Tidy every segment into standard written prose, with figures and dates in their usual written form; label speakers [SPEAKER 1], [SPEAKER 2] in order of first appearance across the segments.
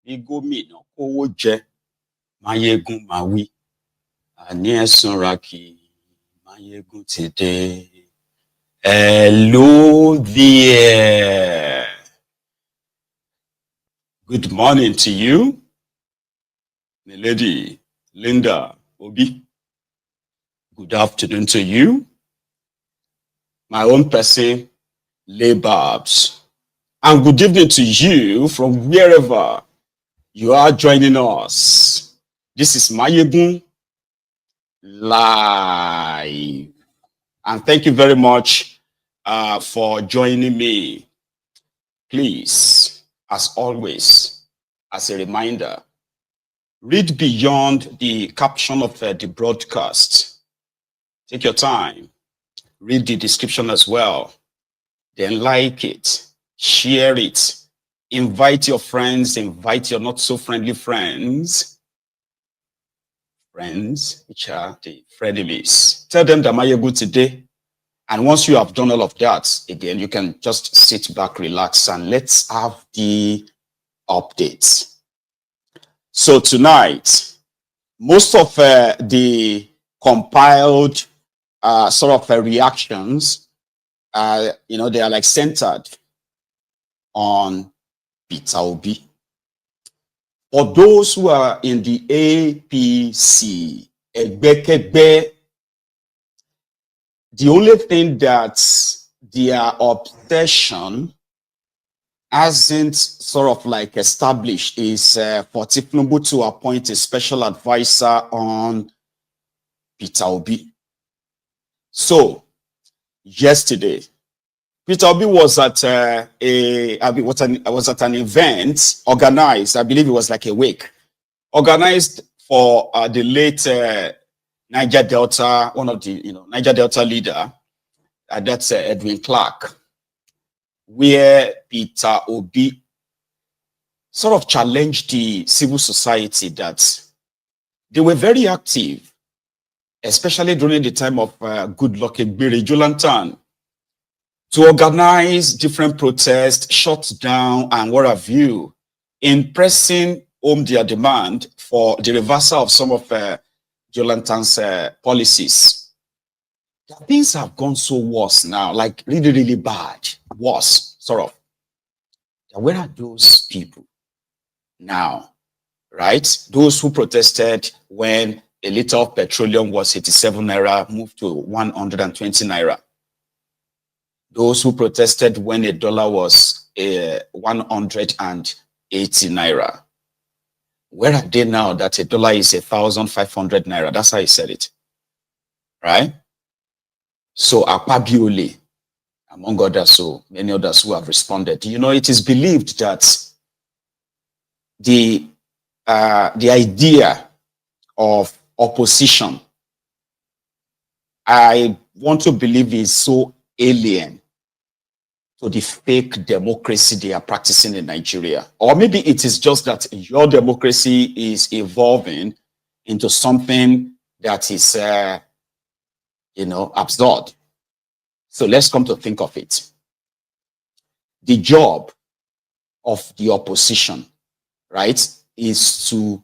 [SPEAKER 1] bí gómìnà kówó jẹ Maiyegun máa wí àní ẹ sanra kí Maiyegun ti dé. Hello there. Good morning to you, my lady Linda Obi. Good afternoon to you, my own person, Lababs. And good evening to you from wherever you are joining us. This is Maiyegun Live. And thank you very much for joining me. Please, as always, as a reminder, read beyond the caption of the broadcast. Take your time. Read the description as well. Then like it. Share it. Invite your friends. Invite your not so friendly friends. Friends, which are the frenemies. Tell them that Maiyegun today. And once you have done all of that, again, you can just sit back, relax, and let's have the updates. So tonight, most of the compiled sort of reactions, they are like centered on Peter Obi. For those who are in the APC, Egbekegbe, the only thing that their obsession hasn't sort of like established is for Tinubu to appoint a special advisor on Peter Obi. So, yesterday, Peter Obi was at an event organized, I believe it was like a wake, organized for the late Niger Delta, one of the Niger Delta leader, that's Edwin Clark, where Peter Obi sort of challenged the civil society that they were very active, especially during the time of Goodluck Ebere Jonathan, to organize different protests, shut down, and what have you, in pressing home their demand for the reversal of some of Jonathan's policies. Things have gone so worse now, like really, really bad, worse, sort of. Where are those people now, right? Those who protested when a liter of petroleum was 87 naira, moved to 120 naira. Those who protested when a dollar was 180 naira. Where are they now that a dollar is 1,500 naira? That's how he said it, right? So Akpabiole, among others, so many others who have responded. It is believed that the idea of opposition, I want to believe, is so alien to the fake democracy they are practicing in Nigeria. Or maybe it is just that your democracy is evolving into something that is, absurd. So let's come to think of it. The job of the opposition, right, is to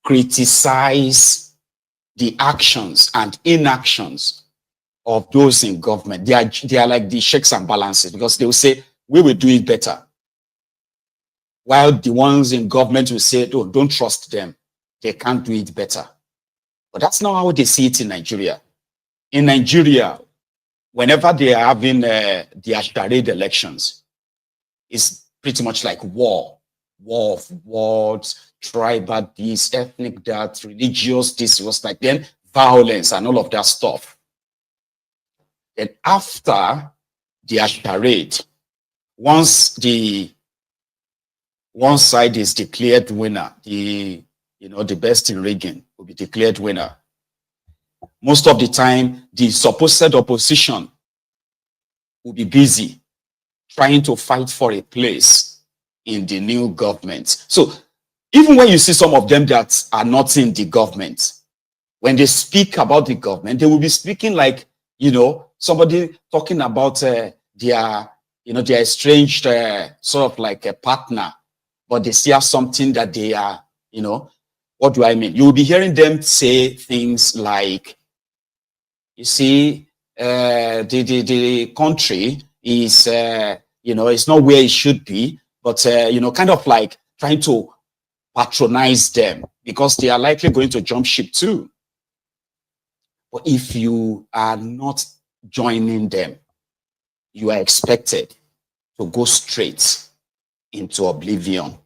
[SPEAKER 1] criticize the actions and inactions of those in government. They are like the checks and balances, because they will say, we will do it better. While the ones in government will say, oh, don't trust them. They can't do it better. But that's not how they see it in Nigeria. In Nigeria, whenever they are having their Charade elections, it's pretty much like war of words, tribal this, ethnic that, religious this. It was like then violence and all of that stuff. And after the charade, once one side is declared winner, the best in region will be declared winner. Most of the time, the supposed opposition will be busy trying to fight for a place in the new government. So even when you see some of them that are not in the government, when they speak about the government, they will be speaking like, somebody talking about their estranged sort of like a partner but they still have something that they are, you know, what do I mean? You will be hearing them say things like, you see, the country is, you know, it's not where it should be, but, you know, kind of like trying to patronize them because they are likely going to jump ship too. But if you are not joining them, you are expected to go straight into oblivion.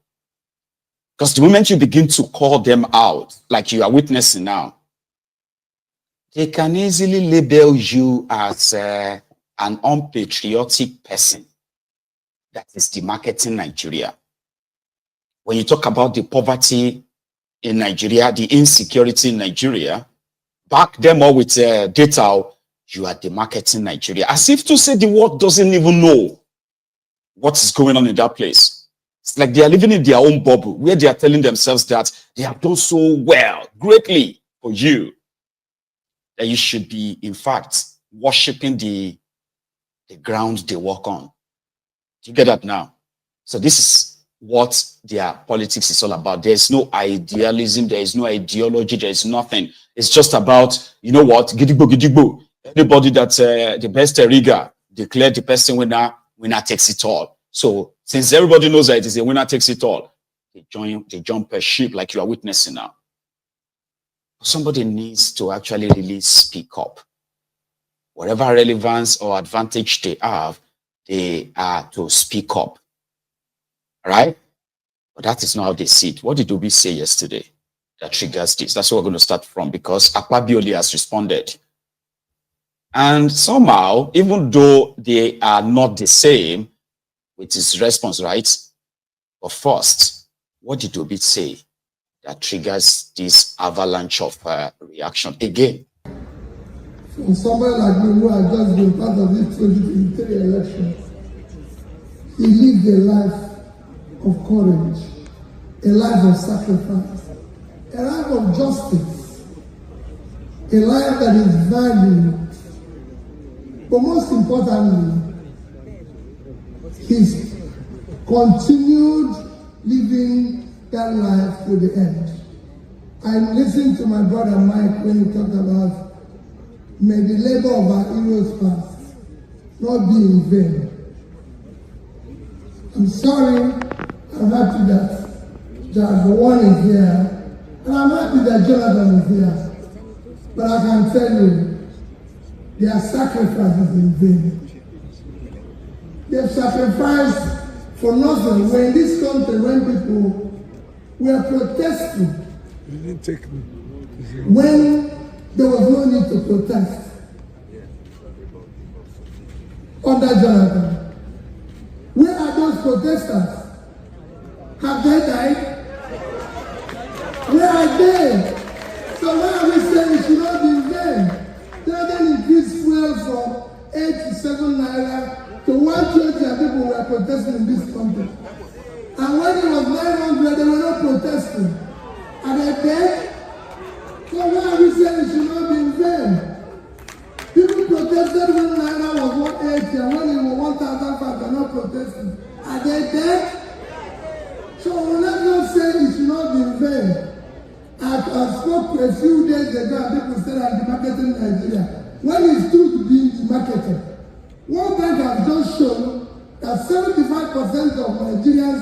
[SPEAKER 1] Because the moment you begin to call them out, like you are witnessing now, they can easily label you as an unpatriotic person that is demarketing Nigeria. When you talk about the poverty in Nigeria, the insecurity in Nigeria, back them up with data, you are demarketing Nigeria. As if to say the world doesn't even know what is going on in that place. It's like they are living in their own bubble where they are telling themselves that they have done so well, greatly for you, that you should be, in fact, worshiping the ground they walk on. Do you get that now? So this is what their politics is all about. There's no idealism, there is no ideology, there is nothing. It's just about, you know what, gidigbo, gidigbo. Anybody that's the best rigger, declare the person winner takes it all. So since everybody knows that it is a winner takes it all, they jump a ship like you are witnessing now. Somebody needs to actually really speak up. Whatever relevance or advantage they have, they are to speak up. All right? But that is not how they see it. What did Obi say yesterday that triggers this? That's what we're going to start from, because Akpabiole has responded. And somehow, even though they are not the same with his response, right? But first, what did Obi say that triggers this avalanche of reaction again?
[SPEAKER 2] From somebody like me who has just been part of this 2023 elections, he lived a life of courage, a life of sacrifice, a life of justice, a life that is valued. But most importantly, he's continued living that life to the end. I listened to my brother Mike when he talked about, may the labor of our heroes past not be in vain. I'm sorry, I'm happy that the one is here, and I'm happy that Jonathan is here. But I can tell you, their sacrifice is in vain. They have sacrificed for nothing. When in this country, when people were protesting, when there was no need to protest under Jonathan, where are those protesters? Have they died? Where are they? So why are we saying it should not be in vain? Jonathan increased fuel from 8 to 7 naira to 120, and people were protesting in this country. And when it was 900, they were not protesting. Are they dead? So why are we saying it should not be in vain? People protested when naira was 180, and when it was 1,500, they are not protesting. Are they dead? So let's not say it should not be in vain. I spoke a few days ago, and people said I'm demarketing Nigeria. When it stood being demarketed, World Bank has just shown that 75% of Nigerians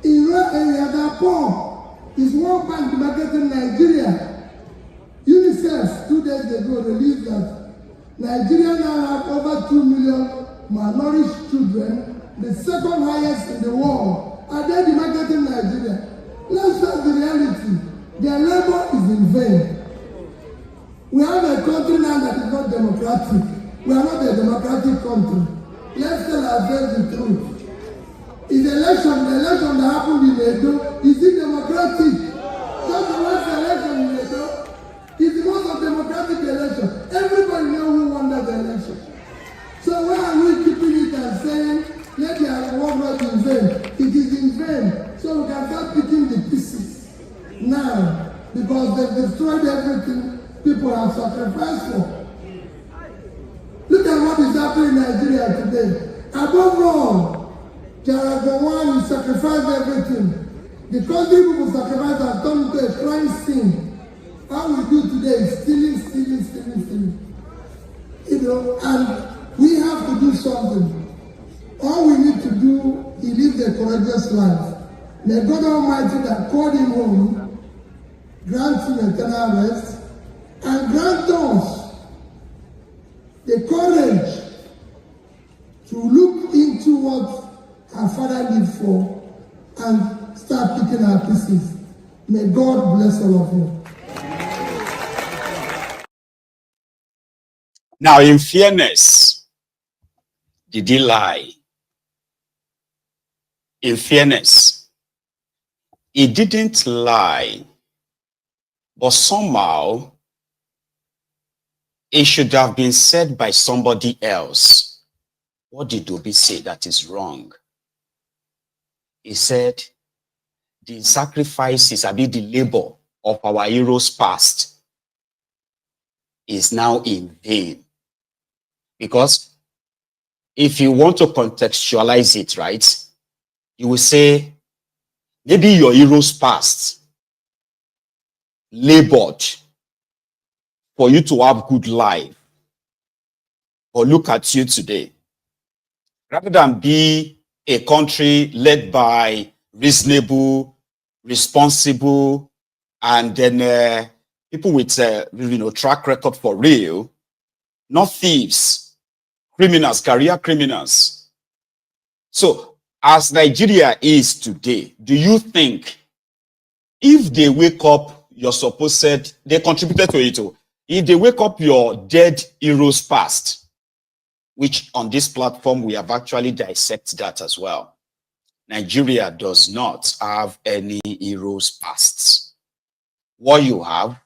[SPEAKER 2] in rural areas are poor. Is World Bank demarketing Nigeria? UNICEF 2 days ago released that Nigeria now have over 2 million malnourished children, the second highest in the world. Are they demarketing Nigeria? Let's face the reality. Their labor is in vain. We have a country now that is not democratic. We are not a democratic country. Let's tell ourselves the truth. Is the election that happened in Edo, is it democratic? Just the last election in Edo is the most democratic election. Everybody knows who won that election. So why are we keeping it and saying, let their work not in vain? It is in vain. So we can start picking the pieces now, because they've destroyed everything people have sacrificed for. Look at what is happening in Nigeria today. Above all, Charade sacrificed everything The country people sacrifice has turned into a crime scene. All we do today is stealing. You know, and we have to do something. All we need to do is live a courageous life. May God Almighty that called him home grant him eternal rest and grant us the courage to look into what our Father lived for and start picking our pieces. May God bless all of you.
[SPEAKER 1] Now, in fairness, did he lie? In fairness, he didn't lie, but somehow it should have been said by somebody else. What did Obi say that is wrong? He said, the sacrifices, the labor of our heroes past is now in vain. Because if you want to contextualize it, right, you will say, maybe your heroes past labored for you to have good life. But look at you today. Rather than be a country led by reasonable, responsible, and then people with track record for real, not thieves, criminals, career criminals. So as Nigeria is today, do you think if they wake up your supposed, they contributed to it, if they wake up your dead heroes past, which on this platform we have actually dissected that as well. Nigeria does not have any heroes pasts. What you have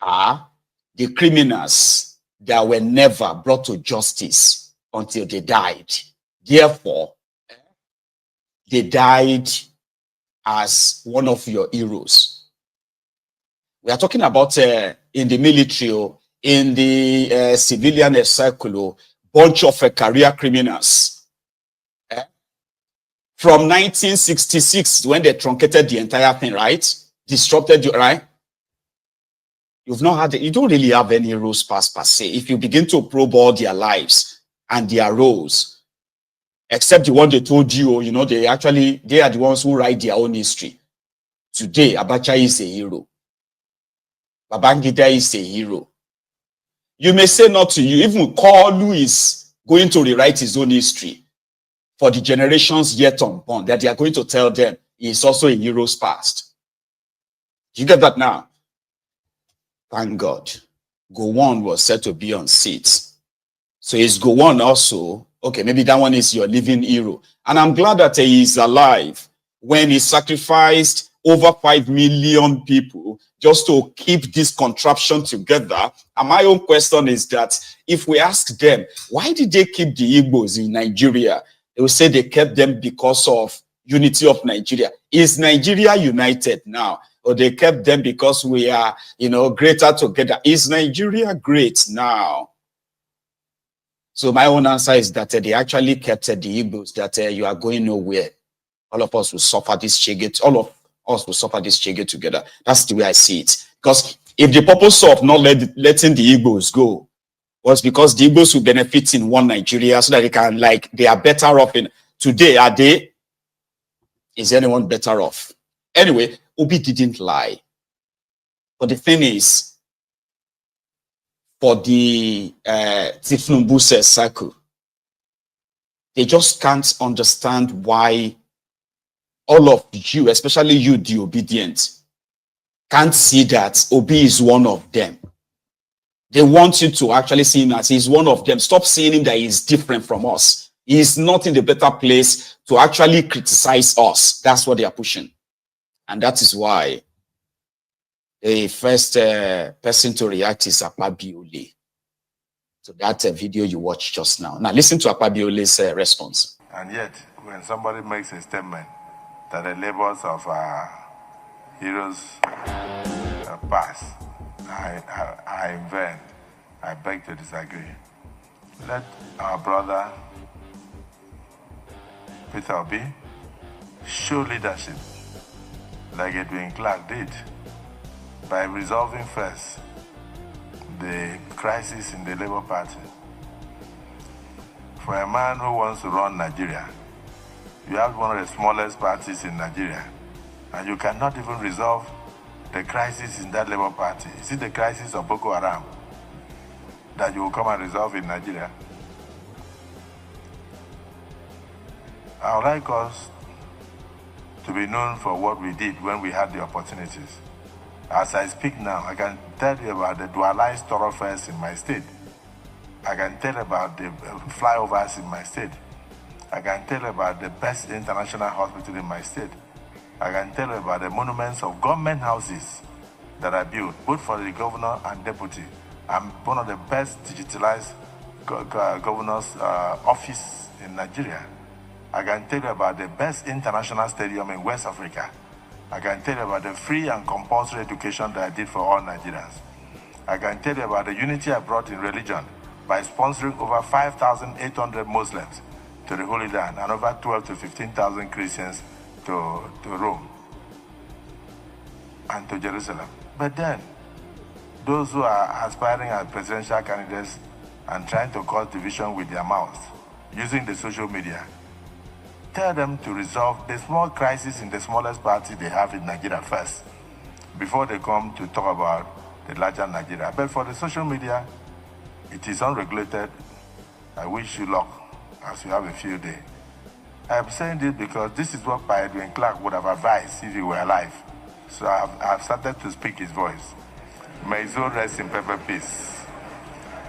[SPEAKER 1] are the criminals that were never brought to justice until they died. Therefore, they died as one of your heroes. We are talking about in the military, in the civilian circle, bunch of career criminals. From 1966, when they truncated the entire thing, right? Disrupted you, right? You've not had, you don't really have any roles past per se. If you begin to probe all their lives and their roles, except the one they told you, you know, they are the ones who write their own history. Today, Abacha is a hero. Babangida is a hero. You may say not to you, even Kalu is going to rewrite his own history for the generations yet unborn, that they are going to tell them he is also a hero's past. You get that now? Thank God. Gowon was said to be on seats. So is Gowon also, okay, maybe that one is your living hero. And I'm glad that he is alive when he sacrificed over 5 million people just to keep this contraption together. And my own question is that if we ask them, why did they keep the Igbos in Nigeria? They will say they kept them because of unity of Nigeria. Is Nigeria united now? Or they kept them because we are, you know, greater together? Is Nigeria great now? So my own answer is that they actually kept the Igbos, that you are going nowhere. All of us will suffer this shege. All of us will suffer this shege together. That's the way I see it. Because if the purpose of not letting the Igbos go was because the Igbos will benefit in one Nigeria so that they can, like, they are better off in today, are they? Is anyone better off? Anyway, Obi didn't lie. But the thing is, for the Tifnumbuse circle, they just can't understand why all of you, especially you, the obedient, can't see that Obi is one of them. They want you to actually see him as he's one of them. Stop seeing him that he's different from us. He's not in the better place to actually criticize us. That's what they are pushing. And that is why the first person to react is Akpabiole. So that video you watched just now. Now listen to Akpabiole's response.
[SPEAKER 3] And yet, when somebody makes a statement that the labors of our heroes past are in vain, I beg to disagree. Let our brother Peter Obi show leadership like Edwin Clark did, by resolving first the crisis in the Labour Party. For a man who wants to run Nigeria, you have one of the smallest parties in Nigeria, and you cannot even resolve the crisis in that Labour Party. Is it the crisis of Boko Haram that you will come and resolve in Nigeria? I would like us to be known for what we did when we had the opportunities. As I speak now, I can tell you about the dualized thoroughfares in my state. I can tell about the flyovers in my state. I can tell about the best international hospital in my state. I can tell about the monuments of government houses that are built, both for the governor and deputy. I'm one of the best digitalized governor's office in Nigeria. I can tell you about the best international stadium in West Africa. I can tell you about the free and compulsory education that I did for all Nigerians. I can tell you about the unity I brought in religion by sponsoring over 5,800 Muslims to the Holy Land and over 12 to 15,000 Christians to Rome and to Jerusalem. But then, those who are aspiring as presidential candidates and trying to cause division with their mouths, using the social media, tell them to resolve the small crisis in the smallest party they have in Nigeria first, before they come to talk about the larger Nigeria. But for the social media, it is unregulated. I wish you luck as you have a field day. I'm saying this because this is what Edwin Clark would have advised if he were alive. So I've started to speak his voice. May his soul rest in perfect peace.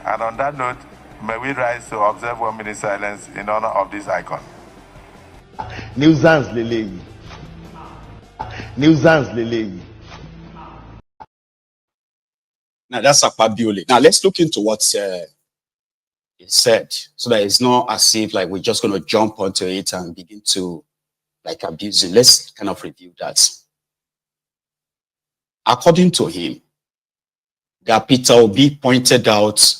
[SPEAKER 3] And on that note, may we rise to observe 1 minute silence in honor of this icon.
[SPEAKER 4] Nuisance leleyi. Nuisance leleyi.
[SPEAKER 1] Now that's Akpabiole. Now let's look into what he said, so that it's not as if like we're just going to jump onto it and begin to like abuse it. Let's kind of review that. According to him, that Peter Obi pointed out,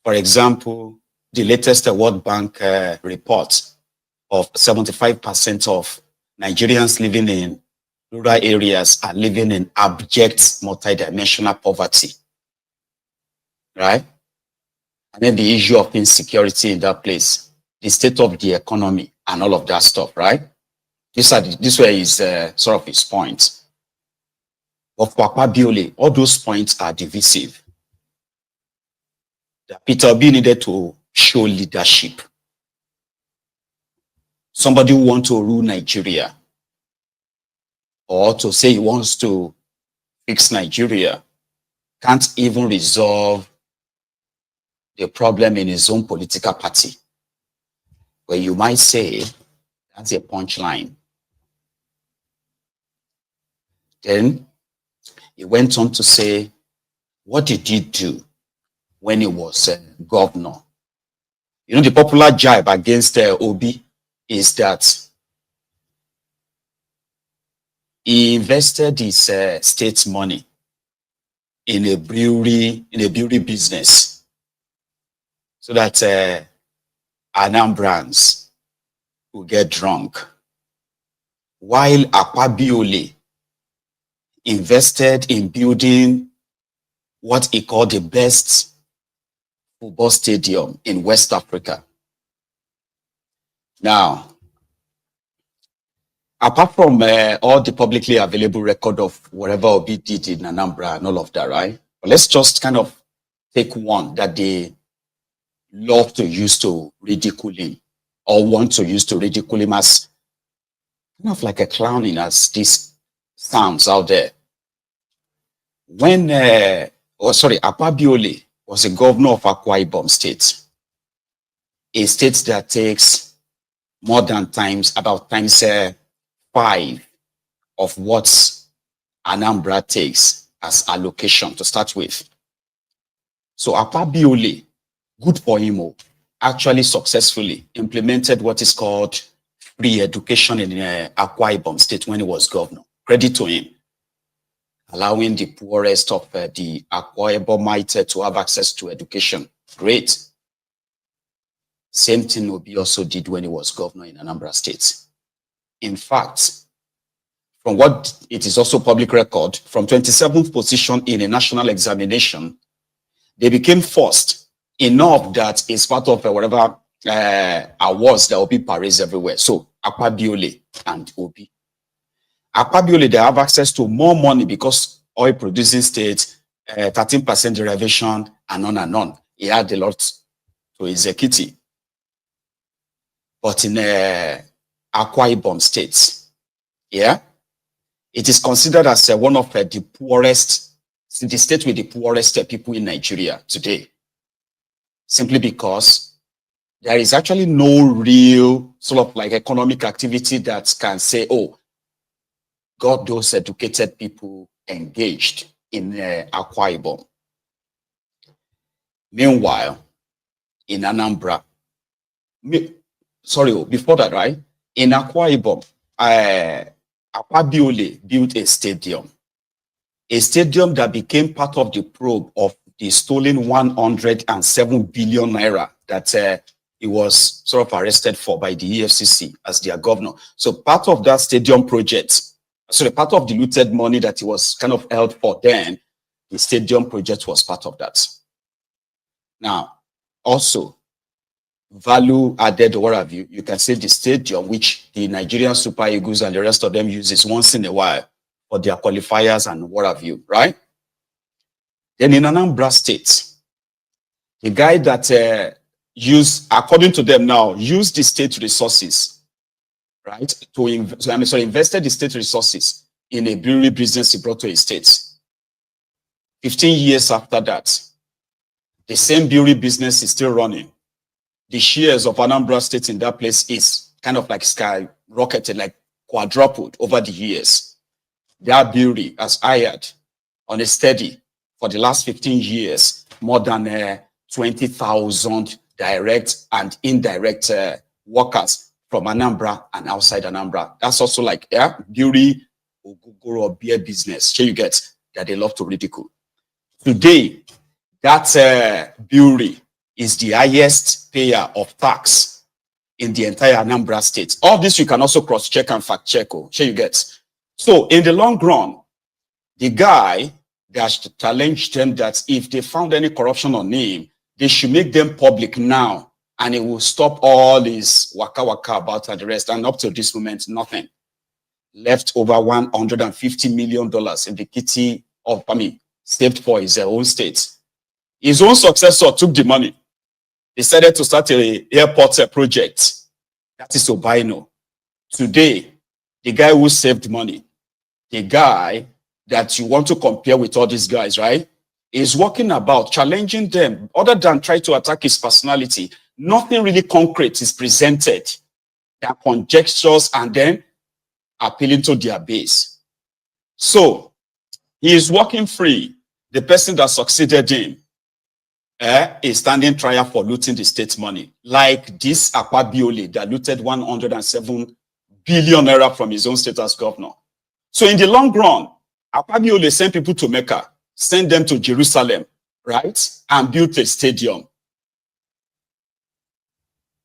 [SPEAKER 1] for example, the latest World Bank report of 75% of Nigerians living in rural areas are living in abject multidimensional poverty, right? And then the issue of insecurity in that place, the state of the economy and all of that stuff, right? This way is sort of his point. But for Akpabiole, all those points are divisive. That Peter Obi needed to show leadership. Somebody who wants to rule Nigeria, or to say he wants to fix Nigeria, can't even resolve the problem in his own political party. Well, you might say that's a punchline. Then he went on to say, what did he do when he was governor? You know, the popular jibe against Obi is that he invested his state's money in a brewery business, so that Anambrans will get drunk, while Akpabiole invested in building what he called the best football stadium in West Africa. Now, apart from all the publicly available record of whatever Obi did in Anambra and all of that, right? But let's just kind of take one that they love to use to ridicule him, or want to use to ridicule him, as kind of like a clowning, as this sounds out there. When, Akpabiole was a governor of Akwa Ibom State, a state that takes more than about times 5 of what Anambra takes as allocation to start with. So Akpabiole, good for him, actually successfully implemented what is called free education in Akwa Ibom State when he was governor. Credit to him. Allowing the poorest of the Akwa Ibomite to have access to education. Great. Same thing Obi also did when he was governor in Anambra State. In fact, from what it is also public record, from 27th position in a national examination, they became first enough that it's part of whatever awards that Obi parades everywhere. So Akpabiole and Obi. Akpabiole, they have access to more money because oil producing states, 13% derivation, and on and on. He had a lot to his equity. But in Akwa Ibom states, yeah, it is considered as one of the poorest, the state with the poorest people in Nigeria today. Simply because there is actually no real sort of like economic activity that can say, oh, got those educated people engaged in Akwa Ibom. Meanwhile, in Anambra, before that, right? In Akwa Ibom, Akpabiole built a stadium that became part of the probe of the stolen 107 billion naira that he was sort of arrested for by the EFCC as their governor. So part of that stadium project, part of the looted money that he was kind of held for then, the stadium project was part of that. Now, also, value added, or what have you, you can say the stadium, which the Nigerian Super Eagles and the rest of them uses once in a while for their qualifiers and what have you, right? Then in Anambra State, the guy that according to them now, used the state resources, right, invested the state resources in a brewery business he brought to his state. 15 years after that, the same brewery business is still running. The shares of Anambra State in that place is kind of like skyrocketed, like quadrupled over the years. That brewery has hired on a steady for the last 15 years, more than 20,000 direct and indirect workers from Anambra and outside Anambra. That's also like, brewery or beer business, you get, that they love to ridicule. Today, that brewery is the highest payer of tax in the entire Anambra State. All this you can also cross-check and fact-check, you get. So in the long run, the guy that challenged them that if they found any corruption on him, they should make them public now, and it will stop all this waka waka about and the rest. And up to this moment, nothing. Left over $150 million in the kitty of, saved for his own state. His own successor took the money, decided to start an airport project. That is Obaino. Today, the guy who saved money, the guy that you want to compare with all these guys, right, is walking about, challenging them, other than try to attack his personality. Nothing really concrete is presented. There are conjectures and then appealing to their base. So, he is walking free. The person that succeeded him is standing trial for looting the state money. Like this Akpabiole that looted 107 billion naira from his own state as governor. So in the long run, Akpabiole sent people to Mecca, sent them to Jerusalem, right? And built a stadium.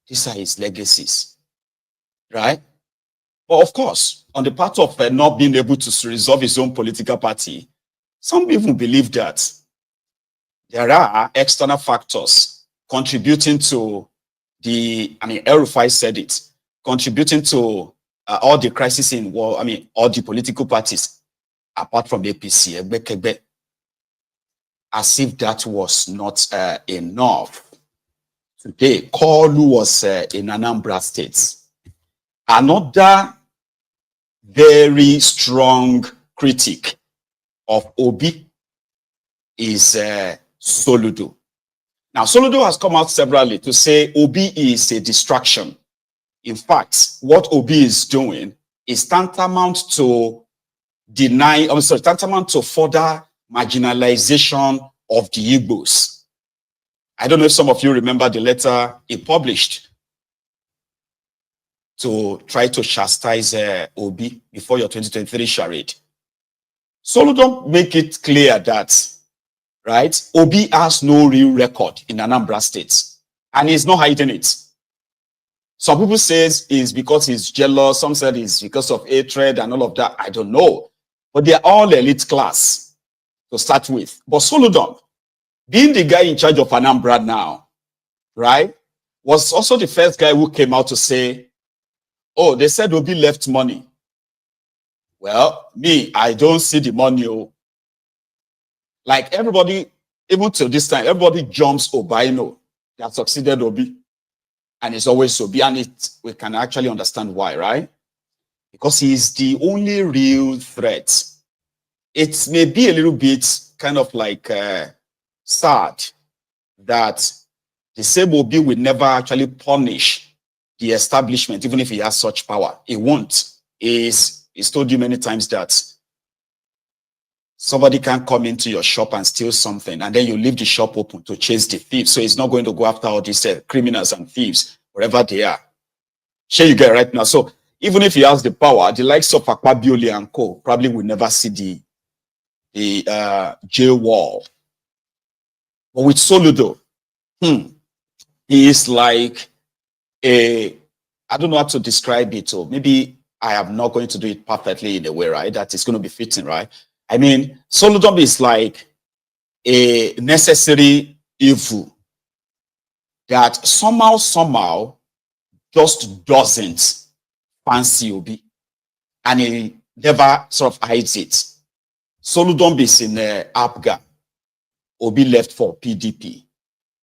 [SPEAKER 1] These are his legacies, right? But of course, on the part of not being able to resolve his own political party, some people believe that there are external factors contributing to the, El-Rufai said it, contributing to all the crises in war, all the political parties, apart from the APC, as if that was not enough. Today, Kolu was in Anambra State. Another very strong critic of Obi is Soludo. Now, Soludo has come out severally to say Obi is a distraction. In fact, what Obi is doing is tantamount to tantamount to further marginalization of the Igbos. I don't know if some of you remember the letter he published to try to chastise Obi before your 2023 charade. Soludo make it clear that, right, Obi has no real record in Anambra State, and he's not hiding it. Some people say it's because he's jealous. Some said it's because of hatred and all of that. I don't know. But they're all elite class to start with. But Soludo, being the guy in charge of Anambra now, right, was also the first guy who came out to say, oh, they said Obi left money. Well, me, I don't see the money. Like everybody, even till this time, everybody jumps Obaino that succeeded Obi. And it's always Obi. And we can actually understand why, right? Because he's the only real threat. It may be a little bit kind of like sad that the same Obi will never actually punish the establishment, even if he has such power. He won't. He's told you many times that somebody can come into your shop and steal something, and then you leave the shop open to chase the thieves. So he's not going to go after all these criminals and thieves, wherever they are. Sure, you get right now. So even if he has the power, the likes of Akpabiole and co probably will never see the jail wall. But with Soludo, he is like I don't know how to describe it, or maybe I am not going to do it perfectly in a way, right, that is going to be fitting, right? I mean, Soludo is like a necessary evil that somehow just doesn't fancy Obi, and he never sort of hides it. Soludo is in APGA. Obi left for PDP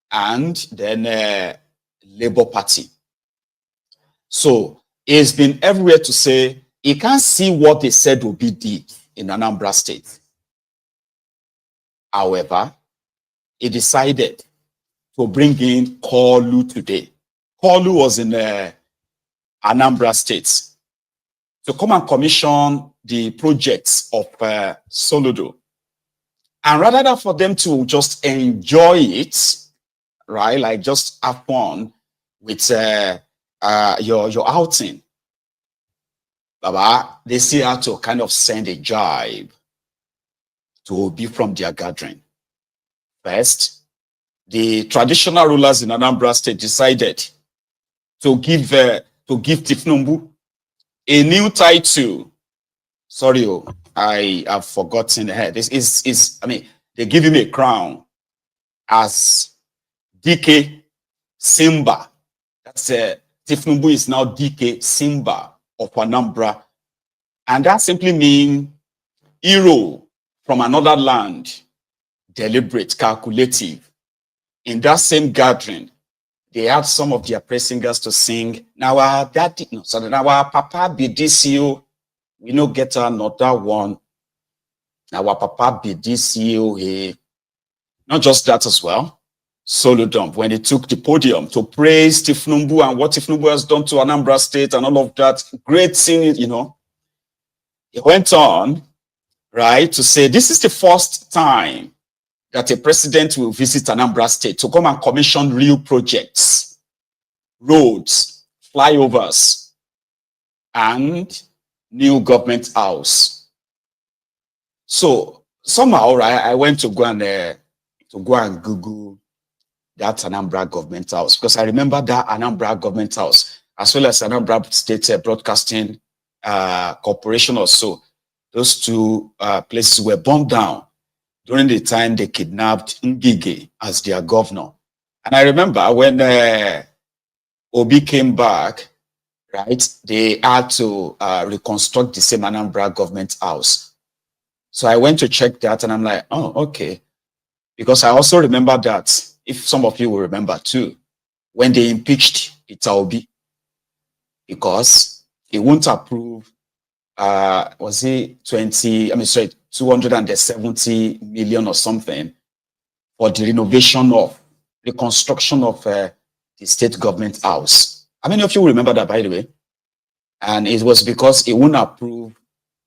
[SPEAKER 1] and then Labour Party. So he's been everywhere to say he can't see what they said Obi did in Anambra State. However, he decided to bring in Kolu today. Kolu was in Anambra State to come and commission the projects of Soludo. And rather than for them to just enjoy it, right, like just have fun with your outing, Baba, they see how to kind of send a jibe to Obi from their gathering. First, the traditional rulers in Anambra State decided to give Tifnumbu a new title. Sorry, I have forgotten the head. I mean, they give him a crown as DK Simba. That's Tifnumbu is now DK Simba of Anambra. And that simply means hero from another land, deliberate, calculative. In that same gathering, they had some of their praise singers to sing, now our daddy, no, sorry, now our papa be this you. We no get another one. Now our papa be this you. Hey. Not just that as well. Soludo, when he took the podium to praise Tifnumbu and what Tifnumbu has done to Anambra State and all of that, great singing, you know. He went on, right, to say this is the first time that a president will visit Anambra State to come and commission real projects, roads, flyovers, and new government house. So somehow, right, I went to go and Google that Anambra government house, because I remember that Anambra government house, as well as Anambra State Broadcasting Corporation or so. Those two places were burned down during the time they kidnapped Ngige as their governor. And I remember when Obi came back, right, they had to reconstruct the same Anambra government house. So I went to check that and I'm like, oh, okay. Because I also remember that, if some of you will remember too, when they impeached Obi, because he won't approve, was it 270 million or something for the renovation of, reconstruction of the state government house. How many of you remember that, by the way? And it was because he wouldn't approve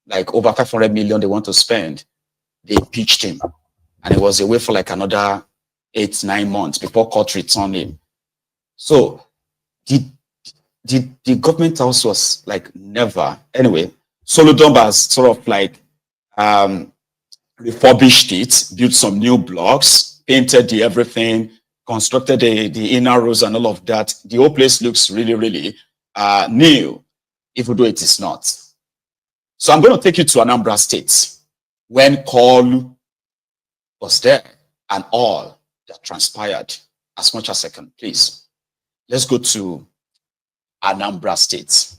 [SPEAKER 1] like over 500 million they want to spend. They impeached him. And it was away for like another 8-9 months before court returned him. So the government house was like never. Anyway, Soludo has sort of like refurbished it, built some new blocks, painted the everything, constructed the inner roads and all of that. The whole place looks really, really new, even though it is not. So I'm going to take you to Anambra State when Call was there and all that transpired. As much as I can, please. Let's go to Anambra State.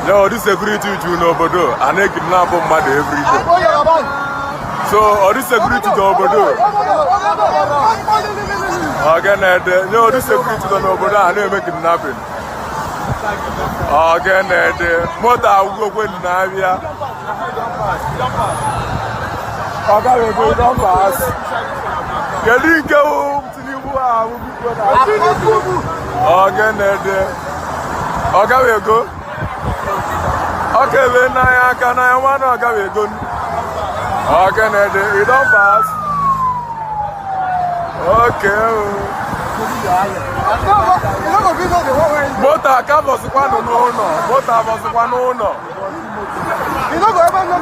[SPEAKER 4] No, this security you know, but I need to kidnap mad every day. So, all this security to Obodo. No, this security to Obodo, I need to make kidnapping. Mother will go in Navia. We go down pass. You didn't go to the war. We go. Okay, then I can want to go. We don't pass. Okay. Mota acabou se quando não. Mota você quando não. You don't go ever know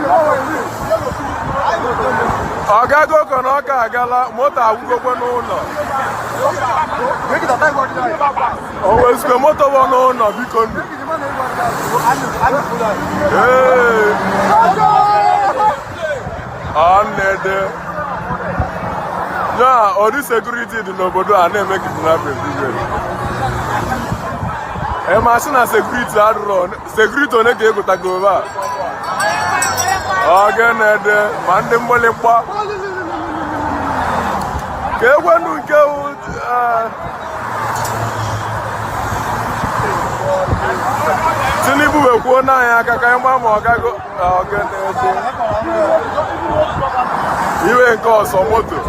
[SPEAKER 4] Oga go kono ka agala mota awugo kwano no. Make the time work there. Always go motor wono no biko ndu. Hey. Anede. Yeah, all the security in Obodo and they make it happen. Machine security are run. Security on the go take over. Again, Mandem Molepa. Kewanu Kew. Tinibu Wekona Yakakama Mogago. Again, you ain't call some motor.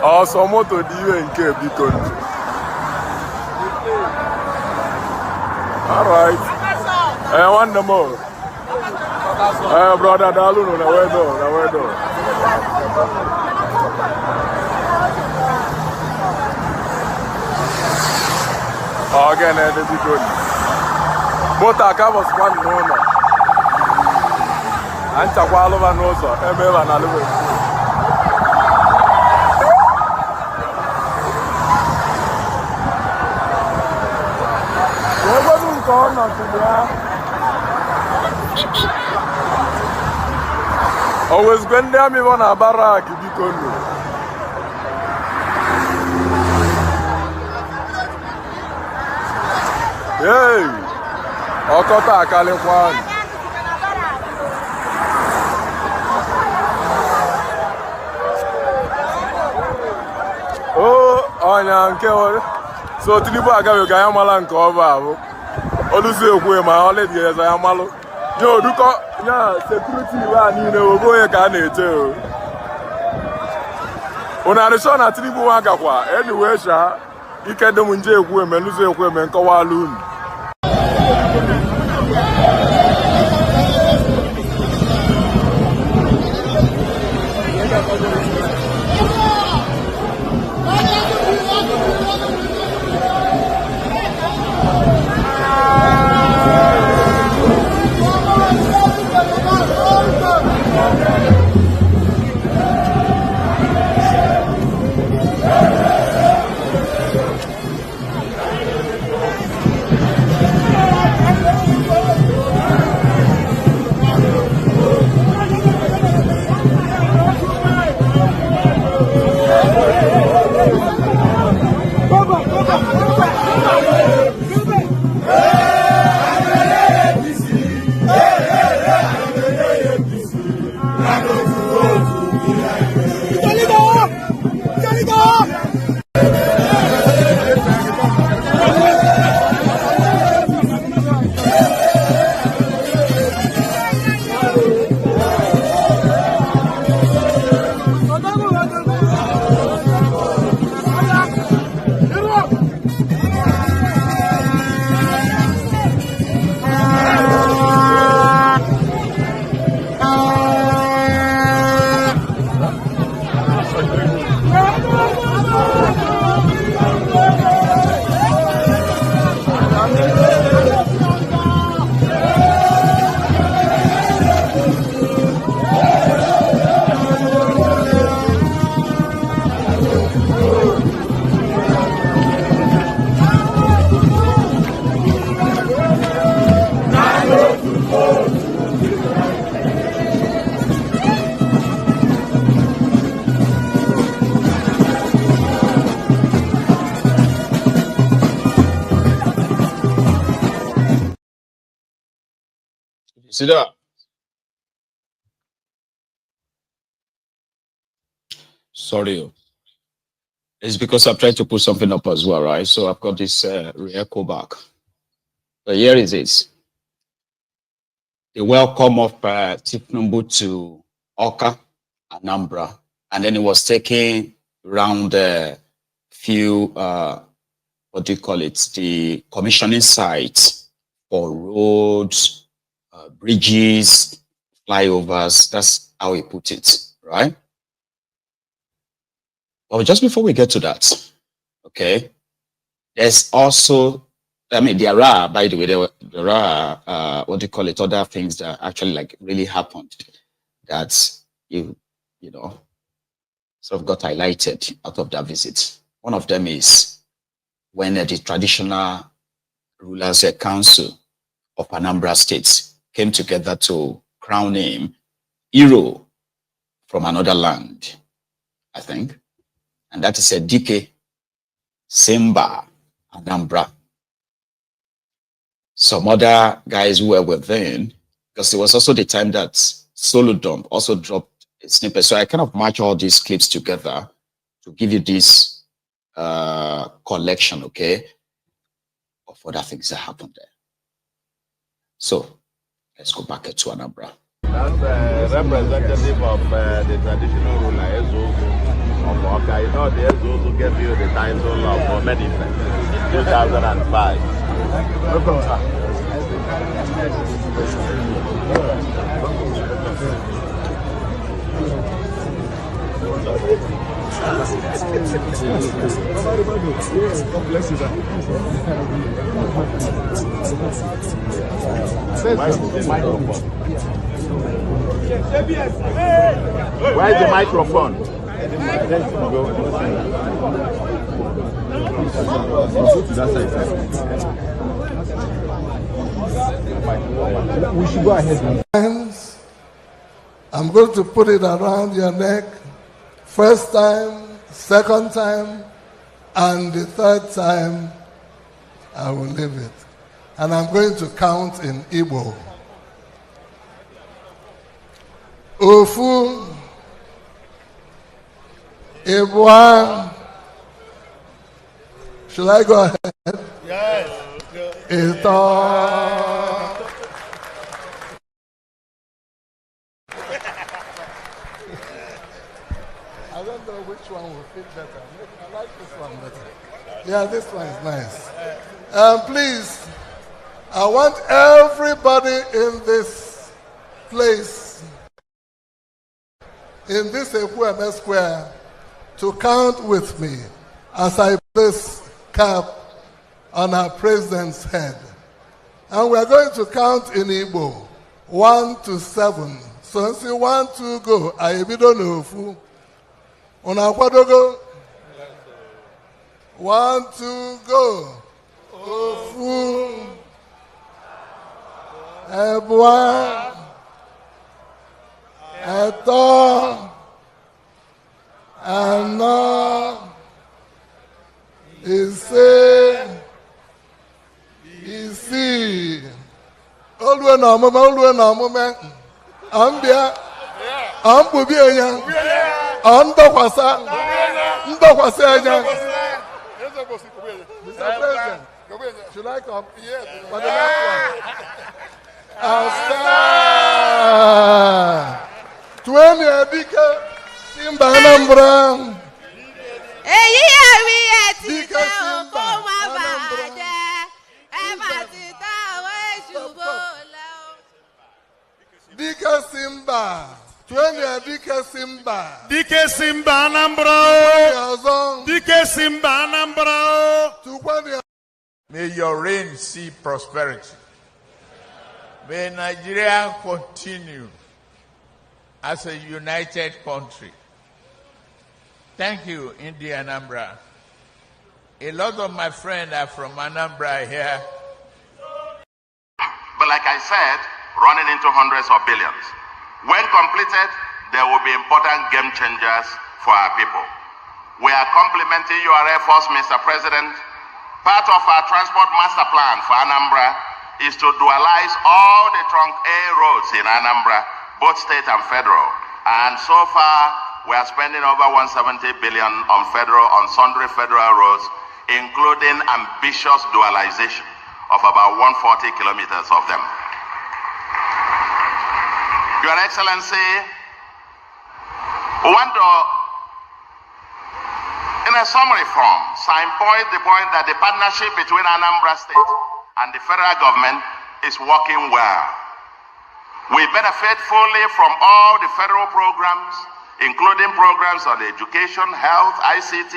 [SPEAKER 4] Or some motor do you ain't care because. All right. I want them more. Brother Dalu, no way do. Again, the good. But I was one no. And Chakwalova knows her. Everyone, I live. Always when there me want a barrack because hey, Okota Kalekwan. Onya nke so Tinubu agaghị ga ya mala nke ọba abụ. Oluzi ekwe ma ọlị dị ya malụ. Yo duko ya security wa niile ogo onye ka a na-eche o. Una arịsọ na Tinubu nwa gakwa anyway sha ike dum nje ekwu eme luzi ekwu eme nkọwa alụ unu.
[SPEAKER 1] See that? Sorry. It's because I've tried to put something up as well, right? So I've got this re-echo back. But here it is. The welcome of Tinubu to Oka, Anambra. And then it was taken around a few, what do you call it? The commissioning sites for roads, bridges, flyovers. That's how he put it, right? But just before we get to that, okay, there's also, I mean, there are, by the way, there are, what do you call it, other things that actually like really happened that you know, sort of got highlighted out of that visit. One of them is when the traditional rulers council of Anambra State came together to crown him hero from another land, I think. And that is a Dike Simba Anambra. Some other guys who were within, because it was also the time that Solodom also dropped a snippet. So I kind of match all these clips together to give you this collection, okay, of other things that happened there. So let's go back to Anambra.
[SPEAKER 3] That's a representative of the traditional ruler, of Oka. You know, the Ezozo gave you the title of Medicine in 2005. Where's the microphone?
[SPEAKER 2] We should go ahead. I'm going to put it around your neck. First time, second time, and the third time, I will leave it. And I'm going to count in Igbo. Ofu, Ibwa, Should I go ahead? Yes. I don't know which one will fit better. I like this one better. Yeah, this one is nice. Please, I want everybody in this place, in this Ekwueme Square, to count with me as I place cap on our president's head. And we are going to count in Igbo, 1 to 7. So say 1, 2, go. Ona-Ofun-nuga. Ona-Ofun-nuga. 1, 2, go. Ofu. Ebwa. Eto. Ano. Ise. Isi. Olwe na omume. Ambia. Ambubi enya. Andokwasa. Ndokwasa enya. Mr. President, should I come? Yes. For the next one. Twenty Adika Simba Anambra. Dika Simba Anambra. Dika Simba. 20 Dika Simba.
[SPEAKER 5] Dike Simba Anambra. Dike Simba Anambra.
[SPEAKER 6] May your reign see prosperity. May Nigeria continue as a united country. Thank you, India Anambra. A lot of my friends are from Anambra here.
[SPEAKER 3] But like I said, running into hundreds of billions. When completed, there will be important game changers for our people. We are complementing your efforts, Mr. President. Part of our transport master plan for Anambra is to dualize all the trunk A roads in Anambra, both state and federal. And so far, we are spending over 170 billion on sundry federal roads, including ambitious dualization of about 140 kilometers of them. Your Excellency, we want to, in a summary form, signpost the point that the partnership between Anambra State and the federal government is working well. We benefit fully from all the federal programs, including programs on education, health, ICT,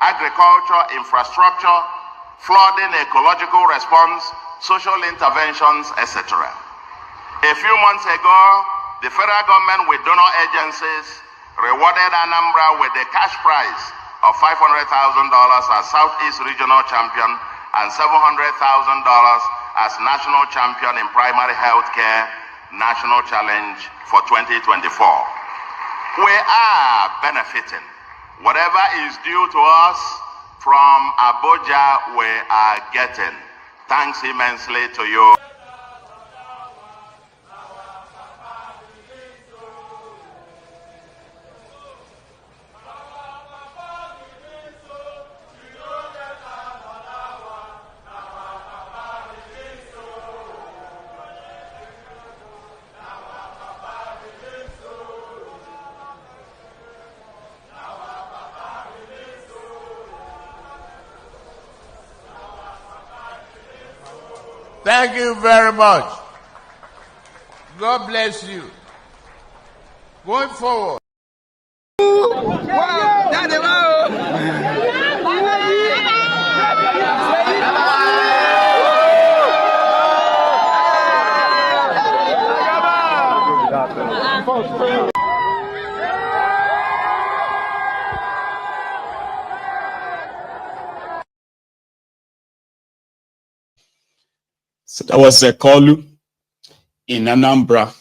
[SPEAKER 3] agriculture, infrastructure, flooding, ecological response, social interventions, etc. A few months ago, the federal government with donor agencies rewarded Anambra with a cash prize of $500,000 as Southeast Regional Champion and $700,000 as National Champion in Primary Health Care National Challenge for 2024. We are benefiting. Whatever is due to us from Abuja, we are getting. Thanks immensely to you.
[SPEAKER 6] Thank you very much. God bless you. Going forward.
[SPEAKER 1] So that was a Kolu in Anambra.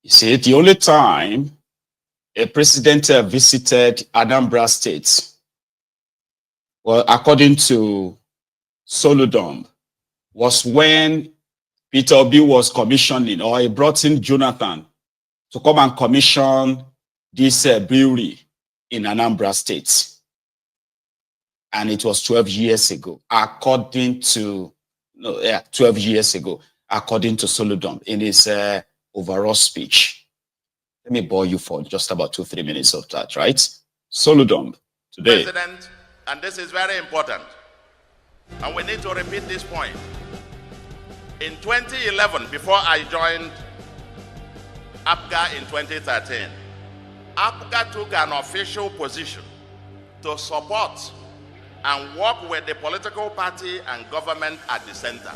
[SPEAKER 1] You see, the only time a president visited Anambra State, well, according to Solodom, was when Peter Obi was commissioning, or he brought in Jonathan to come and commission this brewery in Anambra State. And it was 12 years ago, according to, 12 years ago, according to Solodom in his overall speech. Let me bore you for just about 2-3 minutes of that, right? Solodom today.
[SPEAKER 7] President, and this is very important, and we need to repeat this point. In 2011, before I joined APGA in 2013, APGA took an official position to support and work with the political party and government at the center.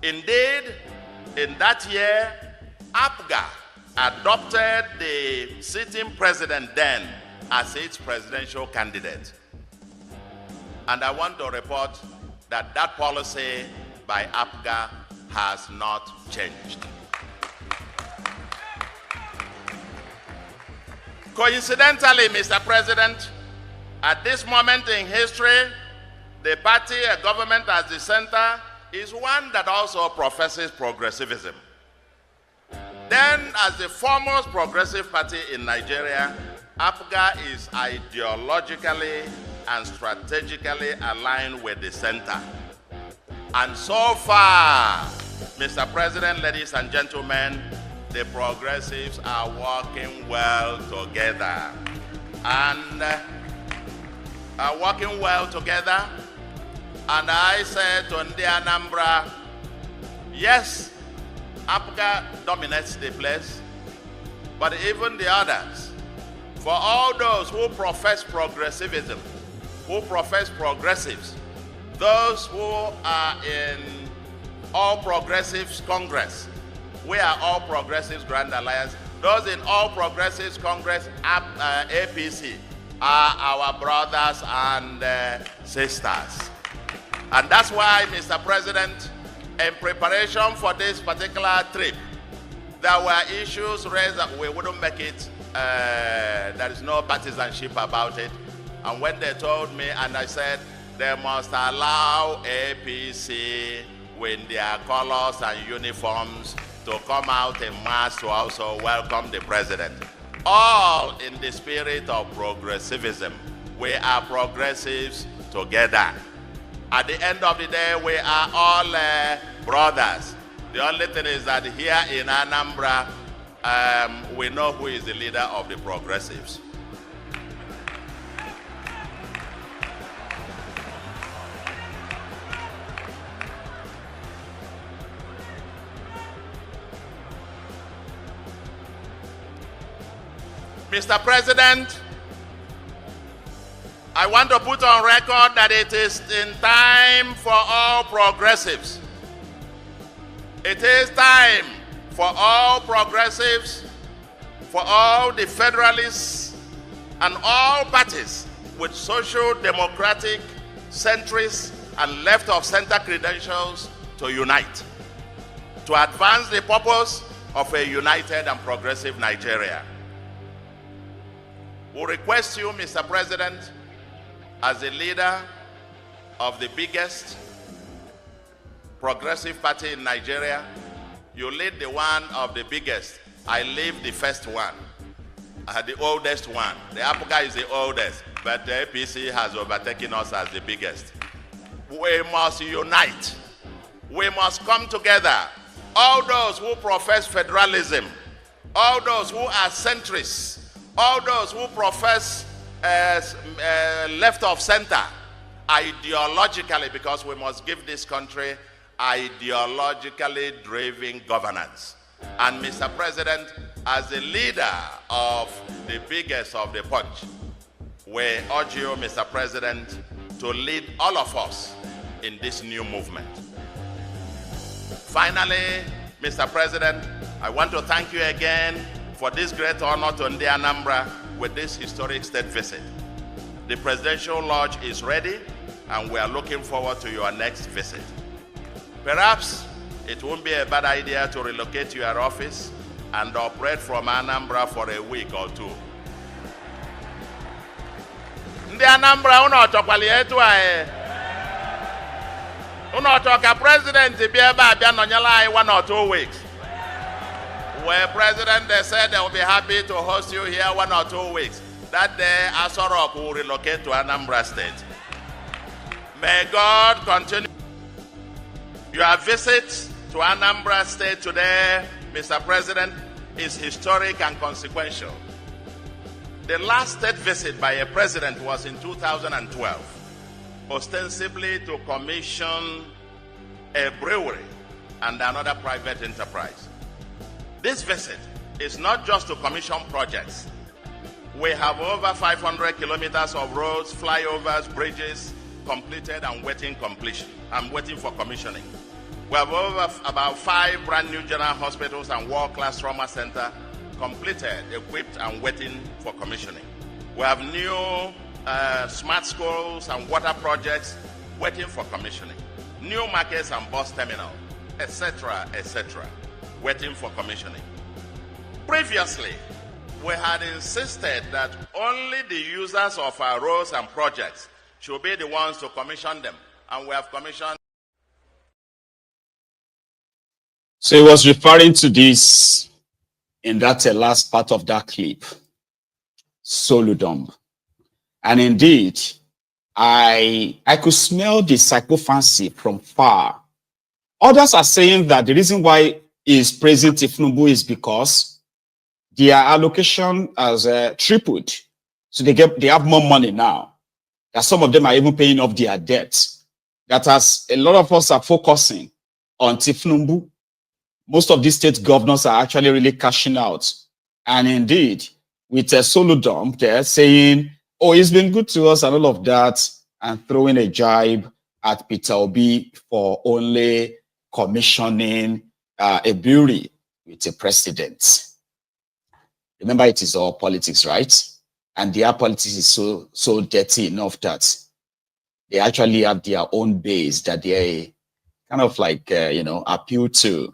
[SPEAKER 7] Indeed, in that year, APGA adopted the sitting president then as its presidential candidate. And I want to report that that policy by APGA has not changed. Coincidentally, Mr. President, at this moment in history, the party, a government as the center, is one that also professes progressivism. Then, as the foremost progressive party in Nigeria, APGA is ideologically and strategically aligned with the center. And so far, Mr. President, ladies and gentlemen, the progressives are working well together. And are working well together. And I said to Ndi Anambra, yes, APGA dominates the place, but even the others, for all those who profess progressivism, who profess progressives, those who are in All Progressives Congress, we are All Progressives Grand Alliance, those in All Progressives Congress, APC, are our brothers and sisters. And that's why, Mr. President, in preparation for this particular trip, there were issues raised that we wouldn't make it, there is no partisanship about it. And when they told me, and I said, they must allow APC with their colors and uniforms to come out in mass to also welcome the president. All in the spirit of progressivism. We are progressives together. At the end of the day, we are all brothers. The only thing is that here in Anambra, we know who is the leader of the progressives. Mr. President, I want to put on record that it is in time for all progressives. It is time for all progressives, for all the federalists, and all parties with social democratic, centrist, and left-of-center credentials to unite, to advance the purpose of a united and progressive Nigeria. We request you, Mr. President, as the leader of the biggest progressive party in Nigeria, you lead the one of the biggest. I lead the first one, the oldest one. The APGA is the oldest, but the APC has overtaken us as the biggest. We must unite. We must come together. All those who profess federalism, all those who are centrists, all those who profess left of center, ideologically, because we must give this country ideologically driven governance. And Mr. President, as the leader of the biggest of the bunch, we urge you, Mr. President, to lead all of us in this new movement. Finally, Mr. President, I want to thank you again for this great honor to Ndi Anambra with this historic state visit. The Presidential Lodge is ready, and we are looking forward to your next visit. Perhaps it won't be a bad idea to relocate to your office and operate from Anambra for a week or two. Ndi Anambra, uno chokwali etu ae. Uno choka president bieba abia nonyala 1 or 2 weeks. Where President, they said they will be happy to host you here 1 or 2 weeks. that day Asorok will relocate to Anambra State. May God continue. Your visit to Anambra State today, Mr. President, is historic and consequential. The last state visit by a president was in 2012, ostensibly to commission a brewery and another private enterprise. This visit is not just to commission projects. We have over 500 kilometers of roads, flyovers, bridges completed and waiting for commissioning. We have about 5 brand new general hospitals and world-class trauma center completed, equipped and waiting for commissioning. We have new smart schools and water projects waiting for commissioning. New markets and bus terminal, etc., waiting for commissioning. Previously, we had insisted that only the users of our roads and projects should be the ones to commission them, and we have commissioned.
[SPEAKER 1] So he was referring to this in that last part of that clip, Soludom. And indeed, I could smell the sycophancy from far. Others are saying that the reason why he is praising Tifnubu is because their allocation has tripled. So they have more money now. That some of them are even paying off their debts. That as a lot of us are focusing on Tifnubu, most of these state governors are actually really cashing out. And indeed, with a solo dump, they're saying, oh, he's been good to us and all of that, and throwing a jibe at Peter Obi for only commissioning a brewery with a president. Remember, it is all politics, right? And their politics is so dirty enough that they actually have their own base that they kind of like, appeal to.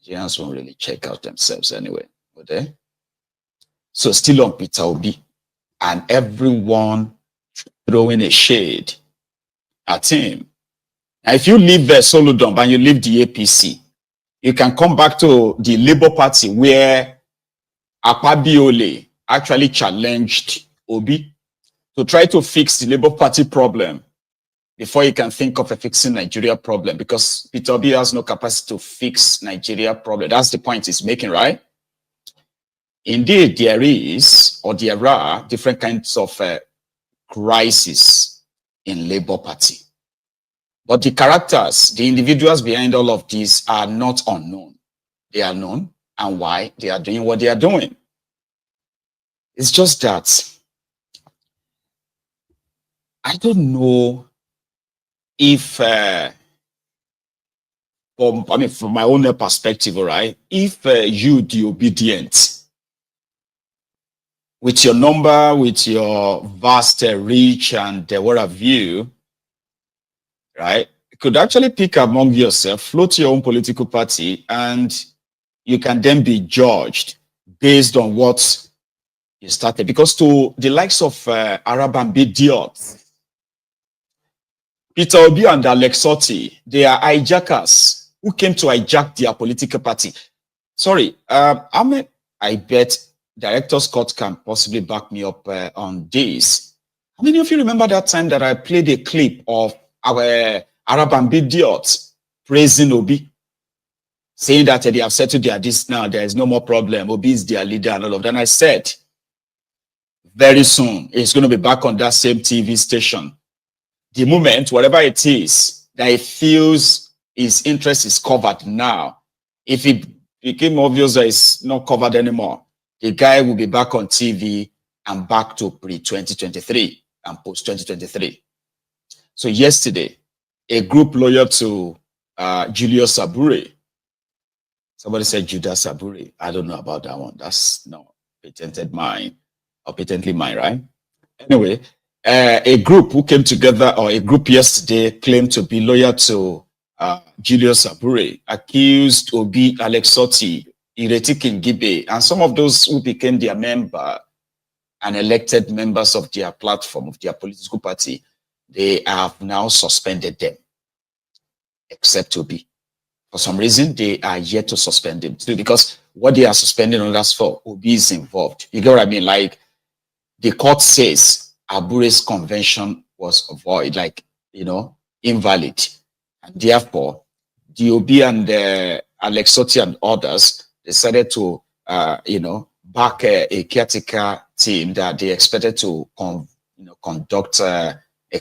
[SPEAKER 1] Nigerians won't really check out themselves anyway, would they? So still on Peter Obi, and everyone throwing a shade at him. Now, if you leave the Soludom and you leave the APC, you can come back to the Labour Party where Akpabiole actually challenged Obi to try to fix the Labour Party problem before you can think of a fixing Nigeria problem, because Peter Obi has no capacity to fix Nigeria problem. That's the point he's making, right? Indeed, there are different kinds of crises in Labour Party. But the characters, the individuals behind all of these are not unknown. They are known and why they are doing what they are doing. It's just that I don't know if, from my own perspective, right? If you, the obedient, with your number, with your vast reach and what have you, right? You could actually pick among yourself, float your own political party, and you can then be judged based on what you started. Because to the likes of Arab and Bidiot, Peter Obi and Alex Otti, they are hijackers who came to hijack their political party. Sorry, I bet Director Scott can possibly back me up on this. How many of you remember that time that I played a clip of our Arab and Bidiot praising Obi, saying that they have settled their this now, there is no more problem, Obi is their leader and all of that. And I said, very soon, it's going to be back on that same TV station. The moment, whatever it is, that he feels his interest is covered now, if it became obvious that it's not covered anymore, the guy will be back on TV and back to pre-2023 and post-2023. So yesterday, a group loyal to Julius Sabure, somebody said Judas Sabure. I don't know about that one. That's not patented mine or patently mine, right? Anyway, a group who came together, or a group yesterday, claimed to be loyal to Julius Sabure, accused Obi, Alex Otti, Ireti Kingibe, and some of those who became their member and elected members of their platform, of their political party. They have now suspended them, except Obi. For some reason, they are yet to suspend him too, because what they are suspending others for, Obi is involved. You get what I mean? Like, the court says Abure's convention was void, like, invalid. And therefore, DOB and Alex Otti and others decided to, back a caretaker team that they expected to, conduct a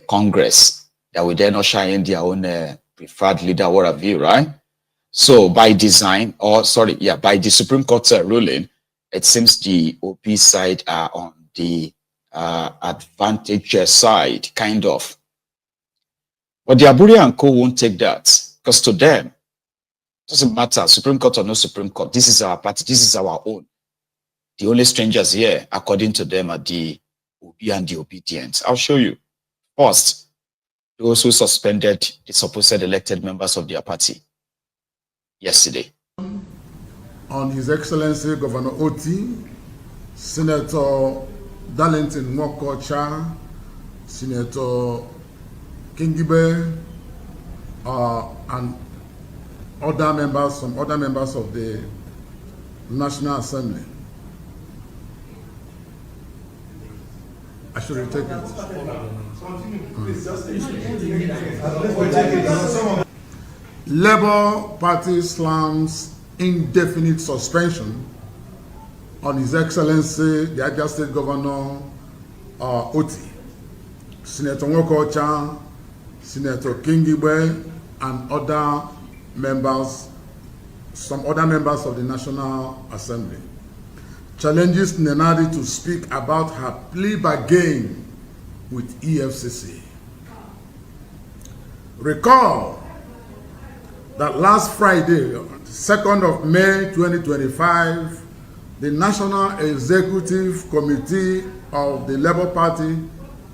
[SPEAKER 1] congress that would then usher in their own preferred leader, what have you, right? So by design, by the Supreme Court ruling, it seems the OP side are on the advantage side, kind of. But the Abure and Co won't take that, because to them, it doesn't matter, Supreme Court or no Supreme Court, this is our party, this is our own. The only strangers here, according to them, are the OB and the obedient. I'll show you. First, those who suspended the supposed elected members of their party yesterday.
[SPEAKER 8] On His Excellency Governor Otti, Senator Darlington Nwokocha, Senator Kingibe, and some other members of the National Assembly. I should retake it. Labour Party slams indefinite suspension on His Excellency the Abia State Governor Otti, Senator Nwokocha, Senator Kingibe, and other members, some other members of the National Assembly. Challenges Nenadi to speak about her plea bargain with EFCC. Recall that last Friday, 2nd of May 2025, the National Executive Committee of the Labour Party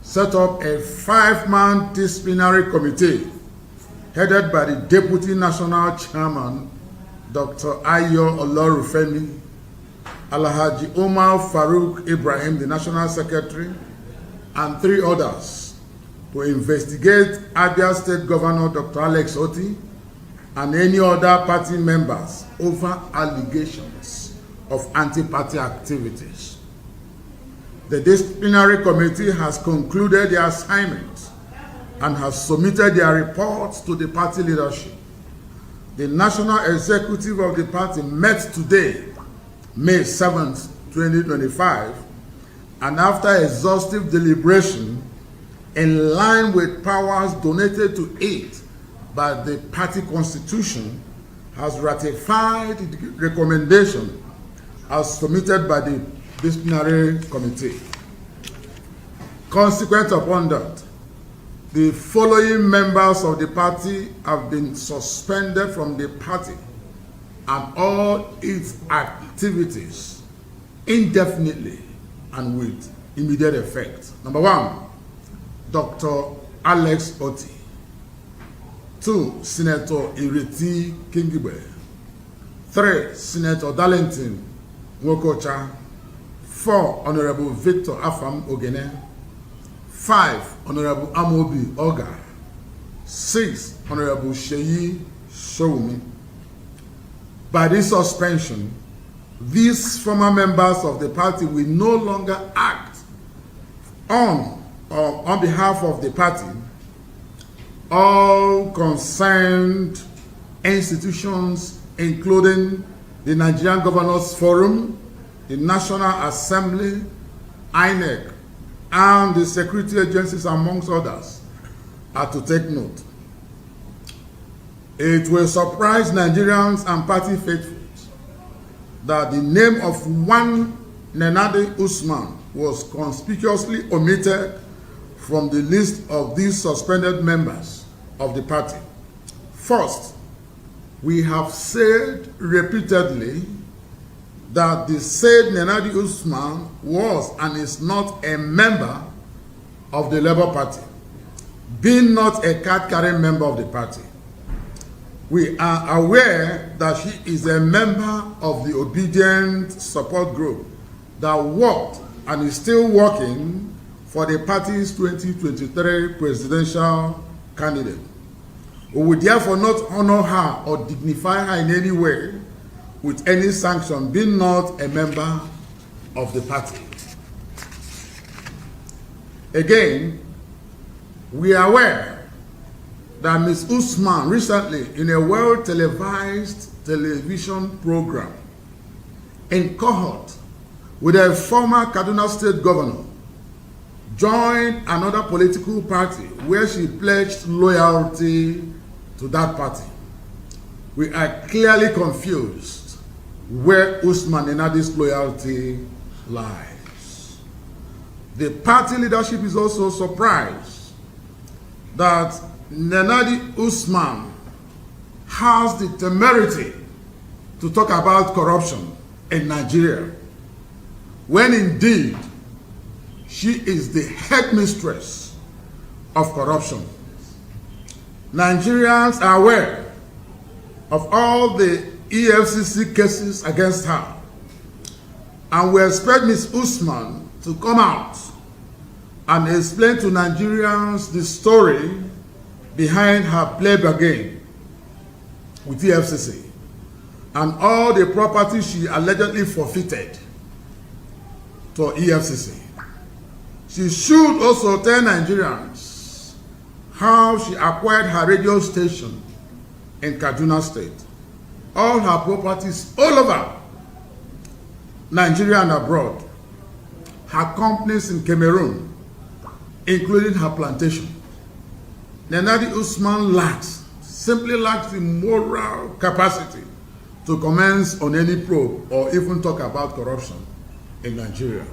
[SPEAKER 8] set up a 5-man disciplinary committee headed by the Deputy National Chairman, Dr. Ayo Olorufemi, Alhaji Omar Farouk Ibrahim, the National Secretary, and 3 others to investigate Abia State Governor Dr. Alex Otti and any other party members over allegations of anti-party activities. The disciplinary committee has concluded their assignment and has submitted their reports to the party leadership. The National Executive of the party met today, May 7th, 2025, and after exhaustive deliberation, in line with powers donated to it by the party constitution, has ratified the recommendation as submitted by the disciplinary committee. Consequent upon that, the following members of the party have been suspended from the party and all its activities indefinitely and with immediate effect. Number 1, Dr. Alex Otti. 2, Senator Ireti Kingibe. 3, Senator Darlington Nwokocha. 4, Honorable Victor Afam Ogene. 5, Honorable Amobi Oga. 6, Honorable Sheyi Showumi. By this suspension, these former members of the party will no longer act on behalf of the party. All concerned institutions, including the Nigerian Governors Forum, the National Assembly, INEC, and the security agencies, amongst others, are to take note. It will surprise Nigerians and party faithfuls that the name of one Nenadi Usman was conspicuously omitted from the list of these suspended members of the party. First, we have said repeatedly that the said Nenadi Usman was and is not a member of the Labour Party, being not a card-carrying member of the party. We are aware that he is a member of the Obedient Support Group that worked and is still working for the party's 2023 presidential candidate. We would therefore not honor her or dignify her in any way with any sanction, being not a member of the party. Again, we are aware that Ms. Usman recently, in a well-televised television program, in cohort with a former Kaduna State governor, joined another political party where she pledged loyalty to that party. We are clearly confused where Usman Nenadi's loyalty lies. The party leadership is also surprised that Nenadi Usman has the temerity to talk about corruption in Nigeria, when indeed she is the headmistress of corruption. Nigerians are aware of all the EFCC cases against her, and we expect Ms. Usman to come out and explain to Nigerians the story behind her play bargain with EFCC and all the property she allegedly forfeited to EFCC. She should also tell Nigerians how she acquired her radio station in Kaduna State, all her properties all over Nigeria and abroad, her companies in Cameroon, including her plantation. Nenadi Usman simply lacks the moral capacity to commence on any probe or even talk about corruption in Nigeria.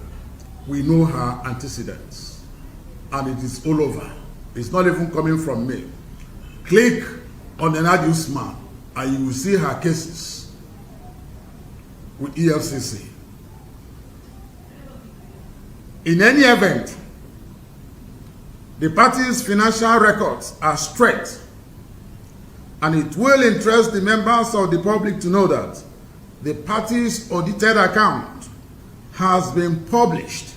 [SPEAKER 8] We know her antecedents, and it is all over. It's not even coming from me. Click on Nenadi Usman and you will see her cases with EFCC. In any event, the party's financial records are straight, and it will interest the members of the public to know that the party's audited account has been published.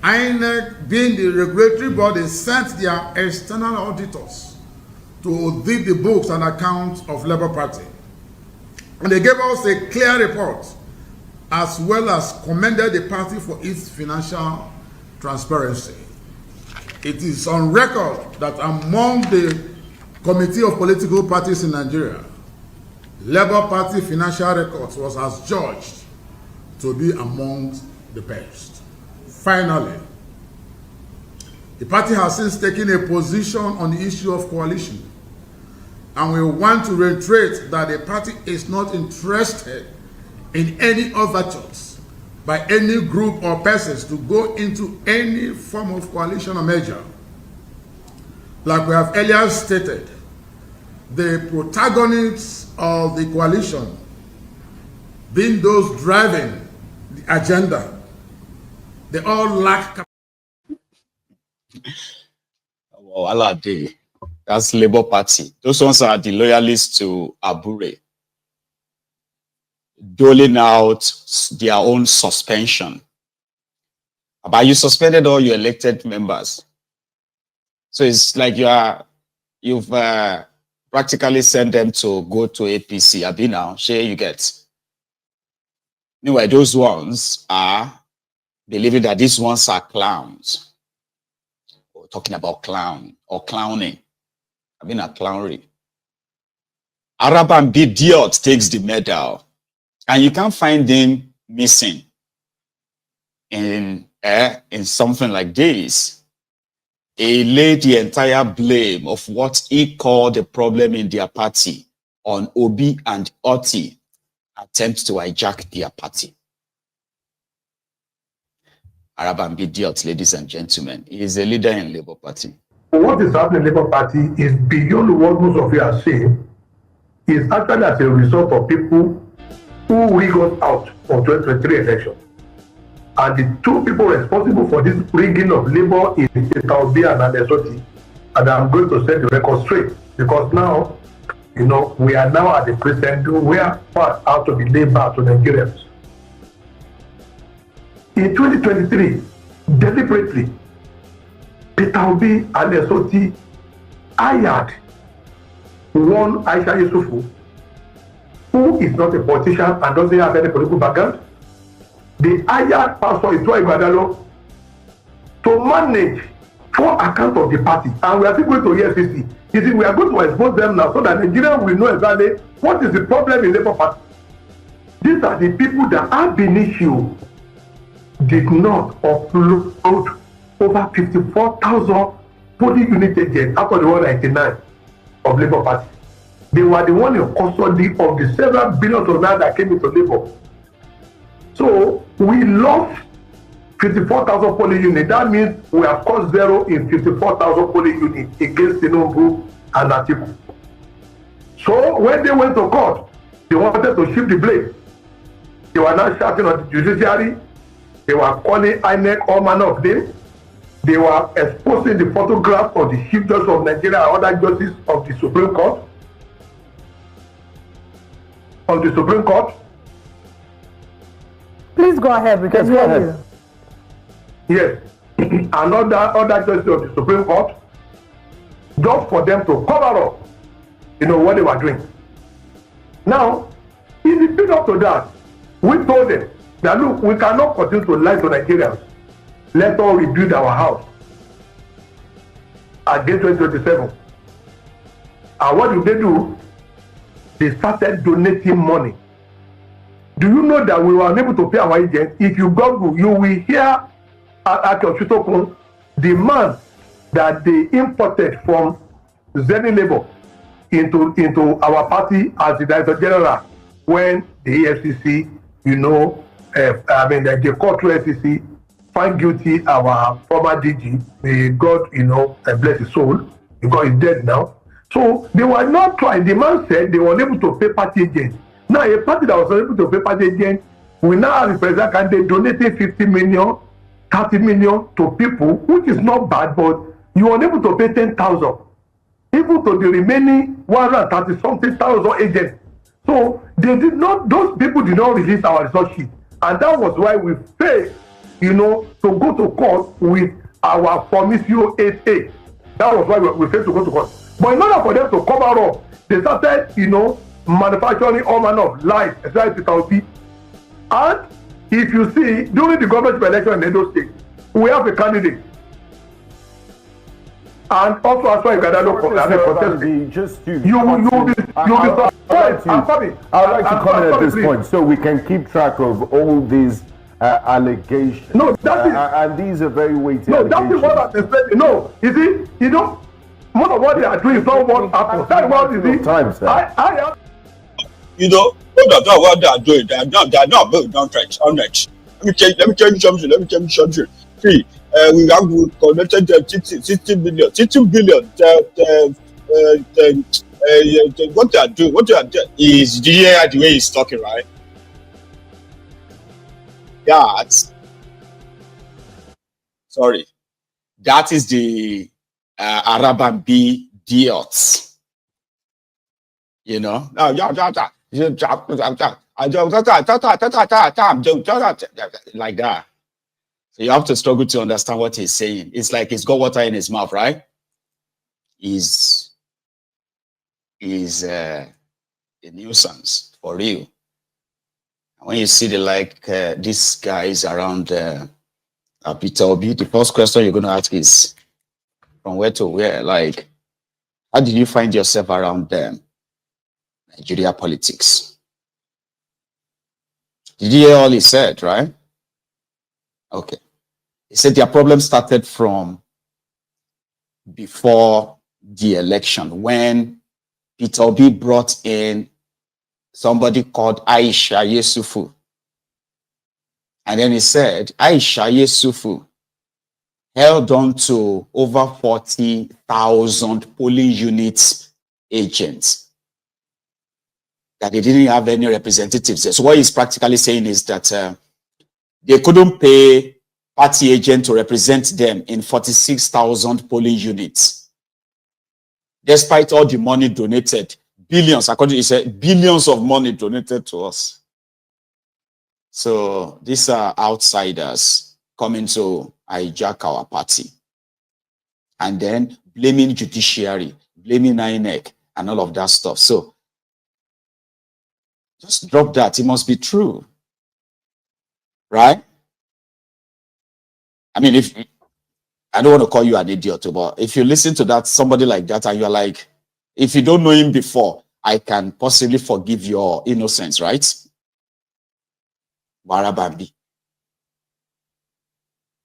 [SPEAKER 8] INEC, being the regulatory body, sent their external auditors to audit the books and accounts of Labour Party. And they gave us a clear report, as well as commended the party for its financial transparency. It is on record that among the Committee of Political Parties in Nigeria, Labour Party financial records was adjudged to be among the best. Finally, the party has since taken a position on the issue of coalition, and we want to reiterate that the party is not interested in any overtures by any group or persons to go into any form of coalition or merger. Like we have earlier stated, the protagonists of the coalition, being those driving the agenda, they all lack.
[SPEAKER 1] Well, that's Labour Party. Those ones are the loyalists to Abure, doling out their own suspension. But you suspended all your elected members. So it's like you've practically sent them to go to APC. Abi now, share you get. Anyway, those ones are believing that these ones are clowns. We're talking about clown or clowning. I mean a clownery. Araban Bidiot takes the medal, and you can't find him missing in something like this. He laid the entire blame of what he called the problem in their party on Obi and Oti attempt to hijack their party. Araban Bidiot, ladies and gentlemen, he is a leader in Labour Party.
[SPEAKER 9] What is happening in Labour Party is beyond what most of you are saying. It's actually as a result of people who we got out of 2023 election. And the two people responsible for this rigging of Labour is Obi and Ona-Ofun-nuga. And I'm going to set the record straight, because now, we are now at the crescendo where part out of the Labour to Nigerians. In 2023, deliberately, Obi and Ona-Ofun-nuga hired one Aisha Yusufu, who is not a politician and doesn't have any political background. They hired Pastor Ito Igbadalo to manage for account of the party, and we are still going to EFCC. You see, we are going to expose them now so that Nigerians will know exactly what is the problem in Labour Party. These are the people that ab initio did not upload over 54,000 polling unit agents out of the 199 of Labour Party. They were the one in custody of the several billions of naira that came into Labour. So we lost 54,000 polling units. That means we have cost zero in 54,000 polling units against Tinubu and Atiku. So when they went to court, they wanted to shift the blame. They were now shouting on the judiciary. They were calling INEC all manner of names. They were exposing the photographs of the Chief Justice of Nigeria and other judges of the Supreme Court. Of the Supreme Court.
[SPEAKER 10] Please go ahead, we can hear you.
[SPEAKER 9] Yes, and other judges of the Supreme Court, just for them to cover up, what they were doing. Now, in the build up to that, we told them that look, we cannot continue to lie to Nigerians. Let us rebuild our house against 2027. And what did they do? They started donating money. Do you know that we were unable to pay our agents? If you Google, you will hear Akpabiole, the man that they imported from Zenny Labour into our party as the Director General when the EFCC, the court to EFCC find guilty our former DG. May God, bless his soul, because he's dead now. So they were not trying. The man said they were unable to pay party agents. Now a party that was unable to pay party agents, we now have a president candidate donating 50 million, 30 million to people, which is not bad, but you are unable to pay 10,000, even to the remaining 130 something thousand agents. So they did not; those people did not release our result sheet, and that was why we failed, to go to court with our Formisio 8A. That was why we failed to go to court. But in order for them to cover up, they started, manufacturing all manner of lies, especially Peter Obi. And if you see, during the government election in Edo State, we have a candidate. And also as far as you'll be surprised.
[SPEAKER 11] I'd like to comment at this point so we can keep track of all these allegations.
[SPEAKER 9] No, that is,
[SPEAKER 11] and these are very weighty
[SPEAKER 9] allegations. That is what I'm expecting. No, you see, most of what they are doing is not what happens. That's what you see. I have.
[SPEAKER 1] What they are doing, they are not building on next. Let me tell you something. See, we have collected 60 billion. What they are doing is the way he's talking, right? That is the Arabian B idiots. Like that. So you have to struggle to understand what he's saying. It's like he's got water in his mouth, right? He's a nuisance for real. And when you see these guys around Peter Obi, the first question you're going to ask is from where to where? How did you find yourself around Nigeria politics? Did you hear all he said, right? Okay. He said their problem started from before the election when Peter Obi brought in somebody called Aisha Yesufu. And then he said Aisha Yesufu held on to over 40,000 polling units agents that they didn't have any representatives there. So what he's practically saying is that they couldn't pay party agent to represent them in 46,000 polling units. Despite all the money donated, billions, according to he said, billions of money donated to us. So these are outsiders coming to hijack our party. And then blaming judiciary, blaming INEC, and all of that stuff. So just drop that. It must be true. Right? I mean, I don't want to call you an idiot, but if you listen to that, somebody like that, and you're like, if you don't know him before, I can possibly forgive your innocence, right? Barabambi.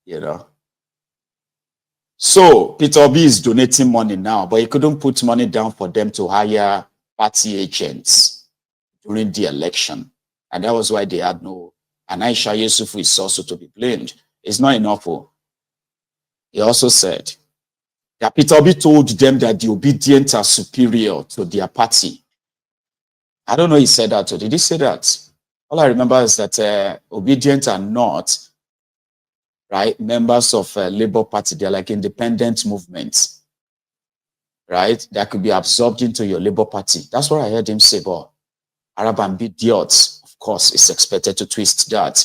[SPEAKER 1] You know. So Peter Obi is donating money now, but he couldn't put money down for them to hire party agents during the election. And that was why they had no, and Aisha Yusufu is also to be blamed. It's not enough. He also said that Peter Obi told them that the obedient are superior to their party. I don't know if he said that, or did he say that? All I remember is that obedient are not, right, members of Labour Party. They're like independent movements, right, that could be absorbed into your Labour Party. That's what I heard him say, but Arab and idiots, of course, is expected to twist that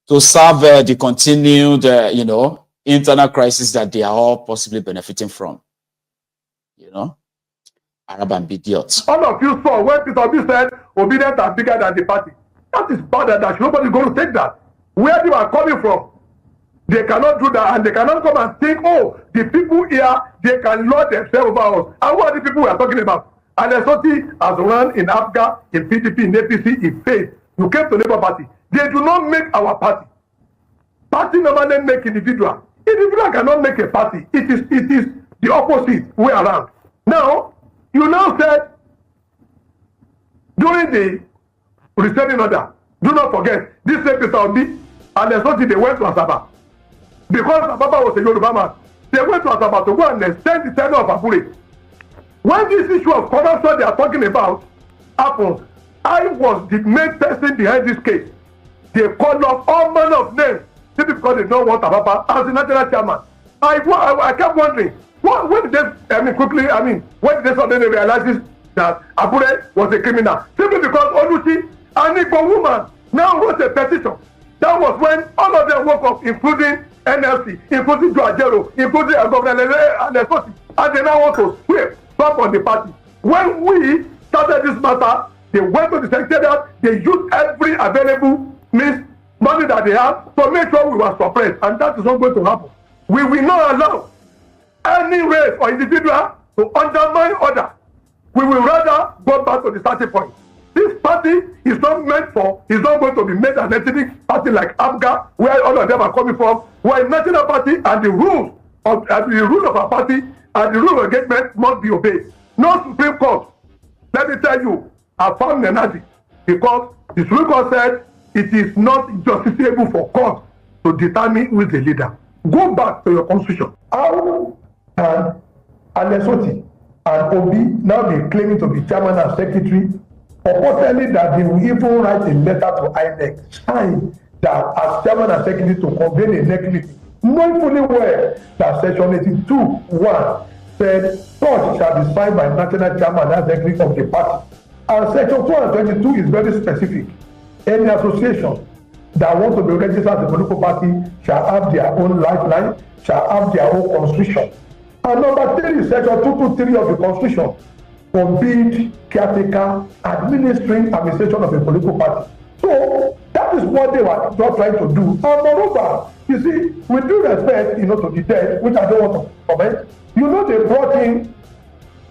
[SPEAKER 1] to serve the continued, you know, internal crisis that they are all possibly benefiting from. You know, Arab and idiots.
[SPEAKER 9] All of you saw when Peter Obi said obedience are bigger than the party. That is bad, that nobody's going to take that. Where they are coming from, they cannot do that, and they cannot come and think, oh, the people here, they can lord themselves over us. And what are the people we are talking about? And Lesotho has run in Africa, in PDP, in APC, in faith. You came to Labour Party. They do not make our party. Party normally make individual. Individual cannot make a party. It is the opposite way around. Now, you now said, during the restraining order, do not forget, this same Peter Obi and Lesotho, they went to Asaba. Because Asaba was a Yoruba man, they went to Asaba to go and extend the tenure of Abure. When this issue of corruption they are talking about happened, I was the main person behind this case. They called off all manner of names simply because they don't want Ababa as the national chairman. I kept wondering, when did they, when did they suddenly realize that Abure was a criminal? Simply because Oluchi, an Igbo woman, now wrote a petition. That was when all of them woke up, including NLC, including Joajero, including Governor Lesotho, and they now want to sweep back on the party. When we started this matter, they went to the secretariat, they used every available means, money that they have, to make sure we were suppressed, and that is not going to happen. We will not allow any race or individual to undermine others. We will rather go back to the starting point. This party is not meant for, is not going to be made an ethnic party like ABGA, where all of them are coming from. We're a national party, and the rules of our party and the rule of engagement must be obeyed. No Supreme Court, let me tell you, I found energy, because the Supreme Court said it is not justiciable for court to determine who is the leader. Go back to your constitution. How can Lesotho and Obi now be claiming to be chairman and secretary, purportedly that they will even write a letter to INEC, sign that as chairman and secretary to convene a NEC meeting, knowing fully well that section 82(1) said such shall be signed by national chairman and secretary of the party. And section 222 is very specific. Any association that wants to be registered as a political party shall have their own lifeline, shall have their own constitution. And number 3 is section 223 of the constitution, forbid caretaker administration of a political party. So that is what they were not trying to do. And moreover, you see, with due respect, to the dead, which I don't want to comment, they brought in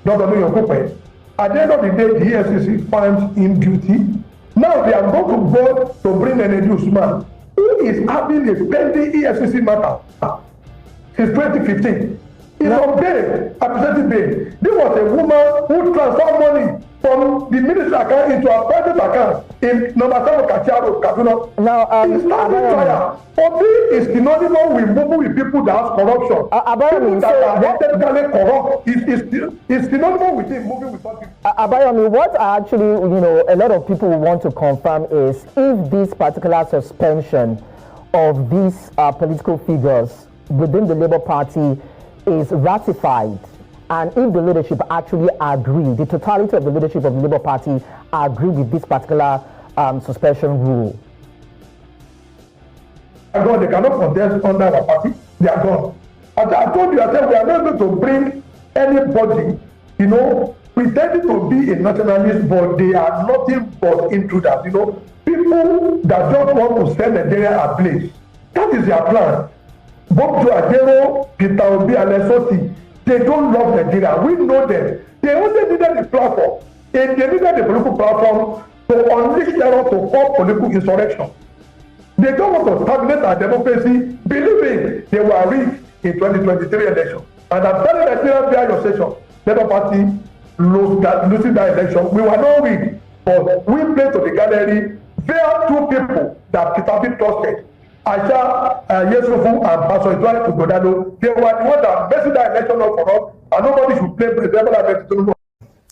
[SPEAKER 9] Dr. Maiyegun. At the end of the day, the EFCC found him guilty. Now they are going to vote to bring an Usman, who is having a pending EFCC matter since 2015. He's on bail, administrative bail. This was a woman who transferred money from the ministry account into a private account in number 7 Kacharo, Kaduna. Now, it's not trial. Obi is synonymous with moving with people that have corruption. People that are technically corrupt is synonymous with him moving with something.
[SPEAKER 10] Abayomi, what actually, a lot of people want to confirm is if this particular suspension of these political figures within the Labour Party is ratified, and if the leadership actually agree, the totality of the leadership of the Labour Party agree with this particular suspension rule.
[SPEAKER 9] Gone. They cannot contest under our party. They are gone. As I told you, I said we are not going to bring anybody, pretending to be a nationalist, but they are nothing but intruders. People that just want to send Nigeria ablaze. That is their plan. Bob Joagero, Peter Obi, and Esoti, they don't love Nigeria. We know them. They only needed the platform. And they needed the political platform to unleash terror to form political insurrection. They don't want to stagnate our democracy, believing they were rigged in 2023 election. And I'm telling Nigerian via your session, Labour Party losing that election. We were not rigged, but we played to the gallery. There are two people that Peter Obi trusted. Aisha Yesufu and Pastor Idwale Ugodalo, they were the ones that messed that election up for us, and nobody should play president.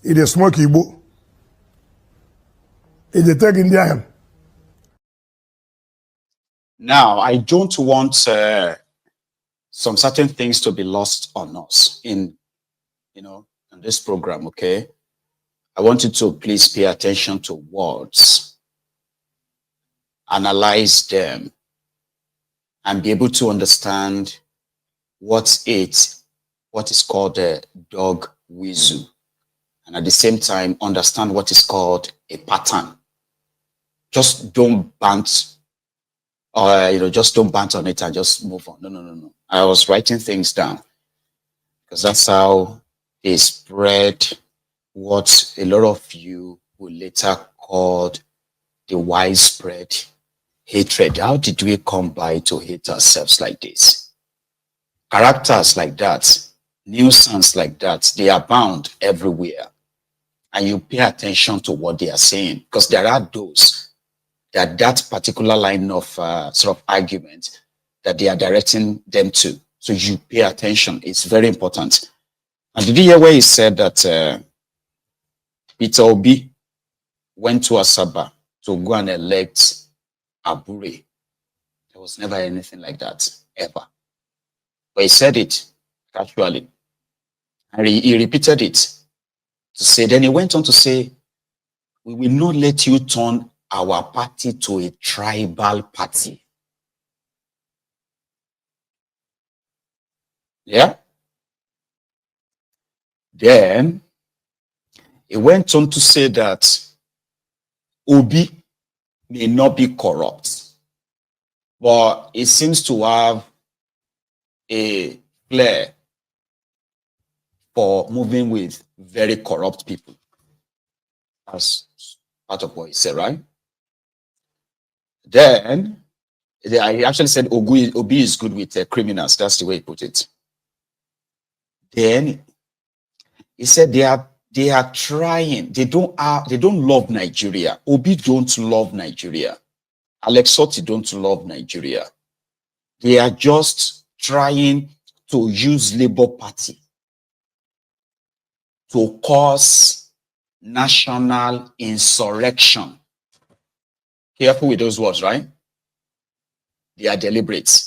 [SPEAKER 2] It is smoke Igbo. It is taking the iron.
[SPEAKER 1] Now, I don't want some certain things to be lost on us in this program, okay? I want you to please pay attention to words, analyze them, and be able to understand what is called a dog whistle, and at the same time understand what is called a pattern. Just don't bant, or just don't bant on it and just move on. No. I was writing things down because that's how they spread what a lot of you will later call the widespread hatred. How did we come by to hate ourselves like this? Characters like that, nuisance like that, they abound everywhere. And you pay attention to what they are saying, because there are those that particular line of sort of argument that they are directing them to. So you pay attention. It's very important. And did you hear where he said that Peter Obi went to Asaba to go and elect Abure? There was never anything like that, ever. But he said it casually. And he repeated it to say, then he went on to say, we will not let you turn our party to a tribal party. Yeah? Then he went on to say that Obi may not be corrupt, but he seems to have a flair for moving with very corrupt people. That's part of what he said, right? Then I actually said Obi is good with criminals. That's the way he put it. Then he said they are trying. They don't love Nigeria. Obi don't love Nigeria. Alex Soti don't love Nigeria. They are just trying to use Labour Party to cause national insurrection. Careful with those words, right? They are deliberate.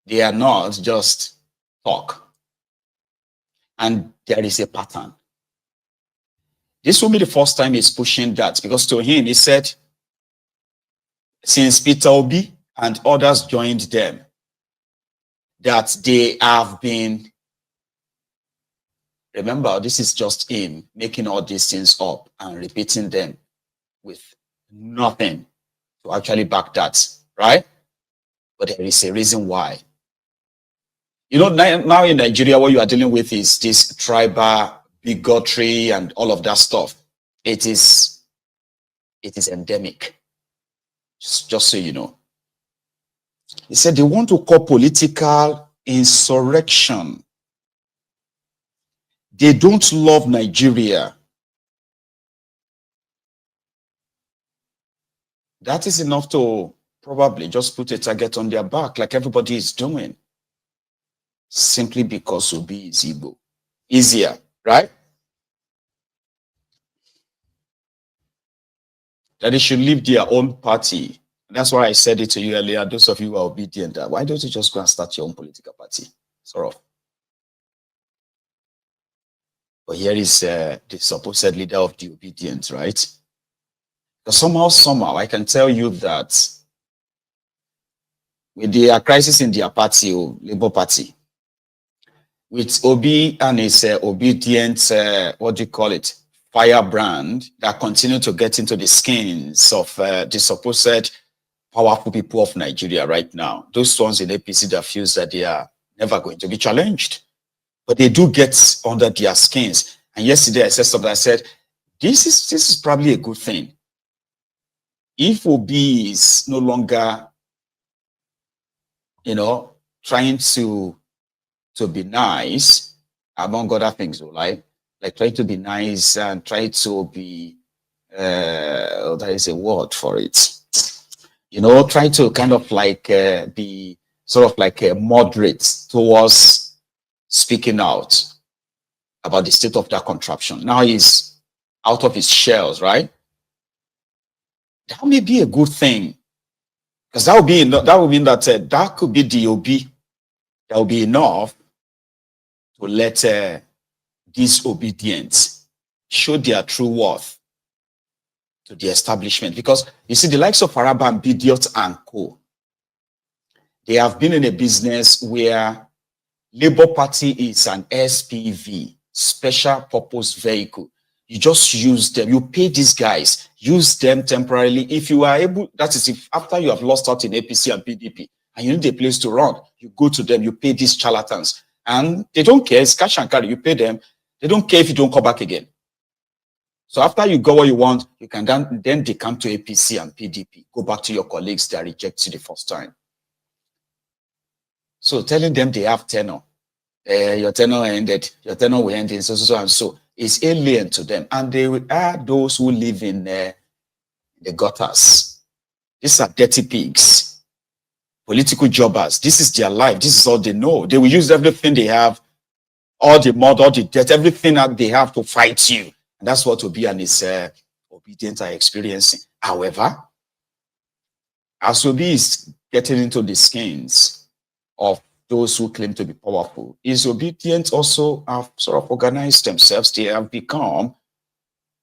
[SPEAKER 1] They are not just talk. And there is a pattern. This will be the first time he's pushing that, because to him, he said, since Peter Obi and others joined them, that they have been, remember, this is just him making all these things up and repeating them with nothing to actually back that, right? But there is a reason why. Now in Nigeria, what you are dealing with is this tribal bigotry and all of that stuff. It is endemic. Just so you know. He said they want to call political insurrection. They don't love Nigeria. That is enough to probably just put a target on their back like everybody is doing. Simply because Obi is Igbo. Easier, right? That they should leave their own party. That's why I said it to you earlier. Those of you who are obedient, why don't you just go and start your own political party? Sort of. But here is the supposed leader of the obedient, right? Because somehow, I can tell you that with the crisis in their party, Labour Party, with Obi and his obedient, firebrand that continue to get into the skins of the supposed powerful people of Nigeria right now, those ones in APC that feels that they are never going to be challenged. But they do get under their skins. And yesterday I said something, I said, this is probably a good thing. If Obi is no longer, trying to be nice, among other things, like trying to be nice and try to be, there is a word for it, try to kind of like be sort of like a moderate towards speaking out about the state of that contraption. Now he's out of his shells, right? That may be a good thing, because that would mean that that could be the OB. That will be enough to let disobedience show their true worth to the establishment. Because you see, the likes of Araba and Bidiot and co, they have been in a business where Labour Party is an SPV, special purpose vehicle. You just use them. You pay these guys, use them temporarily. If you are able, that is, if after you have lost out in APC and PDP and you need a place to run, you go to them, you pay these charlatans. And they don't care. It's cash and carry. You pay them. They don't care if you don't come back again. So after you got what you want, you can then they come to APC and PDP. Go back to your colleagues that rejected you the first time. So telling them they have tenure. Your tenure ended. Your tenure will end in so and so. Is alien to them, and they are those who live in the gutters. These are dirty pigs, political jobbers. This is their life. This is all they know. They will use everything they have, all the mud, all the dirt, everything that they have to fight you. And that's what Obi and his obedience are experiencing. However, as Obi is getting into the skins of those who claim to be powerful, his obedience also have sort of organized themselves. They have become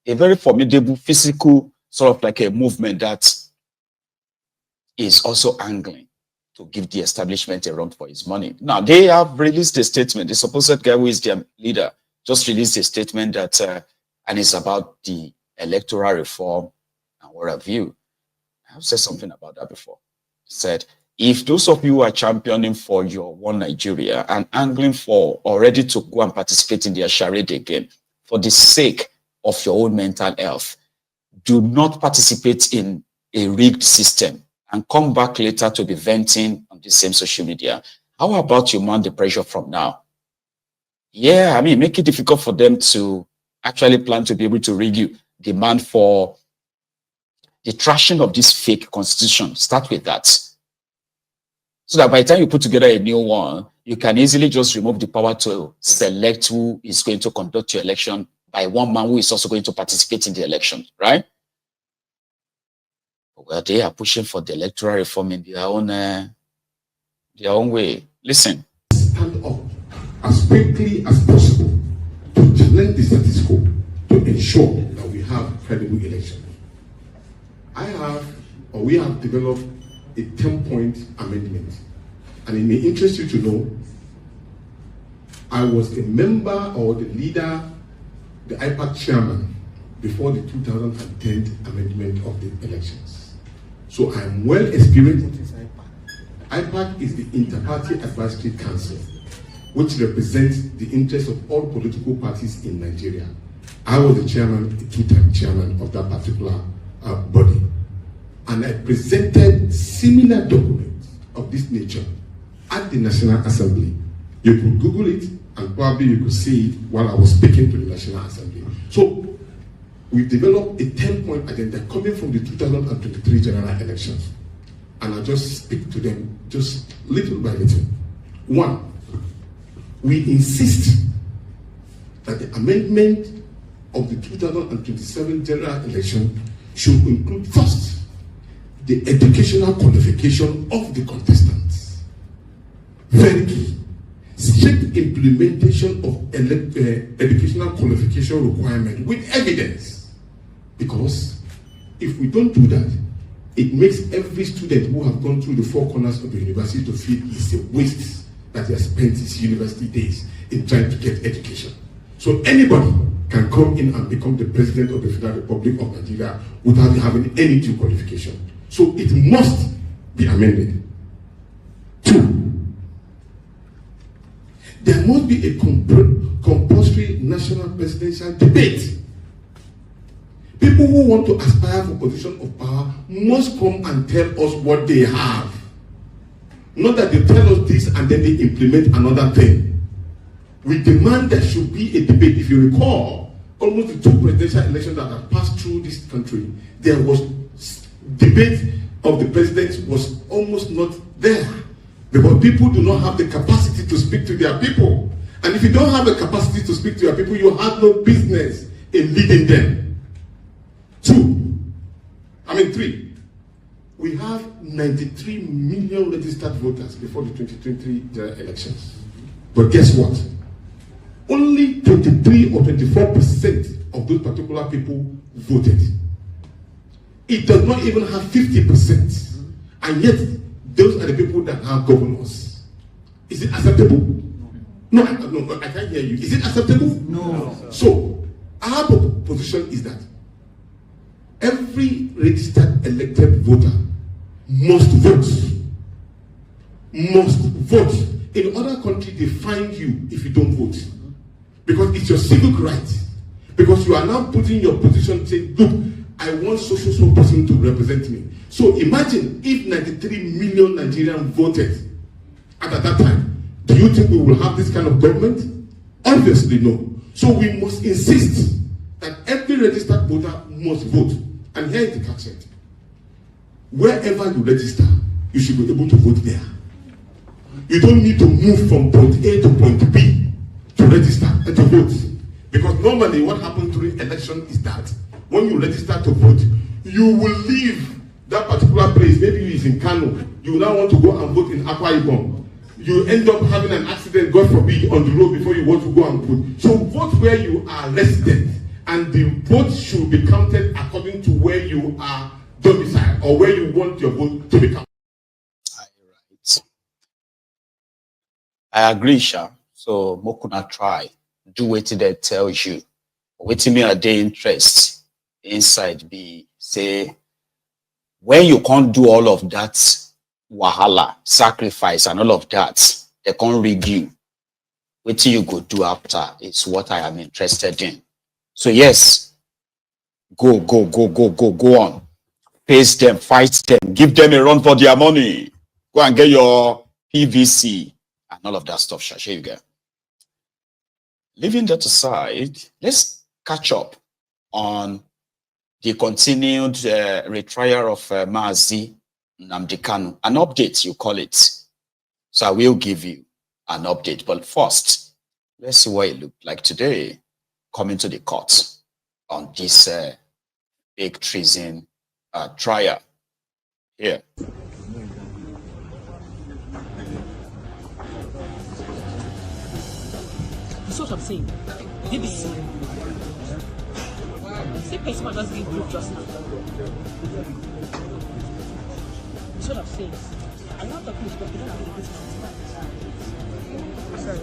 [SPEAKER 1] a very formidable physical sort of like a movement that is also angling to give the establishment a run for his money. Now, they have released a statement. The supposed guy who is their leader just released a statement that, and it's about the electoral reform and what have you. I've said something about that before. Said, if those of you who are championing for your one Nigeria and angling for or ready to go and participate in their charade again, for the sake of your own mental health, do not participate in a rigged system and come back later to be venting on the same social media. How about you mount the pressure from now? Yeah, I mean, make it difficult for them to actually plan to be able to rig you. Demand for the trashing of this fake constitution. Start with that. So that by the time you put together a new one, you can easily just remove the power to select who is going to conduct your election by one man who is also going to participate in the election, right? Well, they are pushing for the electoral reform in their own way. Listen.
[SPEAKER 12] Stand up as quickly as possible to challenge the status quo to ensure that we have credible elections. We have developed a 10-point amendment. And it may interest you to know, I was a member or the leader, the IPAC chairman, before the 2010 amendment of the elections. So I'm well experienced in IPAC. IPAC is the Inter-Party Advisory Council, which represents the interests of all political parties in Nigeria. I was the chairman, the two-time chairman of that particular body. And I presented similar documents of this nature at the National Assembly. You could Google it, and probably you could see it while I was speaking to the National Assembly. So we've developed a 10-point agenda coming from the 2023 general elections. And I'll just speak to them just little by little. One, we insist that the amendment of the 2027 general election should include first the educational qualification of the contestants. Very key. Strict implementation of educational qualification requirement with evidence. Because if we don't do that, it makes every student who have gone through the four corners of the university to feel it's a waste that he has spent his university days in trying to get education. So anybody can come in and become the president of the Federal Republic of Nigeria without having any due qualification. So it must be amended. 2, there must be a compulsory national presidential debate. People who want to aspire for position of power must come and tell us what they have. Not that they tell us this and then they implement another thing. We demand there should be a debate. If you recall, almost the 2 presidential elections that have passed through this country, there was debate of the presidents was almost not there. Because people do not have the capacity to speak to their people. And if you don't have the capacity to speak to your people, you have no business in leading them. 3, we have 93 million registered voters before the 2023 general elections. But guess what? Only 23 or 24% of those particular people voted. It does not even have 50%. And yet, those are the people that are governors. Is it acceptable? No, I can't hear you. Is it acceptable?
[SPEAKER 2] No.
[SPEAKER 12] So, our position is that every registered elected voter must vote. Must vote. In other countries, they fine you if you don't vote. Because it's your civic right. Because you are now putting your position saying, look, I want so person to represent me. So imagine if 93 million Nigerians voted at that time. Do you think we will have this kind of government? Obviously no. So we must insist that every registered voter must vote. And here is the catch. Wherever you register, you should be able to vote there. You don't need to move from point A to point B to register and to vote. Because normally what happens during election is that when you register to vote, you will leave that particular place. Maybe it's in Kano. You now want to go and vote in Akpabiole. You end up having an accident, God forbid, on the road before you want to go and vote. So vote where you are resident. And the vote should be counted according to where you are domiciled or where you want your vote to be counted.
[SPEAKER 1] Right. I agree, Sha. So, Mokuna try. Do what they tell you. Waiting me at their interest inside be say, when you can't do all of that wahala, sacrifice, and all of that, they can't review. What you go do after is what I am interested in. So yes, go on. Pace them, fight them, give them a run for their money. Go and get your PVC and all of that stuff, Shashiga. Leaving that aside, let's catch up on the continued retrial of Mazi Nnamdi Kanu. An update, you call it. So I will give you an update. But first, let's see what it looked like today. Coming to the court on this big treason trial here.
[SPEAKER 13] That's what I'm saying. BBC. See, person just give proof just now. That's what I'm saying. I'm not talking about you don't have to do this. Sorry.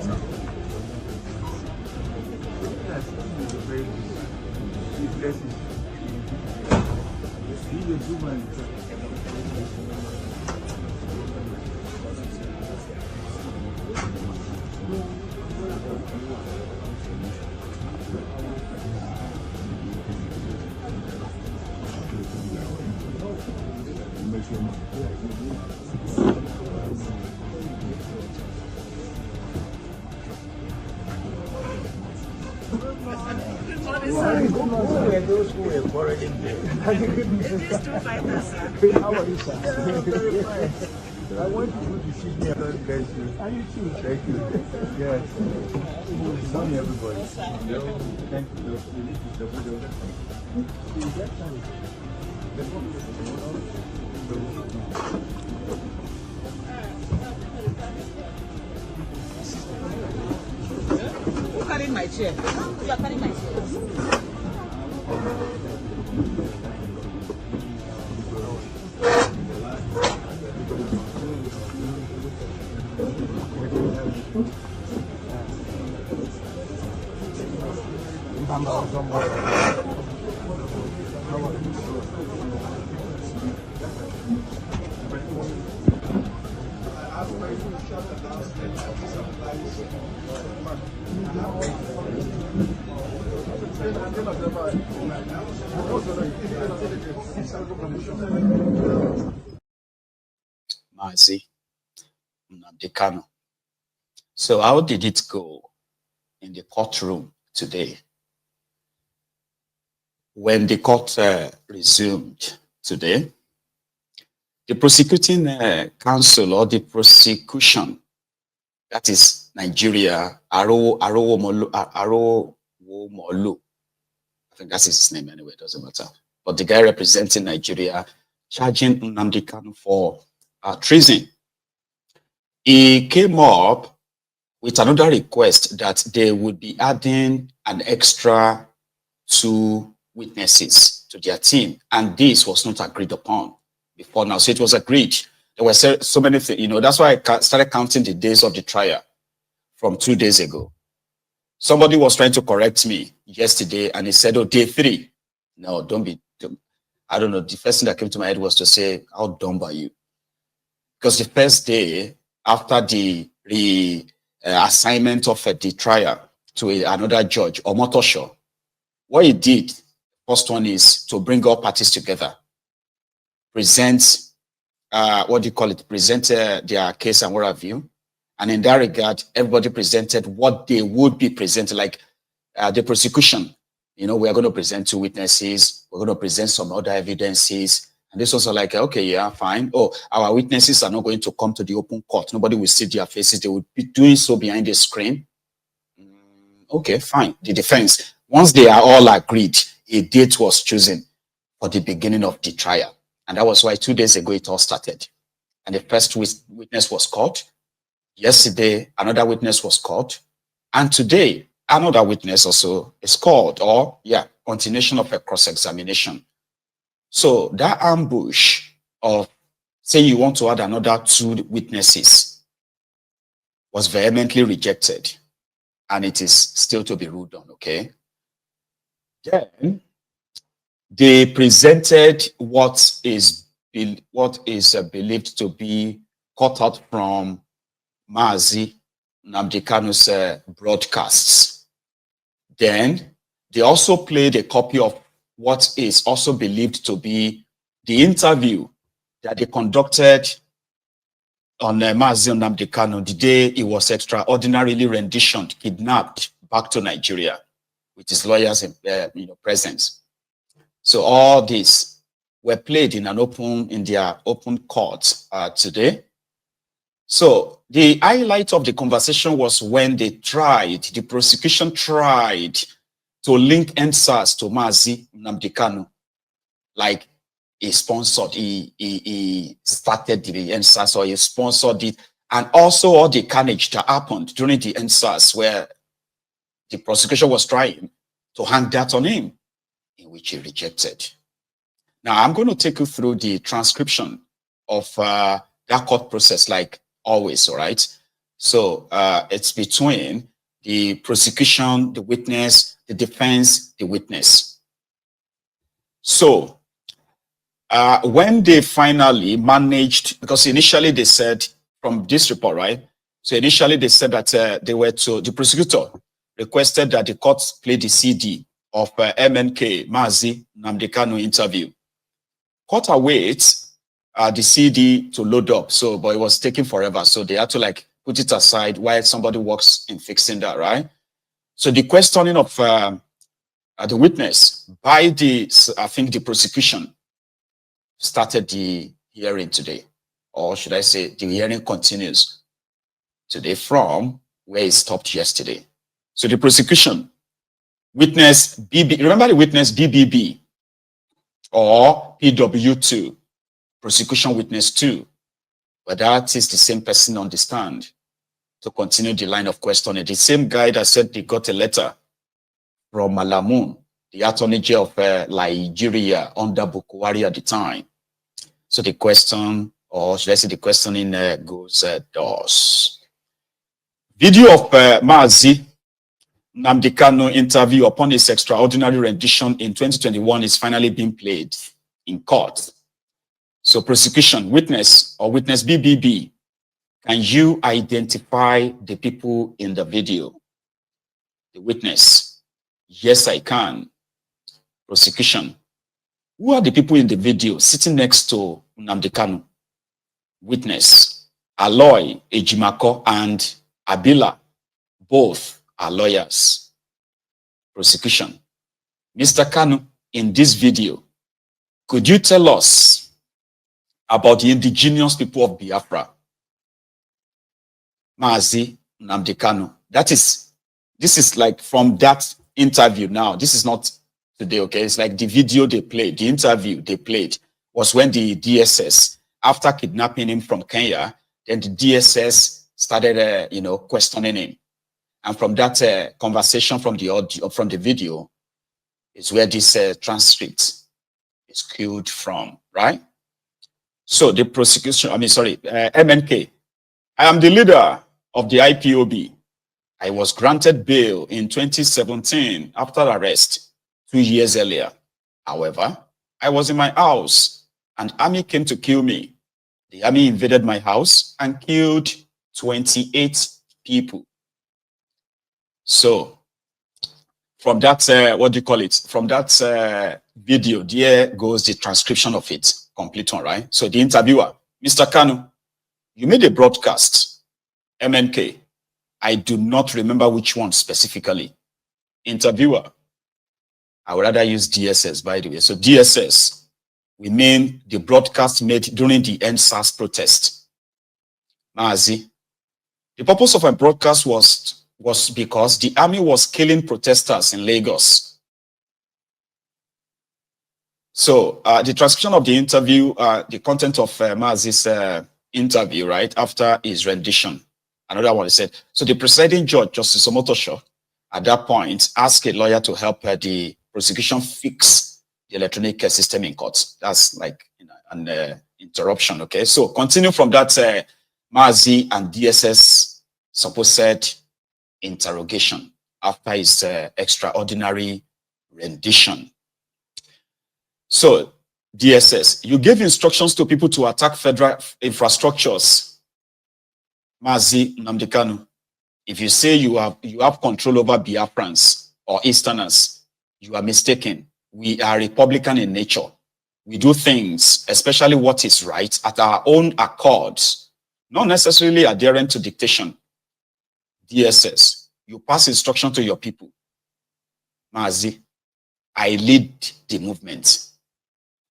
[SPEAKER 14] Those who were quarreling there. These two fighters, sir. How are you, sir? Yeah, very fine. I want you to see me. God bless you. And you too. Thank you. Yes. Good morning, everybody. Thank you.
[SPEAKER 13] Who carried my chair? You are carrying my chair.
[SPEAKER 1] Mazi Nnamdi Kanu. So how did it go in the courtroom today? When the court resumed today, the prosecuting counsel or the prosecution, that is Nigeria, Arowomolu, I think that's his name anyway, it doesn't matter. But the guy representing Nigeria, charging Nnamdi Kanu for treason. He came up with another request that they would be adding an extra 2 witnesses to their team, and this was not agreed upon before now. So it was agreed. There were so many things, you know. That's why I started counting the days of the trial from 2 days ago. Somebody was trying to correct me yesterday, and he said, "Oh, day 3." No, don't be. I don't know. The first thing that came to my head was to say, "How dumb are you?" Because the first day after the assignment of the trial to another judge, Omotosho, what he did, first one is to bring all parties together, present, what do you call it, present their case and what have you. And in that regard, everybody presented what they would be presenting, like the prosecution. You know, we are going to present 2 witnesses, we're going to present some other evidences. And this was like, okay, yeah, fine. Oh, our witnesses are not going to come to the open court. Nobody will see their faces. They will be doing so behind the screen. Okay, fine. The defense, once they are all agreed, a date was chosen for the beginning of the trial. And that was why 2 days ago it all started. And the first witness was called. Yesterday, another witness was called. And today, another witness also is called, or, yeah, continuation of a cross-examination. So that ambush of saying you want to add another 2 witnesses was vehemently rejected, and it is still to be ruled on, okay? Then they presented what is believed to be cut out from Mazi Nnamdi Kanu's broadcasts. Then they also played a copy of what is also believed to be the interview that they conducted on Mazi Nnamdi Kanu the day he was extraordinarily renditioned, kidnapped back to Nigeria with his lawyers in presence. So all these were played in their open court today. So the highlight of the conversation was when the prosecution tried to link NSAS to Mazi Nnamdi Kanu. Like he sponsored, he started the NSAS, or he sponsored it, and also all the carnage that happened during the NSAS where the prosecution was trying to hang that on him, in which he rejected. Now I'm going to take you through the transcription of that court process, like always, all right? So it's between the prosecution, the witness, the defense, the witness. So when they finally managed, because initially they said from this report, right? So initially they said that the prosecutor requested that the court play the CD of MNK Mazi Nnamdi Kanu interview. Court awaits the CD to load up. So, but it was taking forever. So they had to like put it aside while somebody works in fixing that, right? So the questioning of the witness by I think the prosecution started the hearing today. Or should I say the hearing continues today from where it stopped yesterday. So the prosecution, witness BB, remember the witness BBB or PW2, prosecution witness 2, but that is the same person on the stand to continue the line of questioning. The same guy that said he got a letter from Malamun, the attorney general of Nigeria under Bukwari at the time. So the question, or should I say the questioning goes thus. Video of Mazi Nnamdi Kanu interview upon his extraordinary rendition in 2021 is finally being played in court. So prosecution, witness or witness BBB, can you identify the people in the video? The witness, yes, I can. Prosecution, Who are the people in the video sitting next to Nnamdi Kanu? Witness, Aloy Ejimako and Abila, both are lawyers. Prosecution. Mr. Kanu, in this video, could you tell us about the indigenous people of Biafra? Mazi Nnamdi Kanu. This is like from that interview now. This is not today, okay? It's like the video they played, the interview they played was when the DSS, after kidnapping him from Kenya, then the DSS started, questioning him. And from that conversation from the audio, from the video, is where this transcript is cued from, right? So the prosecution, MNK. I am the leader of the IPOB. I was granted bail in 2017 after arrest 2 years earlier. However, I was in my house and army came to kill me. The army invaded my house and killed 28 people. So from that, From that video, there goes the transcription of it, complete one, right? So the interviewer, Mr. Kanu, you made a broadcast, MNK. I do not remember which one specifically. Interviewer, I would rather use DSS, by the way. So DSS, we mean the broadcast made during the NSAS protest. Mazi, the purpose of my broadcast was because the army was killing protesters in Lagos. So the transcription of the interview, the content of Mazi's interview, right, after his rendition. Another one, he said, so the presiding judge, Justice Omotosho, at that point, asked a lawyer to help the prosecution fix the electronic system in court. That's like an interruption, okay? So continue from that Mazi and DSS supposed interrogation after his extraordinary rendition. So DSS, you gave instructions to people to attack federal infrastructures. Mazi Nnamdi Kanu, if you say you have control over Biafrans or Easterners, you are mistaken. We are Republican in nature. We do things, especially what is right, at our own accords, not necessarily adherent to dictation. DSS, you pass instruction to your people. Mazi, I lead the movement.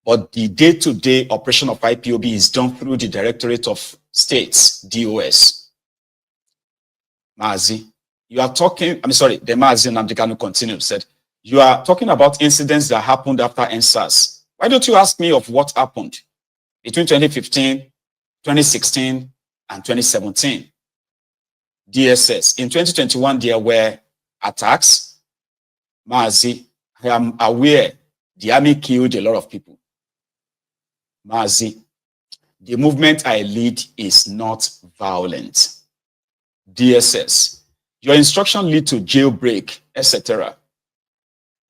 [SPEAKER 1] But the day-to-day operation of IPOB is done through the Directorate of States, DOS. Mazi, you are talking, the Mazi Nnamdi Kanu continued, said, you are talking about incidents that happened after NSAS. Why don't you ask me of what happened between 2015, 2016, and 2017? DSS, in 2021, there were attacks. Mazi, I am aware the army killed a lot of people. Mazi, the movement I lead is not violent. DSS, your instruction lead to jailbreak, etc.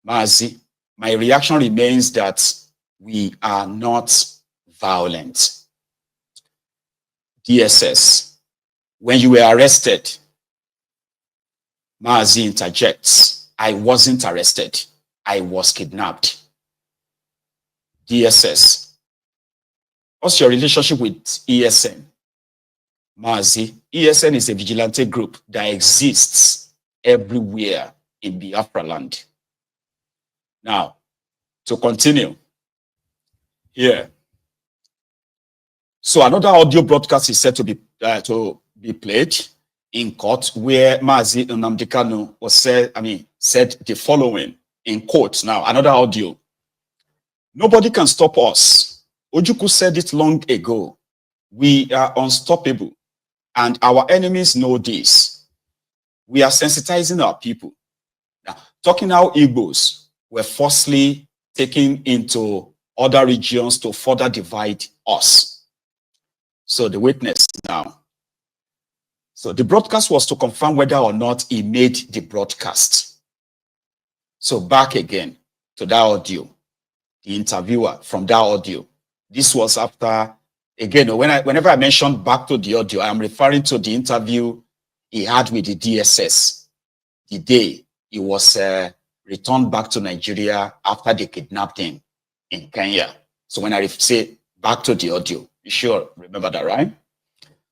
[SPEAKER 1] Mazi, my reaction remains that we are not violent. DSS, when you were arrested, Mazi interjects, I wasn't arrested, I was kidnapped. DSS, what's your relationship with ESN? Mazi, ESN is a vigilante group that exists everywhere in Biafra land. Now, to continue here. So another audio broadcast is said to be played in court where Mazi Nnamdi Kanu was said the following in quotes. Now, another audio. Nobody can stop us. Ojukwu said it long ago. We are unstoppable. And our enemies know this. We are sensitizing our people. Now, talking how Igbos were forcibly taken into other regions to further divide us. So the witness now. So the broadcast was to confirm whether or not he made the broadcast. So back again to that audio, the interviewer from that audio. This was after, again, whenever I mention back to the audio, I'm referring to the interview he had with the DSS the day he was returned back to Nigeria after they kidnapped him in Kenya. So when I say back to the audio, you sure remember that, right?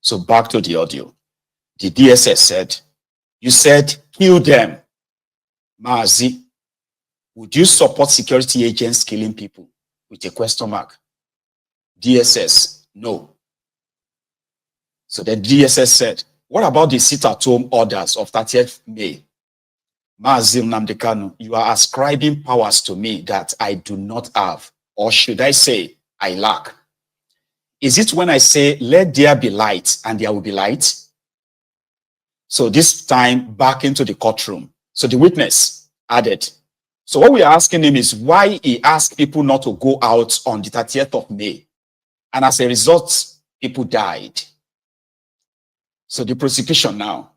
[SPEAKER 1] So back to the audio. The DSS said, you said, kill them. Maazi, would you support security agents killing people? With a question mark. DSS, no. So the DSS said, what about the sit-at-home orders of 30th May? Maazi Nnamdi Kanu, you are ascribing powers to me that I do not have, or should I say, I lack. Is it when I say, let there be light, and there will be light? So this time, back into the courtroom. So the witness added. So what we are asking him is why he asked people not to go out on the 30th of May. And as a result, people died. So the prosecution now.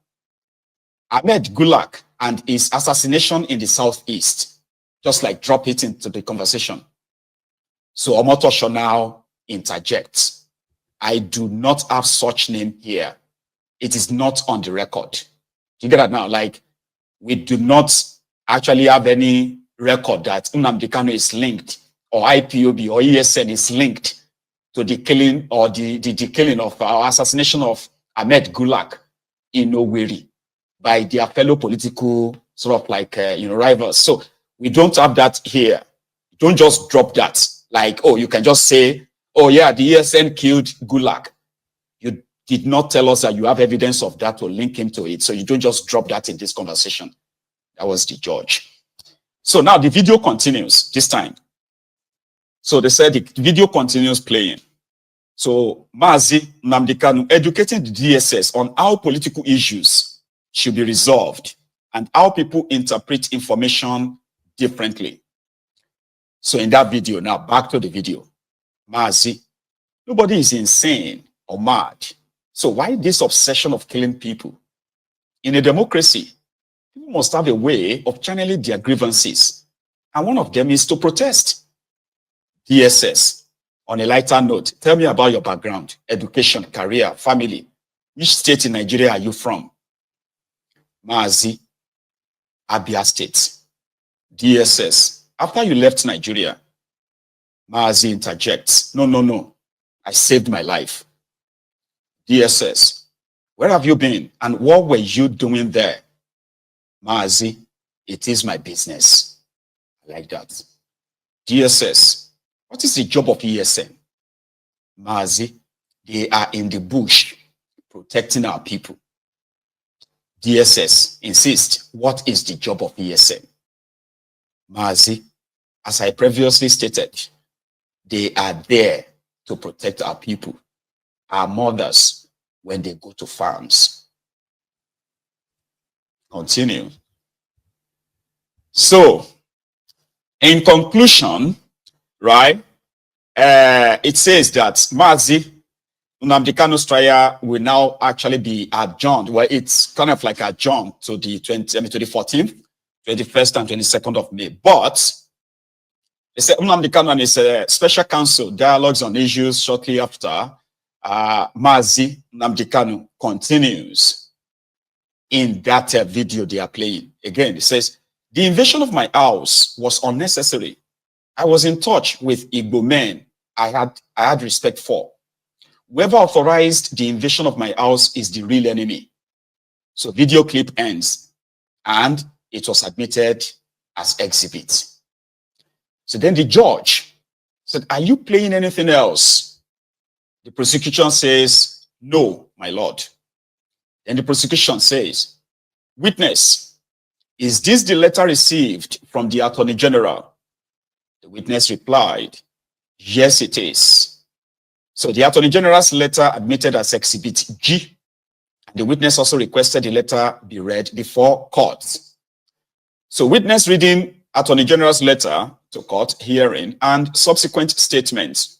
[SPEAKER 1] Ahmed Gulak and his assassination in the southeast. Just like drop it into the conversation. So Omotosho now interjects. I do not have such name here. It is not on the record. You get that now? Like, we do not actually have any record that Nnamdi Kanu is linked, or IPOB or ESN is linked to the killing or the killing of our assassination of Ahmed Gulak in Owerri by their fellow political sort of like rivals. So we don't have that here. Don't just drop that. Like, oh, you can just say, oh yeah, the ESN killed Gulak. You did not tell us that you have evidence of that to link him to it. So you don't just drop that in this conversation. That was the judge. So now the video continues this time. So they said the video continues playing. So Maazi Nnamdi Kanu educating the DSS on how political issues should be resolved and how people interpret information differently. So in that video, now back to the video. Maazi, nobody is insane or mad. So why this obsession of killing people? In a democracy, people must have a way of channeling their grievances. And one of them is to protest. DSS, on a lighter note, tell me about your background, education, career, family. Which state in Nigeria are you from? Maazi, Abia State. DSS, after you left Nigeria, Maazi interjects, no, I saved my life. DSS, where have you been and what were you doing there? Maazi, it is my business. I like that. DSS, what is the job of ESN? Maazi, they are in the bush protecting our people. DSS insists, what is the job of ESN? Maazi, as I previously stated, they are there to protect our people, our mothers, when they go to farms. Continue. So, in conclusion, right, it says that Maazi Nnamdi Kanu's trial will now actually be adjourned. Well, it's kind of like adjourned to the 14th, 21st, and 22nd of May. But they said Nnamdi Kanu and his special counsel dialogues on issues shortly after. Maazi Nnamdi Kanu continues in that video they are playing. Again, it says, the invasion of my house was unnecessary. I was in touch with Igbo men I had respect for. Whoever authorized the invasion of my house is the real enemy. So video clip ends and it was admitted as exhibit. So then the judge said, are you playing anything else? The prosecution says, no, my lord. Then the prosecution says, witness, is this the letter received from the Attorney General? The witness replied, yes, it is. So the Attorney General's letter admitted as Exhibit G. The witness also requested the letter be read before court. So witness reading Attorney General's letter to court hearing and subsequent statements.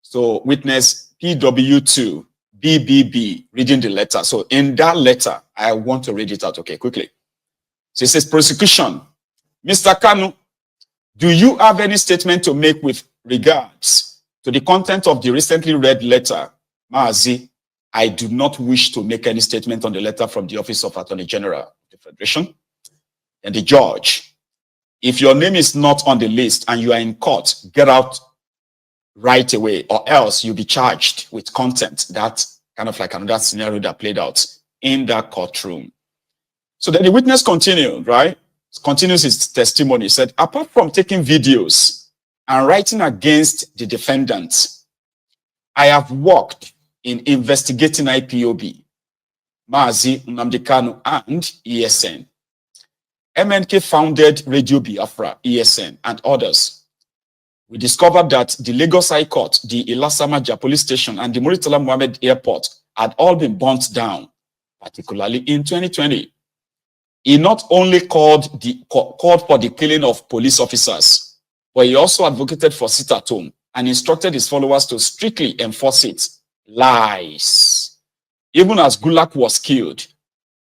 [SPEAKER 1] So witness PW2 BBB reading the letter. So in that letter, I want to read it out, okay, quickly. So it says, prosecution, Mr. Kanu, do you have any statement to make with regards to the content of the recently read letter? Maazi, I do not wish to make any statement on the letter from the Office of Attorney General of the Federation. And the judge, If your name is not on the list and you are in court, get out right away, or else you'll be charged with contempt. That's kind of like another scenario that played out in that courtroom. So then the witness continued, right? Continues his testimony. He said, apart from taking videos and writing against the defendant, I have worked in investigating IPOB, Mazi Nnamdi Kanu, and ESN. MNK founded Radio Biafra, ESN, and others. We discovered that the Lagos High Court, the Ilasamaja Police Station, and the Muritala Mohammed Airport had all been burnt down, particularly in 2020. He not only called for the killing of police officers, but he also advocated for sit-at-home and instructed his followers to strictly enforce it. Lies. Even as Gulak was killed,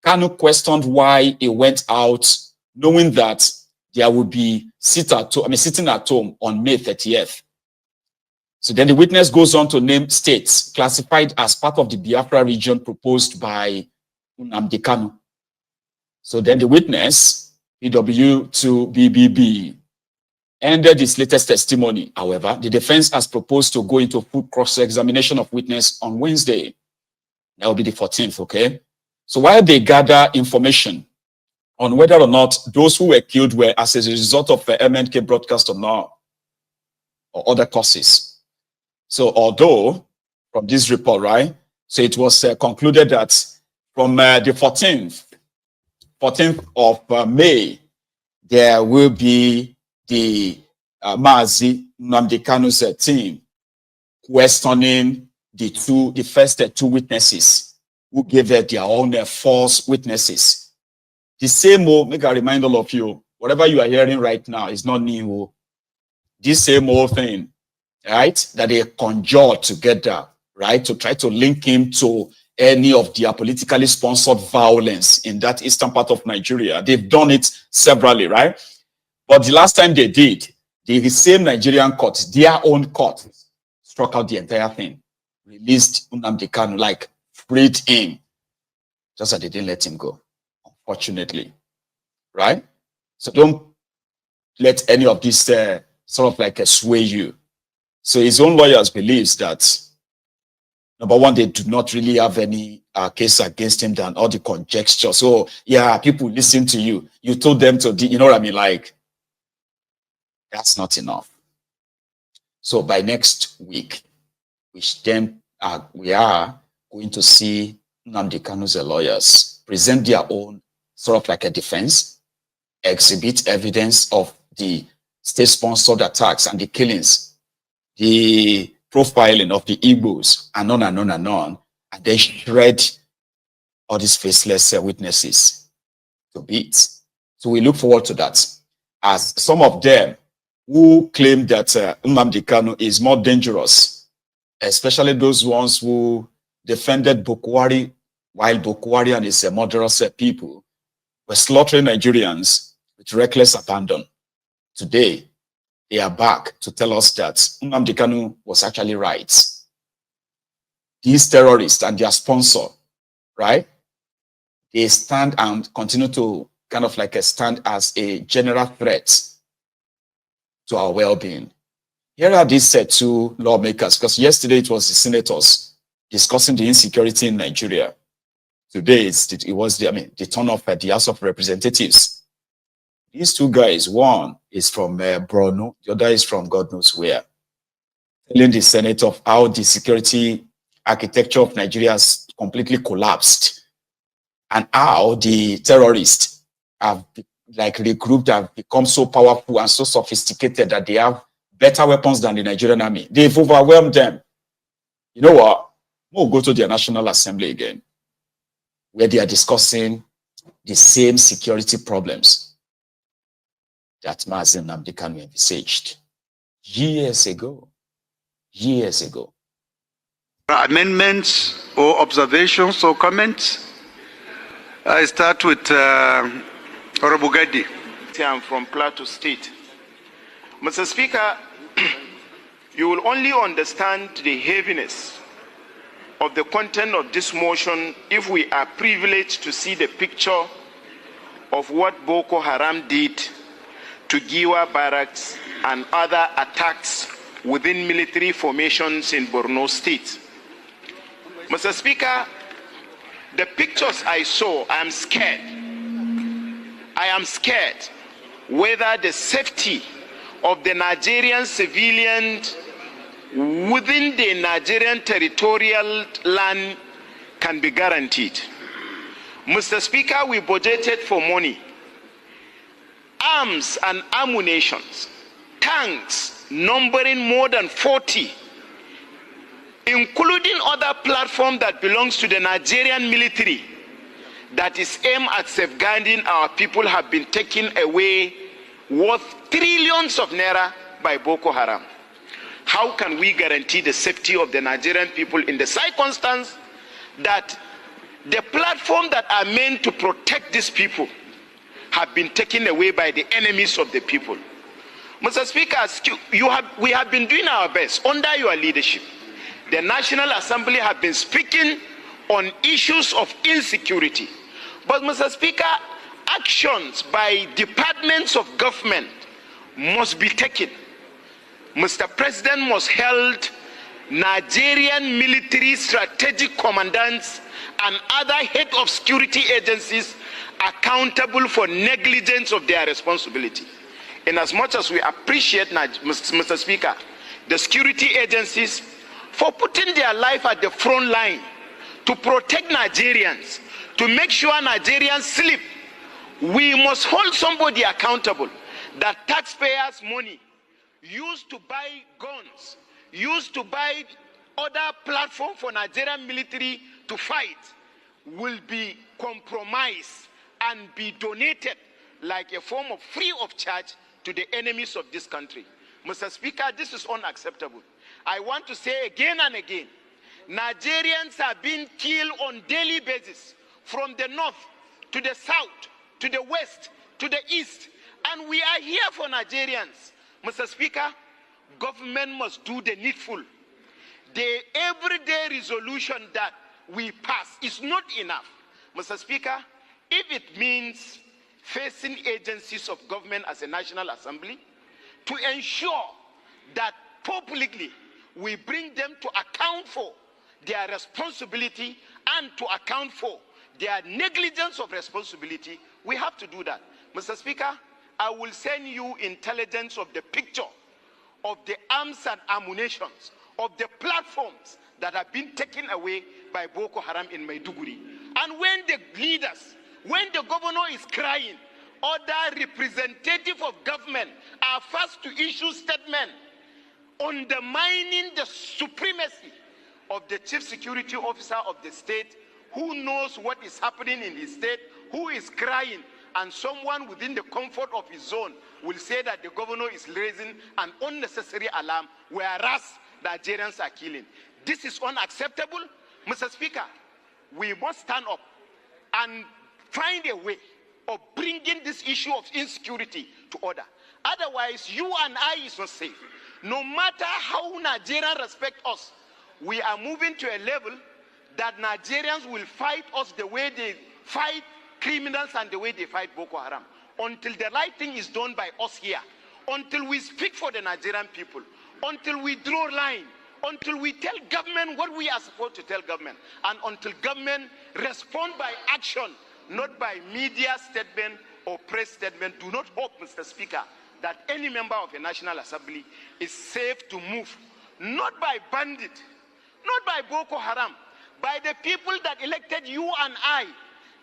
[SPEAKER 1] Kanu questioned why he went out knowing that there would be sitting at home on May 30th. So then the witness goes on to name states classified as part of the Biafra region proposed by Nnamdi Kanu. So then the witness, PW to BBB, ended his latest testimony. However, the defense has proposed to go into full cross-examination of witness on Wednesday. That will be the 14th, okay? So while they gather information on whether or not those who were killed were as a result of MNK broadcast or not, or other causes. So although, from this report, right, so it was concluded that from the 14th of May, there will be the Mazi Nnamdi Kanu's team questioning the first two witnesses who gave their own false witnesses. The same, make I remind all of you, whatever you are hearing right now is not new. This same old thing, right, that they conjured together, right, to try to link him to any of their politically sponsored violence in that eastern part of Nigeria. They've done it severally, right? But the last time they did, the same Nigerian court, their own court, struck out the entire thing, released Nnamdi Kanu, like freed him, just that they didn't let him go, unfortunately, right? So don't let any of this sort of like sway you. So his own lawyers believes that, number one, they do not really have any case against him than all the conjecture. So yeah, people listen to you. You told them to, you know what I mean? Like, that's not enough. So by next week, which then we are going to see Nnamdi Kanu's lawyers present their own sort of like a defense, exhibit evidence of the state-sponsored attacks and the killings, the profiling of the Igbos, and on and on and on, and then shred all these faceless witnesses to bits. So we look forward to that. As some of them who claim that Nnamdi Kanu is more dangerous, especially those ones who defended Bokwari, while Bokwari and his murderous people were slaughtering Nigerians with reckless abandon. Today, they are back to tell us that Nnamdi Kanu was actually right. These terrorists and their sponsor, right? They stand and continue to kind of like stand as a general threat to our well-being. Here are these two lawmakers, because yesterday it was the senators discussing the insecurity in Nigeria. Today it was the turn of the House of Representatives. These two guys, one is from Borno, the other is from God knows where, telling the Senate of how the security architecture of Nigeria has completely collapsed and how the terrorists have regrouped, have become so powerful and so sophisticated that they have better weapons than the Nigerian army. They've overwhelmed them. You know what? We'll go to their National Assembly again, where they are discussing the same security problems that Mazi Nnamdi Kanu envisaged years ago. Years ago.
[SPEAKER 15] Amendments or observations or comments? I start with Honorable Gadi.
[SPEAKER 16] I'm from Plateau State. Mr. Speaker, you will only understand the heaviness of the content of this motion if we are privileged to see the picture of what Boko Haram did to Giwa barracks and other attacks within military formations in Borno State. Mr. Speaker, the pictures I saw, I am scared. I am scared whether the safety of the Nigerian civilians within the Nigerian territorial land can be guaranteed. Mr. Speaker, we budgeted for money, arms and ammunition, tanks numbering more than 40, including other platforms that belongs to the Nigerian military that is aimed at safeguarding our people, have been taken away worth trillions of naira by Boko Haram. How can we guarantee the safety of the Nigerian people in the circumstance that the platform that are meant to protect these people have been taken away by the enemies of the people? Mr. Speaker, we have been doing our best under your leadership. The National Assembly have been speaking on issues of insecurity. But Mr. Speaker, actions by departments of government must be taken. Mr. President must hold Nigerian military strategic commandants and other head of security agencies accountable for negligence of their responsibility. In as much as we appreciate, Mr. Speaker, the security agencies for putting their life at the front line to protect Nigerians, to make sure Nigerians sleep, we must hold somebody accountable that taxpayers' money used to buy guns, used to buy other platform for Nigerian military to fight, will be compromised and be donated like a form of free of charge to the enemies of this country. Mr. Speaker, this is unacceptable. I want to say again and again, Nigerians are being killed on daily basis from the north to the south, to the west, to the east, and we are here for Nigerians. Mr. Speaker, government must do the needful. The everyday resolution that we pass is not enough. Mr. Speaker, if it means facing agencies of government as a National Assembly to ensure that publicly we bring them to account for their responsibility and to account for their negligence of responsibility, we have to do that. Mr. Speaker, I will send you intelligence of the picture of the arms and ammunition, of the platforms that have been taken away by Boko Haram in Maiduguri. And when the leaders, when the governor is crying, other representatives of government are first to issue statement undermining the supremacy of the chief security officer of the state, who knows what is happening in his state, who is crying, and someone within the comfort of his zone will say that the governor is raising an unnecessary alarm, whereas Nigerians are killing. This is unacceptable. Mr. Speaker, we must stand up and find a way of bringing this issue of insecurity to order. Otherwise, you and I is not safe. No matter how Nigerians respect us, we are moving to a level that Nigerians will fight us the way they fight criminals and the way they fight Boko Haram. Until the right thing is done by us here, until we speak for the Nigerian people, until we draw line, until we tell government what we are supposed to tell government, and until government respond by action, not by media statement or press statement. Do not hope, Mr. Speaker, that any member of a National Assembly is safe to move, not by bandit, not by Boko Haram, by the people that elected you and I.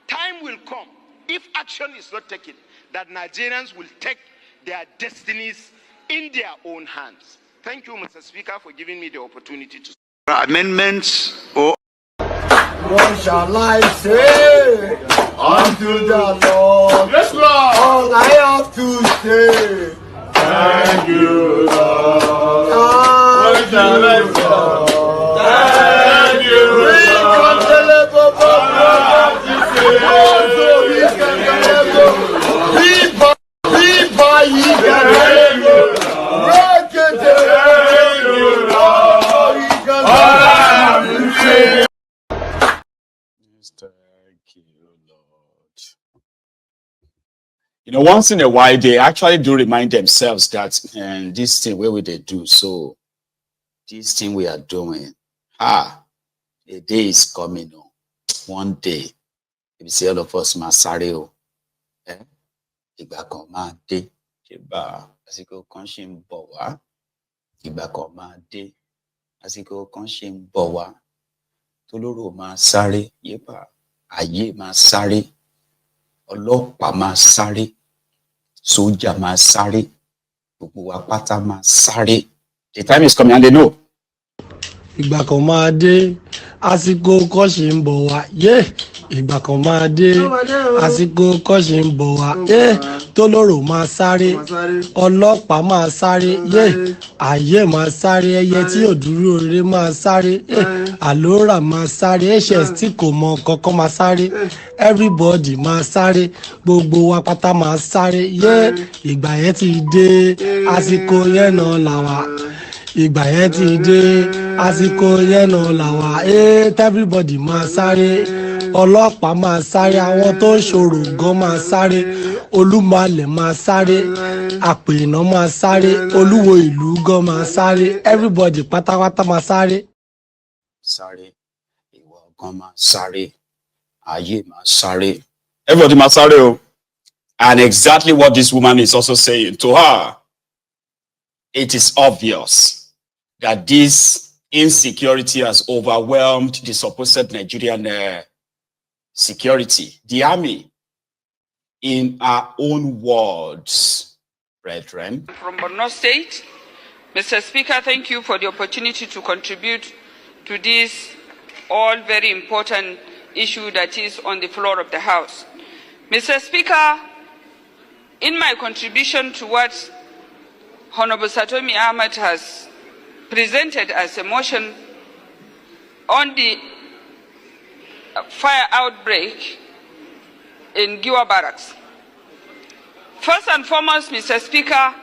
[SPEAKER 16] Time will come, if action is not taken, that Nigerians will take their destinies in their own hands. Thank you, Mr. Speaker, for giving me the opportunity to
[SPEAKER 15] amendments or
[SPEAKER 2] what shall I say unto the Lord?
[SPEAKER 5] Yes, Lord.
[SPEAKER 2] All I have to say,
[SPEAKER 5] Thank you, Lord. What shall I say? Thank you, Lord.
[SPEAKER 1] Thank you, Lord. You know, once in a while, they actually do remind themselves that this thing, where would they do? So this thing we are doing, a day is coming. One day, if you see all of us, Masario, ìgbà kan máa dé, àsìkò kan ṣì ń bọ̀ wá, ìgbà kan máa dé, àsìkò kan ṣì ń bọ̀ wá, tolóró máa sáré, ayé máa sáré, ọlọ́pàá máa sáré, sójà máa sáré, gbogbo wa pátá máa sáré. The time is coming and they know.
[SPEAKER 17] Ìgbà kan máa dé, àsìkò kan ṣì ń bọ̀ wá, ìgbà kan máa dé, àsìkò kan ṣì ń bọ̀ wá, tolóró máa sáré, ọlọ́pàá máa sáré, ayé máa sáré, ẹyẹ tí ò dúró rere máa sáré, àlórà máa sáré, hs tí kò mọ kankan máa sáré, everybody máa sáré, gbogbo wa pátá máa sáré, ìgbà yẹn ti dé, àsìkò yẹn náà là wá. Ìgbà yẹn ti dé, àsìkò yẹn náà là wá, everybody máa sáré, ọlọ́pàá máa sáré, àwọn tó ń ṣòro gan máa sáré, olúmọlẹ̀ máa sáré, àpènà máa sáré, olúwo ìlú gan máa sáré, everybody pátápátá máa sáré.
[SPEAKER 1] Sáré, ìwọ gan máa sáré, ayé máa sáré, everybody máa sáré o. And exactly what this woman is also saying to her, it is obvious that this insecurity has overwhelmed the supposed Nigerian security, the army. In our own words, brethren.
[SPEAKER 18] From Borno State, Mr. Speaker, thank you for the opportunity to contribute to this all very important issue that is on the floor of the House. Mr. Speaker, in my contribution to what Honorable Satomi Ahmed has presented as a motion on the fire outbreak in Giwa Barracks. First and foremost, Mr. Speaker,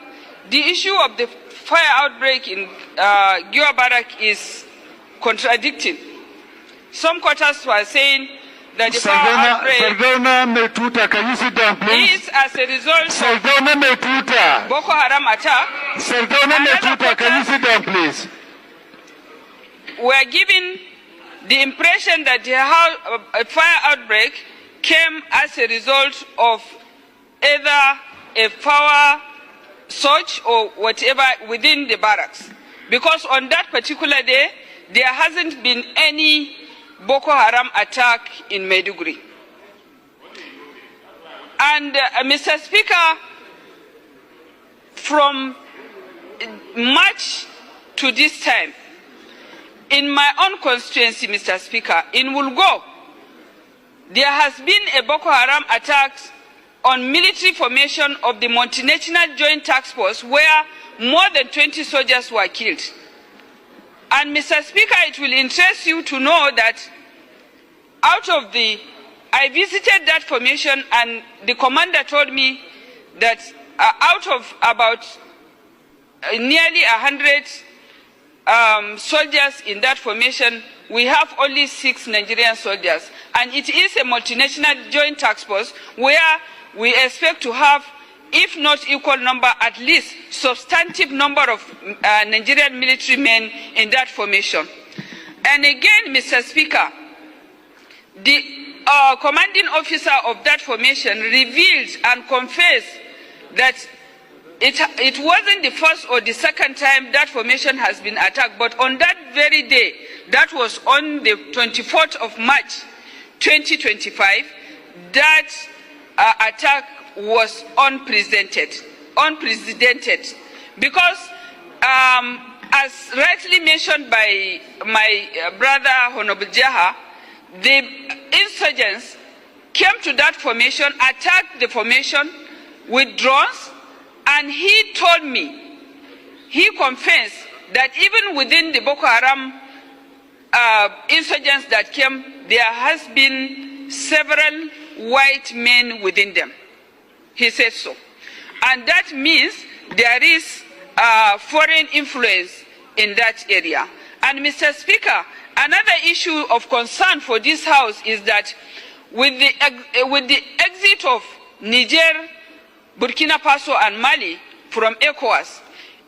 [SPEAKER 18] the issue of the fire outbreak in Giwa Barracks is contradicting. Some quarters were saying that the fire outbreak
[SPEAKER 5] can you sit down, please?
[SPEAKER 18] is as a result of Boko Haram attack.
[SPEAKER 5] Can you sit down, please?
[SPEAKER 18] We are given the impression that the fire outbreak came as a result of either a power surge or whatever within the barracks. Because on that particular day, there hasn't been any Boko Haram attack in Maiduguri. And Mr. Speaker, from March to this time, in my own constituency, Mr. Speaker, in Wulgo, there has been a Boko Haram attack on military formation of the Multinational Joint Task Force where more than 20 soldiers were killed. And Mr. Speaker, it will interest you to know that I visited that formation and the commander told me that out of about nearly 100 soldiers in that formation, we have only 6 Nigerian soldiers. And it is a multinational joint task force where we expect to have, if not equal number, at least substantive number of Nigerian military men in that formation. And again, Mr. Speaker, the commanding officer of that formation revealed and confessed that it wasn't the first or the second time that formation has been attacked, but on that very day, that was on the 24th of March, 2025, that attack was unprecedented. Because as rightly mentioned by my brother Honorable Jaha, the insurgents came to that formation, attacked the formation with drones, and he told me, he confessed that even within the Boko Haram insurgents that came, there has been several white men within them. He said so. And that means there is foreign influence in that area. And Mr. Speaker, another issue of concern for this House is that with the exit of Niger Burkina Faso and Mali from ECOWAS.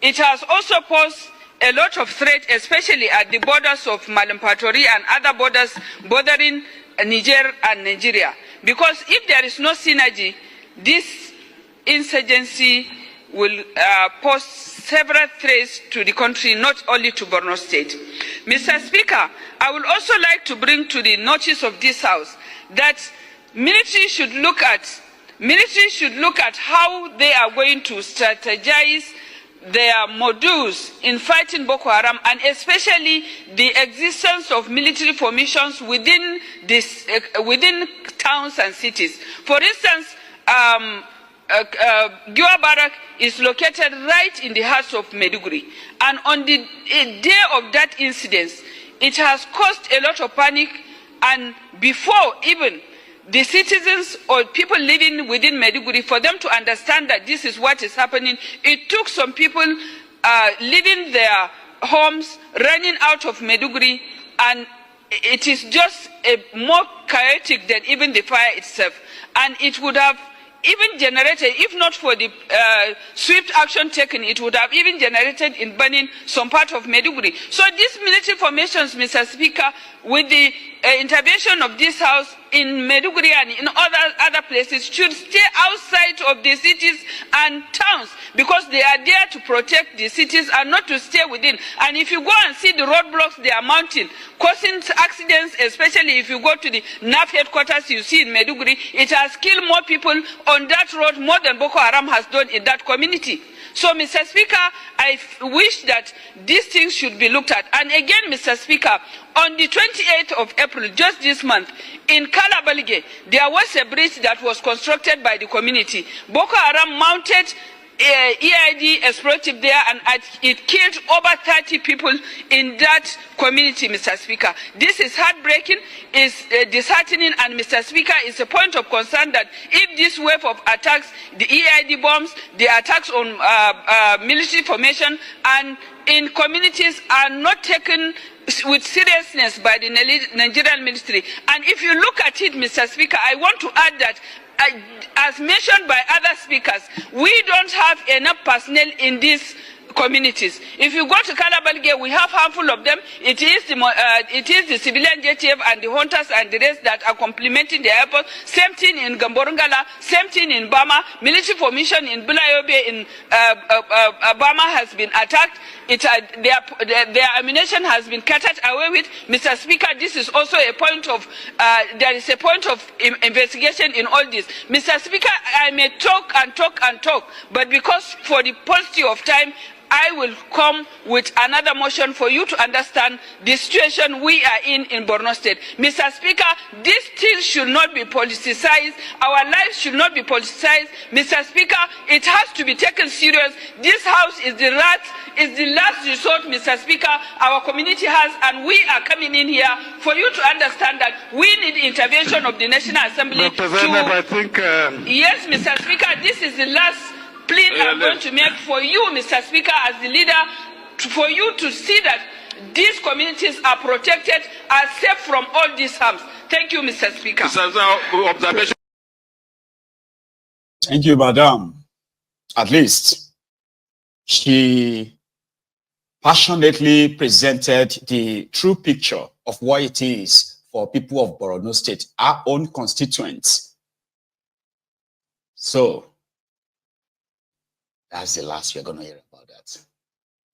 [SPEAKER 18] It has also posed a lot of threat, especially at the borders of Malampatori and other borders bordering Niger and Nigeria. Because if there is no synergy, this insurgency will pose several threats to the country, not only to Borno State. Mr. Speaker, I would also like to bring to the notice of this House that military should look at how they are going to strategize their modules in fighting Boko Haram, and especially the existence of military formations within towns and cities. For instance, Giwa Barak is located right in the heart of Maiduguri, and on the day of that incident, it has caused a lot of panic, and before even the citizens or people living within Maiduguri, for them to understand that this is what is happening, it took some people leaving their homes, running out of Maiduguri, and it is just more chaotic than even the fire itself. And it would have even generated, if not for the swift action taken, it would have even generated in burning some part of Maiduguri. So these military formations, Mr. Speaker, with the intervention of this House in Maiduguri and in other places, should stay outside of the cities and towns, because they are there to protect the cities and not to stay within. And if you go and see the roadblocks they are mounting, causing accidents, especially if you go to the NAF headquarters you see in Maiduguri, it has killed more people on that road more than Boko Haram has done in that community. So, Mr. Speaker, I wish that these things should be looked at. And again, Mr. Speaker, on the 28th of April, just this month, in Kalabalge, there was a bridge that was constructed by the community. Boko Haram mounted EID explosive there, and it killed over 30 people in that community, Mr. Speaker. This is heartbreaking, is disheartening, and Mr. Speaker, it's a point of concern that if this wave of attacks, the EID bombs, the attacks on military formation and in communities are not taken with seriousness by the Nigerian military. And if you look at it, Mr. Speaker, I want to add that as mentioned by other speakers, we don't have enough personnel in these communities. If you go to Kalabalge, we have a handful of them. It is the civilian JTF and the hunters and the rest that are complementing the airport. Same thing in Gamborungala, same thing in Bama. Military formation in Bulayobe in Bama has been attacked. Their ammunition has been carted away with. Mr. Speaker, this is also a point of, there is a point of investigation in all this. Mr. Speaker, I may talk and talk and talk, but because for the paucity of time, I will come with another motion for you to understand the situation we are in Borno State. Mr. Speaker, this thing should not be politicized. Our lives should not be politicized. Mr. Speaker, it has to be taken serious. This House is the last resort, Mr. Speaker, our community has, and we are coming in here for you to understand that we need the intervention of the National Assembly.
[SPEAKER 5] Dr. Zainab, I think...
[SPEAKER 18] Yes, Mr. Speaker, this is the last plea I'm going to make for you, Mr. Speaker, as the leader, for you to see that these communities are protected, are safe from all these harms. Thank you, Mr. Speaker.
[SPEAKER 1] Thank you, Madam. At least she passionately presented the true picture of what it is for people of Borno State, our own constituents. So, that's the last we're going to hear about that.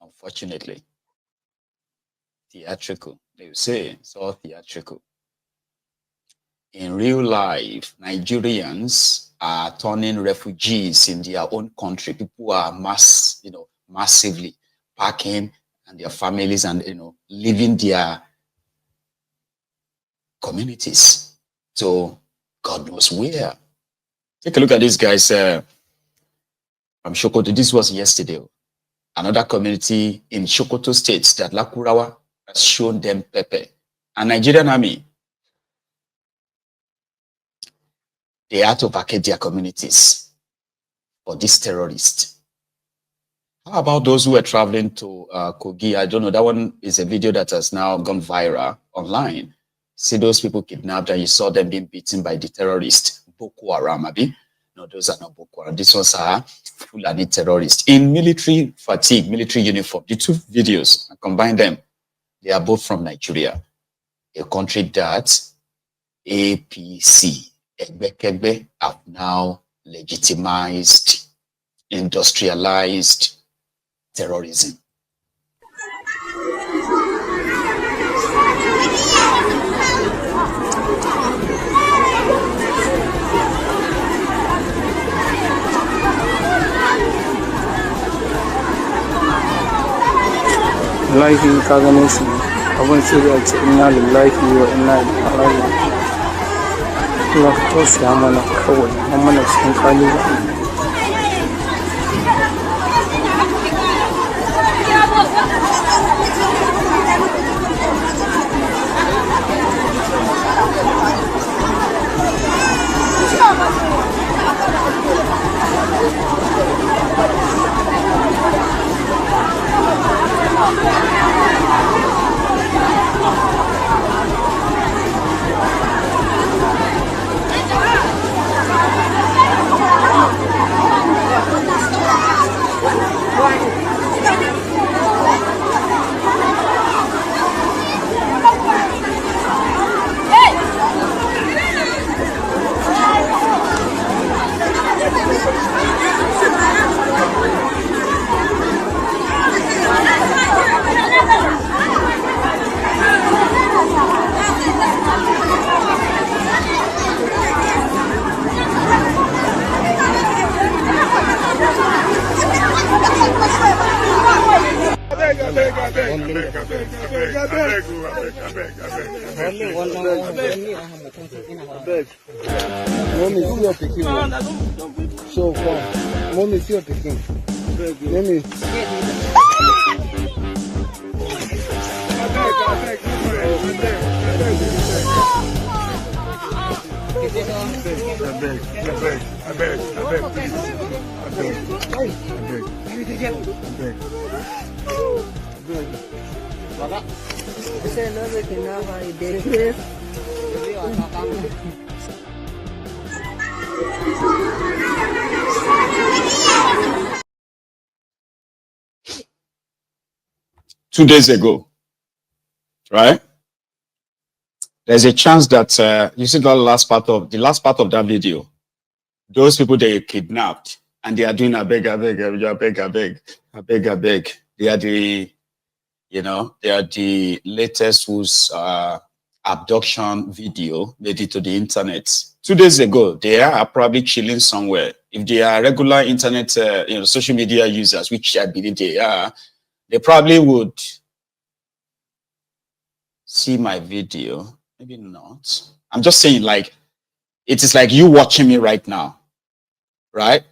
[SPEAKER 1] Unfortunately. Theatrical. They will say it's all theatrical. In real life, Nigerians are turning refugees in their own country. People are massively packing and their families and, leaving their communities. So God knows where. Take a look at these guys. From Sokoto, this was yesterday. Another community in Sokoto State that Lakurawa has shown them pepper. And Nigerian army, they had to vacate their communities for these terrorists. How about those who are traveling to Kogi? I don't know, that one is a video that has now gone viral online. See those people kidnapped and you saw them being beaten by the terrorists, Boko Haram, No, those are not Boko Haram. These ones are Fulani terrorists in military fatigue, military uniform. The two videos, I combine them. They are both from Nigeria, a country that APC, Egbekegbe, have now legitimized, industrialized terrorism.
[SPEAKER 19] Wallahi ka ganin su abin sai da ce inna lillahi wa inna ilaihi raji'un. Allah ka tausaya mana kawai, an mana cikin kalubale.
[SPEAKER 14] Mommy, see your picking. So come. Mommy, see your picking. Mommy.
[SPEAKER 1] Two days ago, right? There's a chance that you see the last part of that video. Those people they kidnapped and they are doing a beg. They are the, they are the latest whose abduction video made it to the internet. 2 days ago, they are probably chilling somewhere. If they are regular internet, social media users, which I believe they are, they probably would see my video. Maybe not. I'm just saying, like, it is like you watching me right now, right?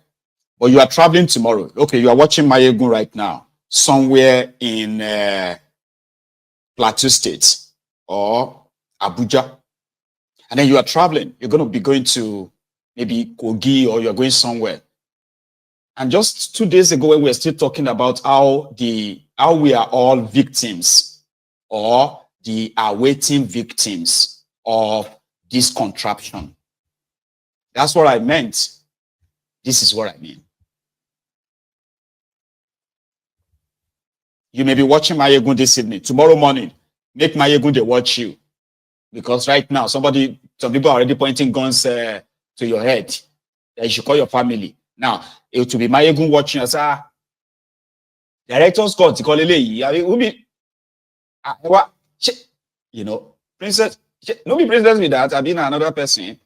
[SPEAKER 1] But you are traveling tomorrow. Okay, you are watching Maiyegun right now, somewhere in Plateau State or Abuja. And then you are traveling. You're going to be going to maybe Kogi, or you're going somewhere. And just 2 days ago, when we were still talking about how we are all victims, or the awaiting victims of this contraption. That's what I meant. This is what I mean. You may be watching Maiyegun this evening. Tomorrow morning, make Maiyegun they watch you. Because right now, some people are already pointing guns to your head. You should call your family. Now, it will be Maiyegun watching us. Director's court, princess, no be princess with that. I've been another person.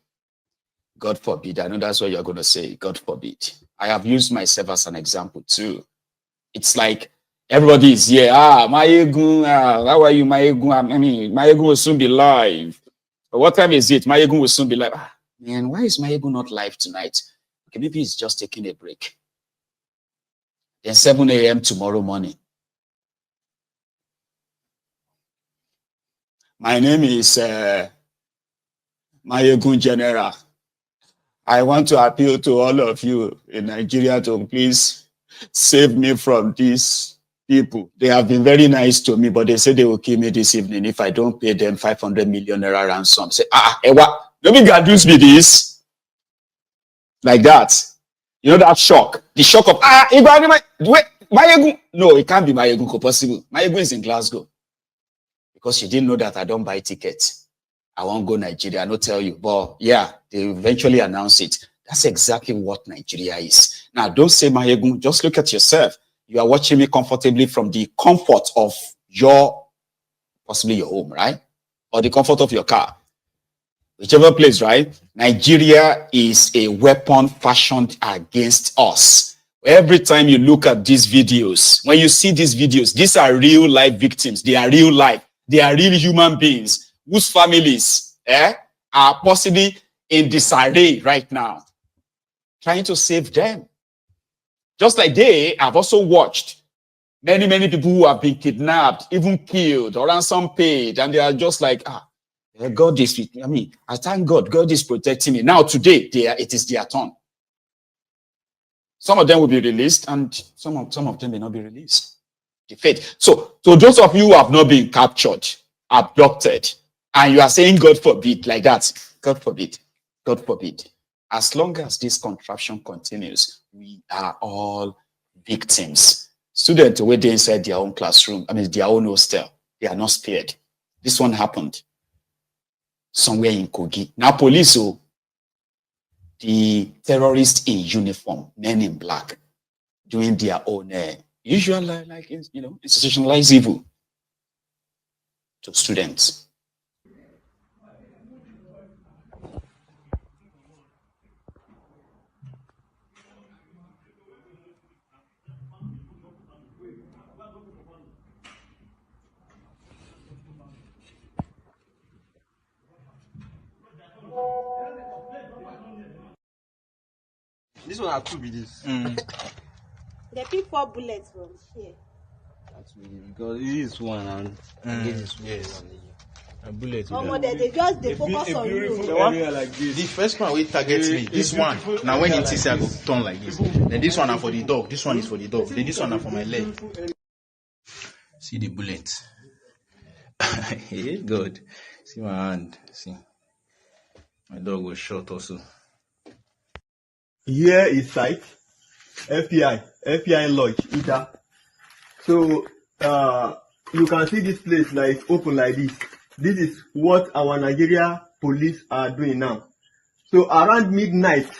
[SPEAKER 1] God forbid. I know that's what you're going to say. God forbid. I have used myself as an example too. It's like everybody is here. Maiyegun, how are you, Maiyegun? I mean, Maiyegun will soon be live. But what time is it? Maiyegun will soon be live. Man, why is Maiyegun not live tonight? Okay, maybe he's just taking a break. Then 7 a.m. tomorrow morning. My name is Maiyegun General. I want to appeal to all of you in Nigeria to please save me from these people. They have been very nice to me, but they say they will kill me this evening if I don't pay them 500 million naira ransom. Say, Ewa, let me gadus me this. like that. You know that shock, the shock of wait, Maiyegun. No, it can't be Maiyegun. Possible. Maiyegun is in Glasgow because she didn't know that I don't buy tickets. I won't go Nigeria. I don't tell you, but yeah, they eventually announce it. That's exactly what Nigeria is. Now, don't say Maiyegun. Just look at yourself. You are watching me comfortably from the comfort of possibly your home, right? Or the comfort of your car. Whichever place, right? Nigeria is a weapon fashioned against us. Every time you look at these videos, when you see these videos, these are real life victims. They are real life. They are real human beings whose families are possibly in disarray right now, trying to save them. Just like I've also watched many people who have been kidnapped, even killed, or ransom paid, and they are just like, God is with me. I mean, I thank God. God is protecting me. Now, today, it is their turn. Some of them will be released, and some of them may not be released. The fate. So those of you who have not been captured, abducted, and you are saying, God forbid, like that, God forbid, God forbid. As long as this contraption continues, we are all victims. Students who were inside their own classroom, their own hostel, they are not spared. This one happened somewhere in Kogi. Now, police, the terrorists in uniform, men in black, doing their own usual, institutionalized evil to students.
[SPEAKER 20] This one has 2 BDs.
[SPEAKER 21] They pick 4 bullets from here.
[SPEAKER 20] That's really because this is one and this is one. Yes. A bullet.
[SPEAKER 21] They focus on you.
[SPEAKER 20] Like this. The first one will target me. This one. Now when it is, I go turn like this. Then this one are for the dog. This one is for the dog. Then this one are for my leg. See the bullet. Hey, God. See my hand. See. My dog was shot also.
[SPEAKER 22] Here is site, FBI lodge, Ita. So you can see this place like open like this. This is what our Nigeria police are doing now. So around midnight,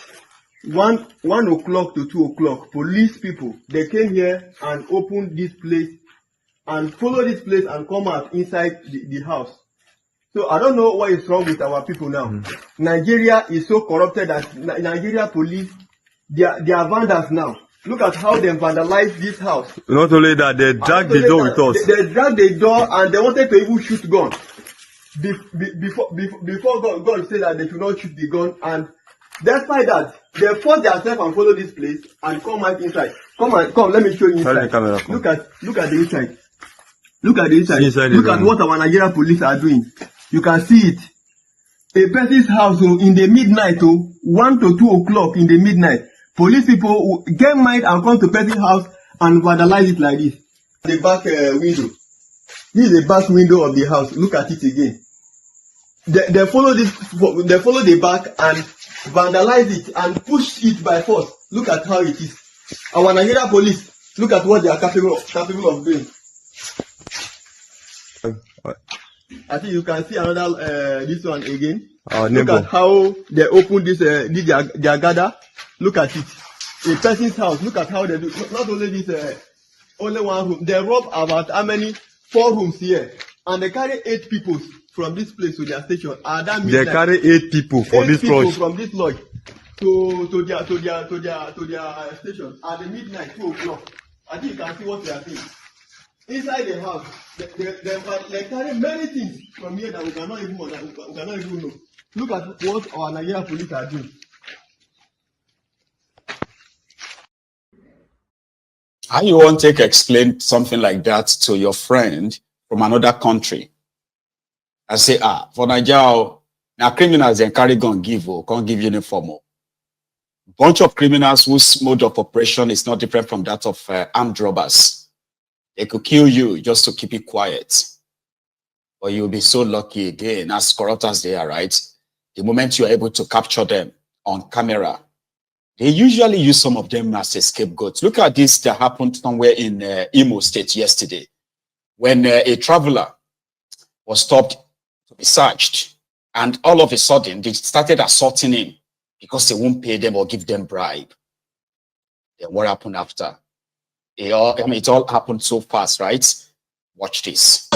[SPEAKER 22] 1 o'clock to 2 o'clock, police people, they came here and opened this place and follow this place and come out inside the house. So I don't know what is wrong with our people now. Nigeria is so corrupted that Nigeria police, they are vandals now. Look at how they vandalized this house.
[SPEAKER 23] Not only that, they dragged the door with us.
[SPEAKER 22] They dragged the door and they wanted to even shoot gun. Before God said that they should not shoot the gun, and despite that, they forced themselves and follow this place and come out inside. Come, let me show you inside. Look at the inside. Look at the inside. Look at what our Nigeria police are doing. You can see it. A person's house in the midnight, 1 to 2 o'clock in the midnight. Police people get mind and come to person's house and vandalize it like this. The back window. This is the back window of the house. Look at it again. They follow this. They follow the back and vandalize it and push it by force. Look at how it is. Our Nigeria police. Look at what they are capable of doing. I think you can see another this one again. Look at how they open this their gather. Look at it. A person's house. Look at how they do. Not only this, only one room. They rob about how many? 4 rooms here, and they carry 8 people from this place to their station.
[SPEAKER 23] They carry 8 people for this lodge.
[SPEAKER 22] From this lodge to their station at the midnight 2 o'clock. I think you can see what they are saying. Inside the house, they carry many things from here that we cannot even know. Look at what our Nigerian police are doing.
[SPEAKER 1] How you want to explain something like that to your friend from another country? I say, for Nigeria, now criminals and carry gun can't give uniform. Bunch of criminals whose mode of operation is not different from that of armed robbers. They could kill you just to keep it quiet. But you'll be so lucky again, as corrupt as they are, right? The moment you are able to capture them on camera, They usually use some of them as a scapegoats. Look at this that happened somewhere in Imo State yesterday, when a traveler was stopped to be searched, and all of a sudden they started assaulting him because they won't pay them or give them bribe. Then what happened after? It all happened so fast, right? Watch this.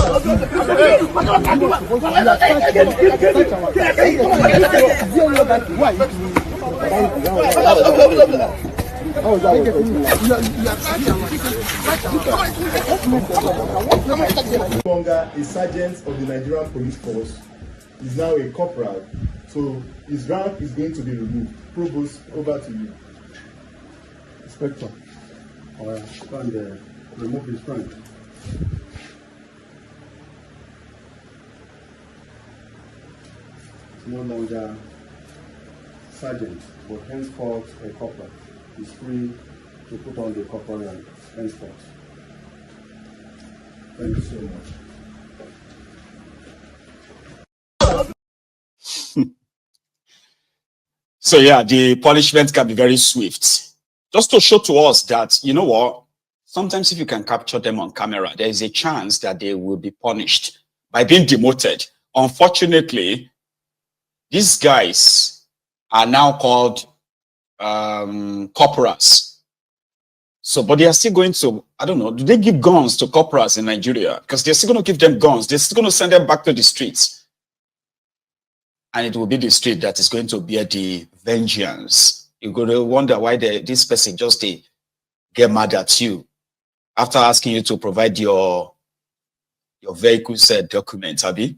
[SPEAKER 3] Longer a sergeant of the Nigerian police force, is now a corporal, so his rank is going to be removed. Provost, over to you. Inspector, stand remove his rank. It's no longer sergeant, but henceforth a corporal. Is free to put on the corporal rank henceforth. Thank you so much.
[SPEAKER 1] So yeah, the punishment can be very swift. Just to show to us that, you know what, sometimes if you can capture them on camera, there is a chance that they will be punished by being demoted. Unfortunately, these guys are now called corporals. So, but they are still going to, I don't know, do they give guns to corporals in Nigeria? Because they're still going to give them guns. They're still going to send them back to the streets. And it will be the street that is going to bear the vengeance. You're going to wonder why this person just get mad at you after asking you to provide your vehicle's documents, Abi,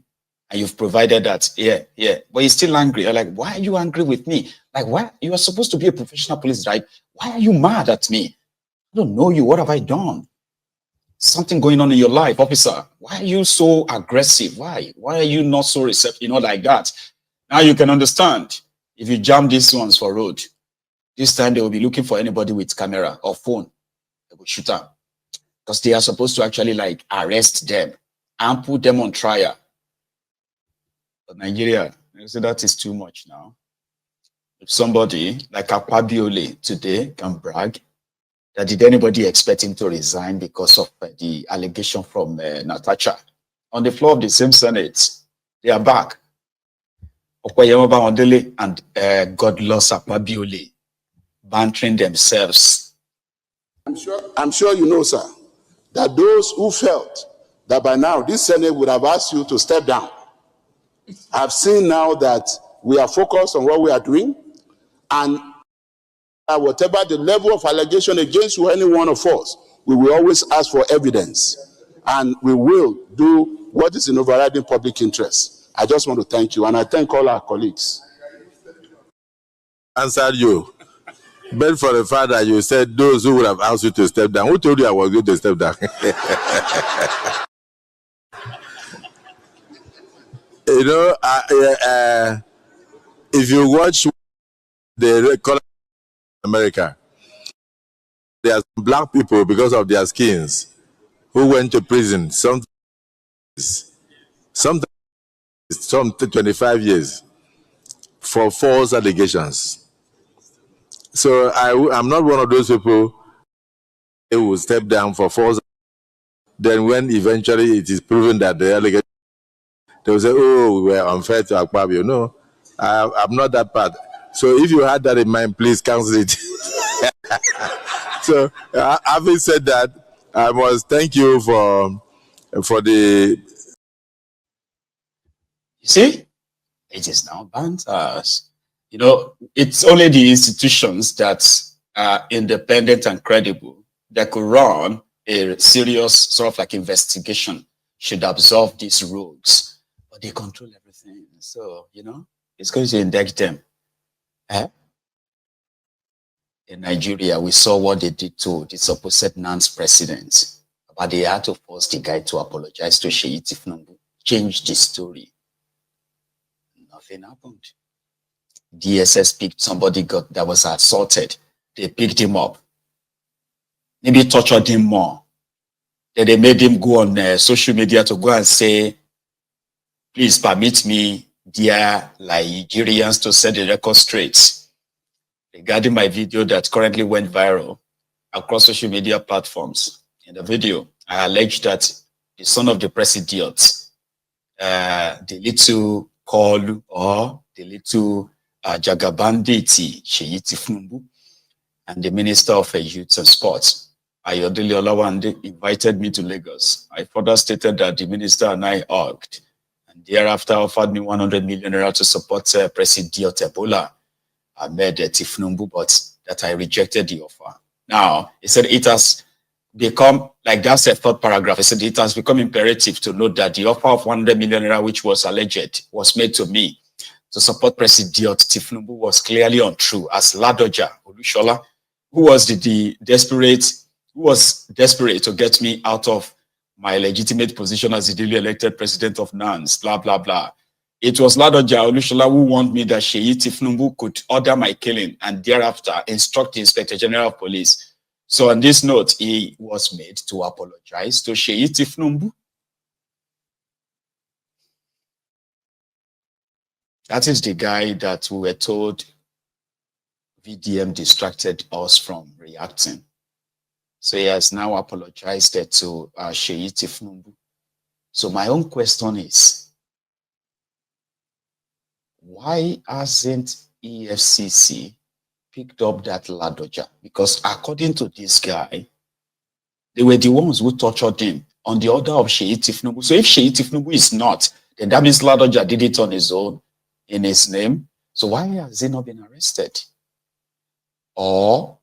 [SPEAKER 1] and you've provided that, yeah, but he's still angry. You're like, why are you angry with me? Like, why? You are supposed to be a professional police, right? Why are you mad at me? I don't know you. What have I done? Something going on in your life, officer. Why are you so aggressive? Why? Why are you not so receptive? Like that. Now you can understand. If you jam these ones for road, this time they will be looking for anybody with camera or phone. They will shoot them. Because they are supposed to actually like arrest them and put them on trial. But Nigeria, you see, that is too much now. If somebody like Akpabiole today can brag that did anybody expect him to resign because of the allegation from Natasha on the floor of the same Senate, they are back. Okoyemobawandele and godless Akpabiole bantering themselves.
[SPEAKER 4] I'm sure you know, sir, that those who felt that by now this Senate would have asked you to step down have seen now that we are focused on what we are doing, and whatever the level of allegation against any one of us, we will always ask for evidence, and we will do what is in overriding public interest. I just want to thank you, and I thank all our colleagues.
[SPEAKER 23] Answered you. But for the fact that you said those who would have asked you to step down, who told you I was going to step down? You know, if you watch the color in America, there are some black people because of their skins who went to prison. Sometimes 25 years for false allegations. So I'm not one of those people who will step down for false. Then when eventually it is proven that the allegation, they will say, oh, we were unfair to Akpabiole. No, I'm not that part. So if you had that in mind, please cancel it. So having said that, I must thank you for the...
[SPEAKER 1] You see, it is now banters. You know, it's only the institutions that are independent and credible that could run a serious sort of like investigation should absolve these rogues. But they control everything. So, you know, it's going to indict them. In Nigeria, we saw what they did to the supposed Nance president. But they had to force the guy to apologize to Sheyi Tifnumbu, change the story. Nothing happened. DSS picked somebody that was assaulted. They picked him up. Maybe tortured him more. Then they made him go on social media to go and say, please permit me, dear Nigerians, to set the record straight. regarding my video that currently went viral across social media platforms. In the video, I allege that the son of the president, the little call or the little Jagabanditi Sheyi Tifnumbu, and the Minister of Youth and Sports, Ayodele Olawande, invited me to Lagos. I further stated that the minister and I argued, and thereafter offered me 100 million naira to support President Bola Ahmed Tifnumbu, but that I rejected the offer. Now, he said it has become, like that's a third paragraph, he said it has become imperative to note that the offer of 100 million naira, which was alleged, was made to me to support President Tifnumbu, was clearly untrue, as Ladoja Olushola, who was desperate to get me out of my legitimate position as the duly elected president of NANS, blah, blah, blah. It was Ladoja Olushola who warned me that Sheyi Tifnumbu could order my killing and thereafter instruct the Inspector General of Police. So on this note, he was made to apologize to Sheyi Tifnumbu. That is the guy that we were told VDM distracted us from reacting. So he has now apologized to Sheyi Tifnumbu. So my own question is, why hasn't EFCC picked up that Ladoja? Because according to this guy, they were the ones who tortured him on the order of Sheyi Tifnumbu. So if Sheyi Tifnumbu is not, then that means Ladoja did it on his own, in his name. So why has he not been arrested? Or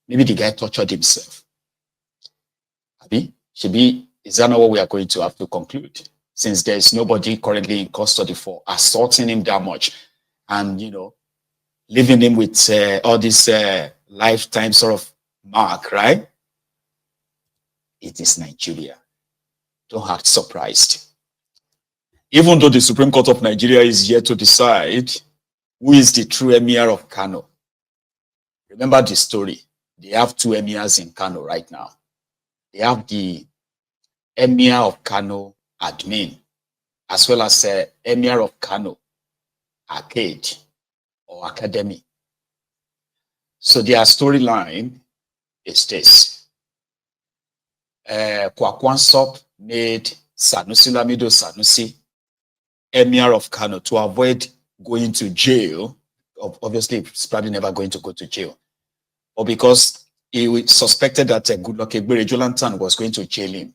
[SPEAKER 1] maybe the guy tortured himself. Abi, is that not what we are going to have to conclude? Since there is nobody currently in custody for assaulting him that much and, you know, leaving him with all this lifetime sort of mark, right? It is Nigeria. Don't act surprised. Even though the Supreme Court of Nigeria is yet to decide who is the true emir of Kano. Remember the story. They have two emirs in Kano right now. They have the emir of Kano admin, as well as emir of Kano arcade or academy. So their storyline is this. Kwakwansop made Sanusi Lamido Sanusi emir of Kano to avoid going to jail. Obviously, he's probably never going to go to jail. Or because he suspected that Goodluck Ebere Jonathan was going to jail him.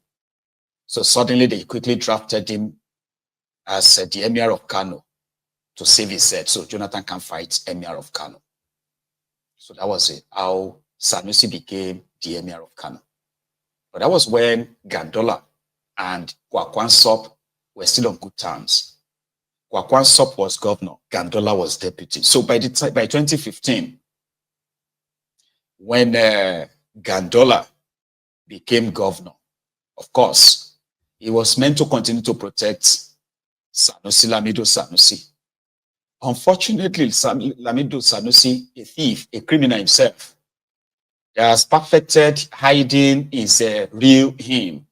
[SPEAKER 1] So suddenly they quickly drafted him as the emir of Kano to save his head. So Jonathan can fight emir of Kano. So that was it, how Sanusi became the emir of Kano. But that was when Gandola and Kwakwansop were still on good terms. Kwakwansop was governor, Gandola was deputy. So by 2015, when Gandola became governor, of course, he was meant to continue to protect Sanusi Lamido Sanusi. Unfortunately, Lamido Sanusi, a thief, a criminal himself, has perfected hiding his real him.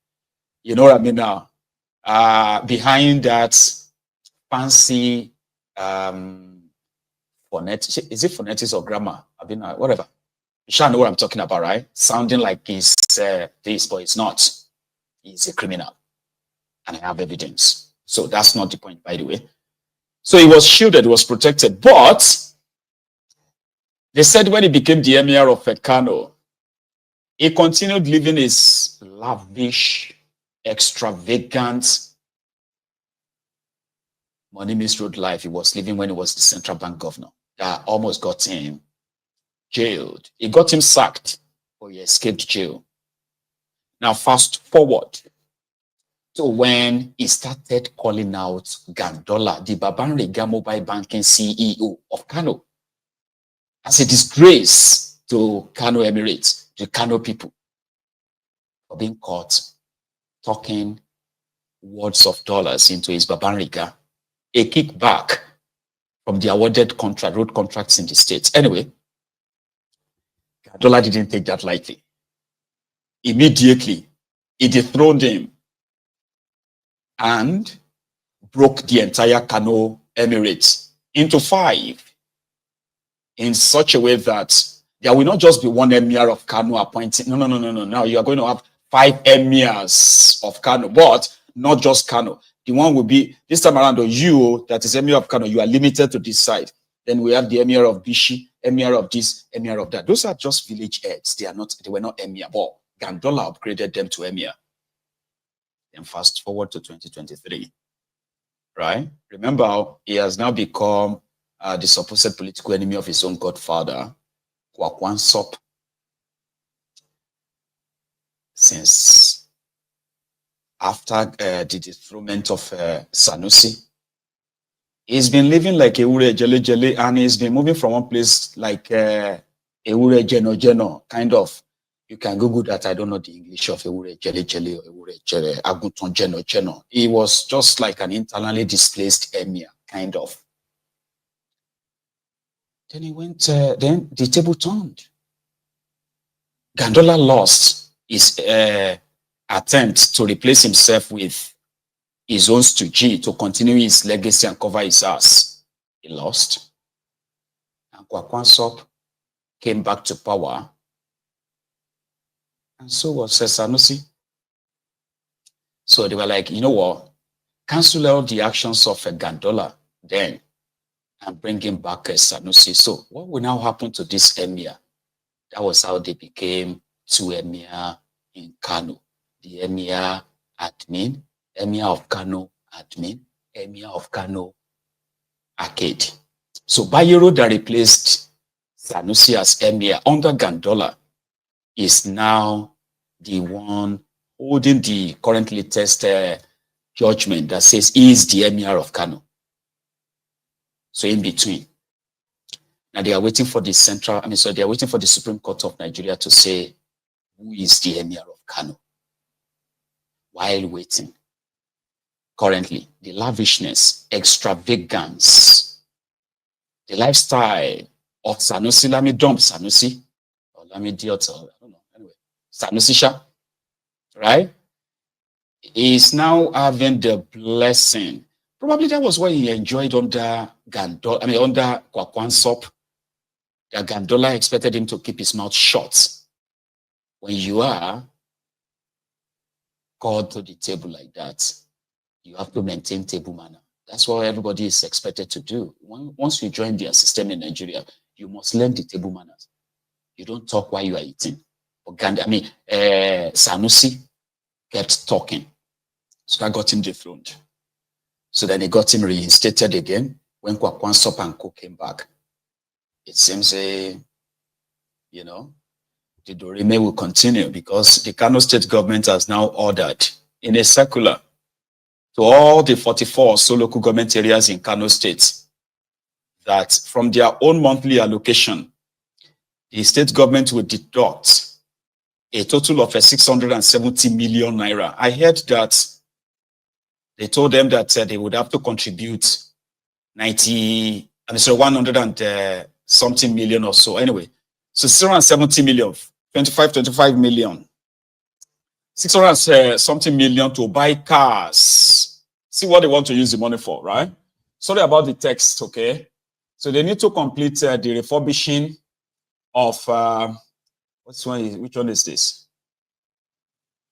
[SPEAKER 1] You know what I mean now? Behind that fancy phonetics, is it phonetics or grammar? I mean, whatever. You shall know what I'm talking about, right? Sounding like he's this, but it's not. He's a criminal. And I have evidence. So that's not the point, by the way. So he was shielded, he was protected. But they said when he became the emir of Kano, he continued living his lavish, extravagant, money-misroad life he was living when he was the central bank governor. That almost got him jailed. It got him sacked, but he escaped jail. Now, fast forward to when he started calling out Gandola, the Babanriga mobile banking CEO of Kano, as a disgrace to Kano Emirates, to Kano people, for being caught talking words of dollars into his Babanriga, a kickback from the awarded road contracts in the states. Anyway, Gandola didn't take that lightly. Immediately, he dethroned him and broke the entire Kano Emirates into 5. in such a way that there will not just be one emir of Kano appointing. No. Now you are going to have 5 emirs of Kano, but not just Kano. The one will be, this time around, you, that is emir of Kano, you are limited to this side. Then we have the emir of Bishi, emir of this, emir of that. Those are just village heads. They were not emir, but Gandola upgraded them to emir. Then fast forward to 2023, right? Remember how he has now become the supposed political enemy of his own godfather, Kwakwansop, since after the dethronement of Sanusi. He's been living like Ewure Jele Jele, and he's been moving from one place like Ewure Jeno Jeno, kind of. You can Google that. I don't know the English of Ewure Jele Jele or Ewure Jele Aguton Jeno Jeno. He was just like an internally displaced emir, kind of. Then he went, then the table turned. Gandola lost his attempt to replace himself with his own stooge to continue his legacy and cover his ass. He lost. And Kwakwansop came back to power. And so was Sanusi. So they were like, you know what? Cancel all the actions of Gandola then and bring him back Sanusi. So what will now happen to this emir? That was how they became 2 emir in Kano. The emir admin, emir of Kano admin, emir of Kano arcade. So Bayero that replaced Sanusi as emir under Gandola is now the one holding the current latest judgment that says he is the emir of Kano. So in between. Now they are waiting for the they are waiting for the Supreme Court of Nigeria to say who is the emir of Kano. While waiting, currently, the lavishness, extravagance, the lifestyle of Sanusi, let me dump Sanusi, or let me Diot, I don't know, anyway, Sanusi Shah, right? Is now having the blessing. Probably that was what he enjoyed under Gandola, under Kwakwansop. That Gandola expected him to keep his mouth shut. When you are called to the table like that, you have to maintain table manner. That's what everybody is expected to do. Once you join their system in Nigeria, you must learn the table manners. You don't talk while you are eating. Sanusi kept talking. So that got him dethroned. So then he got him reinstated again when Kwakwansop and Co came back. It seems, the Dorime will continue because the Kano state government has now ordered in a circular to all the 44 so local government areas in Kano state that from their own monthly allocation, the state government will deduct a total of 670 million naira. I heard that they told them that they would have to contribute 100 and something million or so. Anyway, so 670 million, 25 million, 600 something million to buy cars. See what they want to use the money for, right? Sorry about the text, okay? So they need to complete the refurbishing of, which one is this?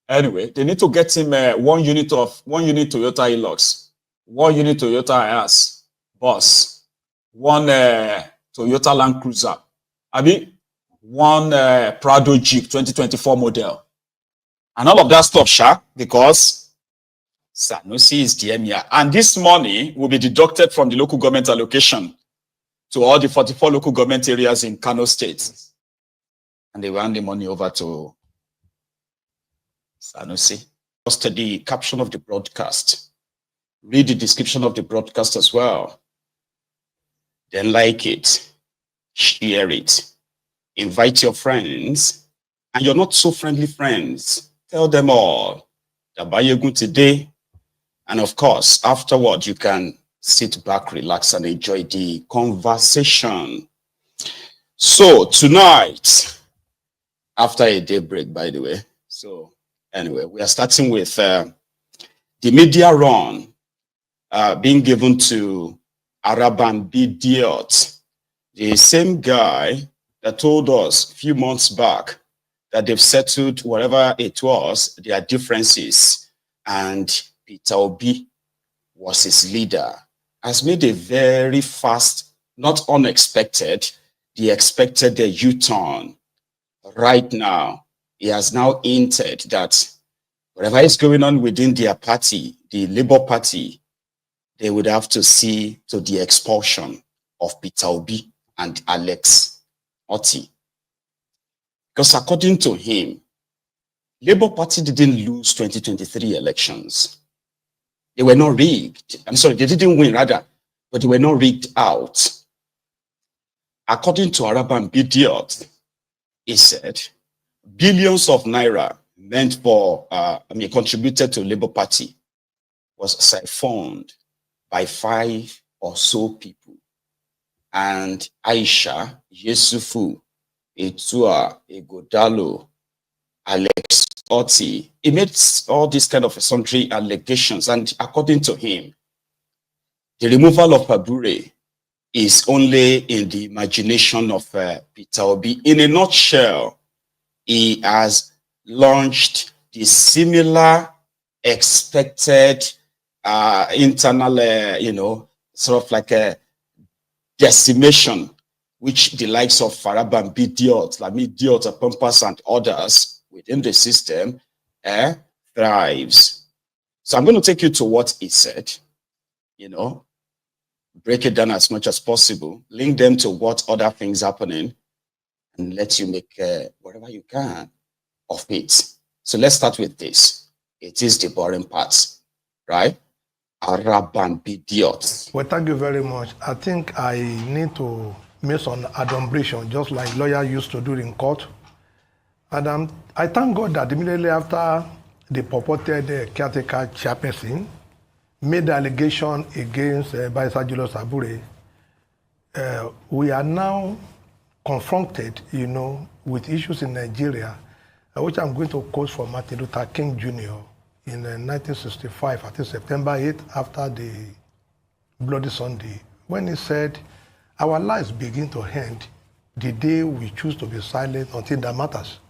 [SPEAKER 1] Anyway, they need to get him one unit Toyota Hilux, 1 unit Toyota Hiace bus, 1 Toyota Land Cruiser, one Prado Jeep 2024 model. And all of that stuff, because Sanusi is the emir. And this money will be deducted from the local government allocation to all the 44 local government areas in Kano State. And they will hand the money over to Sanusi. Just the caption of the broadcast. Read the description of the broadcast as well. Then like it, share it, invite your friends, and your not so friendly friends. Tell them all that Maiyegun today, and of course, afterward, you can sit back, relax, and enjoy the conversation. So tonight, after a day break, by the way. So anyway, we are starting with the media run being given to Araban Bidiot, The same guy that told us a few months back that they've settled whatever it was, their differences, and Peter Obi was his leader, has made a very fast, not unexpected, the expected U-turn. Right now, he has now hinted that whatever is going on within their party, the Labour Party, they would have to see to the expulsion of Peter Obi and Alex Otti. Because according to him, Labour Party didn't lose 2023 elections. They were not rigged. I'm sorry, they didn't win rather, but they were not rigged out. According to Araban Bidiot, he said, billions of naira meant for, contributed to Labour Party was siphoned by 5 or so people. And Aisha, Yesufu, Etua, Egodalo, Alex Otti, he made all these kind of sundry allegations. And according to him, the removal of Abure is only in the imagination of Peter Obi. In a nutshell, he has launched the similar expected internal, sort of like a decimation, which the likes of Faraban Bidiot, Lami Diot, Pampas, and others within the system thrives. So I'm going to take you to what he said, break it down as much as possible, link them to what other things happening, and let you make whatever you can of it. So let's start with this. It is the boring parts, right? Araban Bidiot.
[SPEAKER 6] Well, thank you very much. I think I need to make some adumbration, just like lawyers used to do in court. And I thank God that immediately after the purported caretaker chairperson made the allegation against Barrister Julius Abure, we are now confronted, with issues in Nigeria, which I'm going to quote from Martin Luther King Jr. in 1965, I think September 8th, after the Bloody Sunday, when he said, our lives begin to end the day we choose to be silent until that matters.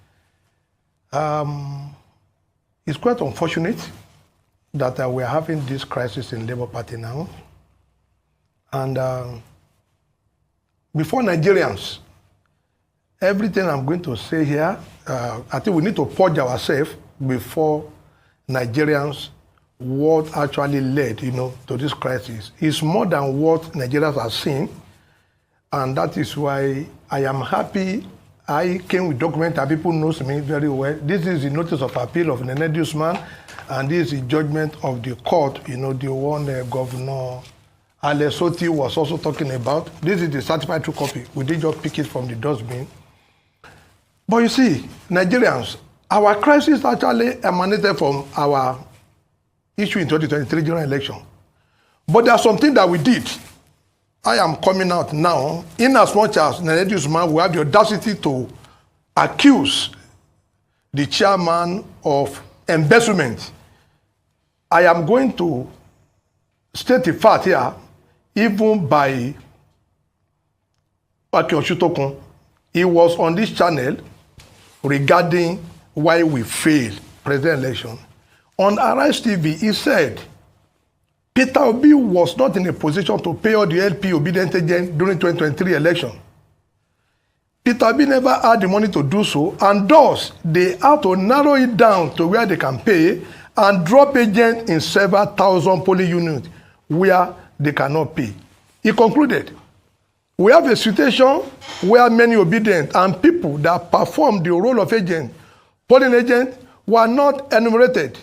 [SPEAKER 6] It's quite unfortunate that we are having this crisis in Labour Party now. And before Nigerians, everything I'm going to say here, I think we need to purge ourselves before Nigerians what actually led, to this crisis. It's more than what Nigerians have seen. And that is why I am happy I came with documents that people knows me very well. This is the notice of appeal of Nenedius man, and this is the judgment of the court, the one Governor Alex Otti was also talking about. This is the certified true copy. We did just pick it from the dustbin. But you see, Nigerians, our crisis actually emanated from our issue in 2023 general election. But there's something that we did. I am coming out now, in as much as Nenedius man will have the audacity to accuse the chairman of embezzlement. I am going to state the fact here, even by Paki Oshutokun. He was on this channel regarding why we failed president election. On Arise TV, he said, Peter Obi was not in a position to pay all the LP obedient agents during 2023 election. Peter Obi never had the money to do so, and thus they had to narrow it down to where they can pay and drop agents in several thousand polling units where they cannot pay. He concluded, we have a situation where many obedient and people that perform the role of agent, polling agent, were not eliminated.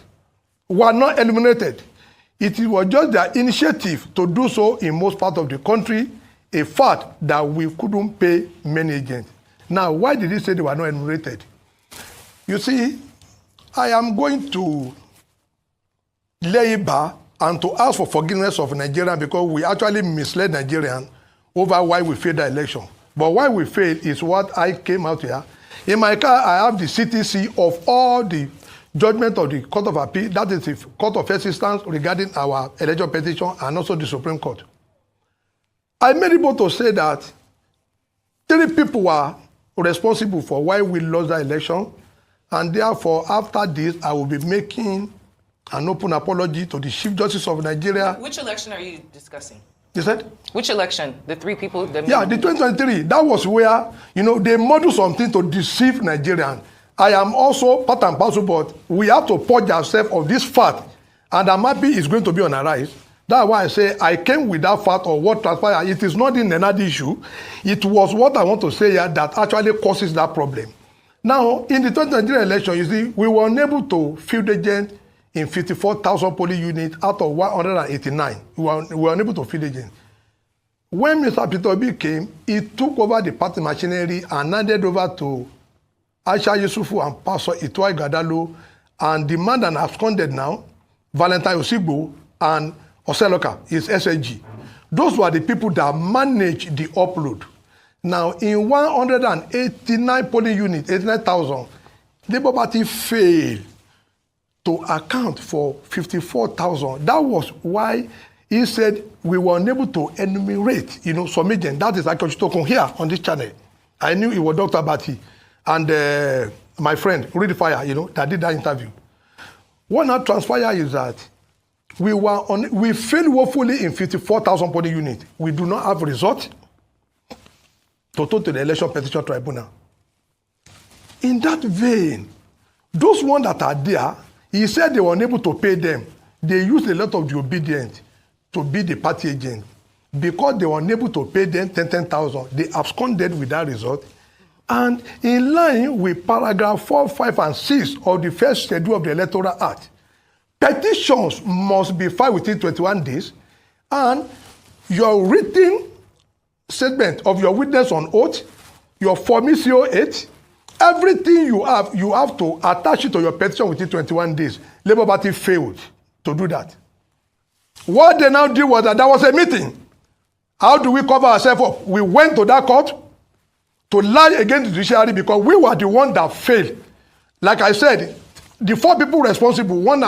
[SPEAKER 6] It was just their initiative to do so in most parts of the country, a fact that we couldn't pay many agents. Now, why did he say they were not enumerated? You see, I am going to lay it bare and to ask for forgiveness of Nigerians because we actually misled Nigerians over why we failed the election. But why we failed is what I came out here. In my car, I have the CTC of all the judgment of the Court of Appeal, that is the Court of First Instance regarding our election petition, and also the Supreme Court. I made able to say that 3 people were responsible for why we lost the election, and therefore, after this, I will be making an open apology to the Chief Justice of Nigeria.
[SPEAKER 7] Which election are you discussing?
[SPEAKER 6] You said?
[SPEAKER 7] Which election? The 3 people?
[SPEAKER 6] Yeah, the 2023. That was where, they model something to deceive Nigerians. I am also part and parcel, but we have to purge ourselves of this fact, and I'm happy it's going to be on a rise. That's why I say I came with that fact of what transpired. It is not in another issue. It was what I want to say here that actually causes that problem. Now, in the 2023 election, you see, we were unable to field agent in 54,000 polling units out of 189. We were unable to field agent. When Mr. Peter Obi came, he took over the party machinery and handed over to Aisha Yusufu and Pastor Itwai Gadalo, and the man that absconded now, Valentine Osigbo and Oseloka, is SSG. Those were the people that managed the upload. Now, in 189 polling units, 89,000, Labour Party failed to account for 54,000. That was why he said we were unable to enumerate, some agents. That is actually talking here on this channel. I knew it was Dr. Bati and my friend, Read Fire, that did that interview. What now transpired is that we failed woefully in 54,000 polling units. We do not have result to go to the Election Petition Tribunal. In that vein, those ones that are there, he said they were unable to pay them. They used a lot of the obedience to be the party agent. Because they were unable to pay them 10,000, they absconded with that result. And in line with paragraph 4, 5, and 6 of the first schedule of the Electoral Act, petitions must be filed within 21 days, and your written statement of your witness on oath, your formisio 8, everything you have to attach it to your petition within 21 days. Labour Party failed to do that. What they now did was that there was a meeting. How do we cover ourselves up? We went to that court to lie against the judiciary because we were the one that failed. Like I said, the 4 people responsible, one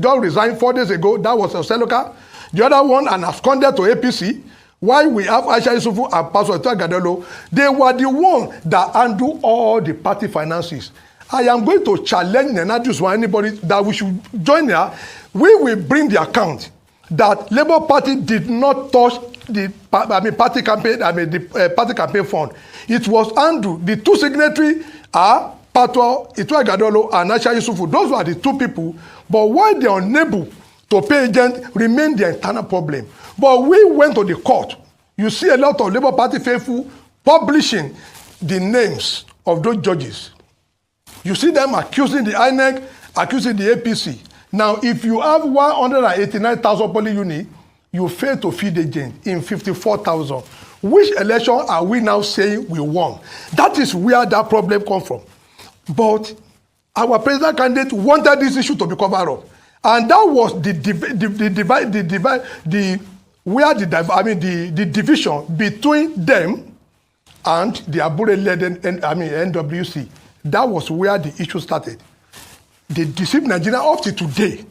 [SPEAKER 6] just resigned 4 days ago, that was Oseloka. The other one and absconded to APC. While we have Aisha Yusufu and Pastor Gadolo, they were the ones that handle all the party finances. I am going to challenge Nenadus or anybody that we should join here. We will bring the account that Labour Party did not touch the party campaign fund. It was handled. The 2 signatories are Pastor Itwai Gadolo and Aisha Yusufu. Those were the 2 people. But why they are unable to pay agent remain the internal problem. But we went to the court. You see a lot of Labour Party faithful publishing the names of those judges. You see them accusing the INEC, accusing the APC. Now, if you have 189,000 polling units, you fail to feed agent in 54,000. Which election are we now saying we won? That is where that problem comes from. But our president candidate wanted this issue to be covered up. And that was the division between them and the Abure-led NWC. That was where the issue started. They deceived Nigeria up to today.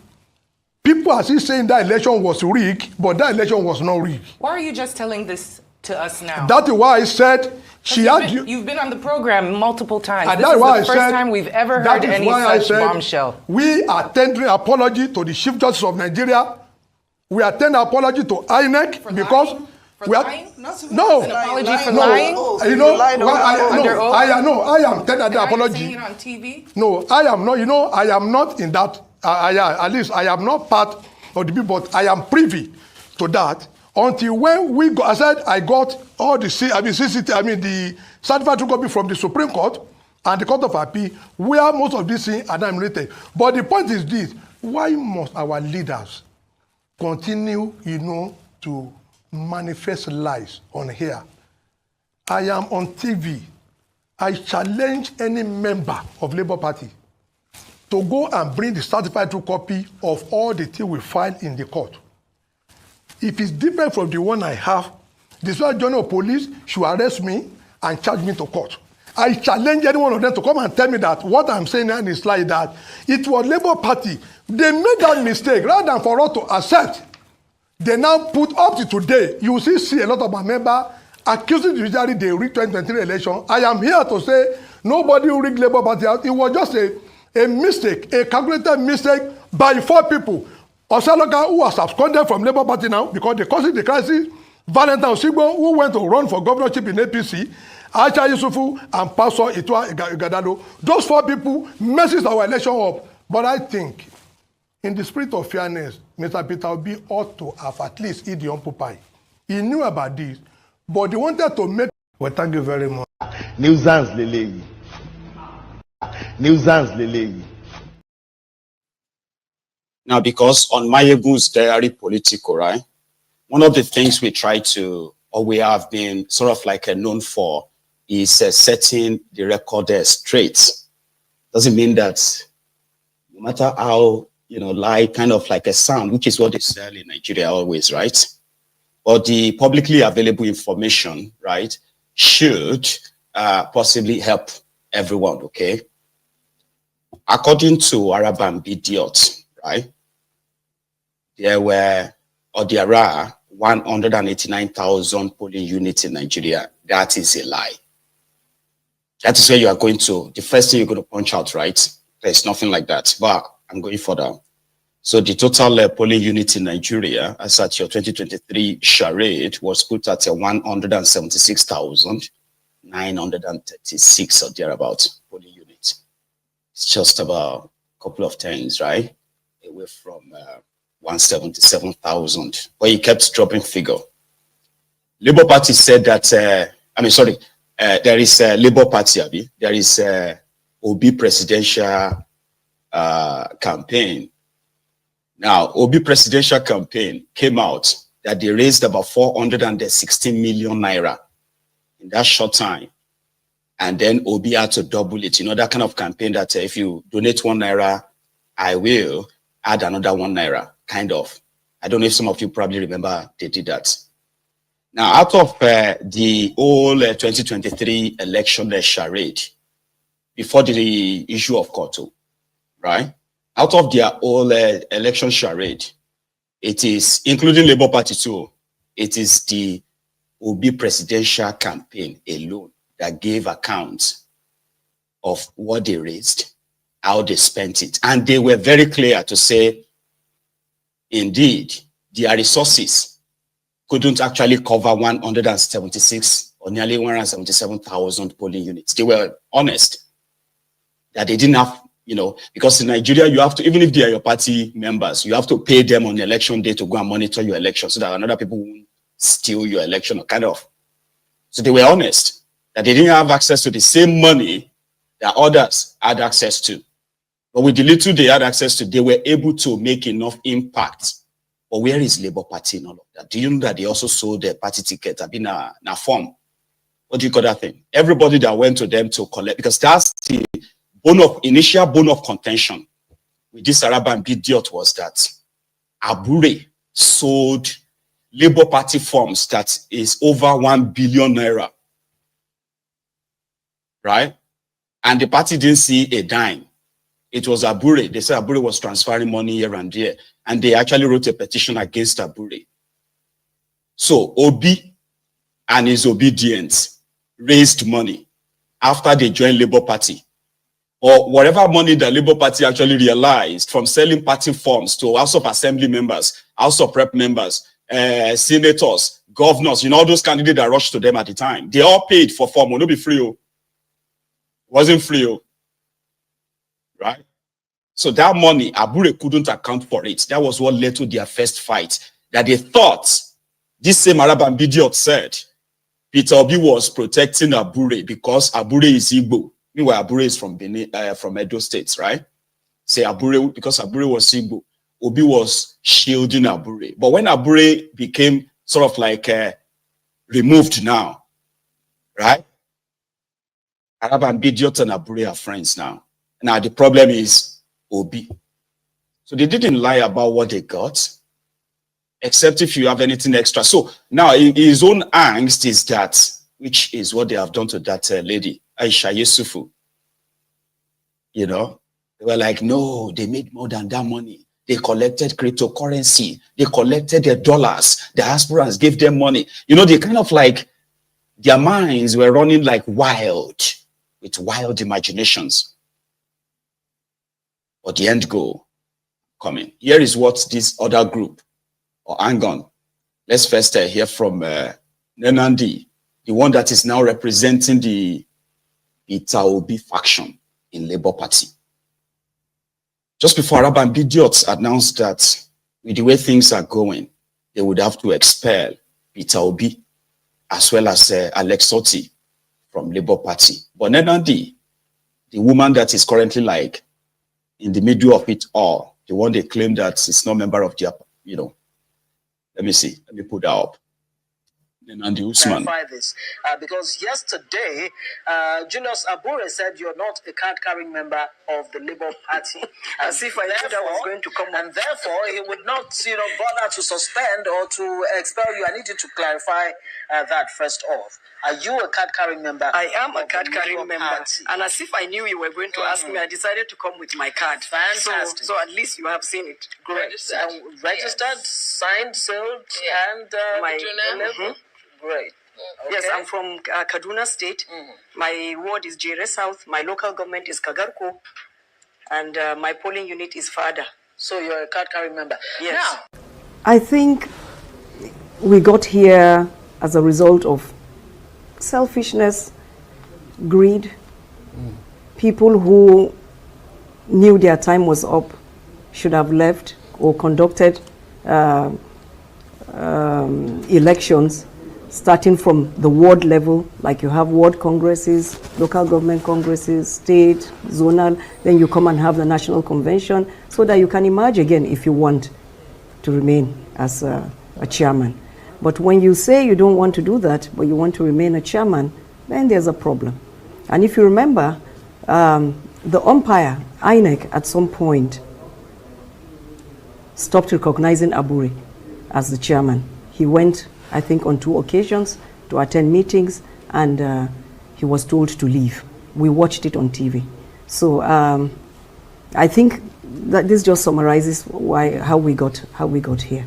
[SPEAKER 6] People are still saying that election was rigged, but that election was not rigged.
[SPEAKER 7] Why are you just telling this to us now?
[SPEAKER 6] That is why I said
[SPEAKER 7] you've been on the program multiple times. And this is the first time we've ever heard any such bombshell.
[SPEAKER 6] We are tendering apology to the Chief Justice of Nigeria. We are tendering apology to INEC
[SPEAKER 7] for
[SPEAKER 6] because
[SPEAKER 7] lying? For
[SPEAKER 6] we are
[SPEAKER 7] lying?
[SPEAKER 6] No.
[SPEAKER 7] An apology for
[SPEAKER 6] No.
[SPEAKER 7] lying?
[SPEAKER 6] I am tendering the apology.
[SPEAKER 7] Saying it on TV?
[SPEAKER 6] No, I am not. I am not in that. At least I am not part of the people, but I am privy to that. Until when we got, I said I got all the the certified true copy from the Supreme Court and the Court of Appeal, where most of these things are not related. But the point is this: why must our leaders continue, to manifest lies on here? I am on TV. I challenge any member of Labour Party to go and bring the certified true copy of all the things we filed in the court. If it's different from the one I have, the Special General of Police should arrest me and charge me to court. I challenge any one of them to come and tell me that what I'm saying now is like that. It was Labour Party. They made that mistake rather than for us to accept. They now put up to today. You will see a lot of my members accusing the judiciary they rigged 2023 election. I am here to say nobody who rigged Labour Party out. It was just a mistake, a calculated mistake by 4 people. Osaloka, who was absconded from Labour Party now because they caused the crisis. Valentine Osigbo, who went to run for governorship in APC. Aisha Yusufu and Pastor Itua Igadado. Those 4 people messes our election up. But I think, in the spirit of fairness, Mr. Peter Obi ought to have at least eat the humble pie. He knew about this, but they wanted to make... Well, thank you very much.
[SPEAKER 8] Nuisance Lele. Nuisance Lele.
[SPEAKER 1] Now, because on Maiyegun's diary Politico, right, one of the things we try to, or we have been sort of like known for, is setting the record straight. Doesn't mean that no matter how, like kind of like a sound, which is what they sell in Nigeria always, right? But the publicly available information, right, should possibly help everyone, okay? According to Akpabiole, right, there are 189,000 polling units in Nigeria. That is a lie. That is where you are going to, the first thing you're going to punch out, right? There's nothing like that, but I'm going further. So the total polling unit in Nigeria, as at your 2023 Charade, was put at 176,936 or thereabout polling units. It's just about a couple of tens, right? Away from 177,000. But he kept dropping figure. Labour Party said that, there is a Labour Party, there is a Obi presidential campaign. Now, Obi presidential campaign came out that they raised about 416 million naira in that short time. And then Obi had to double it. That kind of campaign that if you donate 1 naira, I will add another 1 naira, kind of. I don't know if some of you probably remember they did that. Now, out of the whole 2023 election charade, before the issue of Koto, right? Out of their whole election charade, it is, including Labour Party too, it is the Obi presidential campaign alone that gave account of what they raised, how they spent it. And they were very clear to say, indeed, their resources couldn't actually cover 176 or nearly 177,000 polling units. They were honest that they didn't have, because in Nigeria, you have to, even if they are your party members, you have to pay them on the election day to go and monitor your election so that another people won't steal your election, or kind of. So they were honest that they didn't have access to the same money that others had access to. But with the little they had access to, they were able to make enough impact. But where is Labour Party in all of that? Do you know that they also sold their party ticket? I've been a form. What do you call that thing? Everybody that went to them to collect, because that's the initial bone of contention with this Akpabiole was that Abure sold Labour Party forms that is over 1 billion naira. Right? And the party didn't see a dime. It was Abure. They said Abure was transferring money here and there. And they actually wrote a petition against Abure. So Obi and his obedience raised money after they joined Labour Party. Or whatever money the Labour Party actually realized from selling party forms to House of Assembly members, House of Rep members, senators, governors, all those candidates that rushed to them at the time. They all paid for form. Will not be free. It wasn't free. Right? So that money, Abure couldn't account for it. That was what led to their first fight. That they thought, this same Akpabiole said, Peter Obi was protecting Abure because Abure is Igbo. Meanwhile, Abure is from Benin, from Edo States, right? Say Abure, because Abure was Igbo, Obi was shielding Abure. But when Abure became sort of like removed now, right? Akpabiole and Abure are friends now. Now the problem is Obi. So they didn't lie about what they got, except if you have anything extra. So now his own angst is that, which is what they have done to that lady, Aisha Yusufu. They were like, no, they made more than that money. They collected cryptocurrency. They collected their dollars. The diasporans gave them money. They kind of like Their minds were running like wild, with wild imaginations. But the end goal coming. Here is what this other group, or Angon, let's first hear from Nenandi, the one that is now representing the Itaobi faction in Labour Party. Just before Araban Bidiot announced that with the way things are going, they would have to expel Peter Obi as well as Alex Otti from Labour Party. But Nenandi, the woman that is currently like in the middle of it all, the one they claim that is not a member of their, you know, let me see, let me put that up. And Usman.
[SPEAKER 9] Clarify this because yesterday Julius Abure said you're not a card-carrying member of the Labour Party, as if I knew that was going to come, and therefore he would not, bother to suspend or to expel you. I need you to clarify that first off. Are you a card-carrying member?
[SPEAKER 10] I am a card-carrying member, and as if I knew you were going to ask me, I decided to come with my card.
[SPEAKER 9] Fantastic.
[SPEAKER 10] So at least you have seen it.
[SPEAKER 9] Great. Registered, signed, sealed, and
[SPEAKER 10] my
[SPEAKER 9] level. Great. Okay.
[SPEAKER 10] Yes, I'm from Kaduna State. My ward is Jere South. My local government is Kagarko. And my polling unit is Fada.
[SPEAKER 9] So you're a card-carrying member.
[SPEAKER 10] Yes.
[SPEAKER 9] Now,
[SPEAKER 11] I think we got here as a result of selfishness, greed. People who knew their time was up should have left or conducted elections starting from the ward level, like you have ward congresses, local government congresses, state, zonal, then you come and have the national convention so that you can emerge again if you want to remain as a chairman. But when you say you don't want to do that, but you want to remain a chairman, then there's a problem. And if you remember, the umpire, INEC, at some point stopped recognizing Abure as the chairman. He went, I think, on 2 occasions to attend meetings, and he was told to leave. We watched it on TV. So I think that this just summarizes how we got here.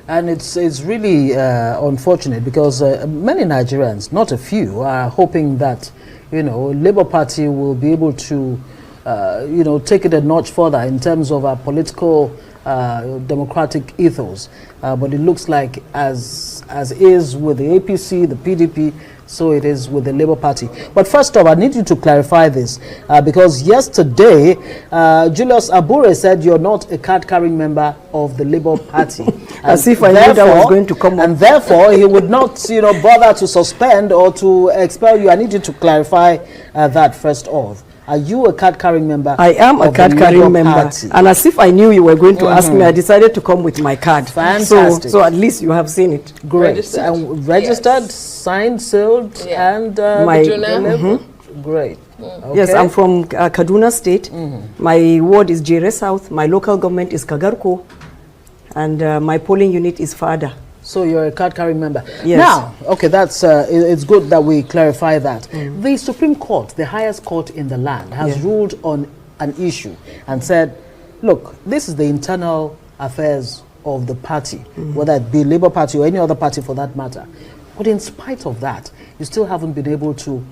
[SPEAKER 24] And it's really unfortunate because many Nigerians, not a few, are hoping that Labour Party will be able to take it a notch further in terms of our political democratic ethos, but it looks like as is with the APC, the PDP, so it is with the Labour Party. But first off, I need you to clarify this because yesterday Julius Abure said you're not a card-carrying member of the Labour Party.
[SPEAKER 11] As if I knew that was going to come up.
[SPEAKER 24] And therefore he would not bother to suspend or to expel you. I need you to clarify that first off. Are you a card-carrying member?
[SPEAKER 11] I am a card-carrying member. And as if I knew you were going to ask me, I decided to come with my card.
[SPEAKER 24] Fantastic.
[SPEAKER 11] So at least you have seen it.
[SPEAKER 24] Great. Registered, yes. Signed, sealed, and
[SPEAKER 11] my
[SPEAKER 24] great. Okay.
[SPEAKER 11] Yes, I'm from Kaduna State. My ward is Jere South. My local government is Kagarko. And my polling unit is Fada.
[SPEAKER 24] So you're a card-carrying member.
[SPEAKER 11] Yes.
[SPEAKER 24] Now, okay, that's it's good that we clarify that. The Supreme Court, the highest court in the land, has ruled on an issue and said, look, this is the internal affairs of the party, whether it be Labour Party or any other party for that matter. But in spite of that, you still haven't been able to,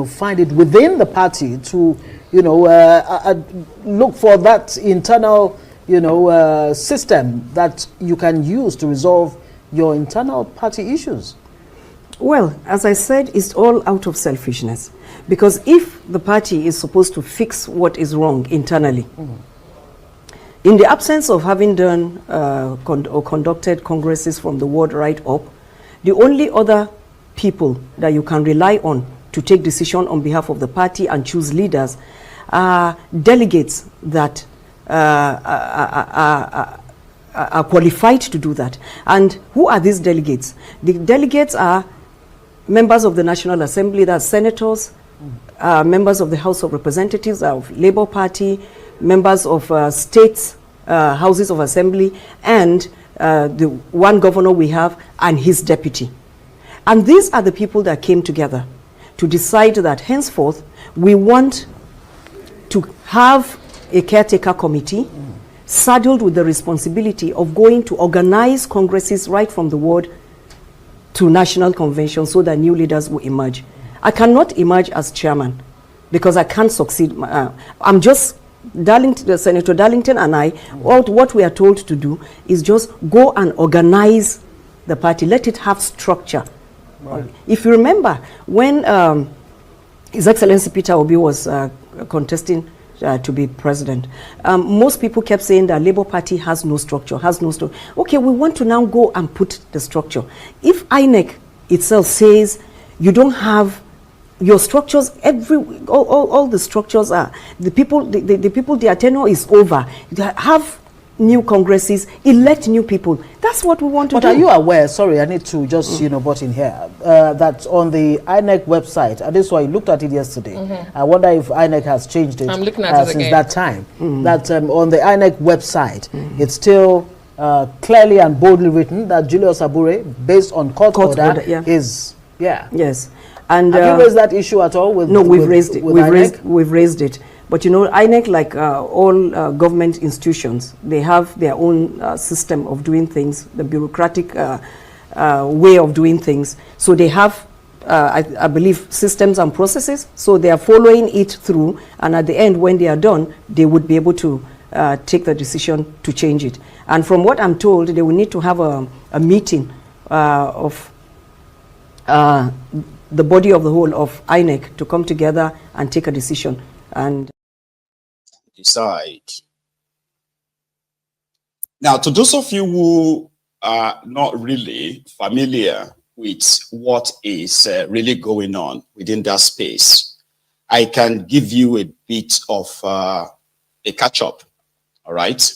[SPEAKER 24] find it within the party to, look for that internal, system that you can use to resolve your internal party issues.
[SPEAKER 11] Well, as I said, it's all out of selfishness. Because if the party is supposed to fix what is wrong internally, in the absence of having done or conducted congresses from the ward right up, the only other people that you can rely on to take decision on behalf of the party and choose leaders are delegates that are qualified to do that. And who are these delegates? The delegates are members of the National Assembly, that's senators, members of the House of Representatives of Labour Party, members of states, houses of assembly, and the one governor we have and his deputy. And these are the people that came together to decide that henceforth we want to have a caretaker committee saddled with the responsibility of going to organize congresses right from the ward to national convention so that new leaders will emerge. I cannot emerge as chairman because I can't succeed. I'm just, Senator Darlington and I, what we are told to do is just go and organize the party. Let it have structure. Right. If you remember, when His Excellency Peter Obi was contesting to be president, most people kept saying that Labour Party has no structure, Okay, we want to now go and put the structure. If INEC itself says you don't have your structures, all the structures are, the people, their tenure is over. Have new congresses, elect new people. That's what we want to do.
[SPEAKER 24] But are you aware, sorry, I need to just, butt in here, that on the INEC website, and this is why I looked at it yesterday, I wonder if INEC has changed it,
[SPEAKER 7] I'm looking at it
[SPEAKER 24] since
[SPEAKER 7] again.
[SPEAKER 24] that time, that on the INEC website, it's still clearly and boldly written that Julius Sowore, based on court order, is,
[SPEAKER 11] Yes. And
[SPEAKER 24] have you raised that issue at all?
[SPEAKER 11] No, we've raised it. We've raised it. But INEC, like all government institutions, they have their own system of doing things, the bureaucratic way of doing things. So they have, I believe, systems and processes. So they are following it through. And at the end, when they are done, they would be able to take the decision to change it. And from what I'm told, they will need to have a meeting of the body of the whole of INEC to come together and take a decision and
[SPEAKER 1] decide. Now, to those of you who are not really familiar with what is really going on within that space, I can give you a bit of a catch-up, all right?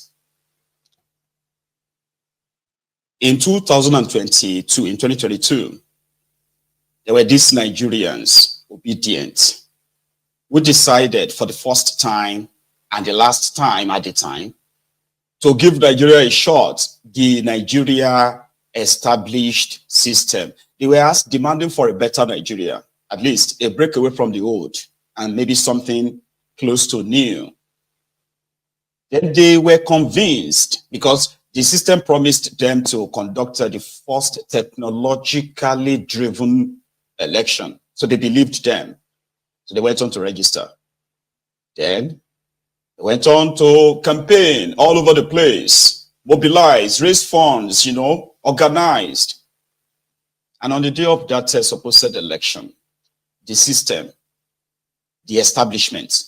[SPEAKER 1] In 2022, there were these Nigerians, obedient, who decided for the first time and the last time at the time to give Nigeria a shot, the Nigeria established system. They were demanding for a better Nigeria, at least a break away from the old and maybe something close to new. Then they were convinced because the system promised them to conduct the first technologically driven election. So they believed them. So they went on to register. Then they went on to campaign all over the place, mobilize, raise funds, organized. And on the day of that supposed election, the system, the establishment,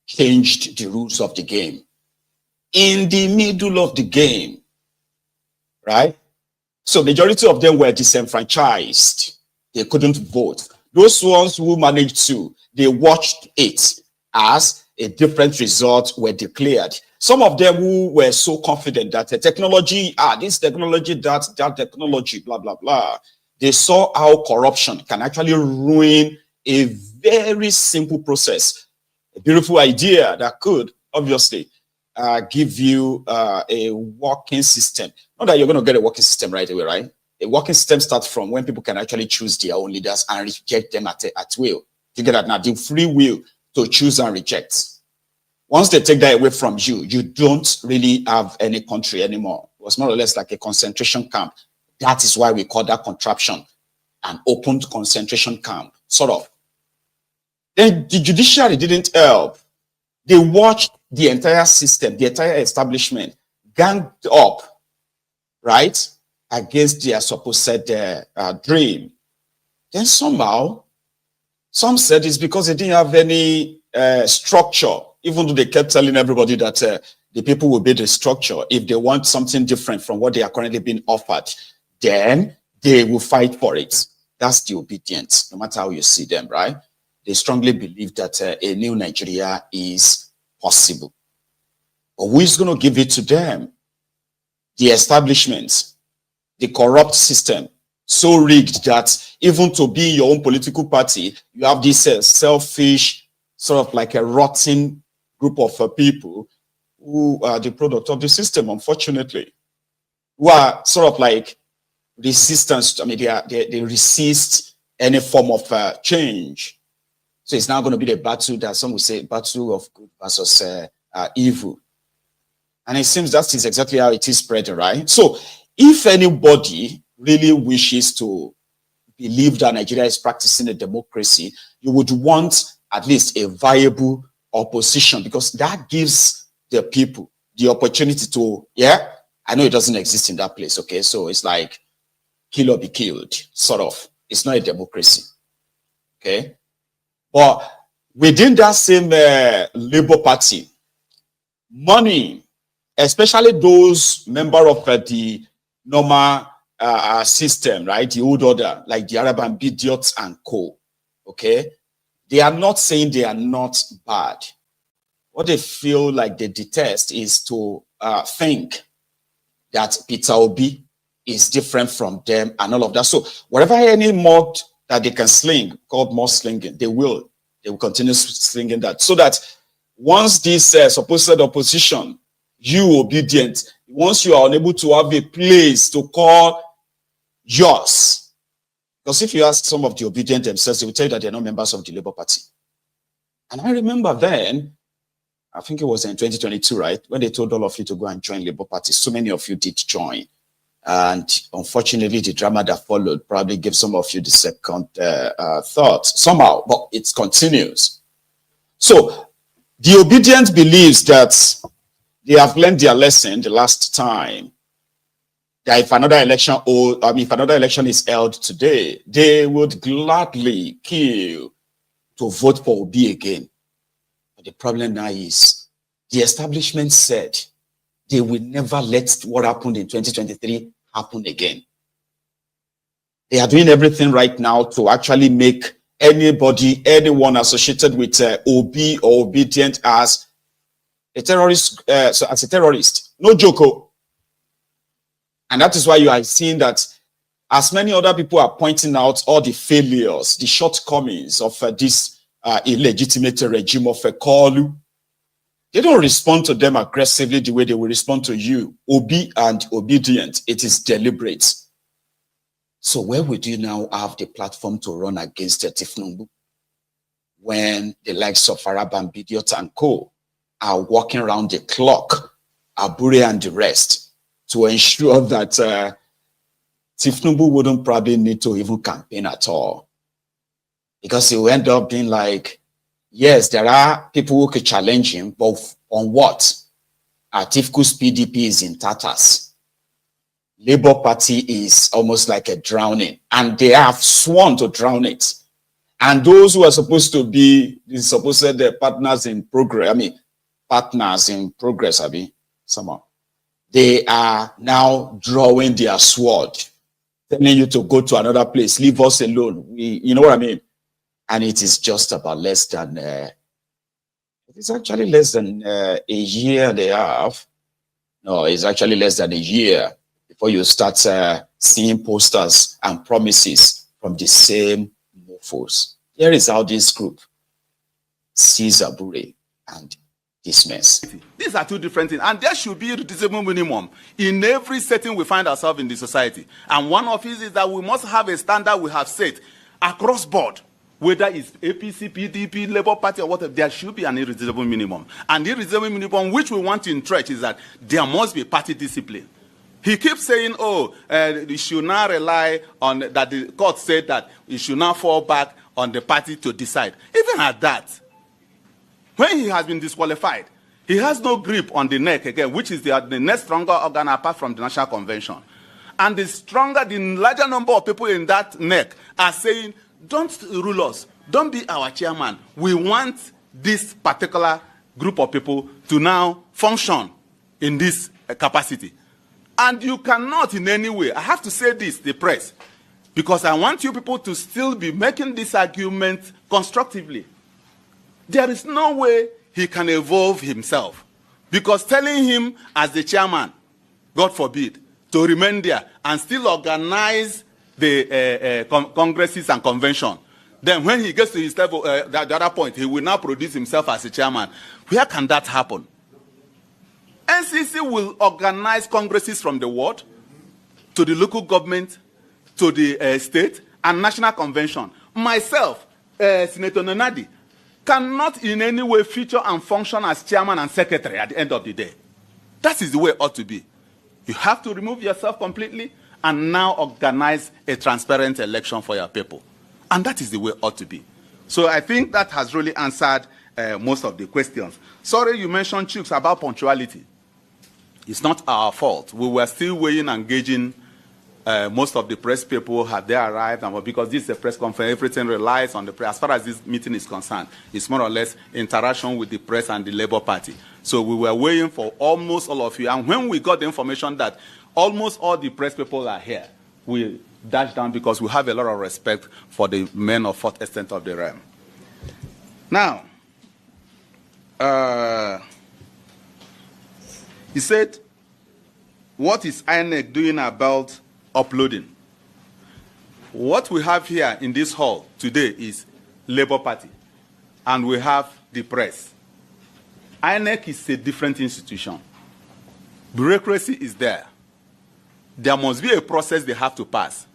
[SPEAKER 1] changed the rules of the game. In the middle of the game, right? So majority of them were disenfranchised. They couldn't vote. Those ones who managed to, they watched it as a different result were declared. Some of them who were so confident that the technology, this technology, that technology, blah, blah, blah. They saw how corruption can actually ruin a very simple process. A beautiful idea that could, obviously, give you a working system. Not that you're going to get a working system right away, right? A working system starts from when people can actually choose their own leaders and reject them at will. You get that now? The free will to choose and reject. Once they take that away from you, you don't really have any country anymore. It was more or less like a concentration camp. That is why we call that contraption an open concentration camp, sort of. Then the judiciary didn't help. They watched the entire system, the entire establishment ganged up, right, against their supposed dream. Then somehow, some said it's because they didn't have any structure, even though they kept telling everybody that the people will build a structure. If they want something different from what they are currently being offered, then they will fight for it. That's the obedience, no matter how you see them, right? They strongly believe that a new Nigeria is possible. But who is going to give it to them? The establishment, the corrupt system, so rigged that even to be your own political party, you have this selfish, sort of like a rotten group of people who are the product of the system, unfortunately, who are sort of like resistance. I mean, they resist any form of change. So it's now going to be the battle that some will say battle of good versus evil. And it seems that is exactly how it is spread, right? So if anybody really wishes to believe that Nigeria is practicing a democracy, you would want at least a viable opposition, because that gives the people the opportunity to, I know it doesn't exist in that place, okay? So it's like kill or be killed, sort of. It's not a democracy, okay? But within that same Labour Party, money, especially those members of the normal system, right? The old order, like the Arab idiots and co. Okay, they are not saying they are not bad. What they feel like they detest is to think that Peter Obi is different from them and all of that. So whatever any mud that they can sling, called mud slinging, they will continue slinging that, so that once this supposed opposition, you obedient, once you are unable to have a place to call yours, because if you ask some of the obedient themselves, they will tell you that they're not members of the Labour Party. And I remember then, I think it was in 2022, right, when they told all of you to go and join Labour Party. So many of you did join. And unfortunately, the drama that followed probably gave some of you the second thought somehow, but it continues. So the obedient believes that they have learned their lesson the last time, that if another election, if another election is held today, they would gladly kill to vote for Obi again. But the problem now is the establishment said they will never let what happened in 2023 happen again. They are doing everything right now to actually make anyone associated with Obi or obedient as a terrorist, as a terrorist. No joke. And that is why you are seeing that as many other people are pointing out all the failures, the shortcomings of this illegitimate regime of Kolu, they don't respond to them aggressively the way they will respond to you. Obi and obedient, it is deliberate. So where would you now have the platform to run against Tifnumbu when the likes of Arab and Bidiot and co are walking around the clock, Abure and the rest, to ensure that Tifnumbu wouldn't probably need to even campaign at all? Because it will end up being like, yes, there are people who could challenge him, but on what? Atifu's PDP is in tatters. Labour Party is almost like a drowning, and they have sworn to drown it. And those who are supposed to be the supposed partners in progress, somehow, they are now drawing their sword, telling you to go to another place, leave us alone. You know what I mean? And it is just about less than, it's actually less than a year and a half. No, it's actually less than a year before you start seeing posters and promises from the same mofos. Here is how this group sees Abure and this mess.
[SPEAKER 12] These are two different things, and there should be a reducible minimum in every setting we find ourselves in the society. And one of it is that we must have a standard we have set across board. Whether it's APC, PDP, Labour Party, or whatever, there should be an irreducible minimum. And the irreducible minimum which we want to entrench is that there must be party discipline. He keeps saying, you should not rely on that. The court said that you should not fall back on the party to decide. Even at that, when he has been disqualified, he has no grip on the neck again, which is the next stronger organ apart from the National Convention. And the larger number of people in that neck are saying, don't rule us. Don't be our chairman. We want this particular group of people to now function in this capacity. And you cannot in any way, I have to say this, the press, because I want you people to still be making this argument constructively. There is no way he can evolve himself, because telling him as the chairman, God forbid, to remain there and still organize the congresses and convention. Then when he gets to his level, the other point, he will now produce himself as a chairman. Where can that happen? NCC will organize congresses from the ward to the local government, to the state, and national convention. Myself, Senator Nonadi, cannot in any way feature and function as chairman and secretary at the end of the day. That is the way it ought to be. You have to remove yourself completely and now organize a transparent election for your people. And that is the way it ought to be. So I think that has really answered most of the questions. Sorry, you mentioned, Chooks, about punctuality. It's not our fault. We were still waiting and gauging. Most of the press people have they arrived, and because this is a press conference, everything relies on the press. As far as this meeting is concerned, it's more or less interaction with the press and the Labour Party. So we were waiting for almost all of you. And when we got the information that almost all the press people are here, we dashed down because we have a lot of respect for the men of fourth extent of the realm. Now, he said, what is INEC doing about uploading? What we have here in this hall today is Labour Party, and we have the press. INEC is a different institution. Bureaucracy is there. There must be a process they have to pass.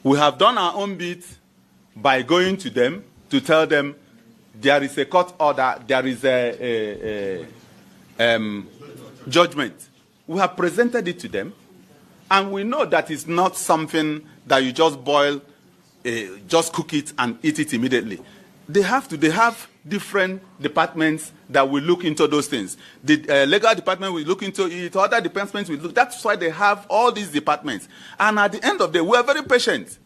[SPEAKER 12] We have done our own bit by going to them to tell them there is a court order, there is a judgment. We have presented it to them, and we know that it's not something that you just boil, just cook it and eat it immediately. They have different departments that will look into those things. The legal department will look into it, other departments will look. That's why they have all these departments. And at the end of the day, we are very patient.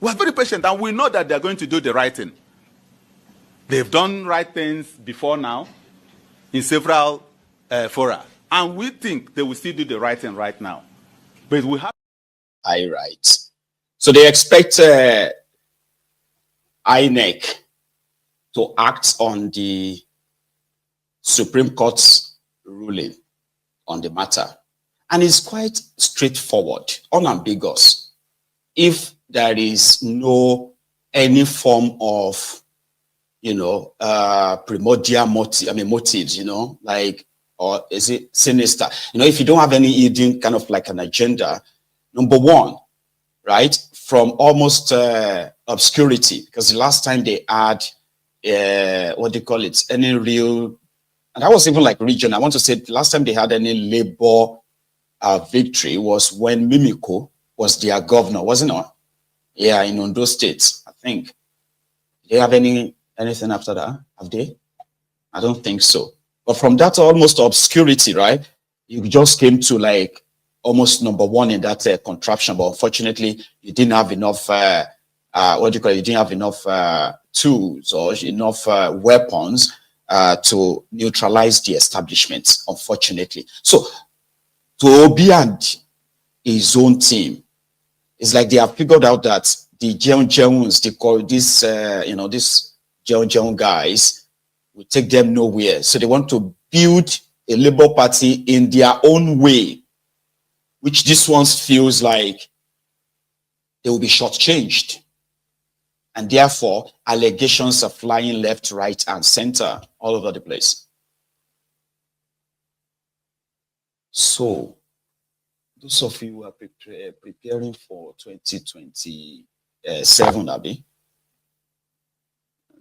[SPEAKER 12] We are very patient, and we know that they're going to do the right thing. They've done right things before now in several fora. And we think they will still do the right thing right now. But we have...
[SPEAKER 1] Right. So they expect INEC to act on the Supreme Court's ruling on the matter. And it's quite straightforward, unambiguous. If there is any form of, primordial motives, like, or is it sinister? If you don't have any hidden kind of like an agenda, number one, right, from almost obscurity, because the last time they had, any real, and that was even like region. I want to say the last time they had any Labour victory was when Mimiko was their governor, wasn't it? Yeah, in Ondo State, I think. Do they have anything after that? Have they? I don't think so. But from that almost obscurity, right, you just came to like almost number one in that contraption. But unfortunately, you didn't have enough, you didn't have enough tools or enough weapons to neutralize the establishment, unfortunately. So to Obi and his own team, it's like they have figured out that the Jeon-Jeons, they call this, these Jeon guys, will take them nowhere. So they want to build a Labour Party in their own way, which this one feels like they will be shortchanged. And therefore, allegations are flying left, right, and center all over the place. So, those of you who are preparing for 2027, Abi,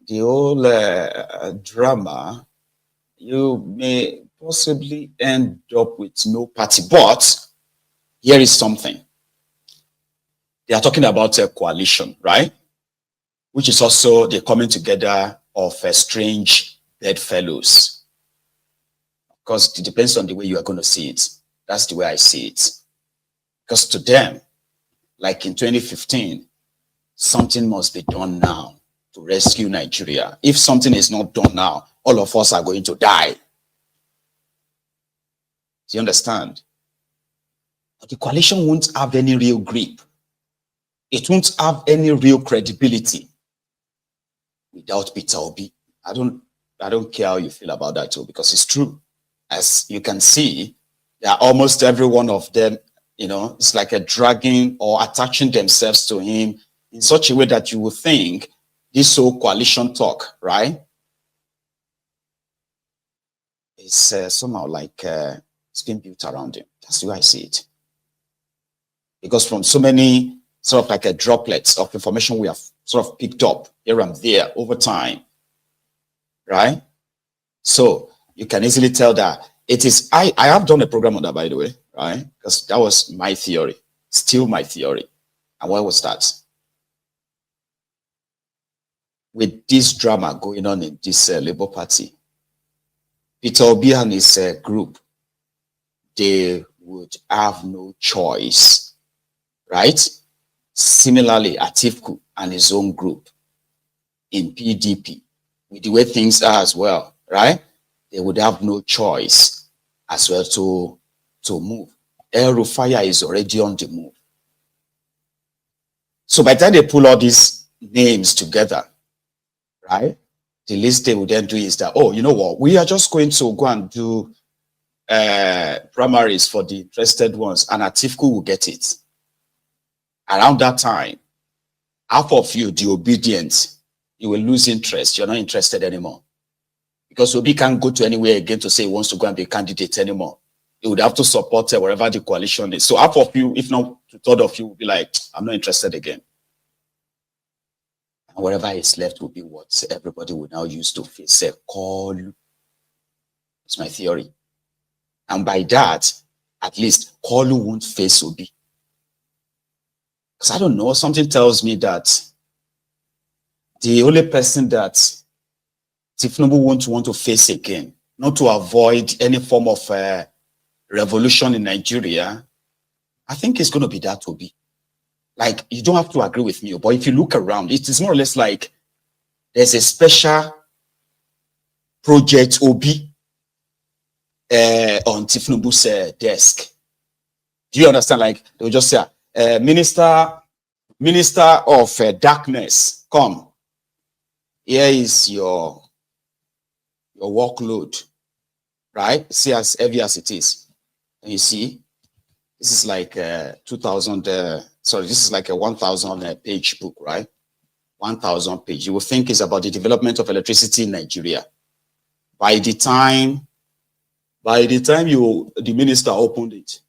[SPEAKER 1] the whole drama, you may possibly end up with no party. But here is something. They are talking about a coalition, right? Which is also the coming together of strange bedfellows. Of course, it depends on the way you are going to see it. That's the way I see it. Because to them, like in 2015, something must be done now to rescue Nigeria. If something is not done now, all of us are going to die. Do you understand? But the coalition won't have any real grip. It won't have any real credibility without Peter Obi. I don't care how you feel about that too, because it's true. As you can see, almost every one of them, it's like a dragging or attaching themselves to him in such a way that you would think this whole coalition talk, right? It's somehow like it's been built around him. That's the way I see it. Because from so many sort of like a droplets of information we have sort of picked up here and there over time, right? So you can easily tell that it is, I have done a program on that, by the way, right? Because that was my theory. Still my theory. And what was that? With this drama going on in this Labour Party, Peter Obi and his group, they would have no choice, right? Similarly, Atiku and his own group in PDP, with the way things are as well, right? They would have no choice as well to move. El Rufai is already on the move. So by the time they pull all these names together, right, the least they would then do is that, oh, you know what, we are just going to go and do primaries for the interested ones, and Atiku will get it. Around that time, half of you, the obedient, you will lose interest. You're not interested anymore. Because Obi can't go to anywhere again to say he wants to go and be a candidate anymore. He would have to support wherever the coalition is. So half of you, if not a third of you, will be like, I'm not interested again. And whatever is left will be what everybody will now use to face a call. It's my theory. And by that, at least Kolu won't face Obi. Because I don't know, something tells me that the only person that Tifnubu won't want to face again, not to avoid any form of revolution in Nigeria, I think it's going to be that Obi. Like, you don't have to agree with me, but if you look around, it is more or less like there's a special project Obi on Tifnubu's desk. Do you understand? Like, they'll just say, Minister of Darkness, come. Here is your workload, right? See as heavy as it is. And you see, this is like 2,000, sorry, this is like a 1,000 page book, right? 1,000 page. You will think it's about the development of electricity in Nigeria. By the time the minister opens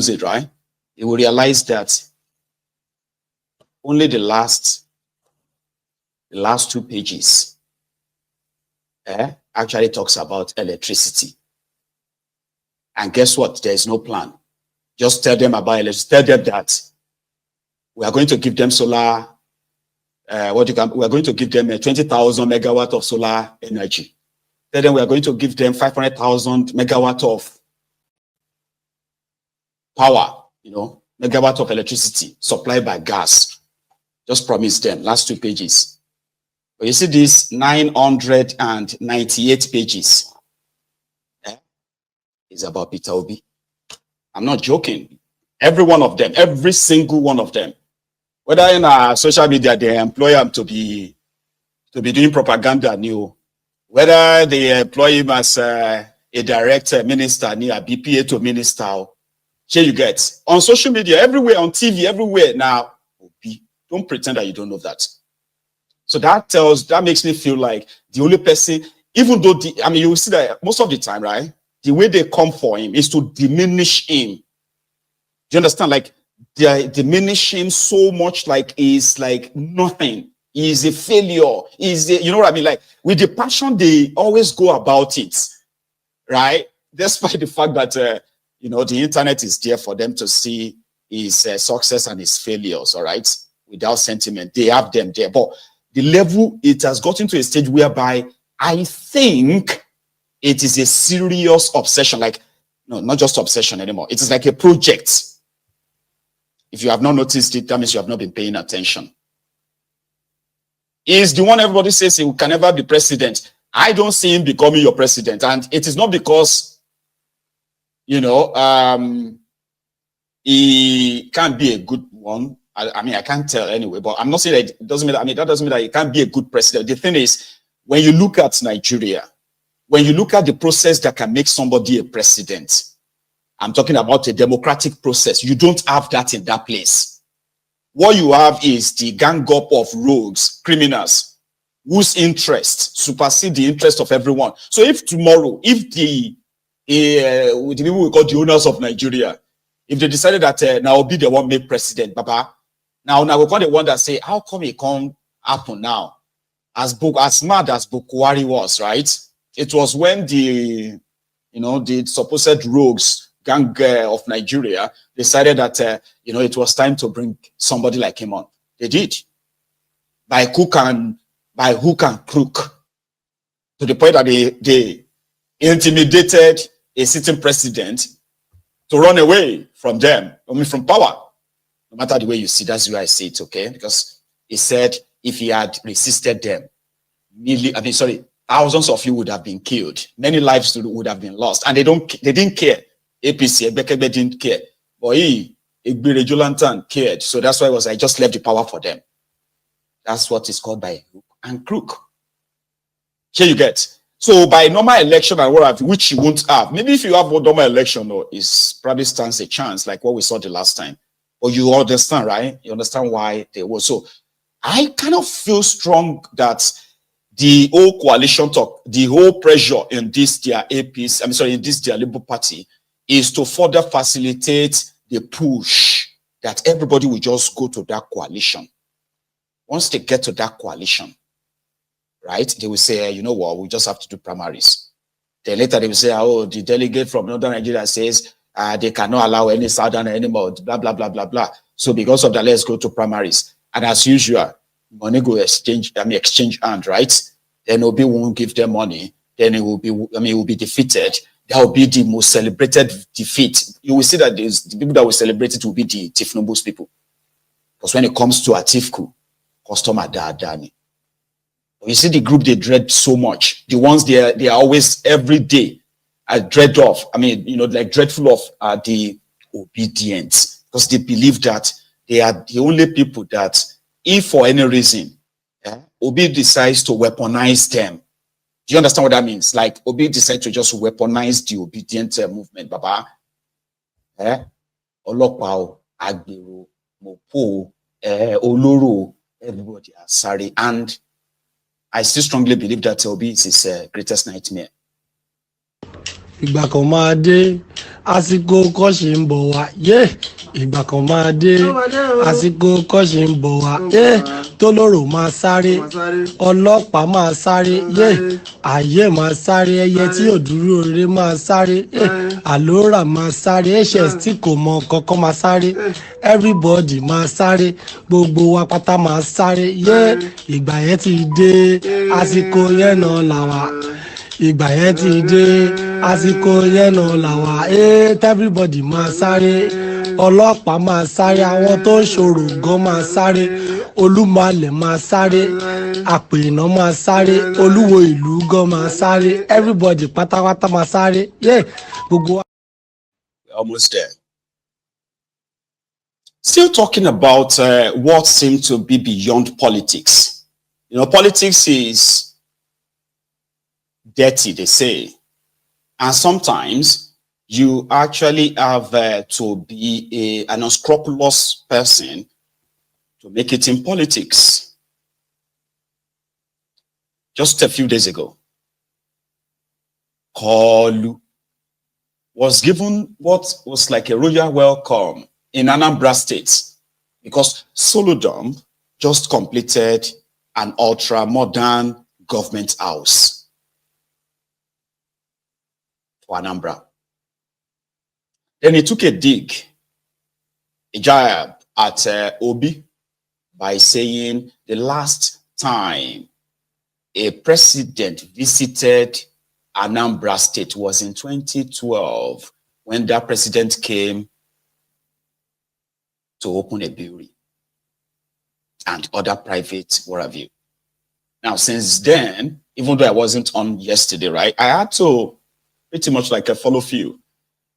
[SPEAKER 1] it, right? You will realize that only the last 2 pages actually talks about electricity. And guess what? There is no plan. Just tell them about electricity. Tell them that we are going to give them solar. We are going to give them 20,000 megawatt of solar energy. Tell them we are going to give them 500,000 megawatt of power. Megawatt of electricity supplied by gas. Just promise them. Last 2 pages. But you see these 998 pages is about Peter Obi. I'm not joking. Every one of them, every single one of them, whether in our social media they employ him to be doing propaganda, whether they employ him as a direct minister, near BPA to minister. Here you get on social media, everywhere, on TV, everywhere. Now, don't pretend that you don't know that. So that makes me feel like the only person, even though you see that most of the time, right? The way they come for him is to diminish him. Do you understand? Like, they diminish him so much, like he's like nothing. He's a failure. You know what I mean? Like, with the passion they always go about it, right? Despite the fact that the internet is there for them to see his success and his failures, all right? Without sentiment, they have them there. But the level, it has gotten to a stage whereby I think it is a serious obsession. Like, no, not just obsession anymore. It is like a project. If you have not noticed it, that means you have not been paying attention. He is the one everybody says he can never be president. I don't see him becoming your president. And it is not because, he can't be a good one. I can't tell anyway, but I'm not saying that it doesn't mean that, that doesn't mean that he can't be a good president. The thing is, when you look at Nigeria, when you look at the process that can make somebody a president, I'm talking about a democratic process. You don't have that in that place. What you have is the gang up of rogues, criminals, whose interests supersede the interest of everyone. So if tomorrow, if the people we call the owners of Nigeria, if they decided that now be the one made president, Baba, now we call the one that say, how come it can't happen now? As mad as Bukwari was, right? It was when the supposed rogues gang of Nigeria decided that, it was time to bring somebody like him on. They did. By hook and crook. To the point that they intimidated a sitting president to run away from them, from power. No matter the way you see, that's the way I see it, okay? Because he said if he had resisted them, thousands of you would have been killed. Many lives would have been lost. And they didn't care. APC, Ebekebe didn't care. But Egbere Jolantan cared. So that's why I just left the power for them. That's what is called by hook and crook. Here you get. So by normal election and what have you, which you won't have. Maybe if you have a normal election, it probably stands a chance, like what we saw the last time. But you understand, right? You understand why they were. So I kind of feel strong that the whole coalition talk, the whole pressure in this their APC, in this their Labour Party, is to further facilitate the push that everybody will just go to that coalition. Once they get to that coalition, right, they will say, you know what, we just have to do primaries. Then later they will say, oh, the delegate from Northern Nigeria says they cannot allow any Southern anymore, blah, blah, blah, blah, blah. So because of that, let's go to primaries. And as usual, money go exchange hand, right? Then Obi won't give them money. Then it will be defeated. That will be the most celebrated defeat. You will see that the people that will celebrate it will be the Tifnubu's people. Because when it comes to Atifku, customer Dani. You see the group they dread so much. The ones they are always every day dread of. Dreadful of the obedient. Because they believe that they are the only people that, if for any reason, Obi decides to weaponize them. Do you understand what that means? Like Obi decides to just weaponize the obedient movement, Baba. Olopao, Agbero, Mopo, Oloro, everybody are sorry. And I still strongly believe that Obi is his greatest nightmare.
[SPEAKER 17] Ìgbà kan máa dé àsìkò kọ́ṣì ń bọ̀ wá ìgbà kan máa dé àsìkò kọ́ṣì ń bọ̀ wá tólórò máa sáré ọlọ́pàá máa sáré ayé máa sáré ẹyẹ tí ò dúró rere máa sáré àlórà máa sáré hs tí kò mọ kankan máa sáré everybody máa sáré gbogbo wa pátá máa sáré ìgbà yẹn ti dé àsìkò yẹn náà làwà. Ìgbà yẹn ti dé àsìkò yẹn náà làwà everybody máa sáré ọlọ́pàá máa sáré àwọn tó ń ṣòro gan máa sáré olúmọlẹ̀ máa sáré àpènà máa sáré olúwo ìlú gan máa sáré everybody pátápátá máa sáré gbogbo.
[SPEAKER 1] Almost there. Still talking about what seems to be beyond politics. Politics is dirty, they say. And sometimes you actually have to be an unscrupulous person to make it in politics. Just a few days ago, Kolu was given what was like a royal welcome in Anambra State because Solodom just completed an ultra-modern government house for Anambra. Then he took a dig, a jab at Obi by saying the last time a president visited Anambra State was in 2012 when that president came to open a brewery and other private what have you. Now, since then, even though I wasn't on yesterday, right, I had to pretty much like a follow few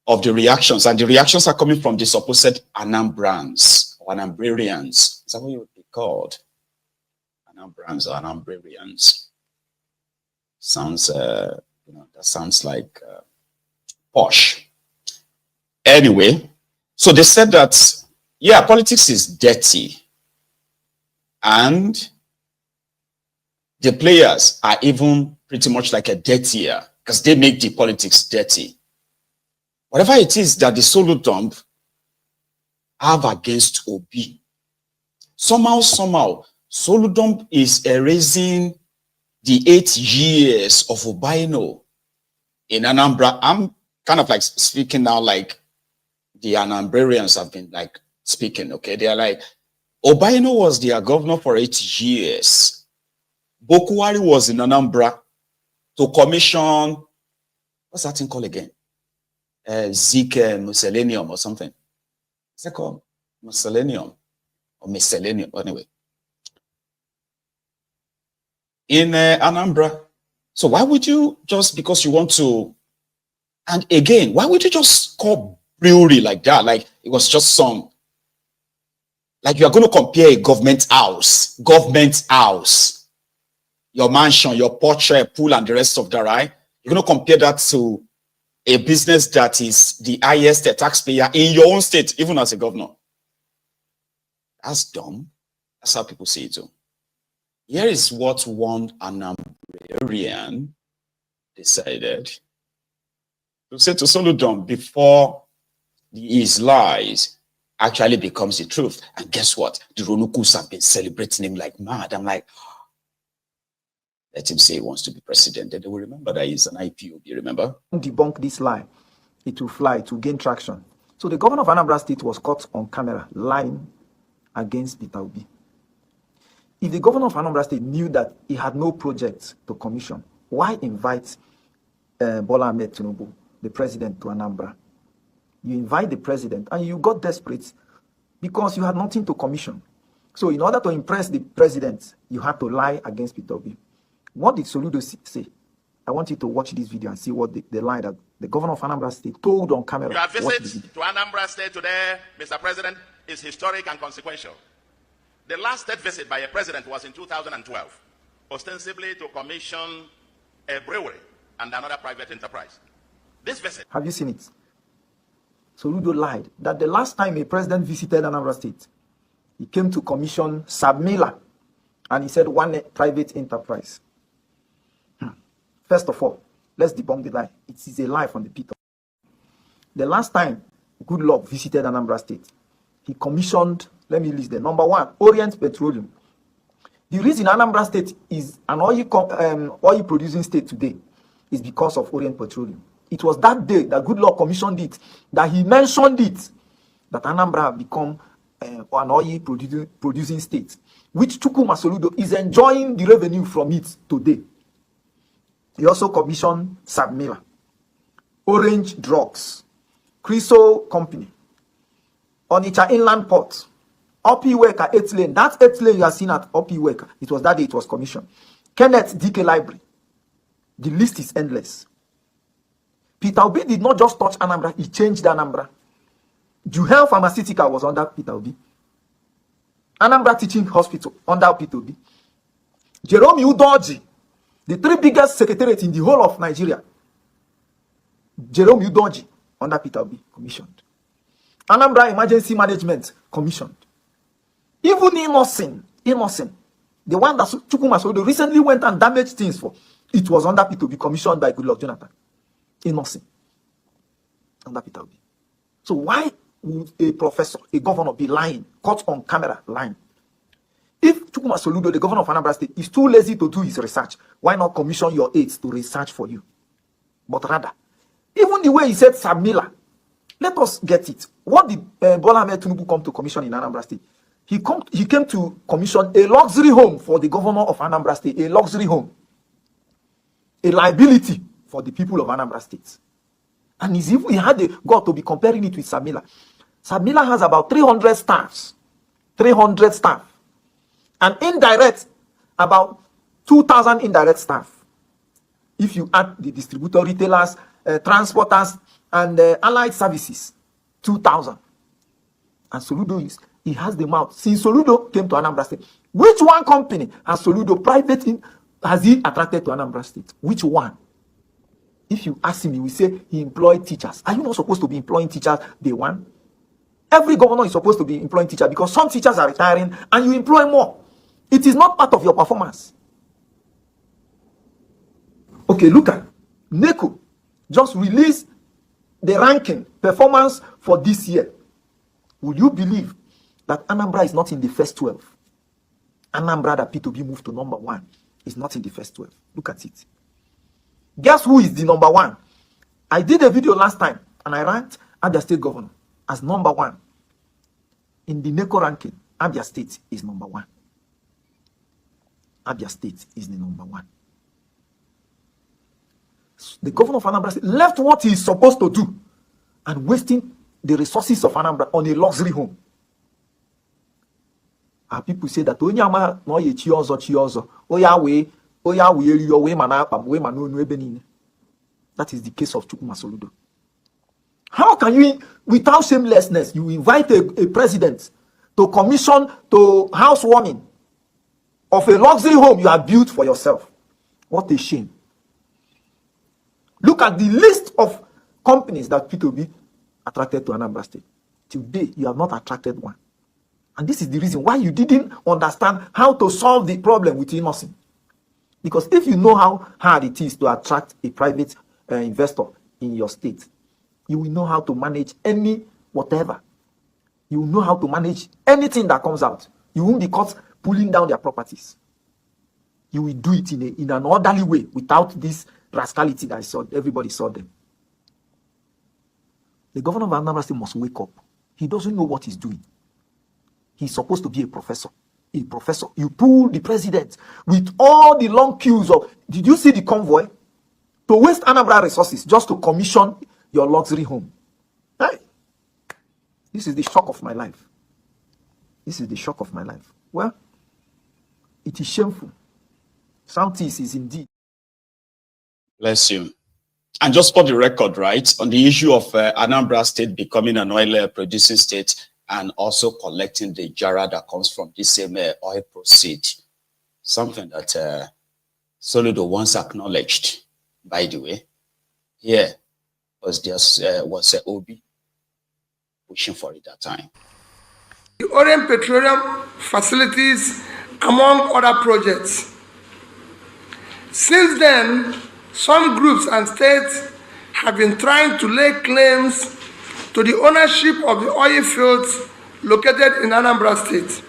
[SPEAKER 1] of the reactions, and the reactions are coming from the supposed Anambrans or Anambrarians. Is that what you would be called? Anambrans or Anambrarians. Sounds, that sounds like posh. Anyway, so they said that, yeah, politics is dirty, and the players are even pretty much like a dirtier, because they make the politics dirty. Whatever it is that the solo dump have against Obi, somehow, solo dump is erasing the 8 years of Obaino in Anambra. I'm kind of like speaking now like the Anambrarians have been like speaking, okay? They are like, Obaino was their governor for 8 years. Bokuwari was in Anambra to commission, what's that thing called again? Zeke Miscellaneum or something. What's that called? Miscellaneum or Miscellaneum, anyway. In Anambra. So why would you just, because you want to, and again, why would you just call brewery like that? Like it was just some, like you are going to compare a government house, your mansion, your portrait, pool, and the rest of that, right? You're going to compare that to a business that is the highest taxpayer in your own state, even as a governor. That's dumb. That's how people see it too. Here is what one Anambrarian decided to say to Soludon before his lies actually becomes the truth. And guess what? The Ronukus have been celebrating him like mad. I'm like, let him say he wants to be president. Then they will remember that he's an IPOB, remember?
[SPEAKER 2] Debunk this lie. It will fly, to gain traction. So the governor of Anambra State was caught on camera lying against Peter Obi. If the governor of Anambra State knew that he had no project to commission, why invite Bola Ahmed Tinubu, the president, to Anambra? You invite the president and you got desperate because you had nothing to commission. So in order to impress the president, you had to lie against Peter Obi. What did Soludo say? I want you to watch this video and see what the lie that the governor of Anambra State told on camera.
[SPEAKER 13] Your visit to Anambra State today, Mr. President, is historic and consequential. The last state visit by a president was in 2012, ostensibly to commission a brewery and another private enterprise. This visit...
[SPEAKER 2] Have you seen it? Soludo lied that the last time a president visited Anambra State, he came to commission Sabmila, and he said one private enterprise. First of all, let's debunk the lie. It is a lie from the pit. The last time Goodluck visited Anambra State, he commissioned, let me list them. Number one, Orient Petroleum. The reason Anambra State is an oil producing state today is because of Orient Petroleum. It was that day that Goodluck commissioned it, that he mentioned it, that Anambra have become an oil producing state, which Chukwuma Soludo is enjoying the revenue from it today. He also commissioned Sabmila, Orange Drugs, Criso Company, Onitsha Inland Port, Opiweka 8 lane. That 8 lane you are seeing at Opiweka, it was that day it was commissioned. Kenneth DK Library. The list is endless. Peter Obi did not just touch Anambra, he changed Anambra. Juhel Pharmaceutical was under Peter Obi. Anambra Teaching Hospital under Peter Obi. Jerome Udoji, the 3 biggest secretariats in the whole of Nigeria. Jerome Udoji under Peter Obi, commissioned. Anambra Emergency Management, commissioned. Even Innocent, the one that Chukwuma Soludo recently went and damaged things for, it was under Peter Obi, commissioned by Goodluck Jonathan. Innocent, under Peter Obi. So why would a professor, a governor, be lying, caught on camera lying? If Chukwuma Soludo, the governor of Anambra State, is too lazy to do his research, why not commission your aides to research for you? But rather, even the way he said Sabmila, let us get it. What did Bola Ahmed Tinubu come to commission in Anambra State? He came to commission a luxury home for the governor of Anambra State, a luxury home, a liability for the people of Anambra State. And he had the God to be comparing it with Sabmila. Sabmila has about 300 staffs. 300 staff. And indirect, about 2,000 indirect staff. If you add the distributor, retailers, transporters, and allied services, 2,000. And Soludo he has the mouth. Since Soludo came to Anambra State, which one company has Soludo private has he attracted to Anambra State? Which one? If you ask him, he will say he employed teachers. Are you not supposed to be employing teachers day one? Every governor is supposed to be employing teachers because some teachers are retiring and you employ more. It is not part of your performance. Okay, look at NECO just released the ranking performance for this year. Will you believe that Anambra is not in the first 12? Anambra that P2B moved to number 1 is not in the first 12. Look at it. Guess who is the number 1? I did a video last time and I ranked Abia State Governor as #1. In the NECO ranking, Abia State is #1. Abia State is the #1. The governor of Anambra State left what he is supposed to do and wasting the resources of Anambra on a luxury home. Our people say that Onyama no ye chiozo. That is the case of Chukwuma Soludo. How can you, without shamelessness, you invite a president to commission to housewarming of a luxury home you have built for yourself? What a shame. Look at the list of companies that P2B attracted to Anambra State. Today, you have not attracted one. And this is the reason why you didn't understand how to solve the problem with Inosin. Because if you know how hard it is to attract a private investor in your state, you will know how to manage any whatever. You will know how to manage anything that comes out. You won't be caught pulling down their properties. You will do it in an orderly way without this rascality that I saw. Everybody saw them. The governor of Anambra State must wake up. He doesn't know what he's doing. He's supposed to be a professor. A professor. You pull the president with all the long queues of, did you see the convoy? To waste Anambra resources just to commission your luxury home. Hey, this is the shock of my life. This is the shock of my life. Well, it is shameful. Southeast is indeed.
[SPEAKER 1] Bless you. And just for the record, right, on the issue of Anambra State becoming an oil producing state and also collecting the Charade that comes from this same oil proceed, something that Soludo once acknowledged, by the way. Here was Obi pushing for it that time.
[SPEAKER 5] The Orient Petroleum facilities, among other projects. Since then, some groups and states have been trying to lay claims to the ownership of the oil fields located in Anambra State.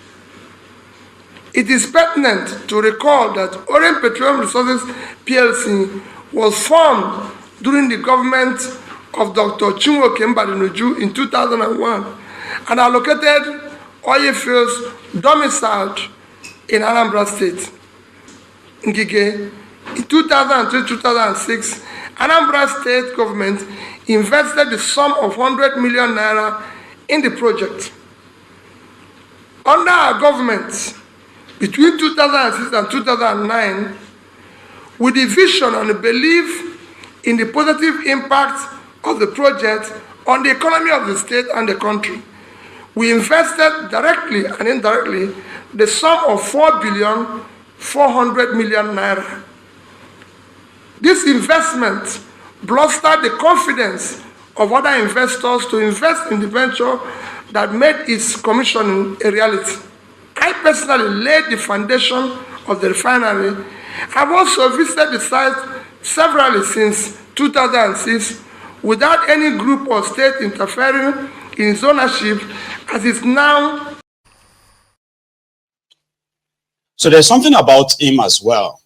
[SPEAKER 5] It is pertinent to recall that Orient Petroleum Resources PLC was formed during the government of Dr. Chinwoke Mbadinuju in 2001 and allocated oil fields domiciled in Anambra State. Ngige, in 2003-2006, Anambra State government invested the sum of 100 million naira in the project. Under our government, between 2006 and 2009, with the vision and the belief in the positive impact of the project on the economy of the state and the country, we invested directly and indirectly the sum of 4,400 million naira. This investment bolstered the confidence of other investors to invest in the venture that made its commissioning a reality. I personally laid the foundation of the refinery. I've also visited the site severally since 2006 without any group or state interfering in its ownership as it's now.
[SPEAKER 1] So there's something about him as well.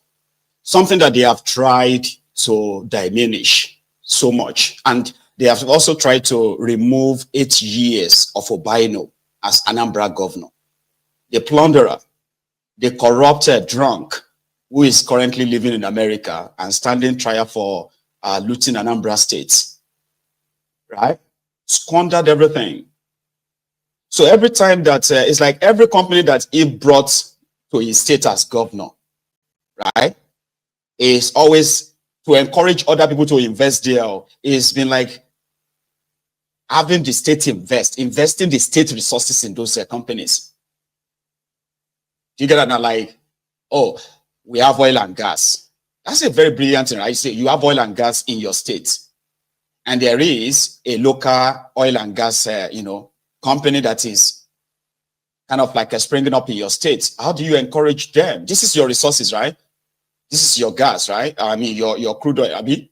[SPEAKER 1] Something that they have tried to diminish so much. And they have also tried to remove 8 years of Obaino as Anambra governor. The plunderer, the corrupted drunk, who is currently living in America and standing trial for looting Anambra State, right? Squandered everything. So every time that, it's like every company that he brought to his state as governor, right, is always to encourage other people to invest there. It's been like having the state investing the state resources in those companies. You get that? Like, oh, we have oil and gas. That's a very brilliant thing, right? You say you have oil and gas in your state, and there is a local oil and gas, company that is kind of like springing up in your state. How do you encourage them? This is your resources, right? This is your gas, right? I mean, your crude oil, Abi.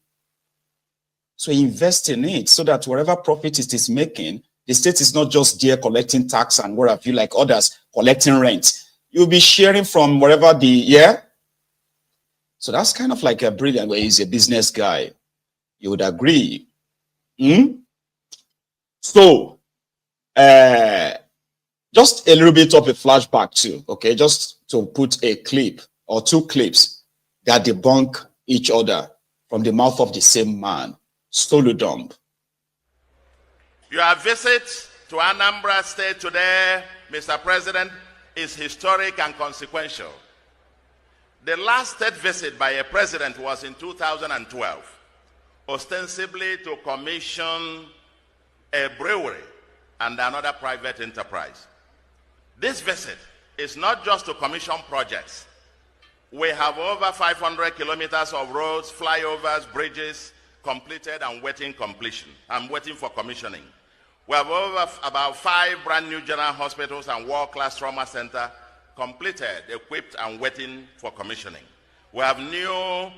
[SPEAKER 1] So invest in it so that whatever profit it is making, the state is not just there collecting tax and what have you, like others collecting rent. You'll be sharing from wherever So that's kind of like a brilliant way. He's a business guy. You would agree So, just a little bit of a flashback too, okay? Just to put a clip or two clips that debunk each other from the mouth of the same man, Sowore.
[SPEAKER 13] Your visit to Anambra State today, Mr. President, is historic and consequential. The last state visit by a president was in 2012, ostensibly to commission a brewery and another private enterprise. This visit is not just to commission projects. We have over 500 kilometers of roads, flyovers, bridges completed and waiting completion. I'm waiting for commissioning. We have over about 5 brand new general hospitals and world-class trauma center completed, equipped and waiting for commissioning. We have new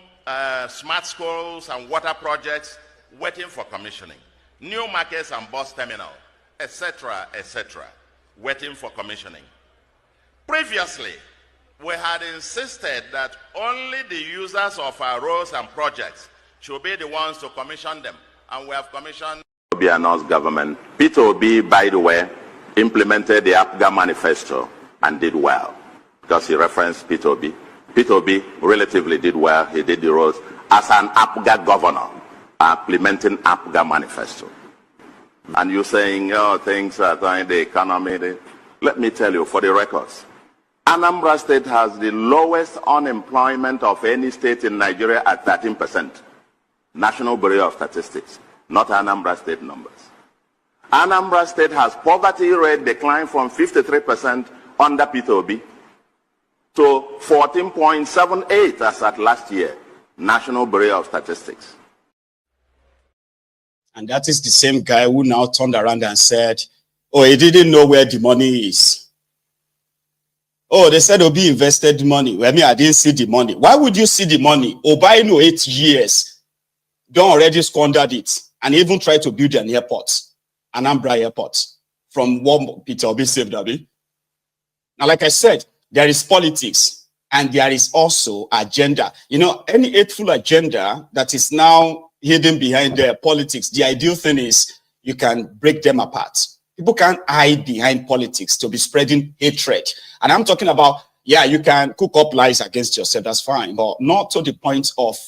[SPEAKER 13] smart schools and water projects waiting for commissioning. New markets and bus terminal, etc., waiting for commissioning. Previously, we had insisted that only the users of our roads and projects should be the ones to commission them, and we have commissioned
[SPEAKER 15] Obiano's government. Peter Obi, by the way, implemented the APGA manifesto and did well, because he referenced Peter Obi. Peter Obi relatively did well. He did the roads as an APGA governor, implementing APGA manifesto. And you're saying, oh, things are in the economy. Let me tell you, for the records, Anambra State has the lowest unemployment of any state in Nigeria at 13%. National Bureau of Statistics, not Anambra State numbers. Anambra State has poverty rate declined from 53% under Peter Obi to 14.78 as at last year, National Bureau of Statistics.
[SPEAKER 1] And that is the same guy who now turned around and said, oh, he didn't know where the money is. Oh, they said Obi invested money. Well, I mean, I didn't see the money. Why would you see the money? Obi, no 8 years, don't already squandered it, and even tried to build an airport, Anambra Airport, from what Peter Obi saved Obi. Now, like I said, there is politics, and there is also agenda. You know, any hateful agenda that is now hidden behind the politics, the ideal thing is you can break them apart. People can't hide behind politics to be spreading hatred. And I'm talking about, yeah, you can cook up lies against yourself, that's fine, but not to the point of,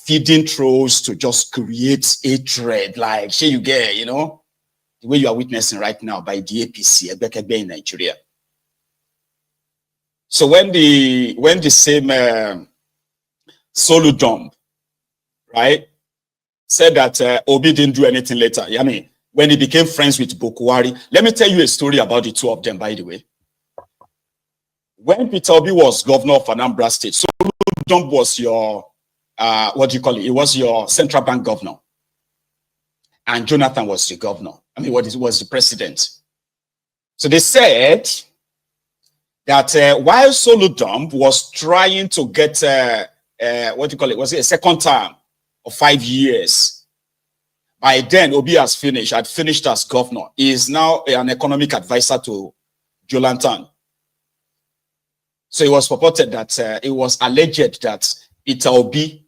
[SPEAKER 1] feeding trolls to just create hatred, like, say you get, the way you are witnessing right now by the APC, in Nigeria. So when the same Sowore, right, said that Obi didn't do anything later, I mean, when he became friends with Bokwari. Let me tell you a story about the two of them, by the way. When Peter Obi was governor of Anambra State, Sowore was your, It was your central bank governor. And Jonathan was the governor. I mean, was the president. So they said that while Sowore was trying to get, was it a second term of 5 years, by then, Obi had finished as governor. He is now an economic advisor to Jonathan. So it was purported that it was alleged that Sowore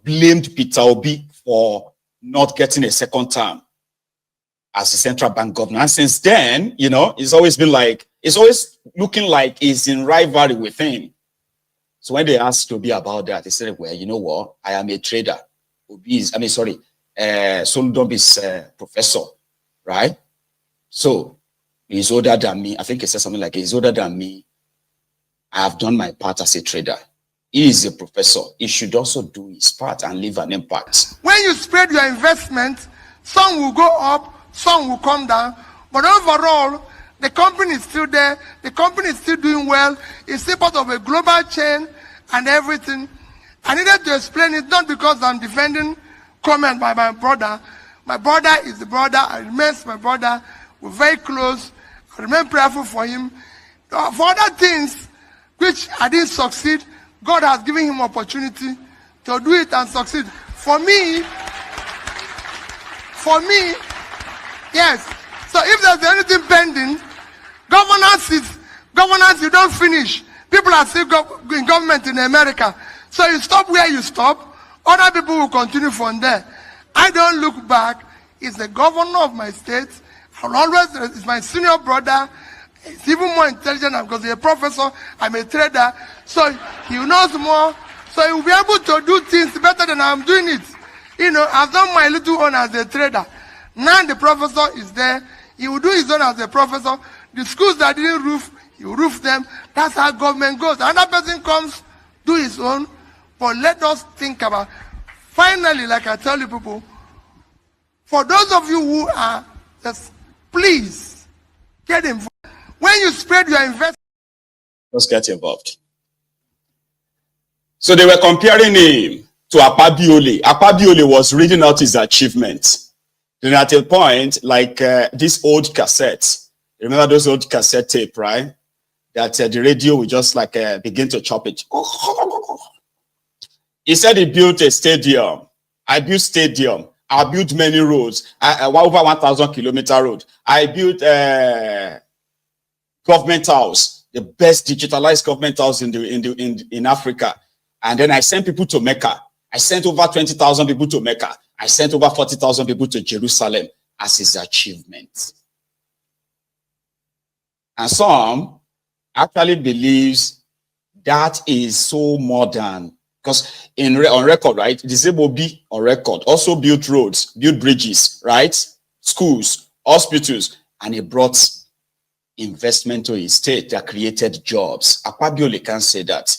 [SPEAKER 1] blamed Peter Obi for not getting a second term as a central bank governor. And since then, it's always been like, it's always looking like he's in rivalry with him. So when they asked Obi about that, he said, well, you know what? I am a trader. Sowore is professor, right? So he's older than me. I think he said something like, he's older than me. I have done my part as a trader. He is a professor. He should also do his part and leave an impact.
[SPEAKER 5] When you spread your investment, some will go up, some will come down. But overall, the company is still there. The company is still doing well. It's still part of a global chain and everything. I needed to explain it, not because I'm defending comment by my brother. My brother is the brother. I remain my brother. We're very close. I remain prayerful for him. For other things which I didn't succeed, God has given him opportunity to do it and succeed. For me, yes. So if there's anything pending, governance you don't finish. People are still in government in America. So you stop where you stop, Other people will continue from there. I don't look back. He's the governor of my state. I'll always, he's my senior brother. He's even more intelligent because he's a professor. I'm a trader. So he knows more. So he will be able to do things better than I'm doing it. You know, I've done my little own as a trader. Now the professor is there. He will do his own as a professor. The schools that didn't roof, he will roof them. That's how government goes. Another person comes, do his own. But let us think about, finally, like I tell you people, for those of you who are, just please get involved. When you spread your investment,
[SPEAKER 1] just get involved. So they were comparing him to Akpabiole. Akpabiole was reading out his achievements. Then at a point, like this old cassette, remember those old cassette tape, right? That the radio will just like begin to chop it. He said he built a stadium. I built stadium. I built many roads. Over 1,000 kilometer road. I built government house, the best digitalized government house in Africa. And then I sent people to Mecca. I sent over 20,000 people to Mecca. I sent over 40,000 people to Jerusalem as his achievement. And some actually believes that is so modern. Because on record, right? Disabled be on record. Also built roads, built bridges, right? Schools, hospitals. And he brought investment to his state that created jobs. Akpabiole can say that.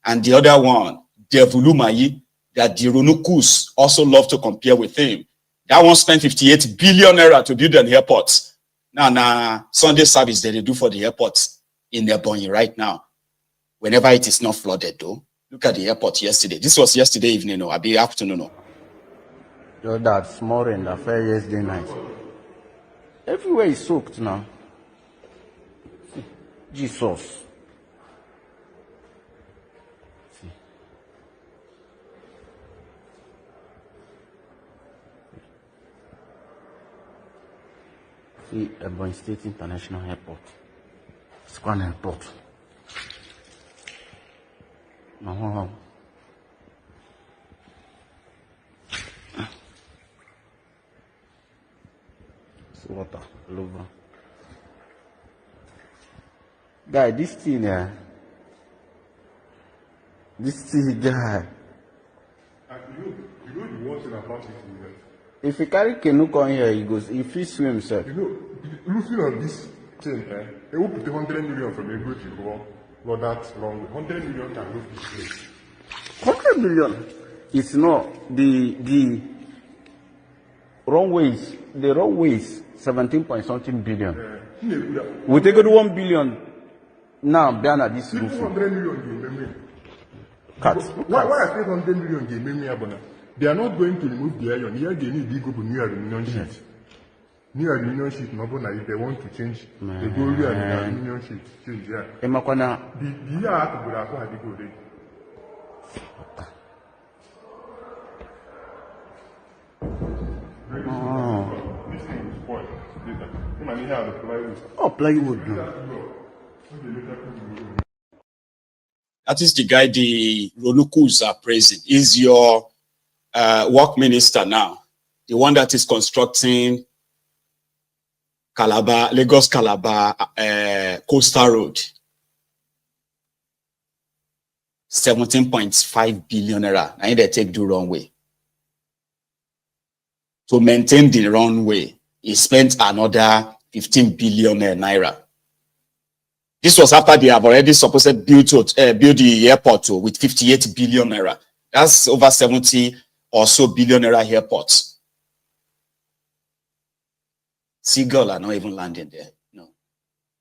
[SPEAKER 1] And the other one, devalues, that the Ronukus also love to compare with him. That one spent 58 billion naira to build an airport. Now, Sunday service that they do for the airport in Ebonyi right now. Whenever it is not flooded, though. Look at the airport yesterday. This was yesterday evening, or be afternoon.
[SPEAKER 14] Just that small rain that fell yesterday night. Everywhere is soaked now. Jesus. See, Ebonyi State International Airport. Squan Airport. No. It's water all over. Guy, this thing, this thing, guy.
[SPEAKER 3] You know the one thing about it is that
[SPEAKER 14] if you carry canoe come here, he goes, if he swim himself.
[SPEAKER 3] you know, looking on this thing, they will put 100 million from Ego to go that long. 100 million can move this place.
[SPEAKER 14] 100 million. It's not the runways. The runways 17 point something billion. We take it 1 billion now. Bernard, this roof.
[SPEAKER 3] 200 million.
[SPEAKER 14] Cut.
[SPEAKER 3] Why I say 100 million game me abona? They are not going to remove the iron. Here they need to go to new aluminium sheet. New aluminium sheet, no, if they want to change the gold and the aluminium sheet, change here. The year after would have had to go there. This thing is spoiled.
[SPEAKER 14] Oh, plywood.
[SPEAKER 1] That is the guy the Ronukus are praising. Is your work minister now, the one that is constructing Lagos Calabar coastal road. 17.5 billion naira. I need to take the runway. To maintain the runway, he spent another 15 billion naira. This was after they have already supposed build the airport with 58 billion naira. That's over 70 or so billion naira airport. Seagull are not even landing there. No.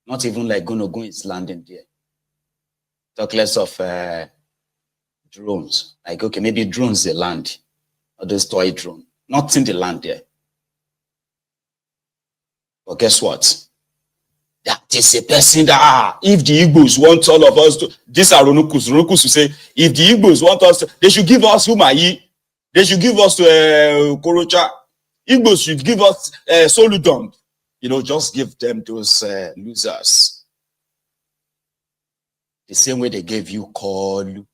[SPEAKER 1] Not even like Gonogun is landing there. Talk less of drones. Like, okay, maybe drones they land. Or those toy drone. Nothing they land there. But guess what? That is a person that, if the Igbos want all of us to, these are Ronukus. Ronukus will say, if the Igbos want us to, they should give us Umayi. They should give us Korocha. Igbos should give us Soludom. You know, just give them those losers. The same way they gave you Kolu.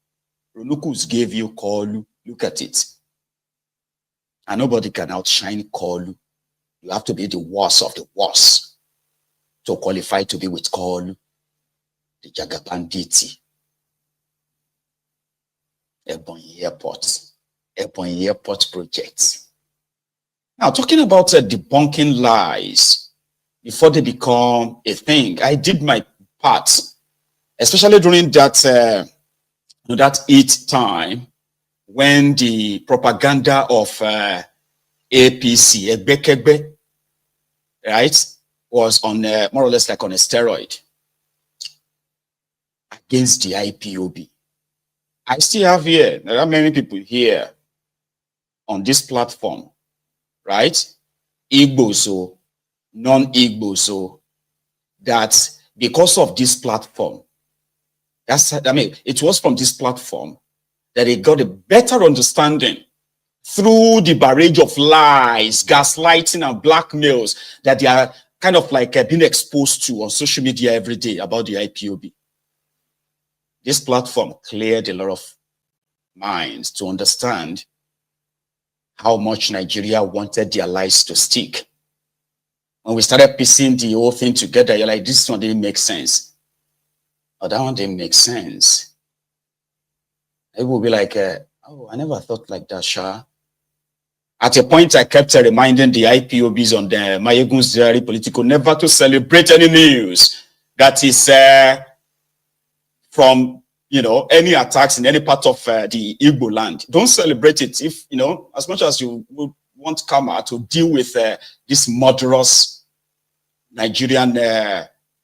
[SPEAKER 1] Ronukus gave you Kolu. Look at it. And nobody can outshine Kolu. You have to be the worst of the worst to qualify to be with Kolu, the Jagabanditi. Ebonyi Airport project. Now, talking about debunking lies before they become a thing, I did my part, especially during that that time when the propaganda of APC, Egbekegbe, right, was on more or less like on a steroid against the IPOB. I still have here, there are many people here on this platform, right? Igbo, non-Igbo, that because of this platform, it was from this platform that they got a better understanding through the barrage of lies, gaslighting, and blackmails that they are kind of like being exposed to on social media every day about the IPOB. This platform cleared a lot of minds to understand how much Nigeria wanted their lies to stick. When we started piecing the whole thing together, you're like, this one didn't make sense. Or that one didn't make sense. It will be like, oh, I never thought like that, Sha. At a point, I kept reminding the IPOBs on the Maiyegun's diary Politico never to celebrate any news that is from, any attacks in any part of the Igbo land. Don't celebrate it if, as much as you would want Kama to deal with this murderous Nigerian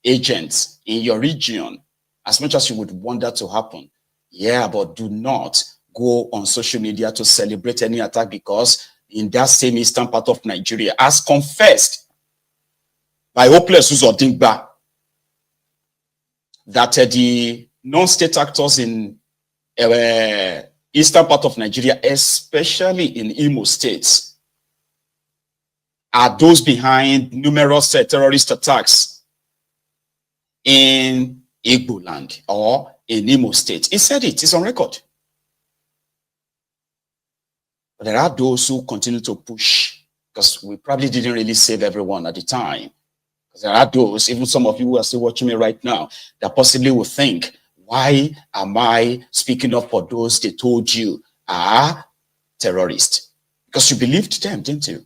[SPEAKER 1] agents in your region, as much as you would want that to happen. Yeah, but do not go on social media to celebrate any attack, because in that same eastern part of Nigeria, as confessed by Hopeless Uzodingba, that the non-state actors in eastern part of Nigeria, especially in Imo states, are those behind numerous terrorist attacks in Igbo land or in Imo state. He said it, it's on record. But there are those who continue to push, because we probably didn't really save everyone at the time. Because there are those, even some of you who are still watching me right now, that possibly will think, why am I speaking up for those they told you are terrorists? Because you believed them, didn't you?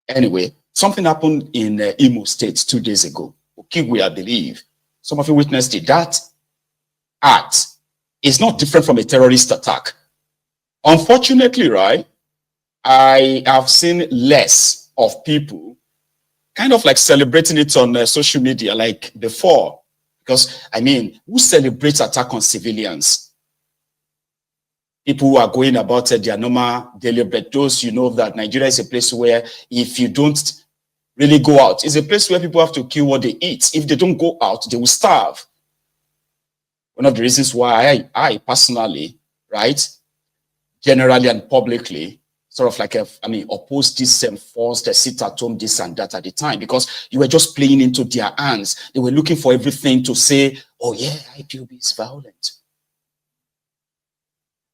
[SPEAKER 1] Anyway, something happened in Imo State 2 days ago. Okigwe, I believe. Some of you witnessed it. That act is not different from a terrorist attack. Unfortunately, right, I have seen less of people kind of like celebrating it on social media like before. Because, who celebrates attack on civilians? People who are going about their normal daily bread. Those, that Nigeria is a place where if you don't really go out, it's a place where people have to kill what they eat. If they don't go out, they will starve. One of the reasons why I personally, right, generally and publicly, sort of like, oppose this forced sit at home, this and that at the time, because you were just playing into their hands. They were looking for everything to say, oh yeah, IPOB is violent.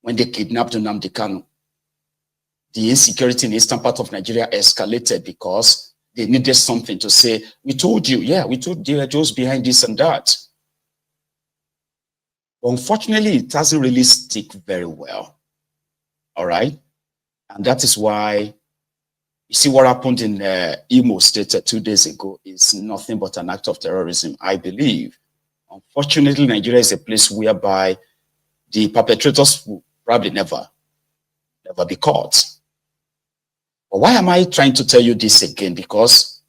[SPEAKER 1] When they kidnapped Nnamdi Kanu, the insecurity in the eastern part of Nigeria escalated because they needed something to say, we told you, yeah, we told you those behind this and that. But unfortunately, it doesn't really stick very well. All right? And that is why, you see what happened in Imo State 2 days ago is nothing but an act of terrorism, I believe. Unfortunately, Nigeria is a place whereby the perpetrators will probably never be caught. But why am I trying to tell you this again? Because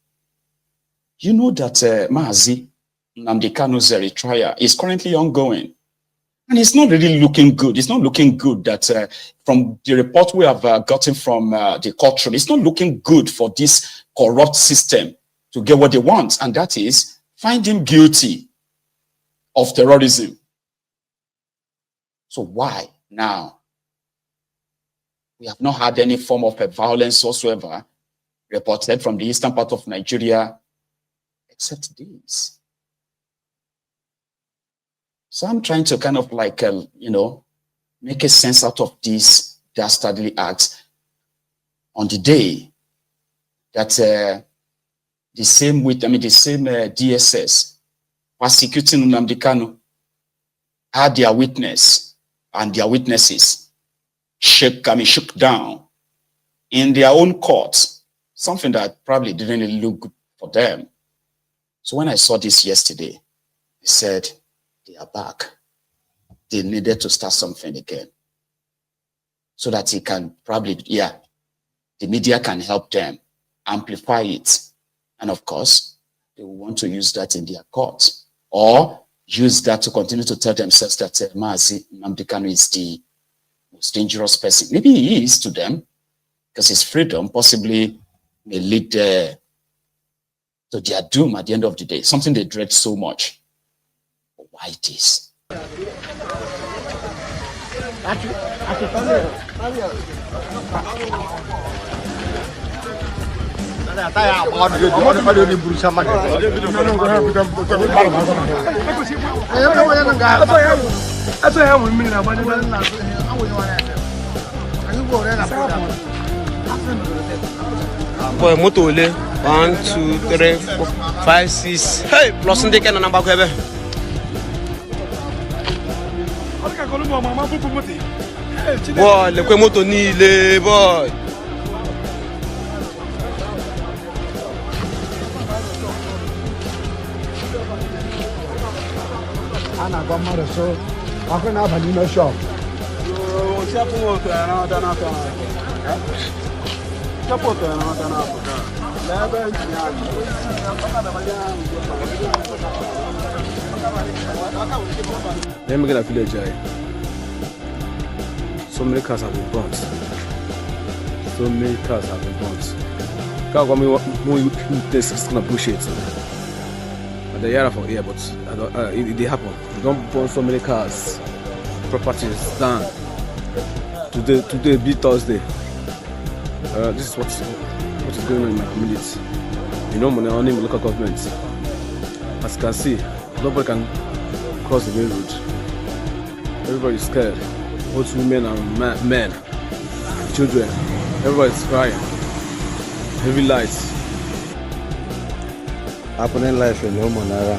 [SPEAKER 1] you know that Mazi Nnamdi Kanu's trial is currently ongoing. And it's not really looking good. It's not looking good that from the report we have gotten from the courtroom, it's not looking good for this corrupt system to get what they want. And that is find him guilty of terrorism. So why now? We have not had any form of violence whatsoever reported from the eastern part of Nigeria, except this. So I'm trying to kind of like, make a sense out of these dastardly acts on the day that the same DSS prosecuting Nnamdi Kanu had their witness and their witnesses shook down in their own courts, something that probably didn't really look good for them. So when I saw this yesterday, I said, they are back. They needed to start something again so that he can probably, the media can help them amplify it. And of course, they will want to use that in their courts or use that to continue to tell themselves that Mazi Nnamdi Kanu is the most dangerous person. Maybe he is to them because his freedom possibly may lead to their doom at the end of the day, something they dread so much. But why this?
[SPEAKER 16] Boy, motole 1, 2, 3, 4, 5, 6. Hey, plus in the can number kwebe. Boy, le kwe moto ni le boy.
[SPEAKER 18] Ana gwa mara so. Ako na ba ni no shop.
[SPEAKER 16] O tia pu moto na na ta. Chapoto na ta na ta. La ba
[SPEAKER 19] Let me get a village. So many cars have been burnt. So many cars have been burnt. Car this is gonna bullshit. And the year for here, but it happened. You don't burn so many cars, properties down. Today be Thursday. This is what is going on in my community. You know, money only local government. As you can see, nobody can cross the main road. Everybody is scared. Both women and men, children. Everybody is crying. Heavy lights.
[SPEAKER 18] Happening life in no more now.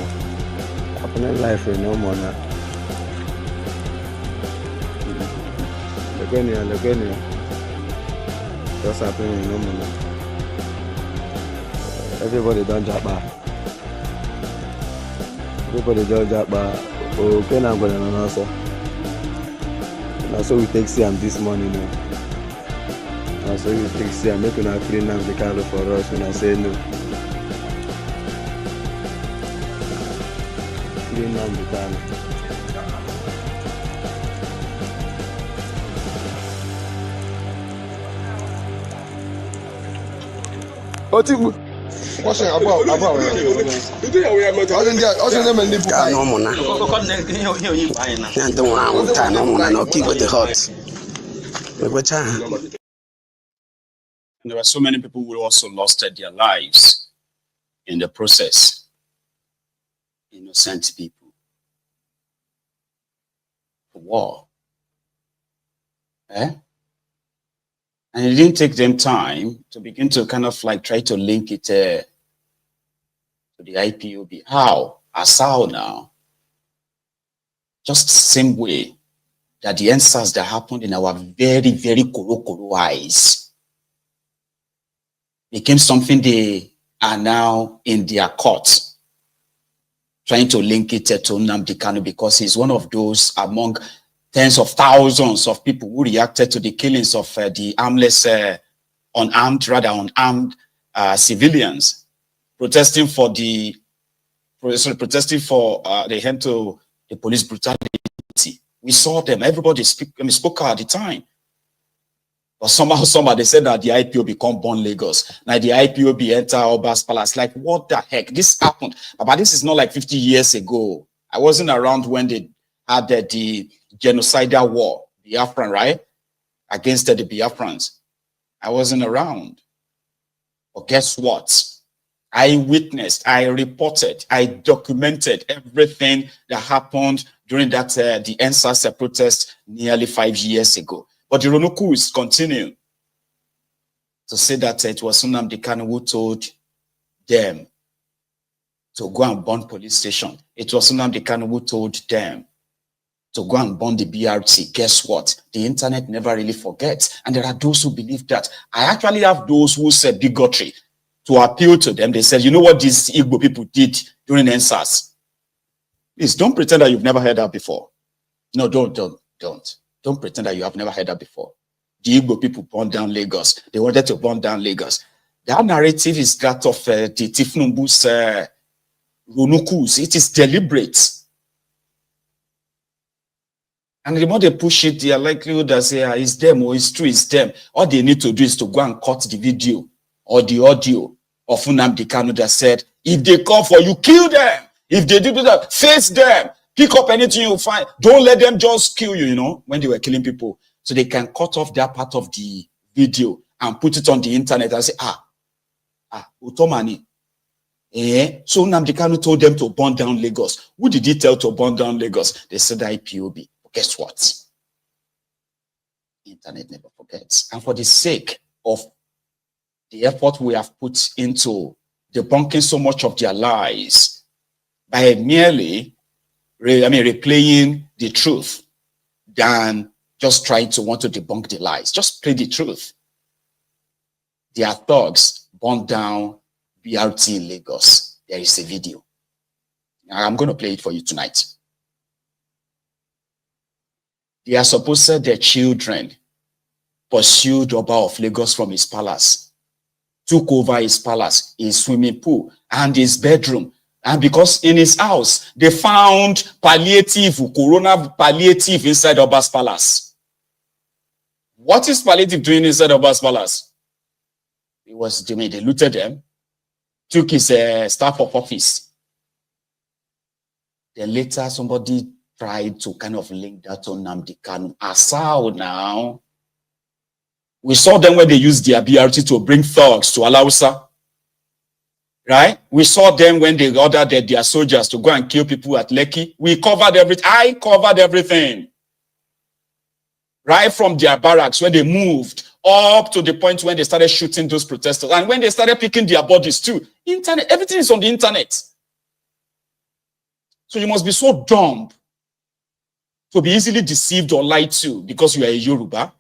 [SPEAKER 18] Happening life in no more now. Lagania. What's happening in no more now? Everybody don't jump back. Everybody don't jump back. Okay, I'm going to answer. So we take CM this morning. So we take CM, make una free now the car for us when I say no. Free now the car. Otibu. What's it about?
[SPEAKER 1] There were so many people who also lost their lives in the process. Innocent people. For war. And it didn't take them time to begin to kind of like try to link it to the IPOB. How? As how now? Just the same way that the answers that happened in our very, very koro eyes became something they are now in their courts trying to link it to Nnamdi Kanu because he's one of those among tens of thousands of people who reacted to the killings of the unarmed civilians protesting for the end to the police brutality. We saw them. Everybody spoke out at the time. But somehow they said that the IPOB come born Lagos. Now the IPOB enter Oba's palace. Like, what the heck? This happened. But this is not like 50 years ago. I wasn't around when they had the genocidal war, Biafran, right? Against the Biafrans. I wasn't around. But guess what? I witnessed, I reported, I documented everything that happened during that the NSAS protest nearly 5 years ago. But the Ronoku is continuing to say that it was Nnamdi Kanu who told them to go and burn police station. It was Nnamdi Kanu who told them to go and burn the BRT. Guess what? The internet never really forgets. And there are those who believe that. I actually have those who said bigotry. To appeal to them, they said, you know what these Igbo people did during NSAS? Please don't pretend that you've never heard that before. No, don't pretend that you have never heard that before. The Igbo people burned down Lagos. They wanted to burn down Lagos. That narrative is that of the Tifnumbu's Ronukus. It is deliberate. And the more they push it, the likelihood that say, it's them or it's true, it's them. All they need to do is to go and cut the video or the audio of Nnamdi Kanu that said, if they come for you, kill them. If they do that, face them. Pick up anything you find. Don't let them just kill you, you know, when they were killing people. So they can cut off that part of the video and put it on the internet and say, Utomani. So Nnamdi Kanu told them to burn down Lagos. Who did he tell to burn down Lagos? They said IPOB. But guess what? The internet never forgets. And for the sake of the effort we have put into debunking so much of their lies by merely replaying the truth than just trying to want to debunk the lies. Just play the truth. Their thugs burned down BRT in Lagos. There is a video. I'm going to play it for you tonight. They are supposed to say their children pursued Oba of Lagos from his palace, took over his palace, his swimming pool, and his bedroom. And because in his house, they found corona palliative inside Oba's palace. What is palliative doing inside Oba's palace? It was, they looted them, took his staff of office. Then later, somebody tried to kind of link that to Nnamdi Kanu. Asao now. We saw them when they used their BRT to bring thugs to Alausa. Right? We saw them when they ordered their soldiers to go and kill people at Lekki. We covered everything. I covered everything. Right from their barracks when they moved up to the point when they started shooting those protesters. And when they started picking their bodies too. Internet, everything is on the internet. So you must be so dumb to be easily deceived or lied to because you are a Yoruba.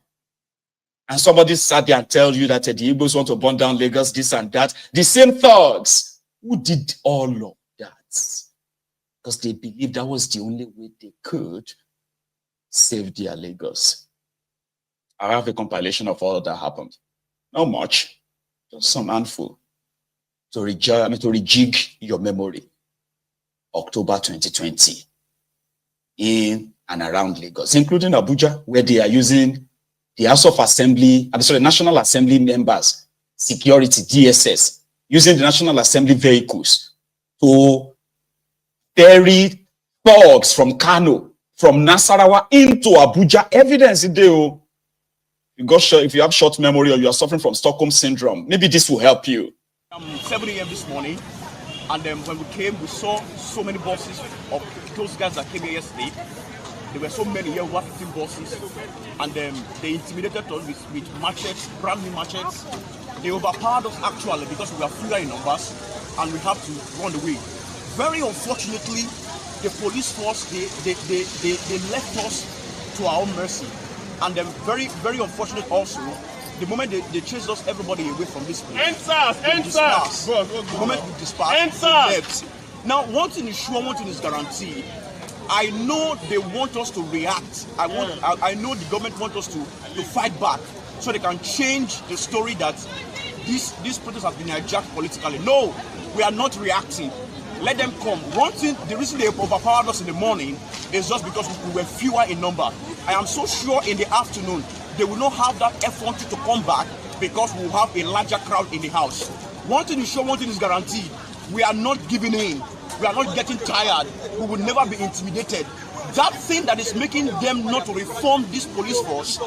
[SPEAKER 1] And somebody sat there and tell you that the Igbos want to burn down Lagos, this and that. The same thugs who did all of that because they believed that was the only way they could save their Lagos. I have a compilation of all that happened. Not much, just some handful to rejig your memory. October 2020 in and around Lagos, including Abuja, where they are using the House of Assembly, National Assembly members, security, DSS, using the National Assembly vehicles to ferry thugs from Kano, from Nasarawa into Abuja. Evidence in there. If you have short memory or you are suffering from Stockholm syndrome, maybe this will help you.
[SPEAKER 4] 7 a.m. this morning, and when we came, we saw so many buses of those guys that came here yesterday. There were so many here, 115 buses, and they intimidated us with machetes, brand new machetes. They overpowered us actually because we are fewer in numbers, and we have to run away. Very unfortunately, the police force they left us to our own mercy, and very very unfortunate also. The moment they chased us, everybody away from this place. The moment we dispersed, we left. Now, one thing is sure, one thing is guaranteed. I know they want us to react. I know the government wants us to fight back so they can change the story that this protest has been hijacked politically. No, we are not reacting. Let them come. One thing, the reason they overpowered us in the morning is just because we were fewer in number. I am so sure in the afternoon they will not have that effort to come back because we will have a larger crowd in the house. One thing is sure, one thing is guaranteed. We are not giving in. We are not getting tired. We will never be intimidated. That thing that is making them not to reform this police force,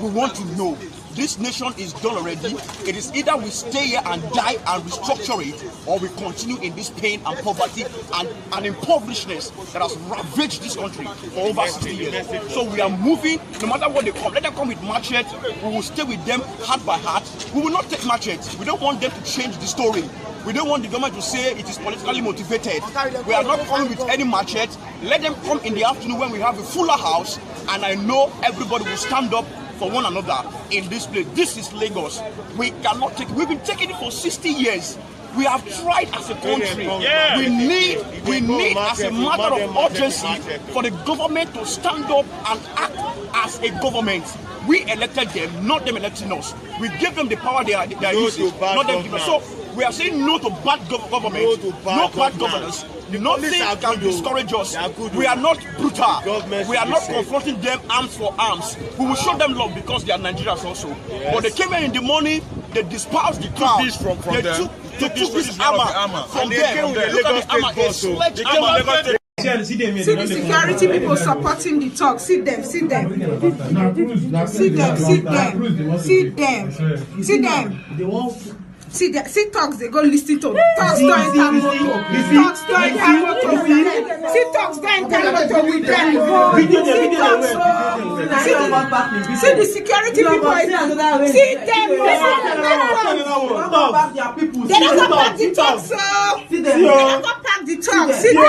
[SPEAKER 4] we want to know. this nation is done already. It is either we stay here and die and restructure it, or we continue in this pain and poverty and impoverishedness that has ravaged this country for over 60 years. So we are moving, no matter what they come. Let them come with machetes. We will stay with them heart by heart. We will not take machetes. We don't want them to change the story. We don't want the government to say it is politically motivated. We are not coming with any machete. Let them come in the afternoon when we have a fuller house, and I know everybody will stand up for one another in this place. This is Lagos. We cannot take it. We've been taking it for 60 years. We have tried as a country. Yeah. We need as a matter of urgency for the government to stand up and act as a government. We elected them, not them electing us. We gave them the power they are using, not them giving us. So we are saying no to bad government, no bad governance. Nothing can discourage us. We are not brutal. We are not confronting them arms for arms. We will show them love because they are Nigerians also. Yes. But they came here in the morning, they dispersed the crowd. They took this armor from them. Look at the armor, a sledgehammer.
[SPEAKER 20] See the security people supporting the talk. See them. See them. See talks, they go listen to talks don't enter motor. Talks don't enter motor. See talks don't enter motor with them. See the security people. See them. They don't go back the talk, so they don't go back the talk. See them.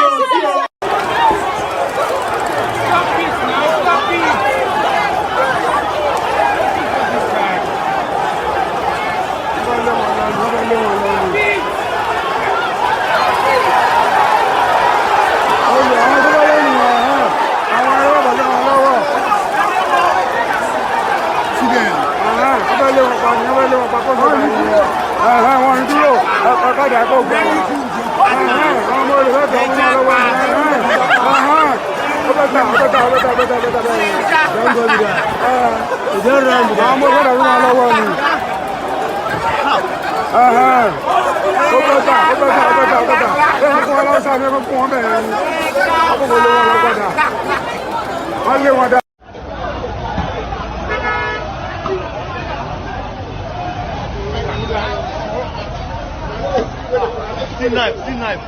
[SPEAKER 3] See knife.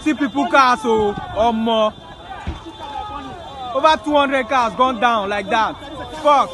[SPEAKER 21] See people cars or more. Over 200 cars gone down like that. Fuck.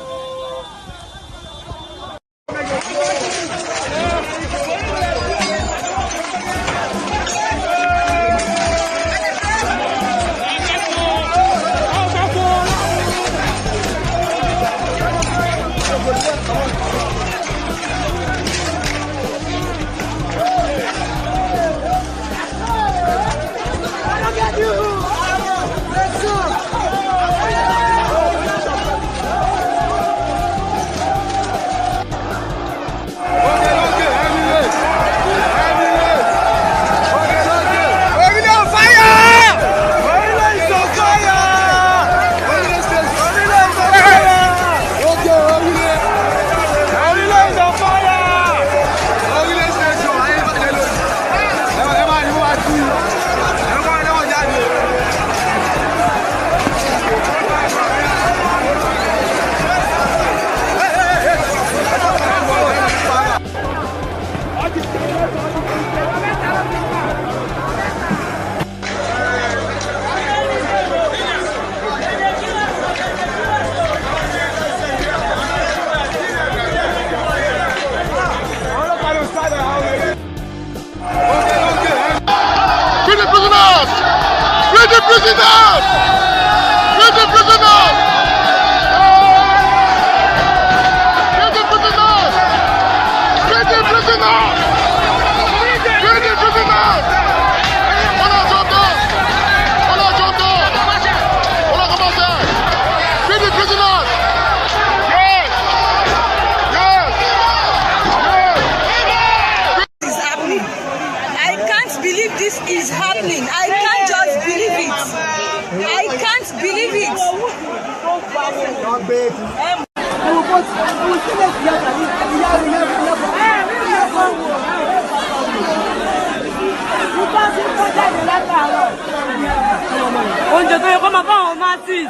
[SPEAKER 21] Oúnjẹ tó yẹ kó máa fáwọn masses.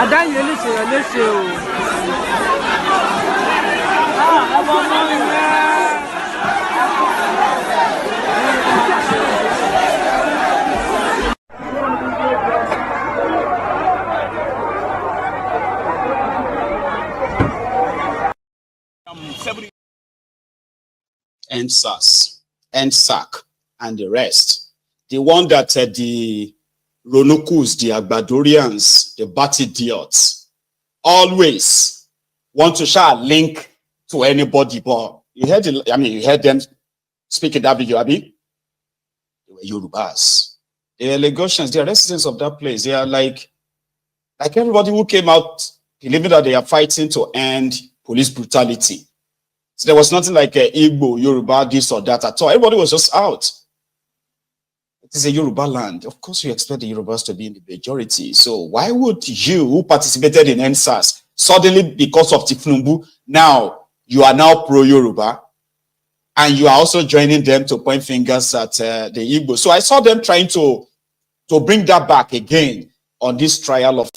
[SPEAKER 21] Àdáyé léṣe yẹn léṣe o. Ọmọ ọmọ mi rẹ̀.
[SPEAKER 1] 70 NSAS, NSAC, and the rest. The one that the Ronokus, the Agbadorians, the Batidiots, always want to share a link to anybody. But you heard, you heard them speak in that video, Abi? They were Yorubas. They are Lagosians, they are residents of that place. They are like everybody who came out believing that they are fighting to end police brutality. So there was nothing like Igbo, Yoruba, this or that at all. Everybody was just out. It is a Yoruba land. Of course, you expect the Yorubas to be in the majority. So why would you, who participated in NSAS, suddenly, because of Tifnumbu, now you are now pro-Yoruba, and you are also joining them to point fingers at the Igbo? So I saw them trying to bring that back again on this retrial of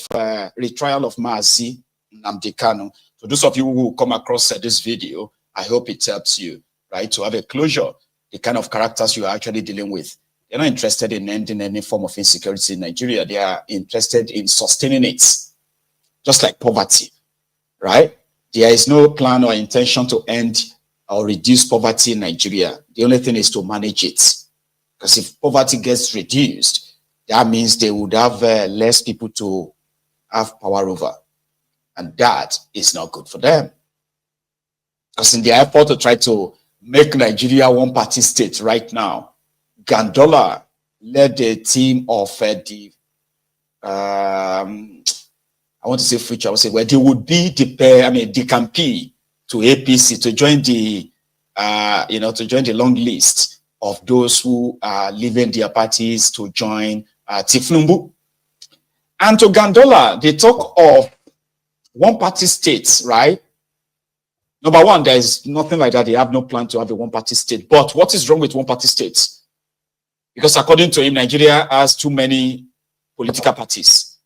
[SPEAKER 1] Mazi Nnamdi Kanu. So those of you who come across this video, I hope it helps you, right, to have a closure, the kind of characters you are actually dealing with. They're not interested in ending any form of insecurity in Nigeria. They are interested in sustaining it, just like poverty, right? There is no plan or intention to end or reduce poverty in Nigeria. The only thing is to manage it. Because if poverty gets reduced, that means they would have less people to have power over. And that is not good for them. Because in their effort to try to make Nigeria one-party state right now, Gandola led the team of I want to say future, I would say, where they would be the campaign to APC to join the, to join the long list of those who are leaving their parties to join Tifnumbu. And to Gandola, they talk of one-party states, right? Number one, there is nothing like that. They have no plan to have a one-party state. But what is wrong with one-party states? Because according to him, Nigeria has too many political parties.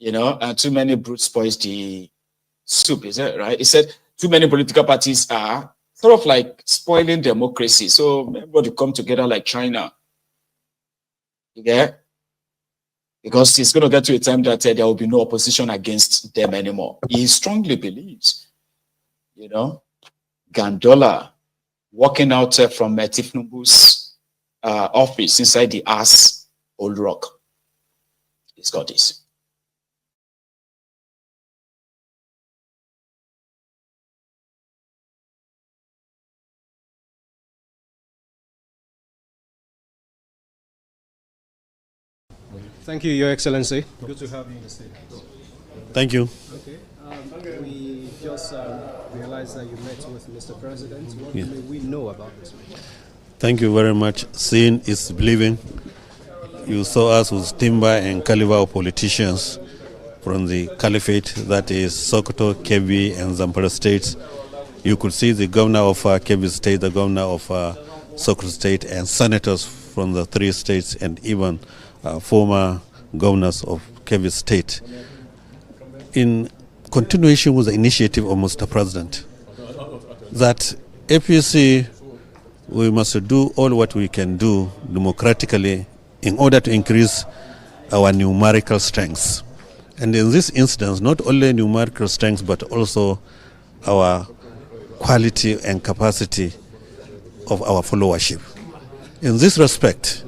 [SPEAKER 1] And too many brutes spoils the soup, is that right? He said too many political parties are sort of like spoiling democracy. So everybody come together like China. Yeah? Because it's going to get to a time that there will be no opposition against them anymore. He strongly believes, Gandola walking out from Tifnumbu's office inside the ass old rock. He's got this.
[SPEAKER 6] Thank you, Your Excellency. Good to have you in the state.
[SPEAKER 8] Thank you.
[SPEAKER 6] Okay. We just realized that you met with Mr. President. What may we know about this?
[SPEAKER 8] Thank you very much. Seeing is believing. You saw us with timber and caliber of politicians from the caliphate, that is Sokoto, Kebbi, and Zamfara states. You could see the governor of Kebbi state, the governor of Sokoto state, and senators from the 3 states, and even former governors of Kebbi state. In continuation with the initiative of Mr. President, that APC, we must do all what we can do democratically in order to increase our numerical strengths. And in this instance, not only numerical strengths, but also our quality and capacity of our followership. In this respect,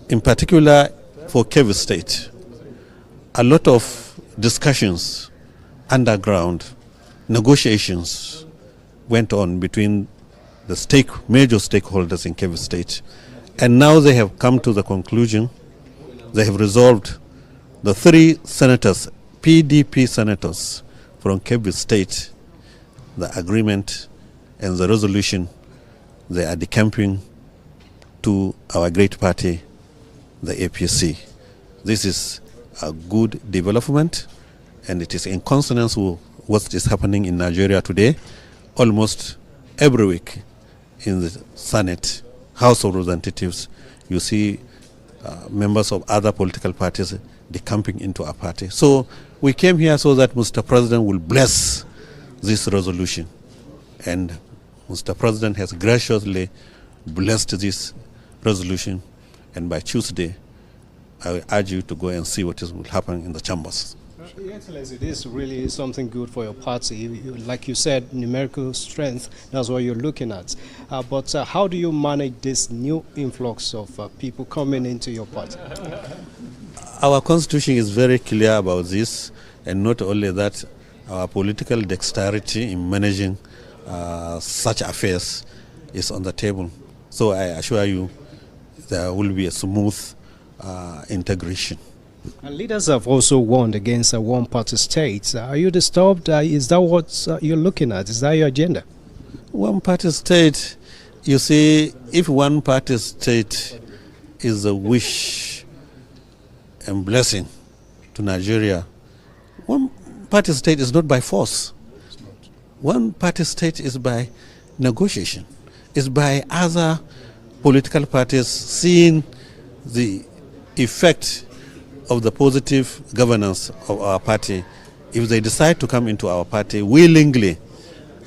[SPEAKER 8] in particular for Kebbi State, a lot of discussions, underground negotiations went on between the major stakeholders in Kebbi State. And now they have come to the conclusion, they have resolved the 3 senators, PDP senators from Kebbi State, the agreement and the resolution, they are decamping to our great party, the APC. This is a good development, and it is in consonance with what is happening in Nigeria today. Almost every week in the Senate, House of Representatives, you see members of other political parties decamping into our party. So we came here so that Mr. President will bless this resolution. And Mr. President has graciously blessed this resolution. And by Tuesday, I will urge you to go and see what will happen in the chambers.
[SPEAKER 6] Your Excellency, this is really something good for your party. Like you said, numerical strength, that's what you're looking at. But how do you manage this new influx of people coming into your party?
[SPEAKER 8] Our constitution is very clear about this, and not only that, our political dexterity in managing such affairs is on the table. So I assure you there will be a smooth integration.
[SPEAKER 6] And leaders have also warned against a one-party state. Are you disturbed? Is that what you're looking at? Is that your agenda?
[SPEAKER 8] One-party state, you see, if one-party state is a wish and blessing to Nigeria, one-party state is not by force. One-party state is by negotiation. It's by other political parties seeing the effect of the positive governance of our party. If they decide to come into our party willingly,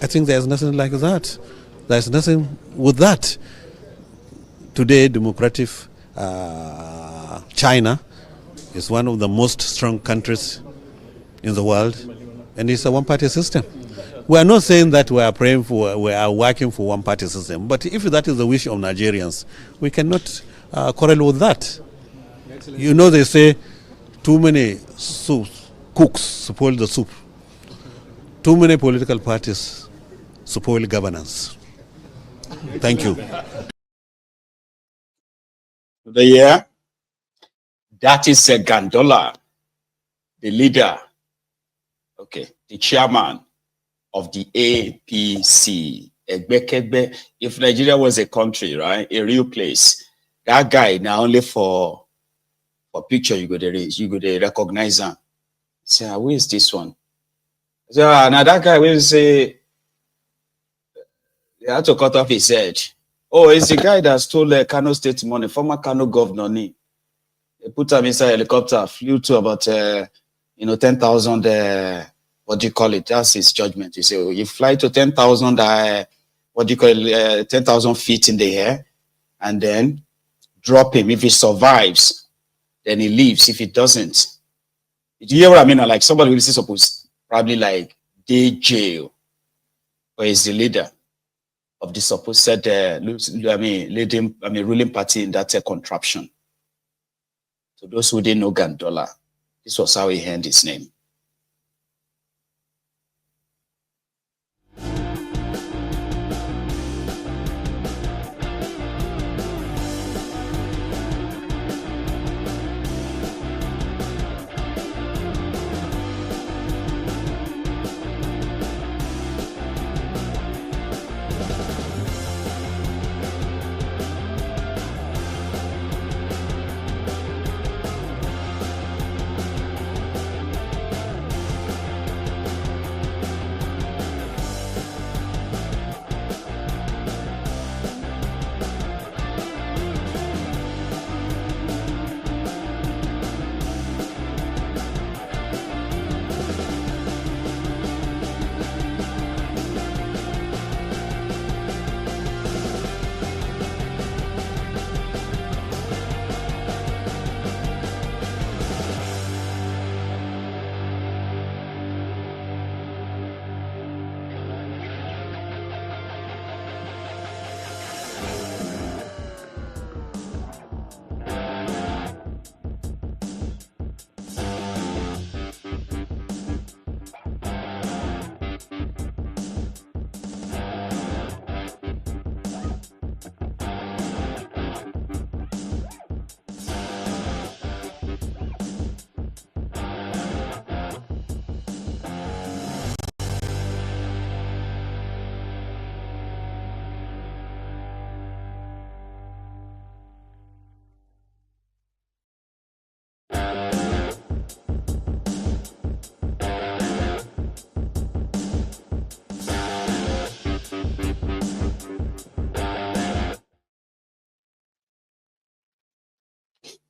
[SPEAKER 8] I think there's nothing like that. There's nothing with that. Today, democratic China is one of the most strong countries in the world, and it's a one-party system. We are not saying that we are working for one-party system, but if that is the wish of Nigerians, we cannot quarrel with that. You know, they say too many cooks spoil the soup. Too many political parties spoil governance. Thank you.
[SPEAKER 1] That is Gandola, the leader, the chairman of the APC. If Nigeria was a country, right, a real place, that guy now only for picture you go to recognize him. Say, who is this one? So now that guy will say they had to cut off his head. Oh, it's the guy that stole Kano State money, former Kano governor. They put him inside a helicopter, flew to about 10,000 what do you call it? That's his judgment. You say, oh, you fly to 10,000 10,000 feet in the air, and then drop him. If he survives, then he leaves. If he doesn't, do you hear what I mean? Like somebody will say, suppose probably like day jail, or is the leader of the supposed ruling party in that contraption. So those who didn't know Gandola, this was how he earned his name.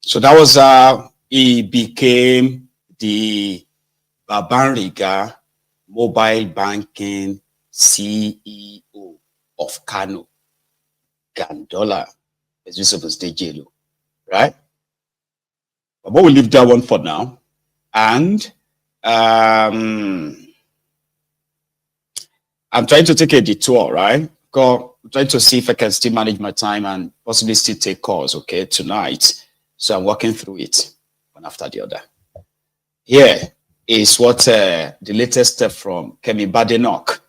[SPEAKER 1] So that was how he became the Babangida mobile banking CEO of Kano, Gandola, as we supposed to say, right? But we'll leave that one for now. And I'm trying to take a detour, right? I'm trying to see if I can still manage my time and possibly still take calls, okay, tonight. So I'm working through it one after the other. Here is what the latest step from Kemi Badenoch.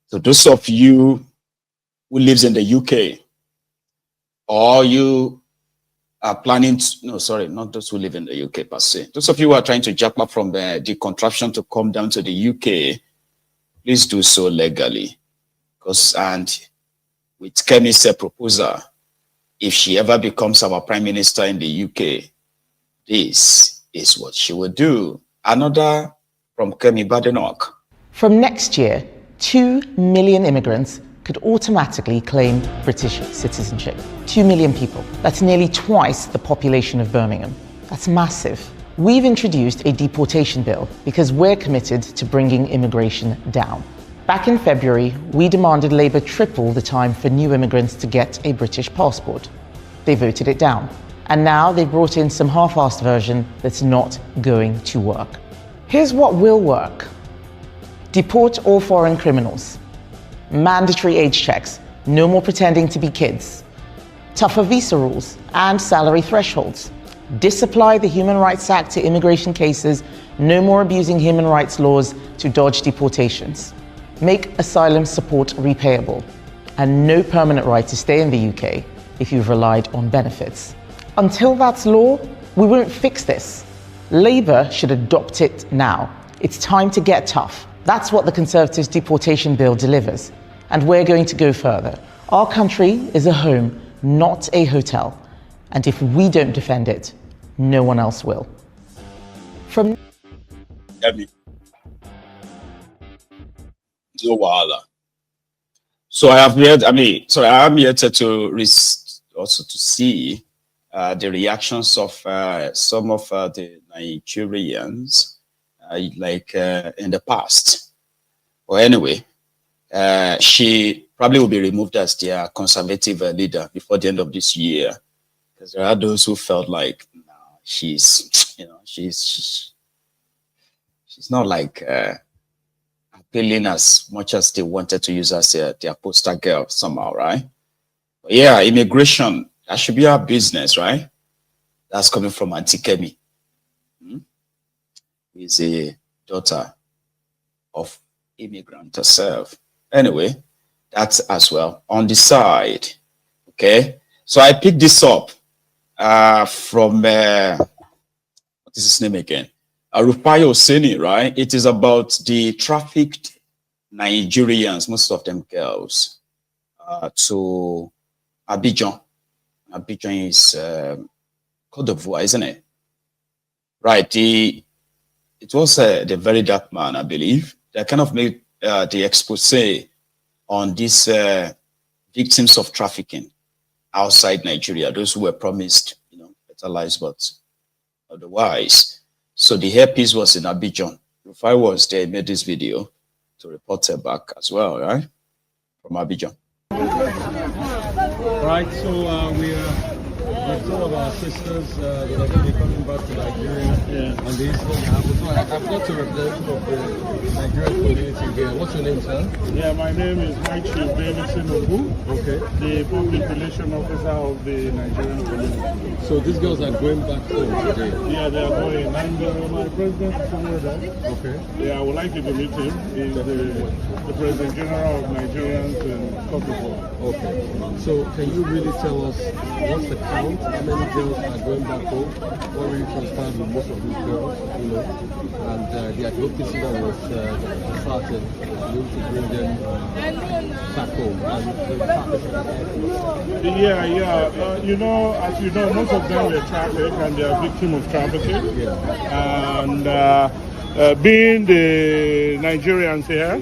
[SPEAKER 1] So those of you who lives in the UK, or you are planning to, no, sorry, not those who live in the UK per se. Those of you who are trying to jump up from the contraption to come down to the UK, please do so legally. And with Kemi's proposal, if she ever becomes our prime minister in the UK, this is what she will do. Another from Kemi Badenoch.
[SPEAKER 9] From next year, 2 million immigrants could automatically claim British citizenship. 2 million people. That's nearly twice the population of Birmingham. That's massive. We've introduced a deportation bill because we're committed to bringing immigration down. Back in February, we demanded Labour triple the time for new immigrants to get a British passport. They voted it down. And now they've brought in some half-assed version that's not going to work. Here's what will work. Deport all foreign criminals. Mandatory age checks. No more pretending to be kids. Tougher visa rules and salary thresholds. Disapply the Human Rights Act to immigration cases. No more abusing human rights laws to dodge deportations. Make asylum support repayable, and no permanent right to stay in the UK if you've relied on benefits. Until that's law, we won't fix this. Labour should adopt it now. It's time to get tough. That's what the Conservatives' deportation bill delivers. And we're going to go further. Our country is a home, not a hotel. And if we don't defend it, no one else will. From
[SPEAKER 1] No wahala. So I have yet, I am yet to also to see the reactions of some of the Nigerians, in the past. Well, anyway, she probably will be removed as their conservative leader before the end of this year, because there are those who felt like, no, she's not like appealing as much as they wanted to use as their poster girl somehow, right? But yeah, immigration, that should be our business, right? That's coming from Auntie Kemi. Is a daughter of immigrant herself. Anyway, that's as well on the side. Okay, so I picked this up from what is his name again? Rufayo Oseni, right? It is about the trafficked Nigerians, most of them girls, to Abidjan. Abidjan is Côte d'Ivoire, isn't it? Right. It was the very dark man, I believe, that kind of made the expose on these victims of trafficking outside Nigeria, those who were promised, better lives, but otherwise. So the hairpiece was in Abidjan. If I was there, he made this video to report her back as well, right? From Abidjan.
[SPEAKER 10] Right, so we're with some of our sisters that are going to be coming back to Nigeria. And this so I've got to represent of the Nigerian community here. What's your name, sir?
[SPEAKER 22] Yeah, my name is Chief Davidson Ogu.
[SPEAKER 10] Okay.
[SPEAKER 22] The public relation officer of the Nigerian community.
[SPEAKER 10] So these girls are going back home today?
[SPEAKER 22] Yeah, they are going. And my president is somewhere there.
[SPEAKER 10] Okay.
[SPEAKER 22] Yeah, I would like you to meet him. He's the President General of Nigerians in Côte d'Ivoire.
[SPEAKER 10] Okay. So can you really tell us what's the count how many girls are going back home. What really transpired with most of these girls, you know, and the advocacy that was started to bring them back home.
[SPEAKER 22] You know, as you know, most of them were trafficked and they are victims of trafficking.
[SPEAKER 10] Yeah.
[SPEAKER 22] And being the Nigerians here,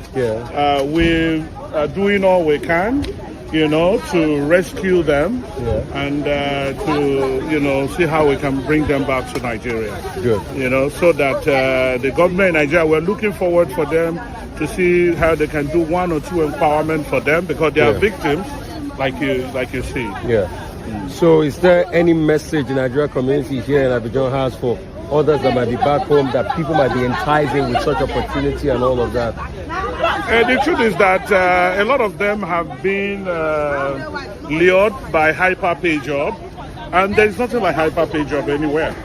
[SPEAKER 22] we are doing all we can, you know, to rescue them and to, you know, see how we can bring them back to Nigeria.
[SPEAKER 10] Good.
[SPEAKER 22] You know, so that the government in Nigeria, we're looking forward for them to see how they can do one or two empowerment for them, because they are victims, like you see.
[SPEAKER 10] Yeah. So is there any message the Nigerian community here in Abidjan has for others that might be back home, that people might be enticing with such opportunity and all of that?
[SPEAKER 22] The truth is that a lot of them have been lured by hyper-pay job, and there's nothing like hyper-pay job anywhere.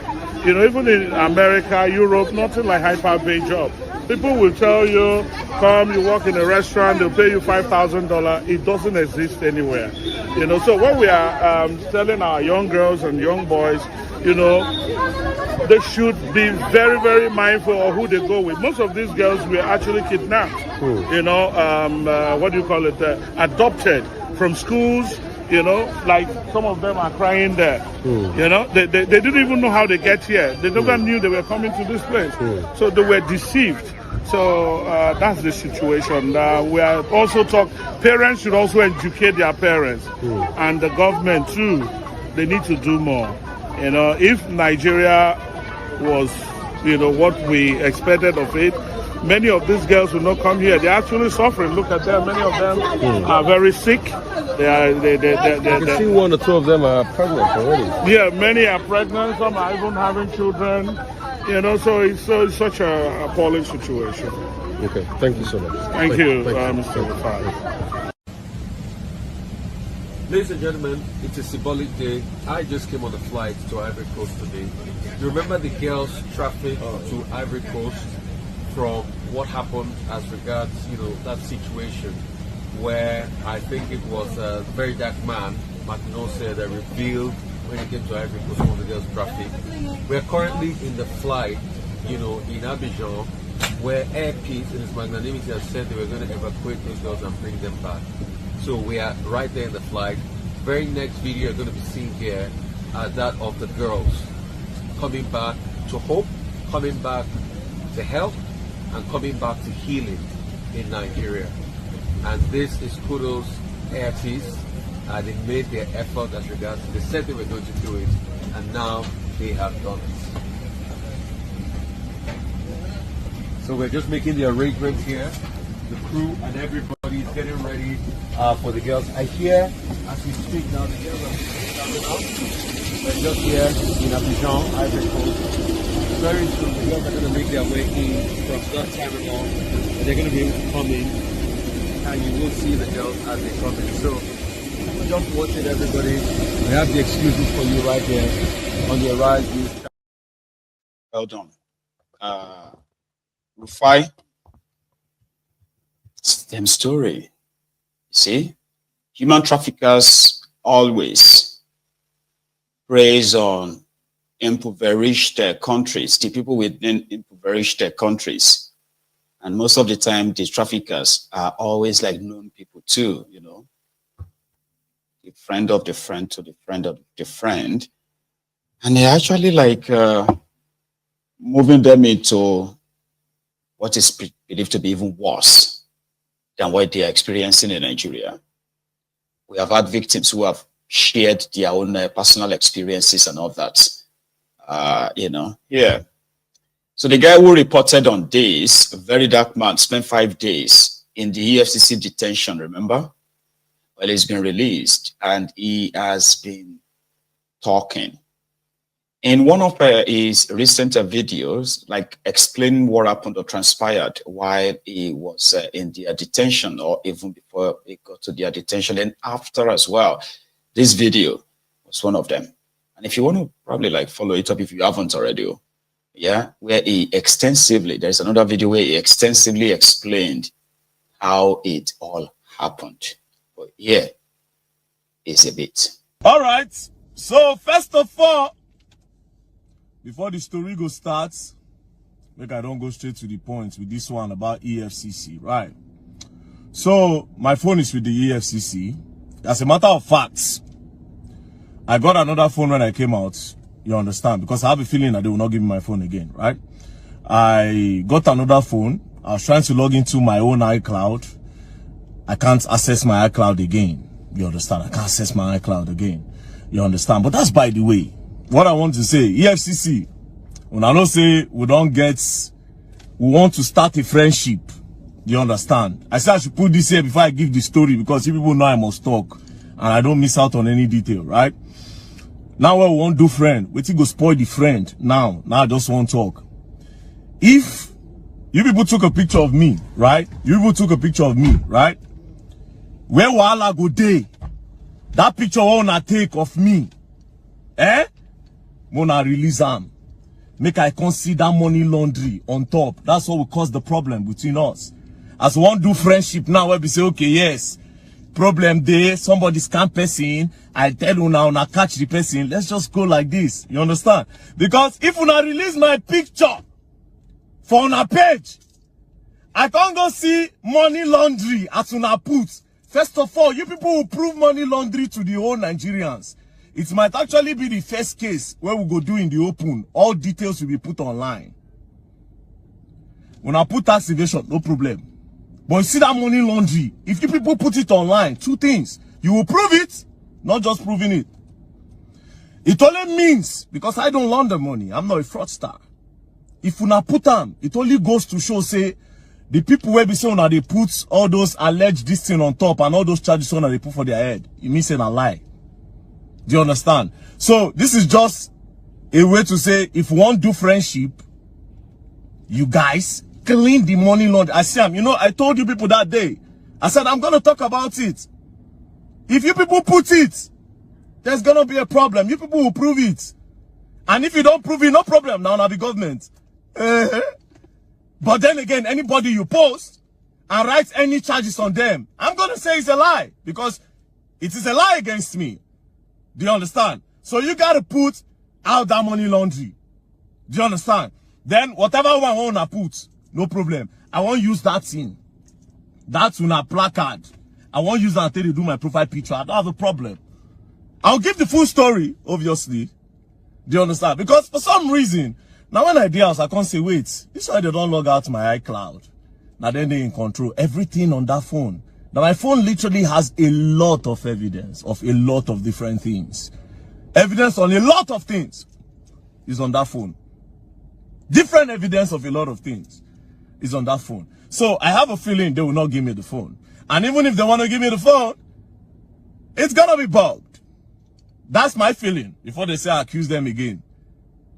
[SPEAKER 22] You know, even in America, Europe, nothing like hyper-pay job. People will tell you, come, you work in a restaurant, they'll pay you $5,000. It doesn't exist anywhere. You know, so what we are telling our young girls and young boys, you know, they should be very, very mindful of who they go with. Most of these girls were actually kidnapped, you know, adopted from schools, you know, like some of them are crying there. You know, they didn't even know how they get here. They never knew they were coming to this place. So they were deceived. So that's the situation. We are also parents should also educate their parents, and the government too. They need to do more. You know, if Nigeria was, you know, what we expected of it, many of these girls will not come here. They're actually suffering. Look at them. Many of them are very sick. I
[SPEAKER 10] can see one or two of them are pregnant already.
[SPEAKER 22] Yeah, many are pregnant. Some are even having children. You know, so it's such a appalling situation.
[SPEAKER 10] Okay, thank you so much.
[SPEAKER 22] Thank you, Mr. Rufai.
[SPEAKER 10] Ladies and gentlemen, it's a symbolic day. I just came on a flight to Ivory Coast today. You remember the girls trafficked to Ivory Coast from what happened as regards, you know, that situation where I think it was a very dark man, Martin said, that revealed when he came to Ivory Coast one of the girls trafficked. We're currently in the flight, you know, in Abidjan, where Air Peace in its magnanimity has said they were going to evacuate those girls and bring them back. So we are right there in the flight. Very next video you're going to be seeing here are that of the girls coming back to hope, coming back to health, and coming back to healing in Nigeria. And this is kudos Air Peace. They made their effort as regards. They said they were going to do it, and now they have done it. So we're just making the arrangements here. The crew and everybody is getting ready for the girls. I hear, as we speak now, the girls are coming out. We're just here in Abidjan, Ivory Coast. Very soon, the girls are going to make their way in from that terminal, and they're going to be able to come in, and you will see the girls as they come in. So, just watch it, everybody. We have the exclusives for you right here on the Arise News.
[SPEAKER 1] Well done. Rufai. Same story. See, human traffickers always preys on impoverished countries, the people within impoverished countries. And most of the time, these traffickers are always like known people too, you know. The friend of the friend to the friend of the friend. And they're actually like moving them into what is believed to be even worse than what they are experiencing in Nigeria. We have had victims who have shared their own personal experiences and all that, you know, yeah. So the guy who reported on this, a very dark man, spent 5 days in the EFCC detention, remember? Well, he's been released and he has been talking. In one of his recent videos, like explaining what happened or transpired while he was in their detention, or even before he got to their detention and after as well. This video was one of them. And if you want to probably like follow it up if you haven't already, yeah, where he extensively, there's another video where he extensively explained how it all happened. But here is a bit.
[SPEAKER 7] All right. So first of all, before the story go starts, make I don't go straight to the point with this one about EFCC, right? So my phone is with the EFCC. As a matter of fact, I got another phone when I came out. You understand? Because I have a feeling that they will not give me my phone again, right? I got another phone. I was trying to log into my own iCloud. I can't access my iCloud again. You understand? I can't access my iCloud again. You understand? But that's by the way. What I want to say, EFCC, when I don't say we want to start a friendship. You understand? I said I should put this here before I give the story because you people know I must talk and I don't miss out on any detail, right? Now we won't do friend. Wait till go spoil the friend. Now I just want to talk. If you people took a picture of me, right? You people took a picture of me, right? Where Wahala go day? That picture wanna take of me. Wanna release them. Make I consider money laundry on top. That's what will cause the problem between us. As one do friendship now, where we say, okay, yes, problem there, somebody scam person, I tell you now, catch the person. Let's just go like this. You understand? Because if you not release my picture for on a page, I can't go see money laundry as una put. First of all, you people will prove money laundry to the whole Nigerians. It might actually be the first case where we go do in the open. All details will be put online. When I put tax evasion, no problem. But you see that money laundry, if you people put it online, two things. You will prove it, not just proving it. It only means, because I don't launder money, I'm not a fraudster. If you not put them, it only goes to show, say, the people where be saying that they put all those alleged this thing on top and all those charges on that they put for their head. It means saying a lie. Do you understand? So this is just a way to say, if you want to do friendship, you guys clean the money laundry. I see, you know, I told you people that day. I said, I'm going to talk about it. If you people put it, there's going to be a problem. You people will prove it. And if you don't prove it, no problem. Now the government. But then again, anybody you post and write any charges on them, I'm going to say it's a lie. Because it is a lie against me. Do you understand? So you got to put out that money laundry. Do you understand? Then whatever one want to put, no problem. I won't use that thing. That's on a placard. I won't use that until they do my profile picture. I don't have a problem. I'll give the full story, obviously. Do you understand? Because for some reason, now when I do house, I can't say, wait, this is why they don't log out my iCloud. Now then they in control everything on that phone. Now my phone literally has a lot of evidence of a lot of different things. Evidence on a lot of things is on that phone. Different evidence of a lot of things is on that phone. So I have a feeling they will not give me the phone. And even if they want to give me the phone, it's gonna be bugged. That's my feeling before they say I accuse them again.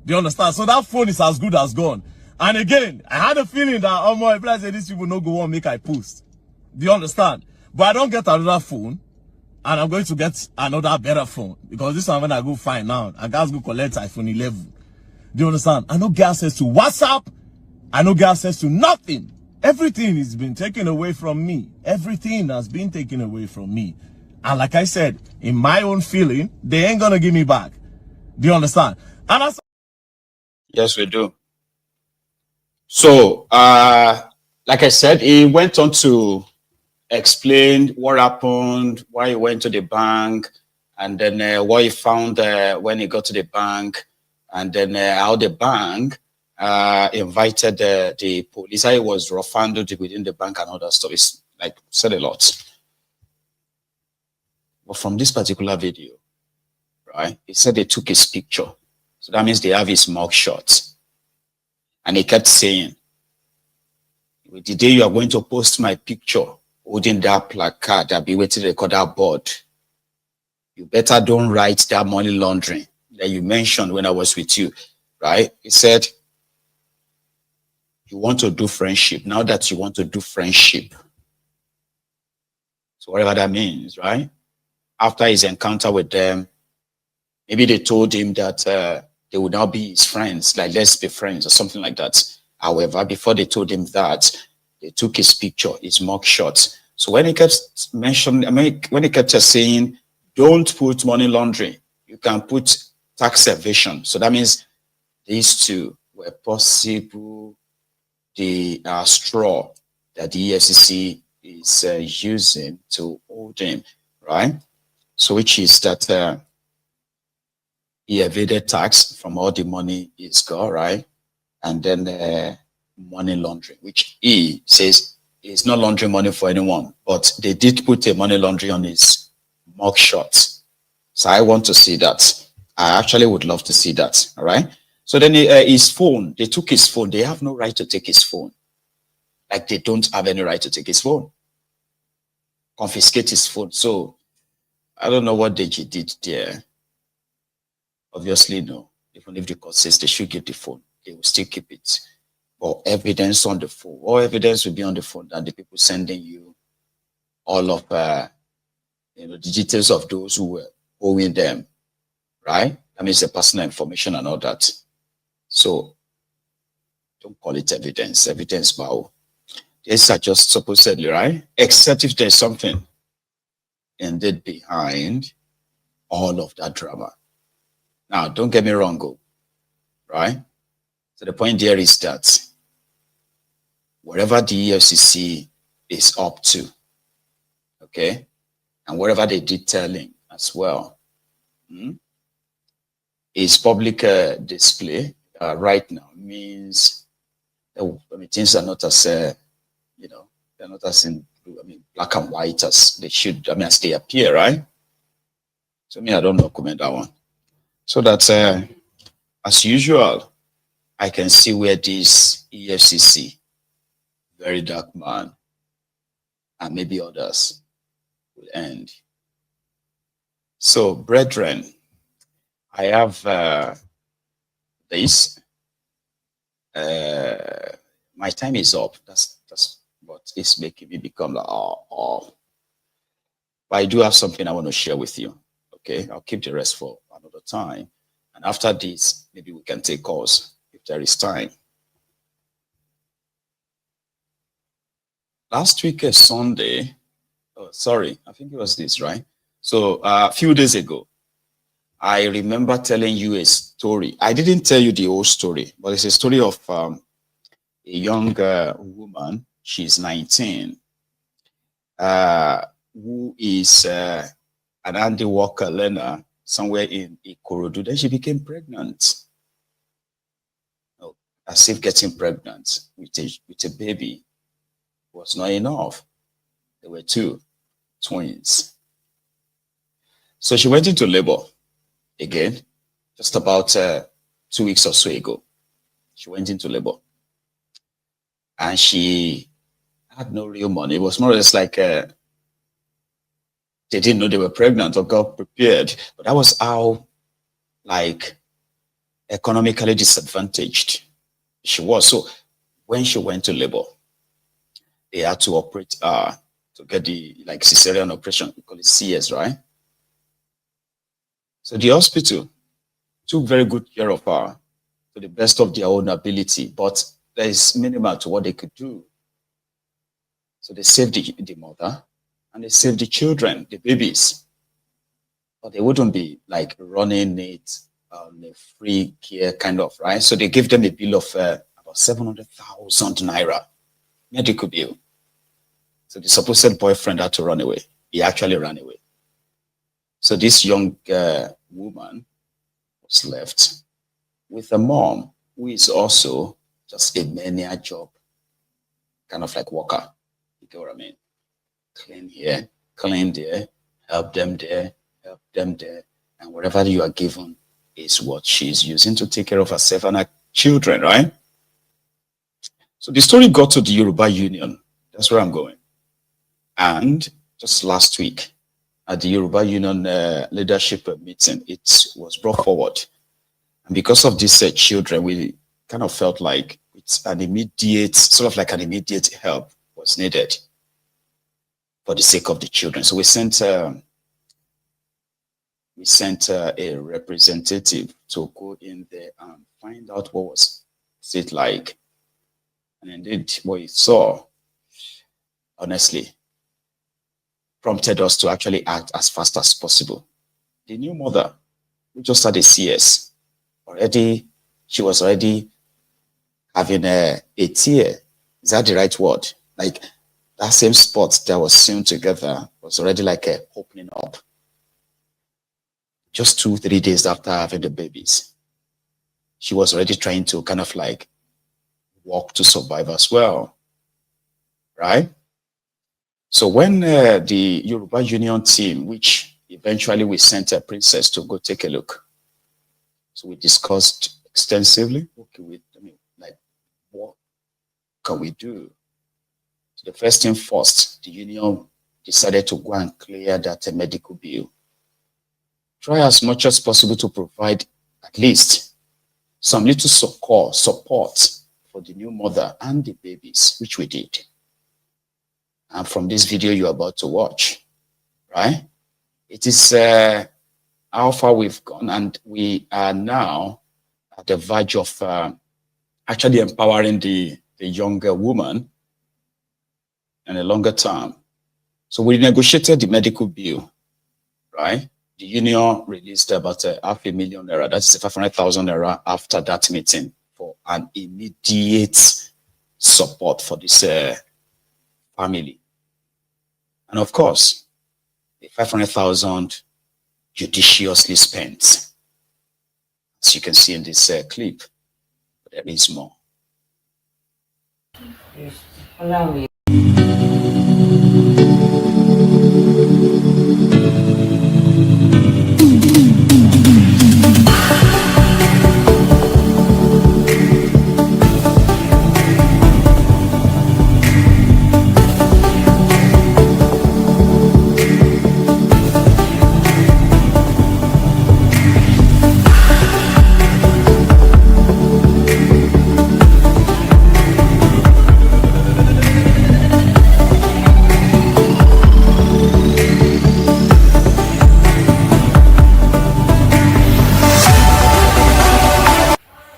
[SPEAKER 7] Do you understand? So that phone is as good as gone. And again, I had a feeling that, oh my, if I say these people no go on, make I post. Do you understand? But I don't get another phone, and I'm going to get another better phone. Because this one when I go find now, I gotta go collect iPhone 11. Do you understand? I don't get access to WhatsApp. I don't get access to nothing. Everything has been taken away from me. Everything has been taken away from me. And like I said, in my own feeling, they ain't gonna give me back. Do you understand? And I
[SPEAKER 1] Yes, we do. So, like I said, he went on to explain what happened, why he went to the bank, and then what he found when he got to the bank, and then how the bank invited the police. How he was rough-handled within the bank and all that stuff. It's like said a lot. But from this particular video, right, he said they took his picture. So that means they have his mugshot. And he kept saying, the day you are going to post my picture holding that placard, I'll be waiting to record that board. You better don't write that money laundering that you mentioned when I was with you, right? He said, you want to do friendship. Now that you want to do friendship. So whatever that means, right? After his encounter with them, maybe they told him that they would now be his friends, like let's be friends or something like that. However, before they told him that, they took his picture, his mugshot. So when he kept mentioning, when he kept saying, don't put money laundering, you can put tax evasion. So that means these two were possible the straw that the EFCC is using to hold him, right? So which is that he evaded tax from all the money he's got, right? And then money laundering, which he says is not laundering money for anyone, but they did put a money laundering on his mugshot. So I want to see that. I actually would love to see that, all right? So then his phone, they took his phone. They have no right to take his phone. Like they don't have any right to take his phone. Confiscate his phone. So I don't know what Deji did there. Obviously, no. Even if the court says they should get the phone, they will still keep it. But evidence on the phone, or evidence will be on the phone that the people sending you all of the details of those who were owing them, right? That means the personal information and all that. So don't call it evidence. Evidence, bow. These are just supposedly, right? Except if there's something indeed behind all of that drama. Now, don't get me wrong, go, right? So the point there is that whatever the EFCC is up to, okay, and whatever they did telling as well, is public display right now means things are not as they're not as in black and white as they should. As they appear, right? So I don't know comment that one. So that's as usual. I can see where this EFCC, very dark man, and maybe others will end. So, brethren, I have this. My time is up. That's what is making me become like, oh. But I do have something I want to share with you. Okay, I'll keep the rest for another time. And after this, maybe we can take calls if there is time. Last week, Sunday, I think it was this, right? So a few days ago, I remember telling you a story. I didn't tell you the whole story, but it's a story of a young woman. She's 19, who is an Andy Walker learner somewhere in Ikorodu. Then she became pregnant. As if getting pregnant with a baby was not enough. There were two twins. So she went into labor again, just about 2 weeks or so ago. She went into labor. And she had no real money. It was more or less like they didn't know they were pregnant or got prepared. But that was how, economically disadvantaged she was. So when she went to labor, they had to operate to get the cesarean operation. We call it CS, right? So the hospital took very good care of her to the best of their own ability, but there is minimal to what they could do. So they saved the mother and they saved the children, the babies. But they wouldn't be running it on a free care kind of, right? So they gave them a bill of about 700,000 naira, medical bill. So the supposed boyfriend had to run away. He actually ran away. So this young woman was left with a mom who is also just a mania job, kind of like worker. You get what I mean? Clean here, clean there, help them there, and whatever you are given is what she's using to take care of herself and her children, right? So the story got to the Yoruba Union. That's where I'm going. And just last week, at the Yoruba Union leadership meeting, it was brought forward. And because of these children, we kind of felt like it's an immediate, help was needed for the sake of the children. So we sent a representative to go in there and find out what was it like. And indeed, what he saw, honestly, prompted us to actually act as fast as possible. The new mother who just had a CS. Already, she was already having a tear. Is that the right word? Like that same spot that was sewn together was already like a opening up. Just 2-3 days after having the babies, she was already trying to kind of like walk to survive as well, right? So when the Yoruba Union team, which eventually we sent a princess to go take a look, so we discussed extensively. What can we, what can we do? So the first thing first, the union decided to go and clear that medical bill. Try as much as possible to provide at least some little support for the new mother and the babies, which we did. And from this video you're about to watch, right? It is how far we've gone, and we are now at the verge of actually empowering the younger woman in a longer term. So we negotiated the medical bill, right? The union released about $500,000 naira, that's 500,000 naira after that meeting for an immediate support for this family. And of course, the 500,000 judiciously spent, as you can see in this clip, but there is more.
[SPEAKER 21] Yes. Allow me.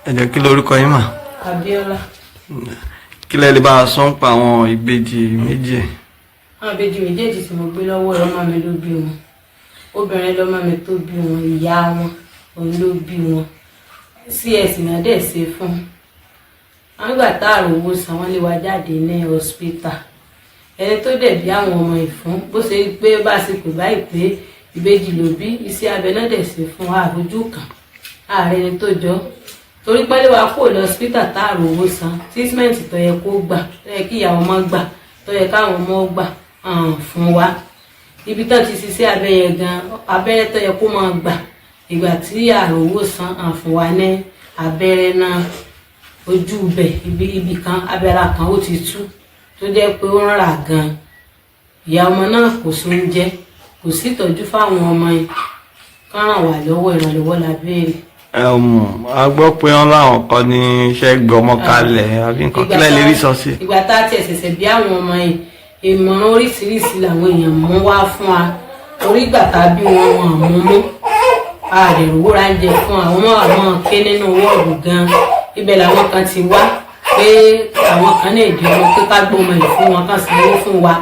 [SPEAKER 11] Ẹ̀jẹ̀ kí lórúkọ yín mà?
[SPEAKER 21] Akpabiole.
[SPEAKER 11] Kí lẹ lè bá a sọ ń pa àwọn ìbejì méjì?
[SPEAKER 21] Àwọn ìbejì méjèèjì tí mo gbé lọ́wọ́ ẹ̀ ọmọ mi ló bí wọn. Obìnrin lọ́mọ mi tó bí wọn, ìyá wọn, òun ló bí wọn. CS náà dẹ̀ ṣe fún. Àwọn ìgbà tá àròwó san wọ́n lé wa jáde ní hospital. Ẹni tó dẹ̀ bí àwọn ọmọ ìfún bó ṣe pé bá ṣe pè báyìí pé ìbejì ló bí, iṣẹ́ abẹ náà dẹ̀ ṣe fún àròjú kan. Ààrẹ ni tó jọ. Torí pẹ́lẹ́ wa kó lọ hospital tá àròwó san, treatment tó yẹ kó gbà, tó yẹ kí ìyàwó ọmọ gbà, tó yẹ káwọn ọmọ gbà fún wa. Ibi tán ti ṣiṣẹ́ abẹ yẹn gan, abẹ́rẹ́ tó yẹ kó máa gbà, ìgbà tí àròwó san fún wa ní abẹ́rẹ́ náà ojú ibẹ̀ ibi kan abẹ́rẹ́ kan ó ti tú tó jẹ́ pé ó ń rà gan. Ìyá ọmọ náà kò sóúnjẹ, kò sí ìtọ́jú fáwọn ọmọ yìí, kán ràn wá lọ́wọ́, ìrànlọ́wọ́ la béèrè.
[SPEAKER 11] A gbọ́ pé wọ́n láwọn kan ní iṣẹ́ gbọmọ kalẹ̀ àbí nǹkan kí lẹ lè rí sọ sí.
[SPEAKER 21] Ìgbà tá a ti ṣẹ̀ṣẹ̀ bí àwọn ọmọ yìí, ìmọ̀ràn oríṣiríṣi làwọn èèyàn mú wá fún wa. Orí ìgbà tá a bí wọn mú mú. A lè rówó ra jẹ fún àwọn ké nínú wọ́ọ̀dù gan. Ibẹ̀ làwọn kan ti wá pé àwọn kan ní èdè ọmọ pé ká gbọ́mọ yìí fún wọn kan sanwó fún wa.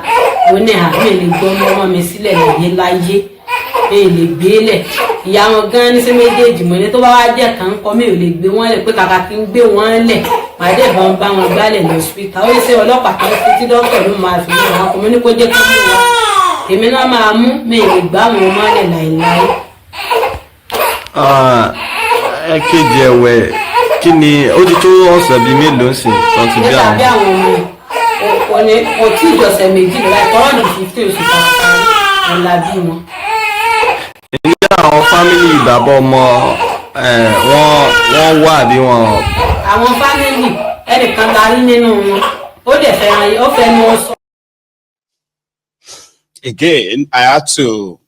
[SPEAKER 21] Ó ní àmì lè gbọ́ ọmọ mi sílẹ̀ láyé lè gbé lẹ̀. Ìyá wọn gan ní sí méjèèjì mọ́ ní tó bá wá jẹ́ kan kọ́ mi ò lè gbé wọn lẹ̀ pé kàkà kí n gbé wọn lẹ̀ pàdé ìbọn bá wọn gbálẹ̀ lọ hospital. Ó ṣe ọlọ́pàá kan fi tí dókítà ló máa fi mú wọn kò mú ní kó jẹ́ kí wọ́n wá. Èmi náà máa mú mi lè gbá wọn mọ́lẹ̀ láìláì.
[SPEAKER 11] Ẹ̀kejì ẹ̀wẹ̀ kí ni ó ti tó ọ̀sẹ̀ bíi mélòó sí tán ti bí àwọn.
[SPEAKER 21] Nígbà bí àwọn ọmọ kò tí ìjọsẹ̀ méjì lọ́la ìtọ́rọ̀dù 15 oṣù kan ọ̀la bí wọn.
[SPEAKER 11] Ní àwọn fámìlì ìbàbọ̀ ọmọ wọ́n wà bí wọn.
[SPEAKER 21] Àwọn fámìlì ẹnìkan la rí nínú wọn ó dẹ̀ fẹ́ràn ó fẹ́ ní wọn sọ.
[SPEAKER 1] Again, I had to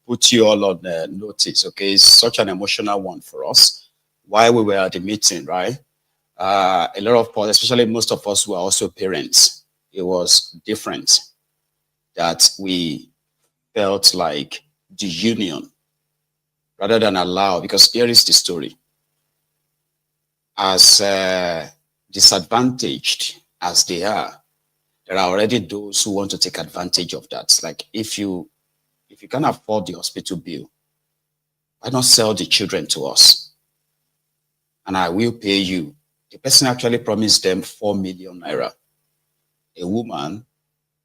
[SPEAKER 1] put you all on notice, okay? It's such an emotional one for us while we were at the meeting, right? A lot of us, especially most of us who are also parents, it was different that we felt like the union rather than allow, because here is the story. As disadvantaged as they are, there are already those who want to take advantage of that. Like if you can afford the hospital bill, why not sell the children to us? And I will pay you. The person actually promised them 4 million naira. A woman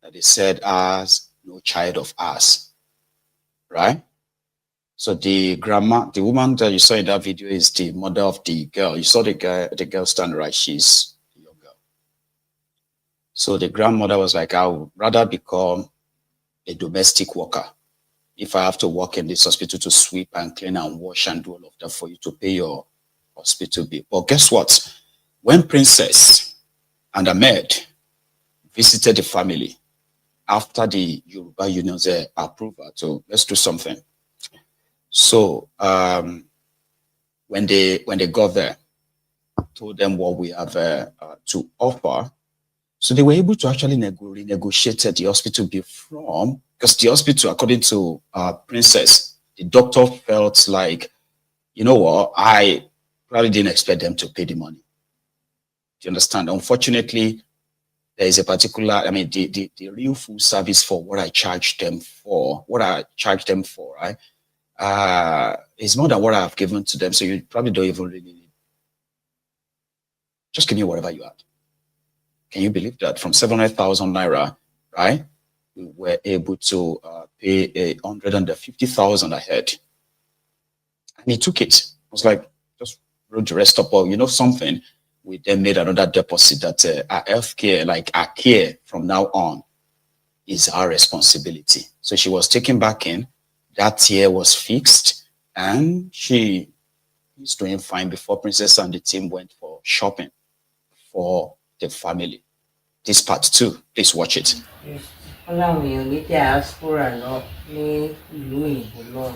[SPEAKER 1] that they said has no child of ours, right? So the grandma, the woman that you saw in that video is the mother of the girl. You saw the girl stand right, she's a young girl. So the grandmother was like, I would rather become a domestic worker if I have to work in this hospital to sweep and clean and wash and do all of that for you to pay your hospital bill. But guess what? When Princess and Ahmed visited the family after the Yoruba Union's approval, so let's do something. So when they got there, told them what we have to offer. So they were able to actually renegotiate the hospital bill from, because the hospital, according to Princess, the doctor felt like, you know what, I probably didn't expect them to pay the money. Do you understand? Unfortunately, there is a particular, I mean, the real full service for what I charged them for, right? Is more than what I've given to them. So you probably don't even really need. Just give me whatever you had. Can you believe that? From 700,000 naira, right? We were able to pay 150,000 ahead. And he took it. I was like, just wrote the rest up. Well, you know something? We then made another deposit that our healthcare, like our care from now on, is our responsibility. So she was taken back in. That year was fixed, and she is doing fine before Princess and the team went for shopping for the family. This part 2, please watch it.
[SPEAKER 12] Ọláwọn èèyàn ní diaspora náà ní ìlú òyìnbó náà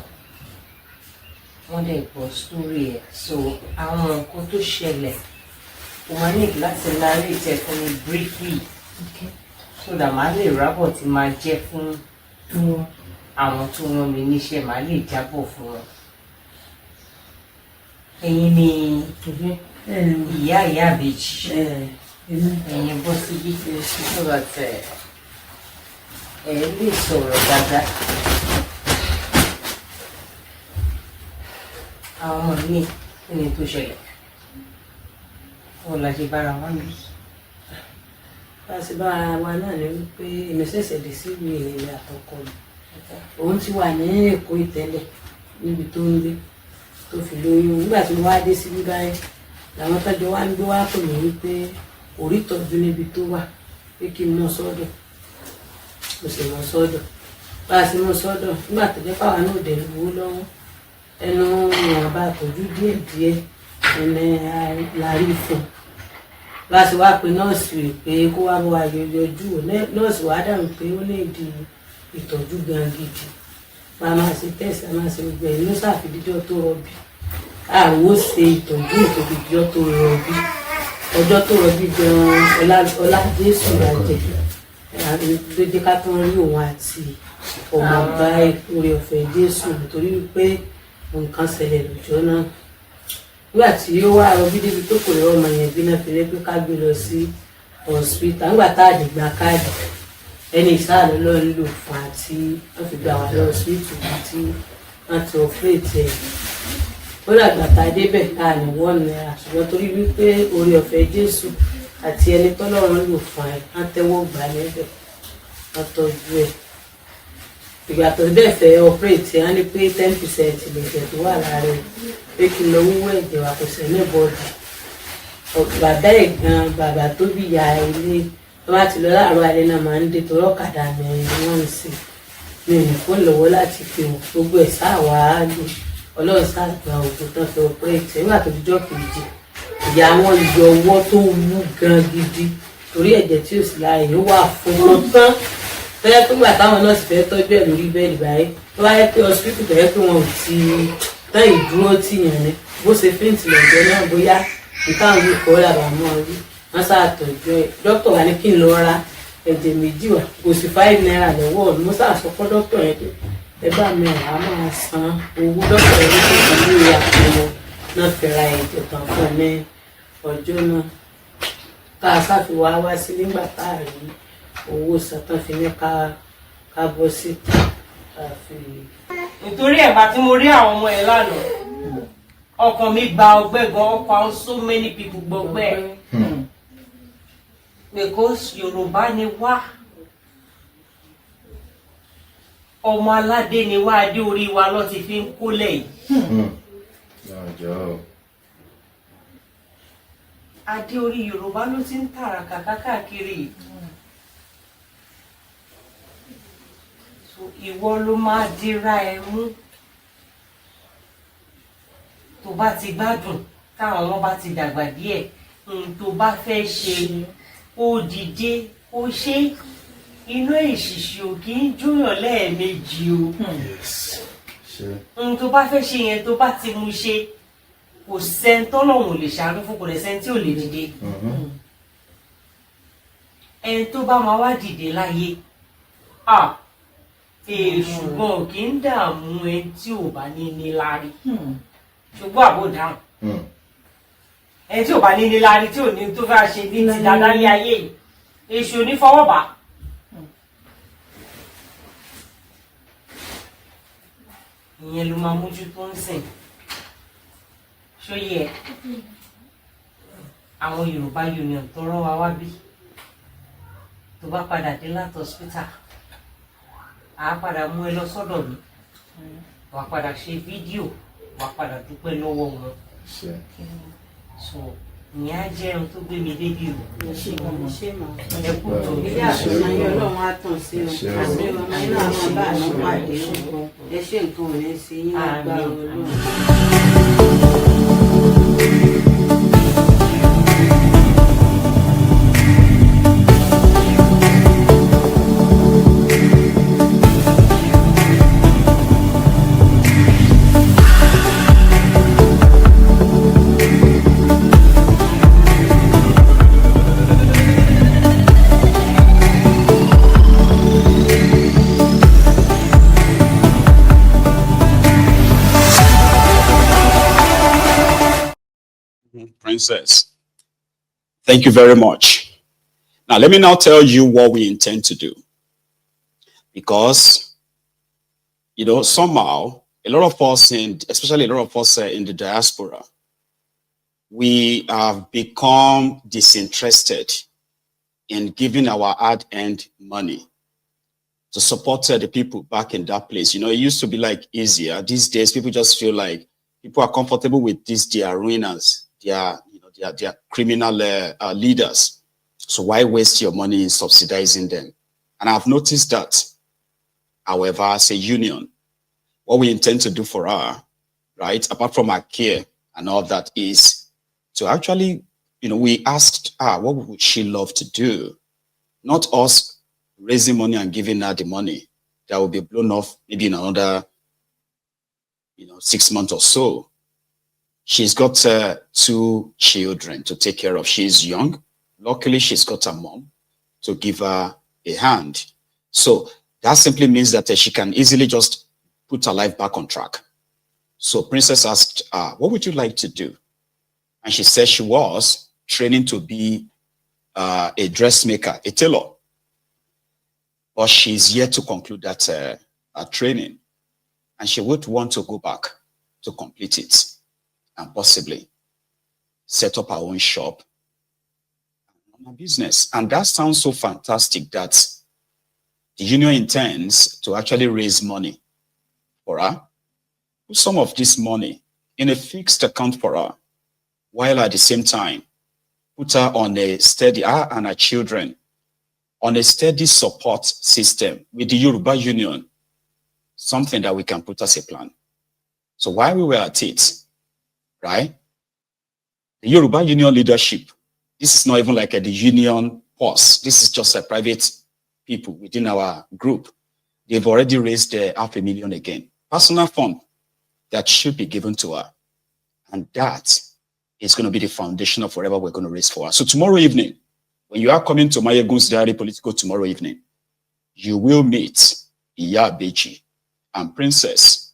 [SPEAKER 12] wọ́n dẹ̀ gbọ́ sórí ẹ̀ so àwọn nǹkan tó ṣẹlẹ̀ kò máa ní láti lárí ìtẹ̀kùn ní briefly so that màá lè rábọ̀ tí máa jẹ́ fún àwọn tó rán mi níṣẹ́ màá lè jábọ̀ fún wọn. Ẹ̀yin ni ìyá àbèjì ẹ̀yin bọ́ síbí so that ẹ lè sọ̀rọ̀ dáadáa. Àwọn ọmọ mi kí ni tó ṣẹlẹ̀? Wọ́n la ṣe bára wọn bí.
[SPEAKER 21] Bá a ṣe bára wa náà ni wípé èmi ṣẹ̀ṣẹ̀ dé sí ìlú ìrìnlẹ̀ àtọkọ mi. Òun ti wà ní Èkó ìtẹ́lẹ̀ níbi tó ń gbé tó fi lóyún. Nígbà tí mo wá dé sí bí báyìí làwọn tọ́jú wá ń gbé wá pè mí wípé orí ìtọ́jú níbi tó wà pé kí n mú sọ́dọ̀. Mo sì mú sọ́dọ̀. Bá a ṣe mú sọ́dọ̀ nígbà tó jẹ́ pàwọn náà dẹ̀ lówó lọ́wọ́ ẹnu ìwọ̀nba àtọ́jú díẹ̀díẹ̀ ẹni láàrí fún. Bá a ṣe wá pe nọ́ọ̀sì rẹ̀ pé kó wá bọ́ wa yọjú nọ́ọ̀sì wá dáhùn pé ó lè di ìtọ́jú gan gidi. Bá a máa ṣe tẹ́sí a máa ṣe gbogbo ẹ̀ ló ṣàfidíjọ́ tó rọbí. Àwọn ó ṣe ìtọ́jú ìtòkìjọ́ tó rọbí. Ọjọ́ tó rọbí gan-an ọlá Jésù lájẹ. Lójú ká tó rí òun àti ọmọ ọba orí ọ̀fẹ́ Jésù nítorí pé nǹkan ṣẹlẹ̀ lọ́jọ́ náà. Nígbà tí ó wá rọbí débi tó kò lọ́wọ́ ọmọ yẹn bí náà fi lé pé ká gbé lọ sí hospital. Nígbà tá a dìgbà káàdì ẹni ìsáàlú lọ ń lò fún àti wọ́n fi gbà wá lọ hospital tí wọ́n ti operate ẹ̀. Ó dàgbà tá a débẹ̀ ká ní £1 ṣùgbọ́n torí wípé orí ọ̀fẹ́ Jésù àti ẹni tọ́lọ́run lò fún ẹ̀ wọ́n tẹ́wọ́ gbà lẹ́bẹ̀ wọ́n tọ́jú ẹ̀. Ìgbà tó dẹ̀ fẹ́ operate ẹ̀ wọ́n ní pé 10% lẹ̀jẹ̀ tó wà lára ẹ̀ pé kí n lọ wúwọ́ ẹ̀jẹ̀ wà kò sẹ́ ní bọ́ọ̀dù. Bàbá ẹ̀ gan bàbá tó bí ìyá ilé wọ́n bá ti lọ láàárọ̀ alẹ́ náà máa ń dé torí ọ̀kadà mẹ́rin wọ́n ń sìn. Mi ò ní fún lọ́wọ́ láti fi hàn gbogbo ẹ̀ sáà wá lò Ọlọ́run sáà gba òògùn tán fi operate nígbà tó dijọ́ kejì ìyá wọn yọ ọwọ́ tó wú gan gidi torí ẹ̀jẹ̀ tí ò sí lára yìí wà fún wọn tán tẹ́lẹ̀ tó gbà táwọn nọ́ọ̀sì fẹ́ tọ́jú ẹ̀ lórí bẹ́ẹ̀dì báyìí tó bá yẹ pé hospital tẹ́lẹ̀ pé wọn ò ti tán ìdúró tì yàn ní bó ṣe fíǹtì lọ́jọ́ náà bóyá nǹkan àwọn ikọ̀ làbà mọ́ ọ rí wọ́n sáà tọ́jú ẹ̀ dókítà wa ní kí n lọ ra ẹ̀jẹ̀ méjì wá kò sí £5 lọ́wọ́ mi mo sáà sọ fún dókítà yẹn pé ẹ bá mi rà á máa san owó dókítà yẹn tó kàn lórí àpò náà fi ra ẹ̀jẹ̀ tán fún ẹ ní ọjọ́ náà tá a sáfiwá wá sí nígbà tá a rí owó sàtán fi ní ká bọ́ síta
[SPEAKER 12] nítorí ẹ̀bà tí mo rí àwọn ọmọ ẹ̀ lánàá ọkàn mi gba ọgbẹ́ gan ọkàn so many people gbọgbẹ́ because Yorùbá ni wá ọmọ aládé ni wá adé orí wa ló ti fi ń kólẹ̀ yìí adé orí Yorùbá ló ti ń tàràkà káàkiri ìwọ ló máa dira ẹ mú tó bá ti gbádùn táwọn ọmọ bá ti dàgbà díẹ̀ tó bá fẹ́ ṣe ó dìde ó ṣe inú èṣìṣì ò kì í jóyàn lẹ́ẹ̀mejì o tó bá fẹ́ ṣe yẹn tó bá ti mú ṣe kò sẹ́ni tọ́lọ́hun lè ṣàánú fún kò lè sẹ́ni tí ò lè dìde ẹni tó bá máa wá dìde láyé ṣùgbọ́n kì í dààmú ẹni tí ò bá ní níláárí ṣùgbọ́n àbò dáhùn ẹni tí ò bá ní níláárí tí ò ní tó fẹ́ ṣe ní ti dáadáa ní ayé yìí èṣù ò ní fọwọ́ bá. ìyẹn ló máa mójútó ń sìn ṣóyẹ àwọn Yorùbá union tó rán wa wá bí tó bá padà dé láti hospital a padà mú ẹ lọ sọ́dọ̀ mi wàá padà ṣe fídíò wàá padà dúpẹ́ lọ́wọ́ wọn so ìyẹn á jẹ́ ohun tó gbé mi débi o ẹ kú tó
[SPEAKER 21] ilé àtúnṣe Ọlọ́run á tàn sí o àti ọmọ iná àwọn bá àná pàdé o ẹ ṣe nǹkan ò ní sí yín lágbára Ọlọ́run.
[SPEAKER 1] Princess, thank you very much. Now, let me now tell you what we intend to do. Because, you know, somehow, a lot of us, especially a lot of us in the diaspora, we have become disinterested in giving our hard-earned money to support the people back in that place. You know, it used to be like easier. These days, people just feel like people are comfortable with these, their ruiners. They are criminal leaders. So why waste your money in subsidizing them? And I've noticed that, however, as a union, what we intend to do for her, right, apart from our care and all that, is to actually, you know, we asked her what would she love to do, not us raising money and giving her the money that will be blown off maybe in another, 6 months or so. She's got 2 children to take care of. She's young. Luckily, she's got a mom to give her a hand. So that simply means that she can easily just put her life back on track. So Princess asked, what would you like to do? And she said she was training to be a dressmaker, a tailor. But she's yet to conclude that training. And she would want to go back to complete it and possibly set up her own shop and a business. And that sounds so fantastic that the union intends to actually raise money for her, put some of this money in a fixed account for her, while at the same time put her on a steady, her and her children, on a steady support system with the Yoruba Union, something that we can put as a plan. So while we were at it, right, the Yoruba Union leadership, this is not even like the union boss. This is just a private people within our group. They've already raised $500,000 again. Personal fund that should be given to her. And that is going to be the foundation of whatever we're going to raise for her. So tomorrow evening, when you are coming to Maiyegun's Diary Politico tomorrow evening, you will meet Iya Beji and Princess,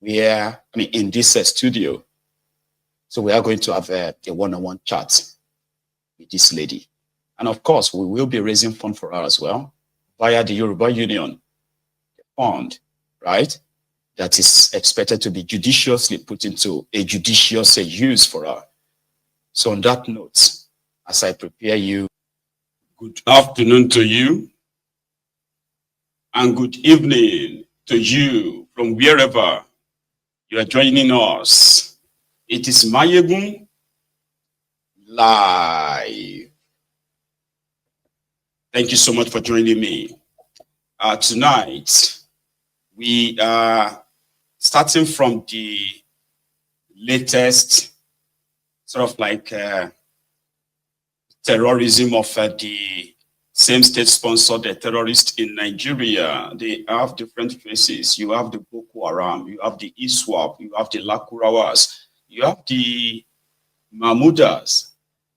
[SPEAKER 1] in this studio. So we are going to have a one-on-one chat with this lady. And of course, we will be raising funds for her as well via the Yoruba Union, the fund right? That is expected to be judiciously put into a judicious use for her. So on that note, as I prepare you, good afternoon to you and good evening to you from wherever you are joining us. It is Maiyegun live. Thank you so much for joining me. Tonight, we are starting from the latest sort of like terrorism of the same state-sponsored terrorists in Nigeria. They have different faces. You have the Boko Haram, you have the ISWAP, you have the Lakurawas, you have the Mahmudas,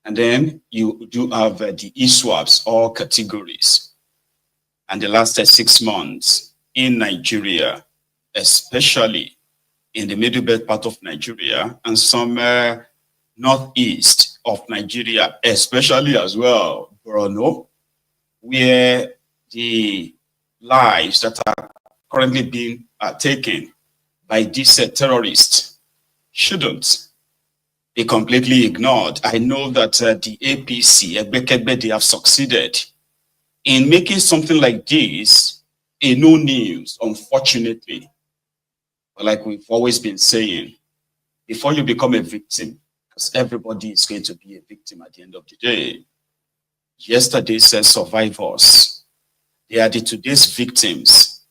[SPEAKER 1] and then you do have the ISWAPs, all categories. And the last 6 months in Nigeria, especially in the middle belt part of Nigeria and some northeast of Nigeria, especially as well, Borno, where the lives that are currently being taken by these terrorists shouldn't be completely ignored. I know that the APC, they have succeeded in making something like this a no news, unfortunately. But like we've always been saying, before you become a victim, because everybody is going to be a victim at the end of the day. Yesterday's survivors, they are the today's victims,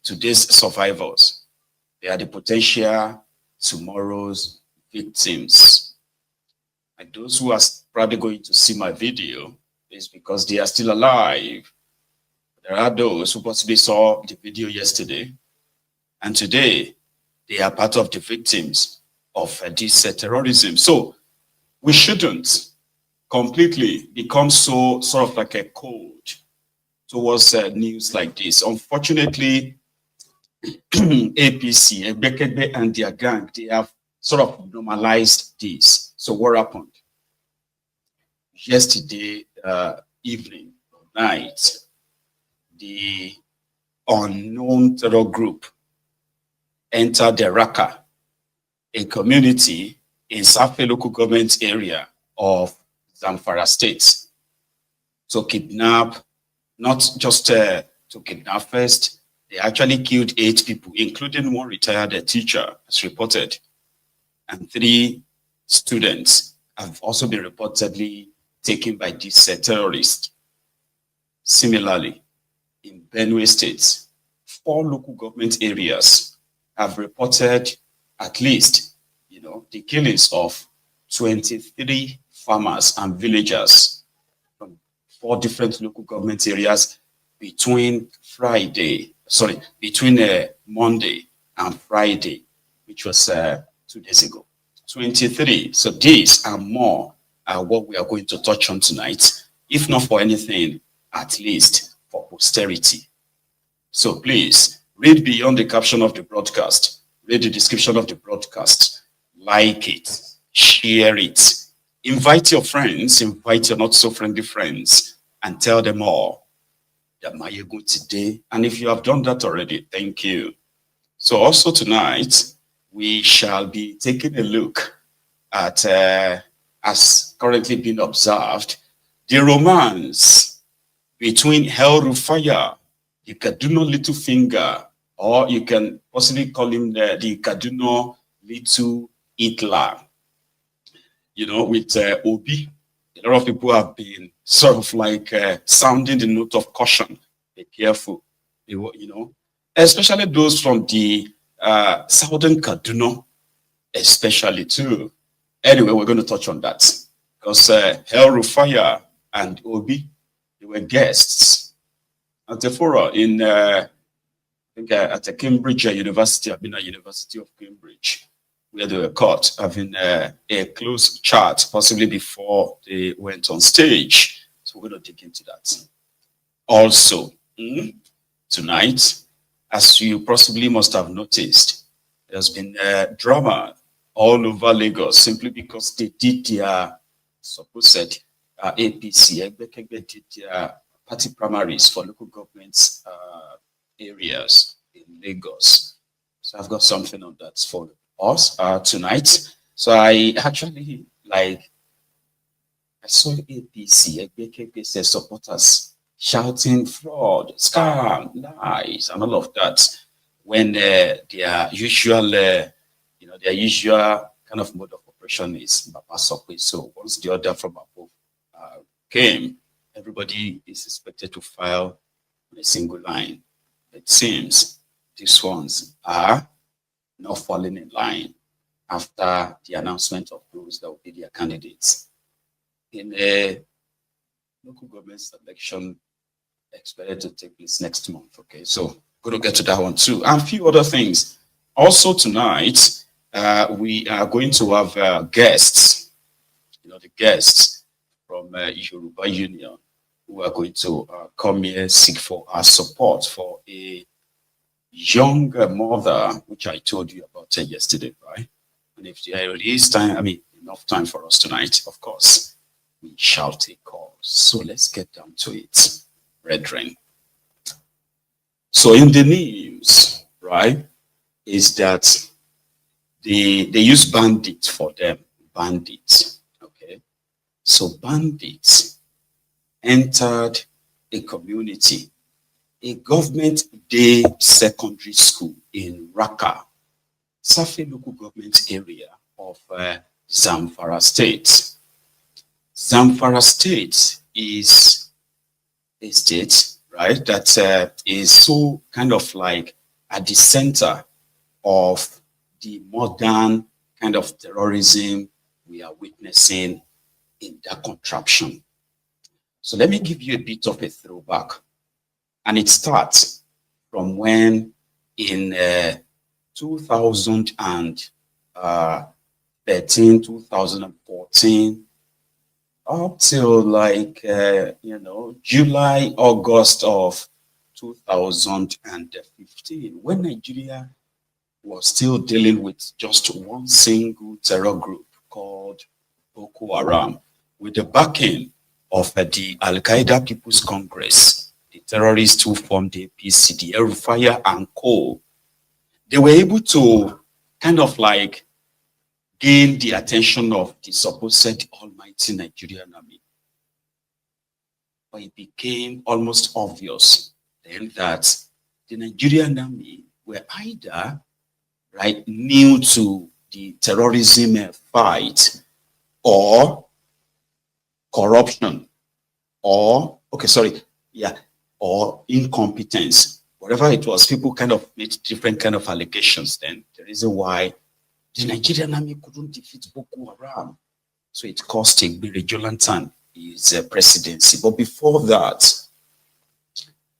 [SPEAKER 1] today's survivors. They are the potential tomorrow's victims. And those who are probably going to see my video is because they are still alive. There are those who possibly saw the video yesterday, and today they are part of the victims of this terrorism. So we shouldn't completely become so sort of like a cold towards news like this. Unfortunately, APC, Ebekebe and their gang, they have sort of normalized this. So what happened? Yesterday evening or night, the unknown terror group entered the Raqqa, a community in Safe local government area of Zamfara State, to kidnap, not just to kidnap first, they actually killed 8 people, including one retired teacher, as reported, and 3 students have also been reportedly taken by these terrorists. Similarly, in Benue State, 4 local government areas have reported at least, the killings of 23 farmers and villagers from 4 different local government areas between Monday and Friday, which was 2 days ago. 23. So these and more are what we are going to touch on tonight, if not for anything, at least for posterity. So please read beyond the caption of the broadcast, read the description of the broadcast, like it, share it, invite your friends, invite your not so friendly friends, and tell them all that Maiyegun today. And if you have done that already, thank you. So also tonight, we shall be taking a look at, as currently being observed, the romance between El Rufai, the Kaduna Little Finger, or you can possibly call him the Kaduna Little Hitler, with Obi. A lot of people have been sort of like sounding the note of caution. Be careful, especially those from the southern Kaduna, especially too. Anyway, we're going to touch on that because El Rufai and Obi, they were guests at the forum in, I think, at the Cambridge University, University of Cambridge, where they were caught having a close chat, possibly before they went on stage. So we're going to dig into that. Also, tonight, as you possibly must have noticed, there's been drama all over Lagos simply because they did their supposed APC, did their party primaries for local government areas in in Lagos. So I've got something on that for us tonight. So I actually I saw APC supporters shouting fraud, scam, lies, and all of that when their usual, their usual kind of mode of operation is Baba Sokwe. So once the order from above came, everybody is expected to file on a single line. It seems these ones are not falling in line after the announcement of those that will be their candidates in a local government election expected to take place next month. Okay, so going to get to that one too, and a few other things. Also tonight, we are going to have guests. The guests from Yoruba Union who are going to come here seek for our support for a young mother, which I told you about yesterday, right? And if there is time, enough time for us tonight, of course, we shall take calls. So let's get down to it, brethren. So in the news, right, is that they use bandits for them, bandits, okay? So bandits entered a community, a government day secondary school in Raqqa, Safi local government area of Zamfara State. Zamfara State is a state, right, that is so kind of like at the center of the modern kind of terrorism we are witnessing in that contraption. So let me give you a bit of a throwback. And it starts from when in 2013, 2014, up till July, August of 2015, when Nigeria was still dealing with just one single terror group called Boko Haram, with the backing of the Al-Qaeda People's Congress, the terrorists who formed the APC, the El-Rufaya and co. They were able to kind of like gain the attention of the supposed almighty Nigerian army. But it became almost obvious then that the Nigerian army were either new to the terrorism fight, or corruption, or or incompetence. Whatever it was, people kind of made different kind of allegations then. The reason why the Nigerian army couldn't defeat Boko Haram. So it cost Igbire Jonathan his presidency. But before that,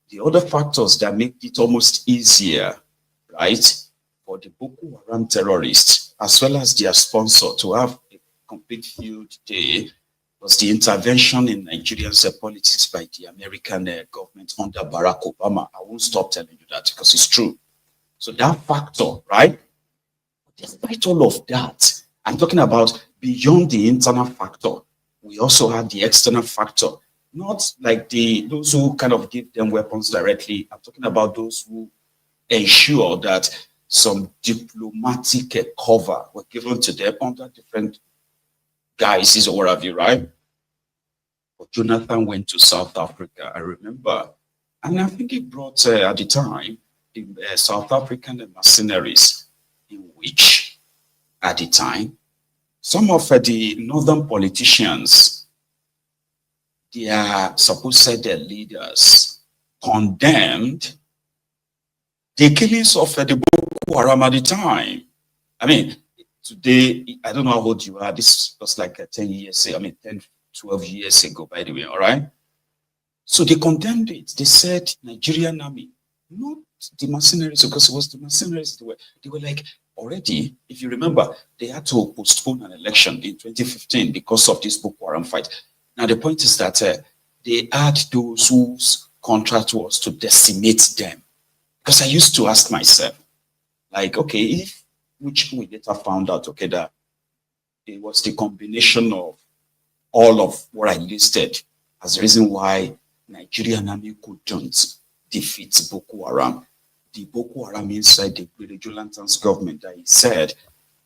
[SPEAKER 1] the other factors that make it almost easier, right, for the Boko Haram terrorists, as well as their sponsor, to have a complete field day was the intervention in Nigerian politics by the American government under Barack Obama. I won't stop telling you that because it's true. So that factor, right? Despite all of that, I'm talking about beyond the internal factor, we also have the external factor. Not like those who kind of give them weapons directly. I'm talking about those who ensure that some diplomatic cover were given to them under different guises or what have you, right? But Jonathan went to South Africa, I remember. And I think he brought, at the time, the South African mercenaries, in which, at the time, some of the northern politicians, their supposed leaders, condemned the killings of the Boko Haram at the time. Today, I don't know how old you are. This was like 10 years, 10, 12 years ago, by the way, all right? So they condemned it. They said Nigerian army, not the mercenaries, because it was the mercenaries. They were like, already, if you remember, they had to postpone an election in 2015 because of this Boko Haram fight. Now, the point is that they had those whose contract was to decimate them. Because I used to ask myself, which we later found out, that it was the combination of all of what I listed as the reason why Nigerian army couldn't defeat Boko Haram. the Boko Haram inside the Vigilantes government that he said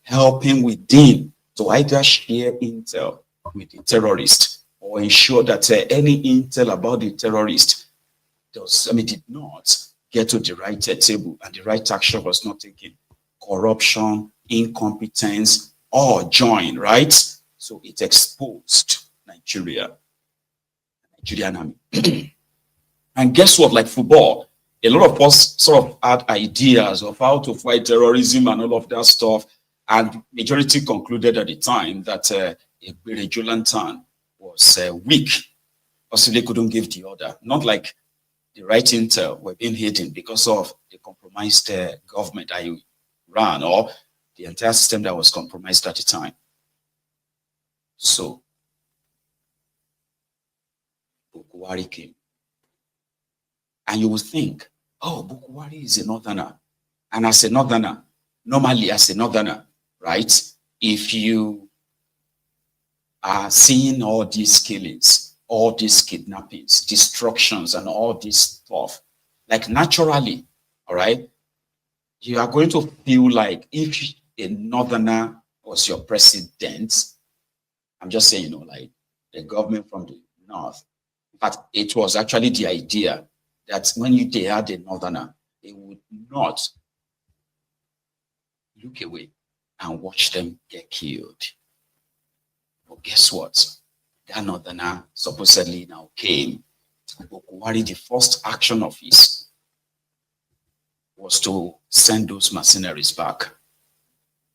[SPEAKER 1] helping within to either share intel with the terrorist or ensure that any intel about the terrorist did not get to the right table and the right action was not taken. Corruption, incompetence, all join, right? So it exposed Nigerian army. And guess what? Like football, a lot of us sort of had ideas of how to fight terrorism and all of that stuff. And majority concluded at the time that a Vigilante was weak, possibly couldn't give the order. Not like the right intel were being hidden because of the compromised government that he ran or the entire system that was compromised at the time. So, Bukuwari came. And you would think, oh, Bukuwari is a northerner. And as a northerner, normally as a northerner, right? If you are seeing all these killings, all these kidnappings, destructions, and all this stuff, like naturally, all right, you are going to feel like if a northerner was your president, I'm just saying, like the government from the north, but it was actually the idea that when they had a northerner, they would not look away and watch them get killed. But guess what? That northerner supposedly now came. Bukuwari, the first action of his was to send those mercenaries back.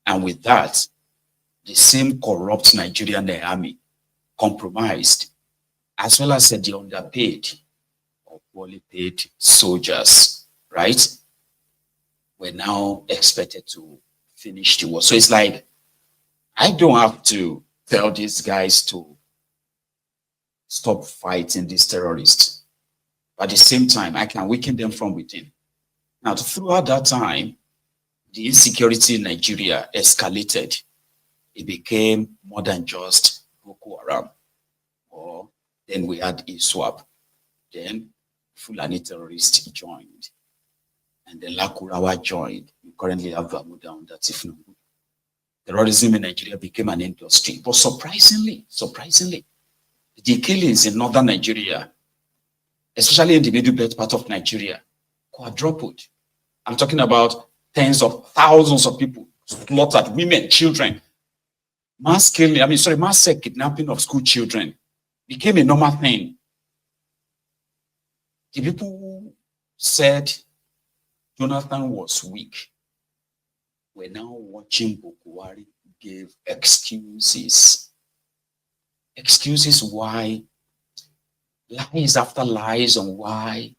[SPEAKER 1] And with that, the same corrupt Nigerian army compromised, as well as the underpaid or poorly paid soldiers, right, were now expected to finish the war. So it's like, I don't have to tell these guys to stop fighting these terrorists. But at the same time, I can weaken them from within. Now, throughout that time, the insecurity in Nigeria escalated. It became more than just Boko Haram. Or then we had ISWAP. Then Fulani terrorists joined. And then Lakurawa joined. We currently have Vamuda on that. If not, terrorism in Nigeria became an industry. But surprisingly, the killings in northern Nigeria, especially in the middle belt part of Nigeria, quadrupled. I'm talking about tens of thousands of people slaughtered, women, children. Mass killing, mass kidnapping of school children became a normal thing. The people who said Jonathan was weak were now watching Bukuwari give excuses. Excuses why, lies after lies on why,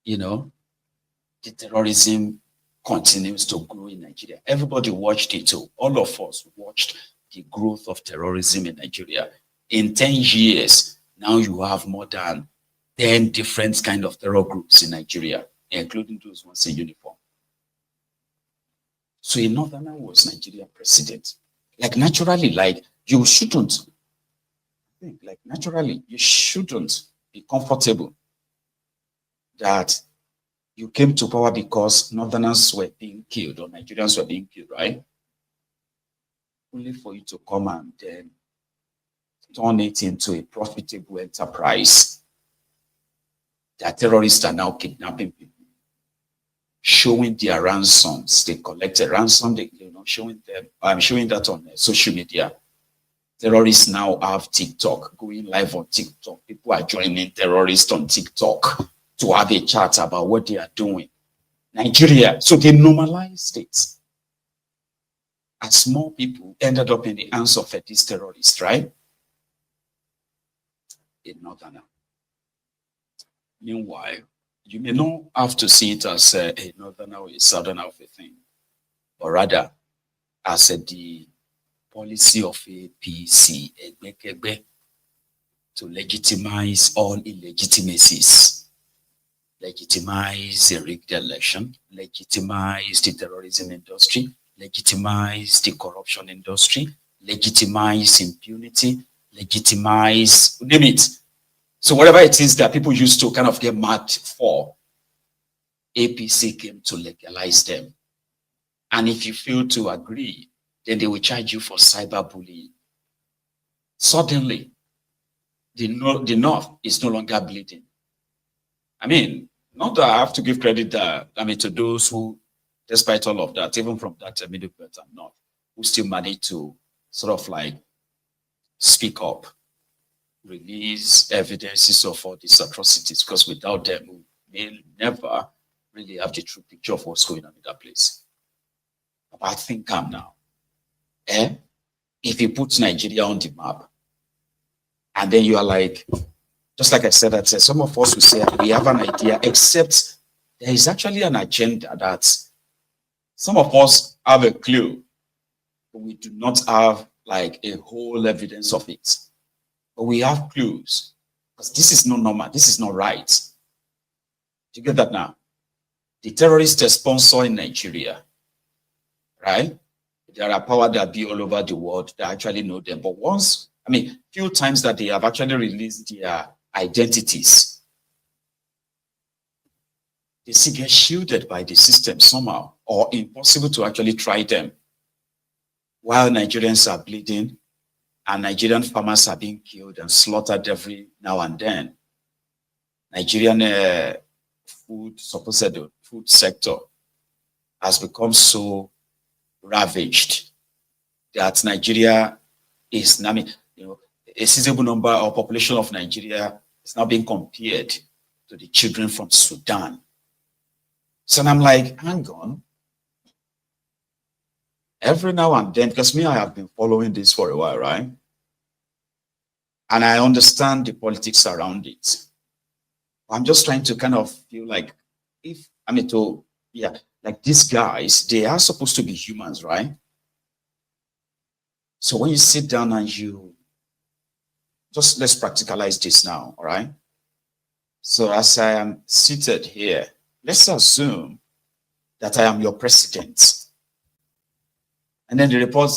[SPEAKER 1] the terrorism continues to grow in Nigeria. Everybody watched it too. All of us watched the growth of terrorism in Nigeria. In 10 years, now you have more than 10 different kind of terror groups in Nigeria, including those ones in uniform. So a northerner was Nigeria president. Like naturally, you shouldn't be comfortable that you came to power because northerners were being killed or Nigerians were being killed, right? Only for you to come and then turn it into a profitable enterprise. That terrorists are now kidnapping people, showing their ransoms. They collected ransom, showing them. I'm showing that on social media. Terrorists now have TikTok, going live on TikTok. People are joining terrorists on TikTok to have a chat about what they are doing. Nigeria, so they normalized it. As more people ended up in the hands of these terrorists, right? In northerner. Meanwhile, you may not have to see it as a northerner or a southerner of a thing, but rather as the policy of APC to legitimize all illegitimacies, legitimize the rigged election, legitimize the terrorism industry, legitimize the corruption industry, legitimize impunity, legitimize, name it. So whatever it is that people used to kind of get mad for, APC came to legalize them. And if you fail to agree, then they will charge you for cyberbullying. Suddenly, the North is no longer bleeding. I mean, not that I have to give credit to those who, despite all of that, even from that middle belt and North, who still managed to sort of like speak up, release evidences of all these atrocities, because without them, we may never really have the true picture of what's going on in that place. But I think I'm now. If you put Nigeria on the map, and then you are like, just like I said, that some of us will say we have an idea, except there is actually an agenda that some of us have a clue, but we do not have like a whole evidence of it. But we have clues, because this is not normal, this is not right. Do you get that now? The terrorists sponsor in Nigeria, right? There are power that be all over the world that actually know them. But once, few times that they have actually released their identities, they still get shielded by the system somehow, or impossible to actually try them. While Nigerians are bleeding, and Nigerian farmers are being killed and slaughtered every now and then. Nigerian food sector has become so ravaged that Nigeria is, a sizable number or population of Nigeria is now being compared to the children from Sudan. So I'm like, hang on. Every now and then, because I have been following this for a while, right? And I understand the politics around it. I'm just trying to kind of feel like, like these guys, they are supposed to be humans, right? So when you sit down and let's practicalize this now, all right? So as I am seated here, let's assume that I am your president. And then the report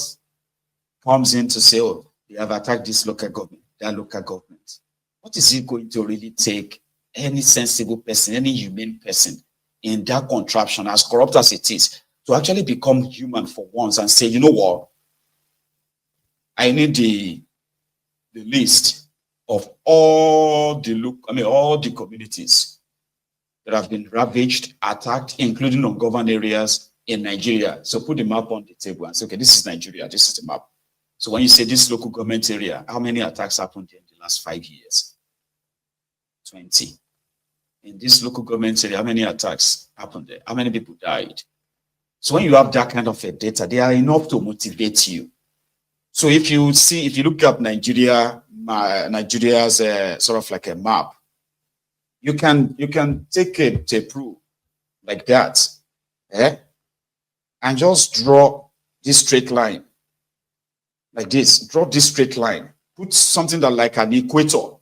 [SPEAKER 1] comes in to say, oh, they have attacked this local government, that local government. What is it going to really take any sensible person, any humane person in that contraption, as corrupt as it is, to actually become human for once and say, you know what? I need the list of all the communities that have been ravaged, attacked, including ungoverned areas in Nigeria. So put the map on the table and say, okay, this is Nigeria, this is the map. So when you say this local government area, how many attacks happened in the last 5 years? 20. In this local government area, how many attacks happened there? How many people died? So when you have that kind of a data, they are enough to motivate you. So if you look at Nigeria's sort of like a map, you can take a proof like that, and just draw this straight line like this. Draw this straight line. Put something that like an equator,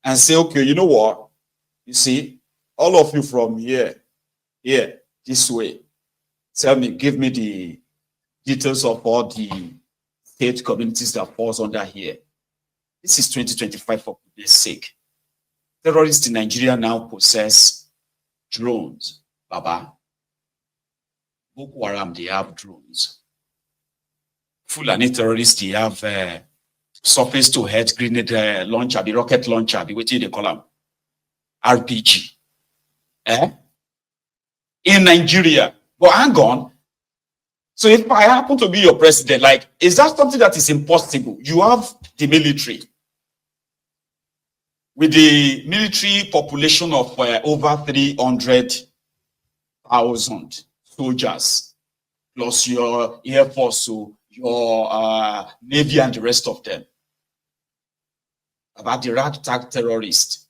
[SPEAKER 1] and say, okay, you know what? You see, all of you from here, this way. Tell me, give me the details of all the state communities that falls under here. This is 2025 for goodness sake. Terrorists in Nigeria now possess drones, Baba. Boko Haram, they have drones. Fulani terrorists, they have surface to head grenade launcher, the rocket launcher, the way they call them, RPG. In Nigeria. But hang on. So if I happen to be your president, like, is that something that is impossible? You have the military. With the military population of over 300,000 soldiers, plus your Air Force, so your Navy and the rest of them. About the ragtag terrorists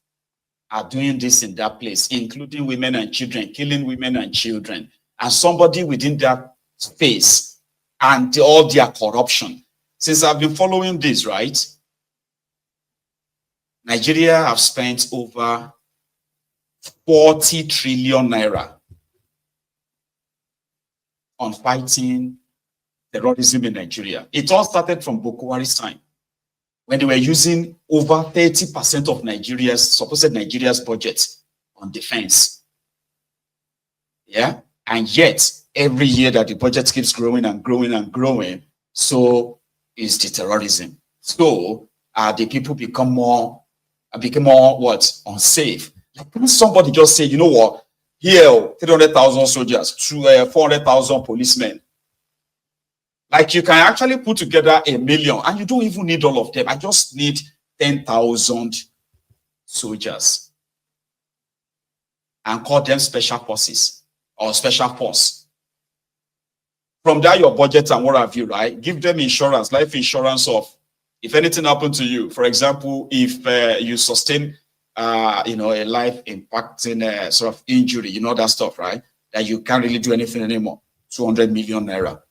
[SPEAKER 1] are doing this in that place, including women and children, killing women and children. And somebody within that space and all their corruption. Since I've been following this, right? Nigeria have spent over 40 trillion naira on fighting terrorism in Nigeria. It all started from Boko Haram's time, when they were using over 30% of supposed Nigeria's budget on defense. Yeah. And yet, every year that the budget keeps growing and growing and growing, so is the terrorism. So the people become more what? Unsafe. Like, can somebody just say, you know what? Here, 300,000 soldiers, 400,000 policemen. Like, you can actually put together 1 million and you don't even need all of them. I just need 10,000 soldiers and call them special forces or special force. From there, your budget and what have you, right? Give them insurance, life insurance of, if anything happened to you, for example, if you sustain, a life impacting sort of injury, that stuff, right? That you can't really do anything anymore. 200 million naira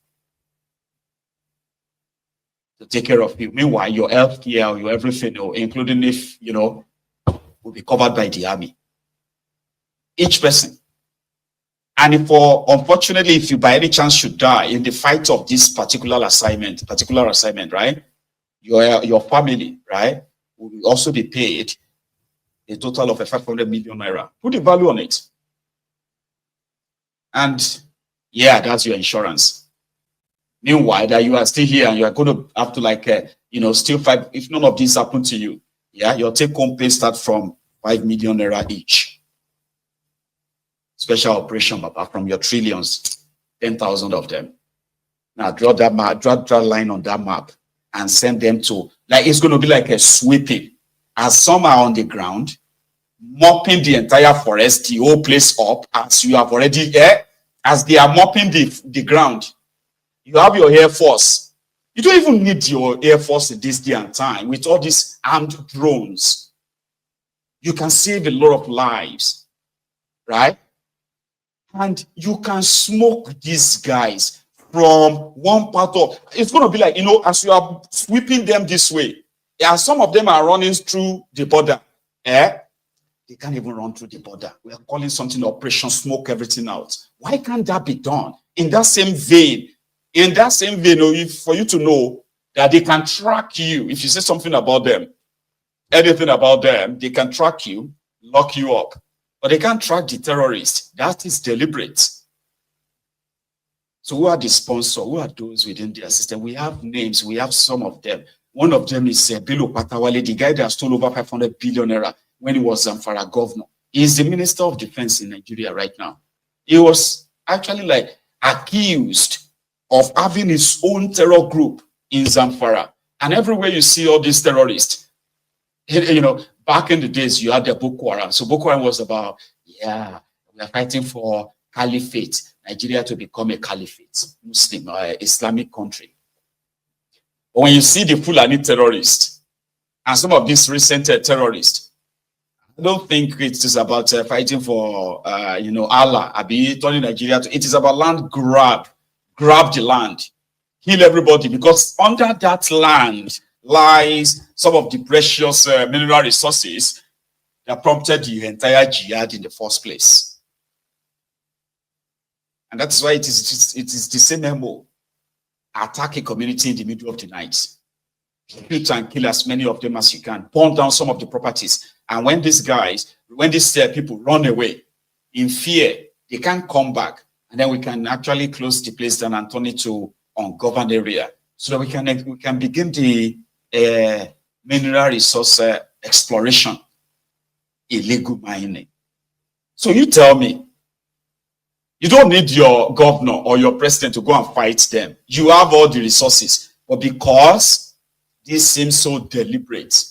[SPEAKER 1] to take care of you. Meanwhile, your health care, your everything, including if, will be covered by the army. Each person. And unfortunately, if you by any chance should die in the fight of this particular assignment, right? Your family, right, will also be paid a total of 500 million naira. Put the value on it. And yeah, that's your insurance. Meanwhile, that you are still here and you are going to have to still fight. If none of this happen to you, yeah, your take-home pay starts from 5 million naira each. Special operation, Baba, from your trillions, 10,000 of them. Now draw that map, draw a line on that map and send them to, it's going to be like a sweeping. As some are on the ground, mopping the entire forest, the whole place up, as you have already, as they are mopping the ground. You have your Air Force. You don't even need your Air Force in this day and time with all these armed drones. You can save a lot of lives, right? And you can smoke these guys from one part of, it's going to be like, as you are sweeping them this way, some of them are running through the border. They can't even run through the border. We are calling something Operation Smoke Everything Out. Why can't that be done? In that same vein, for you to know that they can track you, if you say something about them, anything about them, they can track you, lock you up. But they can't track the terrorists. That is deliberate. So who are the sponsors? Who are those within their system? We have names. We have some of them. One of them is Bello Patawale, the guy that stole over 500 billion naira when he was Zamfara governor. He is the Minister of Defense in Nigeria right now. He was actually accused of having his own terror group in Zamfara. And everywhere you see all these terrorists, back in the days, you had the Boko Haram. So Boko Haram was about, we are fighting for caliphate, Nigeria to become a caliphate, Muslim or Islamic country. But when you see the Fulani terrorists and some of these recent terrorists, I don't think it is about fighting for, Allah, turning Nigeria to, it is about land grab the land, kill everybody, because under that land lies some of the precious mineral resources that prompted the entire jihad in the first place. And that's why it is the same MO. Attack a community in the middle of the night. Shoot and kill as many of them as you can. Burn down some of the properties. And when these people run away in fear, they can't come back. And then we can actually close the place down and turn it to ungoverned area. So that we can begin the mineral resource exploration, illegal mining. So you tell me, you don't need your governor or your president to go and fight them. You have all the resources, but because this seems so deliberate,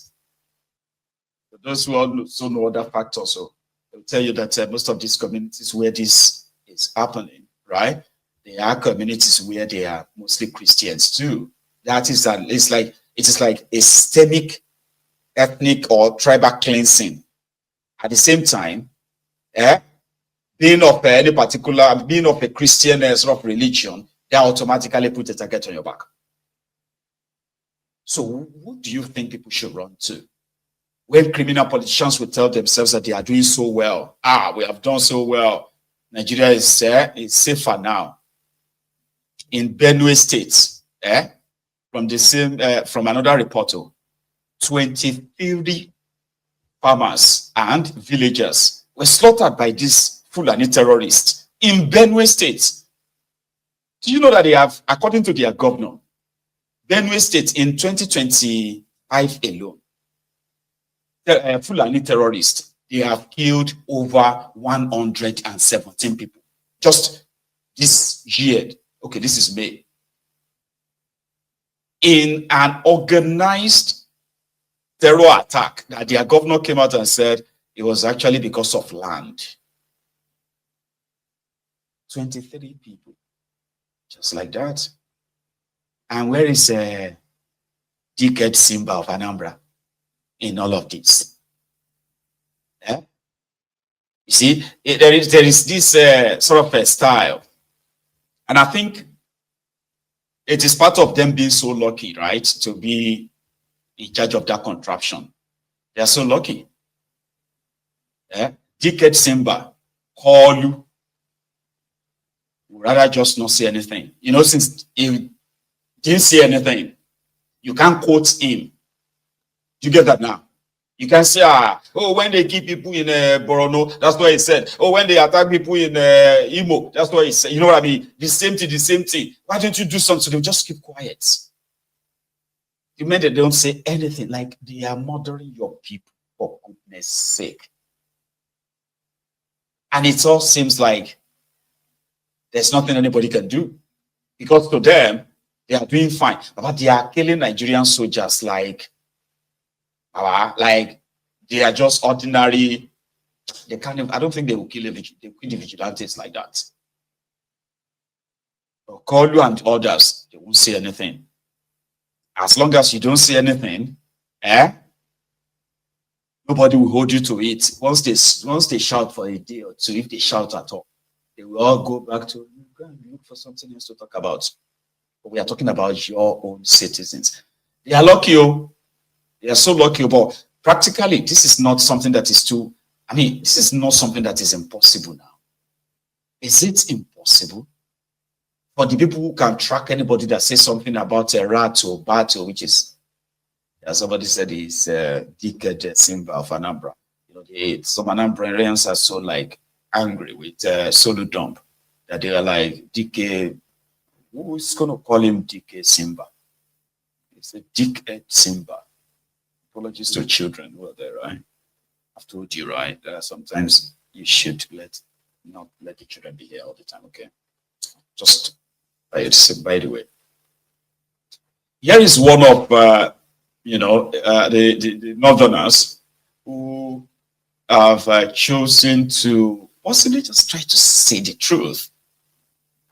[SPEAKER 1] for those who also know other factors, so they'll tell you that most of these communities where this is happening, right? They are communities where they are mostly Christians too. That is it is like a systemic, ethnic or tribal cleansing. At the same time, being of a Christian sort of religion, they automatically put a target on your back. So what do you think people should run to? When criminal politicians will tell themselves that they are doing so well, we have done so well, Nigeria is safer now. In Benue State, from another report, 23 farmers and villagers were slaughtered by these Fulani terrorists In Benue State, do you know that they have, according to their governor, Benue State in 2025 alone, Fulani terrorists, they have killed over 117 people. Just this year, okay, this is May. In an organized terror attack that their governor came out and said it was actually because of land. 23 people, just like that. And where is Dickhead Simba of Anambra in all of this? Yeah? You see, there is this sort of a style. And I think it is part of them being so lucky, right, to be in charge of that contraption. They are so lucky. Yeah? Dickhead Simba, Kolu, would rather just not say anything. You know, since he didn't say anything, you can't quote him. You get that now? You can say, oh, when they kill people in Borono, that's what he said. Oh, when they attack people in Imo, that's what he said. You know what I mean? The same thing, the same thing. Why don't you do something? They'll just keep quiet. You mean they don't say anything, like they are murdering your people for goodness sake. And it all seems like there's nothing anybody can do. Because to them, they are doing fine. But they are killing Nigerian soldiers like they are just ordinary. They can't even, I don't think they will kill the vigilantes like that. But Kolu and others, they won't say anything. As long as you don't say anything, nobody will hold you to it. Once they shout for a day or two, if they shout at all, they will all go back to go and look for something else to talk about. But we are talking about your own citizens. They are lucky, oh. They are so lucky, but practically, this is not something that is too, I mean, this is not something that is impossible now. Is it impossible? For the people who can track anybody that says something about a rat or battle, which is, as somebody said, is Dickhead Simba of Anambra. You know, some Anambrans are so like angry with Solo Dump that they are like, DK, who is going to call him DK Simba? It's a Dickhead Simba. Apologies to children who are there, right? I've told you, right? Sometimes you should not let the children be here all the time, okay? Just by the way. Here is one of, the Northerners who have chosen to possibly just try to say the truth.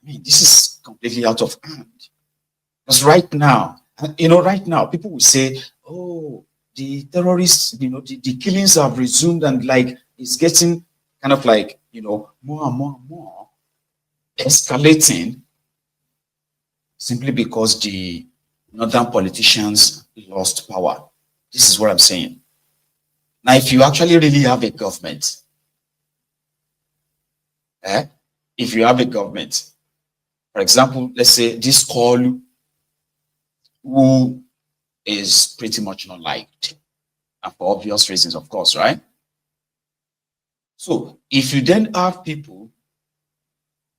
[SPEAKER 1] I mean, this is completely out of hand. Because right now, people will say, oh, the terrorists, the killings have resumed and like it's getting kind of like, more and more and more escalating simply because the northern politicians lost power. This is what I'm saying. Now, if you actually really have a government, if you have a government, for example, let's say this Kolu, who is pretty much not liked, and for obvious reasons, of course, right? So if you then have people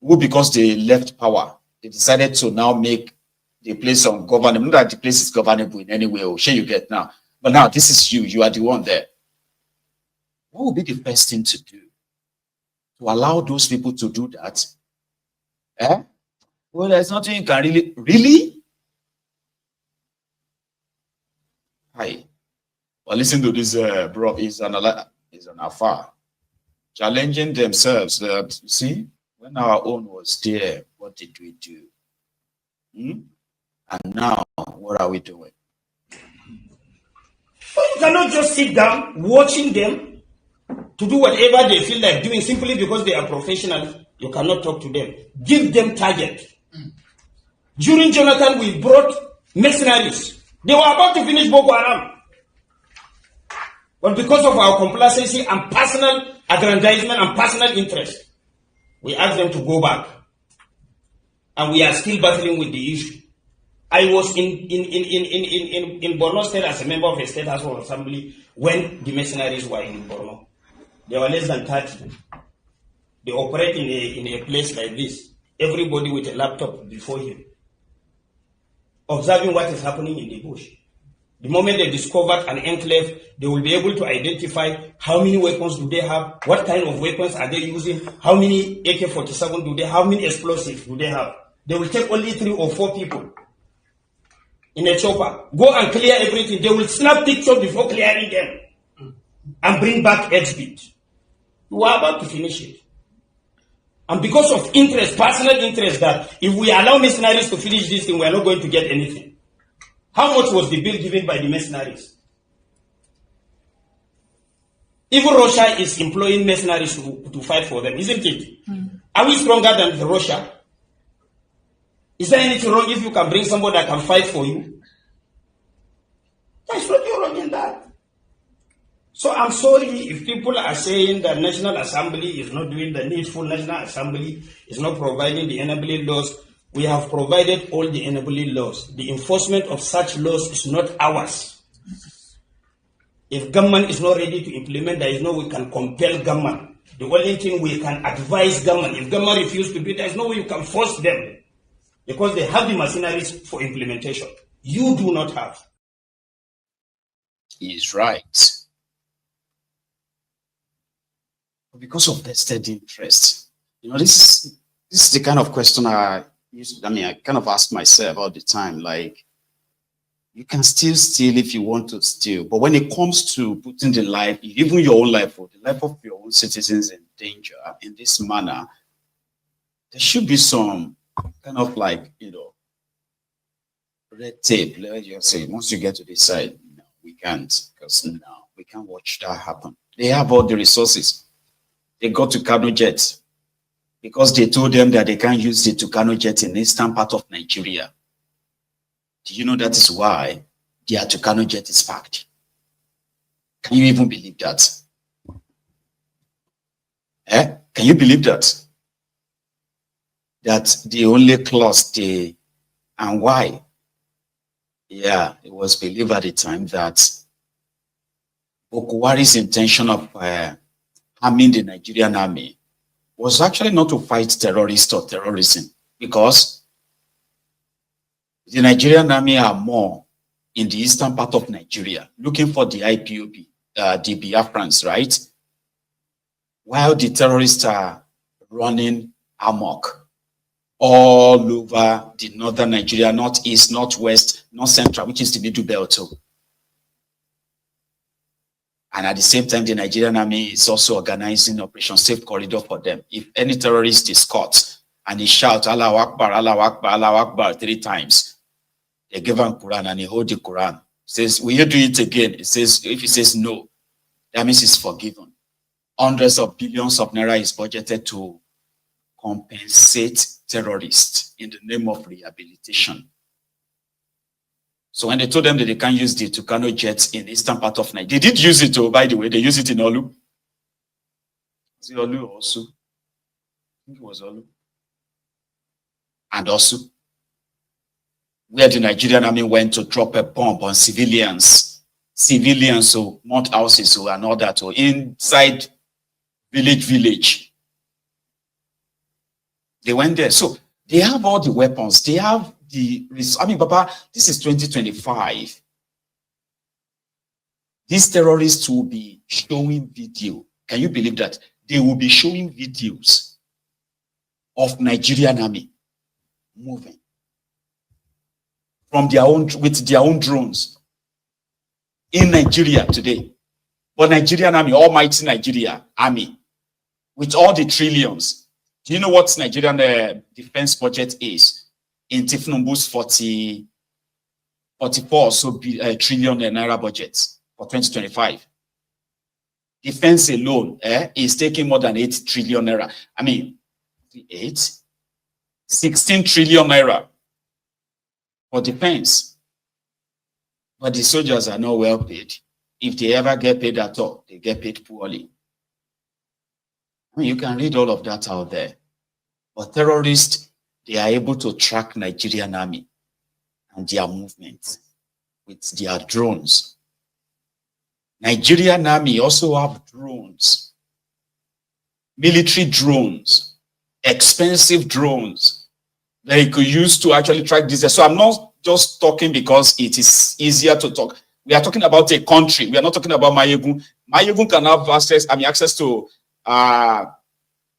[SPEAKER 1] who, because they left power, they decided to now make the place ungovernable, not that the place is governable in any way, or sure you get now, but now this is you are the one there. What would be the best thing to do? To allow those people to do that? Well, there's nothing you can really? Hi. Well, listen to this, bro. He's on afar, challenging themselves. That see, when our own was there, what did we do? And now, what are we doing?
[SPEAKER 2] You cannot just sit down watching them to do whatever they feel like doing simply because they are professionals. You cannot talk to them. Give them target. During Jonathan, we brought mercenaries. They were about to finish Boko Haram. But because of our complacency and personal aggrandizement and personal interest, we asked them to go back. And we are still battling with the issue. I was in Borno State as a member of a State House of Assembly when the mercenaries were in Borno. There were less than 30. They operate in a place like this. Everybody with a laptop before him, observing what is happening in the bush. The moment they discovered an enclave, they will be able to identify how many weapons do they have, what kind of weapons are they using, how many AK-47 do they have, how many explosives do they have. They will take only 3 or 4 people in a chopper, go and clear everything. They will snap pictures before clearing them and bring back exhibit. We are about to finish it. And because of interest, personal interest, that if we allow mercenaries to finish this thing, we are not going to get anything. How much was the bill given by the mercenaries? Even Russia is employing mercenaries to fight for them, isn't it? Are we stronger than Russia? Is there anything wrong if you can bring somebody that can fight for you? There's nothing wrong in that. So I'm sorry if people are saying that National Assembly is not doing the needful, National Assembly is not providing the enabling laws. We have provided all the enabling laws. The enforcement of such laws is not ours. If government is not ready to implement, there is no way we can compel government. The only thing we can advise government. If government refuses to do it, there is no way you can force them, because they have the machineries for implementation. You do not have.
[SPEAKER 1] He is right. Because of vested interest, this is the kind of question I kind of ask myself all the time. Like, you can still steal if you want to steal, but when it comes to putting the life, even your own life or the life of your own citizens in danger in this manner, there should be some kind of like, red tape. Let's just say, once you get to this side, no, we can't, because now we can't watch that happen. They have all the resources. They got to Kano Jet because they told them that they can't use the Tucano jet in the eastern part of Nigeria. Do you know that is why their Tucano jet is parked? Can you even believe that? Can you believe that? That they only closed and why? Yeah, it was believed at the time that Okuwari's intention of harming the Nigerian army was actually not to fight terrorists or terrorism, because the Nigerian army are more in the eastern part of Nigeria looking for the IPOB, the Biafrans, right? While the terrorists are running amok all over the northern Nigeria, northeast, northwest, north central, which is the middle belt. And at the same time, the Nigerian army is also organizing Operation Safe Corridor for them. If any terrorist is caught and he shouts, Allahu Akbar, Allahu Akbar, Allahu Akbar 3 times, they give him Quran and he holds the Quran. He says, will you do it again? It says, if he says no, that means he's forgiven. Hundreds of billions of naira is budgeted to compensate terrorists in the name of rehabilitation. So when they told them that they can't use the Tucano jets in the eastern part of Nigeria, they did use it, by the way, they used it in Olu. Was it Olu also? I think it was Olu. And also, where the Nigerian army went to drop a bomb on civilians, so not houses, so and all that, or inside village. They went there. So they have all the weapons. They have Papa, this is 2025. These terrorists will be showing video. Can you believe that? They will be showing videos of Nigerian army moving from with their own drones in Nigeria today. But Nigerian army, almighty Nigeria army, with all the trillions. Do you know what Nigerian defense budget is? In Tifnumbu's 44 trillion naira budget for 2025. Defense alone is taking more than 8 trillion naira. 16 trillion naira for defense. But the soldiers are not well paid. If they ever get paid at all, they get paid poorly. You can read all of that out there. But terrorists, they are able to track Nigerian army and their movements with their drones. Nigerian army also have drones. military drones, expensive drones that you could use to actually track this. So I'm not just talking because it is easier to talk. We are talking about a country. We are not talking about Maiyegun. Maiyegun can have access to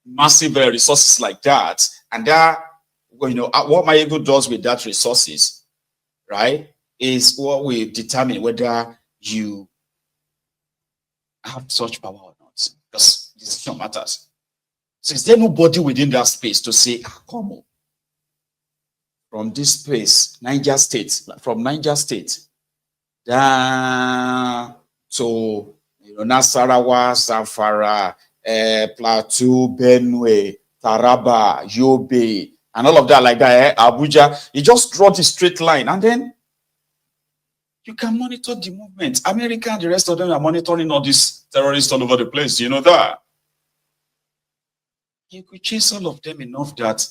[SPEAKER 1] massive resources like that. And that, what Maiyegun does with that resources, right, is what will determine whether you have such power or not. Because decision matters. So is there nobody within that space to say, come on, from this space, Niger State, from Niger State down to Nasarawa, Zamfara, Plateau, Benue, Taraba, Yobe, and all of that like that, Abuja, you just draw the straight line and then you can monitor the movement. America and the rest of them are monitoring all these terrorists all over the place. You know that? You could chase all of them enough that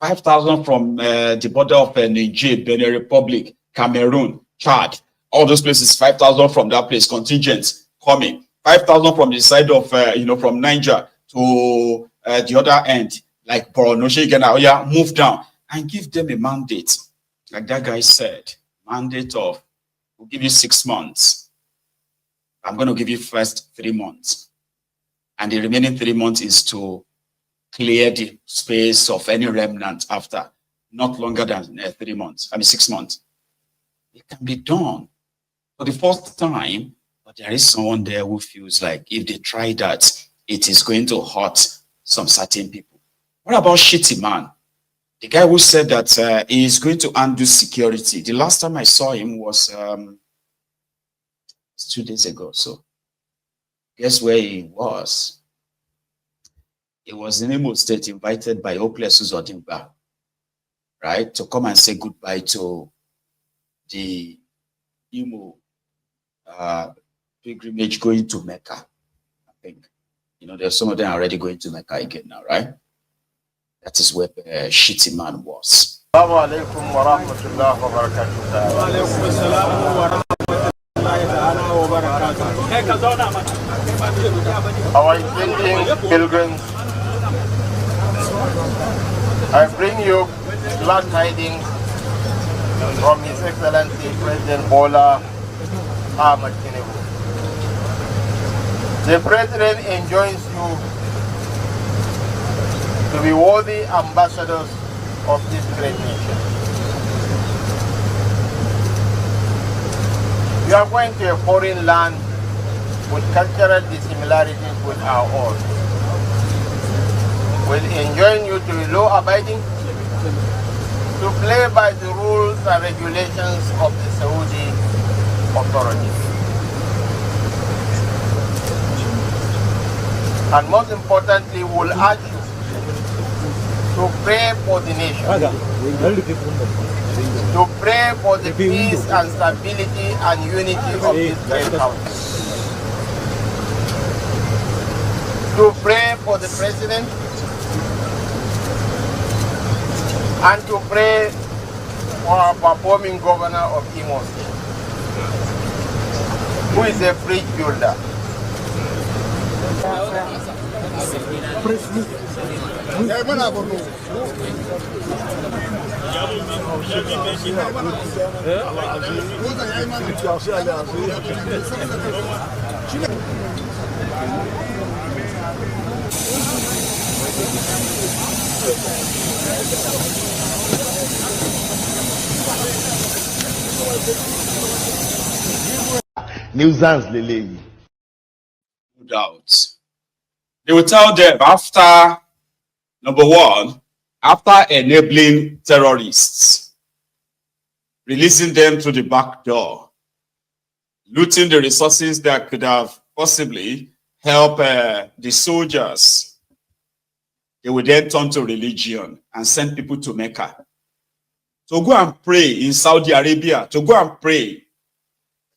[SPEAKER 1] 5,000 from the border of Niger, Benin Republic, Cameroon, Chad, all those places, 5,000 from that place, contingents coming. 5,000 from the side of, from Niger to the other end, like Borno, move down and give them a mandate. Like that guy said, mandate of, we'll give you 6 months. I'm going to give you first 3 months. And the remaining 3 months is to clear the space of any remnant after, not longer than 3 months, 6 months. It can be done for the first time, but there is someone there who feels like if they try that, it is going to hurt some certain people. What about Shitty Man? The guy who said that he is going to undo security. The last time I saw him was 2 days ago. So guess where he was? He was in Imo State, invited by Hopeless Uzodimba, right, to come and say goodbye to the Imo pilgrimage going to Mecca. I think, there's some of them already going to Mecca again now, right? That is where Shitty Man was.
[SPEAKER 13] Assalamu alaikum wa rahmatullahi wa barakatuh. Our intending pilgrims, I bring you glad tidings from His Excellency President Bola Ahmed Tinubu. The President enjoins you to be worthy ambassadors of this great nation. You are going to a foreign land with cultural dissimilarities with our own. Will enjoin you to be law-abiding, to play by the rules and regulations of the Saudi authorities. And most importantly, will urge you to pray for the nation, to pray for the peace and stability and unity of this great country, to pray for the President, and to pray for our performing governor of Imo State, who is a bridge builder.
[SPEAKER 1] No doubt. They will tell them after, number one, after enabling terrorists, releasing them through the back door, looting the resources that could have possibly helped the soldiers, they would then turn to religion and send people to Mecca to go and pray in Saudi Arabia, to go and pray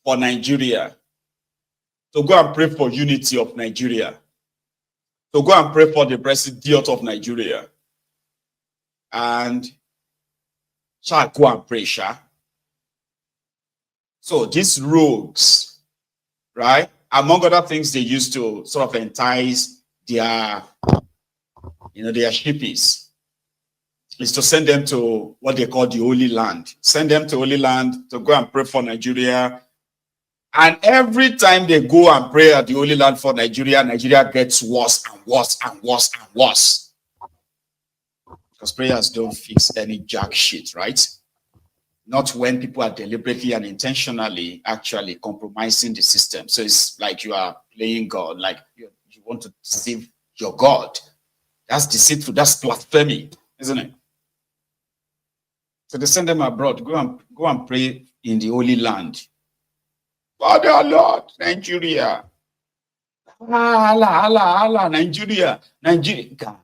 [SPEAKER 1] for Nigeria, to go and pray for unity of Nigeria, to go and pray for the president of Nigeria. And shall go and pray, Sha. So these rogues, right, among other things they used to sort of entice their shippies is to send them to what they call the Holy Land. Send them to Holy Land to go and pray for Nigeria. And every time they go and pray at the Holy Land for Nigeria, Nigeria gets worse and worse and worse and worse. Because prayers don't fix any jack shit, right? Not when people are deliberately and intentionally actually compromising the system. So it's like you are playing God, like you want to deceive your God. That's deceitful, that's blasphemy, isn't it? So they send them abroad, go and pray in the Holy Land. Father Lord, Nigeria. Allah, Nigeria. God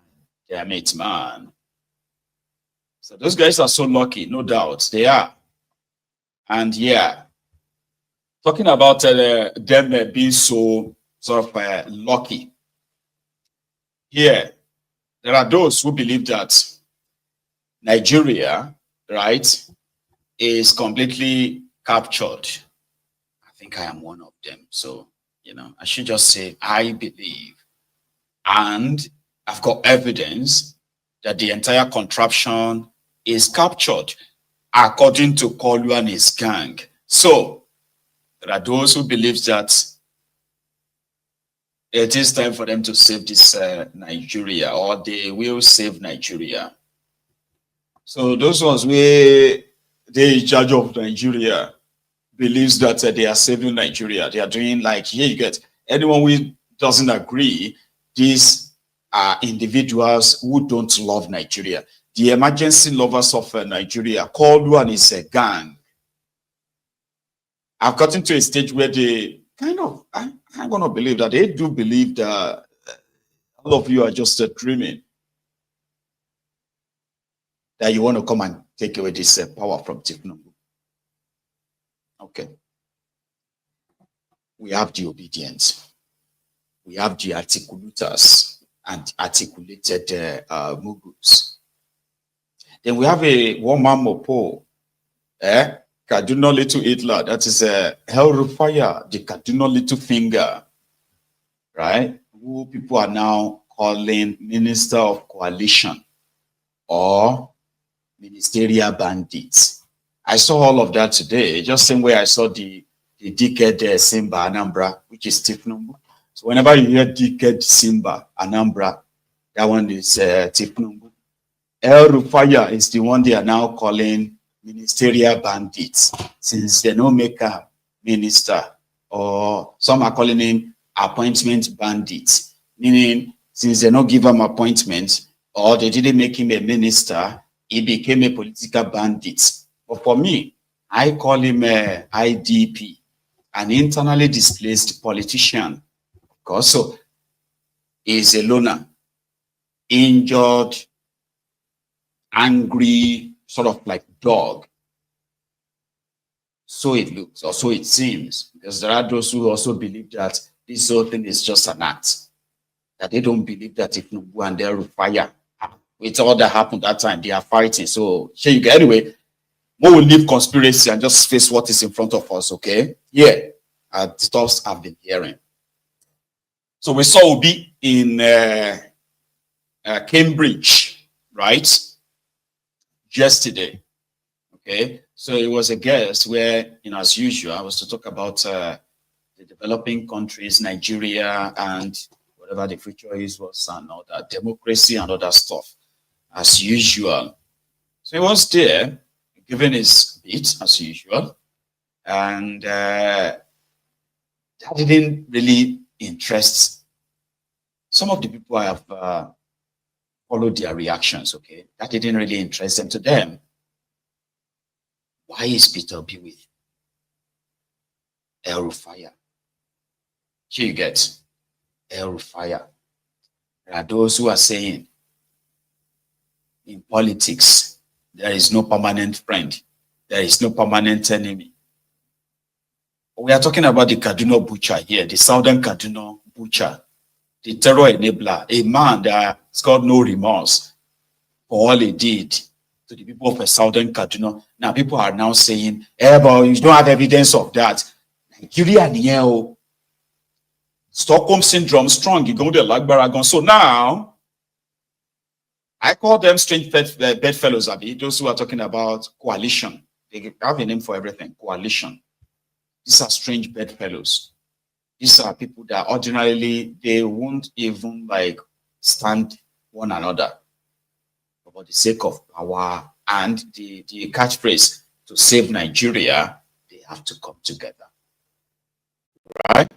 [SPEAKER 1] damn it, man. So those guys are so lucky, no doubt. They are. And yeah, talking about them being so sort of lucky. Here, there are those who believe that Nigeria, right, is completely captured. I think I am one of them. So, I should just say, I believe. And I've got evidence that the entire contraption is captured, according to Kolu and his gang. So, there are those who believe that it is time for them to save this Nigeria, or they will save Nigeria. So those ones where they in charge of Nigeria believes that they are saving Nigeria. They are doing like, here you get anyone who doesn't agree. These are individuals who don't love Nigeria. The emergency lovers of Nigeria, Kolu and his gang, have gotten to a stage where they kind of, I'm going to believe that they do believe that all of you are just dreaming. That you want to come and take away this power from Tifnumbu. Okay. We have the obedience. We have the articulators and articulated Mugus. Then we have a one-man mopo. Kaduna Little Hitler. That is a hellfire, the Kaduna Little Finger. Right? Who people are now calling Minister of Coalition or ministerial bandits. I saw all of that today, just same way I saw the dickhead Simba Anambra, which is Tifnumbu. So whenever you hear dickhead Simba Anambra, that one is Tifnumbu. El Rufaya is the one they are now calling ministerial bandits, since they don't make a minister, or some are calling him appointment bandits, meaning since they don't give him appointments or they didn't make him a minister, he became a political bandit. But for me, I call him a IDP, an internally displaced politician. Of course, so he's a loner, injured, angry, sort of like dog. So it looks, or so it seems, because there are those who also believe that this whole thing is just an act, that they don't believe that Tifnumbu and their fire, with all that happened that time, they are fighting. So, anyway, we will leave conspiracy and just face what is in front of us, okay? Yeah, stuff I've been hearing. So we saw Obi in Cambridge, right? Yesterday, okay? So it was a guest where, as usual, I was to talk about the developing countries, Nigeria, and whatever the future is, and all that, democracy and other stuff, as usual. So he was there, giving his speech, as usual, and that didn't really interest some of the people I have followed their reactions, okay? That didn't really interest them. To them, why is Peter Obi with El Rufaya? Here you get El Rufaya. There are those who are saying in politics, there is no permanent friend. There is no permanent enemy. We are talking about the Kaduna butcher here, the Southern Kaduna butcher, the terror enabler, a man that has got no remorse for all he did to the people of Southern Kaduna. Now people are now saying, but you don't have evidence of that. Nigeria, Stockholm syndrome strong. You go to Lagbaragon. So now, I call them strange bedfellows, Abi. Those who are talking about coalition. They have a name for everything. Coalition. These are strange bedfellows. These are people that ordinarily they won't even like stand one another. But for the sake of power and the catchphrase to save Nigeria, they have to come together. Right?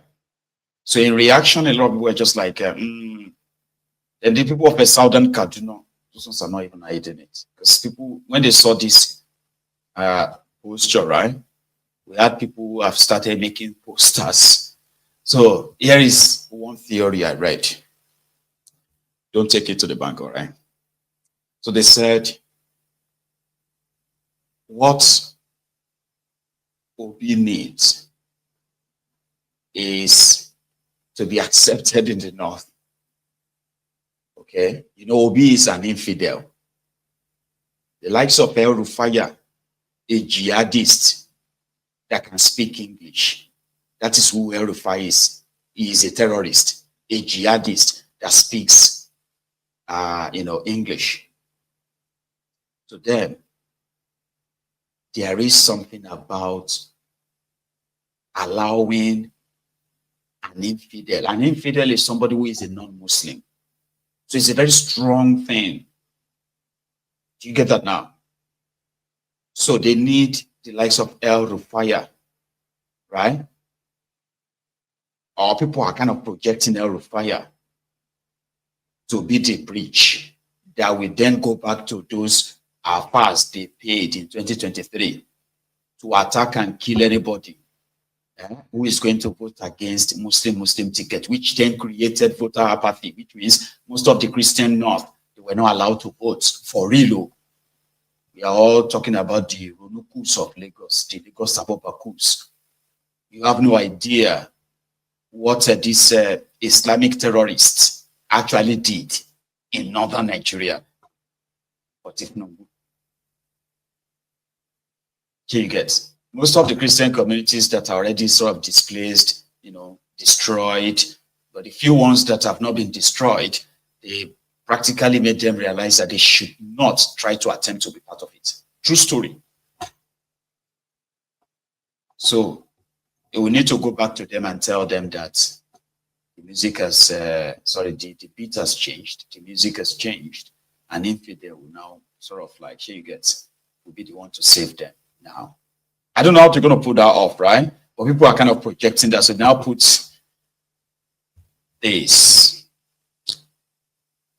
[SPEAKER 1] So in reaction, a lot of people were just like, and the people of the southern Kaduna, those ones are not even hiding it. Because people, when they saw this posture, right, we had people who have started making posters. So here is one theory I read. Don't take it to the bank, all right? So they said, what Obi needs is to be accepted in the North. Okay? You know, Obi is an infidel. The likes of El Rufaya, a jihadist that can speak English. That is who El Rufai is. He is a terrorist, a jihadist that speaks, English. To them, there is something about allowing an infidel. An infidel is somebody who is a non-Muslim. So it's a very strong thing. Do you get that now? So they need the likes of El Rufaya, right? Or people are kind of projecting El Rufaya to be the bridge that will then go back to those affairs they paid in 2023 to attack and kill anybody who is going to vote against Muslim ticket, which then created voter apathy, which means most of the Christian North, they were not allowed to vote for real. We are all talking about the Ronukus of Lagos, the Lagos Abobakus. You have no idea what these Islamic terrorists actually did in northern Nigeria. But if no, here you get most of the Christian communities that are already sort of displaced, destroyed, but the few ones that have not been destroyed, they practically made them realize that they should not try to attempt to be part of it. True story. So we need to go back to them and tell them that the music has, the beat has changed, the music has changed, and infidel will now sort of like, here you get, will be the one to save them now. I don't know how they're going to put that off, right? But people are kind of projecting that. So now put this.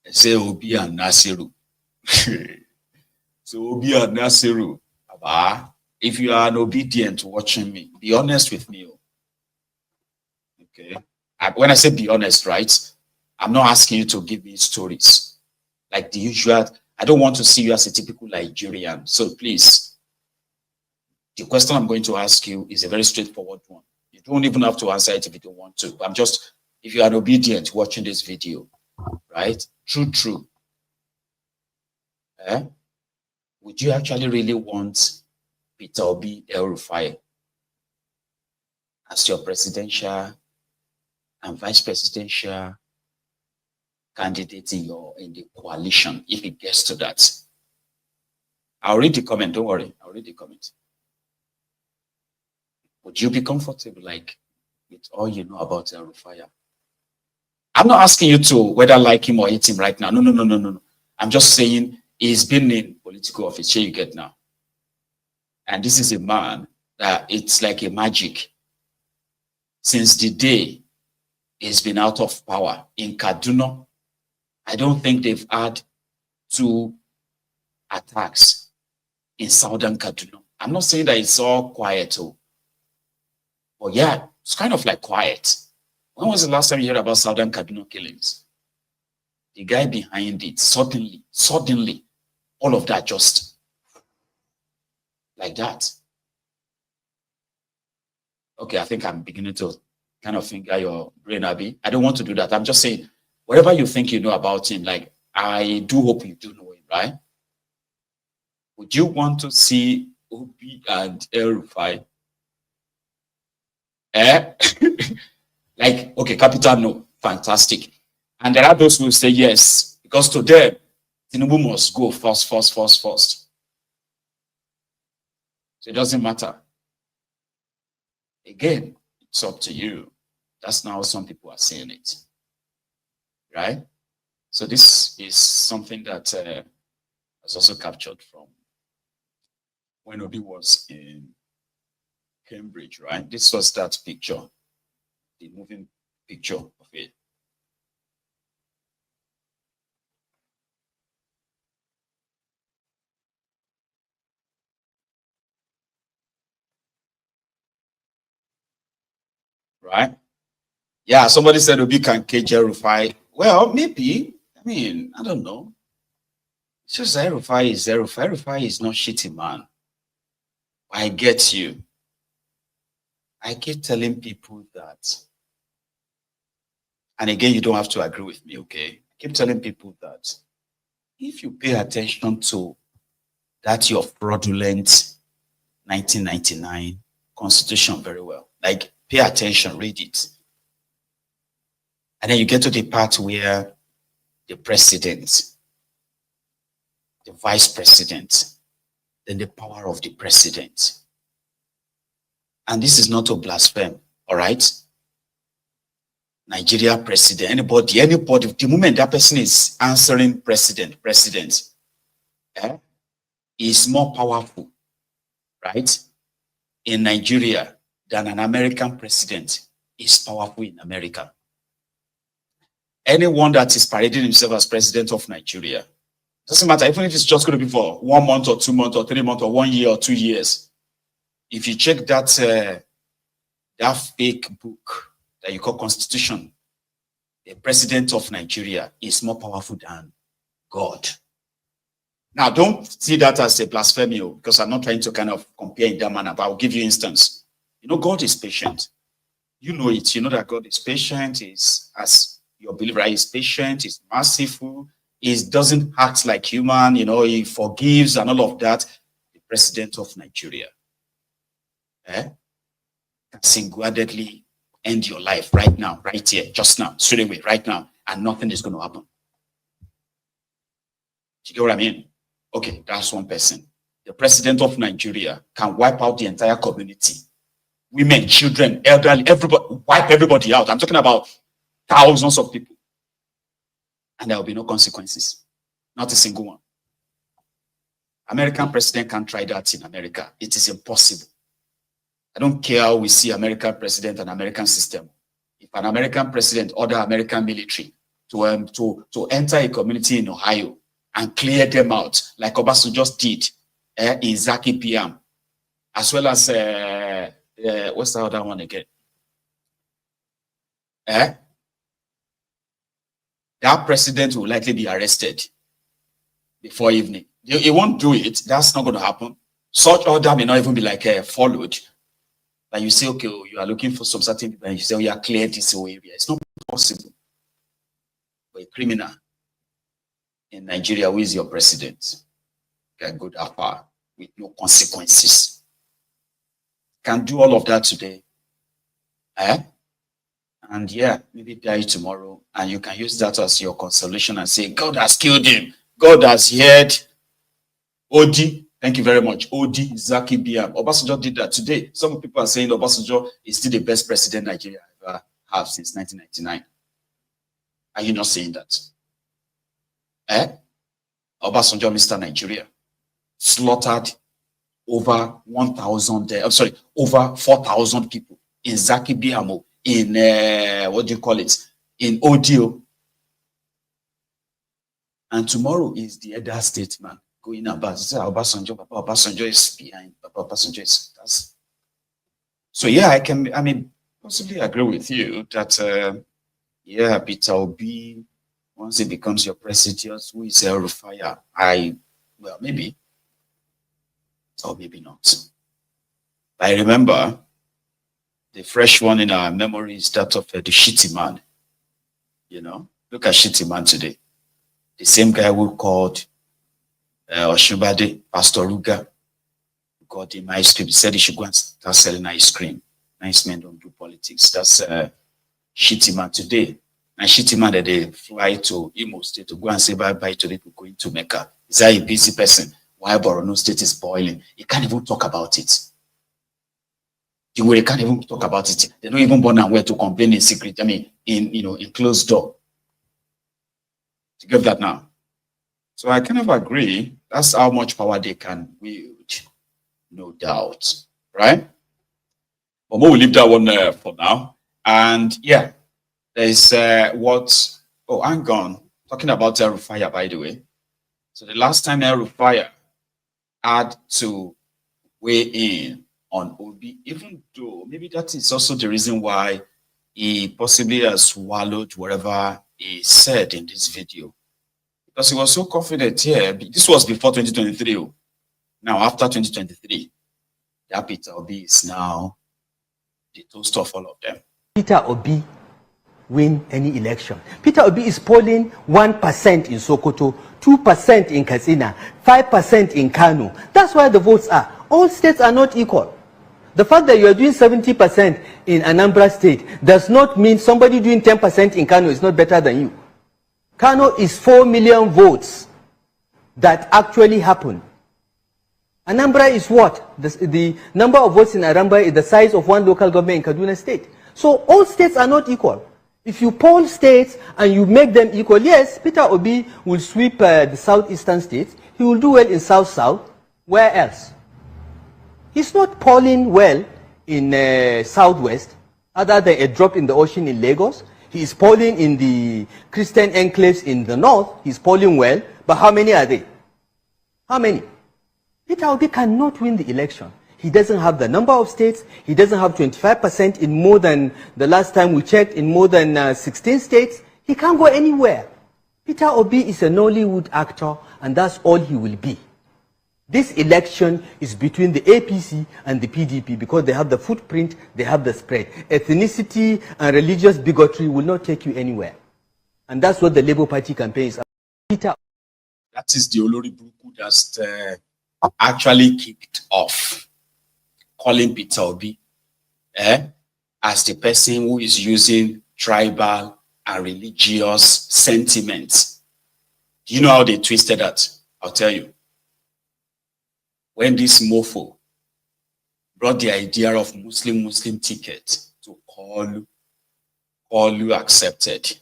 [SPEAKER 1] Say Obi and Nasiru. So Obi and Nasiru, if you are an obedient watching me, be honest with me. Okay. When I say be honest, right? I'm not asking you to give me stories like the usual. I don't want to see you as a typical Nigerian. So please, the question I'm going to ask you is a very straightforward one. You don't even have to answer it if you don't want to. If you are obedient watching this video, right? True. Would you actually really want Peter Obi El Rufai as your presidential and vice presidential candidate in the coalition if it gets to that? I'll read the comment, don't worry. I'll read the comment. Would you be comfortable with all you know about El Rufai? I'm not asking you to whether like him or hate him right now. No. I'm just saying he's been in political office. Here you get now. And this is a man that it's like a magic. Since the day he's been out of power in Kaduna, I don't think they've had 2 attacks in southern Kaduna. I'm not saying that it's all quiet, but yeah, it's kind of like quiet. When was the last time you heard about southern Kaduna killings? The guy behind it, suddenly, all of that just like that. Okay, I think I'm beginning to kind of finger your brain, Abby. I don't want to do that. I'm just saying, whatever you think you know about him, I do hope you do know him, right? Would you want to see Obi and El Rufai Like, okay, capital no, fantastic. And there are those who will say yes, because to them, Tinubu must go first. So it doesn't matter. Again, it's up to you. That's not how some people are saying it, right? So this is something that was also captured from when Obi was in Cambridge, right? This was that picture, the moving picture of it. Right? Yeah, somebody said Obi can cage El-Rufai. Well, maybe. I mean, I don't know. It's just El-Rufai is El-Rufai. El-Rufai is not shitty, man. I get you. I keep telling people that, and again, you don't have to agree with me, okay? I keep telling people that if you pay attention to that your fraudulent 1999 constitution very well, like pay attention, read it. And then you get to the part where the president, the vice president, then the power of the president. And this is not to blaspheme, all right? Nigeria president, anybody, the moment that person is answering president, is more powerful, right? In Nigeria than an American president is powerful in America. Anyone that is parading himself as president of Nigeria, doesn't matter, even if it's just going to be for 1 month or 2 months or 3 months or 1 year or 2 years. If you check that that fake book that you call Constitution, the president of Nigeria is more powerful than God. Now, don't see that as a blasphemy, because I'm not trying to kind of compare in that manner, but I'll give you instance. You know, God is patient. You know it. You know that God is patient, is, as your believer, is patient, is merciful, he doesn't act like human, you know, he forgives and all of that. The president of Nigeria can single-handedly end your life right now, right here, just now, straight away, right now, and nothing is going to happen. Do you get what I mean? Okay, that's one person. The president of Nigeria can wipe out the entire community. Women, children, elderly, everybody, wipe everybody out. I'm talking about thousands of people. And there will be no consequences. Not a single one. American president can't try that in America. It is impossible. I don't care how we see American president and American system. If an American president order American military to enter a community in Ohio and clear them out, like Obasanjo just did in Zaki PM, as well as what's the other one again? That president will likely be arrested before evening. He won't do it. That's not going to happen. Such order may not even be like followed. Like you say, okay, you are looking for some certain people, and you say, oh, you are clear this whole area. It's not possible. But a criminal in Nigeria, who is your president, can go that far with no consequences. Can do all of that today. And yeah, maybe die tomorrow, and you can use that as your consolation and say, God has killed him. God has heard. Odi, thank you very much. Odi, Zaki Biam. Obasanjo did that today. Some people are saying Obasanjo is still the best president Nigeria ever have since 1999. Are you not saying that? Obasanjo, Mr. Nigeria, slaughtered over 1,000, over 4,000 people in Zaki Biamo, in, what do you call it, in Odio. And tomorrow is the elder statesman going about, Obasanjo, Papa Obasanjo is behind, Papa Obasanjo is, that's. So yeah, I mean, possibly agree with you that, yeah, Peter Obi, once he becomes your president, who is El-Rufai, well, maybe, or maybe not. I remember the fresh one in our memory is that of the shitty man. You know, look at shitty man today. The same guy who called Oshubade, Pastor Ruga, who got him ice cream. He said he should go and start selling ice cream. Nice men don't do politics. That's shitty man today. And shitty man that they fly to Imo State to go and say bye-bye to the people going to Mecca. Is that a busy person? Why Borno State is boiling? He can't even talk about it. They can't even talk about it. They don't even bother where to complain in secret. I mean, in closed door. To get that now. So I kind of agree. That's how much power they can wield, no doubt, right? But we'll leave that one for now. And yeah, there's hang on. Talking about Rufaya, by the way. So the last time Rufaya had to weigh in on Obi, even though maybe that is also the reason why he possibly has swallowed whatever he said in this video. Because he was so confident here. This was before 2023. Now, after 2023, that Peter Obi is now the toast of all of them.
[SPEAKER 15] Peter Obi win any election. Peter Obi is polling 1% in Sokoto, 2% in Katsina, 5% in Kano. That's why the votes are. All states are not equal. The fact that you are doing 70% in Anambra State does not mean somebody doing 10% in Kano is not better than you. Kano is 4 million votes that actually happen. Anambra is what? The number of votes in Anambra is the size of one local government in Kaduna State. So all states are not equal. If you poll states and you make them equal, yes, Peter Obi will sweep the southeastern states. He will do well in South-South. Where else? He's not polling well in Southwest, other than a drop in the ocean in Lagos. He is polling in the Christian enclaves in the north. He's polling well, but how many are they? How many? Peter Obi cannot win the election. He doesn't have the number of states. He doesn't have 25% in more than, the last time we checked, in more than 16 states. He can't go anywhere. Peter Obi is a Nollywood actor, and that's all he will be. This election is between the APC and the PDP because they have the footprint, they have the spread. Ethnicity and religious bigotry will not take you anywhere. And that's what the Labour Party campaign is about. Peter.
[SPEAKER 1] That is the Olori Buruku that actually kicked off, calling Peter Obi as the person who is using tribal and religious sentiments. Do you know how they twisted that? I'll tell you. When this mofo brought the idea of Muslim ticket to call you accepted.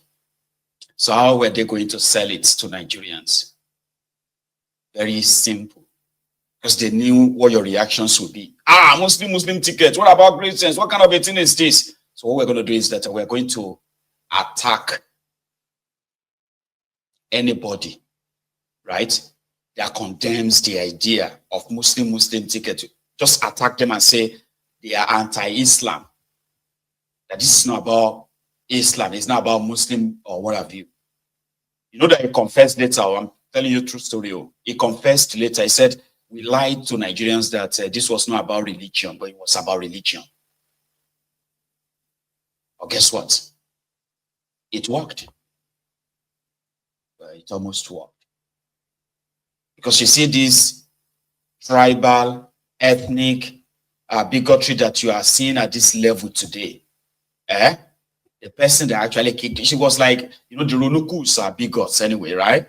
[SPEAKER 1] So how were they going to sell it to Nigerians? Very simple. Because they knew what your reactions would be. Muslim ticket. What about Christians? What kind of a thing is this? So what we're going to do is that we're going to attack anybody, right, that condemns the idea of Muslim ticket. Just attack them and say they are anti-Islam. That this is not about Islam. It's not about Muslim or what have you. You know that he confessed later. I'm telling you a true story. He confessed later. He said, we lied to Nigerians that this was not about religion, but it was about religion. Well, guess what? It worked. It almost worked. Because you see this tribal, ethnic bigotry that you are seeing at this level today. The person that actually kicked it, she was like, the Ronukus are bigots anyway, right?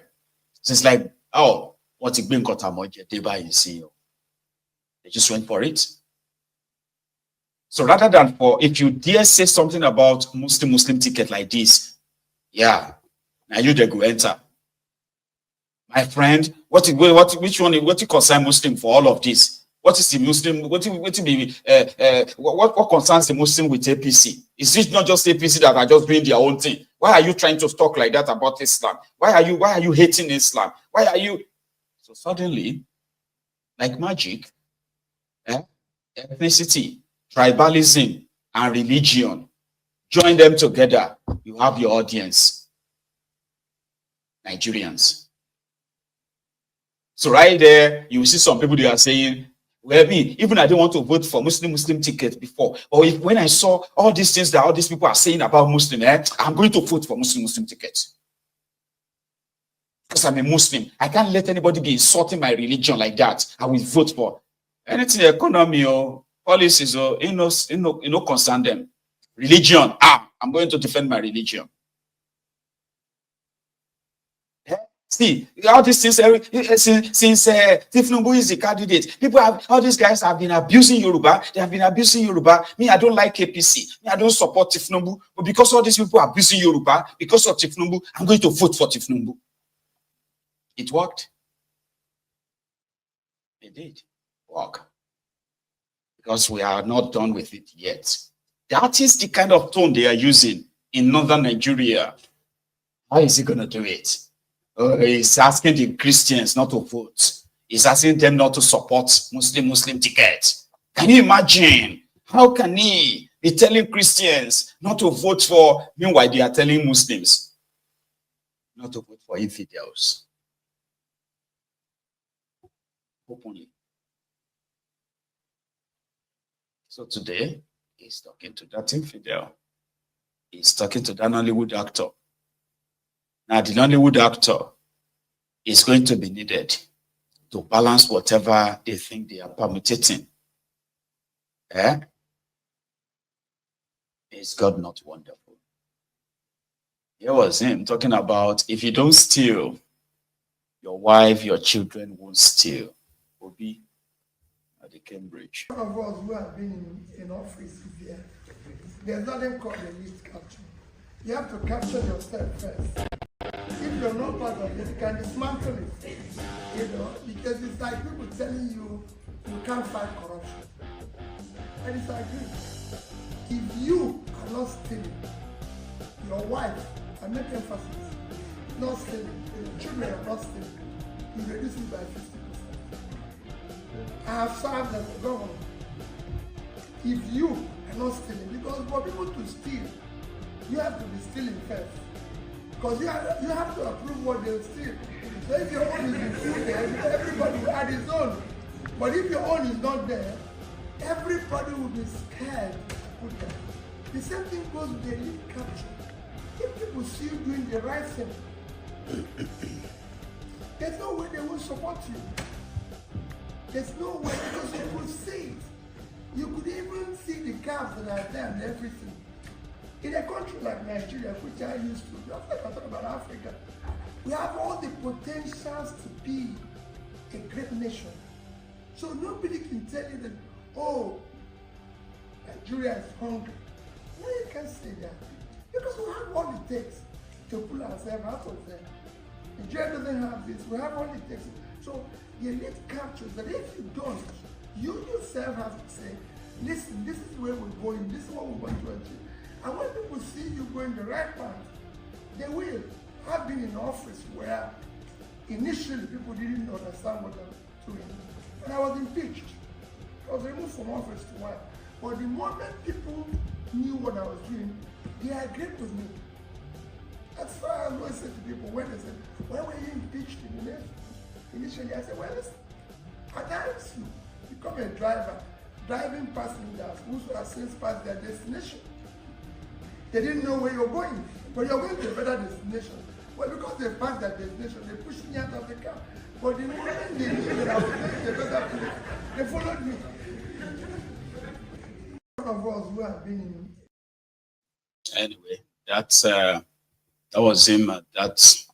[SPEAKER 1] So it's like, oh, what's it been got they just went for it. So rather than if you dare say something about Muslim ticket like this, yeah, now you they go enter. My friend, what concern Muslim for all of this? What is the Muslim? What concerns the Muslim with APC? Is it not just APC that are just doing their own thing? Why are you trying to talk like that about Islam? Why are you hating Islam? Why are you? So suddenly, like magic, ethnicity, tribalism, and religion, join them together. You have your audience, Nigerians. So right there, you see some people, they are saying, well, even I didn't want to vote for Muslim ticket before. Or when I saw all these things that all these people are saying about Muslim, I'm going to vote for Muslim ticket. Because I'm a Muslim. I can't let anybody be insulting my religion like that. I will vote for anything economy or policies or no concern them. Religion, I'm going to defend my religion. See, all these things, since Tifnumbu is the candidate, people have, all these guys have been abusing Yoruba. They have been abusing Yoruba. Me, I don't like APC. Me, I don't support Tifnumbu. But because all these people are abusing Yoruba, because of Tifnumbu, I'm going to vote for Tifnumbu. It worked. It did work. Because we are not done with it yet. That is the kind of tone they are using in northern Nigeria. How is he going to do it? He's asking the Christians not to vote. He's asking them not to support Muslim tickets. Can you imagine? How can he be telling Christians not to vote for, meanwhile they are telling Muslims not to vote for infidels? Openly. So today, he's talking to that infidel. He's talking to that Nollywood actor. Now, the Nollywood actor is going to be needed to balance whatever they think they are permitting. Is God not wonderful? Here was him talking about, if you don't steal, your wife, your children won't steal. Obi at the Cambridge.
[SPEAKER 5] One of us who have been in office here, there's nothing called a list capture. You have to capture yourself first. If you're not part of it, you can dismantle it. You know, because it's like people telling you you can't fight corruption. I disagree. If you are not stealing, your wife, I make emphasis, not stealing, your children are not stealing, you reduce it by 50%. I have served as a governor. If you are not stealing, because for people to steal, you have to be stealing first. Because you have to approve what they'll steal. So if your own is included, everybody will add his own. But if your own is not there, everybody will be scared to put that. The same thing goes with the elite capture. If people see you doing the right thing, there's no way they will support you. There's no way, because you could see it. You could even see the gaps that are there and everything. In a country like Nigeria, which I used to, I'm talking about Africa, we have all the potentials to be a great nation. So nobody can tell you that, oh, Nigeria is hungry. No, you can't say that. Because we have all it takes to pull ourselves out of there. Nigeria doesn't have this, we have all it takes. So the elite captures that if you don't, you yourself have to say, listen, this is where we're going, this is what we want to achieve. And when people see you going the right path, they will. I've been in office where initially people didn't understand what I was doing. And I was impeached. I was removed from office to work. But the moment people knew what I was doing, they agreed with me. That's why I always say to people when they say, why were you impeached in the nation? Initially I said, well, listen, at times you become a driver, driving passengers who have since passed their destination. They didn't know where you're going, but you're going to a better destination. Well, because they passed that destination, they pushed me out of the car. But the moment they knew that I was going to a better place, they followed me. One of us who have been in.
[SPEAKER 1] Anyway, that was him. That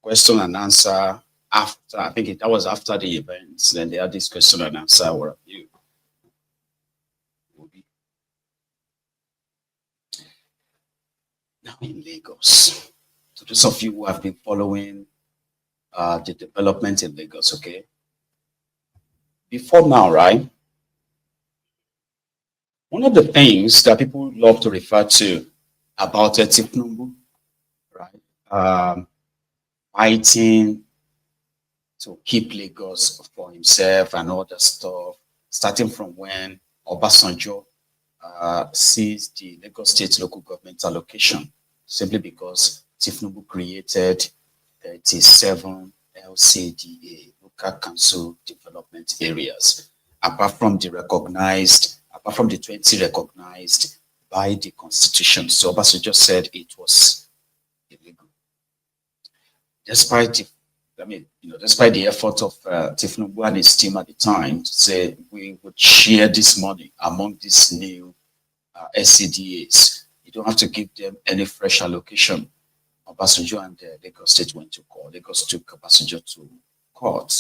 [SPEAKER 1] question and answer after. I think that was after the events. Then they had this question and answer. Where are you? Now in Lagos, to those of you who have been following the development in Lagos, okay? Before now, right? One of the things that people love to refer to about Tifnumbu, right? Fighting to keep Lagos for himself and all that stuff, starting from when Obasanjo seized the Lagos State local government allocation simply because Tifnumbu created 37 LCDA, local council development areas, apart from the 20 recognized by the constitution. So Obasanjo said it was illegal. Despite the effort of Tifnumbu and his team at the time to say we would share this money among these new SCDAs, don't have to give them any fresh allocation. Obasanjo and Lagos State went to court. Lagos took Obasanjo to court.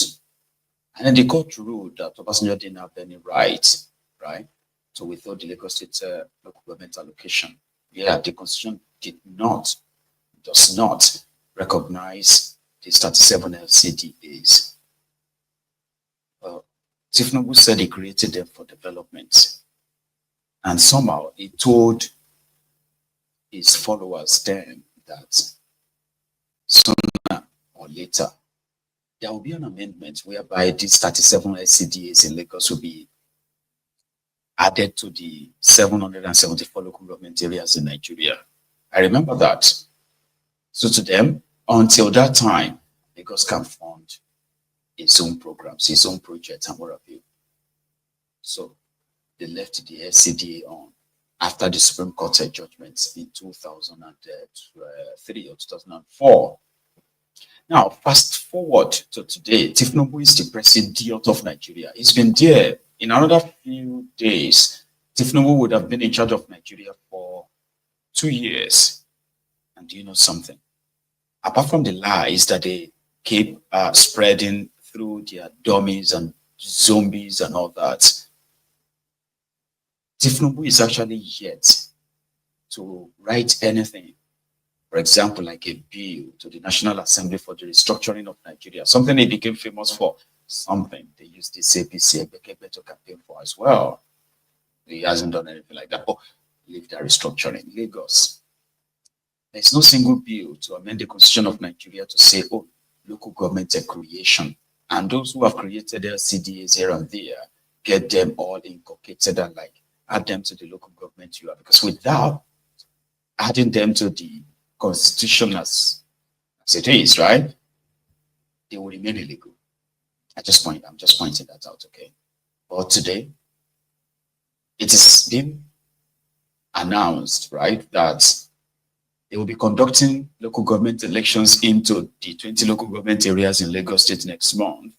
[SPEAKER 1] And then the court ruled that Obasanjo didn't have any rights, right? So we thought the Lagos State local government allocation. Yeah, the constitution does not recognize these 37 LCDAs. Tifnubu said he created them for development. And somehow he told his followers then that sooner or later, there will be an amendment whereby these 37 LCDAs in Lagos will be added to the 774 local government areas in Nigeria. I remember that. So to them, until that time, Lagos can fund its own programs, its own projects, and what have you. So they left the LCDA on after the Supreme Court judgment in 2003 or 2004. Now, fast forward to today, Tifnubu is the president of Nigeria. He's been there. In another few days, Tifnubu would have been in charge of Nigeria for 2 years. And do you know something? Apart from the lies that they keep spreading through their dummies and zombies and all that, Tifnubu is actually yet to write anything. For example, like a bill to the National Assembly for the restructuring of Nigeria, something he became famous for, something they used this APC to campaign for as well. He hasn't done anything like that. Oh, leave that restructuring. Lagos. There's no single bill to amend the constitution of Nigeria to say, oh, local government creation. And those who have created their CDAs here and there, get them all inculcated and like add them to the local government you are. Because without adding them to the constitution as it is, right, they will remain illegal. I'm just pointing that out, okay? But today, it is been announced, right, that they will be conducting local government elections into the 20 local government areas in Lagos State next month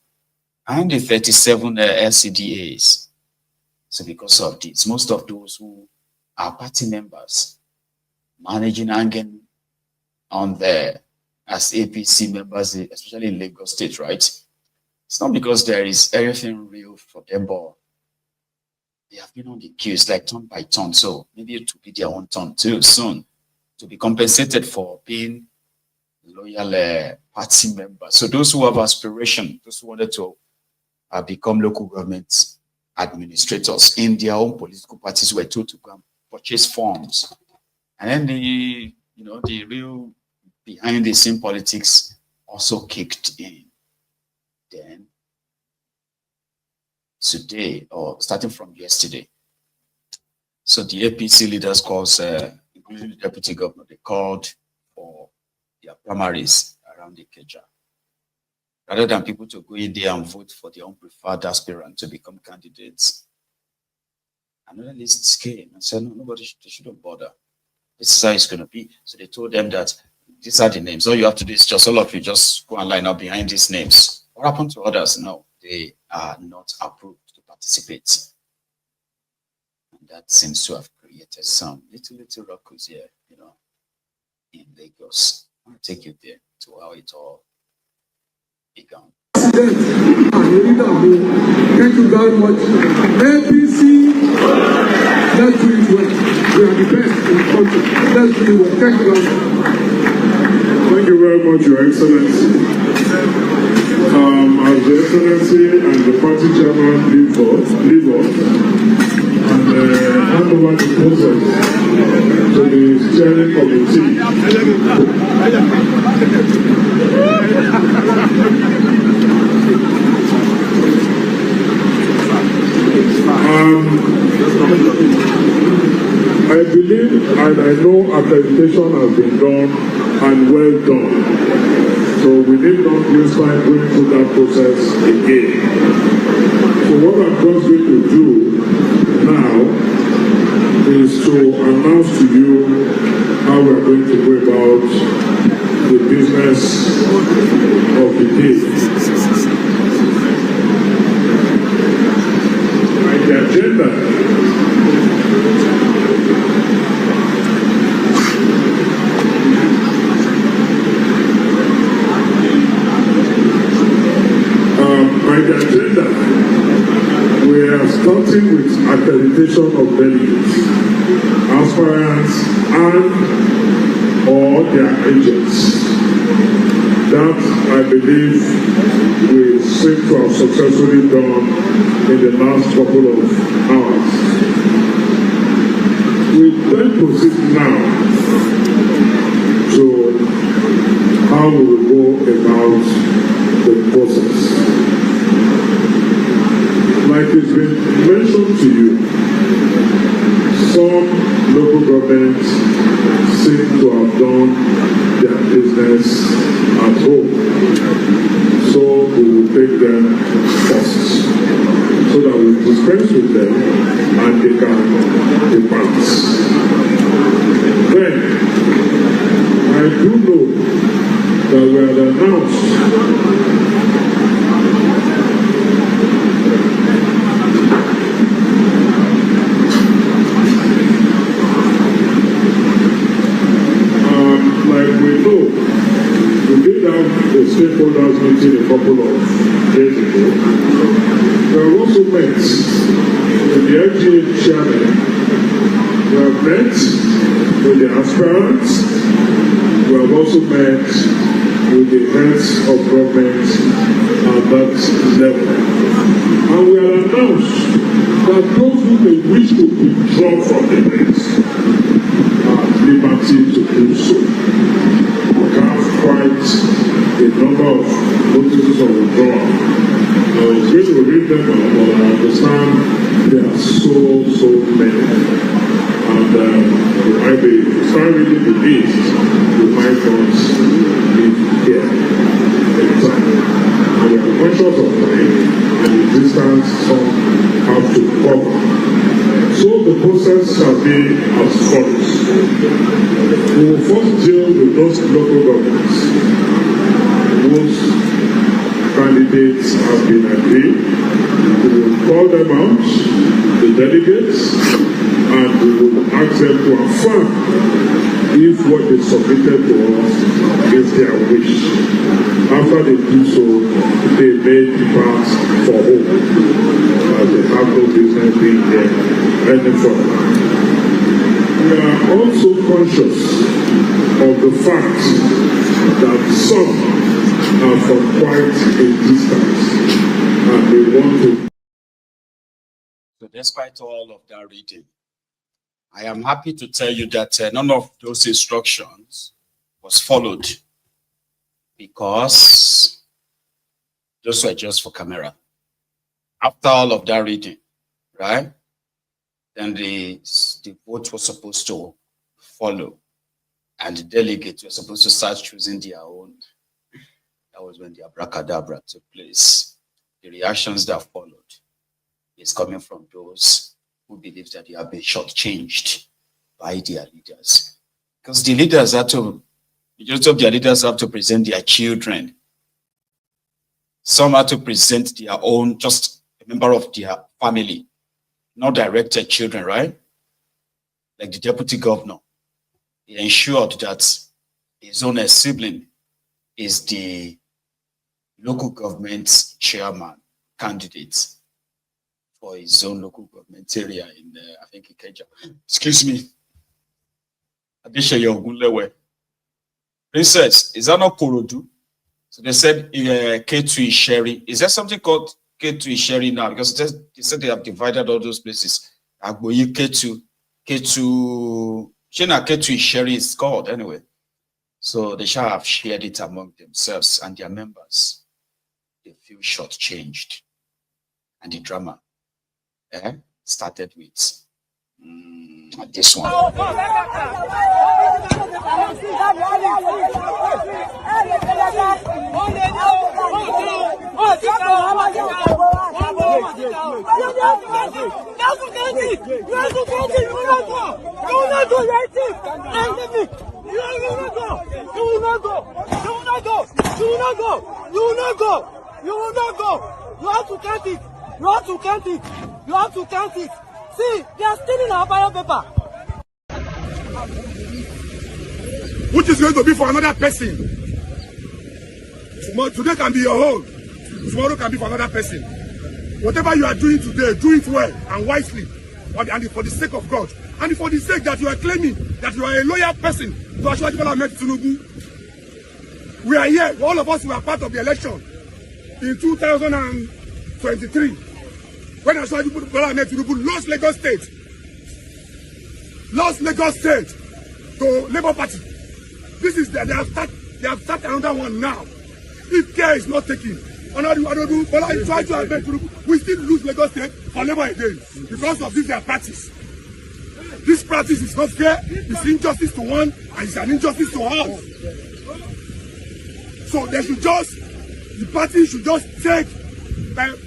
[SPEAKER 1] and the 37 LCDAs. So because of this, most of those who are party members managing hanging on there as APC members, especially in Lagos State, right? It's not because there is anything real for them, but they have been on the queues like turn by turn. So maybe it will be their own turn too soon to be compensated for being loyal party members. So those who have aspiration, those who wanted to become local government administrators in their own political parties were told to go and purchase forms. And then the real behind the scene politics also kicked in. Then today, or starting from yesterday, so the APC leaders calls, including the deputy governor, they called for their primaries around the Ikeja. Rather than people to go in there and vote for their own preferred aspirant to become candidates. Another list came and said, no, nobody shouldn't bother. This is how it's going to be. So they told them that these are the names. All you have to do is just all of you just go and line up behind these names. What happened to others? No, they are not approved to participate. And that seems to have created some little ruckus here, in Lagos. I want to take you there to how it all began.
[SPEAKER 14] Thank you very much. APC, let's do it well. We are the best in the country. Let's do it well. Thank you very much.
[SPEAKER 17] Thank you very much, Your Excellency. As the Excellency and the party chairman leave us and hand over the process to the steering committee. I believe and I know accreditation has been done and well done. So we need not use time going through that process again. So what I'm just going to do now is to announce to you how we are going to go about the business of the day. The agenda accreditation of delegates, aspirants, and or their agents. That, I believe, we seem to have successfully done in the last couple of hours. We then proceed now to how we will go about the process. Like it's been mentioned to you, some local governments seem to have done their business at home. So we will take them first, so that we dispense with them and they can depart. Then, I do know that we had announced like we know, we did have a stakeholders meeting a couple of days ago. We have also met with the FGA chairman. We have met with the aspirants. We have also met with the heads of government at that level. And we have announced that those who may wish to withdraw from the race are at liberty to do so. We have quite a number of notices of withdrawal. I was going to read them, but I understand there are so many. And we might be starting reading the list, we might not live here in time. And we are conscious of time and the distance some have to cover. So the process shall be as follows. We will first deal with those local governments whose candidates have been agreed. We will call them out, the delegates, and we will ask them to affirm if what they submitted to us is their wish. After they do so, they may depart for home, as they have no business being here any further. We are also conscious of the fact that some are from quite a distance and they want to.
[SPEAKER 1] So despite all of that reading, I am happy to tell you that none of those instructions was followed, because those were just for camera. After all of that reading, right, then the vote was supposed to follow, and the delegates were supposed to start choosing their own. That was when the abracadabra took place. The reactions that followed is coming from those who believe that they have been shortchanged by their leaders. Because the leaders have to, majority of their leaders have to present their children. Some have to present their own, just a member of their family, not directed children, right? Like the deputy governor, he ensured that his own sibling is the local government chairman candidate for his own local government area in, I think, Ikeja. Excuse me. Adeshaye Ogunlewe. Princess, is that not Korodu? So they said K2 Isheri. Is there something called K2 Isheri now? Because they said they have divided all those places. Agboyi K2, Shena K2 Isheri is called anyway. So they shall have shared it among themselves and their members. They feel shortchanged. And the drama started with this one.
[SPEAKER 16] You have to count it. You have to count it. You have to count it. See, they are stealing our ballot paper.
[SPEAKER 19] Which is going to be for another person. Today can be your own. Tomorrow can be for another person. Whatever you are doing today, do it well and wisely. and for the sake of God, and for the sake that you are claiming that you are a loyal person to Asiwaju Bola Ahmed Tinubu. We are here, all of us were part of the election in 2023 when Asiwaju Bola Ahmed Tinubu lost Lagos State to Labour Party. This is they have started another one now. If care is not taken, we still lose Lagos State for Labour again because of this their practice. This practice is not fair. It's injustice to one and it's an injustice to all. So they should the party should just take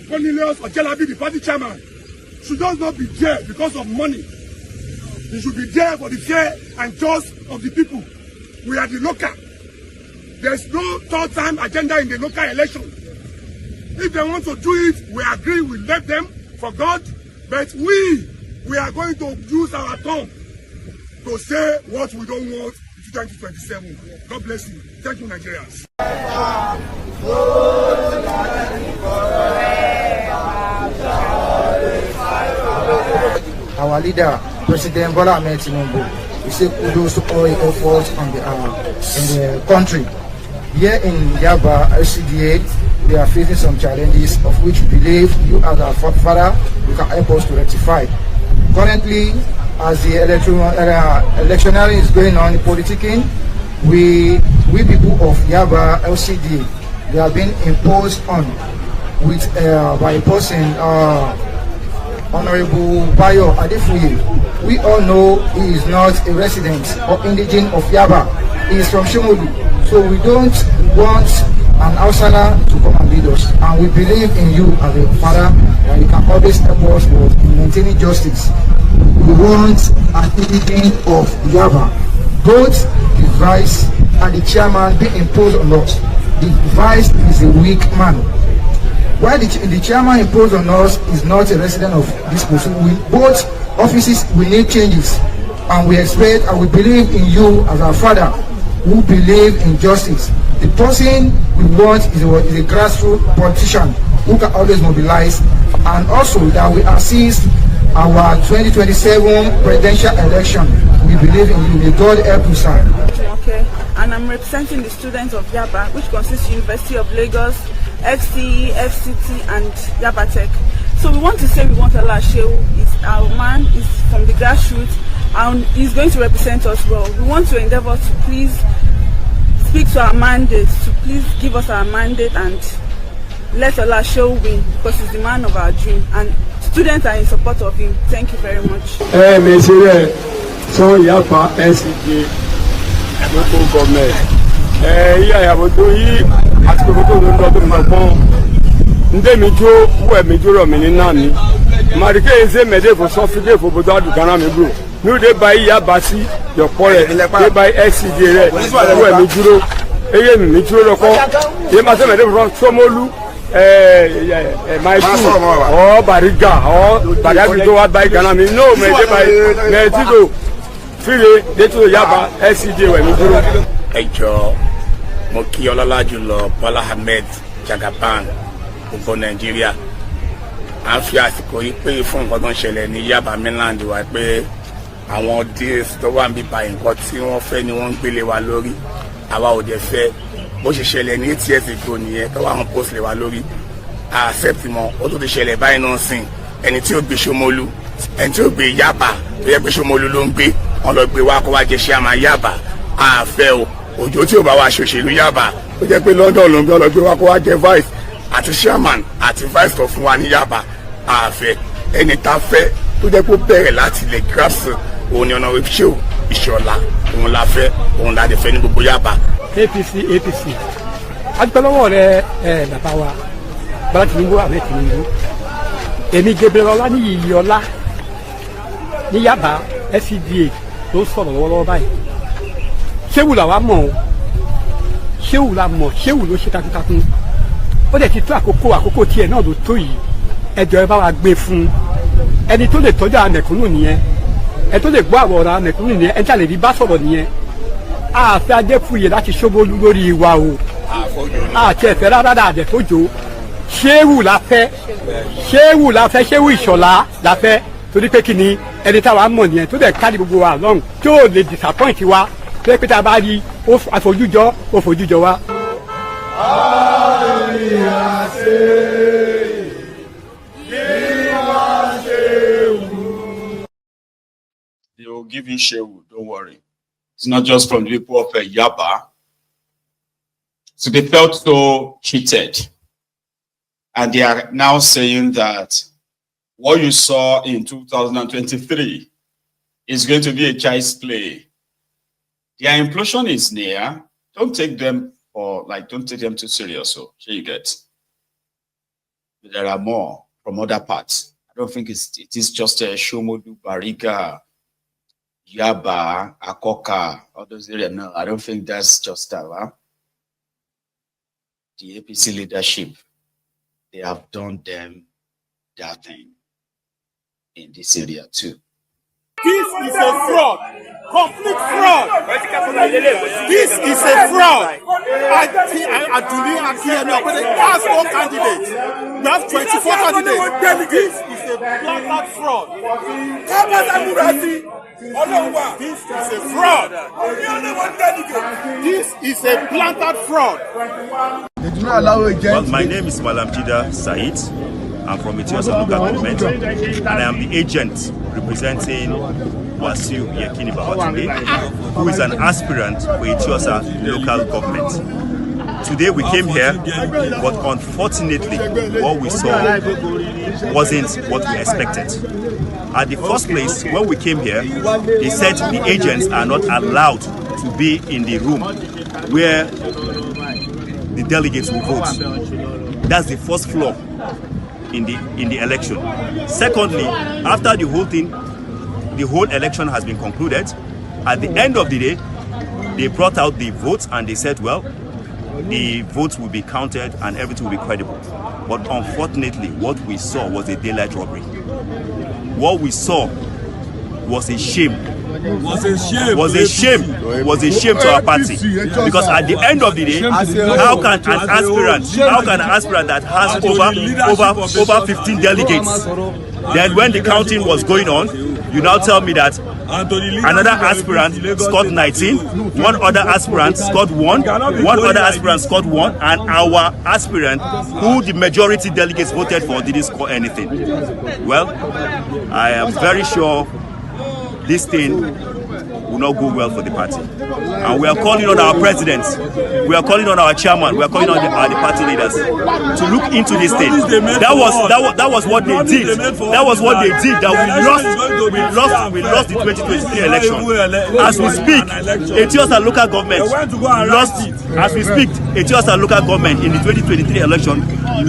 [SPEAKER 19] Cornelius or Jalabi, the party chairman, should just not be there because of money. He should be there for the fair and just of the people. We are the local. There's no third time agenda in the local election. If they want to do it, we agree, we let them for God. But we are going to use our tongue to say what we don't want in 2027. God bless you. Thank you, Nigerians.
[SPEAKER 4] Our leader, President Bola Ahmed Tinubu, we say kudos to all your efforts in the country. Here in Yaba, LCDA, we are facing some challenges of which we believe you as our father, you can help us to rectify. Currently, as the electionary is going on in Politico, we people of Yaba LCD, they have been imposed on with by a person, Honorable Bayo Adefuye. We all know he is not a resident or indigene of Yaba. He is from Shomolu. So we don't want an outsider to come and lead us. And we believe in you as a father that you can always help us in maintaining justice. We want an indigene of Yaba. Both the vice and the chairman being imposed on us. The vice is a weak man. While the chairman imposed on us is not a resident of this person. Both offices will need changes. And we expect and we believe in you as our father who believe in justice. The person we want is a grassroots politician who can always mobilize, and also that we assist our 2027 presidential election. We believe in you. May God help you, sir.
[SPEAKER 18] Okay, and I'm representing the students of Yaba, which consists University of Lagos, FCE, FCT, and Yaba Tech. So we want to say we want Allah Shehu. Our man is from the grassroots, and he's going to represent us well. We want to endeavor to please speak to our mandate, to please give us our mandate and let Allah Shehu win, because he's the man of our dream, and students are in support of him. Thank you very much.
[SPEAKER 23] Monsieur, so Yaba SCG, local government. Yeah, but we at the Ndemijo, who Mijoro Mininani, Marike is a mede for Sophie for Bodadu Ganami Blue. No, they buy Yabasi, your poet, they buy SCD, who Mijoro, Mijoro, they must have from Somolu, Maiyegun, or Bariga, or Bariga by Ganami. No, made by Medigo, Philly, they to Yaba, SCD, where Mijoro.
[SPEAKER 24] Ejo, Mokiola Julo, Bola Ahmed, Jagaban. Gbogbo Nàìjíríà a fi àsìkò yìí pé fún nǹkan tó ń ṣẹlẹ̀ ní Yaba mainland wa pé àwọn deals tó wà níbi báyìí nǹkan tí wọ́n fẹ́ ni wọ́n ń gbélé wa lórí àwa ò dẹ̀ fẹ́ bó ṣe ṣẹlẹ̀ ní 8 years ago nìyẹn tó wà wọn post lé wa lórí accept mọ́ ó tó ti ṣẹlẹ̀ báyìí náà sìn ẹni tí ó gbé Ṣómólú ẹni tí ó gbé Yaba tó yẹ pé Ṣómólú ló ń gbé wọn lọ gbé wa kó wá jẹ chairman Yaba àfẹ́ o òjò tí ò bá wa ṣòṣèlú Yaba ó jẹ́ pé London ló ń gbé ọ lọ gbé wa kó wá jẹ vice àti chairman àti vice tó fún wa ní Yaba àfẹ́ ẹni tá a fẹ́ tó jẹ́ kó bẹ̀rẹ̀ láti ilẹ̀ grass òun ni ọ̀nà ìṣòwò ìṣọ̀lá òun la fẹ́ òun la dẹ̀ fẹ́ ní gbogbo Yaba.
[SPEAKER 25] APC agbẹ́lọ́wọ́ rẹ bàbá wa Bọ́lá Tinubu Ahmed Tinubu èmi Gabriel ọlá ní yìí ọlá ní Yaba FCDA tó sọ̀rọ̀ lọ́wọ́lọ́wọ́ báyìí ṣéwù làwa mọ̀ ọ́ ṣéwù la mọ̀ ṣéwù ló ṣe takuntakun ó dẹ̀ ti tó àkókò tiẹ̀ náà ló tó yìí ẹjọ́ ẹ bá wa gbé fún ẹni tó lè tọ́jú àwọn mẹ̀kúnnù nìyẹn ẹni tó lè gbọ́ àwọn ọ̀rọ̀ àwọn mẹ̀kúnnù nìyẹn ẹni tí a lè rí bá sọ̀rọ̀ nìyẹn àfẹ́ Adéfúyè láti Ṣómólú lórí wa o àti ẹ̀fẹ́ rárá àdẹ̀fójò ṣéwù la fẹ́ Ṣéwù Ìṣọ̀lá la fẹ́ torí pé kí ni ẹni táwa mọ̀ nìyẹn tó dẹ̀ káàdì gbogbo wa lọ́rùn tí ó lè disappoint wa tó yẹ pé tá a bá rí àfojújọ ó fojújọ wa.
[SPEAKER 1] They will give you shewu, don't worry. It's not just from the people of Yaba. So they felt so cheated. And they are now saying that what you saw in 2023 is going to be a child's play. Their implosion is near. Don't take them don't take them too serious. So here you get. But there are more from other parts. I don't think it is just a Shomodu, Bariga, Yaba, Akoka, all those areas. No, I don't think that's just that. The APC leadership, they have done them that thing in this area too.
[SPEAKER 19] This is a fraud, complete fraud. This is a fraud. That's no candidate. We have 24 candidates. This is a blatant fraud. This is a fraud. This is a blatant fraud.
[SPEAKER 3] Well, my name is Malam Jida Said. I'm from Etiosa local government, and I am the agent representing Wasiu Yekini Babatunde, who is an aspirant for Etiosa local government. Today we came here, but unfortunately, what we saw wasn't what we expected. At the first place, when we came here, they said the agents are not allowed to be in the room where the delegates will vote. That's the first flaw in the election. Secondly, after the whole election has been concluded, at the end of the day, they brought out the votes and they said, well, the votes will be counted and everything will be credible. But unfortunately, what we saw was a daylight robbery. What we saw was a shame. Was a shame to our party, because at the end of the day, how can an aspirant that has over 15 delegates, then when the counting was going on, you now tell me that another aspirant scored 19, one other aspirant scored 1, one other aspirant scored 1, and our aspirant, who the majority delegates voted for, didn't score anything. Well, I am very sure this thing will not go well for the party. And we are calling on our president, we are calling on our chairman, we are calling on the party leaders to look into this thing. That was what they did. That was what they did. That we lost the 2023 election. As we speak, Etiosa local government lost. As we speak, Etiosa local government in the 2023 election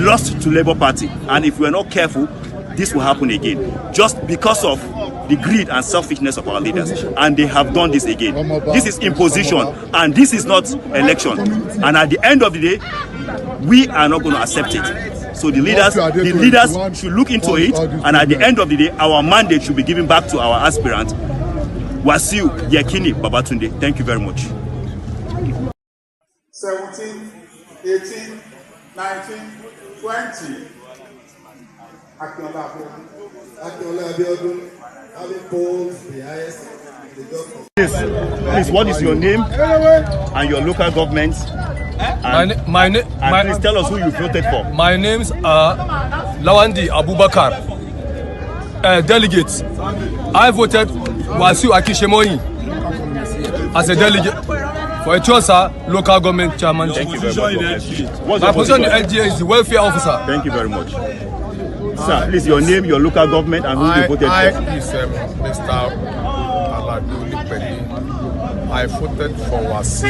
[SPEAKER 3] lost to Labour Party. And if we are not careful, this will happen again, just because of the greed and selfishness of our leaders, and they have done this again. This is imposition, and this is not election. And at the end of the day, we are not going to accept it. So the leaders should look into it, and at the end of the day, our mandate should be given back to our aspirant, Wasiu Yekini Babatunde. Thank you very much.
[SPEAKER 6] 17, 18, 19, 20.
[SPEAKER 3] Please, what is your name and your local government? Please tell us who you voted for.
[SPEAKER 8] My name's Lawandi Abubakar. Delegates. I voted Wasiu Akishemoyi as a delegate for Etiosa local government chairman.
[SPEAKER 3] Thank you very much.
[SPEAKER 8] My position in LGA is the welfare officer.
[SPEAKER 3] Thank you very much. Sir, please, your name, your local government, and who you voted for.
[SPEAKER 9] I is Mr. Aladuli Pedi. I voted for Wasiu.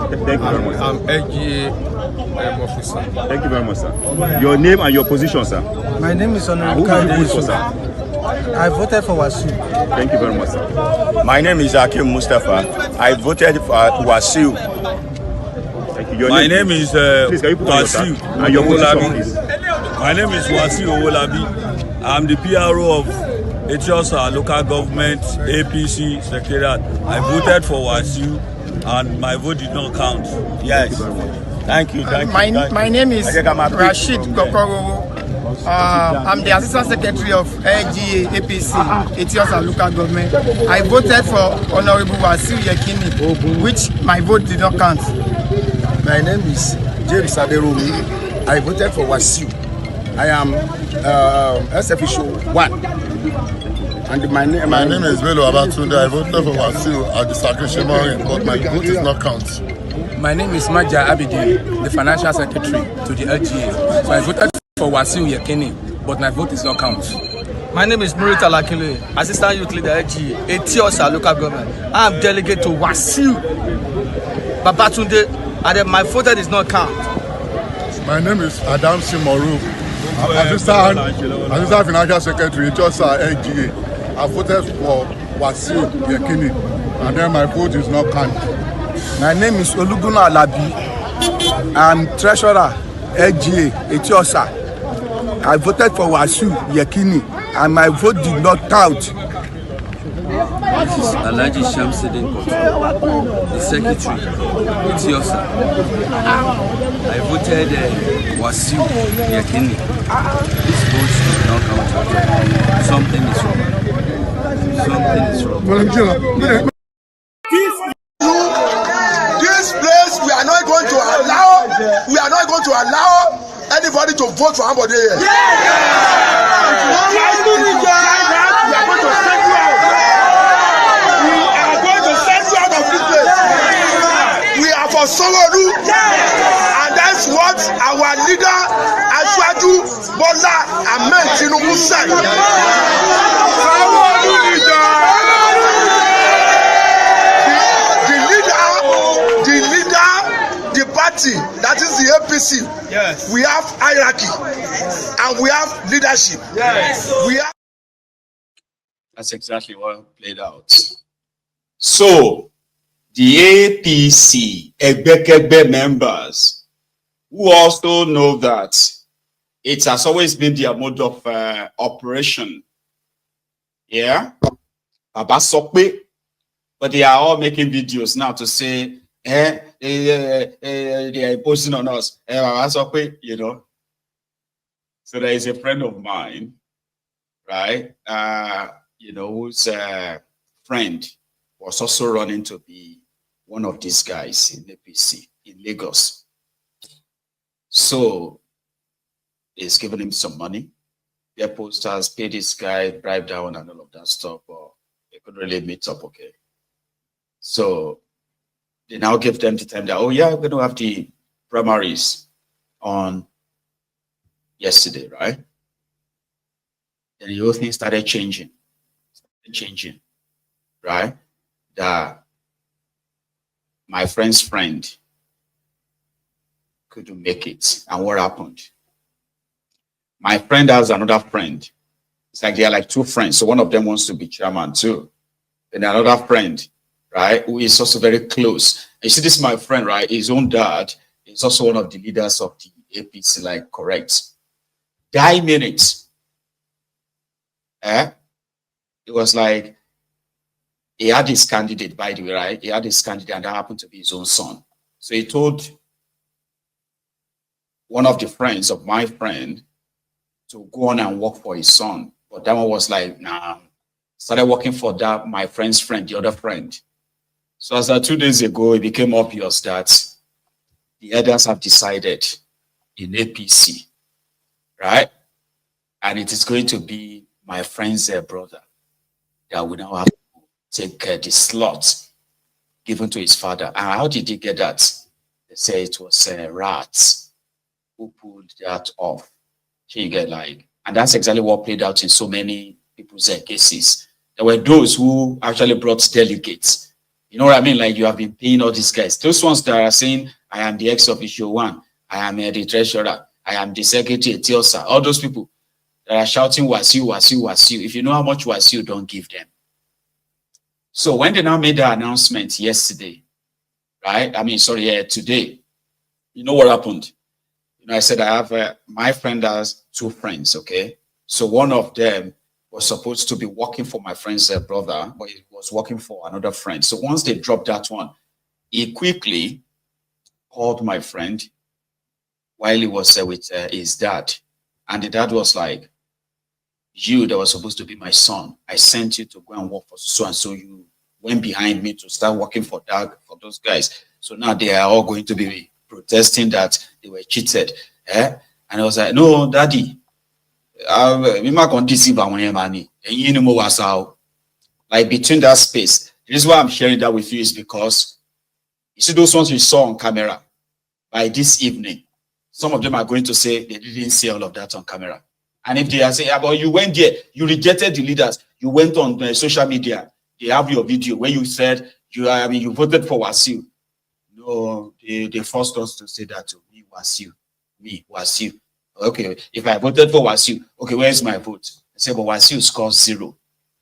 [SPEAKER 3] Thank you very much.
[SPEAKER 9] I'm LGA officer.
[SPEAKER 3] Thank you very much, sir. Your name and your position, sir.
[SPEAKER 20] My name is
[SPEAKER 3] Who did you vote for, sir?
[SPEAKER 20] I voted for Wasiu.
[SPEAKER 3] Thank you very much, sir.
[SPEAKER 26] My name is Akim Mustafa. I voted for Wasiu.
[SPEAKER 3] My name is
[SPEAKER 26] Wasiu.
[SPEAKER 3] And your position, please.
[SPEAKER 26] My name is Wasiu Owolabi. I'm the PRO of Etiosa local government APC secretariat. I voted for Wasiu, and my vote did not count. Yes. Thank you.
[SPEAKER 27] My name is Rashid Kokoro.
[SPEAKER 20] I'm the Assistant Secretary of LGA APC, Etiosa local government. I voted for Honorable Wasiu Yekini, which my vote did not count.
[SPEAKER 7] My name is James Aderomi. I voted for Wasiu. I am SFisho 1. And my name is Bello Abatunde. I voted for Wasiu at the Sakri but my vote is not count.
[SPEAKER 20] My name is Maja Abidi, the Financial Secretary to the LGA. So I voted for Wasiu Yekini, but my vote is not count.
[SPEAKER 10] My name is Murita Lakile, Assistant Youth Leader LGA, Etiosa local government. I am delegate to Wasiu Babatunde, and then my vote is not count.
[SPEAKER 17] My name is Adam Simoru, Assistant Financial Secretary, Etiosa LGA. I voted for Wasiu Yekini, and then my vote is not counted.
[SPEAKER 20] My name is Oluguna Alabi. I'm Treasurer LGA Etiosa. I voted for Wasiu Yekini, and my vote did not count.
[SPEAKER 11] This is Alhaji Shamsuddin Koto, the Secretary Etiosa. I voted Wasiu Yekini. This vote did not count. Something is wrong. Something is wrong.
[SPEAKER 19] This place, we are not going to allow anybody to vote for somebody here. We are going to send you out of this place. We are for Sowore, and that's what our leader Ashwaju Bola Ahmed Tinubu said. That is the APC. Yes. We have hierarchy and we have leadership. Yes. We have.
[SPEAKER 1] That's exactly what played out. So the APC Egbekegbe members who also know that it has always been their mode of operation. Yeah. But they are all making videos now to say, they are imposing on us. You know. So there is a friend of mine, right? You know, whose friend was also running to be one of these guys in APC in Lagos. So he's giving him some money. Their posters paid this guy, bribe down and all of that stuff, but they couldn't really meet up, okay. So they now give them the time that, oh yeah, we're going to have the primaries on yesterday, right? Then the whole thing started changing, right? That my friend's friend couldn't make it. And what happened? My friend has another friend. It's like they are like two friends. So one of them wants to be chairman too. Then another friend, right, who is also very close. You see, this is my friend, right? His own dad is also one of the leaders of the APC, like, correct. 9 minutes. It was like, he had his candidate, by the way, right? He had his candidate, and that happened to be his own son. So he told one of the friends of my friend to go on and work for his son. But that one was like, nah. Started working for that, my friend's friend, the other friend. So as of 2 days ago, it became obvious that the elders have decided in APC, right? And it is going to be my friend's brother that will now have to take the slot given to his father. And how did he get that? They say it was rats who pulled that off. So you get like, and that's exactly what played out in so many people's cases. There were those who actually brought delegates. You know what I mean? Like, you have been paying all these guys. Those ones that are saying, I am the ex-officio one, I am the treasurer, I am the secretary, Etiosa. All those people that are shouting Wasiu, Wasiu, Wasiu. If you know how much Wasiu, don't give them. So when they now made the announcement yesterday, right? I mean, sorry, today, you know what happened? You know, I said I have my friend has two friends, okay? So one of them was supposed to be working for my friend's brother, but he was working for another friend. So once they dropped that one, he quickly called my friend while he was with his dad And the dad was like, you that was supposed to be my son, I sent you to go and work for so and so. You went behind me to start working for those guys. So now they are all going to be protesting that they were cheated. And I was like, no, daddy, we might not deceive our money. Like between that space, the reason why I'm sharing that with you is because you see those ones we saw on camera by this evening. Some of them are going to say they didn't see all of that on camera. And if they are saying, yeah, but you went there, you rejected the leaders, you went on social media, they have your video where you said you voted for Wasiu. No, they forced us to say that to me, Wasiu. Okay, if I voted for Wasiu, okay, where's my vote? I said, but Wasiu scores 0.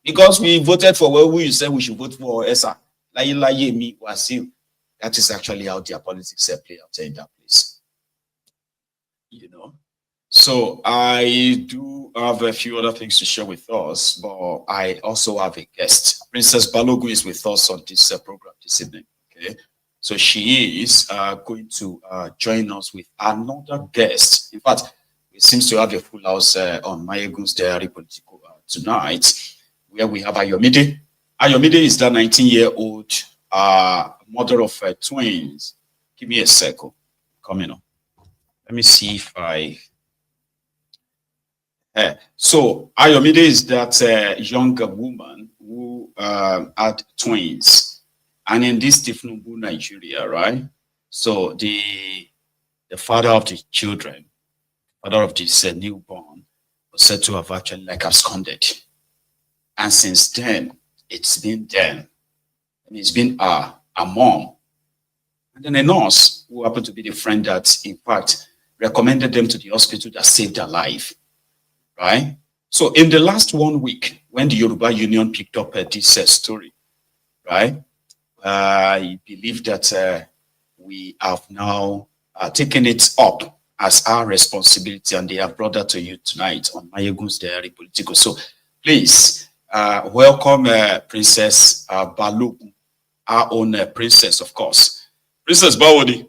[SPEAKER 1] Because we voted for who you said we should vote for Esa. Me, Wasiu. That is actually how their politics play out in that place. You know. So I do have a few other things to share with us, but I also have a guest. Princess Balogun is with us on this program this evening. Okay, so she is going to join us with another guest. In fact, it seems to have a full house on Maiyegun's Diary Politico tonight, where we have Ayomide. Ayomide is the 19-year-old mother of twins. Give me a second. Coming on. Let me see if I. So Ayomide is that younger woman who had twins, and in this Tifnubu, Nigeria, right? So the father of the children, father of this newborn, was said to have actually like absconded, and since then it's been them, and it's been a mom, and then a nurse who happened to be the friend that, in fact, recommended them to the hospital that saved their life. Right? So in the last 1 week, when the Yoruba Union picked up this story, right, I believe that we have now taken it up as our responsibility, and they have brought that to you tonight on Maiyegun's Diary Politico. So please welcome Princess Balogun, our own princess, of course. Princess Bawodi.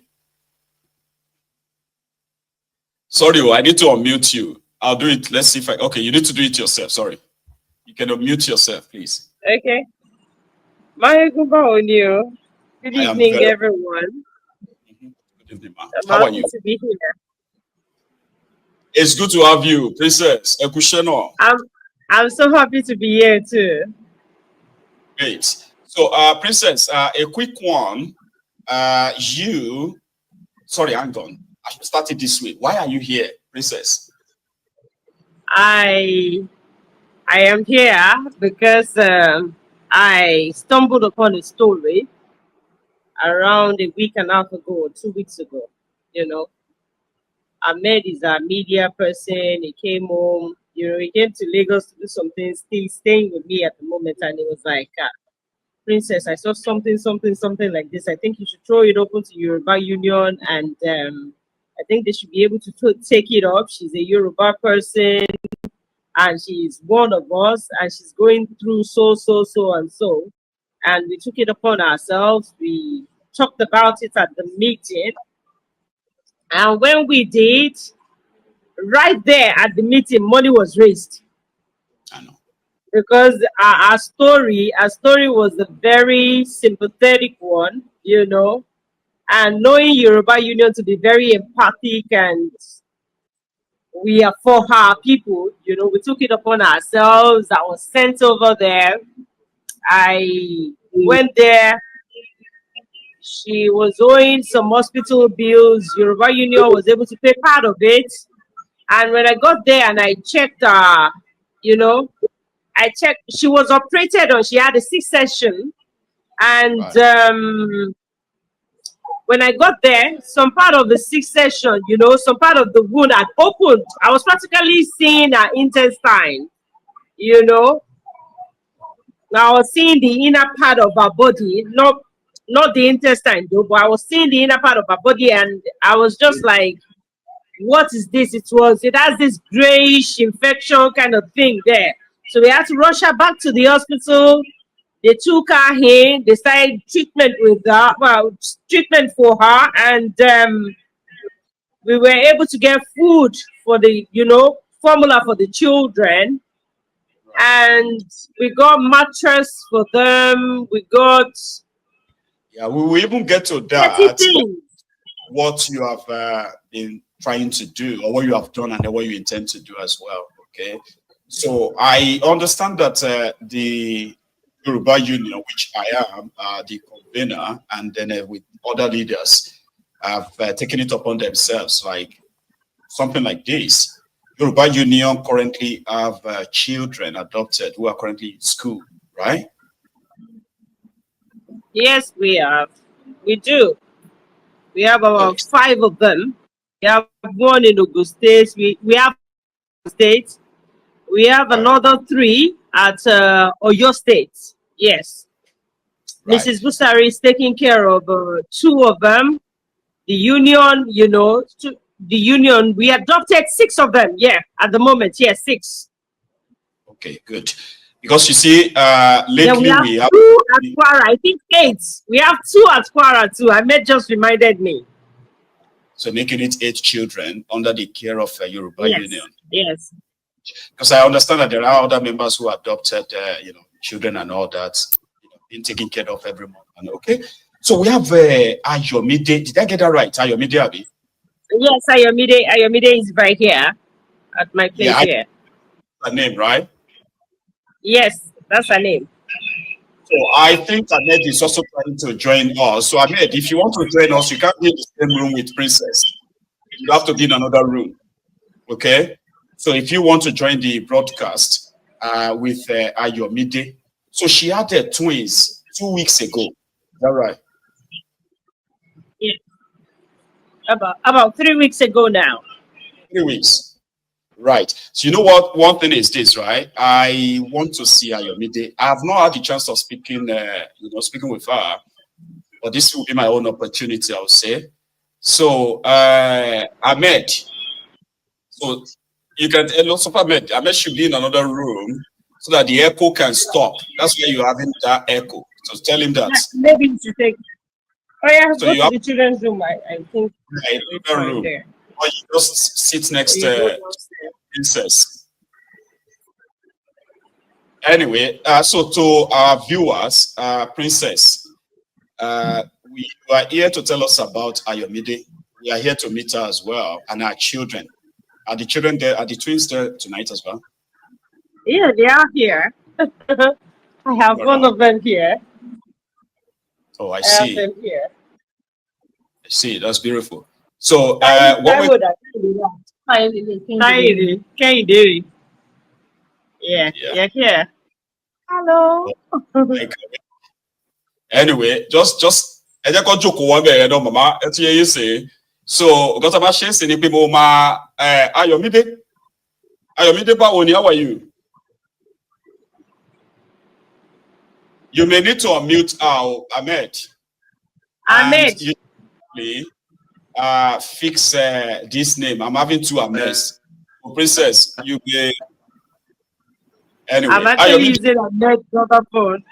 [SPEAKER 1] Sorry, I need to unmute you. I'll do it. Let's see if okay, you need to do it yourself. Sorry. You can unmute yourself, please.
[SPEAKER 2] Okay. Maiyegun, good evening, everyone.
[SPEAKER 1] Good evening, ma'am. How are you?
[SPEAKER 2] To be here.
[SPEAKER 1] It's good to have you, Princess.
[SPEAKER 2] I'm so happy to be here too.
[SPEAKER 1] Great. So, Princess, a quick one. Sorry, hang on. I should start it this way. Why are you here, Princess?
[SPEAKER 2] I am here because I stumbled upon a story around a week and a half ago or 2 weeks ago. You know, Ahmed is a media person. He came home. You know, he came to Lagos to do something. Still staying with me at the moment, and he was like, "Princess, I saw something like this. I think you should throw it open to Yoruba Union, and I think they should be able to take it up. She's a Yoruba person, and she's one of us, and she's going through so, and so. And we took it upon ourselves. We talked about it at the meeting. And when we did, right there at the meeting, money was raised.
[SPEAKER 1] I know.
[SPEAKER 2] Because our story was a very sympathetic one, you know. And knowing Yoruba Union to be very empathic, and we are for our people, you know, we took it upon ourselves. I was sent over there. I went there. She was owing some hospital bills. Yoruba Union was able to pay part of it. And when I got there and I checked, you know, I checked, she was operated on, she had a C-section. And when I got there, some part of the C-section, you know, some part of the wound had opened. I was practically seeing her intestine, you know. I was seeing the inner part of her body, not the intestine though, but I was seeing the inner part of her body, and I was just like, what is this? It has this grayish infection kind of thing there. So we had to rush her back to the hospital. They took her in, they started treatment with her, well, treatment for her, and we were able to get food for the, you know, formula for the children, and we got mattress for them. We got
[SPEAKER 1] we will even get to that. What you have been trying to do, or what you have done, and what you intend to do as well. Okay, so I understand that the Yoruba Union, which I am the convener, and then with other leaders, have taken it upon themselves, like something like this. Yoruba Union currently have children adopted who are currently in school, right?
[SPEAKER 2] Yes, we have. We do. We have about 5 of them. We have one in Ogun State. We have State. We have another 3 at Oyo State. Yes. Right. Mrs. Busari is taking care of 2 of them. The union, you know, the union, we adopted 6 of them. Yeah, at the moment, yes, 6.
[SPEAKER 1] Okay, good. Because you see, lately we have
[SPEAKER 2] 2 at Kwara. I think 8. We have 2 at Kwara too. Ahmed just reminded me.
[SPEAKER 1] So making it 8 children under the care of Yoruba Union.
[SPEAKER 2] Yes.
[SPEAKER 1] Because I understand that there are other members who adopted, children and all that, being taken care of every month. And okay. So we have Ayomide. Did I get that right? Ayomide, Abi?
[SPEAKER 2] Yes, Ayomide is right here at my place here.
[SPEAKER 1] Her name, right?
[SPEAKER 2] Yes, that's her name.
[SPEAKER 1] So I think Ahmed is also trying to join us. So Ahmed, if you want to join us, you can't be in the same room with Princess. You have to be in another room. Okay? So if you want to join the broadcast with Ayomide, so she had twins 2 weeks ago. Is that right?
[SPEAKER 2] Yeah. About 3 weeks ago now.
[SPEAKER 1] 3 weeks. Right. So you know what? One thing is this, right? I want to see Ayomide. I have not had the chance of speaking, speaking with her, but this will be my own opportunity, I would say. So, Ahmed. So you can also Ahmed should be in another room so that the echo can stop. That's why you're having that echo. So tell him that.
[SPEAKER 2] Maybe you should take. Oh yeah,
[SPEAKER 1] so
[SPEAKER 2] go to the children's room. I think.
[SPEAKER 1] Yeah, room. There. Or you just sit next to Princess. Anyway, so to our viewers, Princess, we are here to tell us about Ayomide. We are here to meet her as well, and our children. Are the children there? Are the twins there tonight as well?
[SPEAKER 2] Yeah, they are here. I have one of them here.
[SPEAKER 1] Oh, I see.
[SPEAKER 2] I have them here.
[SPEAKER 1] I see. That's beautiful. So, what we...
[SPEAKER 2] Yeah. Hello.
[SPEAKER 1] Anyway, just mama. So, got about shares in people ma Ayomide. Ayomide Bawoni, how are you? You may need to unmute Ahmed.
[SPEAKER 2] Ahmed.
[SPEAKER 1] Fix this name. I'm having 2 Ahmeds. Princess, you may. Anyway,
[SPEAKER 2] I'm actually using Ahmed's other phone.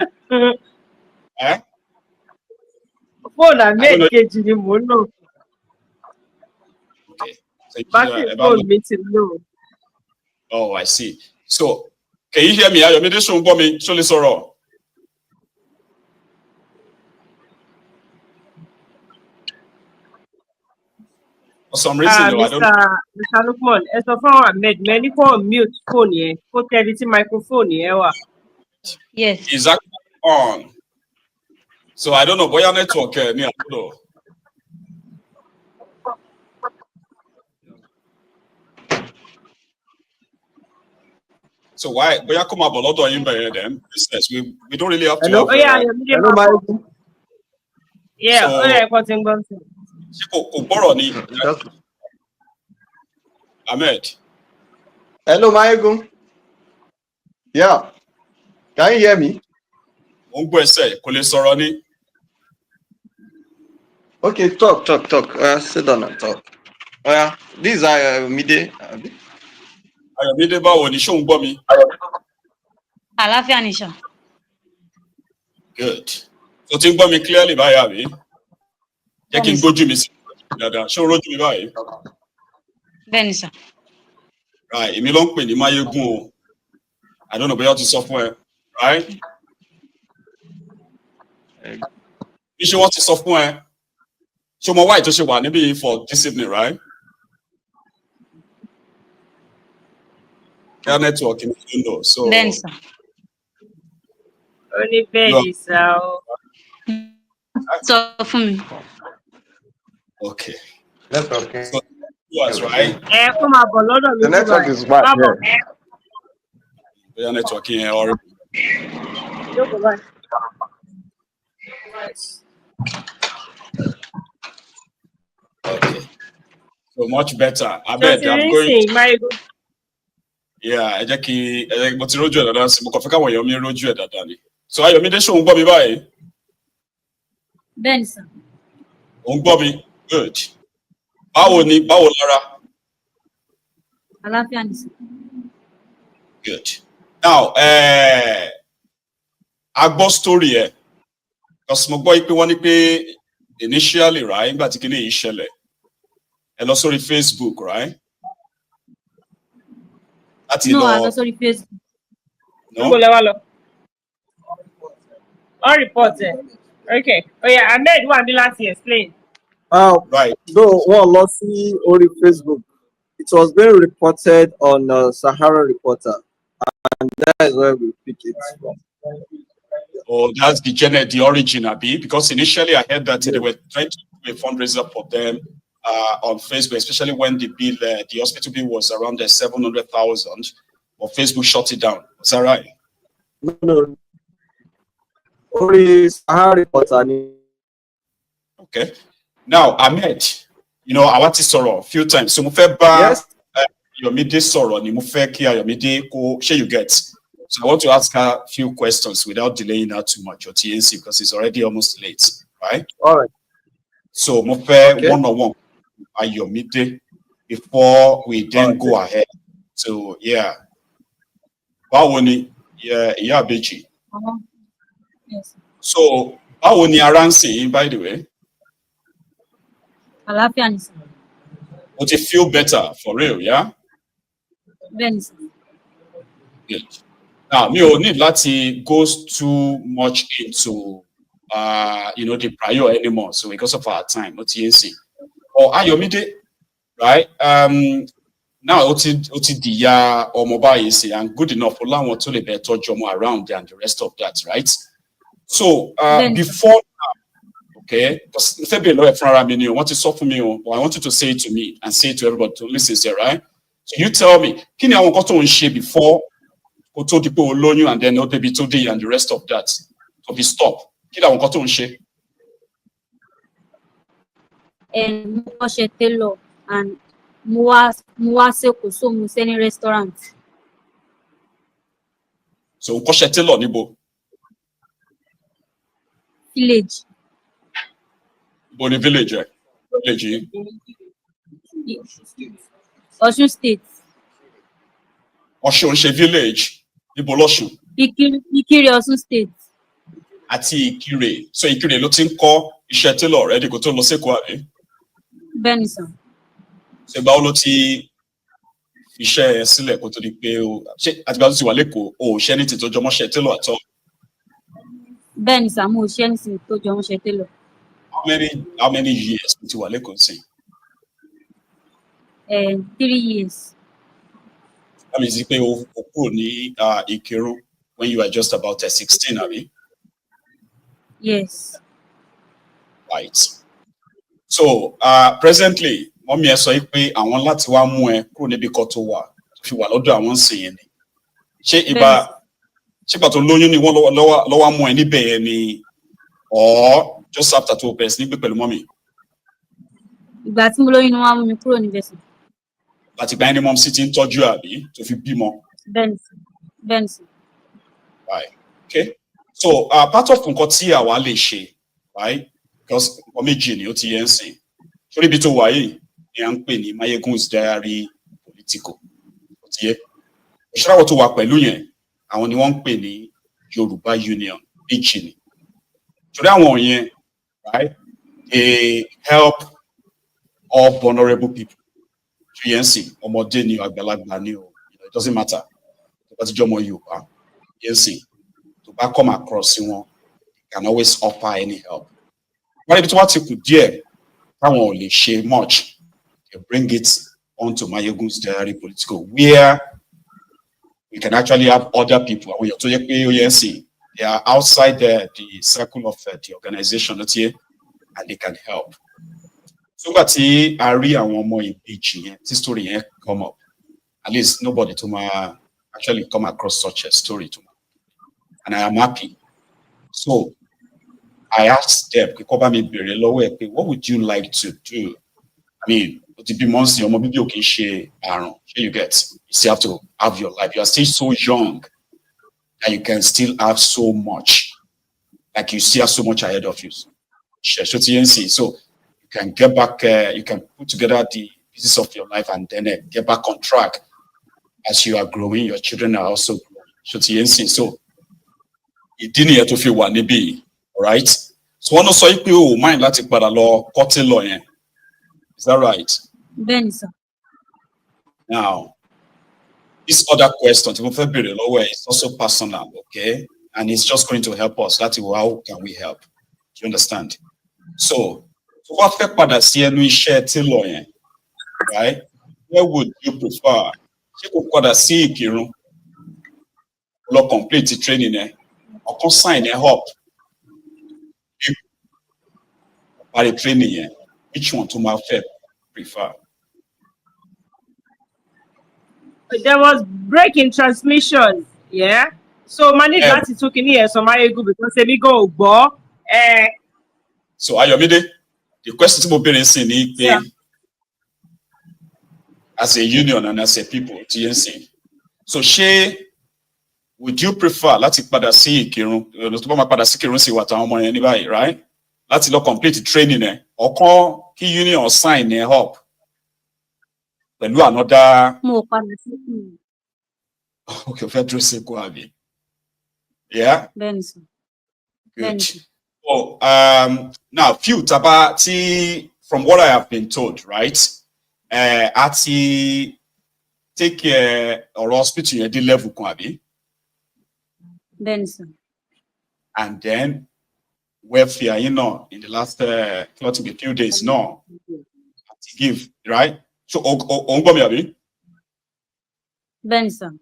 [SPEAKER 1] Eh?
[SPEAKER 2] Phone Ahmed kejì ni mo lò.
[SPEAKER 1] Okay.
[SPEAKER 2] Battery phone mi ti low.
[SPEAKER 1] Oh, I see. So, can you hear me? Ayomide Shongbo mi, Sholi Soro. For some reason, I don't.
[SPEAKER 2] Mr. Lukman, as of now, Ahmed, many call mute phone here. Put everything microphone here.
[SPEAKER 5] Yes.
[SPEAKER 1] Is that on? So I don't know. Boya network near. So why? Boya come up a lot of them. Business. We don't really have to.
[SPEAKER 2] Hello.
[SPEAKER 1] Have,
[SPEAKER 2] Hello, Maiyegun. Yeah.
[SPEAKER 1] So, Ahmed.
[SPEAKER 12] Hello, Maiyegun. Yeah. Can you hear me? Okay, talk. Sit down and talk. This is Ayomide.
[SPEAKER 1] Ayomide báwo ni ṣó ń gbọ́ mi?
[SPEAKER 5] Àlàáfíà ni sir.
[SPEAKER 1] Good. So ti ń gbọ́ mi clearly báyìí àbí? Jẹ́ kí n gbójú mi sí dáadáa. Ṣé o rójú mi báyìí?
[SPEAKER 5] Bẹ́ẹ̀ni sir.
[SPEAKER 1] Right, èmi ló ń pè ní Maiyegun o. I don't know bóyá ti sọ fún ẹ, right? Bí ṣe wọ́n ti sọ fún ẹ, ṣé mo wá ìtọ́ṣe wà níbí for this evening, right? Air network in the window, so.
[SPEAKER 5] Bẹ́ẹ̀ni sà.
[SPEAKER 2] Only bẹ́ẹ̀ni sà o.
[SPEAKER 5] Sọ fún mi.
[SPEAKER 1] Okay.
[SPEAKER 12] Network.
[SPEAKER 1] So, was right.
[SPEAKER 2] Kó máa bọ̀ lọ́dọ̀ mi.
[SPEAKER 12] The network is bad here.
[SPEAKER 1] Bóyá network yẹn ọ̀rẹ́.
[SPEAKER 2] Jókòó báyìí.
[SPEAKER 1] Okay. So much better. I bet I'm going. Yeah, ẹ jẹ́ kí mo ti rójú ẹ̀ dáadáa sí mo kàn fẹ́ káwọn èèyàn mi rójú ẹ̀ dáadáa ni. So Ayọ̀mídé ṣé òun gbọ́ mi báyìí?
[SPEAKER 5] Bẹ́ẹ̀ni sà.
[SPEAKER 1] Òun gbọ́ mi? Good. Báwo lára?
[SPEAKER 5] Àlàáfíà ni sà.
[SPEAKER 1] Good. Now, a gbọ́ story ẹ̀. Because mo gbọ́ pé wọ́n ní pé initially, right, nígbà tí kíní yìí ṣẹlẹ̀, ẹ lọ sórí Facebook, right?
[SPEAKER 5] No, I lọ sórí Facebook.
[SPEAKER 1] No?
[SPEAKER 2] All report it. Okay. Oh yeah, Ahmed wà ní láti explain.
[SPEAKER 1] Right.
[SPEAKER 12] Though one lost on Facebook, it was being reported on Sahara Reporter, and that is where we pick it from.
[SPEAKER 1] Oh, that's the origin, Abi, because initially I heard that they were trying to do a fundraiser for them on Facebook, especially when the hospital bill was around 700,000, but Facebook shut it down. Is that right?
[SPEAKER 12] No. Only Sahara Reporter.
[SPEAKER 1] Okay. Now, Ahmed, you know, I want to sorrow a few times. So, yes. Ayọ̀mídé sọ̀rọ̀ ni mo fẹ́ kí Ayọ̀mídé kó ṣé you get. So I want to ask her a few questions without delaying her too much or TNC because it's already almost late, right?
[SPEAKER 12] All right.
[SPEAKER 1] So mo fẹ́ one-on-one Ayọ̀mídé before we then go ahead. So yeah. Báwo ni ìyá Àbèjì?
[SPEAKER 5] Yes.
[SPEAKER 1] So báwo ni ara ń sìn yín, by the way?
[SPEAKER 5] Àlàáfíà ni sà.
[SPEAKER 1] But you feel better for real, yeah?
[SPEAKER 5] Bẹ́ẹ̀ni sà.
[SPEAKER 1] Good. Now, mi ò need láti go too much into the prior anymore. So because of our time, what you see. Or Ayọ̀mídé, right? Now oti diya or mobile is and good enough for long to le better jomo around and the rest of that, right? So before okay, because February lawyer from Ramini, what is so for me, I want you to say it to me and say it to everybody to listen here, right? So you tell me, can you got to share before go to people alone you and then not be today and the rest of that? So we stop. Can you got to share?
[SPEAKER 5] And Moshetelo and Muase Kusumu Seni restaurant.
[SPEAKER 1] So Moshetelo nibo
[SPEAKER 5] village.
[SPEAKER 1] Boni village, village.
[SPEAKER 5] Osun State.
[SPEAKER 1] Osun village. Nibo l'Osun.
[SPEAKER 5] Ikire Osun State.
[SPEAKER 1] Àti Ikire. So Ikire ló ti ń kọ́ iṣẹ́ tailor already kó tó lọ s'Èkó àbí?
[SPEAKER 5] Bẹ́ẹ̀ni sà.
[SPEAKER 1] Ṣé báwo ló ti iṣẹ́ sílẹ̀ kó tó di pé o ṣé àtìgbà tó ti wà l'Èkó o ṣe ní ti tó jọmọ́ ṣe tailor àtọ́?
[SPEAKER 5] Bẹ́ẹ̀ni sà, mo ṣe ní ti tó jọmọ́ ṣe tailor.
[SPEAKER 1] How many years did you wà l'Èkó sí?
[SPEAKER 5] 3 years.
[SPEAKER 1] That means pé o kúrò ní Ìkirun when you were just about 16, àbí?
[SPEAKER 5] Yes.
[SPEAKER 1] Right. So presently, mommy ẹ sọ pé àwọn láti wá mú ẹ kúrò níbi kan tó wà fi wà lọ́dọ̀ àwọn sìn yẹn ni. Ṣé ìgbà tó lóyún ni wọ́n lọ́wọ́ mú ẹ níbẹ̀ yẹn ni or just after tó bẹ̀rẹ̀ sí ní gbé pẹ̀lú mommy?
[SPEAKER 5] Ìgbà tí mo lóyún ni wọ́n mú mi kúrò níbẹ̀ sí.
[SPEAKER 1] Láti gba ẹni mom sì ti ń tọ́jú àbí tó fi bímọ.
[SPEAKER 5] Bẹ́ẹ̀ni sí.
[SPEAKER 1] Right. Okay. So part of nǹkan tí àwa lè ṣe, right? Because méjì ni ó ti yẹn sìn. Sórí ibi tó wà yìí ni à ń pè ní Maiyegun's diary Politico. Ó ti yẹ. Ìṣòro tó wà pẹ̀lú yẹn, àwọn ni wọ́n ń pè ní Yoruba Union, méjì ni. Sórí àwọn yẹn, right? They help all vulnerable people. Yes, ọmọdé ni àgbàlagbà ni o. It doesn't matter. But you are. Yes, to back come across you can always offer any help. But if what you could do, that only share much. You bring it onto Maiyegun's diary Politico, where we can actually have other people. When you're talking, yes, they are outside the circle of the organization, and they can help. So that I read one more in this story come up. At least nobody to my actually come across such a story to me. And I am happy. So I asked them, what would you like to do? I mean, to be months, you get. You still have to have your life. You are still so young that you can still have so much. Like you still have so much ahead of you. So you can get back, you can put together the pieces of your life and then get back on track. As you are growing, your children are also growing. So it didn't yet to feel one be, all right? So one also you mind láti padà lọ cutting law. Is that right?
[SPEAKER 5] Ben, sir.
[SPEAKER 1] Now, this other question is also personal, okay? And it's just going to help us. That's how can we help? Do you understand? So what right? Where would you prefer? You could complete the training or consign a hop. By the training, which one to my prefer?
[SPEAKER 2] There was breaking transmission, yeah. So many that is talking here, so Maiyegun because we go bo.
[SPEAKER 1] So Ayomide, the question to be saying as a union and as a people, TNC. So would you prefer láti padà sí Ìkírun? Tó bá máa padà sí Ìkírun sí wa táwọn ọmọ yẹn ní báyìí, right? Láti lọ complete training or kọ́ kí union sign up pẹ̀lú another.
[SPEAKER 5] Mo padà sí Ìkírun.
[SPEAKER 1] Okay, fẹ́ dúró sí Èkó àbí? Yeah?
[SPEAKER 5] Bẹ́ẹ̀ni sir.
[SPEAKER 1] Good. So, now, few tabati, from what I have been told, right? Ati take or hospital at the level kwabi.
[SPEAKER 5] Then sir.
[SPEAKER 1] And then welfare, in the last a few days, no. To give, right? So ongomi.
[SPEAKER 5] Then sir.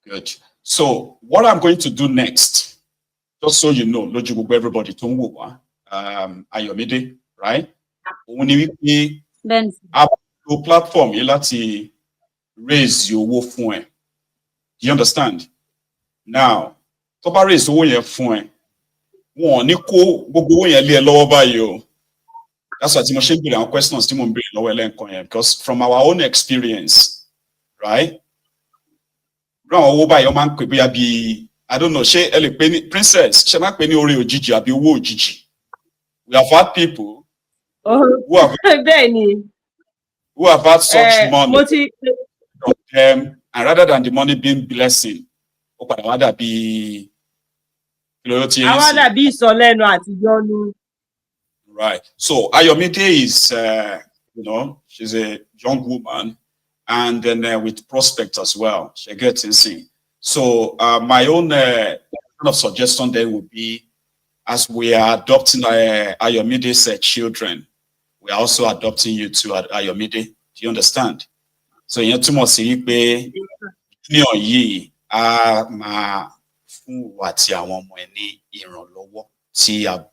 [SPEAKER 1] Good. So what I'm going to do next, just so you know, logical everybody to Ayomide, right? Only we have a platform to raise your phone. Do you understand? Now, to raise your phone, one niko gbogbo yen le lowo bayi. That's why I'm asking questions because from our own experience, right? I don't know, princess, we have had people who have had such money from them, and rather than the money being blessing, right. So Ayomide is, she's a young woman, and then with prospect as well. She gets insane. So my own kind of suggestion then would be, as we are adopting Ayomide's children, we are also adopting you to Ayomide. Do you understand? So you too much see pe ye ma fun wa ti awon ọmọ ẹni ìrànlọ́wọ́ tí a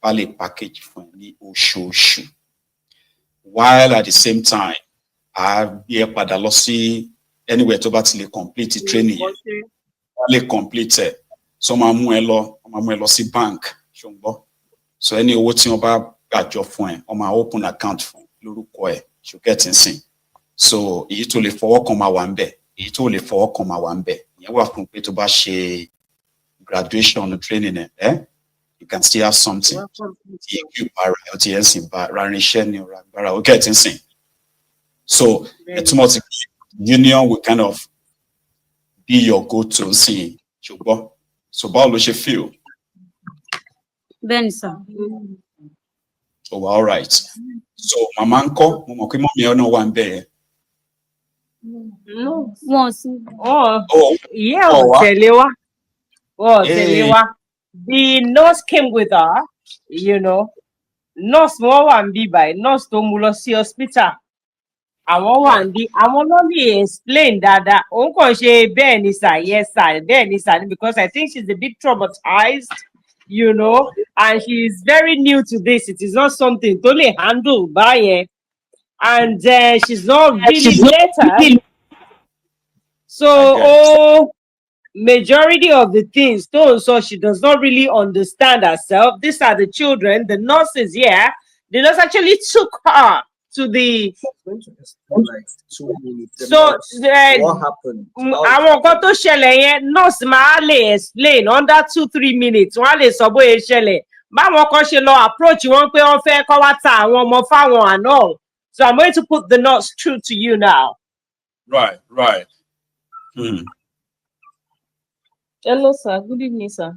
[SPEAKER 1] bá lè package fún ní oṣooṣù, while at the same time be a padà lọ sí anywhere tó bá ti lè complete the training lè complete so máa mú ẹ lọ sí bank ṣùgbọ́n so any owó tí wọ́n bá gbàjọ fún ẹ wọ́n máa open account fún lórúkọ ẹ you get insane. So èyí tó lè fọwọ́ kan máa wà ńbẹ̀, èyí tó lè fọwọ́ kan máa wà ńbẹ̀, ìyẹn wà fún pé tó bá ṣe graduation training you can still have something. You get insane. So it's multi union will kind of be your go-to see. So how does she feel?
[SPEAKER 5] Ben sir.
[SPEAKER 1] Oh, all right. So mamanko, mommy no one there.
[SPEAKER 2] No.
[SPEAKER 5] Once.
[SPEAKER 2] Telewa. The nurse came with her, you know. Nurse one be by nurse to Mulosi hospital. Àwọn wà ní àwọn ló lè explain dáadáa òun kàn ṣe bẹ́ẹ̀ ni sir, yes sir, bẹ́ẹ̀ ni sir, because I think she's a bit traumatized, you know, and she's very new to this. It is not something tó lè handle báyẹn, and she's not really later. So majority of the things so she does not really understand herself. These are the children, the nurses here. The nurse actually took her to the
[SPEAKER 12] what happened?
[SPEAKER 2] Àwọn nǹkan tó ṣẹlẹ̀ yẹn nurse máa lè explain under 2-3 minutes. Wọ́n á lè sọ bóyá ṣẹlẹ̀. Báwọn kan ṣe lọ approach wọn pé wọ́n fẹ́ kọ́ wá ta àwọn ọmọ fáwọn and all. So I'm going to put the nurse through to you now.
[SPEAKER 1] Right.
[SPEAKER 5] Hello, sir. Good evening, sir.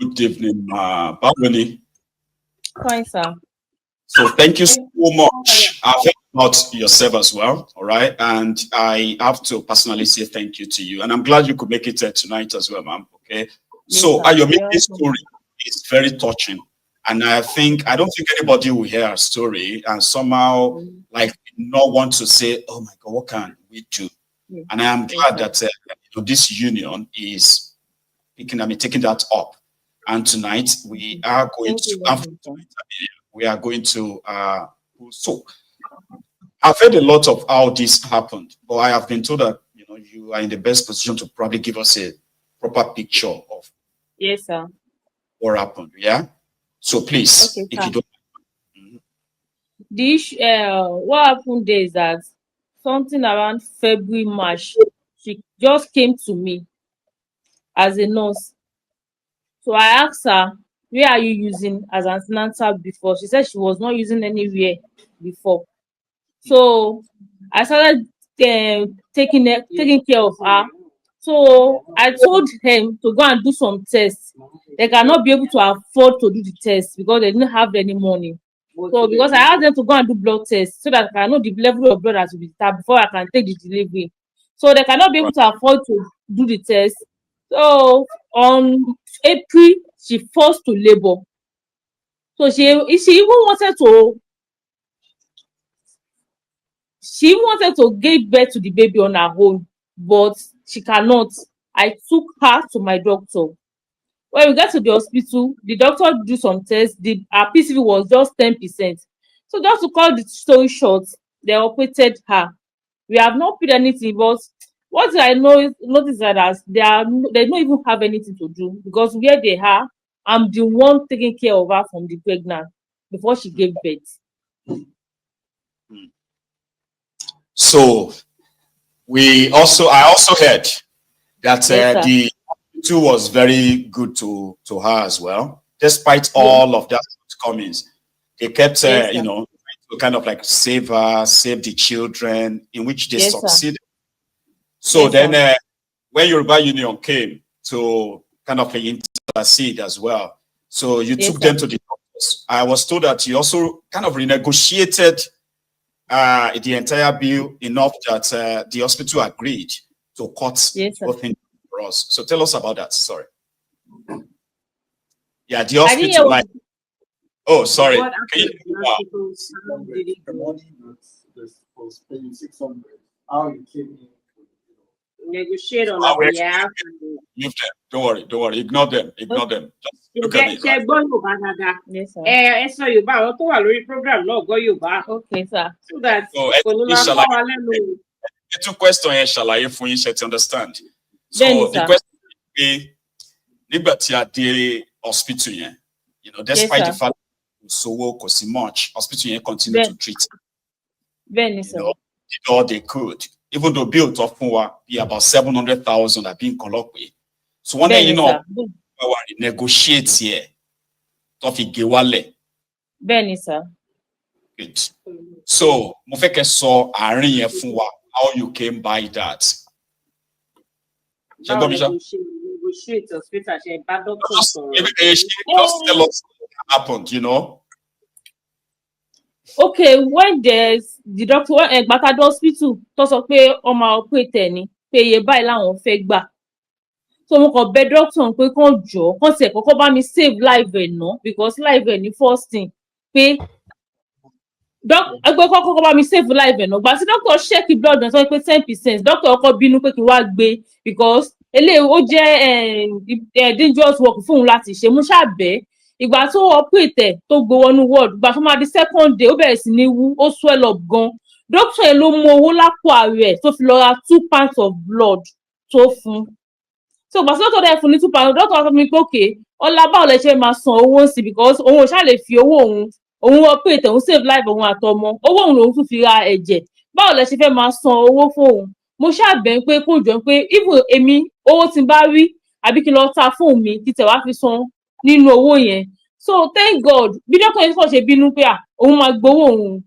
[SPEAKER 1] Good evening, Bawoni.
[SPEAKER 5] Fine, sir.
[SPEAKER 1] So thank you so much. I've heard about yourself as well, all right? And I have to personally say thank you to you. And I'm glad you could make it tonight as well, ma'am, okay? So Ayomi's story is very touching. And I don't think anybody will hear her story and somehow like not want to say, oh my God, what can we do? And I am glad that this union is taking that up. And tonight we are going to, so I've heard a lot of how this happened, but I have been told that you are in the best position to probably give us a proper picture of what happened. Yeah. So please, if you don't.
[SPEAKER 5] The issue, what happened there is that something around February, March, she just came to me as a nurse. So I asked her, where are you using as an antenatal before? She said she was not using anywhere before. So I started taking care of her. So I told him to go and do some tests. They cannot be able to afford to do the test because they didn't have any money. So because I asked them to go and do blood tests so that I can know the level of blood that will be tapped before I can take the delivery. So they cannot be able to afford to do the test. So on April, she forced to labor. So she even wanted to give birth to the baby on her own, but she cannot. I took her to my doctor. When we got to the hospital, the doctor do some tests. Her PCV was just 10%. So just to cut the story short, they operated her. We have not put anything, but what I notice that they don't even have anything to do because where they are, I'm the one taking care of her from the pregnant before she gave birth.
[SPEAKER 1] So I also heard that the two was very good to her as well, despite all of that comings. They kept to kind of like save her, save the children, in which they succeeded. So then when Yoruba Union came to kind of intercede as well, so you took them to the doctors. I was told that you also kind of renegotiated the entire bill enough that the hospital agreed to cut both things for us. So tell us about that. Sorry. Yeah, the hospital. Oh, sorry.
[SPEAKER 4] The money was paying 600. How you came in?
[SPEAKER 2] Negotiate on our behalf.
[SPEAKER 1] Leave them. Don't worry. Ignore them. Just look at it.
[SPEAKER 2] Yes, sir. So you buy program no go you buy.
[SPEAKER 5] Okay, sir.
[SPEAKER 2] So that
[SPEAKER 1] two questions shall I for you to understand. So the question is liberty at the hospital, despite the fact Sowore cost much, hospital continue to treat.
[SPEAKER 5] Did
[SPEAKER 1] all they could. Even though built of be about 700,000 are being colloquial. So one day, negotiate here. Tofi Gewale.
[SPEAKER 5] Benny, sir.
[SPEAKER 1] Good. So, Mufeke saw how you came by that. Just tell us what happened,
[SPEAKER 5] okay, when there's the doctor gbàtà dé hospital tó sọ pé wọ́n máa operate ni pé iye báyìí làwọn fẹ́ gbà. So mo kàn bẹ̀ doctor pé kàn jọ̀ọ́ kàn tiẹ̀ kọ́kọ́ bá mi save life ẹ̀ ná because life ẹ̀ ní first thing pé ẹgbẹ́ kọ́kọ́ bá mi save life ẹ̀ ná gbà tí doctor check blood náà sọ pé 10%, doctor ọkọ̀ bínú pé kí n wá gbé because eléyìí ó jẹ́ dangerous work fún òun láti ṣe. Mo ṣàbẹ̀ ìgbà tó operate tó gbé wọnú ward ìgbà tó máa di second day ó bẹ̀rẹ̀ sí ní wú ó swell up gan. Doctor yẹn ló mú owó lápò ààrẹ tó fi lọ ra 2 pints of blood tó fún. So gbà tí doctor dẹ̀ fún ní 2 pints doctor sọ fún mi pé okay ọlá báwo lẹ ṣe máa san owó sí because òun ò ṣáà lè fi owó òun operate òun save life òun àtọmọ owó òun lòun tún fi ra ẹ̀jẹ̀ báwo lẹ ṣe fẹ́ máa san owó fóun. Mo ṣàbẹ̀ pé kó jọ pé even èmi owó tí n bá rí àbí kí n lọ ta fóònù mi kí tẹ̀ wá fi san nínú owó yẹn. So thank God bí doctor yẹn kàn ṣe bínú pé òun máa gbowó òun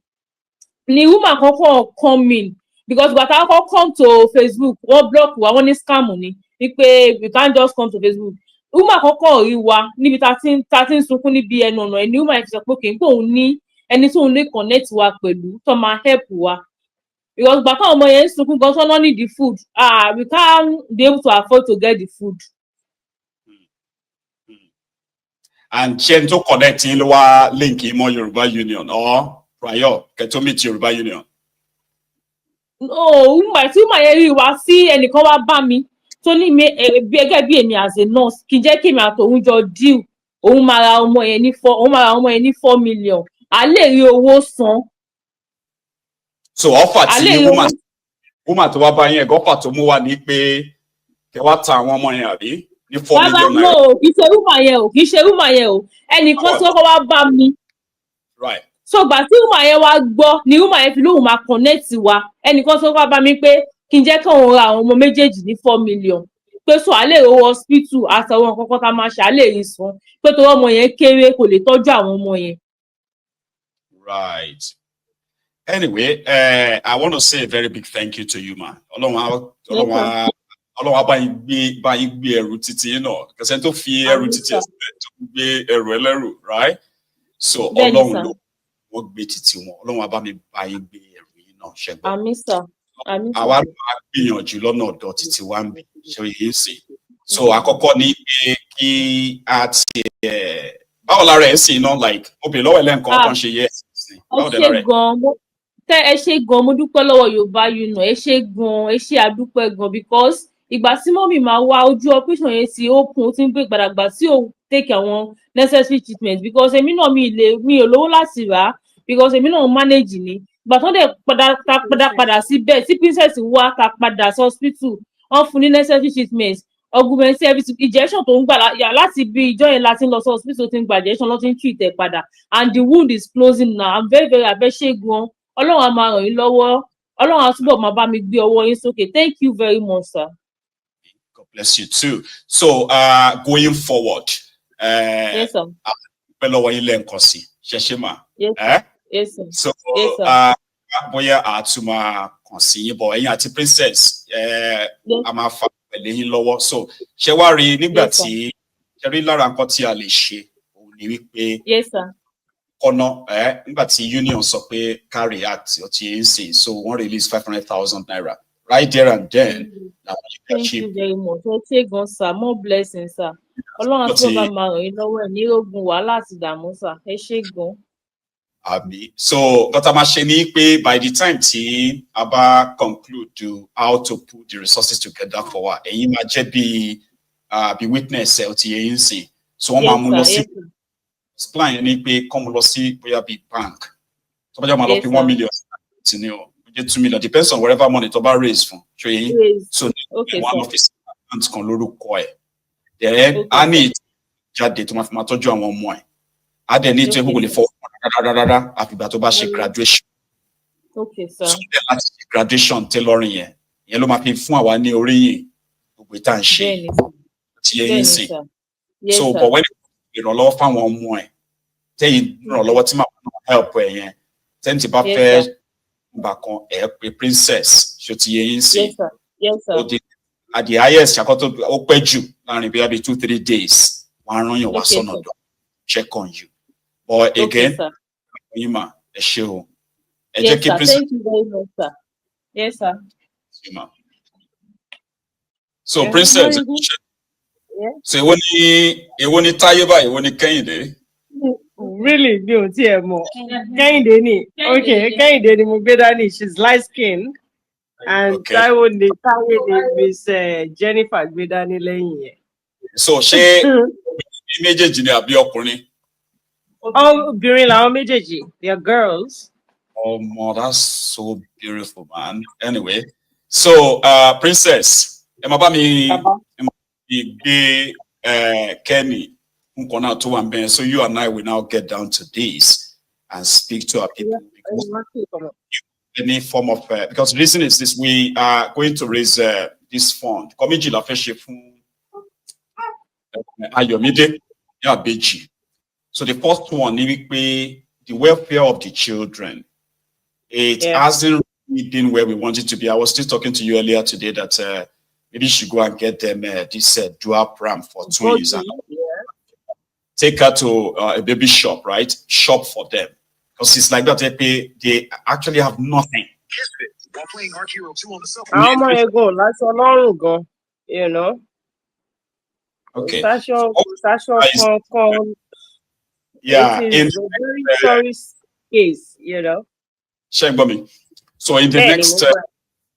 [SPEAKER 5] ni woman kọ́kọ́ come in because ìgbà tá a kọ́kọ́ come to Facebook wọ́n block wa wọ́n ní scam ni wípé you can't just come to Facebook. Woman kọ́kọ́ rí wa níbi tá ti ń sunkún níbi ẹnu ọ̀nà ẹni woman fi sọ pé kì í pé òun ní ẹni tí òun lè connect wa pẹ̀lú tó máa help wa because gbà táwọn ọmọ yẹn ń sunkún gan tó need the food we can't be able to afford to get the food.
[SPEAKER 1] And ṣé tó connect yín ló wá link yín mọ́ Yoruba Union or prior kẹ́tọ́ meet Yoruba Union?
[SPEAKER 5] No, tí woman yẹn rí wa sí ẹnìkan wá bá mi tó ní gẹ́gẹ́ bí èmi as a nurse kì í jẹ́ kí èmi àtòun jọ deal òun máa ra ọmọ yẹn ní 4 million a lè rí owó san.
[SPEAKER 1] So offer tí woman tó wá bá yẹn offer tó mú wá ní pé kẹ́ wá ta àwọn ọmọ yẹn àbí ní 4 million naira.
[SPEAKER 5] No, kì í ṣe woman yẹn o ẹnìkan tí wọ́n wá bá mi.
[SPEAKER 1] Right.
[SPEAKER 5] So gbà tí woman yẹn wá gbọ́ ni woman yẹn fi lóhùn máa connect wa ẹnìkan tí wọ́n wá bá mi pé kí n jẹ́ kí òun ra àwọn ọmọ méjèèjì ní 4 million pé so a lè owó hospital àtàwọn kọ́kọ́ tá máa ṣe a lè rí san pé tó ọmọ yẹn kéré kò lè tọ́jú àwọn ọmọ yẹn.
[SPEAKER 1] Right. Anyway, I want to say a very big thank you to you, ma. Ọlọ́run bá yín gbé ẹrù títí yín náà kẹsẹ̀ tó fi ẹrù títí ẹsẹ̀ tó gbé ẹrù ẹlẹ́rù, right? So Ọlọ́run ló wọ́n gbé títí wọn Ọlọ́run bá mi bá yín gbé ẹrù yín náà ṣẹ́gbọ́n.
[SPEAKER 5] Àmín sà.
[SPEAKER 1] Àwa máa gbìyànjú lọ́nà ọ̀dọ̀ títí wá ń bì ṣe yìí sí. So àkọ́kọ́ ní pé kí a ti báwo lára ẹ̀ sì iná like obìnrin lọ́wọ́ ẹlẹ́nkan kan ṣe yẹ ẹ̀sìn báwo dẹ̀ lára ẹ̀.
[SPEAKER 5] Ẹ ṣé gan mo dúpẹ́ lọ́wọ́ Yorùbá Union ẹ ṣé gan ẹ ṣé àdúpẹ́ gan because ìgbà tí mọ́mì máa wá ojú operation yẹn ti open ó ti ń gbé gbàdàgbà tí ò take àwọn necessary treatment because èmi náà mi ò lówó láti rà á because èmi náà manage ni ìgbà tó dẹ̀ padà síbẹ̀ tí princess wá ta padà sí hospital wọ́n fún ní necessary treatment augment everything injection tó ń gbà láti bí ìjọ yẹn láti ń lọ sí hospital tí ń gba injection ló ti ń treat ẹ̀ padà and the wound is closing now. I'm very very abẹ́ṣẹ́ gan Ọlọ́run á máa ràn yín lọ́wọ́ Ọlọ́run á túbọ̀ máa bá mi gbé ọwọ́ yín sókè. Thank you very much, sir.
[SPEAKER 1] God bless you too. So going forward,
[SPEAKER 5] yes, sir.
[SPEAKER 1] Lọ́wọ́ yín lẹ́ǹkan sí ṣẹṣẹ mà.
[SPEAKER 5] Yes, sir.
[SPEAKER 1] So bóyá àtúmọ̀ kàn sí yín bọ̀ ẹ̀yin àti princess a máa fà pẹ̀lẹ́ yín lọ́wọ́. So ṣé wá rí nígbà tí ṣe rí lára nǹkan tí a lè ṣe òun ni wípé.
[SPEAKER 5] Yes, sir.
[SPEAKER 1] Ọ̀nà nígbà tí union sọ pé carry act ó ti ń sìn so wọ́n release 500,000 naira right there and then.
[SPEAKER 5] Thank you very much. Ẹ ṣé gan sir, more blessings sir. Ọlọ́run tó bá máa ràn yín lọ́wọ́ ẹ̀ ní ogun wàhálà àti ìdààmú sir. Ẹ ṣé gan.
[SPEAKER 1] Àbí so nǹkan máa ṣe ni pé by the time tí a bá conclude to how to put the resources together for wa ẹ̀yin máa jẹ́ bí witness ẹ̀ ó ti yẹ yín sìn so wọ́n máa mú lọ sí plan yẹn ni pé kọ́ mo lọ sí bóyá bíi bank tó bá jẹ́ máa lọ fi 1 million tí ni o jẹ́ 2 million depends on whatever money tó bá raise fún ṣe yín so ní one office account kan lórúkọ ẹ̀ then a ní jáde tó máa fi máa tọ́jú àwọn ọmọ ẹ̀ a dẹ̀ ní ètò ìgbógun lè fọwọ́ rárá àfìgbà tó bá ṣe graduation so then láti ṣe graduation tailoring yẹn ló máa fi fún àwa ní oríyìn gbogbo ìta ń ṣe ti yẹ yín sìn so but when ìrànlọ́wọ́ fáwọn ọmọ ẹ̀ tẹ́yìn ìrànlọ́wọ́ tí màá help ẹ̀ yẹn tẹ́yìn tí bá fẹ́ gbà kan ẹ̀ pé princess ṣó ti yẹ yín sí at the highest ṣàkóso ó pẹ́ jù láàrin bí i 2-3 days wọ́n á rán yàn wá sọ́nà dọ̀ check on you but again yín mà show.
[SPEAKER 5] Yes, sir. Thank you very much, sir. Yes, sir.
[SPEAKER 1] So,
[SPEAKER 5] Yeah,
[SPEAKER 1] Princess,
[SPEAKER 5] yeah.
[SPEAKER 1] so when you Tayeba, when you Kende.
[SPEAKER 2] Really, no, TMO. Kehinde ni. Okay, Kehinde ni mo gbé dání. She's light skinned. And
[SPEAKER 1] Okay.
[SPEAKER 2] Taiwo ni Miss Jennifer gbé dání lẹ́yìn yẹn.
[SPEAKER 1] So, she méjèèjì ni àbí ọkùnrin?
[SPEAKER 2] Obìnrin làwọn méjèèjì. They are girls.
[SPEAKER 1] Oh, that's so beautiful, man. Anyway, so Princess, Kenny, so you and I will now get down to this and speak to our people. Any form of because the reason is this: we are going to raise this fund. So the first one, the welfare of the children. It hasn't really been where we want it to be. I was still talking to you earlier today that maybe you should go and get them this dual pram for 2 years. Take her to a baby shop, right? Shop for them. Because it's like that, they actually have nothing.
[SPEAKER 2] How am I going? That's a long ago, you know.
[SPEAKER 1] Okay.
[SPEAKER 2] Yeah, in a very sorry case, you know.
[SPEAKER 1] So in the next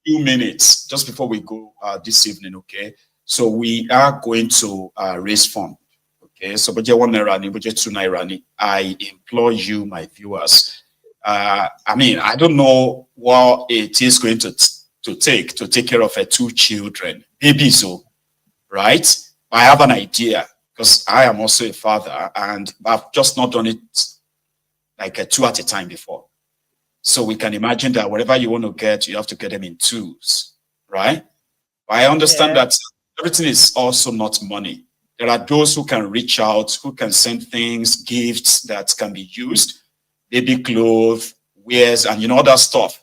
[SPEAKER 1] few minutes, just before we go this evening, okay, so we are going to raise fund, okay, so budget 1 naira, budget 2 naira. I implore you, my viewers, I mean, I don't know what it is going to take care of 2 children, babies, right? I have an idea because I am also a father and I've just not done it like 2 at a time before. So we can imagine that whatever you want to get, you have to get them in 2s, right? But I understand that everything is also not money. There are those who can reach out, who can send things, gifts that can be used, baby clothes, wares, and you know, other stuff.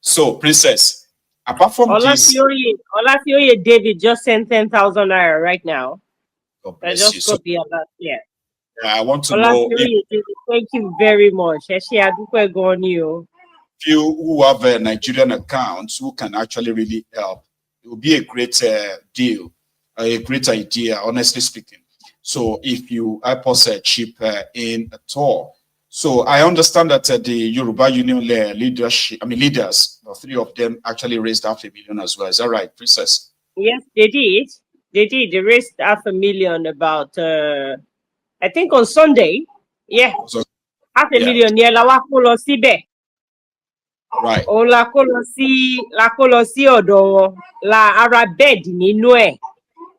[SPEAKER 1] So, Princess, apart from this...
[SPEAKER 2] Olafioye David just sent 10,000 naira right now.
[SPEAKER 1] God bless
[SPEAKER 2] I just
[SPEAKER 1] you.
[SPEAKER 2] got the alert, yeah.
[SPEAKER 1] I want to know...
[SPEAKER 2] Thank you very much. If
[SPEAKER 1] you who have Nigerian accounts who can actually really help, it will be a great deal, a great idea, honestly speaking. So if you help us chip in at all. So I understand that the Yoruba Union leaders, the 3 of them actually raised $500,000 as well. Is that right, Princess?
[SPEAKER 2] Yes, they did. They did. They raised $500,000 about, I think on Sunday. Yeah. So, $500,000 near la wakulo sibe.
[SPEAKER 1] Right.
[SPEAKER 2] O la kolo si odo la ara bed nínú ẹ̀.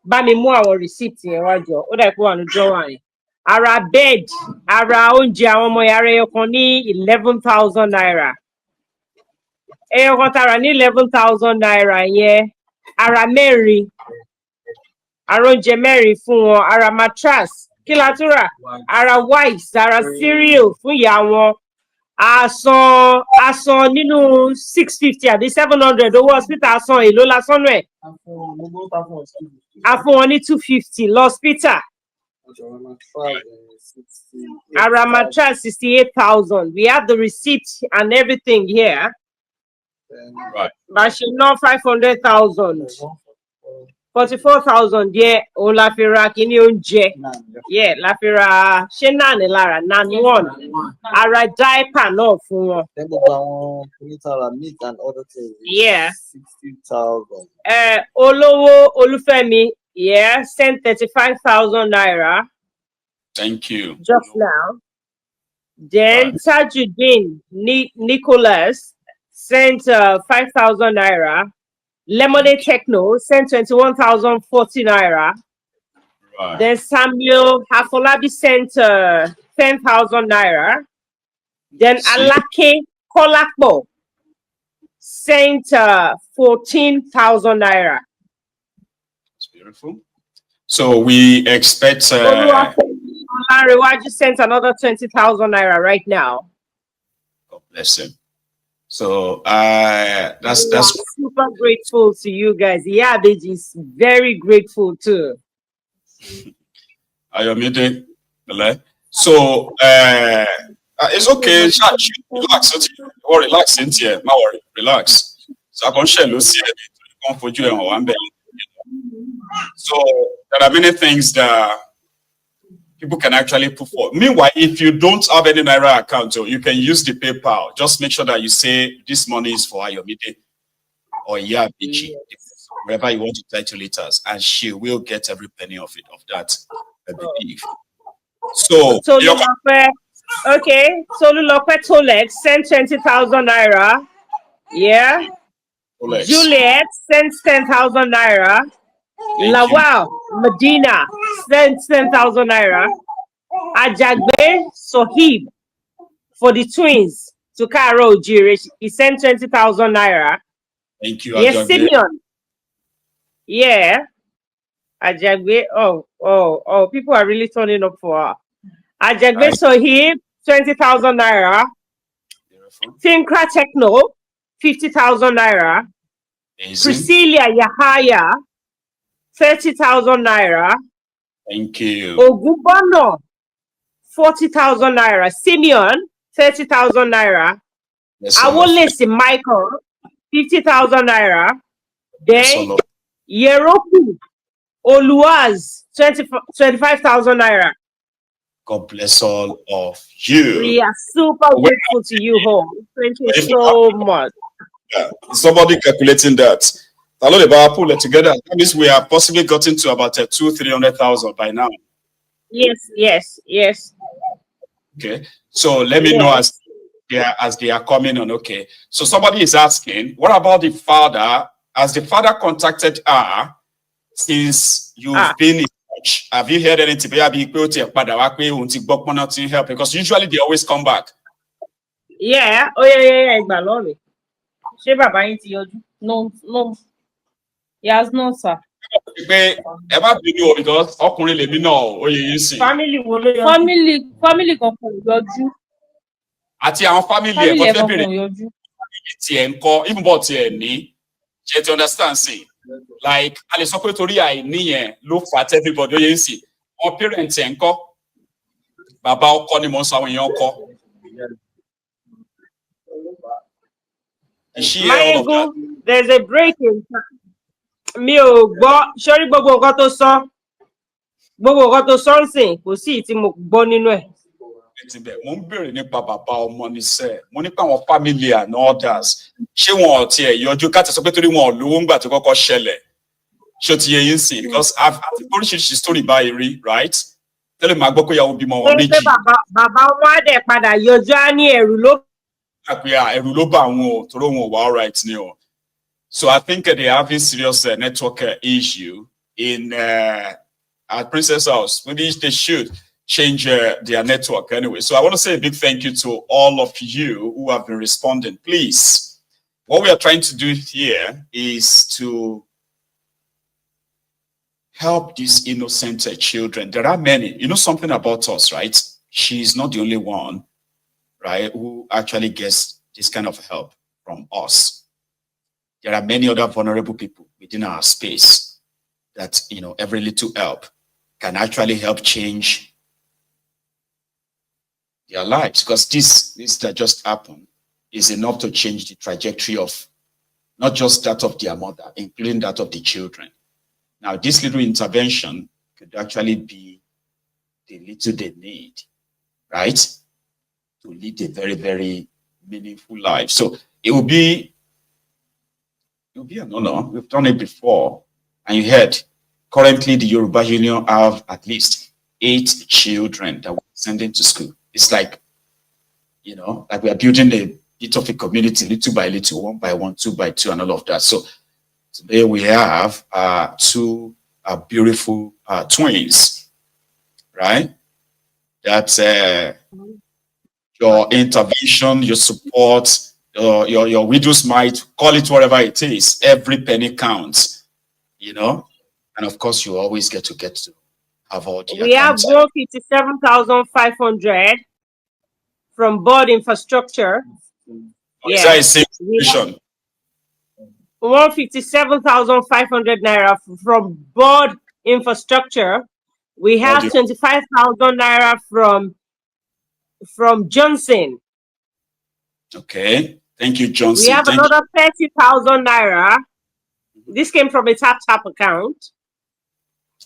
[SPEAKER 2] Bá mi mú àwọn receipt yẹn wá jọ. Ó dà pé wà ní drawer yẹn. Ara bed, ara oúnjẹ àwọn ọmọ yàrá ẹyọkan ní 11,000 naira. Ẹyọkan tara ní 11,000 naira yẹn. Ara mẹ́rin. Ara oúnjẹ mẹ́rin fún wọn. Ara mattress. Kí la tún rà? Ara wipes, ara cereal fún ìyá wọn. Asan nínú 650 àbí 700 owó hospital asan èlò lásán ẹ̀. A fún wọn ní 250 l'hospital. Ara mattress 68,000. We have the receipt and everything here.
[SPEAKER 1] Right.
[SPEAKER 2] But she know 500,000. 44,000 yeah, o la fi ra kíní oúnjẹ. Yeah, la fi ra ṣé náà ní lára nan one. Ara diaper náà fún wọn.
[SPEAKER 12] Then gbogbo àwọn meat and other things.
[SPEAKER 2] Yeah.
[SPEAKER 12] 60,000.
[SPEAKER 2] Olówó Olúfẹ́mi, yeah, sent 35,000 naira.
[SPEAKER 1] Thank you.
[SPEAKER 2] Just now. Then Tajuddin Nicholas sent 5,000 naira. Lemonade Techno sent 21,040 naira.
[SPEAKER 1] Right.
[SPEAKER 2] Then Samuel Hafolabi sent 10,000 naira. Then Alake Kolakbo sent 14,000 naira.
[SPEAKER 1] It's beautiful. So we expect.
[SPEAKER 2] Olariwaju sent another 20,000 naira right now.
[SPEAKER 1] God bless him. So that's
[SPEAKER 2] super grateful to you guys. Yeah, Beji is very grateful too.
[SPEAKER 1] So It's okay. Relax. Or relax, Cynthia. No worry. Relax. So I can share Lucy. So there are many things that people can actually put for. Meanwhile, if you don't have any Naira account, you can use the PayPal. Just make sure that you say this money is for Ayomide or Yabiji, wherever you want to title it as, and she will get every penny of it, of that, I believe. So,
[SPEAKER 2] okay, Tolulope Tolex sent 20,000 Naira. Yeah. Tolex. Juliet sent 10,000 Naira. Lawal Medina sent 10,000 Naira. Ajagbe Sohib for the twins to Karo Ojire, he sent 20,000 Naira.
[SPEAKER 1] Thank you,
[SPEAKER 2] yes, Ajagbe. Simeon. Yeah. Ajagbe. Oh, people are really turning up for her. Ajagbe Sohib, 20,000 Naira. Tinkra Techno, 50,000 Naira. Priscilla Yahaya, 30,000 Naira.
[SPEAKER 1] Thank you.
[SPEAKER 2] Ogubono, 40,000 Naira. Simeon, 30,000 Naira.
[SPEAKER 1] Yes,
[SPEAKER 2] Awolesi Michael, 50,000 Naira. Then Yeroku Oluwaz, 25,000 Naira.
[SPEAKER 1] God bless all of you.
[SPEAKER 2] We are super grateful to you all. Thank you so much.
[SPEAKER 1] Yeah. Somebody calculating that. Pull it together. That means we have possibly gotten to about 200,000-300,000 by now.
[SPEAKER 2] Yes.
[SPEAKER 1] Okay. So let me know as they are coming on. Okay. So somebody is asking, what about the father? Has the father contacted her since you've been in touch? Have you heard anything? Help? Because usually they always come back.
[SPEAKER 2] Yeah. Oh yeah.
[SPEAKER 5] No. He has not, sir.
[SPEAKER 1] Because
[SPEAKER 5] family kankan yọjú.
[SPEAKER 1] Àti àwọn family ẹ̀ kọ́ bẹ̀rẹ̀ even bọ̀ tí ẹ̀ ní ṣe ti understand sí like a lè sọ pé torí àìní yẹn ló fà á everybody ó yẹ ń sìn wọn parent ẹ̀ ń kọ́ bàbá ọkọ ni mo ń sọ àwọn èèyàn kọ́.
[SPEAKER 2] Maiyegun, there's a break in time. Mi ò gbọ́ sórí gbogbo nǹkan tó sọ ń sìn kò sí tí mo gbọ́ nínú ẹ̀.
[SPEAKER 1] Mo ń béèrè nípa bàbá ọmọ níṣẹ́ mo nípa àwọn family and others ṣé wọn ò tiẹ̀ yọjú ká ti sọ pé torí wọn ò lówó ńgbà tó kọ́kọ́ ṣẹlẹ̀ ṣé o ti yẹ yín sìn because I've oríṣiríṣi story báyìí rí right tẹ́lẹ̀ máa gbọ́ pé ìyàwó bímọ wọn méjì.
[SPEAKER 2] Bàbá ọmọ àdẹ̀ padà yọjú á ní ẹ̀rù
[SPEAKER 1] ló bá àwọn o torí wọn ò wá all right ni o. So I think they're having serious network issue in at Princess House. Maybe they should change their network anyway. So I want to say a big thank you to all of you who have been responding. Please, what we are trying to do here is to help these innocent children. There are many. You know something about us, right? She's not the only one, right, who actually gets this kind of help from us. There are many other vulnerable people within our space that, you know, every little help can actually help change their lives. Because this that just happened is enough to change the trajectory of not just that of their mother, including that of the children. Now, this little intervention could actually be the little they need, right? To lead a very, very meaningful life. So it will be an honor. We've done it before. And you heard, currently the Yoruba Union have at least 8 children that we're sending to school. It's like, you know, like we are building a bit of a community, little by little, 1 by 1, 2 by 2, and all of that. So today we have 2 beautiful twins, right? That's your intervention, your support, your widow's mite, call it whatever it is. Every penny counts, you know, and of course you always get to have all the.
[SPEAKER 2] We have 157,500 from board infrastructure.
[SPEAKER 1] Is that a situation?
[SPEAKER 2] 157,500 naira from board infrastructure. We have 25,000 naira from from Johnson.
[SPEAKER 1] Okay. Thank you, Johnson.
[SPEAKER 2] We have another 30,000 naira. This came from a tap account.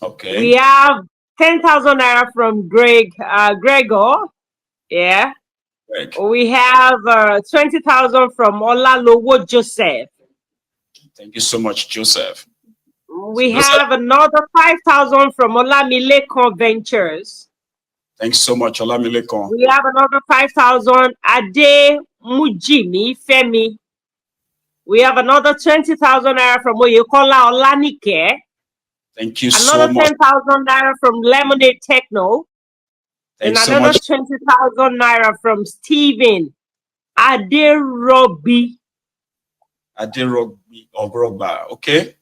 [SPEAKER 1] Okay.
[SPEAKER 2] We have 10,000 naira from Gregor. Yeah.
[SPEAKER 1] Greg.
[SPEAKER 2] We have 20,000 from Olalowo Joseph.
[SPEAKER 1] Thank you so much, Joseph.
[SPEAKER 2] We have another 5,000 from Olamilekon Ventures.
[SPEAKER 1] Thanks so much, Olamilekon.
[SPEAKER 2] We have another 5,000 Ade Mujimi Femi. We have another 20,000 naira from Oyekola Olanike.
[SPEAKER 1] Thank you so much.
[SPEAKER 2] Another 10,000 naira from Lemonade Techno.
[SPEAKER 1] Thanks
[SPEAKER 2] and
[SPEAKER 1] so
[SPEAKER 2] another
[SPEAKER 1] much.
[SPEAKER 2] 20,000 naira from Stephen Aderobi.
[SPEAKER 1] Aderobi Ogrogba. Okay.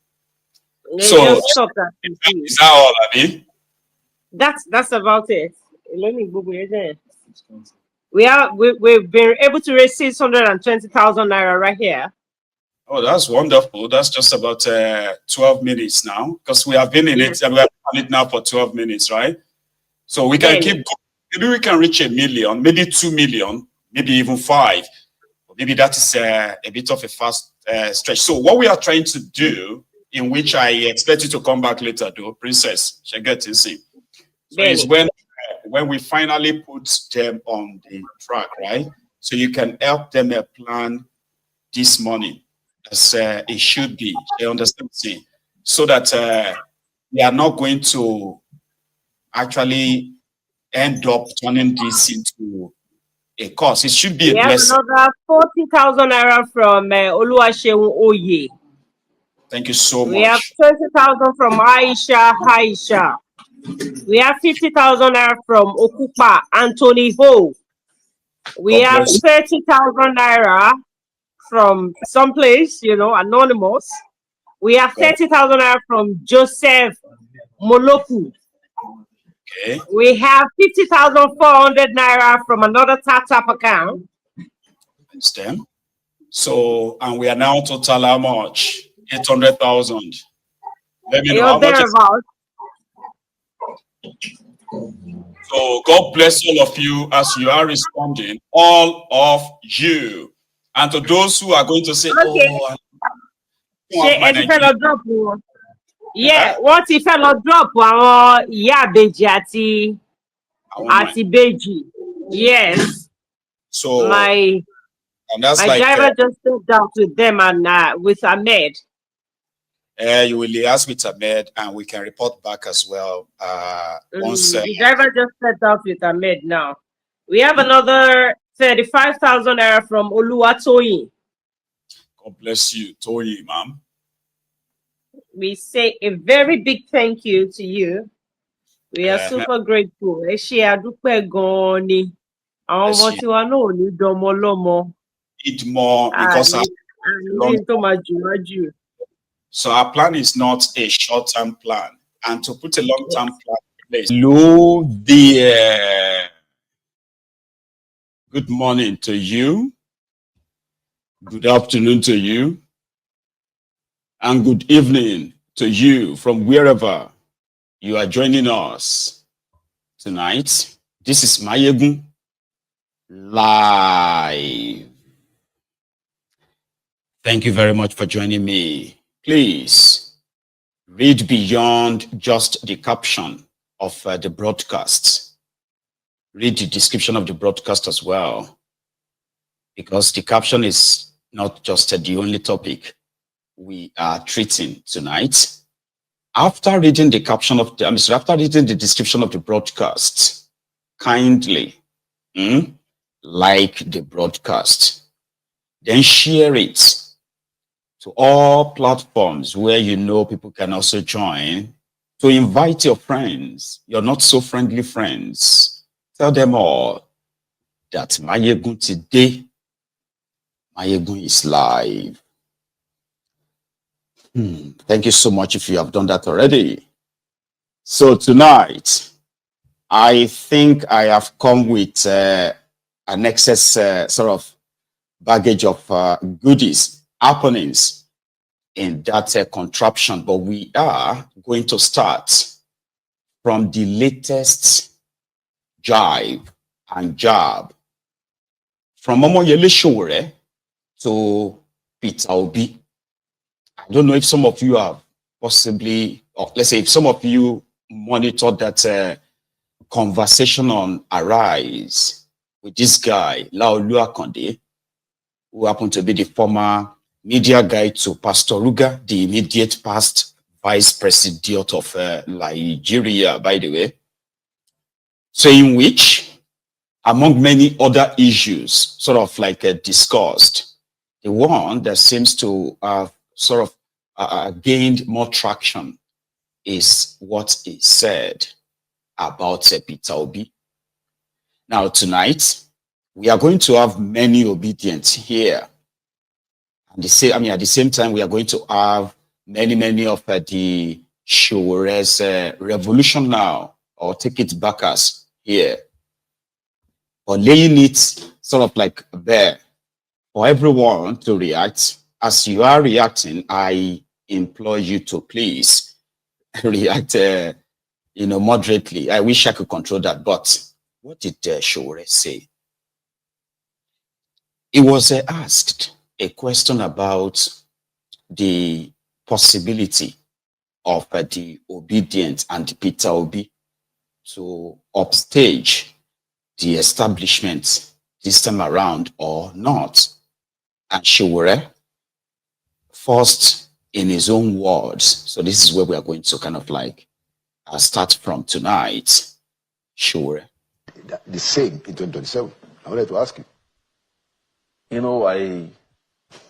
[SPEAKER 2] So just stop that.
[SPEAKER 1] Is that all, Abi?
[SPEAKER 2] That's about it. We've been able to raise 620,000 naira right here.
[SPEAKER 1] Oh, that's wonderful. That's just about 12 minutes now, because we have been in it. We have done it now for 12 minutes, right? So we can keep going. Maybe we can reach 1 million, maybe 2 million, maybe even 5. Maybe that is a bit of a fast stretch. So what we are trying to do, in which I expect you to come back later, though, Princess, she get to see. So is when we finally put them on the track, right? So you can help them plan this money as it should be. You understand? See, so that we are not going to actually end up turning this into a cost. It should be a blessing.
[SPEAKER 2] We have another 40,000 naira from Oluwaseun Oye.
[SPEAKER 1] Thank you so much.
[SPEAKER 2] We have 20,000 from Aisha. We have 50,000 naira from Okupa Anthony Ho. We have 30,000 naira from someplace, anonymous. We have 30,000 naira from Joseph Moloku.
[SPEAKER 1] Okay.
[SPEAKER 2] We have 50,400 naira from another tap account.
[SPEAKER 1] Understand? So, and we are now total how much? 800,000. Let me know how much. So God bless all of you as you are responding, all of you. And to those who are going to say,
[SPEAKER 2] what if I drop àti Beji? Yes.
[SPEAKER 1] So
[SPEAKER 2] my driver just stepped out with them and with Ahmed.
[SPEAKER 1] You will liaise with Ahmed and we can report back as well. Once
[SPEAKER 2] the driver just stepped out with Ahmed now. We have another 35,000 naira from Oluwatoyin.
[SPEAKER 1] God bless you, Toyi, ma'am.
[SPEAKER 2] We say a very big thank you to you. We are super grateful. Eat
[SPEAKER 1] more because so our plan is not a short-term plan, and to put a long-term plan in place. Hello there. Good morning to you. Good afternoon to you. And good evening to you from wherever you are joining us tonight. This is Maiyegun live. Thank you very much for joining me. Please read beyond just the caption of the broadcast. Read the description of the broadcast as well, because the caption is not just the only topic we are treating tonight. After reading the caption of after reading the description of the broadcast, kindly like the broadcast, then share it to all platforms where you know people can also join, to invite your friends, your not so friendly friends. Tell them all that Maiyegun today, Maiyegun is live. Thank you so much if you have done that already. So tonight, I think I have come with an excess sort of baggage of goodies, happenings in that contraption, but we are going to start from the latest jive and jab. From Omoyele Sowore to Peter Obi. I don't know if some of you have possibly, or let's say if some of you monitored that conversation on Arise with this guy, Laolu Akonde, who happened to be the former media guy to Pastor Ruga, the immediate past vice president of Nigeria, by the way. So in which, among many other issues, sort of like discussed, the one that seems to have sort of gained more traction is what is said about Peter Obi. Now tonight, we are going to have many obedience here. And at the same time, we are going to have many of the Sowore's revolution now, or take it back as here. But laying it sort of like there for everyone to react. As you are reacting, I implore you to please react, moderately. I wish I could control that, but what did Sowore say? He was asked a question about the possibility of the obedient and Peter Obi to upstage the establishment this time around or not. And Sowore, first in his own words, so this is where we are going to kind of like start from tonight. Sowore.
[SPEAKER 13] The same in 2027. I wanted to ask you.
[SPEAKER 14] You know, I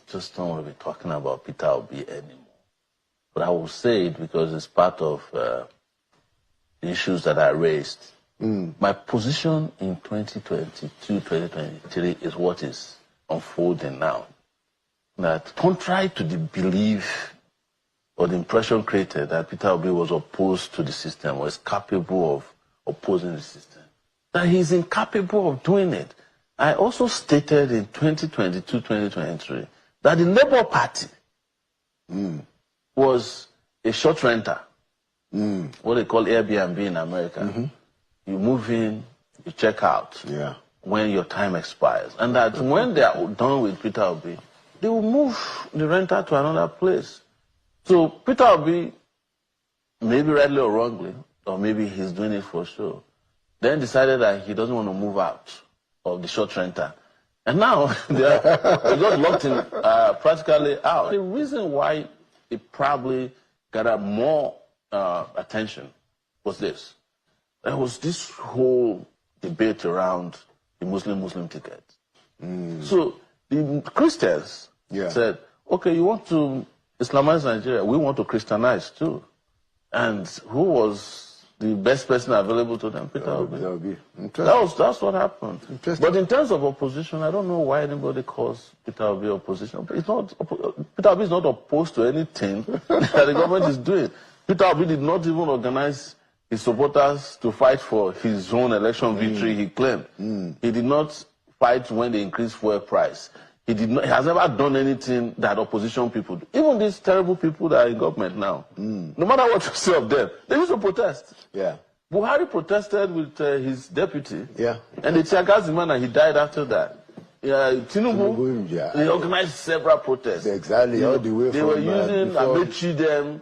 [SPEAKER 14] just don't want to be talking about Peter Obi anymore. But I will say it because it's part of the issues that I raised. My position in 2022, 2023 is what is unfolding now. That contrary to the belief or the impression created that Peter Obi was opposed to the system or is capable of opposing the system, that he's incapable of doing it. I also stated in 2022, 2023 that the Labour Party was a short renter, what they call Airbnb in America. You move in, you check out when your time expires. And that when they are done with Peter Obi, they will move the renter to another place. So Peter Obi, maybe rightly or wrongly, or maybe he's doing it for sure, then decided that he doesn't want to move out of the short renter. And now they got locked in practically out. The reason why it probably got more attention was this. There was this whole debate around the Muslim ticket. So the Christians said, okay, you want to Islamize Nigeria, we want to Christianize too. And who was the best person available to them? Peter Obi. That's what happened. But in terms of opposition, I don't know why anybody calls Peter Obi opposition. But it's not, Peter Obi is not opposed to anything that the government is doing. Peter Obi did not even organize his supporters to fight for his own election victory, he claimed. He did not fight when they increased fuel price. He has never done anything that opposition people do. Even these terrible people that are in government now, no matter what you say of them, they used to protest. Buhari protested with his deputy, and they tear-gassed the man and he died after that. Tinubu, they organized several protests.
[SPEAKER 13] Exactly, all the way
[SPEAKER 14] they
[SPEAKER 13] from
[SPEAKER 14] were using Amechi them.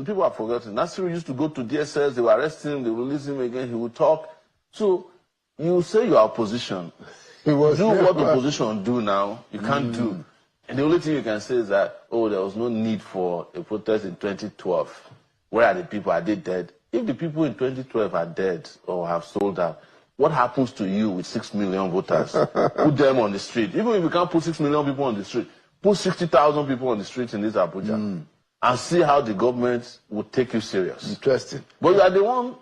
[SPEAKER 14] People have forgotten. Nasiru used to go to DSS, they would arrest him, they would release him again, he would talk. So you say you are opposition. Do what the opposition do now, you can't do. And the only thing you can say is that, oh, there was no need for a protest in 2012. Where are the people? Are they dead? If the people in 2012 are dead or have sold out, what happens to you with 6 million voters? Put them on the street. Even if you can't put 6 million people on the street, put 60,000 people on the street in this Abuja and see how the government would take you serious.
[SPEAKER 13] Interesting.
[SPEAKER 14] But you are the one,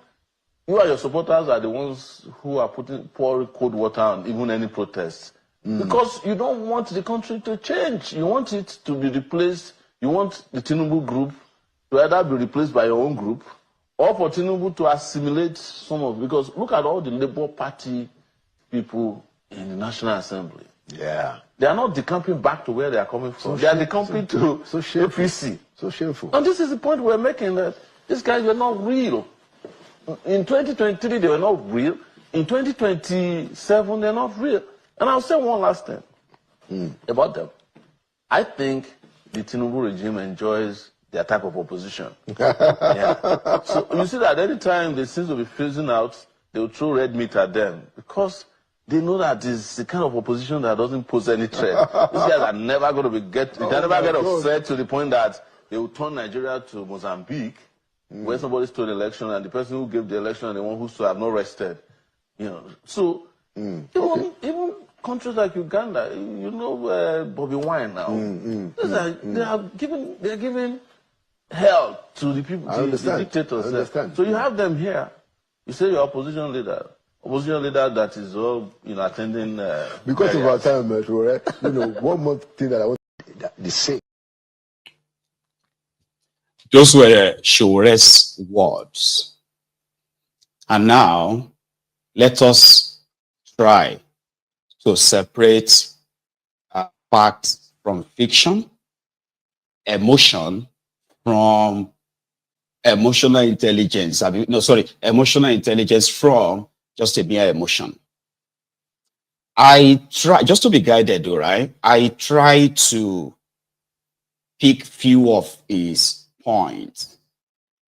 [SPEAKER 14] you and your supporters are the ones who are pouring cold water on even any protests. Because you don't want the country to change. You want it to be replaced. You want the Tinubu group to either be replaced by your own group or for Tinubu to assimilate some of, because look at all the Labour Party people in the National Assembly. They are not decamping back to where they are coming from. They are decamping to APC.
[SPEAKER 13] So shameful.
[SPEAKER 14] And this is the point we're making, that these guys were not real. In 2023, they were not real. In 2027, they're not real. And I'll say one last thing about them. I think the Tinubu regime enjoys their type of opposition. Yeah. So you see that any time they seem to be phasing out, they will throw red meat at them because they know that it's the kind of opposition that doesn't pose any threat. These guys are never going to never get upset to the point that they will turn Nigeria to Mozambique, where somebody stole the election and the person who gave the election and the one who stole have not rested. You know, so even countries like Uganda, you know, Bobby Wine now, they're giving hell to the people, the dictators. So you have them here. You say your opposition leader that is all, you know, attending.
[SPEAKER 13] Because of our time, you know, one more thing that I want to say.
[SPEAKER 1] Those were Sowore's words. And now, let us try to separate fact from fiction, emotion from emotional intelligence. Emotional intelligence from just a mere emotion. I try, just to be guided, all right? I try to pick few of his points.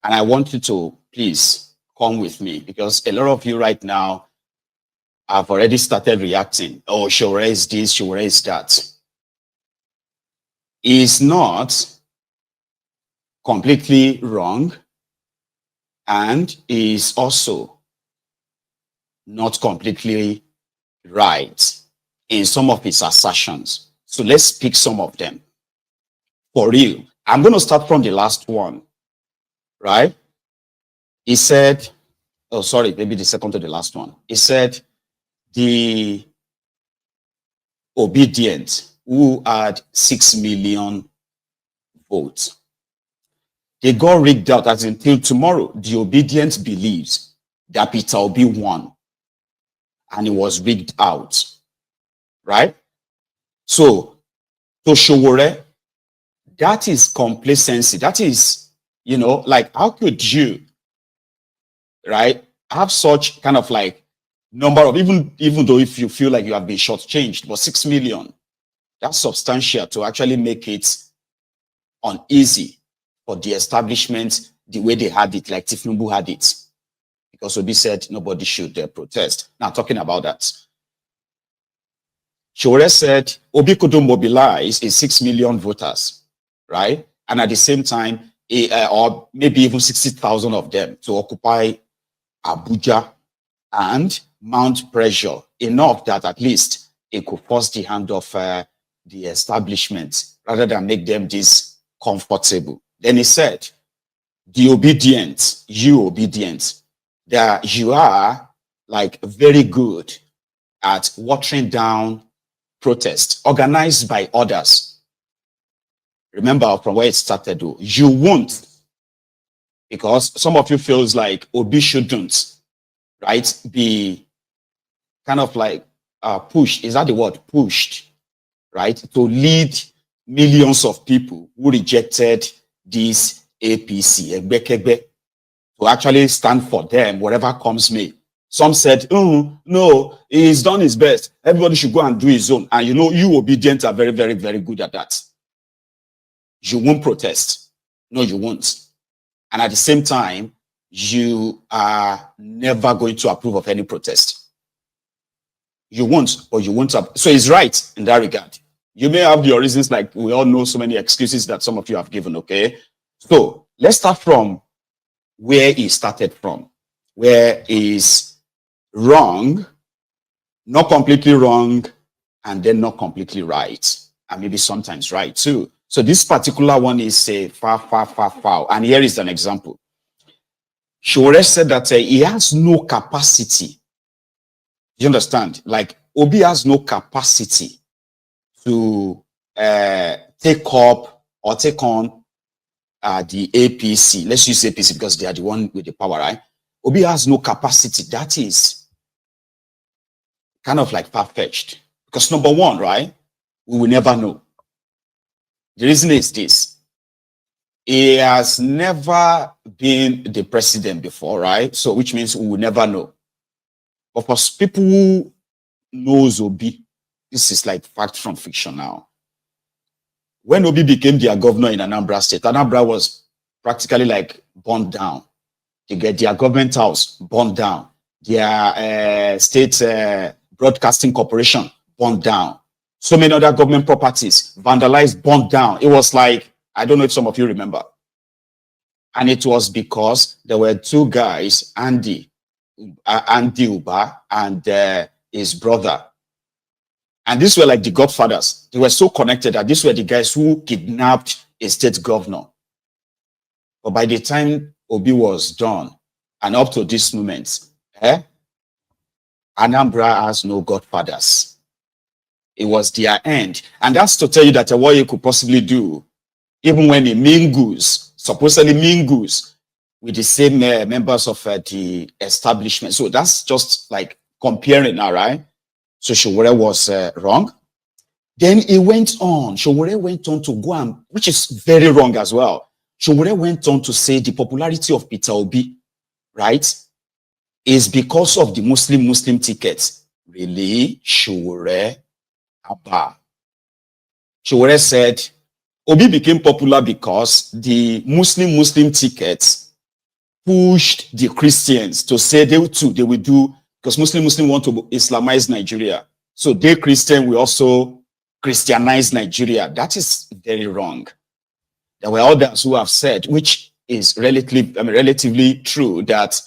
[SPEAKER 1] And I want you to please come with me because a lot of you right now have already started reacting. Oh, Sowore is this, Sowore is that. Is not completely wrong and is also not completely right in some of his assertions. So let's pick some of them. For real, I'm going to start from the last one, right? He said, oh, sorry, maybe the second to the last one. He said, the obedient who had 6 million votes, they got rigged out as until tomorrow. The obedient believes that Peter Obi won and it was rigged out, right? So, to Sowore, that is complacency. That is, you know, like, how could you, right, have such kind of like number of, even though if you feel like you have been shortchanged, but 6 million, that's substantial to actually make it uneasy for the establishment the way they had it, like Tinubu had it. Because Obi said nobody should protest. Now, talking about that, Sowore said Obi couldn't mobilize 6 million voters, right? And at the same time, or maybe even 60,000 of them to occupy Abuja and mount pressure enough that at least it could force the hand of the establishment rather than make them this comfortable. Then he said, the obedient, you obedient, that you are like very good at watering down protest organized by others. Remember from where it started, though, you won't, because some of you feels like Obi shouldn't, right, be kind of like pushed, is that the word, pushed, right, to lead millions of people who rejected this APC, Egbekegbe, to actually stand for them, whatever comes may. Some said, oh, no, he's done his best. Everybody should go and do his own. And you know, you obedient are very, very, very good at that. You won't protest. No, you won't. And at the same time, you are never going to approve of any protest. You won't, or you won't. So he's right in that regard. You may have your reasons, like we all know so many excuses that some of you have given, okay? So let's start from where he started from, where is wrong, not completely wrong, and then not completely right, and maybe sometimes right too. So this particular one is a far, and here is an example. Sowore said that he has no capacity. You understand? Like Obi has no capacity to take up or take on the APC. Let's use APC because they are the one with the power, right? Obi has no capacity. That is kind of like far-fetched. Because number one, right, we will never know. The reason is this. he has never been the president before, right? So which means we will never know. But for people who knows Obi, this is like fact from fiction now. When Obi became their governor in Anambra State, Anambra was practically like burned down. They get their government house burned down. Their state broadcasting corporation burned down. So many other government properties vandalized, burned down. It was like, I don't know if some of you remember. And it was because there were two guys, Andy Uba and his brother. And these were like the godfathers. They were so connected that these were the guys who kidnapped a state governor. But by the time Obi was done, and up to this moment, Anambra has no godfathers. It was their end. And that's to tell you that what you could possibly do, even when he mingles, supposedly mingles with the same members of the establishment. So that's just like comparing now, right? So Sowore was wrong. Then he went on. Sowore went on to go and, which is very wrong as well. Sowore went on to say the popularity of Peter Obi, right, is because of the Muslim tickets. Really? Sowore? Abba. Sowore said Obi became popular because the Muslim tickets pushed the Christians to say they will do, because Muslim want to Islamize Nigeria. So they Christian will also Christianize Nigeria. That is very wrong. There were others who have said, which is relatively true, that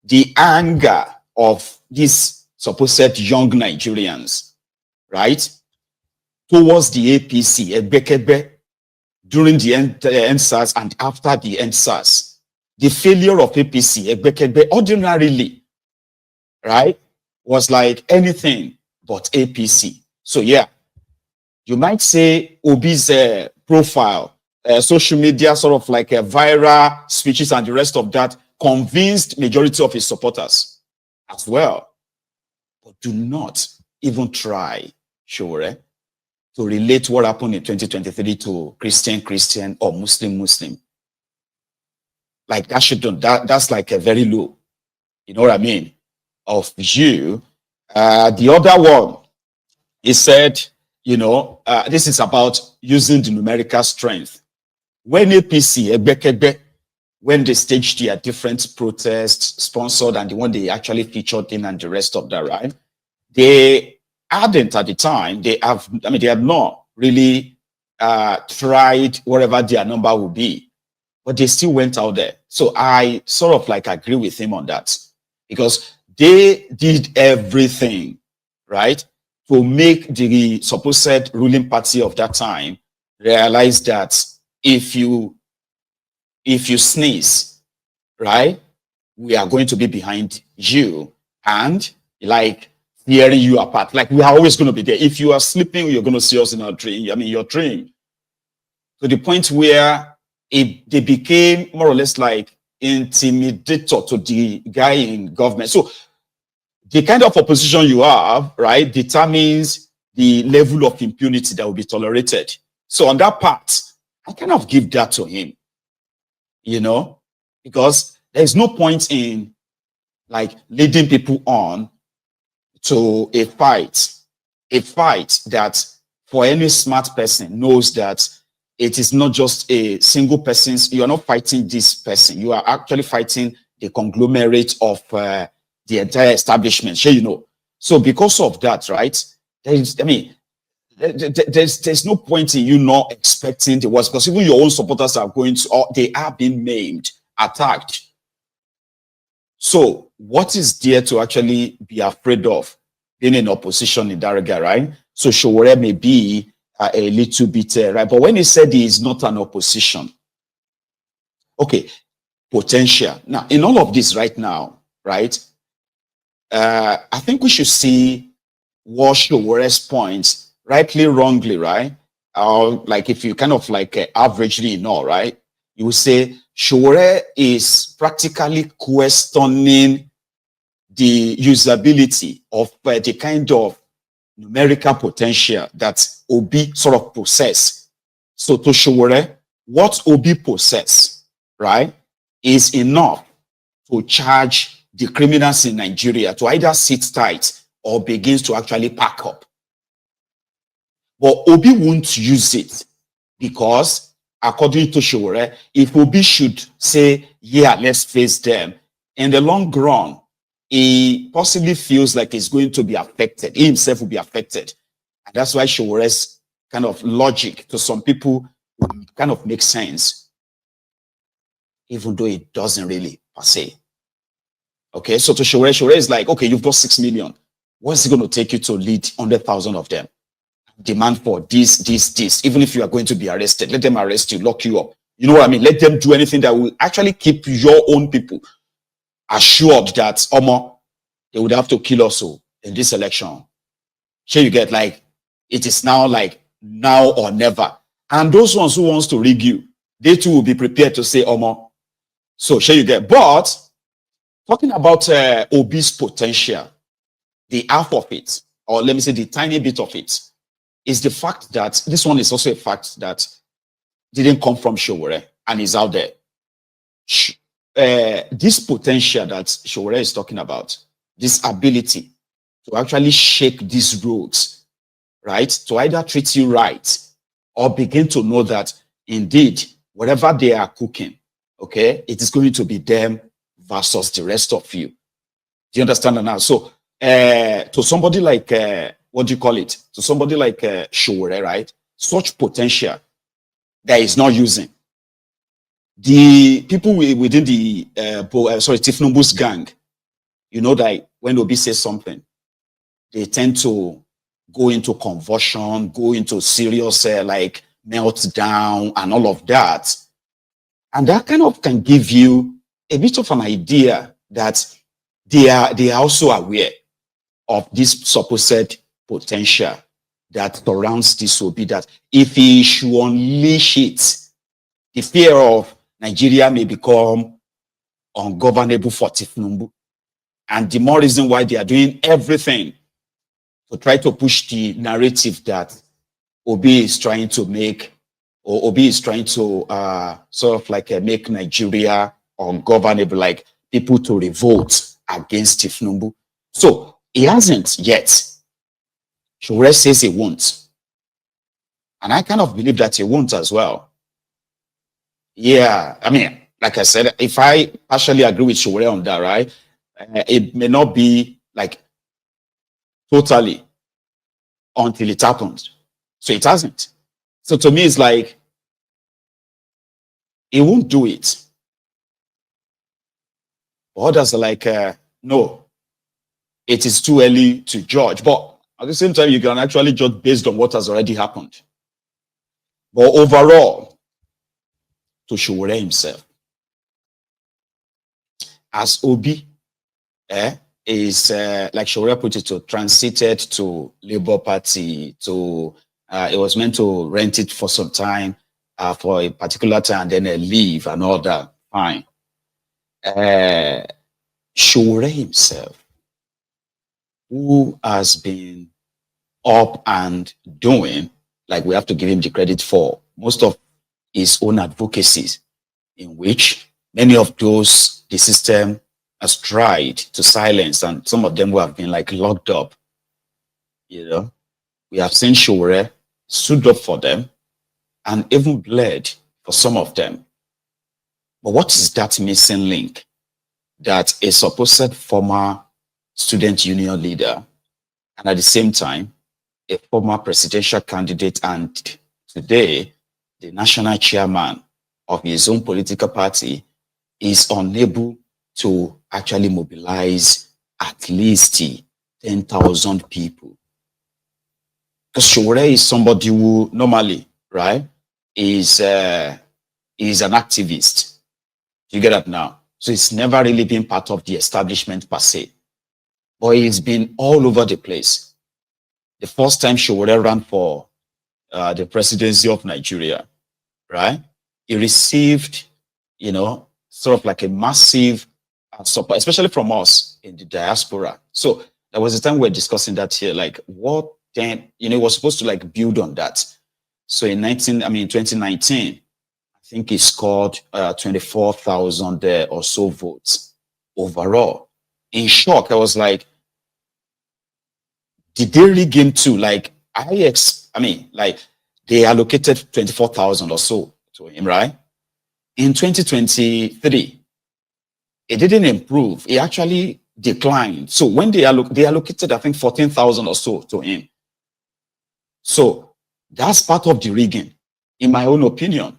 [SPEAKER 1] the anger of these supposed young Nigerians, right, towards the APC, Ebekebe, during the NSAS and after the NSAS, the failure of APC, Ebekebe, ordinarily, right, was like anything but APC. So yeah, you might say Obi's profile, social media, sort of like viral speeches and the rest of that convinced majority of his supporters as well. But do not even try, Sowore, to relate what happened in 2023 to Christian or Muslim. Like that that's like a very low, you know what I mean, of you. The other one, he said, you know, this is about using the numerical strength. When APC, Ebekebe, when they staged their different protests, sponsored, and the one they actually featured in and the rest of that, right? They hadn't at the time, they have not really tried whatever their number would be, but they still went out there. So I sort of like agree with him on that, because they did everything, right, to make the supposed ruling party of that time realize that if you sneeze, right, we are going to be behind you and like tearing you apart. Like we are always going to be there. If you are sleeping, you're going to see us in our dream. I mean, your dream. To the point where they became more or less like intimidator to the guy in government. So the kind of opposition you have, right, determines the level of impunity that will be tolerated. So on that part, I kind of give that to him, you know, because there's no point in like leading people on to a fight that for any smart person knows that it is not just a single person's, you are not fighting this person, you are actually fighting the conglomerate of the entire establishment, sure, you know. So because of that, right, there's no point in you not expecting the worst, because even your own supporters are going to, or they are being maimed, attacked. So what is there to actually be afraid of being in opposition in that regard, right? So Sowore may be a little bit, right? But when he said he is not an opposition, okay, potential. Now, in all of this right now, right, I think we should see what Sowore's points, rightly, wrongly, right? Or like if you kind of like averagely know, right? You will say Sowore is practically questioning the usability of the kind of numerical potential that Obi sort of possess. So to Sowore, what Obi possess, right, is enough to charge the criminals in Nigeria to either sit tight or begins to actually pack up. But Obi won't use it because, according to Sowore, if Obi should say, yeah, let's face them, in the long run, he possibly feels like he's going to be affected. He himself will be affected. And that's why Sowore's kind of logic to some people kind of makes sense, even though it doesn't really per se. Okay, so to Sowore is like, okay, you've got 6 million. What's it going to take you to lead 100,000 of them? Demand for this, even if you are going to be arrested, let them arrest you, lock you up. You know what I mean? Let them do anything that will actually keep your own people assured that they would have to kill us in this election. Sure, you get like, it is now like now or never. And those ones who wants to rig you, they too will be prepared to say, so sure you get. But talking about Obi's potential, the half of it, or let me say the tiny bit of it, is the fact that this one is also a fact that didn't come from Sowore and is out there. This potential that Sowore is talking about, this ability to actually shake these roads, right? To either treat you right or begin to know that indeed, whatever they are cooking, okay, it is going to be them versus the rest of you. Do you understand that now? So to somebody like, what do you call it? To somebody like Sowore, right? Such potential that is not using. The people within the, Tifnumbu's gang, you know that when Obi says something, they tend to go into convulsion, go into serious like meltdown and all of that. And that kind of can give you a bit of an idea that they are also aware of this supposed potential that surrounds this Obi, that if he should unleash it, the fear of Nigeria may become ungovernable for Tifnumbu. And the more reason why they are doing everything to try to push the narrative that Obi is trying to make, or Obi is trying to sort of like make Nigeria ungovernable, like people to revolt against Tifnumbu. So he hasn't yet. Sowore says he won't. And I kind of believe that he won't as well. Yeah, I mean, like I said, if I partially agree with Sowore on that, right, it may not be like totally until it happens. So it hasn't. So to me, it's like, he won't do it. Others are like, no, it is too early to judge. But at the same time, you can actually judge based on what has already happened. But overall, to Sowore himself, as Obi is, like Sowore put it, to transited to Labour Party, to it was meant to rent it for some time, for a particular time, and then leave and all that. Fine. Sowore himself, who has been up and doing, like we have to give him the credit for most of his own advocacies, in which many of those the system has tried to silence, and some of them who have been like locked up. You know, we have seen Sowore stood up for them and even bled for some of them. But what is that missing link that a supposed former student union leader and at the same time a former presidential candidate and today the national chairman of his own political party is unable to actually mobilize at least 10,000 people? Because Sowore is somebody who normally, right, is an activist. You get that now? So it's never really been part of the establishment per se. But he's been all over the place. The first time Sowore ran for the presidency of Nigeria, right, he received, you know, sort of like a massive support, especially from us in the diaspora. So there was a time we were discussing that here, like what then, you know, it was supposed to like build on that. So in 2019, I think he scored 24,000 or so votes overall. In shock, I was like, did they rig him too? Like, I mean, like, they allocated 24,000 or so to him, right? In 2023, it didn't improve. It actually declined. So when they allocated, I think, 14,000 or so to him. So that's part of the rigging, in my own opinion,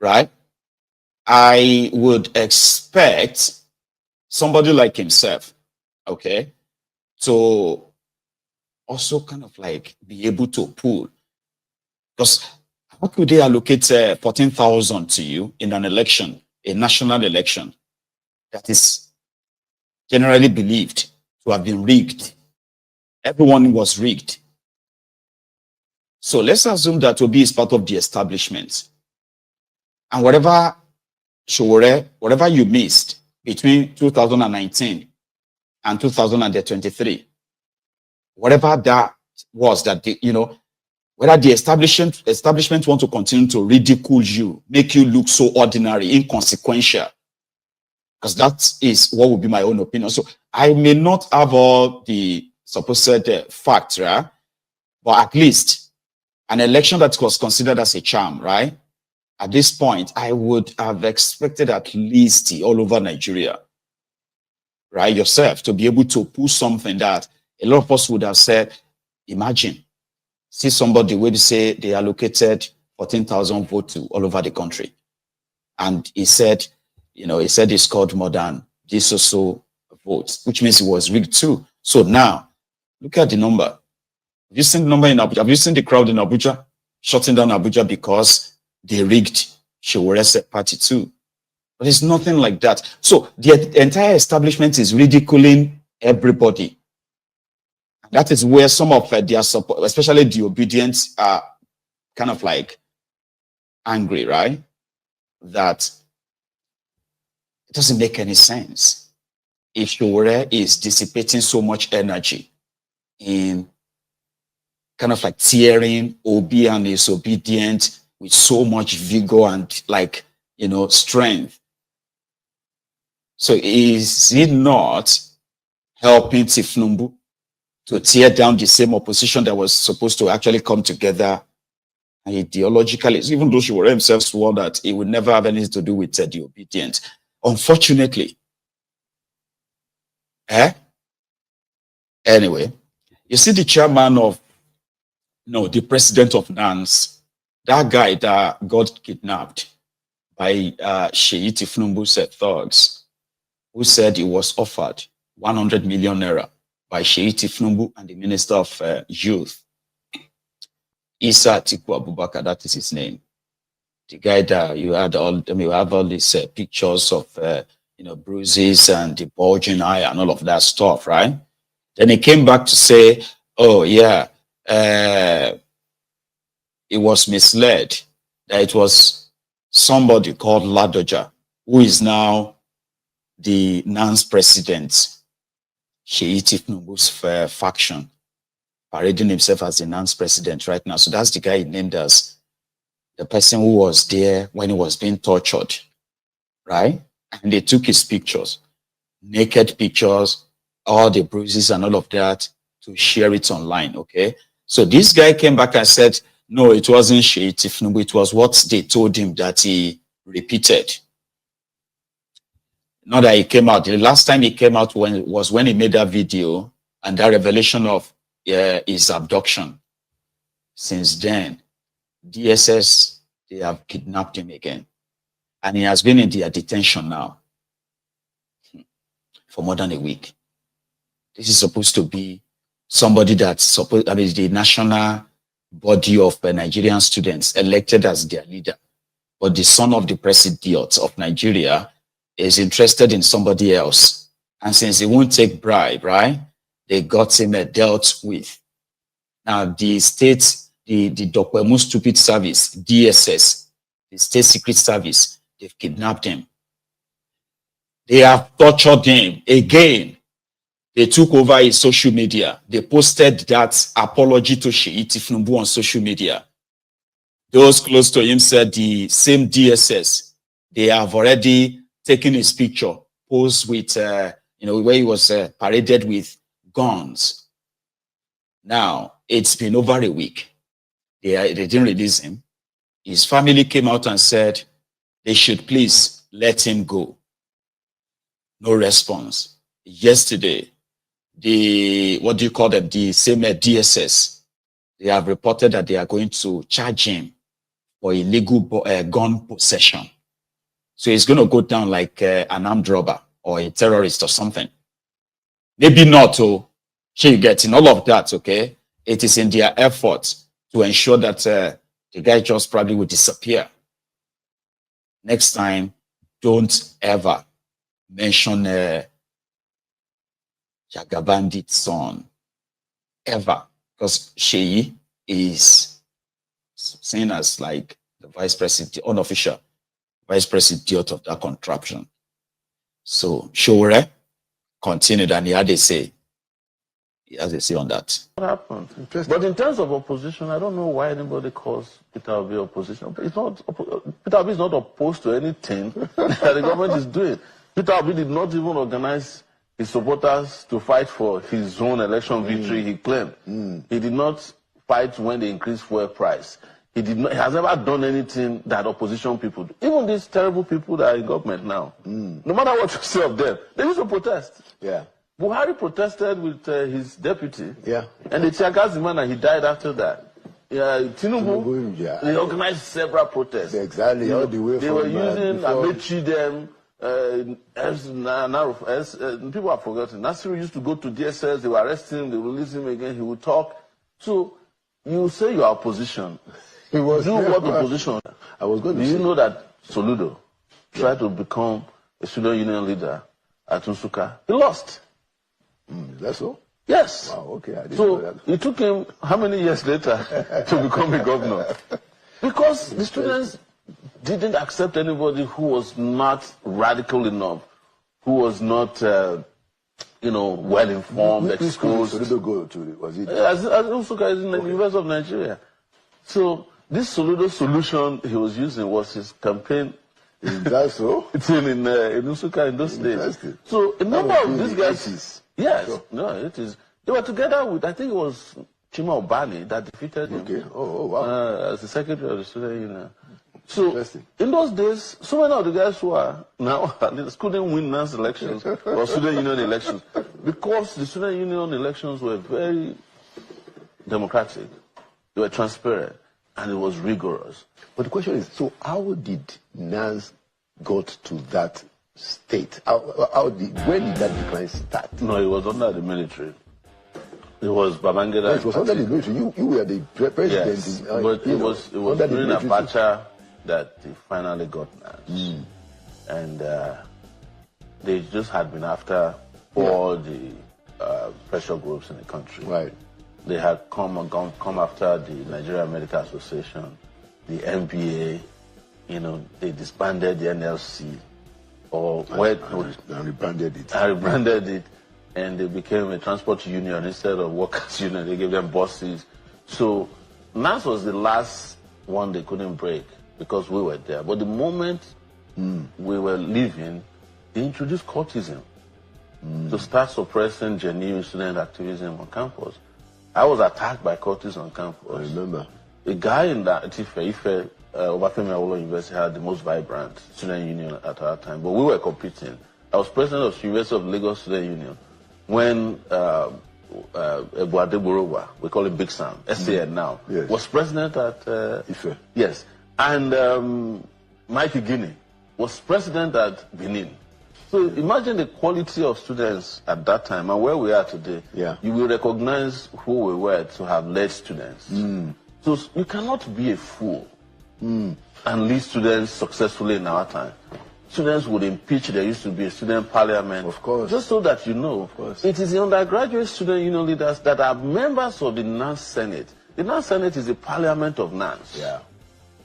[SPEAKER 1] right? I would expect somebody like himself, okay, to also kind of like be able to pull. Because how could they allocate 14,000 to you in an election, a national election, that is generally believed to have been rigged? Everyone was rigged. So let's assume that Obi is part of the establishment. And whatever Sowore, whatever you missed between 2019 and 2023, whatever that was, that the, you know, whether the establishment want to continue to ridicule you, make you look so ordinary, inconsequential, because that is what would be my own opinion. So I may not have all the supposed facts, right? But at least an election that was considered as a charm, right? At this point, I would have expected at least all over Nigeria, right, yourself, to be able to pull something that a lot of us would have said, imagine, see somebody where they say they allocated 14,000 votes to all over the country. And he said, you know, he said he scored more than this or so votes, which means it was rigged too. So now, look at the number. Have you seen the number in Abuja? Have you seen the crowd in Abuja shutting down Abuja because they rigged Sowore's party too? But it's nothing like that. So the entire establishment is ridiculing everybody. That is where some of their support, especially the obedient, are kind of like angry, right? That it doesn't make any sense. If Sowore is dissipating so much energy in kind of like tearing Obi and his obedient with so much vigor and, like, you know, strength. So is he not helping Tifnumbu to tear down the same opposition that was supposed to actually come together ideologically, even though Sowore himself swore that he would never have anything to do with the obedient? Unfortunately. Anyway, you see the chairman of, no, the president of NANS, that guy that got kidnapped by Sheyi Tifnumbu's thugs, who said he was offered 100 million naira by Sheyi Tifnumbu and the Minister of Youth, Issa Atiku Abubakar, that is his name. The guy that you had all, I mean, you have all these pictures of, you know, bruises and the bulging eye and all of that stuff, right? Then he came back to say, oh yeah, it was misled, that it was somebody called Ladoja, who is now the NANS president, Sheyi Tifnumbu's faction, parading himself as the NANS president right now. So that's the guy he named as the person who was there when he was being tortured, right? And they took his pictures, naked pictures, all the bruises and all of that, to share it online, okay? So this guy came back and said, no, it wasn't Sheyi Tifnumbu, it was what they told him that he repeated. Not that he came out. The last time he came out was when he made that video and that revelation of his abduction. Since then, DSS, they have kidnapped him again. And he has been in their detention now for more than a week. This is supposed to be somebody that's supposed, I mean, the national body of Nigerian students elected as their leader. But the son of the president of Nigeria is interested in somebody else. And since he won't take bribe, right, they got him dealt with. Now, the state, the Dokwemu Stupid Service, DSS, the State Secret Service, they've kidnapped him. They have tortured him again. They took over his social media. They posted that apology to Sheyi Tifnumbu on social media. Those close to him said the same DSS, they have already taken his picture, posed with, where he was paraded with guns. Now, it's been over a week. They didn't release him. His family came out and said they should please let him go. No response. Yesterday, the same DSS, they have reported that they are going to charge him for illegal gun possession. So he's going to go down like an armed robber or a terrorist or something. Maybe not, oh, you get in all of that, okay? It is in their efforts to ensure that the guy just probably will disappear. Next time, don't ever mention Jagabandit's son. Ever. Because Sheyi is seen as like the vice president, unofficial vice president of that contraption. So Sowore continued, and he has a say on that.
[SPEAKER 14] What happened? But in terms of opposition, I don't know why anybody calls Peter Obi opposition. It's not, Peter Obi is not opposed to anything that the government is doing. Peter Obi did not even organize his supporters to fight for his own election victory, he claimed. He did not fight when they increased fuel price. He has never done anything that opposition people do. Even these terrible people that are in government now, no matter what you say of them, they used to protest.
[SPEAKER 13] Yeah.
[SPEAKER 14] Buhari protested with his deputy, and they tear gassed the man and he died after that. Tinubu, they organized several protests.
[SPEAKER 13] Exactly, all the way
[SPEAKER 14] they
[SPEAKER 13] from...
[SPEAKER 14] They were using Amechi them, people have forgotten. Nasiru used to go to DSS, they would arrest him, they would release him again, he would talk. So, you say you are opposition. Do what opposition?
[SPEAKER 13] I was going to
[SPEAKER 14] Do you know that Soludo tried to become a student union leader at Nsukka? He lost.
[SPEAKER 13] Is that so?
[SPEAKER 14] Yes.
[SPEAKER 13] Wow, okay. I didn't
[SPEAKER 14] so
[SPEAKER 13] know that.
[SPEAKER 14] It took him how many years later to become a governor? Because the students didn't accept anybody who was not radical enough, who was not, well informed, exposed.
[SPEAKER 13] Soludo go to? Was it?
[SPEAKER 14] As Nsukka is in the University of Nigeria. So this Soludo solution he was using was his campaign.
[SPEAKER 13] Is that so?
[SPEAKER 14] It's in Nsukka in those days. So a number of these guys. Yes, sure. No, it is. They were together with, I think it was Chima Obani that defeated him.
[SPEAKER 13] Okay. Oh, wow.
[SPEAKER 14] As the secretary of the student union. So in those days, so many of the guys who are now couldn't win NANS elections or student union elections because the student union elections were very democratic. They were transparent and it was rigorous.
[SPEAKER 13] But the question is, so how did NANS got to that state? When did that decline start?
[SPEAKER 14] No, it was under the military. It was Babangida.
[SPEAKER 13] No, it was under the military. You were the president.
[SPEAKER 14] Yes, but it was during Abacha that they finally got NANS. And they just had been after all the pressure groups in the country.
[SPEAKER 13] Right.
[SPEAKER 14] They had come after the Nigeria Medical Association, the NBA. They disbanded the NLC.
[SPEAKER 13] And rebranded it.
[SPEAKER 14] I rebranded it, and they became a transport union instead of workers' union. They gave them bosses. So NANS was the last one they couldn't break because we were there. But the moment we were leaving, they introduced courtism to start suppressing genuine student activism on campus. I was attacked by courtists on campus.
[SPEAKER 13] I remember.
[SPEAKER 14] A guy in that Ife, Obafemi Awolowo University had the most vibrant student union at our time, but we were competing. I was president of the University of Lagos Student Union when Ebu Adeborowa, we call him Big Sam, SAN now, was president at
[SPEAKER 13] Ife.
[SPEAKER 14] Yes, and Maiyegun was president at Benin. So imagine the quality of students at that time and where we are today.
[SPEAKER 13] Yeah.
[SPEAKER 14] You will recognize who we were to have led students. So you cannot be a fool and lead students successfully in our time. Students would impeach. There used to be a student parliament.
[SPEAKER 13] Of course.
[SPEAKER 14] Just so that you know,
[SPEAKER 13] of course.
[SPEAKER 14] It is the undergraduate student union leaders that are members of the NANS Senate. The NANS Senate is the parliament of NANS.
[SPEAKER 13] Yeah.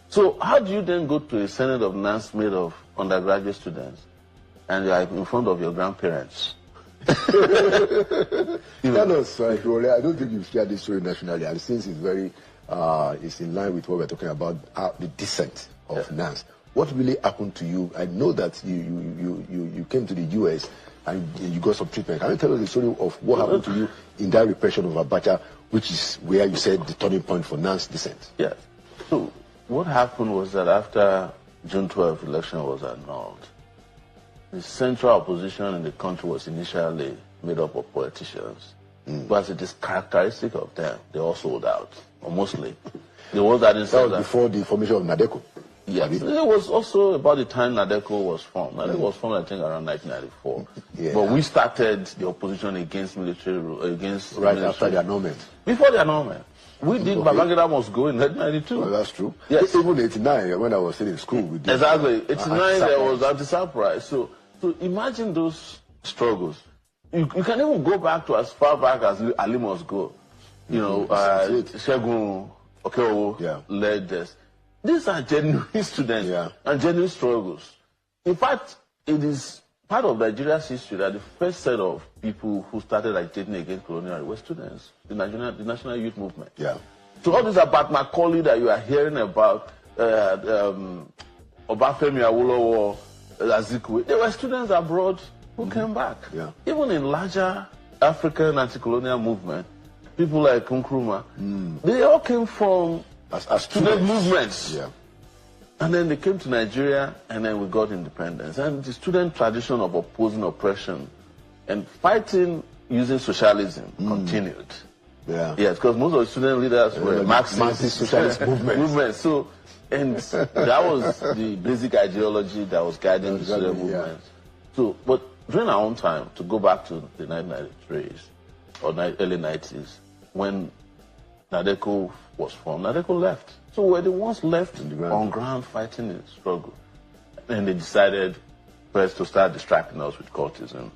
[SPEAKER 14] So how do you then go to a Senate of NANS made of undergraduate students and you are in front of your grandparents?
[SPEAKER 13] Tell us, I don't think you've shared this story nationally, and since it's very is in line with what we're talking about, the descent of NANS. What really happened to you? I know that you came to the US and you got some treatment. Can you tell us the story of what happened to you in that repression of Abacha, which is where you said the turning point for NANS descent?
[SPEAKER 14] Yeah. So what happened was that after June 12th election was annulled, the central opposition in the country was initially made up of politicians. But it is characteristic of them, they all sold out, or mostly. The ones that didn't
[SPEAKER 13] that was before the formation of NADECO.
[SPEAKER 14] Yes, it was also about the time NADECO was formed. NADECO was formed, I think, around 1994.
[SPEAKER 13] Yeah.
[SPEAKER 14] But we started the opposition against military rule, against
[SPEAKER 13] right
[SPEAKER 14] military.
[SPEAKER 13] after the annulment.
[SPEAKER 14] Before the annulment. We did Babangida must go in 1992.
[SPEAKER 13] Well, that's true.
[SPEAKER 14] Yes.
[SPEAKER 13] Even 89, when I was still in school. We did,
[SPEAKER 14] Exactly. 89, there was anti-surprise. So imagine those struggles. You can even go back to as far back as Ali must go. You know, Shegun Okeowo led this. These are genuine students and genuine struggles. In fact, it is part of Nigeria's history that the first set of people who started agitating against colonialism were students, the National Youth Movement.
[SPEAKER 13] Yeah.
[SPEAKER 14] So all this about Macaulay that you are hearing about, Obafemi Awolowo, Azikiwe, they were students abroad who came back.
[SPEAKER 13] Yeah.
[SPEAKER 14] Even in larger African anti-colonial movement, people like Nkrumah, they all came from
[SPEAKER 13] as
[SPEAKER 14] student movements.
[SPEAKER 13] Yeah.
[SPEAKER 14] And then they came to Nigeria, and then we got independence. And the student tradition of opposing oppression and fighting using socialism continued.
[SPEAKER 13] Yeah.
[SPEAKER 14] Yes, because most of the student leaders were
[SPEAKER 13] Marxist socialist movement.
[SPEAKER 14] So, and that was the basic ideology that was guiding the student movement. So, but during our own time, to go back to the 1993s or early 90s, when NADECO was formed, NADECO left. So we're the ones left on ground fighting the struggle. And they decided first to start distracting us with cultism.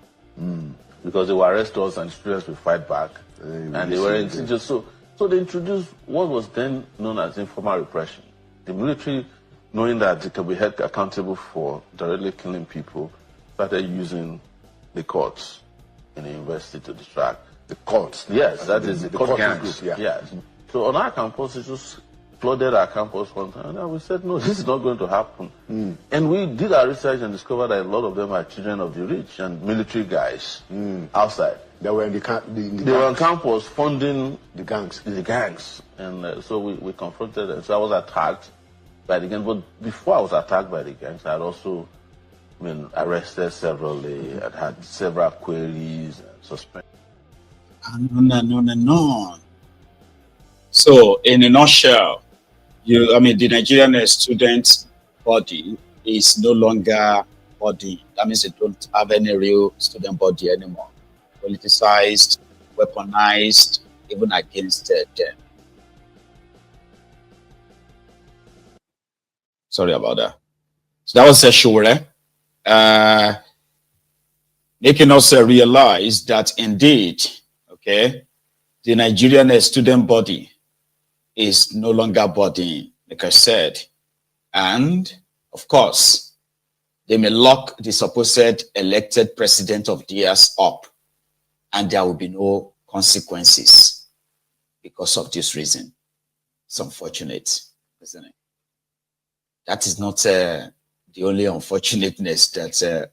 [SPEAKER 14] Because they will arrest us and students will fight back. And they were just so they introduced what was then known as informal repression. The military, knowing that they can be held accountable for directly killing people, started using the courts in the university to distract.
[SPEAKER 13] The courts?
[SPEAKER 14] Yes, that is the court gangs.
[SPEAKER 13] Group,
[SPEAKER 14] Yes. So on our campus, it just flooded our campus one time, and we said, no, this is not going to happen. And we did our research and discovered that a lot of them are children of the rich and military guys outside.
[SPEAKER 13] They were in
[SPEAKER 14] they were on campus funding
[SPEAKER 13] the gangs.
[SPEAKER 14] And so we confronted them. So I was attacked by the gangs. But before I was attacked by the gangs, I had also been arrested severally. I'd had several queries and suspended.
[SPEAKER 1] No. So, in a nutshell, the Nigerian student body is no longer body. That means they don't have any real student body anymore. Politicized, weaponized, even against them. Sorry about that. So that was Sowore, making us realize that indeed, the Nigerian student body is no longer bodying, like I said. And, of course, they may lock the supposed elected president of theirs up, and there will be no consequences because of this reason. It's unfortunate, isn't it? That is not the only unfortunateness that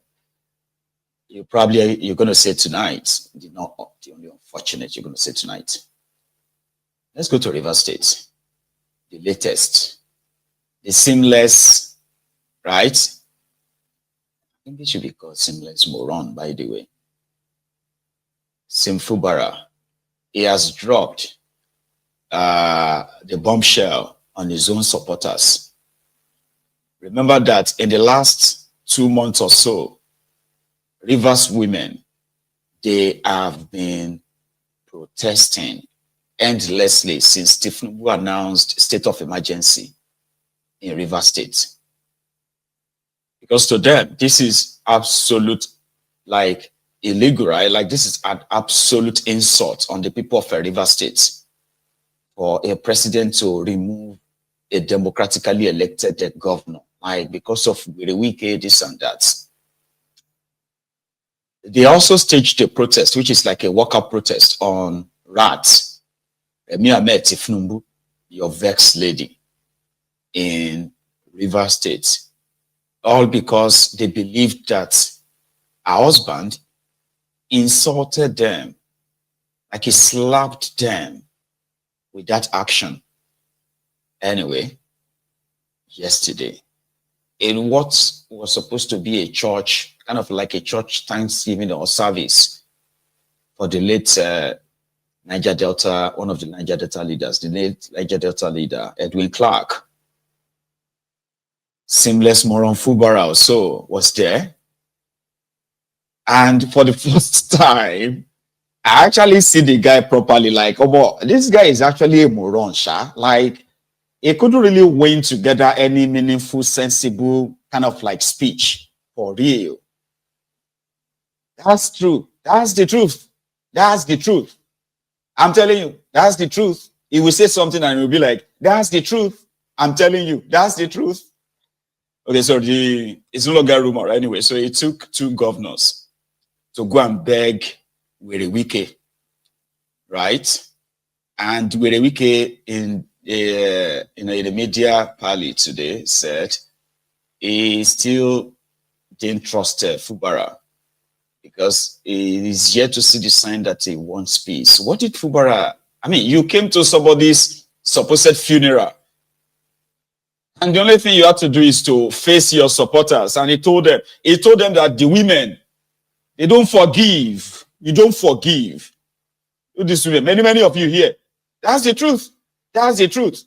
[SPEAKER 1] you're going to say tonight. Not the only unfortunate you're going to say tonight. Let's go to Rivers State. The latest. The seamless, right? I think it should be called seamless moron, by the way. Simfubara. He has dropped the bombshell on his own supporters. Remember that in the last 2 months or so, Rivers women, they have been protesting endlessly since Tinubu announced state of emergency in Rivers State. Because to them, this is absolute, illegal, right? Like, this is an absolute insult on the people of Rivers State for a president to remove a democratically elected governor, because of the weekend, this and that. They also staged a protest, which is like a walkout protest on rats. your vexed lady in Rivers State, all because they believed that her husband insulted them, like he slapped them with that action. Anyway, yesterday, in what was supposed to be a church, kind of like a church Thanksgiving or service for the late Niger Delta, one of the Niger Delta leaders, the late Niger Delta leader, Edwin Clark, Seamless Moron Fubara also was there. And for the first time, I actually see the guy properly, like, oh, boy, this guy is actually a moron, sha. Like, he couldn't really weigh together any meaningful, sensible kind of like speech for real. That's true. That's the truth. That's the truth. I'm telling you, that's the truth. He will say something and he will be like, that's the truth. I'm telling you, that's the truth. Okay, so it's no longer rumor anyway. So it took 2 governors to go and beg Werewike, right? And Werewike in the media pally today said he still didn't trust Fubara because he is yet to see the sign that he wants peace. What did Fubara? I mean, you came to somebody's supposed funeral, and the only thing you have to do is to face your supporters. And he told them that the women, they don't forgive. You don't forgive. This women, many of you here. That's the truth. That's the truth.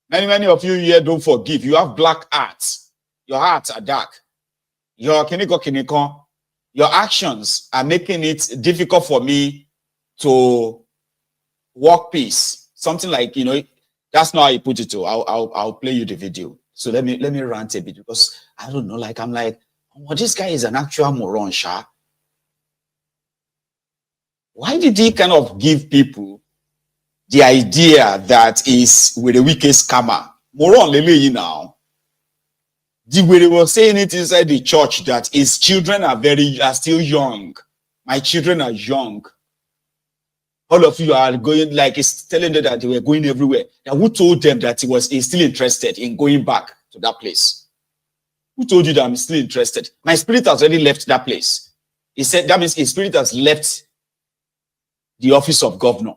[SPEAKER 1] Many of you here don't forgive. You have black hearts. Your hearts are dark. Your actions are making it difficult for me to walk peace. Something like, that's not how you put it to. I'll play you the video. So let me rant a bit because I don't know. Like, I'm like, oh, this guy is an actual moron, sha. Why did he kind of give people the idea that is with a wicked scammer? Moron lele now. The way they were saying it inside the church that his children are still young. My children are young. All of you are going, like, it's telling them that they were going everywhere. Now, who told them that he's still interested in going back to that place? Who told you that I'm still interested? My spirit has already left that place. He said that means his spirit has left the office of governor.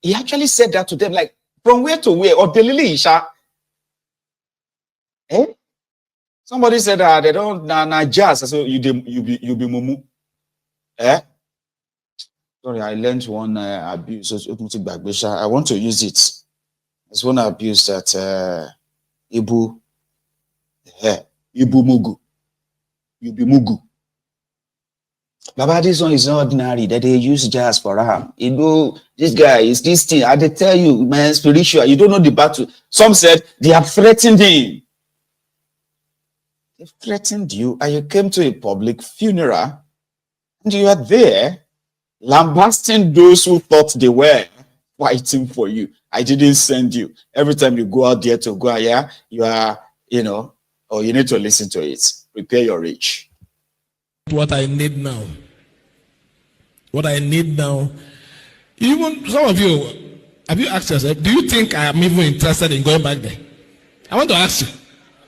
[SPEAKER 1] He actually said that to them, like, from where to where? Or Delili Isha. Eh? Somebody said that they don't jazz. So you be mumu. Eh? Sorry, I learned one abuse. I want to use it. It's one abuse that Ibu Mugu. You be Mugu. Baba, this one is not ordinary that they use jazz for him. This guy is this thing. I tell you, man, spiritual. You don't know the battle. Some said they have threatened him. They threatened you, and you came to a public funeral, and you are there lambasting those who thought they were fighting for you. I didn't send you. Every time you go out there to go, yeah, you are, or you need to listen to it. Prepare your reach.
[SPEAKER 15] What I need now. What I need now. Even some of you, have you asked yourself, do you think I am even interested in going back there? I want to ask you.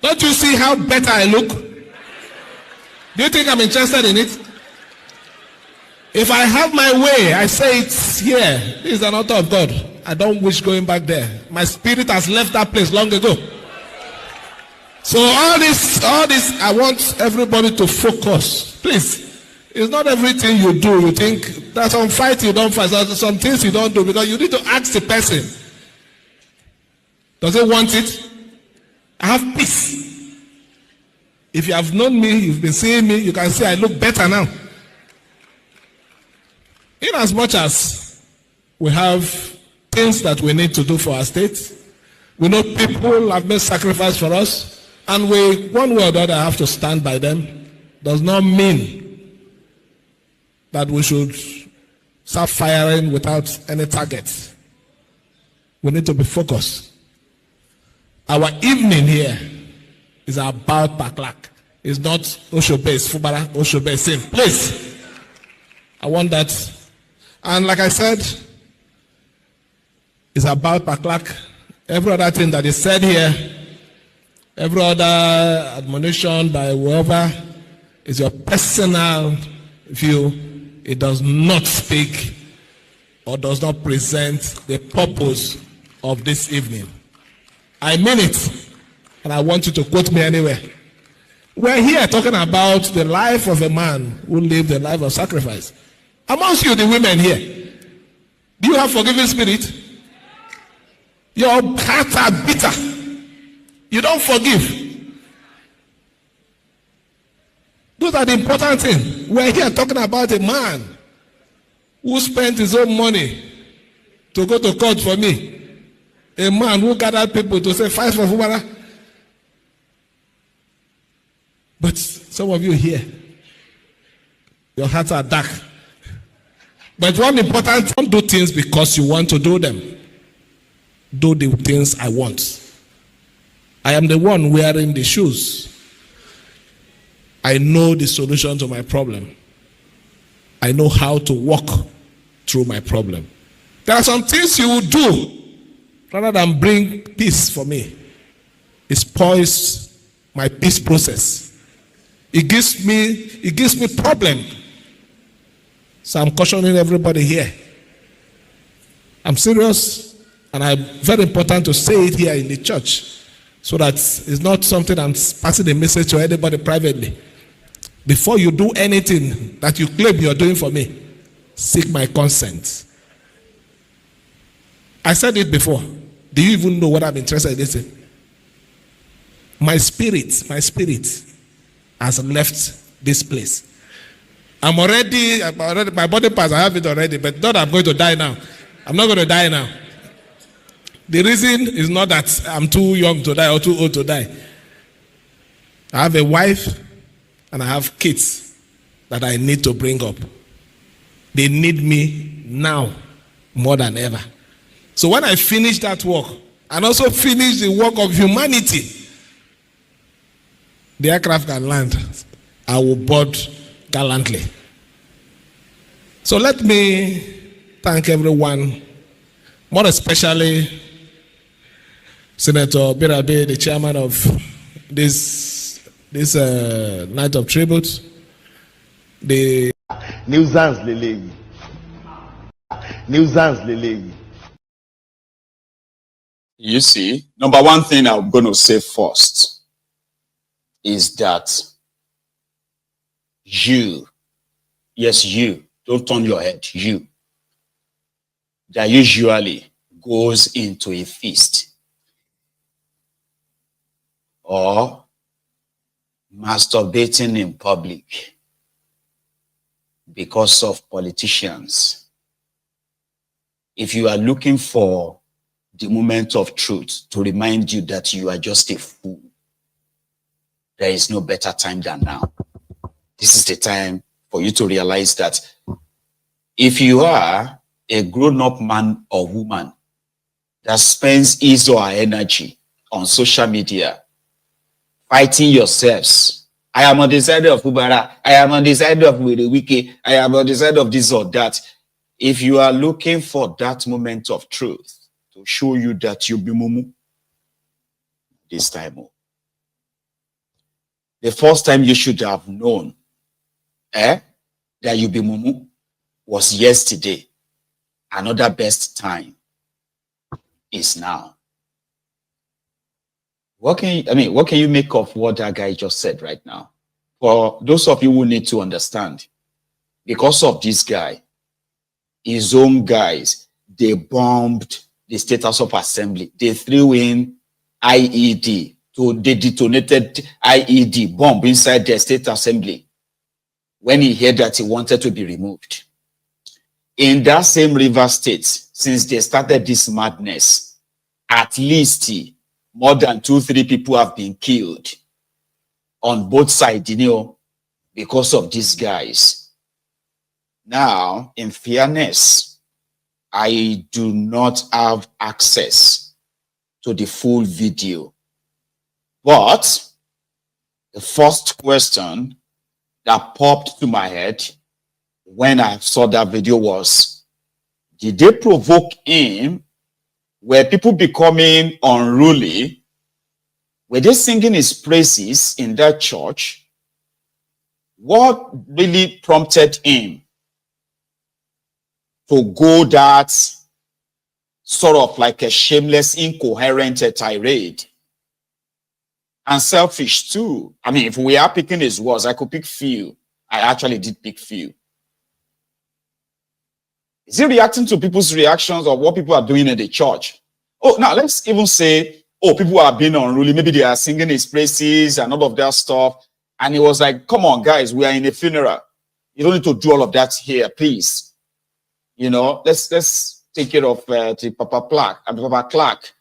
[SPEAKER 15] Don't you see how better I look? Do you think I'm interested in it? If I have my way, I say it's here. This is an altar of God. I don't wish going back there. My spirit has left that place long ago. So all this, I want everybody to focus. Please. It's not everything you do. You think there's some fight you don't fight. There's some things you don't do because you need to ask the person. Does he want it? I have peace. If you have known me, you've been seeing me, you can say I look better now. In as much as we have things that we need to do for our state, we know people have made sacrifice for us, and we, one way or the other, have to stand by them. Does not mean that we should start firing without any target. We need to be focused. Our evening here is about Baklak. It's not Oshobe, it's Fubara, Oshobe, same place. I want that. And like I said, It's about Paklak. Every other thing that is said here, every other admonition by whoever is your personal view. It does not speak or does not present the purpose of this evening. I mean it, and I want you to quote me anywhere. We're here talking about the life of a man who lived a life of sacrifice. Amongst you, the women here, do you have forgiving spirit? Your hearts are bitter. You don't forgive. Those are the important things. We're here talking about a man who spent his own money to go to court for me. A man who gathered people to say, fight for Fubara. But some of you here, your hearts are dark. But one important, don't do things because you want to do them. Do the things I want. I am the one wearing the shoes. I know the solution to my problem. I know how to walk through my problem. There are some things you will do rather than bring peace for me. It spoils my peace process. It gives me problem. So I'm cautioning everybody here. I'm serious, and it's very important to say it here in the church so that it's not something I'm passing a message to anybody privately. Before you do anything that you claim you're doing for me, seek my consent. I said it before. Do you even know what I'm interested in this? My spirit has left this place. I'm already, my body parts, I have it already, but not I'm going to die now. I'm not going to die now. The reason is not that I'm too young to die or too old to die. I have a wife and I have kids that I need to bring up. They need me now more than ever. So when I finish that work and also finish the work of humanity, the aircraft can land. I will board gallantly. So let me thank everyone, more especially Senator Birabe, the chairman of this night of tribute. The
[SPEAKER 13] Nuisance Lele. Nuisance Lele.
[SPEAKER 1] You see, number one thing I'm going to say first is that you, yes, you, don't turn your head, you, that usually goes into a feast or masturbating in public because of politicians. If you are looking for the moment of truth to remind you that you are just a fool, there is no better time than now. This is the time for you to realize that if you are a grown-up man or woman that spends his or her energy on social media, fighting yourselves, I am on the side of Ubara, I am on the side of Wiki, I am on the side of this or that. If you are looking for that moment of truth to show you that you be mumu, this time, the first time you should have known that you be mumu was yesterday. Another best time is now. What can you make of what that guy just said right now? For those of you who need to understand, because of this guy, his own guys, they bombed the State House of Assembly. They threw in IED. So they detonated IED bomb inside the State Assembly when he heard that he wanted to be removed. In that same River State, since they started this madness, at least more than 2-3 people have been killed on both sides, because of these guys. Now, in fairness, I do not have access to the full video. But the first question that popped to my head when I saw that video was, did they provoke him were people becoming unruly? Were they singing his praises in that church? What really prompted him to go that sort of like a shameless, incoherent tirade? And selfish too. I mean, if we are picking his words, I could pick few. I actually did pick few. Is he reacting to people's reactions of what people are doing in the church? Oh, now let's even say, oh, people are being unruly. Maybe they are singing his praises and all of that stuff. And he was like, come on, guys, we are in a funeral. You don't need to do all of that here, please. You know, let's take care of the Papa Clark.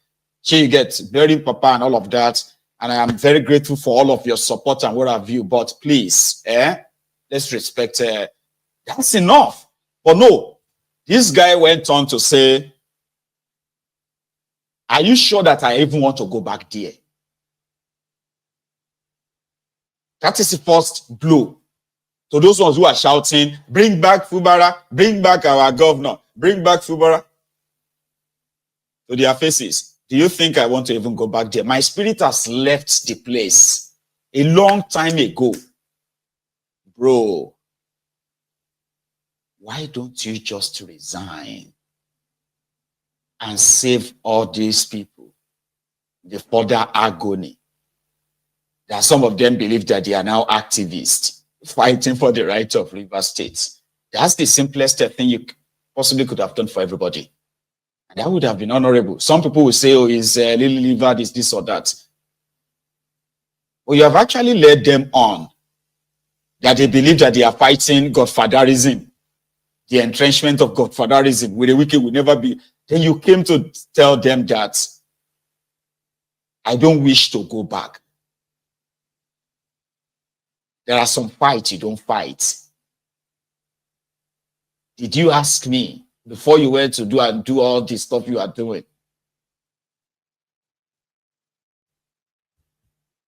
[SPEAKER 1] Here you get burying Papa and all of that. And I am very grateful for all of your support and what have you. But please, let's respect. That's enough. But no, this guy went on to say, are you sure that I even want to go back there? That is the first blow to those ones who are shouting, bring back Fubara, bring back our governor, bring back Fubara. To their faces, do you think I want to even go back there? My spirit has left the place a long time ago. Bro, why don't you just resign and save all these people the further agony? That some of them believe that they are now activists fighting for the right of River State. That's the simplest thing you possibly could have done for everybody. And that would have been honorable. Some people will say, oh, is Lily Liver this or that. But you have actually led them on that they believe that they are fighting godfatherism, the entrenchment of godfatherism, where the wicked will never be. Then you came to tell them that I don't wish to go back. There are some fights you don't fight. Did you ask me before you went to do all this stuff you are doing?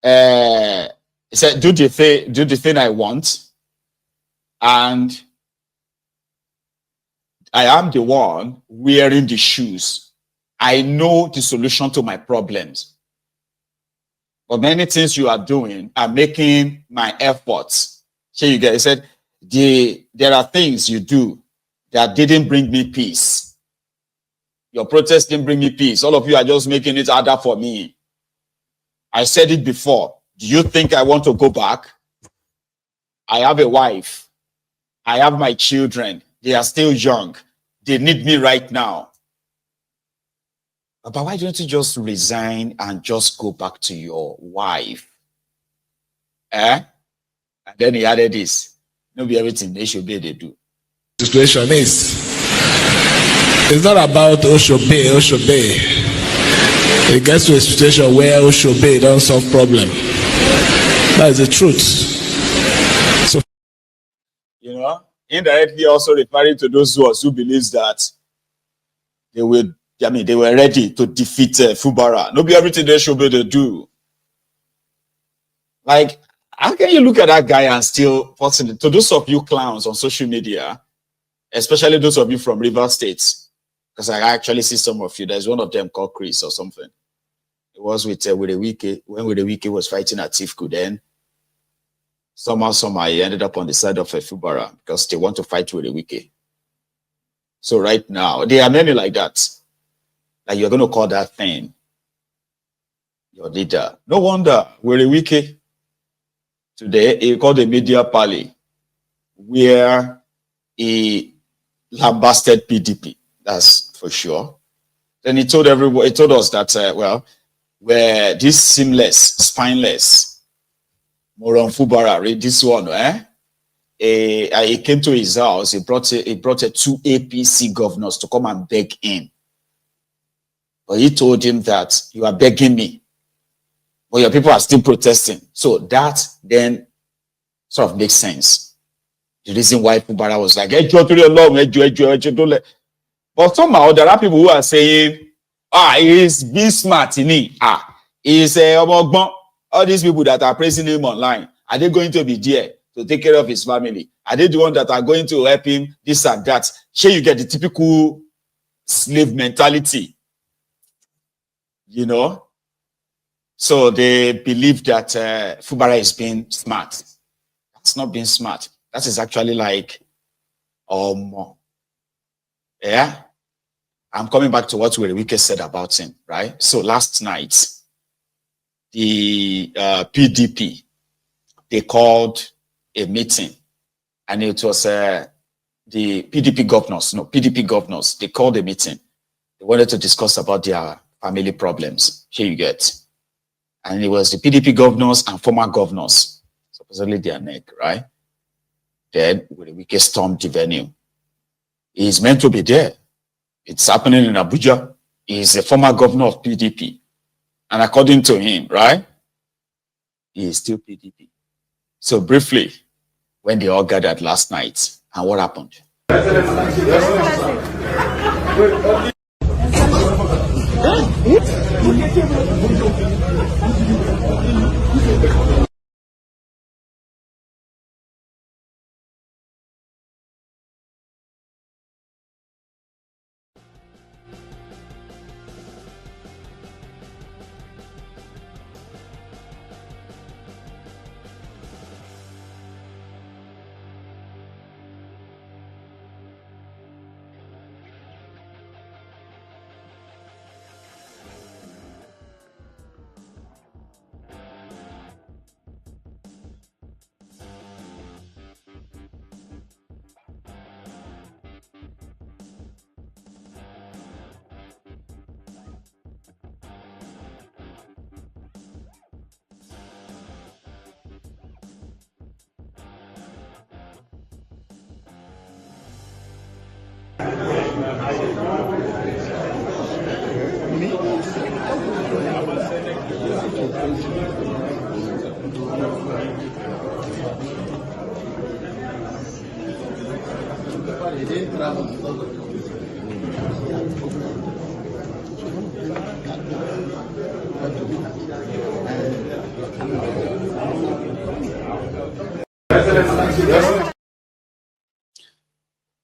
[SPEAKER 1] He said, do the thing I want, and I am the one wearing the shoes. I know the solution to my problems. But many things you are doing are making my efforts. Here you get. He said, there are things you do that didn't bring me peace. Your protest didn't bring me peace. All of you are just making it harder for me. I said it before. Do you think I want to go back? I have a wife. I have my children. They are still young. They need me right now. But why don't you just resign and just go back to your wife? And then he added this. Maybe everything they should be, they do.
[SPEAKER 15] The situation is, it's not about Oshobe. It gets to a situation where Oshobe don't solve problem. That is the truth. So,
[SPEAKER 1] you know, indirectly also referring to those who believes that they were ready to defeat Fubara. Nobody everything they should be to do. Like, how can you look at that guy and still possibly, to those of you clowns on social media, especially those of you from River State, because I actually see some of you. There's one of them called Chris or something. It was with Wiki, when Wiki was fighting at Tifku. Then somehow he ended up on the side of Fubara because they want to fight with Wiki. So right now, there are many like that. Like you're going to call that thing your leader. No wonder Wiki today he called a media party where he lambasted PDP. That's for sure. Then he told everybody, he told us that where this seamless, spineless Moron Fubara, read this one, he came to his house. He brought two APC governors to come and beg him. But he told him that you are begging me, but your people are still protesting. So that then sort of makes sense. The reason why Fubara was like, but somehow there are people who are saying, he's being smart in it. He's all these people that are praising him online, are they going to be there to take care of his family? Are they the ones that are going to help him, this and that? Here you get the typical slave mentality. you know. So they believe that Fubara is being smart. That's not being smart. That is actually like, yeah. I'm coming back to what Werewike said about him, right? So last night, the PDP, they called a meeting, and it was the PDP governors, they called a meeting. They wanted to discuss about their family problems. Here you get. And it was the PDP governors and former governors, supposedly their neck, right? Then Werewike stormed the venue. He's meant to be there. It's happening in Abuja. He's a former governor of PDP. And according to him, right, he is still PDP. So briefly, when they all gathered last night, and what happened?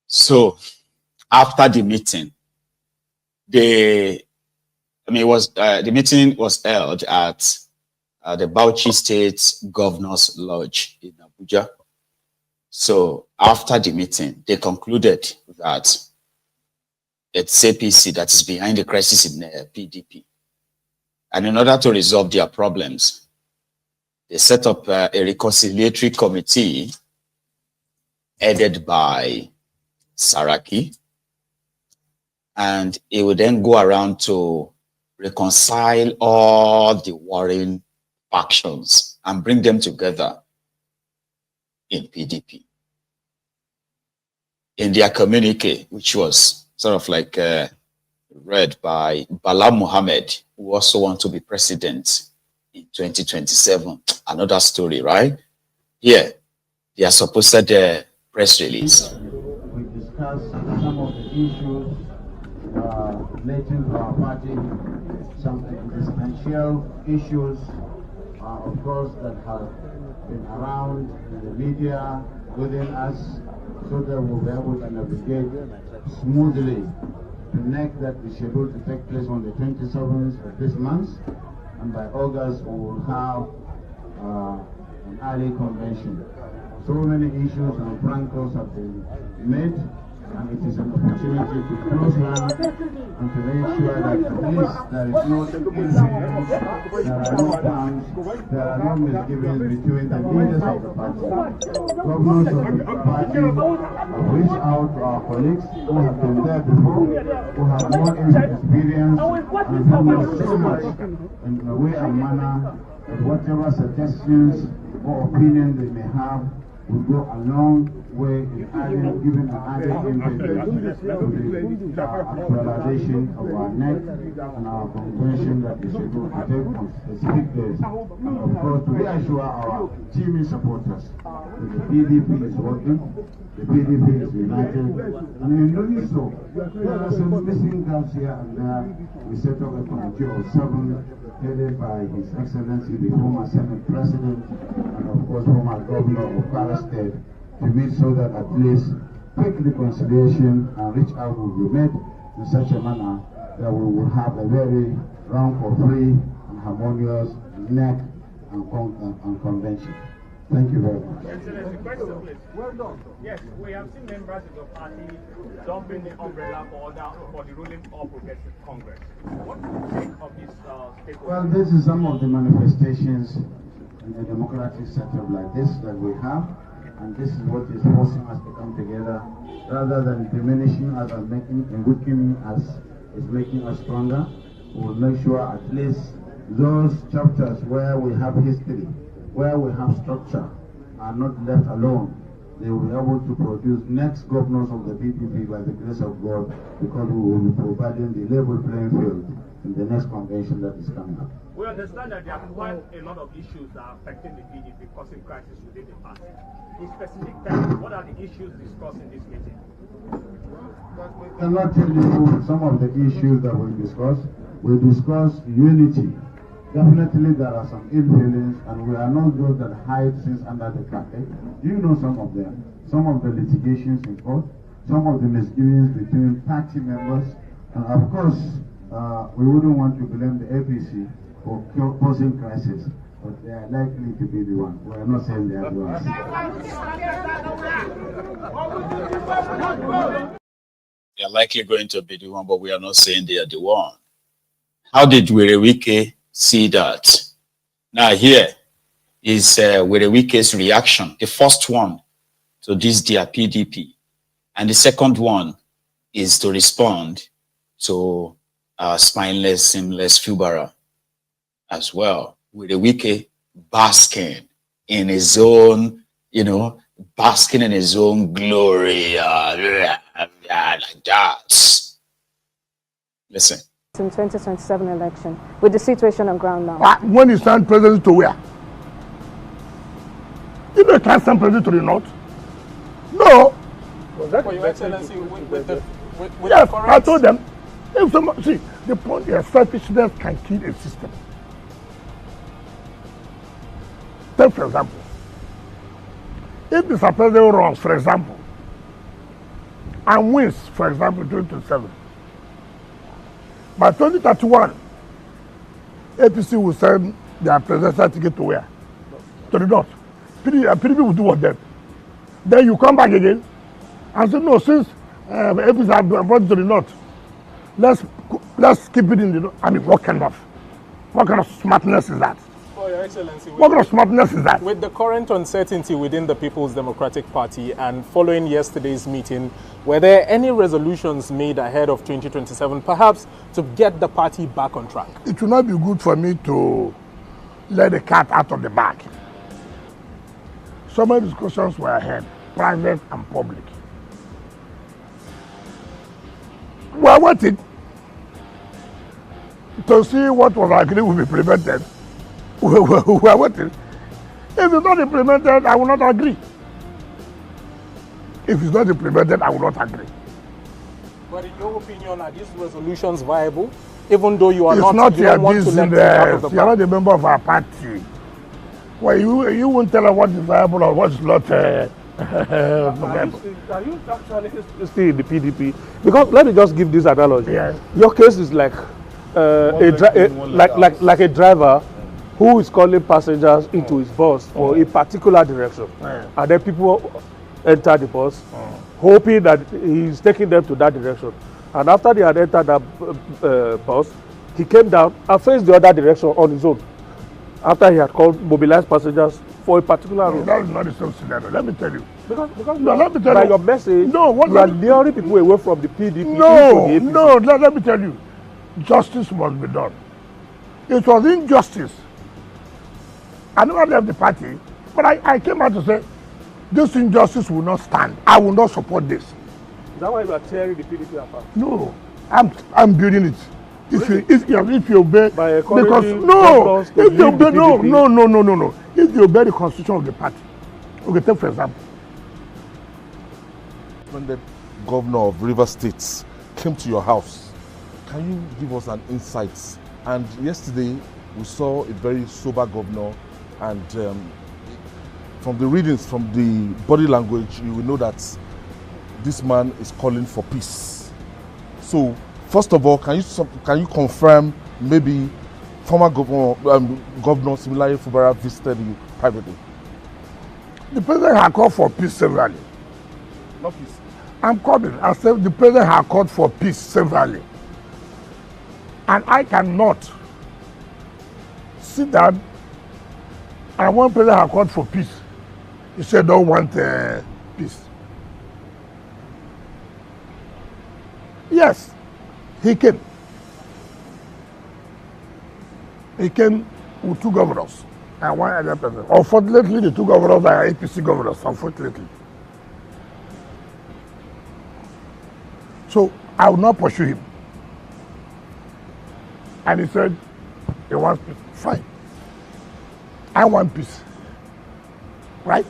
[SPEAKER 1] So after the meeting, the meeting was held at the Bauchi State Governor's Lodge in Abuja. So after the meeting, they concluded that it's APC that is behind the crisis in PDP. And in order to resolve their problems, they set up a reconciliatory committee headed by Saraki, and it would then go around to reconcile all the warring factions and bring them together in PDP. In their communique, which was sort of like read by Bala Muhammad, who also wants to be president in 2027. Another story, right? Here, their supposed press release.
[SPEAKER 16] We discussed some of the issues relating to our party, some existential issues, of course, that have been around in the media, within us, so that we'll be able to navigate smoothly the next that is scheduled to take place on the 27th of this month, and by August we will have an early convention. So many issues and prankles have been made, and it is an opportunity to close round and to make sure that at least there is no incidents, there are no plans, there are no misgivings between the leaders of the party. Governors of the party have reached out to our colleagues who have been there before, who have more experience, and who know so much in a way and manner that whatever suggestions or opinions they may have will go a long way in giving an added impetus to the actualization of our NEC and our convention that is scheduled to take on specific days. And of course, to reassure our teaming supporters that the PDP is working, the PDP is united, and in doing so, there are some missing gaps here and there. We set up a committee of 7 headed by His Excellency the former Senate President and of course former Governor of Kwara State, to meet so that at least quick reconciliation and reach out will be made in such a manner that we will have a very round for free and harmonious NEC and convention. Thank you very much.
[SPEAKER 18] Well done. Yes, we have seen members of the party dumping the umbrella for the ruling All Progressive Congress. What do you think of this statement?
[SPEAKER 16] Well, this is some of the manifestations in a democratic setup like this that we have, and this is what is forcing us to come together, rather than diminishing us and weakening us, is making us stronger. We will make sure at least those chapters where we have history, where we have structure, are not left alone. They will be able to produce next governors of the PPP by the grace of God, because we will be providing the level playing field in the next convention that is coming up.
[SPEAKER 18] We understand that there are quite a lot of issues that are affecting the PDP, causing crisis within the party. In specific terms, what are the issues discussed in this meeting?
[SPEAKER 16] We cannot tell you some of the issues that we discuss. We discuss unity. Definitely there are some ill feelings, and we are not those that hide things under the carpet. You know some of them, some of the litigations in court, some of the misgivings between party members, and of course, we wouldn't want to blame the APC for causing crisis, but they are likely to be the one. We are not saying they are the ones.
[SPEAKER 1] They are likely going to be the one, but we are not saying they are the one. How did Werewike see that? Now here is Werewike's reaction. The first one to this dear PDP, and the second one is to respond to spineless, seamless Fubara as well. Werewike basking in his own, basking in his own glory, like that. Listen.
[SPEAKER 21] In 2027 election, with the situation on ground now.
[SPEAKER 19] When you stand president to where? You know, can't stand president to the north. No.
[SPEAKER 18] Was that for Your Excellency
[SPEAKER 19] Yes, I told them. If someone, see, the point is selfishness can kill a system. Take for example, if Mr. President runs, for example, and wins, for example, 2027, by 2031, APC will send their presidential ticket to where? To the north. PDP will do what then? Then you come back again and say, no, since APC have brought to the north, let's keep it in the north. I mean, what kind of smartness is that?
[SPEAKER 18] For Your Excellency,
[SPEAKER 19] what kind of smartness is that?
[SPEAKER 18] With the current uncertainty within the People's Democratic Party and following yesterday's meeting, were there any resolutions made ahead of 2027, perhaps to get the party back on track?
[SPEAKER 19] It will not be good for me to let the cat out of the bag. So many discussions were ahead, private and public. We are waiting to see what was agreed will be implemented. We are waiting. If it's not implemented, I will not agree. If it's not implemented, I will not agree.
[SPEAKER 18] But in your opinion, are these resolutions viable? Even though you are
[SPEAKER 19] you
[SPEAKER 18] not your business.
[SPEAKER 19] You are not a member of our party. Well, you won't tell us what is viable or what is not viable.
[SPEAKER 18] Are you actually still in the PDP? Because let me just give this analogy.
[SPEAKER 19] Yes.
[SPEAKER 18] Your case is like like a driver who is calling passengers into his bus for a particular direction, and then people enter the bus, hoping that he's taking them to that direction. And after they had entered that bus, he came down and faced the other direction on his own. After he had called mobilized passengers for a particular route.
[SPEAKER 19] That is not the same scenario. Let me tell you.
[SPEAKER 18] Because
[SPEAKER 19] no, let me tell
[SPEAKER 18] by
[SPEAKER 19] you.
[SPEAKER 18] Your message, you are luring people away from the PDP.
[SPEAKER 19] No, let me tell you. Justice must be done. It was injustice. I never left the party, but I came out to say, this injustice will not stand. I will not support this.
[SPEAKER 18] Is that why you are tearing the PDP apart?
[SPEAKER 19] No, I'm building it.
[SPEAKER 18] Really?
[SPEAKER 19] If you obey, because if you obey, no. If you obey the constitution of the party, okay, take for example.
[SPEAKER 22] When the governor of River State came to your house, can you give us an insight? And yesterday we saw a very sober governor, and from the readings, from the body language, you will know that this man is calling for peace. So, first of all, can you confirm maybe former Governor Similaye Fubara visited you privately?
[SPEAKER 6] The president had called for peace severally.
[SPEAKER 22] Not peace.
[SPEAKER 6] I'm calling. I said the president had called for peace severally. And I cannot sit down and one president had called for peace. He said don't want peace. Yes, he came. He came with 2 governors and 1 other person. Unfortunately, the 2 governors are APC governors, unfortunately. So I will not pursue him. And he said, he wants peace. Fine. I want peace. Right?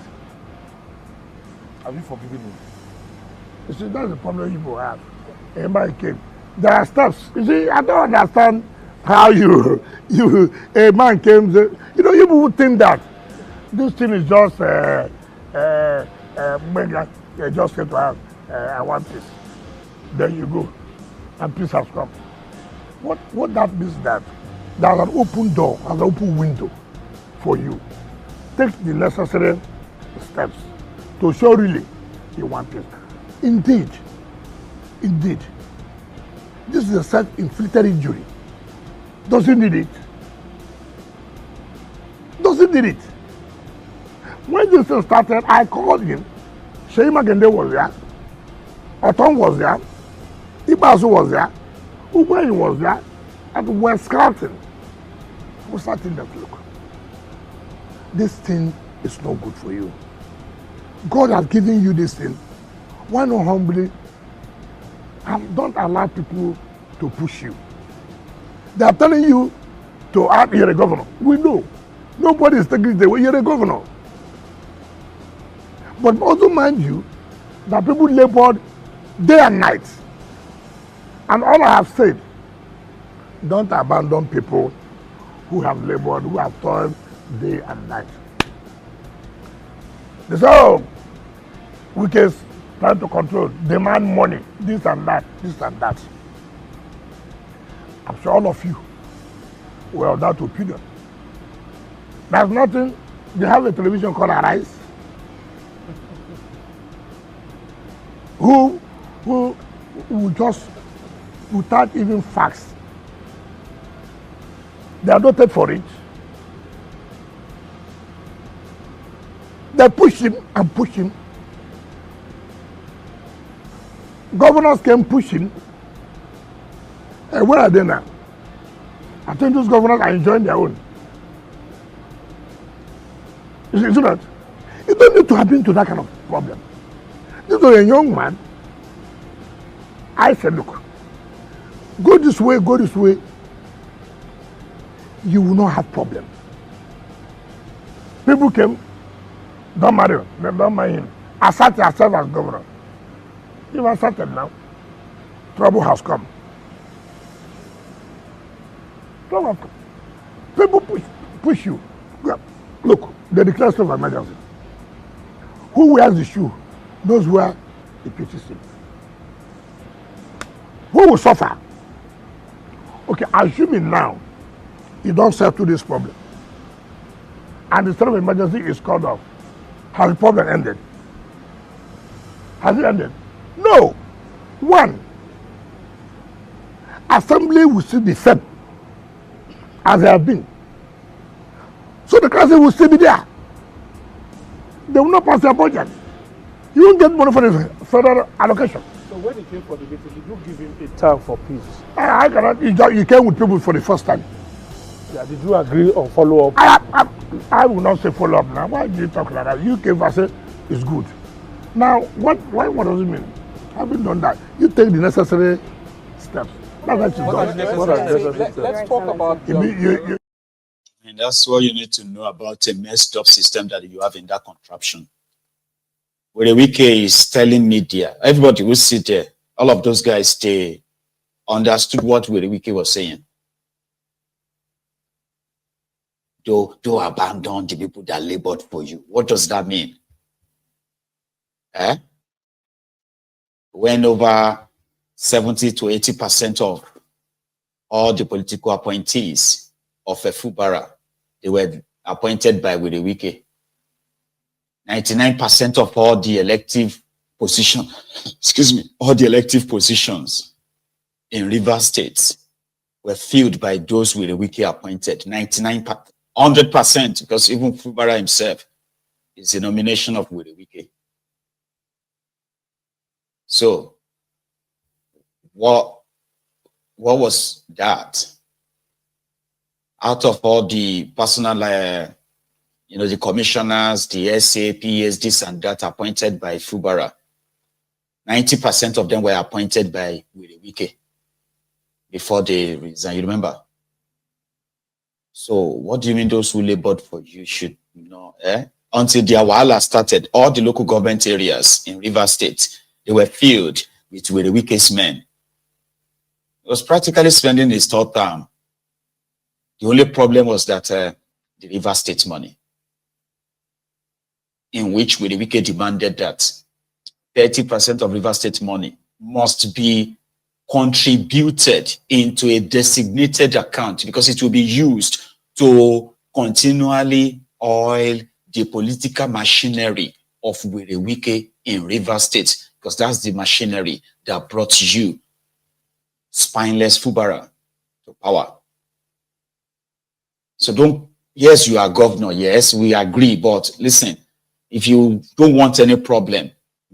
[SPEAKER 22] Have you forgiven him?
[SPEAKER 6] You see, that's the problem you have. Everybody came. There are steps. You see, I don't understand how a man came. You know, you would think that this thing is just just say to have I want peace. Then you go, and peace has come. What that means that there's an open door, an open window for you. Take the necessary steps to show really you want peace. Indeed, this is a self-inflicted injury. Doesn't need it. Doesn't need it. When this thing started, I called him. Sheyi Makinde was there. Oton was there. Ibasu was there. Ugweyi was there. And we were scouting. We started to look. This thing is not good for you. God has given you this thing. Why not humbly? And don't allow people to push you. They are telling you to act, you're a governor. We know. Nobody is taking it away. You're a governor. But also mind you, that people labored day and night. And all I have said, don't abandon people who have labored, who have toiled day and night. They say, oh, we can try to control, demand money, this and that, this and that. I'm sure all of you were of that opinion. There's nothing, they have a television called Arise, who just, without even facts, they are noted for it. They push him and push him. Governors can push him. And where are they now? I think those governors are enjoying their own. You see that? You don't need to have been to that kind of problem. This was a young man. I said, look, go this way, go this way. You will not have problem. People came, don't marry him, they don't marry him. Assert yourself as governor. You are asserted now. Trouble has come. Trouble has come. People push you. Look, they declare state of emergency. Who wears the shoe knows where the pitch is. Who will suffer? Okay, assuming now you don't settle this problem and the state of emergency is called off, has the problem ended? Has it ended? No. One, assembly will still be fed as they have been. So the council will still be there. They will not pass their budget. You won't get money for the federal allocation.
[SPEAKER 18] So when he came for the meeting, did you give him a time for peace?
[SPEAKER 6] I cannot. He came with people for the first time.
[SPEAKER 18] Yeah, did you agree on follow-up?
[SPEAKER 6] I will not say follow-up now. Why do you talk like that? You came and said it's good. Now, what does it mean? Having done that, you take the necessary steps. That's what it's done.
[SPEAKER 10] Let's talk about
[SPEAKER 1] And that's what you need to know about a messed up system that you have in that contraption. Where the Wike is telling media, everybody will sit there, all of those guys, they understood what the Wike was saying. Don't abandon the people that labored for you. What does that mean? When over 70 to 80% of all the political appointees of Fubara, they were appointed by Wirewike. 99% of all the elective positions in River States were filled by those Wirewike appointed. 100%, because even Fubara himself is a nomination of Wirewike. So, what was that? Out of all the personal, the commissioners, the SA, PS, this and that appointed by Fubara, 90% of them were appointed by Wirewike before they resigned. You remember? So, what do you mean those who labored for you should, Until their wahala started, all the local government areas in River State, they were filled with Wirewike's men. He was practically spending his third term. The only problem was that the River State money, in which Wirewike demanded that 30% of River State money must be contributed into a designated account because it will be used to continually oil the political machinery of Wirewike in River State, because that's the machinery that brought you, spineless Fubara, to power. So yes, you are governor, yes, we agree, but listen, if you don't want any problem,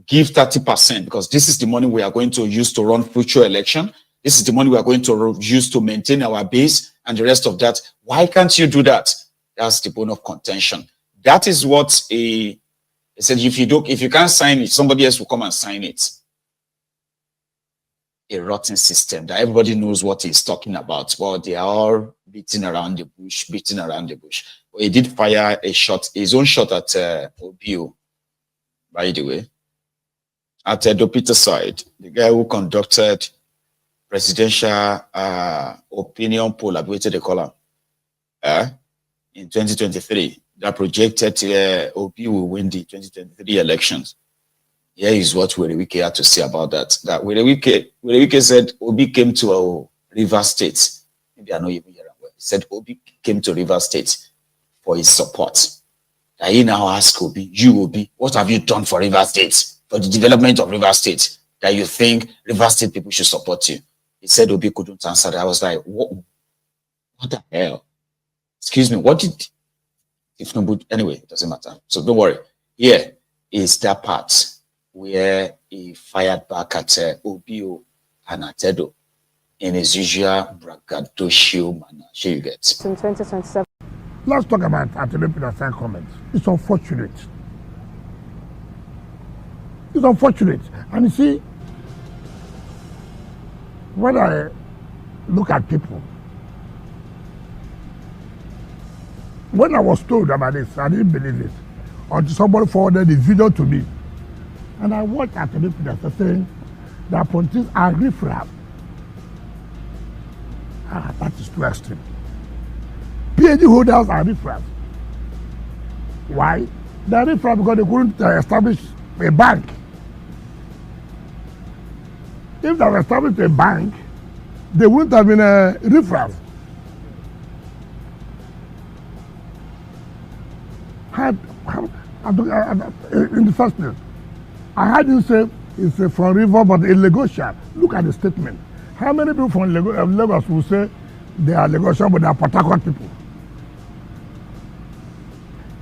[SPEAKER 1] give 30%, because this is the money we are going to use to run future election. This is the money we are going to use to maintain our base and the rest of that. Why can't you do that? That's the bone of contention. That is what he said. If you can't sign it, somebody else will come and sign it. A rotten system that everybody knows what he's talking about. Well, they are all beating around the bush. But he did fire his own shot at Obio, by the way, at Peter's side, the guy who conducted presidential opinion poll, I believe they call him, in 2023, that projected Obio will win the 2023 elections. Here is what Wirewike had to say about that. That Wirewike said Obi came to River State. Maybe I know even hearing well. He said Obi came to River State for his support. That he now asked Obi, what have you done for River State? For the development of River State, that you think River State people should support you? He said Obi couldn't answer that. I was like, what the hell? Excuse me, what did... If no, but anyway, it doesn't matter. So don't worry. Here is that part where he fired back at Obio and Atedo in his usual braggadocio manner. Sure you get.
[SPEAKER 21] In 2027.
[SPEAKER 6] Let's talk about Atedo Peter's comments. It's unfortunate. It's unfortunate. And you see, when I look at people, when I was told about this, I didn't believe it. Until somebody forwarded the video to me. And I watched Atedo Peter saying that politics are riffraff. That is too extreme. PhD holders are riffraff. Why? They are riffraff because they couldn't establish a bank. If they had established a bank, they wouldn't have been a riffraff. In the first place, I heard you say it's from River, but a Lagosian. Look at the statement. How many people from Lagos will say they are Lagosian, but they are Port Harcourt people?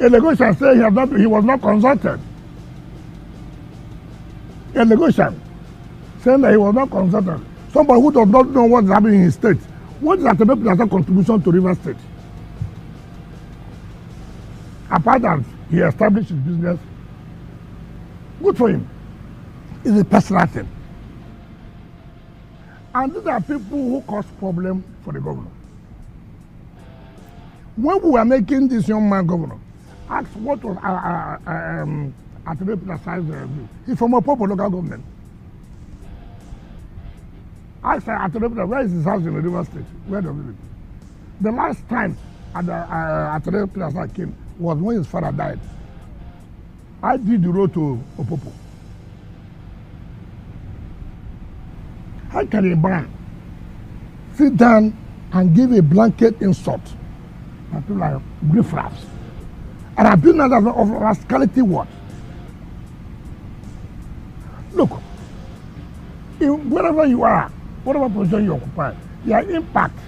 [SPEAKER 6] A Lagosian say he was not consulted. A Lagosian saying that he was not consulted. Somebody who does not know what is happening in his state. What is Atedo Peter's contribution to River State? Apart from he established his business, good for him. It's a personal thing. And these are people who cause problems for the governor. When we were making this young man governor, ask what was Atedo Peter's view. He's from a proper local government. Ask Atedo Peter, where is his house in the River State? Where does he live? The last time Atedo Peter came was when his father died. I did the road to Opopo. How can a man sit down and give a blanket insult and people like riffraffs? And I've been under of rascality what? Look, wherever you are, whatever position you occupy, your impact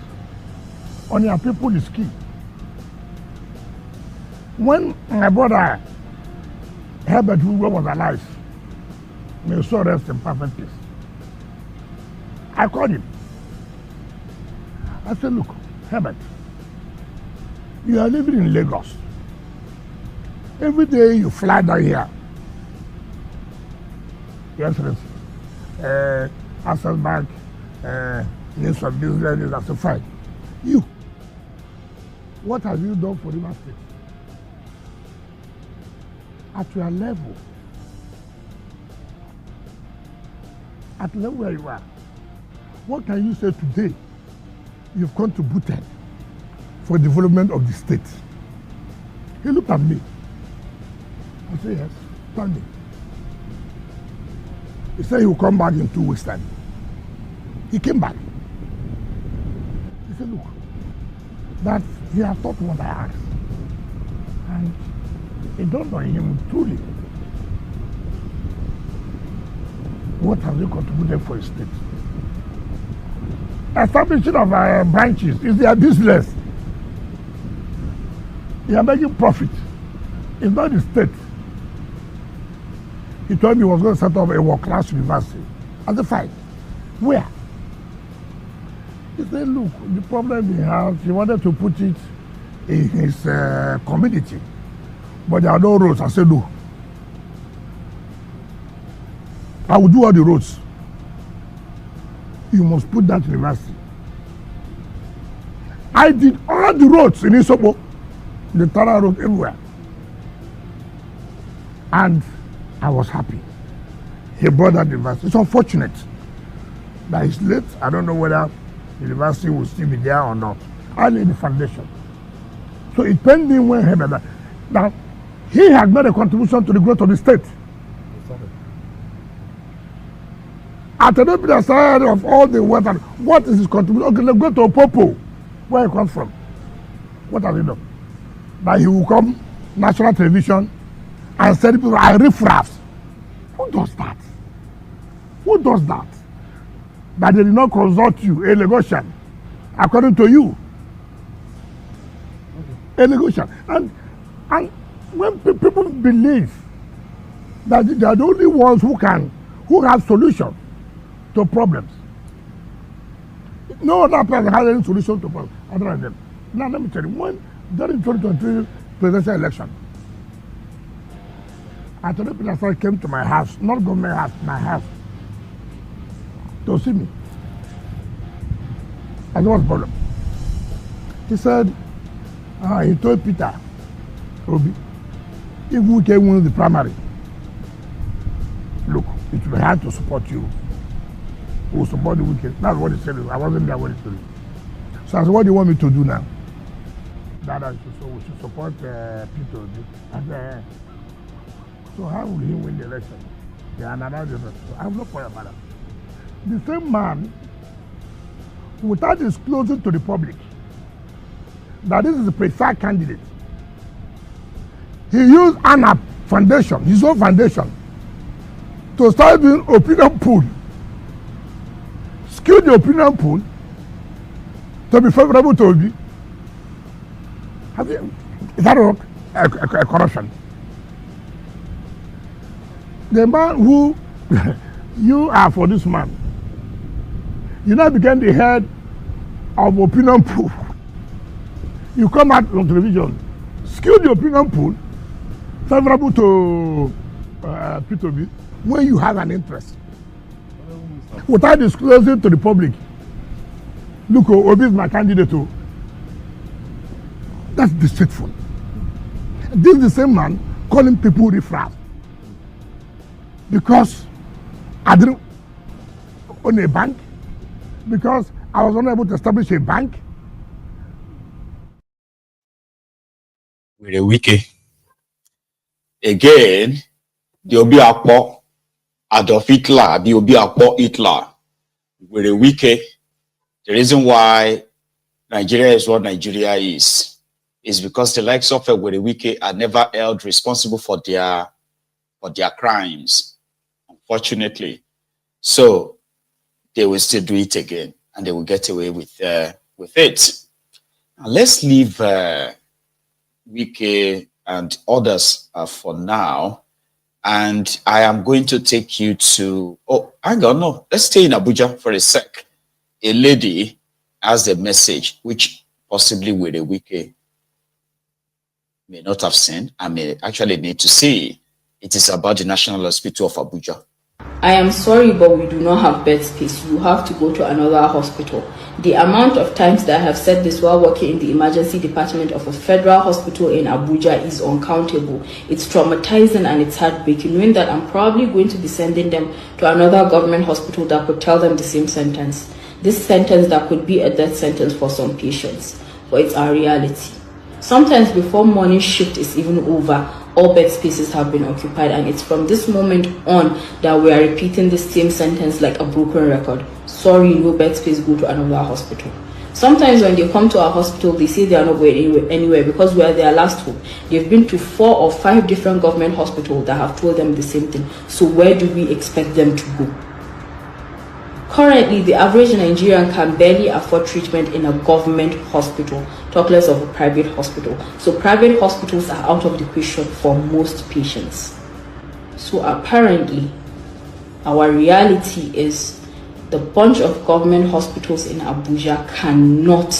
[SPEAKER 6] on your people is key. When my brother Herbert Uwe was alive, may so rest in perfect peace, I called him. I said, look, Herbert, you are living in Lagos. Every day you fly down here. Yes, Access Bank, needs some business, that's a fine. You, what have you done for Rivers State? At your level, at the level where you are, what can you say today you've contributed for development of the state? He looked at me. I said, yes, tell me. He said he will come back in 2 weeks' time. He came back. He said, look, that he has thought what I asked. And it dawned on him truly. What have you contributed for his state? Establishing of branches is their business. They are making profit. It's not the state. He told me he was going to set up a world-class university. I said, fine. Where? He said, look, the problem he has, he wanted to put it in his community. But there are no roads. I said, no. I will do all the roads. You must put that university. I did all the roads in Isopo, the Tara road, everywhere. And I was happy. He brought that university. It's unfortunate that it's late. I don't know whether the university will still be there or not. I laid the foundation. So it pending when he made that. Now, he had made a contribution to the growth of the state. At the side of all the weather, what is his contribution? Okay, let's go to Opopo, where he comes from. What has he done? That he will come, national television, and say people are riffraffs. Who does that? Who does that? That they did not consult you, a Lagosian, according to you. A Lagosian. And when people believe that they are the only ones who have solutions to problems. No other person has any solution to problems other than them. Now let me tell you, during 2023 presidential election, Attorney General came to my house, not government house, my house, to see me. I said, what's the problem? He said, he told Peter Obi, if we can win the primary, look, it will be hard to support you. We will support the wicked. That's what he said. I wasn't there when he told me. So I said, what do you want me to do now? That we should support Peter Obi. I said, so how will he win the election? Yeah, another difference. I have no point about that. The same man, without disclosing to the public that this is the preferred candidate, he used ANAP foundation, his own foundation, to start doing opinion poll. Skew the opinion poll to be favorable to Obi. Is that a corruption? The man who you are for this man, you now became the head of opinion poll. You come out on television, skew the opinion poll favorable to Peter Obi when you have an interest. Without disclosing to the public, look, Obi is my candidate. That's deceitful. This is the same man calling people riffraff. Because I didn't own a bank, because I was unable to establish a bank.
[SPEAKER 1] With a wiki. Again, the Obi Akpo, Adolf Hitler, the Obi Akpo Hitler, Werewike, the reason why Nigeria is what Nigeria is because the likes of Werewike are never held responsible for their crimes, unfortunately. So they will still do it again, and they will get away with it. Now, let's leave Wike and others for now. And I am going to take you to, oh, hang on, no, let's stay in Abuja for a sec. A lady has a message which possibly Werewike may not have seen and may actually need to see. It is about the National Hospital of Abuja.
[SPEAKER 3] I am sorry, but we do not have bed space. You have to go to another hospital. The amount of times that I have said this while working in the emergency department of a federal hospital in Abuja is uncountable. It's traumatizing and it's heartbreaking, knowing that I'm probably going to be sending them to another government hospital that could tell them the same sentence. This sentence that could be a death sentence for some patients, but it's our reality. Sometimes before morning shift is even over, all bed spaces have been occupied, and it's from this moment on that we are repeating the same sentence like a broken record. Sorry, no bed space, go to another hospital. Sometimes when they come to our hospital, they say they are not going anywhere because we are their last hope. They've been to 4 or 5 different government hospitals that have told them the same thing. So where do we expect them to go? Currently, the average Nigerian can barely afford treatment in a government hospital, talk less of a private hospital. So private hospitals are out of the question for most patients. So apparently, our reality is the bunch of government hospitals in Abuja cannot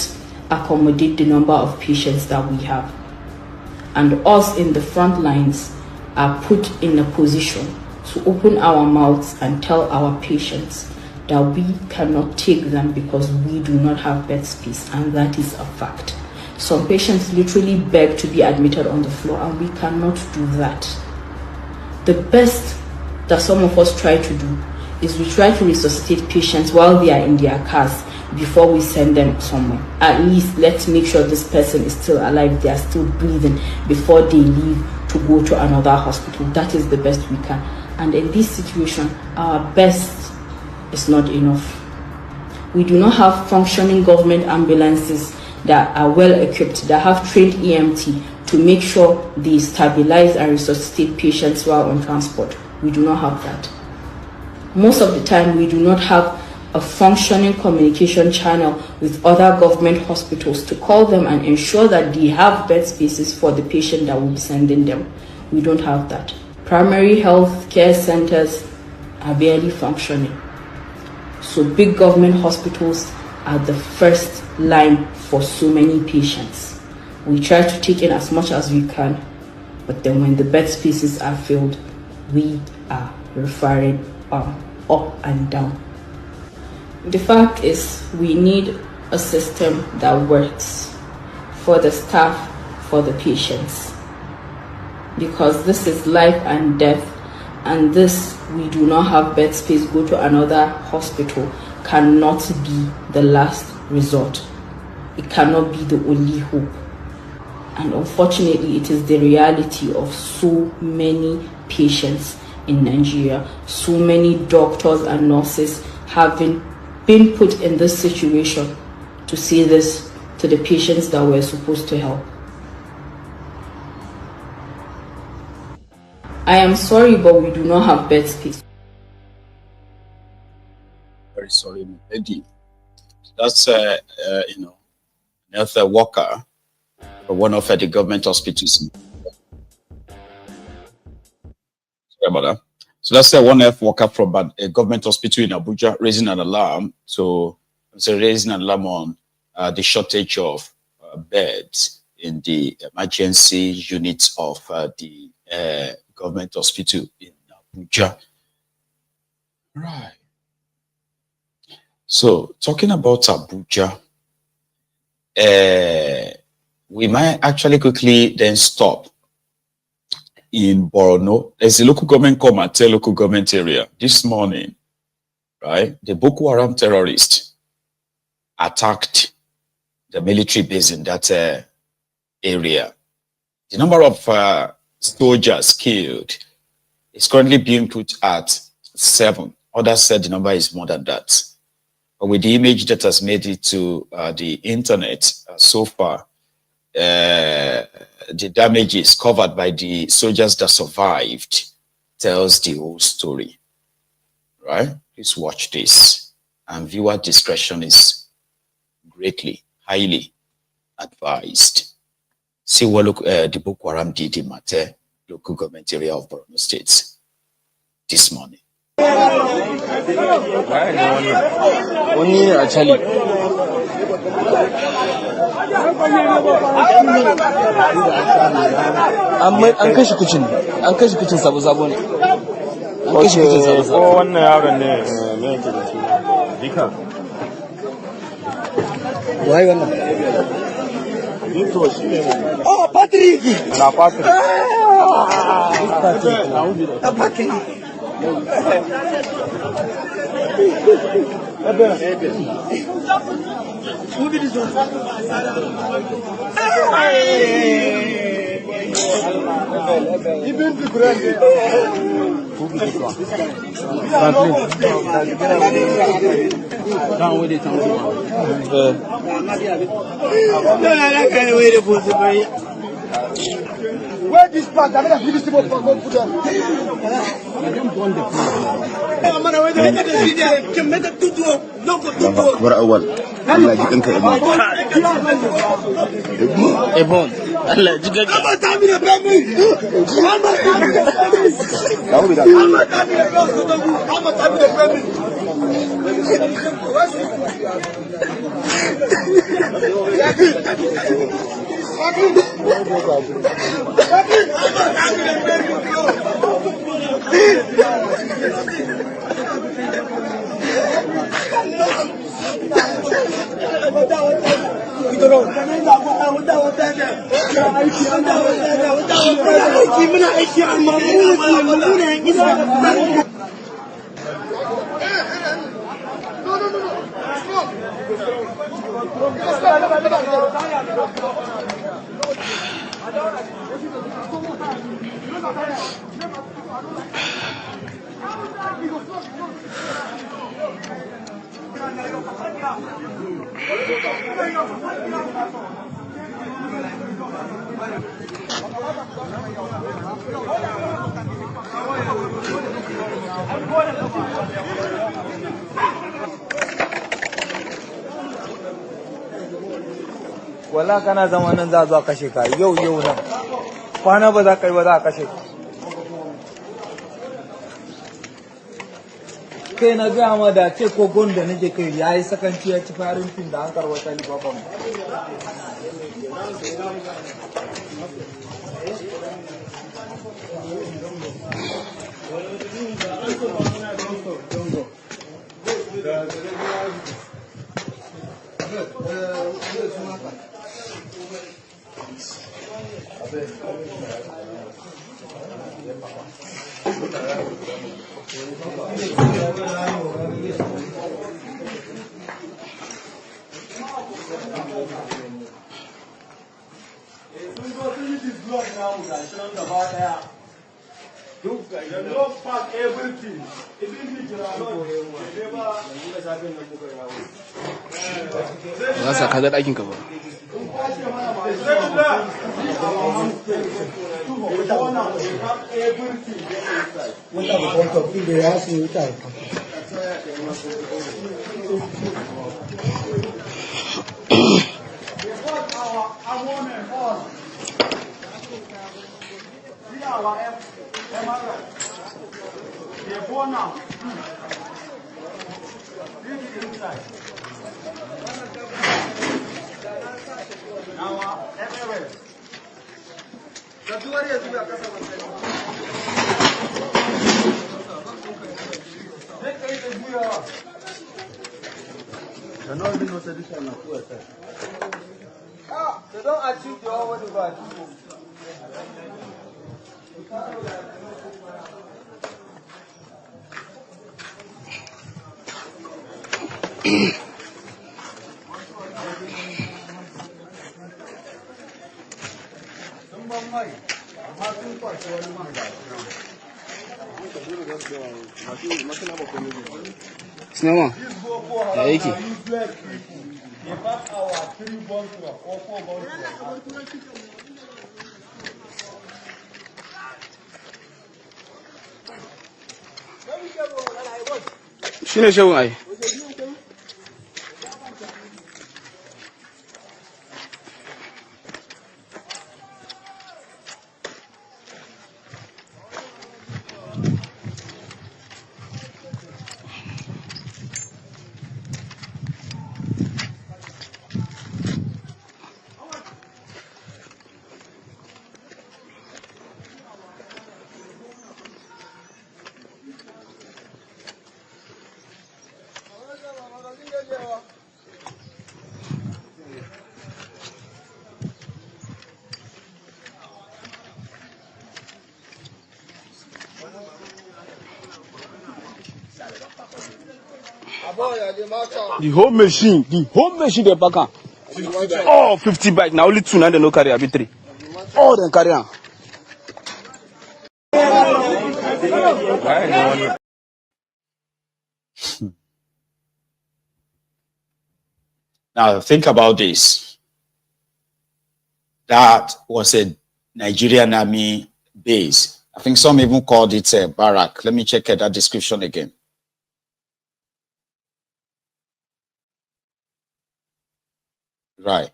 [SPEAKER 3] accommodate the number of patients that we have. And us in the front lines are put in a position to open our mouths and tell our patients that we cannot take them because we do not have bed space, and that is a fact. Some patients literally beg to be admitted on the floor, and we cannot do that. The best that some of us try to do is we try to resuscitate patients while they are in their cars before we send them somewhere. At least let's make sure this person is still alive, they are still breathing before they leave to go to another hospital. That is the best we can. And in this situation, our best is not enough. We do not have functioning government ambulances that are well equipped, that have trained EMT to make sure they stabilize and resuscitate patients while on transport. We do not have that. Most of the time, we do not have a functioning communication channel with other government hospitals to call them and ensure that they have bed spaces for the patient that will be sending them. We don't have that. Primary health care centers are barely functioning. So big government hospitals are the first line for so many patients. We try to take in as much as we can, but then when the bed spaces are filled, we are referring up and down. The fact is, we need a system that works for the staff, for the patients, because this is life and death. And this, we do not have bed space, go to another hospital, cannot be the last resort. It cannot be the only hope. And unfortunately, it is the reality of so many patients in Nigeria. So many doctors and nurses having been put in this situation to say this to the patients that we're supposed to help. I am sorry, but we do not have bed space.
[SPEAKER 1] Very sorry, lady. That's another worker for one of the government hospitals. Sorry about that. So that's one health worker from a government hospital in Abuja raising an alarm. So raising an alarm on the shortage of beds in the emergency units of the government hospital in Abuja. Right. So talking about Abuja, we might actually quickly then stop in Borno. There's a local government called Mate local government area this morning, right? The Boko Haram terrorists attacked the military base in that area. The number of soldiers killed is currently being put at 7. Others said the number is more than that. But with the image that has made it to the internet so far, the damages covered by the soldiers that survived tells the whole story, right? Please watch this, and viewer discretion is greatly, highly advised. See what the Boko Haram did in Mate, local government area of Borno State this morning.
[SPEAKER 8] Only actually. An kashi kucin sabo ne. An kashi kucin sabo.
[SPEAKER 9] Ko wannan yaron ne me yake da suna? Dika.
[SPEAKER 8] Wai wannan.
[SPEAKER 9] Dito shi ne.
[SPEAKER 8] Oh, Patrick.
[SPEAKER 9] Na Patrick.
[SPEAKER 8] Patrick.
[SPEAKER 19] Where this plant? I'm going to finish the put them. I don't want the
[SPEAKER 7] أكبر أول الله يجيك
[SPEAKER 8] إبون الله يجيك
[SPEAKER 19] أما تعمل يا بامي أما تعمل يا بامي أما تعمل يا بامي
[SPEAKER 8] Wala kana zama nan za zuwa kashe ka yau nan kwana ba za ka yi ba za a kashe ka kai na gaya ma da ce ko gonda nake kai yayi sakanci ya ci farin fin da an karwata libaban za su ka da ɗakin ka ba
[SPEAKER 19] They don't achieve the whole world.
[SPEAKER 17] Sinema. Ya yake. Shine shawun ai. The whole machine they back on. Oh, 50 bike. Now only 2 now they no carry abi 3. Oh, then carry on.
[SPEAKER 1] Now think about this. That was a Nigerian army base. I think some even called it a barrack. Let me check that description again. Right.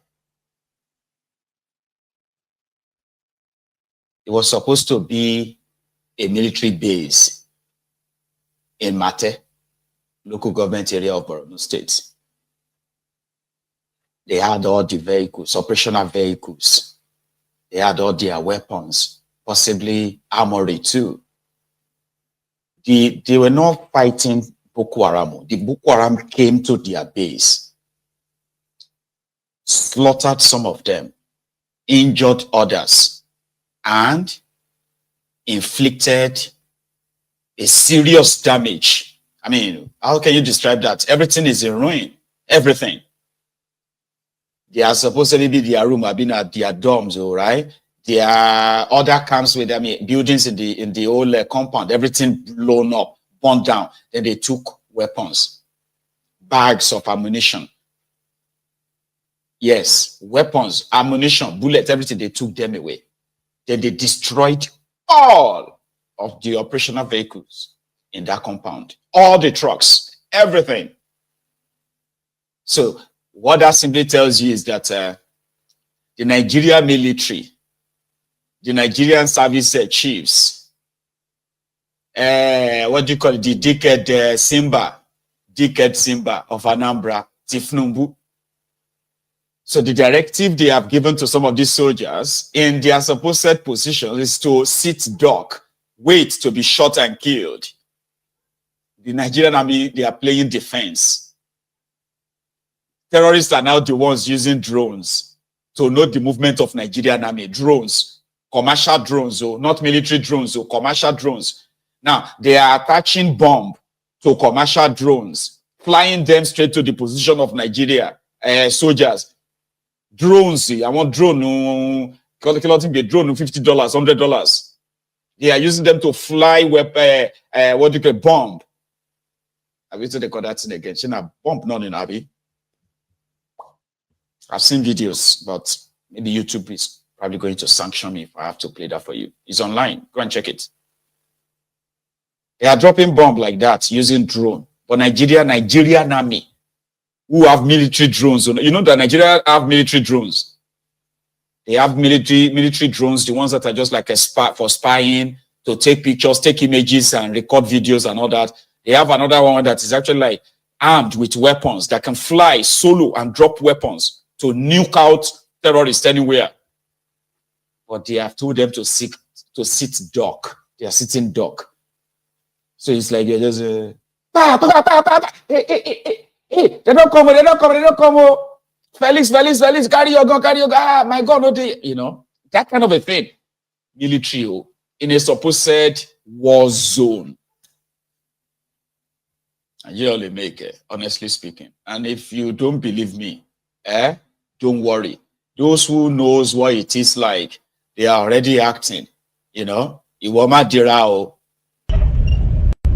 [SPEAKER 1] It was supposed to be a military base in Mate, local government area of Borno State. They had all the vehicles, operational vehicles. They had all their weapons, possibly armory too. They were not fighting Boko Haram. The Boko Haram came to their base, slaughtered some of them, injured others, and inflicted a serious damage. I mean, how can you describe that? Everything is in ruin. Everything. They are supposedly be their room, have been at their dorms, all right? There are other camps with, I mean, buildings in the old compound, everything blown up, burned down. Then they took weapons, bags of ammunition. Yes, weapons, ammunition, bullets, everything, they took them away. Then they destroyed all of the operational vehicles in that compound, all the trucks, everything. So what that simply tells you is that the Nigerian military, the Nigerian service chiefs, what do you call it, the dickhead Simba of Anambra, Tifnumbu. So the directive they have given to some of these soldiers in their supposed positions is to sit duck, wait to be shot and killed. The Nigerian army, they are playing defense. Terrorists are now the ones using drones to know the movement of Nigerian army. Drones, commercial drones, not military drones, commercial drones. Now, they are attaching bomb to commercial drones, flying them straight to the position of Nigeria soldiers. Drones, I want drone, be a drone, $50, $100. They are using them to fly weapon, what do you call bomb. Have you seen the that thing again? She na bomb none in Abi. I've seen videos, but maybe YouTube is probably going to sanction me if I have to play that for you. It's online. Go and check it. They are dropping bomb like that using drone. But Nigerian army, who have military drones. You know that Nigeria have military drones. They have military drones, the ones that are just like a for spying, to take pictures, take images, and record videos and all that. They have another one that is actually like armed with weapons that can fly solo and drop weapons to nuke out terrorists anywhere. But they have told them to sit duck. They are sitting duck. So it's like you're just hey, they don't come. Felix, carry your gun. Ah, my God, no, you know, that kind of a thing. Military in a supposed war zone. And you only make it, honestly speaking. And if you don't believe me, don't worry. Those who knows what it is like, they are already acting. You know, Iwama Dirao.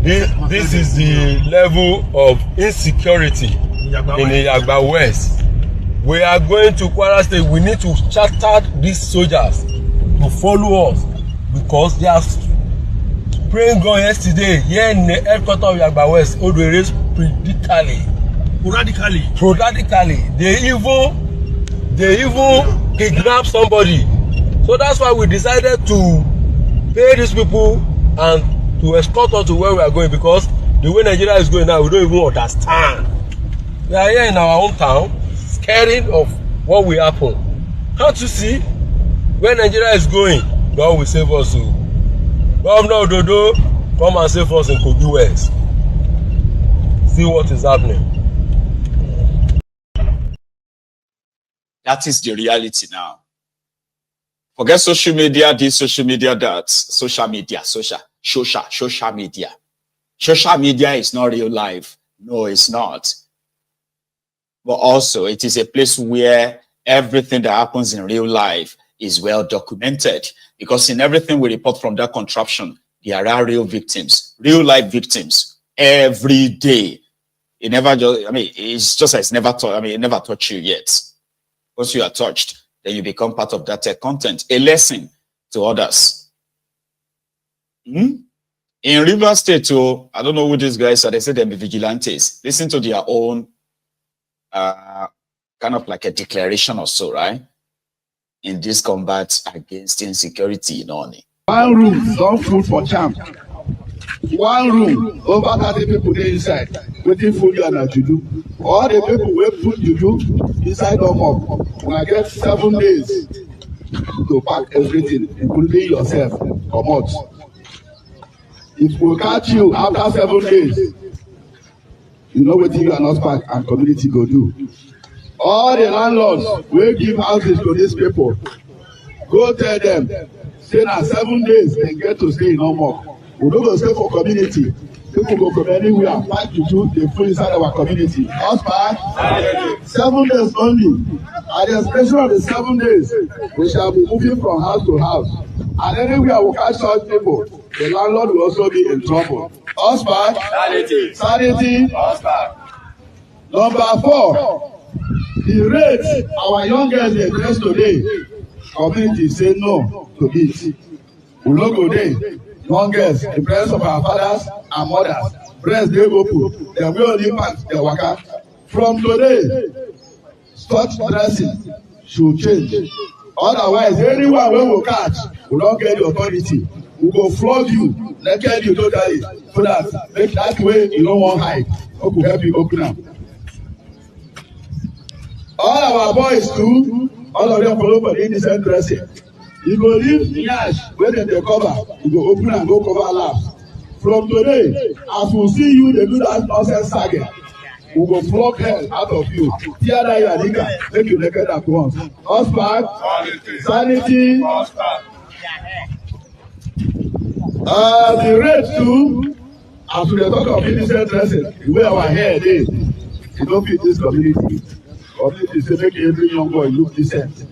[SPEAKER 11] this is the level of insecurity in Yagba West. We are going to Kwara State. We need to charter these soldiers to follow us because they are spraying gun yesterday here in the headquarters of Yagba West. Odwere sporadically. They even kidnap somebody. So that's why we decided to pay these people and to escort us to where we are going, because the way Nigeria is going now, we don't even understand. We are here in our own town, scared of what will happen. Can't you see? Where Nigeria is going, God will save us. Governor Ododo, come and save us in Kogi West. See what is happening.
[SPEAKER 1] That is the reality now. Forget social media, this, social media, that. Social media. Social media is not real life. No, it's not. But also, it is a place where everything that happens in real life is well documented. Because in everything we report from that contraption, there are real victims, real life victims, every day. It never just, it's just like it's never taught, it never taught you yet. Once you are touched, then you become part of that content, a lesson to others. In River State, I don't know who these guys are. They say they're vigilantes. Listen to their own kind of like a declaration or so, right? In this combat against insecurity in Oni.
[SPEAKER 20] One room, some food for champ. One room, over 30 people there inside, waiting for you and juju. All the people wait put juju inside of up. When I get 7 days to pack everything, including yourself, come out. If we catch you after 7 days, you know what you are not pack and community go do. All the landlords will give houses to these people. Go tell them, say na 7 days they get to stay in no more. We don't go stay for community. People go from anywhere, fight to do, they full inside our community. Husband, 7 days only. At the expiration of the 7 days, we shall be moving from house to house. And anywhere we catch such people, the landlord will also be in trouble. Husband, sanity. Number 4, the rate our young girls dey dress today, community say no to it. We no go dey. Young girls, the breasts of our fathers and mothers, breasts dey open, dem wey only pack their waka. From today, such dressing should change. Otherwise, anyone wey we catch, we don get the authority. We go flog you, naked you totally, so that make that way you no wan hide. We go help you open am. All our boys too, all of them follow for the indecent dressing. You go leave yash wey dem dey cover, you go open and go cover laps. From today, as we see you dey do that nonsense saga, we go flog hell out of you. Tear down your nigga, make you naked at once. Husband, sanity. The rate too, as we dey talk of indecent dressing, the way our hair dey, e no fit this community. Community say make every young boy look decent.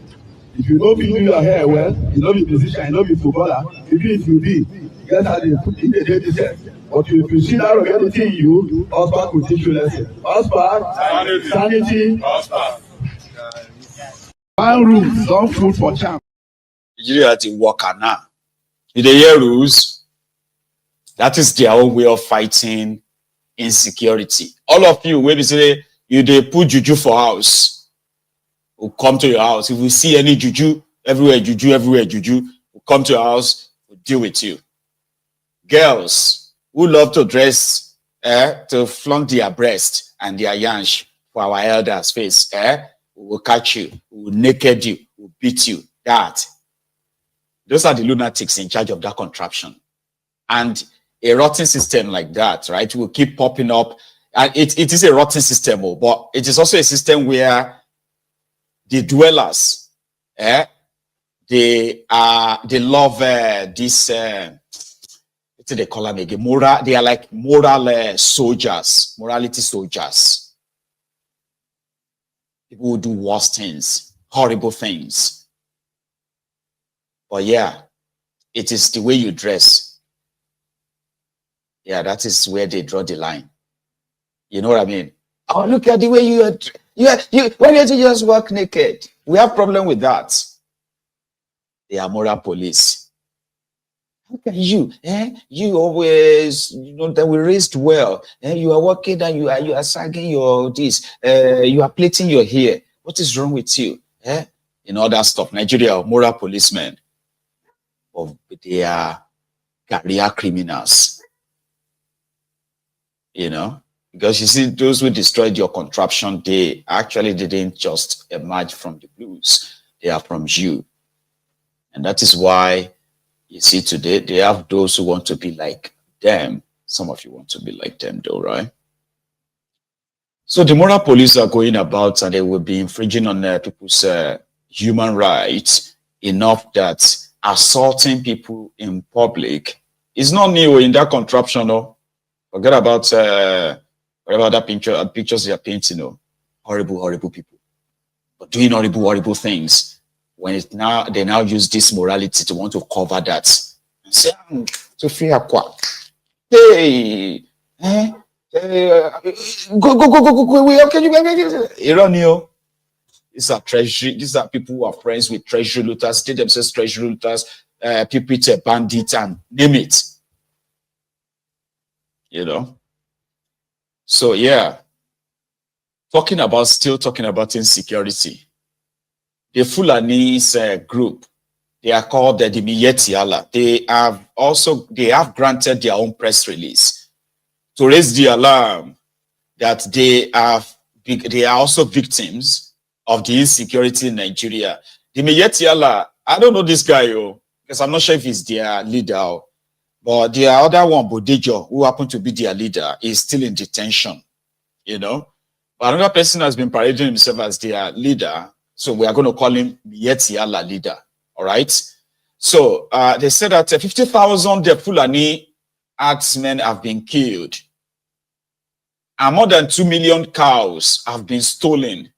[SPEAKER 20] If you no fit do your hair well, you no be musician, you no be footballer, even if you be, get how they put in the day decent. But if you see that reality in you, husband will teach you lesson. Husband, sanity. One room, some food for champ.
[SPEAKER 1] Nigeria to work now. In the year rules, that is their own way of fighting insecurity. All of you, when you say you they put juju for house, will come to your house. If we see any juju, everywhere juju, will come to your house, we'll deal with you. Girls who love to dress, to flaunt their breast and their yansh for our elders' face, we will catch you, we will naked you, we will beat you. Those are the lunatics in charge of that contraption. And a rotten system like that, right, will keep popping up. And it is a rotten system, but it is also a system where the dwellers, they love this, what do they call them again? They are like moral soldiers, morality soldiers. People who do worse things, horrible things. But yeah, it is the way you dress. Yeah, that is where they draw the line. You know what I mean? Oh, look at the way you why don't you just walk naked? We have problem with that. They are moral police. How can you? You always, that we raised well. You are working and you are sagging your this. You are plaiting your hair. What is wrong with you? All that stuff. Nigeria, moral policemen. But they are career criminals. Because you see, those who destroyed your contraption, they actually didn't just emerge from the blues. They are from you. And that is why you see today, they have those who want to be like them. Some of you want to be like them though, right? So the moral police are going about and they will be infringing on people's human rights enough that assaulting people in public is not new in that contraption. No? Forget about whatever that pictures they are painting. Horrible, horrible people. But doing horrible, horrible things. When they now use this morality to want to cover that and say, Sophia, hey, go, Ironio. These are treasury. These are people who are friends with treasury looters, state themselves treasury looters, people, bandits, and name it. So yeah, still talking about insecurity. The Fulanese group, they are called the Maiyegun. They have granted their own press release to raise the alarm that they are also victims of the insecurity in Nigeria. The Maiyegun, I don't know this guy, because I'm not sure if he's their leader, but the other one, Bodejo, who happened to be their leader, is still in detention. But another person has been parading himself as their leader. So we are going to call him Maiyegun leader. All right. So they said that 50,000 Fulani herdsmen have been killed. And more than 2 million cows have been stolen.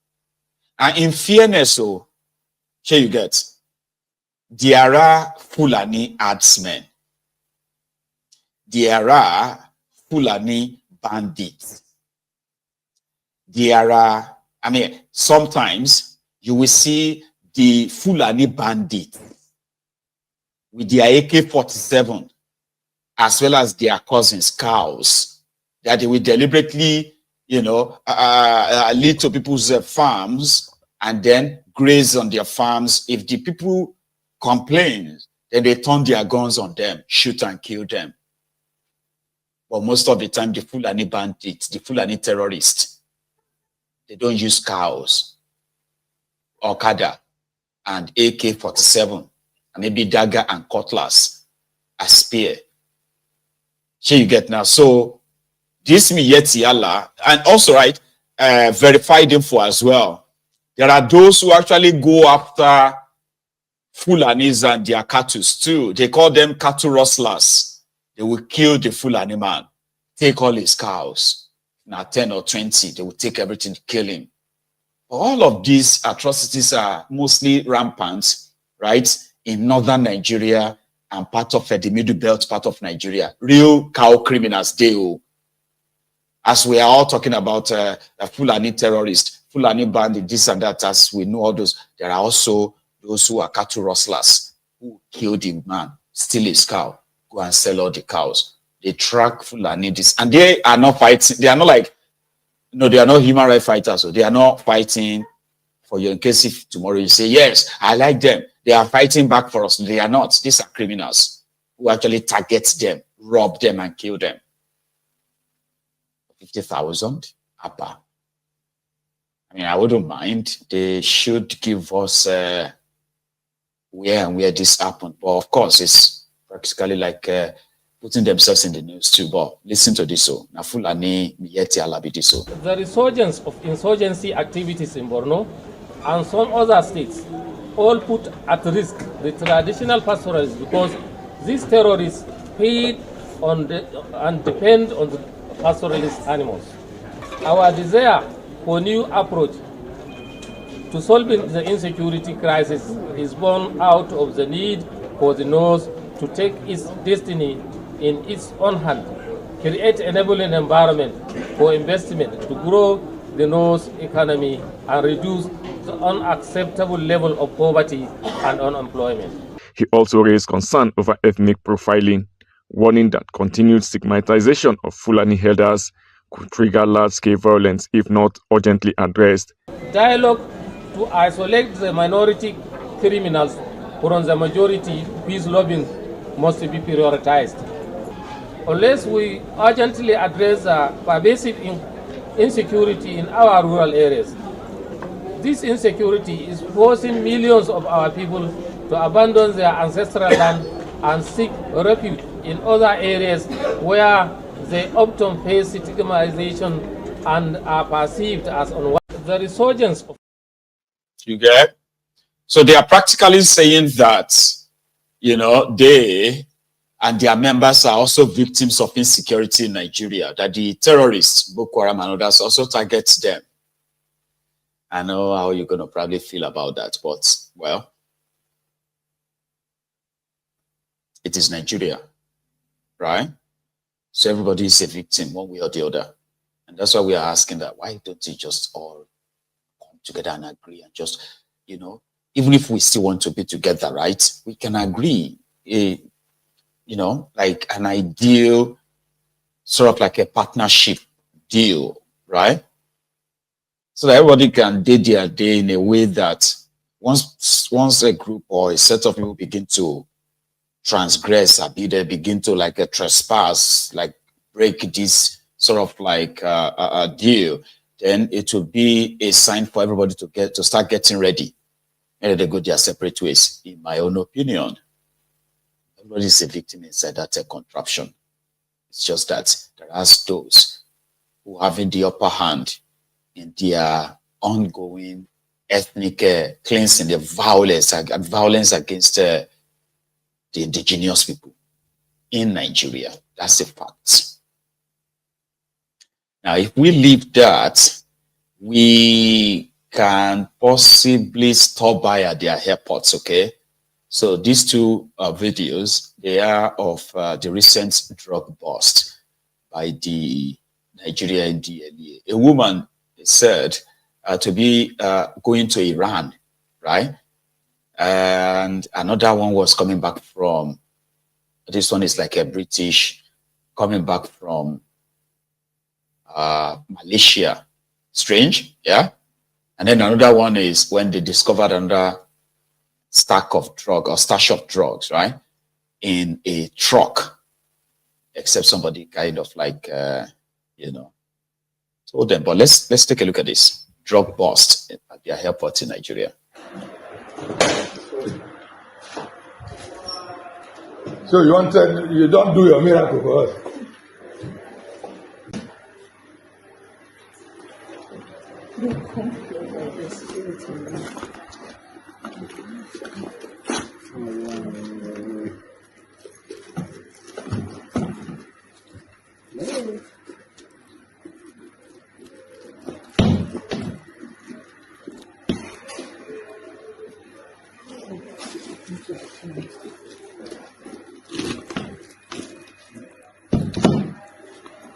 [SPEAKER 1] And in fairness, here you get, there are Fulani herdsmen. There are Fulani bandits. There are, sometimes you will see the Fulani bandits with their AK-47 as well as their cousins, cows, that they will deliberately, lead to people's farms and then graze on their farms. If the people complain, then they turn their guns on them, shoot and kill them. But most of the time, the Fulani bandits, the Fulani terrorists, they don't use cows, Okada, and AK-47, and maybe dagger and cutlass as spear. Here you get now. So this Maiyegun, and also verified info as well. There are those who actually go after Fulanis and their cattle too. They call them cattle rustlers. They will kill the Fulani man, take all his cows. Now 10 or 20, they will take everything, kill him. All of these atrocities are mostly rampant, right, in northern Nigeria and part of the middle belt part of Nigeria. Real cow criminals, as we are all talking about a Fulani terrorist, Fulani bandit, this and that, as we know all those, there are also those who are cattle rustlers who kill the man, steal his cow, go and sell all the cows. They track Fulani this, and they are not fighting. They are not like, they are not human rights fighters. So they are not fighting for you in case if tomorrow you say, yes, I like them. They are fighting back for us. They are not. These are criminals who actually target them, rob them, and kill them. 50,000, Abba. I wouldn't mind. They should give us where and where this happened. But of course, it's practically like putting themselves in the news too. But listen to this. Na Fulani Maiyegun be this.
[SPEAKER 4] The resurgence of insurgency activities in Borno and some other states all put at risk the traditional pastoralists because these terrorists feed on and depend on the pastoralist animals. Our desire for new approach to solving the insecurity crisis is born out of the need for the North to take its destiny in its own hand create enabling environment for investment to grow the North's economy and reduce the unacceptable level of poverty and unemployment.
[SPEAKER 5] He also raised concern over ethnic profiling, warning that continued stigmatization of Fulani herders could trigger large-scale violence if not urgently addressed.
[SPEAKER 4] Dialogue to isolate the minority criminals from the majority peace-loving must be prioritized. Unless we urgently address the pervasive insecurity in our rural areas, this insecurity is forcing millions of our people to abandon their ancestral land and seek refuge in other areas where they often face stigmatization and are perceived as unwanted. The resurgence of...
[SPEAKER 1] You get? So they are practically saying that, you know, they and their members are also victims of insecurity in Nigeria, that the terrorists, Boko Haram and others, also target them. I know how you're going to probably feel about that, but, well, it is Nigeria, right? So everybody is a victim, one way or the other. And that's why we are asking that, why don't you just all come together and agree and just, you know, even if we still want to be together, right? We can agree, you know, like an ideal, sort of like a partnership deal, right? So that everybody can do their day in a way that once a group or a set of people begin to transgress, they begin to like a trespass, like break this sort of like a deal, then it will be a sign for everybody to start getting ready. And they go their separate ways, in my own opinion. Everybody is a victim inside that contraption. It's just that there are those who have the upper hand in their ongoing ethnic cleansing, the violence against the indigenous people in Nigeria. That's a fact. Now, if we leave that, we can possibly stop by at their airports, okay? So these two videos, they are of the recent drug bust by the Nigeria NDLEA. A woman said to be going to Iran, right? And another one was coming back from, this one is like a British, coming back from Malaysia. Strange, yeah? And then another one is when they discovered another stash of drugs, right? In a truck, except somebody kind of like, you know, told them. But let's take a look at this drug bust at their airport in Nigeria.
[SPEAKER 12] So you don't do your miracle for us.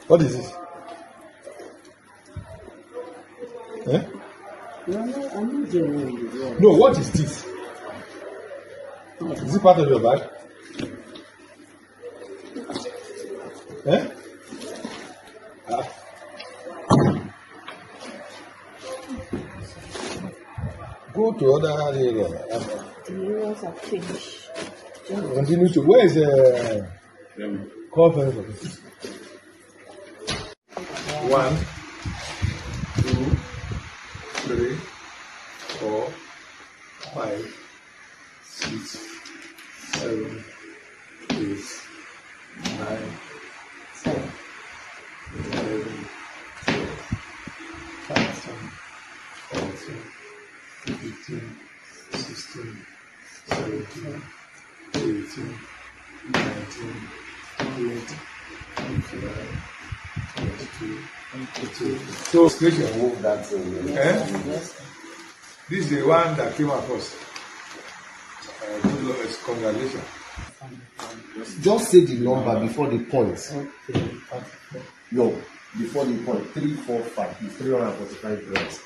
[SPEAKER 12] What is this? Eh? No, what is this? Is it part of your bag? Eh? Ah. Go to other area.
[SPEAKER 3] The areas are finished.
[SPEAKER 12] Continue to. Where is the conference? 1, 2, 3, 4, 5, 6, 7, 8, 9, 10, 11, 12, 13, 14, 15, 16, 17, 18, 19, 20, 21, 22. So station move that this is the one that came across. Good Lord, congratulations.
[SPEAKER 2] Just say the number before the point. No, before the point. 3, 4, 5. It's 345 grams.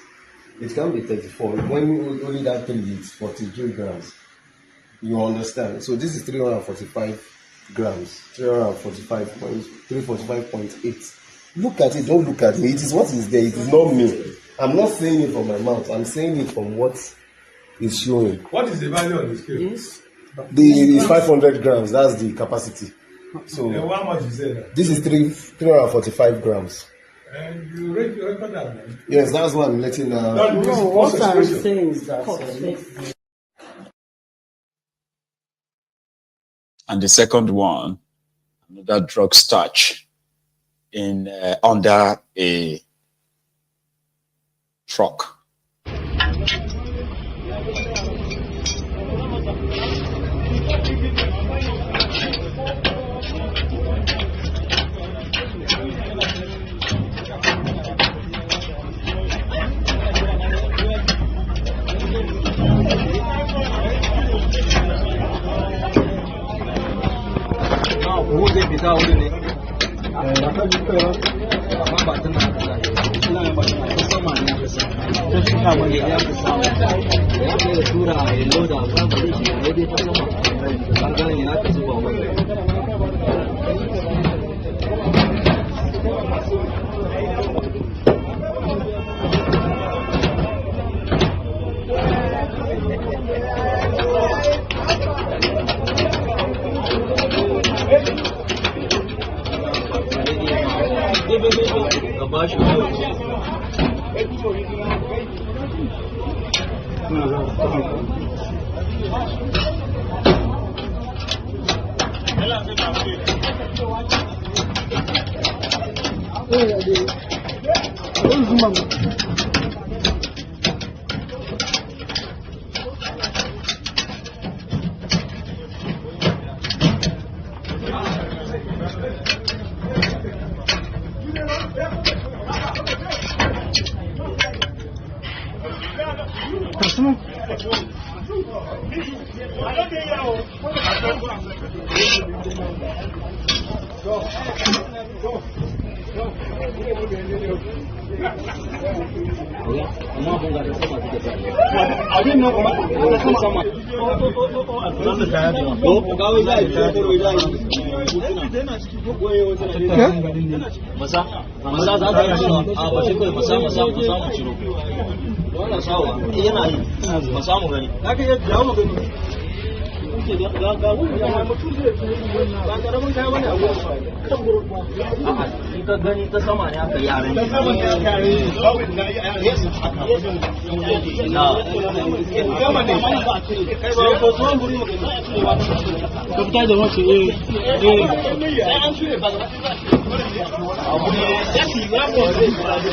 [SPEAKER 2] It can be 34. When you only that 3, it's 43 grams. You understand? So this is 345 grams. 345.8. Look at it. Don't look at me. It is what is there. It is not me. I'm not saying it from my mouth. I'm saying it from what is showing.
[SPEAKER 9] What is the value of the scale?
[SPEAKER 2] Yes. The 500 grams. That's the capacity. So
[SPEAKER 9] how much is it?
[SPEAKER 2] This is 345 grams.
[SPEAKER 9] And you record that, man?
[SPEAKER 2] Yes, that's what I'm letting.
[SPEAKER 14] No, what I'm saying is that.
[SPEAKER 1] And the second one, another drug starch in under a truck.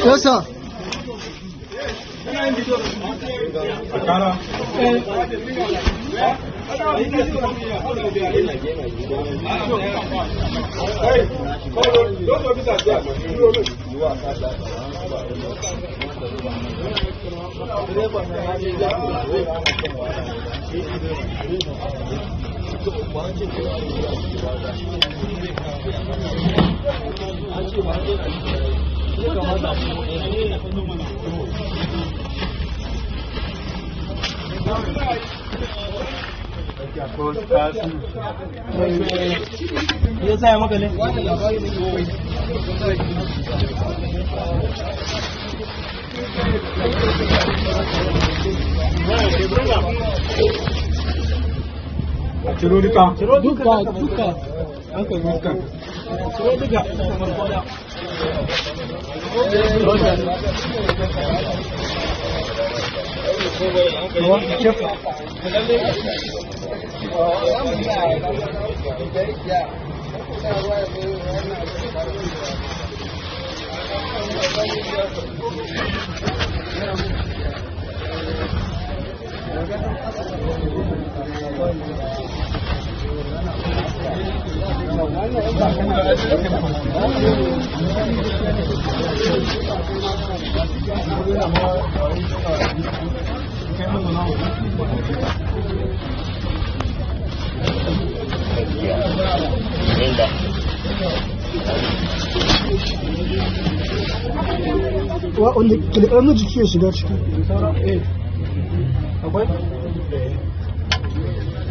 [SPEAKER 14] Yes, sir.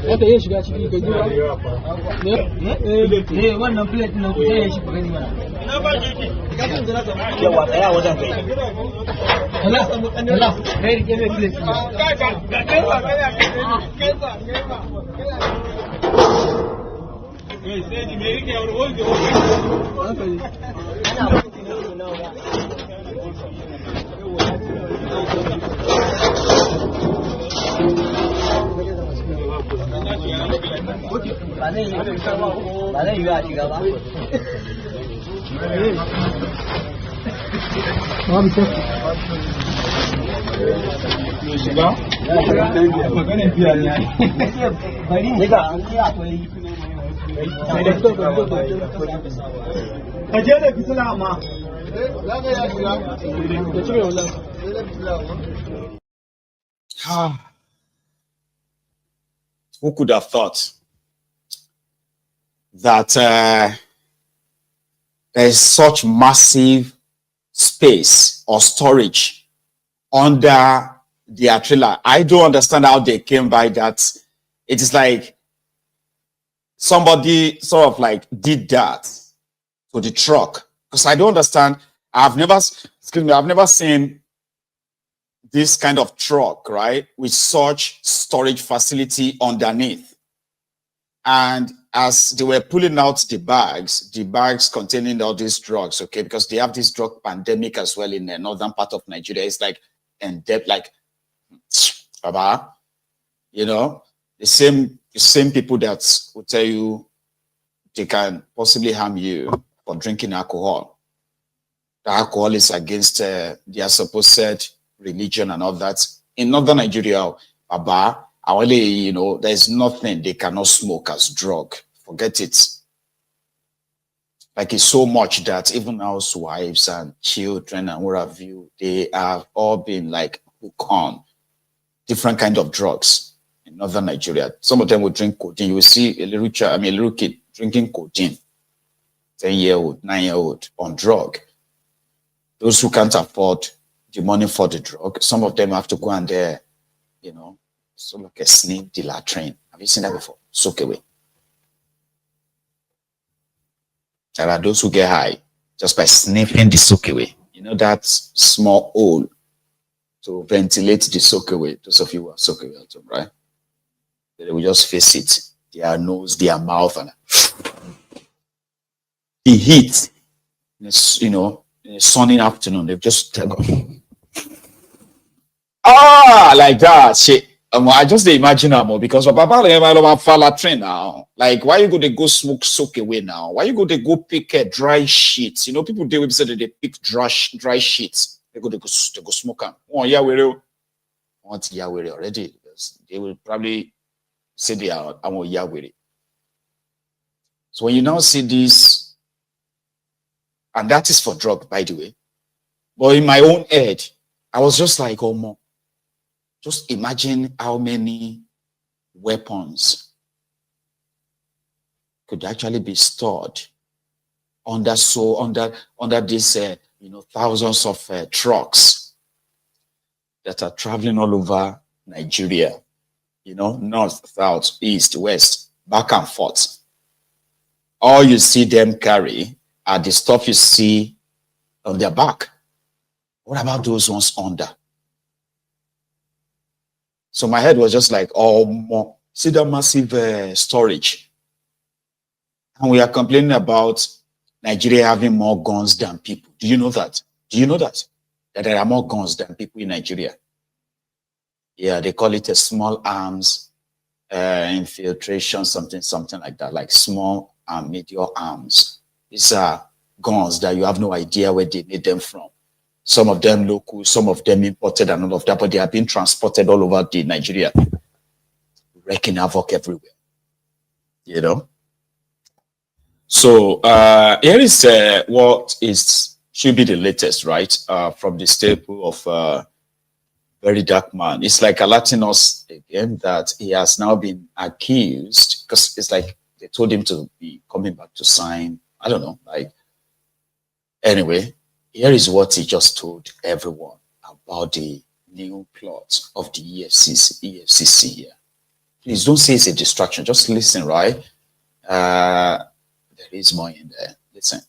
[SPEAKER 14] Wanda ya shiga ciki ka jira. Wannan plate na ku ya shi gani mana. Ina ba ki. Yawa tsaya wajen kai. Allah, kai rike mai plate. Sai ni me rike wani wanda
[SPEAKER 1] Who could have thought that there is such massive space or storage under their trailer? I don't understand how they came by that. It is like somebody sort of like did that to the truck, because I don't understand. I've never seen this kind of truck, right, with such storage facility underneath. And as they were pulling out the bags containing all these drugs, okay, because they have this drug pandemic as well in the northern part of Nigeria. It's like in depth, like, you know, the same people that will tell you they can possibly harm you for drinking alcohol. The alcohol is against their supposed religion and all that. In northern Nigeria, you know, there's nothing they cannot smoke as drug. Forget it. Like, it's so much that even housewives and children and what have you, they have all been like hooked on different kind of drugs in northern Nigeria. Some of them will drink codeine. You will see a little kid drinking codeine, 10-year-old, 9-year-old on drug. Those who can't afford the money for the drug, some of them have to go and you know, so like a sniff the latrine. Have you seen that before? Soak away. There are those who get high just by sniffing the soak away. You know, that small hole to ventilate the soak away. Those of you who are soak away at home, right? They will just face it. Their nose, their mouth, and the heat. You know, in a sunny afternoon, they've just like that shit. I just imagine because Papa train now. Like, why you go to go soak away now? Why you go to go pick dry sheets? You know, people they will say that they pick dry sheets. They go smoke them. Oh yeah, we already. They will probably say they are Yahweh. So when you now see this, and that is for drug, by the way. But in my own head, I was just like, oh, more. Just imagine how many weapons could actually be stored under this, you know, thousands of trucks that are traveling all over Nigeria. You know, north, south, east, west, back and forth. All you see them carry are the stuff you see on their back. What about those ones under? So my head was just like, oh, more. See that massive storage. And we are complaining about Nigeria having more guns than people. Do you know that? Do you know that? That there are more guns than people in Nigeria? Yeah, they call it a small arms infiltration, something like that, like small and medium arms. These are guns that you have no idea where they made them from. Some of them local, some of them imported and all of that, but they are being transported all over the Nigeria, wreaking havoc everywhere, you know? So here is what should be the latest, right? From the staple of Very Dark Man. It's like alerting us again that he has now been accused, because it's like they told him to be coming back to sign, I don't know, like, anyway, Here is what he just told everyone about the new plot of the EFCC here. Please don't say it's a distraction. Just listen, right? There is more in there. Listen.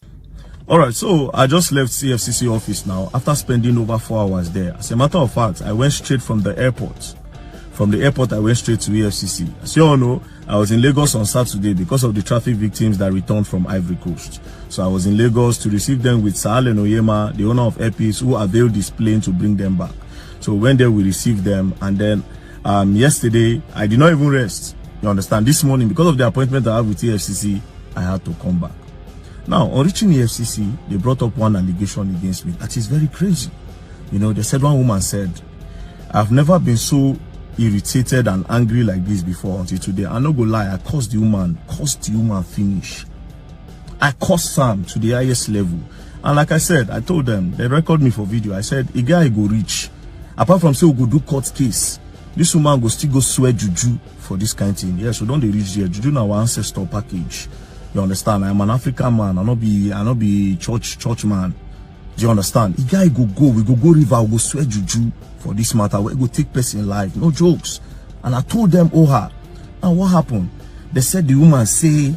[SPEAKER 13] All right, so I just left CFCC office now after spending over 4 hours there. As a matter of fact, I went straight from the airport. From the airport, I went straight to EFCC. As you all know, I was in Lagos on Saturday because of the traffic victims that returned from Ivory Coast. So I was in Lagos to receive them with Sir Allen Oyema, the owner of Airpeace, who availed this plane to bring them back. So when there, we received them, and then yesterday, I did not even rest. You understand? This morning, because of the appointment I have with EFCC, I had to come back. Now, on reaching EFCC, they brought up one allegation against me that is very crazy. You know, they said, one woman said, I've never been so irritated and angry like this before until today. I'm not gonna lie, I cursed the woman finish. I cursed Sam to the highest level. And like I said, I told them, they record me for video. I said, a guy go reach. Apart from say we go do court case, this woman go still go swear juju for this kind of thing. Yes, we don't they reach there. Juju now our ancestor package. You understand? I'm an African man. I not be church man. Do you understand? The guy we go river, we go swear juju for this matter. We go take person life. No jokes. And I told them, oh, and what happened? They said the woman say,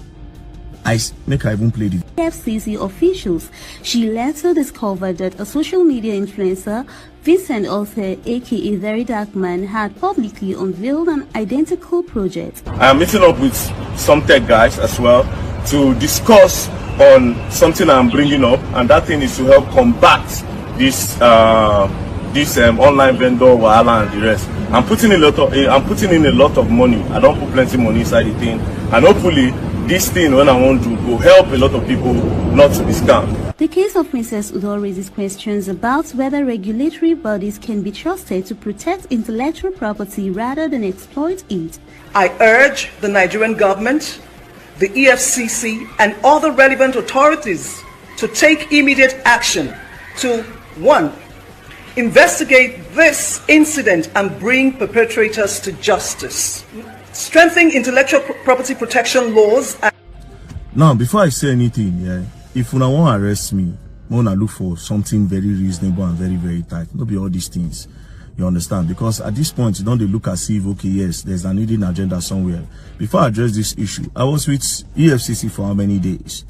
[SPEAKER 13] I even play the
[SPEAKER 15] FCC officials. She later discovered that a social media influencer, Vincent Othe, aka Very Dark Man, had publicly unveiled an identical project.
[SPEAKER 13] I am meeting up with some tech guys as well to discuss on something I'm bringing up, and that thing is to help combat this online vendor wahala and the rest. I'm putting in a lot of money. I don't put plenty money inside the thing, and hopefully this thing, when I want to, will help a lot of people not to be scammed.
[SPEAKER 15] The case of Mrs. Udo raises questions about whether regulatory bodies can be trusted to protect intellectual property rather than exploit it.
[SPEAKER 23] I urge the Nigerian government, the EFCC, and other relevant authorities to take immediate action to 1. Investigate this incident and bring perpetrators to justice. Strengthening intellectual property protection laws.
[SPEAKER 13] Now, before I say anything, yeah, if you want to arrest me, I want to look for something very reasonable and very, very tight. Not be all these things. You understand? Because at this point, you don't look as if, okay, yes, there's an hidden agenda somewhere. Before I address this issue, I was with EFCC for how many days?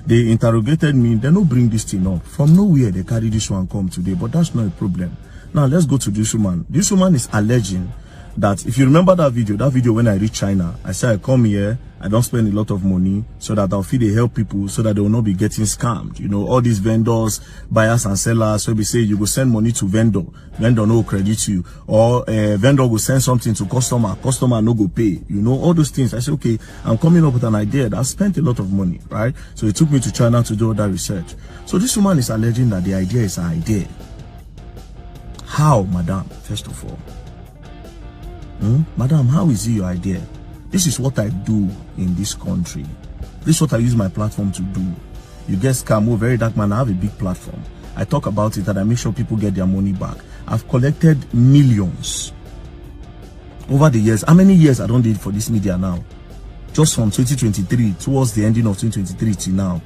[SPEAKER 13] They interrogated me. They don't bring this thing up. From nowhere, they carry this one come today, but that's not a problem. Now, let's go to this woman. This woman is alleging that, if you remember that video when I reached China, I said I come here, I don't spend a lot of money so that I'll feed help people so that they will not be getting scammed. You know, all these vendors, buyers and sellers, so we say you go send money to vendor no credit you, or vendor will send something to customer no go pay. You know, all those things. I said, okay, I'm coming up with an idea that I spent a lot of money, right? So it took me to China to do all that research. So this woman is alleging that the idea is an idea. How, madam, first of all? Madam, how is it your idea? This is what I do in this country. This is what I use my platform to do. You get scam, oh, Very Dark Man, I have a big platform. I talk about it and I make sure people get their money back. I've collected millions over the years. How many years I don't did for this media now? Just from 2023 towards the ending of 2023 till now.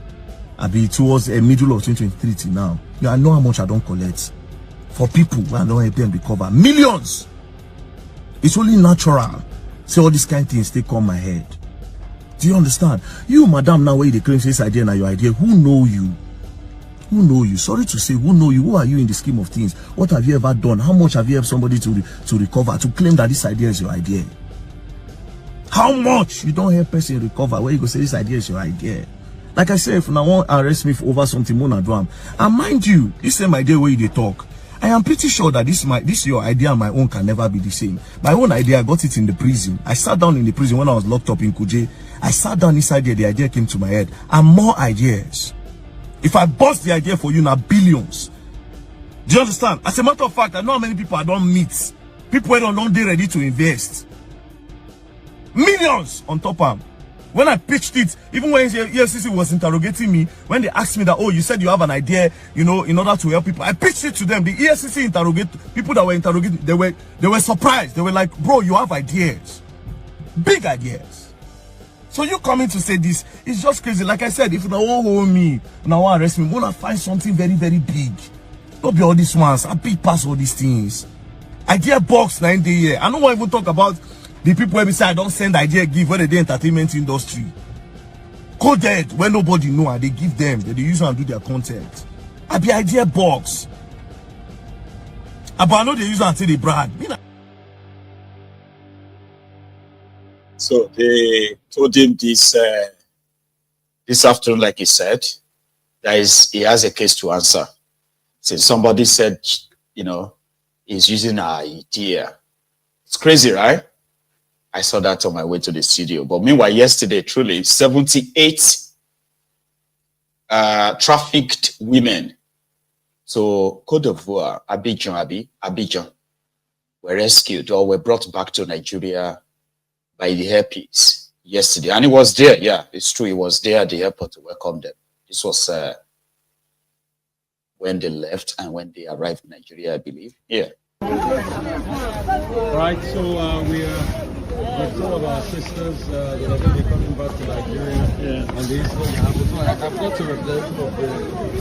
[SPEAKER 13] I'll be towards the middle of 2023 till now. I know how much I don't collect for people who I don't help them recover. Millions! It's only natural. Say all these kind of things, they come my head. Do you understand? You, madam, now where they claim this idea and your idea, who know you? Who know you? Sorry to say, who know you? Who are you in the scheme of things? What have you ever done? How much have you helped somebody to recover, to claim that this idea is your idea? How much? You don't help person recover where you go say this idea is your idea. Like I said, if now want arrest me for over something more than do. And mind you, this same idea where they talk, I am pretty sure that this your idea and my own can never be the same. My own idea, I got it in the prison. I sat down in the prison when I was locked up in Kuje. I sat down inside there, the idea came to my head. And more ideas. If I bust the idea for you now, billions. Do you understand? As a matter of fact, I know how many people I don't meet. People who don't they ready to invest. Millions on top of them. When I pitched it, even when EFCC was interrogating me, when they asked me that, oh, you said you have an idea, you know, in order to help people, I pitched it to them. The EFCC people that were interrogating, they were surprised. They were like, bro, you have ideas. Big ideas. So you coming to say this, it's just crazy. Like I said, if you don't hold me, now want arrest me, I'm gonna find something very, very big. Don't be all these ones. I big pass all these things. Idea box 9 day here. I don't want to even talk about the people who say I don't send idea give where they entertainment industry. Coded where nobody know and they give them, they use and do their content. I be idea box. But I know they use and say they brag.
[SPEAKER 1] So they told him this afternoon, like he said, he has a case to answer. Since somebody said, you know, he's using our idea. It's crazy, right? I saw that on my way to the studio. But meanwhile, yesterday, truly, 78 trafficked women. So Côte d'Ivoire, Abidjan, were rescued or were brought back to Nigeria by the airpeace yesterday. And he was there, yeah, it's true. He was there at the airport to welcome them. This was when they left and when they arrived in Nigeria, I believe. Yeah.
[SPEAKER 16] Right, so we are with some of our sisters that are going to be coming back to Nigeria. Yeah. And these I've got to represent of the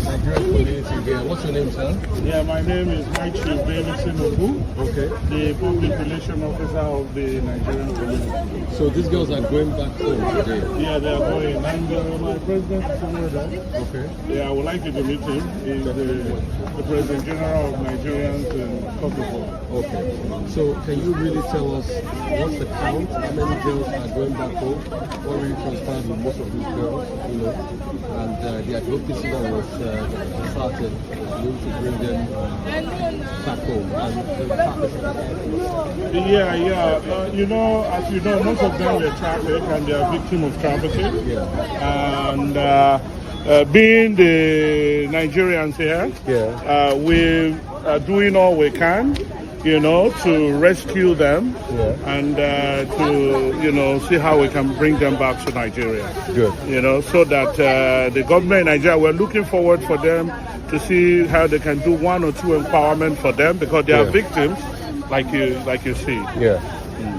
[SPEAKER 16] Nigerian community here. What's your name, sir?
[SPEAKER 18] Yeah, my name is Maiyegun.
[SPEAKER 16] Okay.
[SPEAKER 18] The public relation officer of the Nigerian community.
[SPEAKER 16] So these girls are going back home today?
[SPEAKER 18] Yeah, they are going. And my president is somewhere there.
[SPEAKER 16] Okay.
[SPEAKER 18] Yeah, I would like you to meet him. He's the President General of Nigerians in Côte d'Ivoire.
[SPEAKER 16] Okay. So can you really tell us what's the count? How many girls are going back home? What really transpired with most of these girls, you know? And the advocacy that was started was to bring them back home. And
[SPEAKER 18] you know, as you know, most of them were trafficked and they are victims of trafficking.
[SPEAKER 16] Yeah.
[SPEAKER 18] And being the Nigerians here, we are doing all we can, you know, to rescue them and to, you know, see how we can bring them back to Nigeria.
[SPEAKER 16] Good.
[SPEAKER 18] You know, so that the government in Nigeria, we're looking forward for them to see how they can do 1 or 2 empowerment for them because they are victims, like you see.
[SPEAKER 16] Yeah.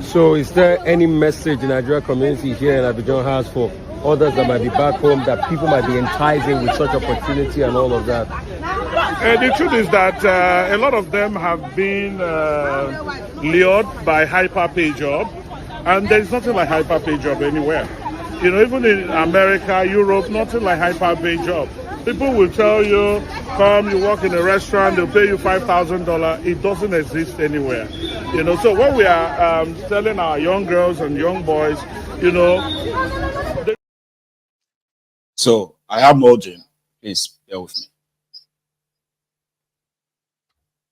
[SPEAKER 16] So is there any message the Nigerian community here in Abidjan has for others that might be back home, that people might be enticing with such opportunity and all of that?
[SPEAKER 18] The truth is that a lot of them have been lured by hyper-pay job, and there's nothing like hyper-pay job anywhere. You know, even in America, Europe, nothing like hyper-pay job. People will tell you, come, you work in a restaurant, they'll pay you $5,000. It doesn't exist anywhere. You know, so what we are telling our young girls and young boys, you know.
[SPEAKER 1] So I am holding. Please bear with me.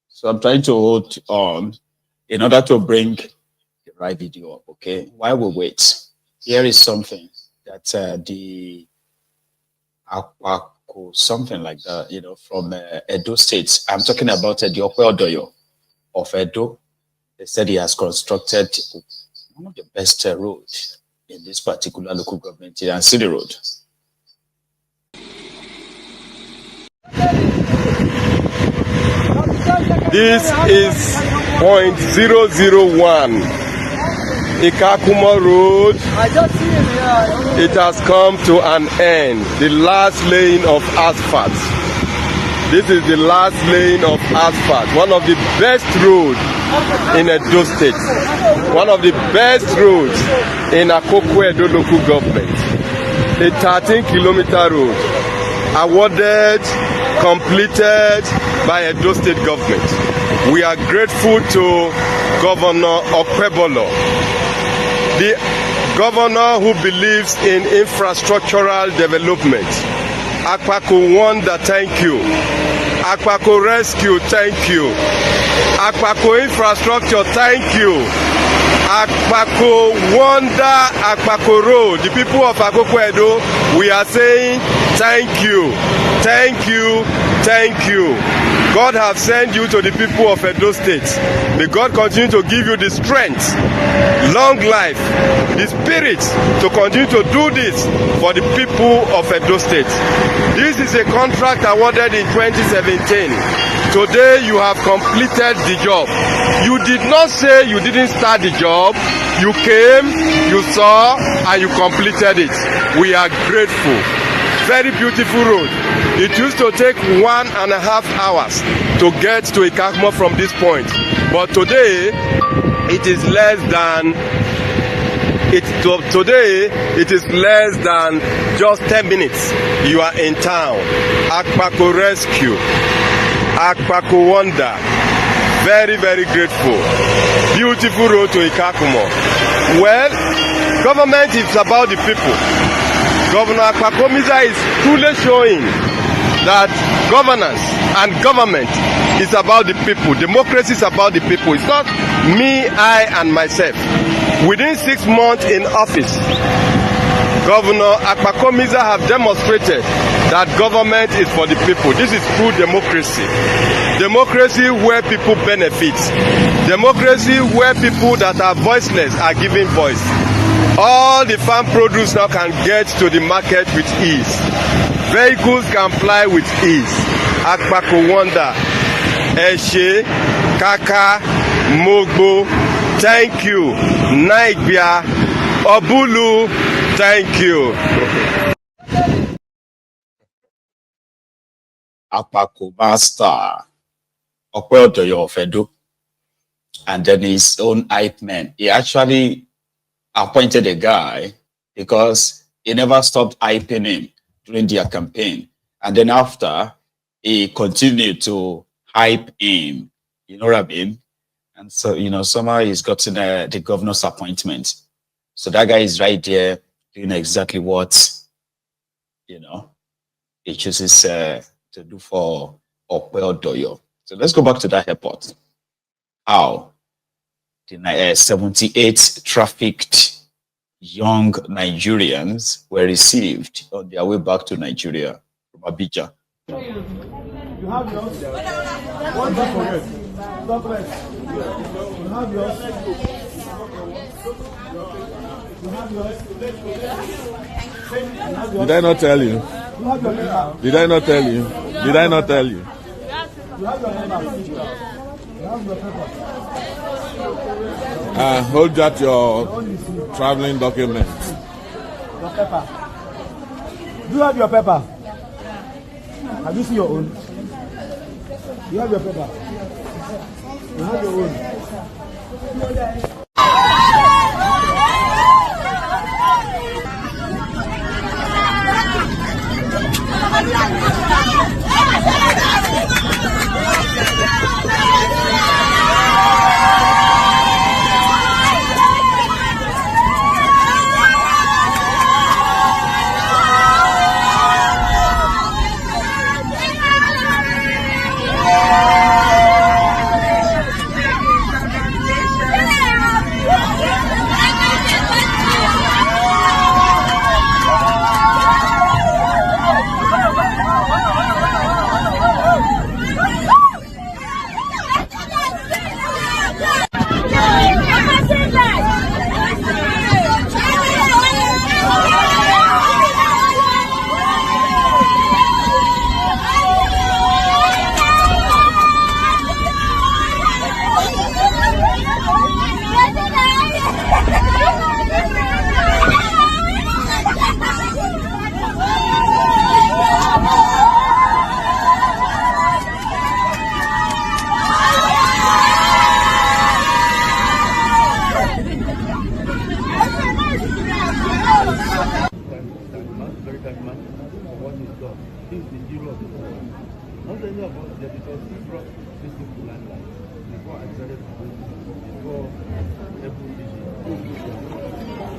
[SPEAKER 1] So I'm trying to hold on in order to bring the right video up, okay? While we wait, here is something that the Akpabiole, something like that, you know, from Edo State. I'm talking about the Odoyo of Edo. They said he has constructed one of the best roads in this particular local government, and city road.
[SPEAKER 11] This is point 001 Ikakuma Road. It has come to an end. The last lane of asphalt. This is the last lane of asphalt. One of the best roads in Edo State. One of the best roads in Akoko Edo local government. A 13-kilometer road. Awarded, completed by Edo State government. We are grateful to Governor Akpabiole, the governor who believes in infrastructural development. Akpabiole Wonder, thank you. Akpabiole Rescue, thank you. Akpabiole Infrastructure, thank you. Akpabiole Wonder, Akpabiole Road, the people of Akoko Edo, we are saying thank you, thank you, thank you. God have sent you to the people of Edo State. May God continue to give you the strength, long life, the spirit to continue to do this for the people of Edo State. This is a contract awarded in 2017 Today you have completed the job. You did not say you didn't start the job. You came, you saw, and you completed it. We are grateful. Very beautiful road. It used to take 1.5 hours to get to Ikakmo from this point. But today, it is less than just 10 minutes. You are in town. Akpako Rescue, Akpako Wonder. Very, very grateful. Beautiful road to Ikakumo. Well, government is about the people. Governor Akpakomiza is truly showing that governance and government is about the people. Democracy is about the people. It's not me, I, and myself. Within 6 months in office, Governor Akpakomiza have demonstrated that government is for the people. This is true democracy. Democracy where people benefit. Democracy where people that are voiceless are given voice. All the farm produce now can get to the market with ease. Vehicles can fly with ease. Akpako Wonder, Eshe, Kaka, Mogbo, thank you. Naibia, Obulu, thank you.
[SPEAKER 1] Akpako Master, Okweodoyo Fedo, and then his own hype man. He actually appointed a guy because he never stopped hyping him during their campaign. And then after, he continued to hype him. You know what I mean? And so, you know, somehow he's gotten the governor's appointment. So that guy is right there doing exactly what, you know, he chooses to do for Okweodoyo. So let's go back to that airport. How the 78 trafficked young Nigerians were received on their way back to Nigeria from Abidjan.
[SPEAKER 14] You have yours. What do you forget? God bless. You have yours. You have yours.
[SPEAKER 10] Did I not tell you?
[SPEAKER 14] You have your paper.
[SPEAKER 10] Did I not tell you? Did I not tell you?
[SPEAKER 14] You have your paper. You have your paper.
[SPEAKER 10] Hold that your traveling document.
[SPEAKER 14] Your paper. Do you have your paper? Have you seen your own? You have your paper. You have your own.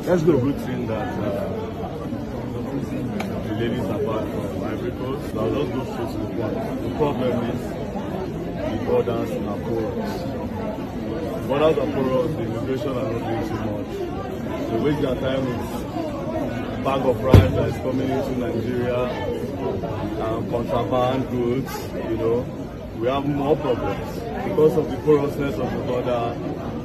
[SPEAKER 10] That's the good thing that the ladies apart from Ivory Coast. I'll just go straight to the point. The problem is the borders are porous. The borders are porous, the immigration are not doing too much. They waste their time with a bag of rice that is coming into Nigeria, contraband goods, you know. We have more problems. Because of the porousness of the border,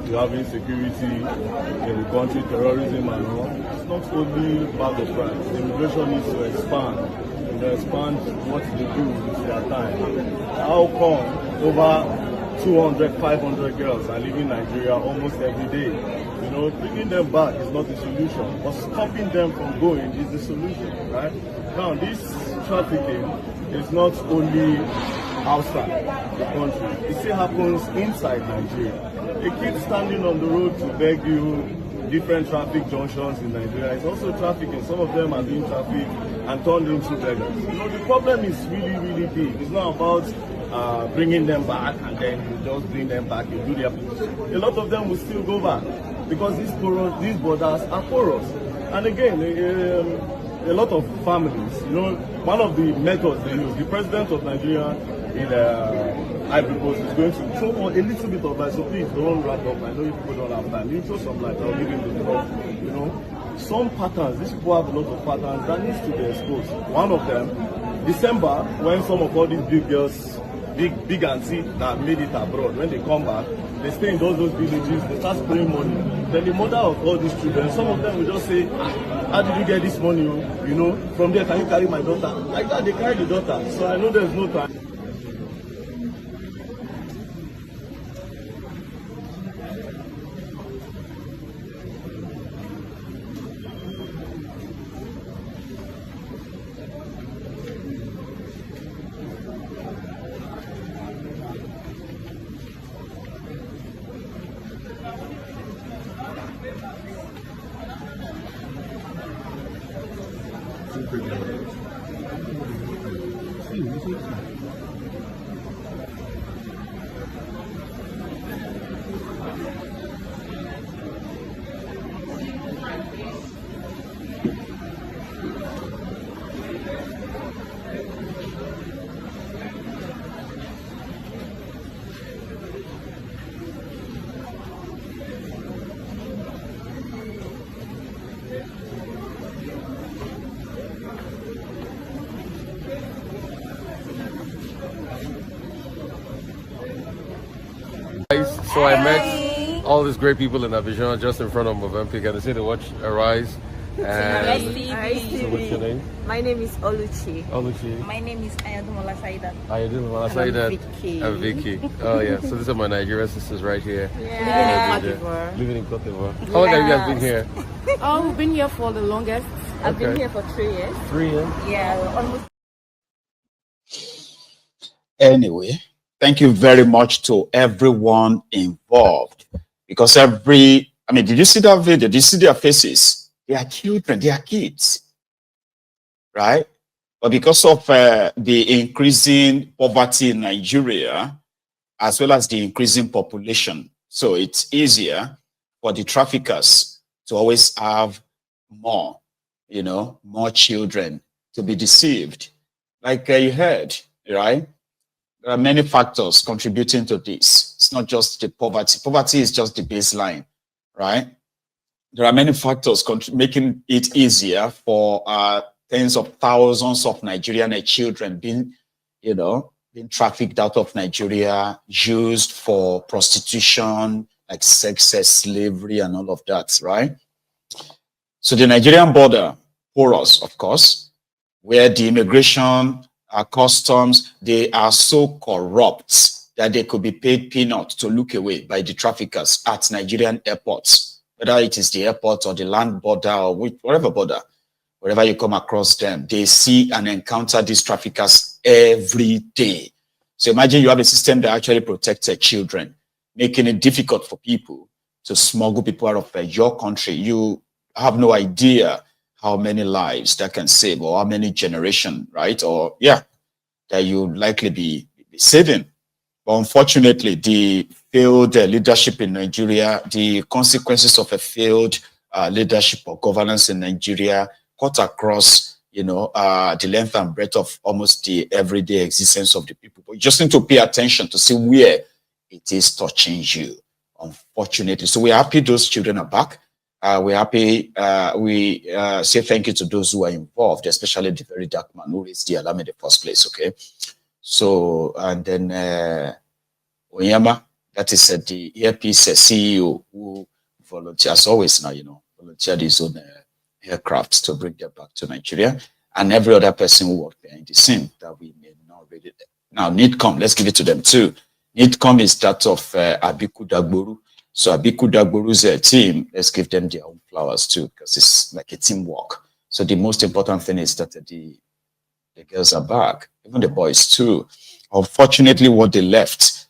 [SPEAKER 10] you have insecurity in the country, terrorism and all. It's not only bag of rice. The immigration needs to expand. You know, expand what they do with their time. How come over 200, 500 girls are leaving Nigeria almost every day. You know, bringing them back is not the solution, but stopping them from going is the solution, right? Now, this trafficking is not only outside the country, it still happens inside Nigeria. They keep standing on the road to beg you different traffic junctions in Nigeria. It's also trafficking. Some of them are being trafficked and turned into beggars. You know, the problem is really, really big. It's not about bringing them back and then you just bring them back, you do the application. A lot of them will still go back because these borders are porous. And again, a lot of families, you know, one of the methods they use, the president of Nigeria in Ivory Coast is going to throw a little bit of light, so please don't wrap up. I know you people don't have time. You throw some light, I'll give you the floor. You know, some patterns, these people have a lot of patterns that needs to be exposed. One of them, December, when some of all these big girls, big auntie that made it abroad, when they come back, they stay in those villages, they start spraying money. Then the mother of all these children, some of them will just say, how did you get this money? You know, from there, can you carry my daughter? Like that, they carry the daughter. So I know there's no time.
[SPEAKER 16] So I met all these great people in Abidjan just in front of Mozambique, and they say they watch Arise. And so what's your name?
[SPEAKER 6] My name is Oluchi.
[SPEAKER 16] Oluchi.
[SPEAKER 6] My name is Ayadumola Saida.
[SPEAKER 16] Ayadumola Saida. And Vicky. Oh yeah, so these are my Nigerian sisters right here.
[SPEAKER 6] Yeah.
[SPEAKER 16] Living in Cote d'Ivoire. How long have you guys been here?
[SPEAKER 6] Oh, we've been here for the longest. I've been here for 3 years.
[SPEAKER 16] 3 years?
[SPEAKER 6] Yeah, almost.
[SPEAKER 1] Anyway, thank you very much to everyone involved, because did you see that video? Did you see their faces? They are children, they are kids, right? But because of the increasing poverty in Nigeria, as well as the increasing population, so it's easier for the traffickers to always have more, more children to be deceived. Like you heard, right? There are many factors contributing to this. It's not just the poverty. Poverty is just the baseline, right? There are many factors making it easier for tens of thousands of Nigerian children being trafficked out of Nigeria, used for prostitution, like sex slavery and all of that, right? So the Nigerian border, porous, of course, where the immigration, customs, they are so corrupt that they could be paid peanuts to look away by the traffickers at Nigerian airports. Whether it is the airport or the land border or whatever border, wherever you come across them, they see and encounter these traffickers every day. So imagine you have a system that actually protects children, making it difficult for people to smuggle people out of your country. You have no idea how many lives that can save, or how many generations, right? Or that you likely be saving. But unfortunately, the failed leadership in Nigeria, the consequences of a failed leadership or governance in Nigeria cut across, the length and breadth of almost the everyday existence of the people. But you just need to pay attention to see where it is touching you, unfortunately. So we're happy those children are back. We're happy. We say thank you to those who are involved, especially the very dark man who raised the alarm in the first place, okay? So, and then Onyema, that is the earpiece CEO who volunteers always now, volunteered his own aircraft to bring them back to Nigeria, and every other person who worked behind the scene that we may not read it. Now, NIDCOM, let's give it to them too. Nidcom is that of Abiku Dagboru. So Abiku Dagboru's team, let's give them their own flowers too, because it's like a teamwork. So the most important thing is that the girls are back, even the boys too. Unfortunately, what they left,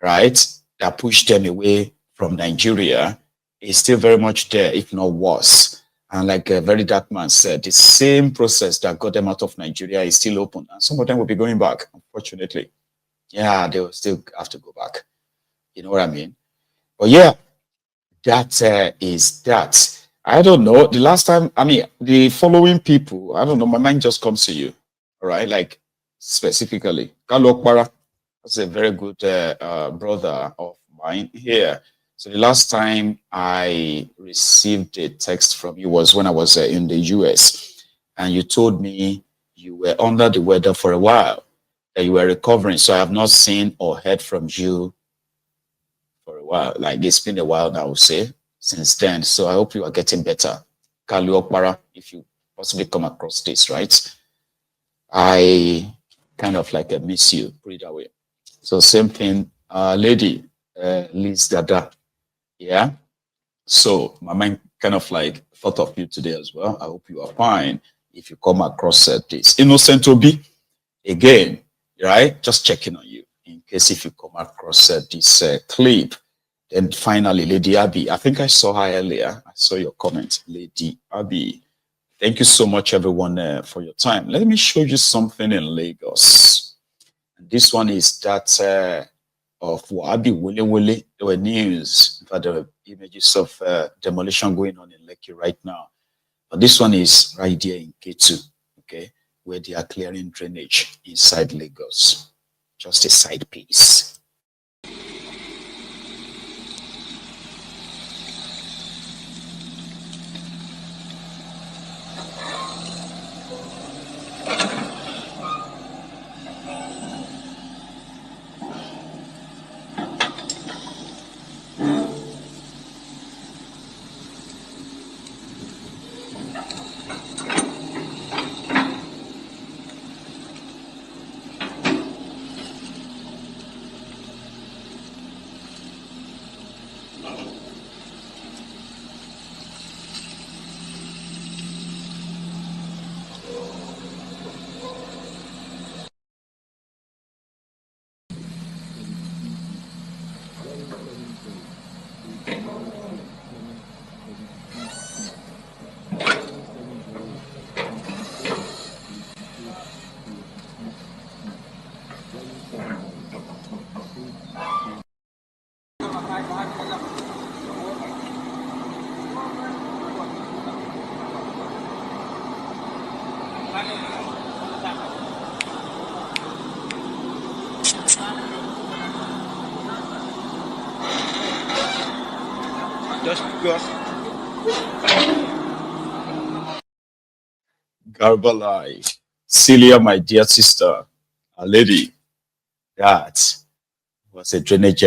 [SPEAKER 1] right, that pushed them away from Nigeria is still very much there, if not worse. And like a very dark man said, the same process that got them out of Nigeria is still open. And some of them will be going back, unfortunately. Yeah, they will still have to go back. You know what I mean? But yeah, that is that. I don't know. The last time, I mean, the following people, I don't know, my mind just comes to you. All right, like specifically, Kalu Okpara, that's a very good brother of mine here. So the last time I received a text from you was when I was in the US, and you told me you were under the weather for a while, that you were recovering. So I have not seen or heard from you for a while. Like it's been a while now, I would say, since then. So I hope you are getting better. Kalu Okpara, if you possibly come across this, right? I kind of like miss you, put it that way. So same thing, lady, Liz Dada. Yeah. So my mind kind of like thought of you today as well. I hope you are fine. If you come across this, Innocent Obi, again, right? Just checking on you in case if you come across this clip. Then finally, Lady Abby. I think I saw her earlier. I saw your comment, Lady Abby. Thank you so much, everyone, for your time. Let me show you something in Lagos. This one is that of Wabi Wole Wole. There were news, in fact, there were images of demolition going on in Lekki right now. But this one is right here in Ketu, okay, where they are clearing drainage inside Lagos. Just a side piece. Garbalai, Celia, my dear sister, a lady, that was a drainage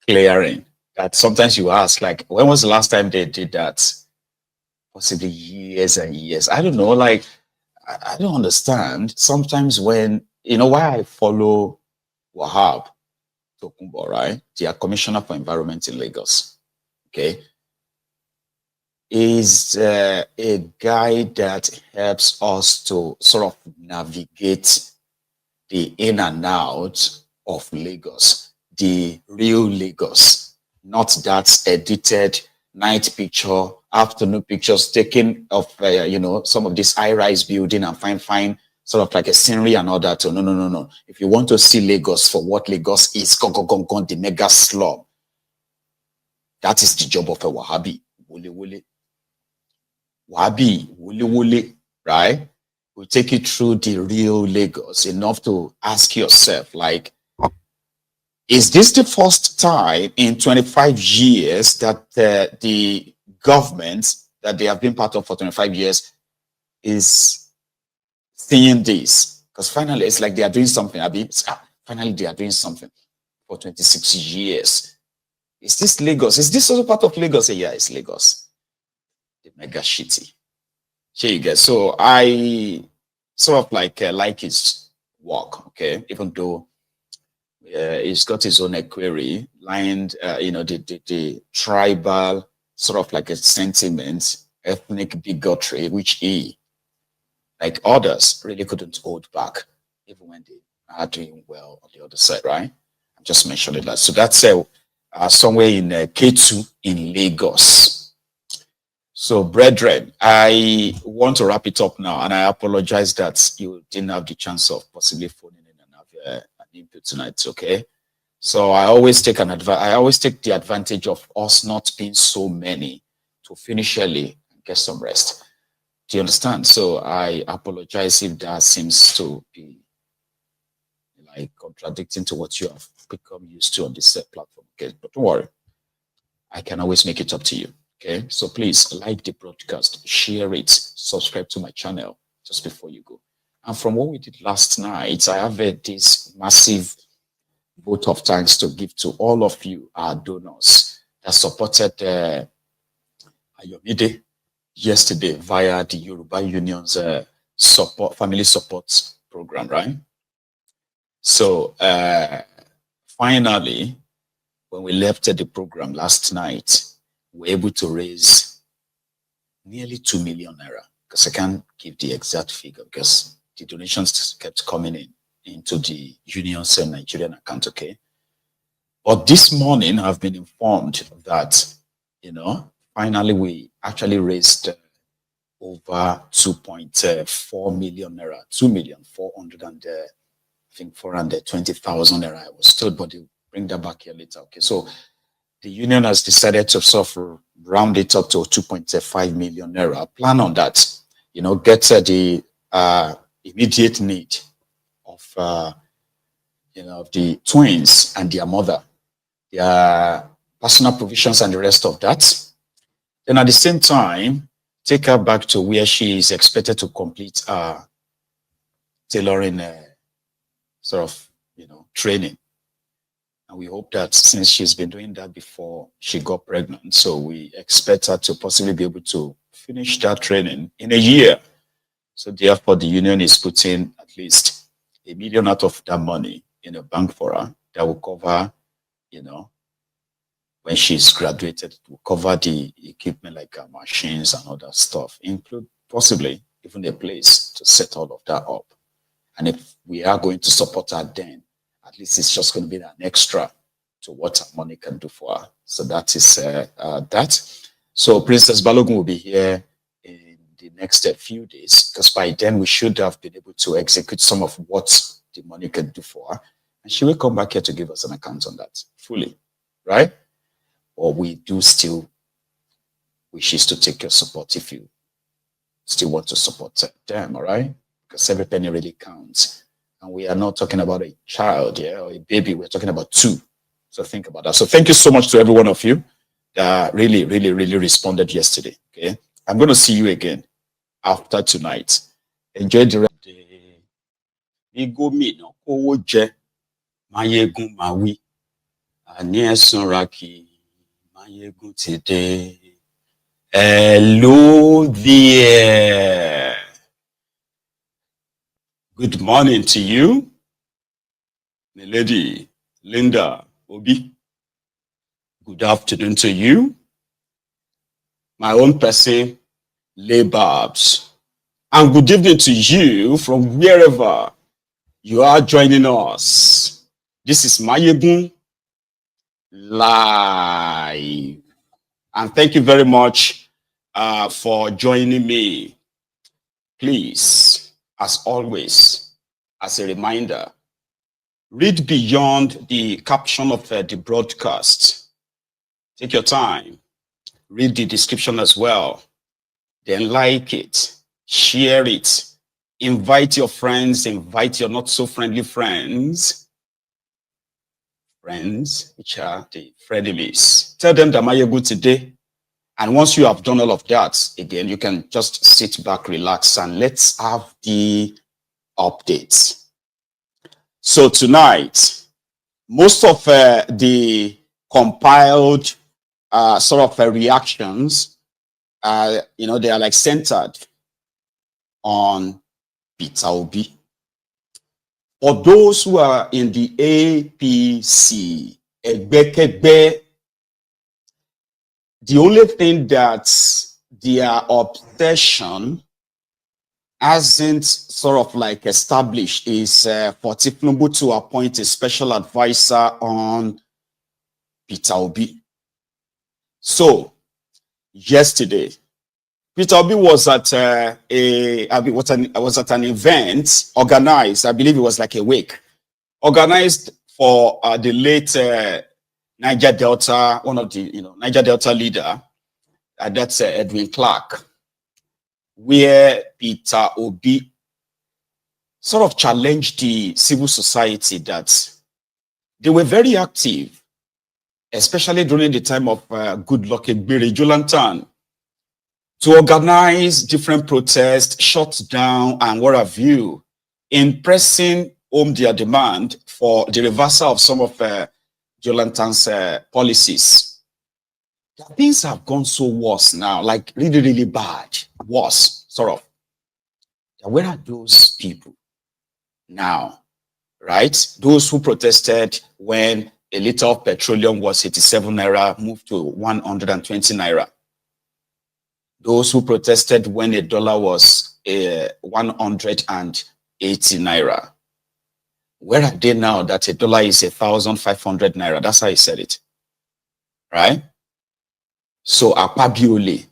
[SPEAKER 1] clearing. That sometimes you ask, like, when was the last time they did that? Possibly years and years. I don't know, like, I don't understand. Sometimes when, you know, why I follow Wahab Tokunbo, right? The Commissioner for Environment in Lagos, okay? Is a guy that helps us to sort of navigate the in and out of Lagos, the real Lagos, not that edited night picture, afternoon pictures taken of, you know, some of this high-rise building and fine, sort of like a scenery and all that. So no. If you want to see Lagos for what Lagos is, the mega slum, that is the job of a Wahabi. Wabi, Wole, right? Will take you through the real Lagos, enough to ask yourself, like, is this the first time in 25 years that the government that they have been part of for 25 years is seeing this? Because finally, it's like they are doing something. Finally, they are doing something for 26 years. Is this Lagos? Is this also part of Lagos? Yeah, it's Lagos. The mega shitty. Here you go. So I sort of like his work, okay? Even though he's got his own query, lined, the tribal sort of like a sentiment, ethnic bigotry, which he, like others, really couldn't hold back, even when they are doing well on the other side, right? I'm just mentioning that. So that's somewhere in K2 in Lagos. So, brethren, I want to wrap it up now, and I apologize that you didn't have the chance of possibly phoning in and have an input tonight. Okay, so I always take the advantage of us not being so many to finish early and get some rest. Do you understand? So I apologize if that seems to be like contradicting to what you have become used to on this platform. Okay, but don't worry, I can always make it up to you. Okay, so please like the broadcast, share it, subscribe to my channel just before you go. And from what we did last night, I have this massive vote of thanks to give to all of you, our donors that supported Ayomide yesterday via the Yoruba Union's family support program, right? So finally, when we left the program last night, we were able to raise nearly 2 million naira, because I can't give the exact figure because the donations kept coming into the union's Nigerian account, okay? But this morning, I've been informed that, finally we actually raised over 2.4 million naira, 420,000 naira. I was told, but they'll bring that back here later, okay? So the union has decided to sort of round it up to 2.5 million naira. Plan on that, get the immediate need of, the twins and their mother, their personal provisions and the rest of that. Then at the same time, take her back to where she is expected to complete tailoring training. And we hope that since she's been doing that before she got pregnant, so we expect her to possibly be able to finish that training in a year. So therefore, the union is putting at least 1 million out of that money in a bank for her that will cover, when she's graduated, it will cover the equipment like machines and other stuff, include possibly even a place to set all of that up. And if we are going to support her then, at least it's just going to be an extra to what our money can do for her. So that is that. So Princess Balogun will be here in the next few days, because by then we should have been able to execute some of what the money can do for her. And she will come back here to give us an account on that fully, right? Or we do still wishes to take your support if you still want to support them, all right? Because every penny really counts. And we are not talking about a child, or a baby. We're talking about 2. So think about that. So thank you so much to every one of you that really, really, really responded yesterday. Okay. I'm going to see you again after tonight. Enjoy the rest of the day. Maiyegun Mawi. Maiyegun today. Hello there. Good morning to you, my lady Linda Obi. Good afternoon to you, my own person, Lababs. And good evening to you from wherever you are joining us. This is Maiyegun Live. And thank you very much for joining me. Please, as always, as a reminder, read beyond the caption of the broadcast. Take your time. Read the description as well. Then like it. Share it. Invite your friends. Invite your not so friendly friends. Friends, which are the frenemies. Tell them that Maiyegun today. And once you have done all of that, again, you can just sit back, relax, and let's have the updates. So tonight, most of the compiled sort of reactions, they are like centered on Peter Obi. For those who are in the APC, the only thing that their obsession hasn't sort of like established is for Tifnumbu to appoint a special advisor on Peter Obi. So yesterday, Peter Obi was at an event organized. I believe it was like a wake organized for the late Niger Delta, one of the Niger Delta leader. That's Edwin Clark, where Peter Obi sort of challenged the civil society that they were very active, especially during the time of Goodluck Ebere Jonathan, to organize different protests, shut down, and what have you, in pressing home their demand for the reversal of some of Jonathan's policies. Things have gone so worse now, like really, really bad, worse, sort of. Where are those people now, right? Those who protested when a liter of petroleum was 87 naira, moved to 120 naira. Those who protested when a dollar was 180 naira. Where are they now that a dollar is 1,500 naira? That's how he said it, right? So Akpabiole,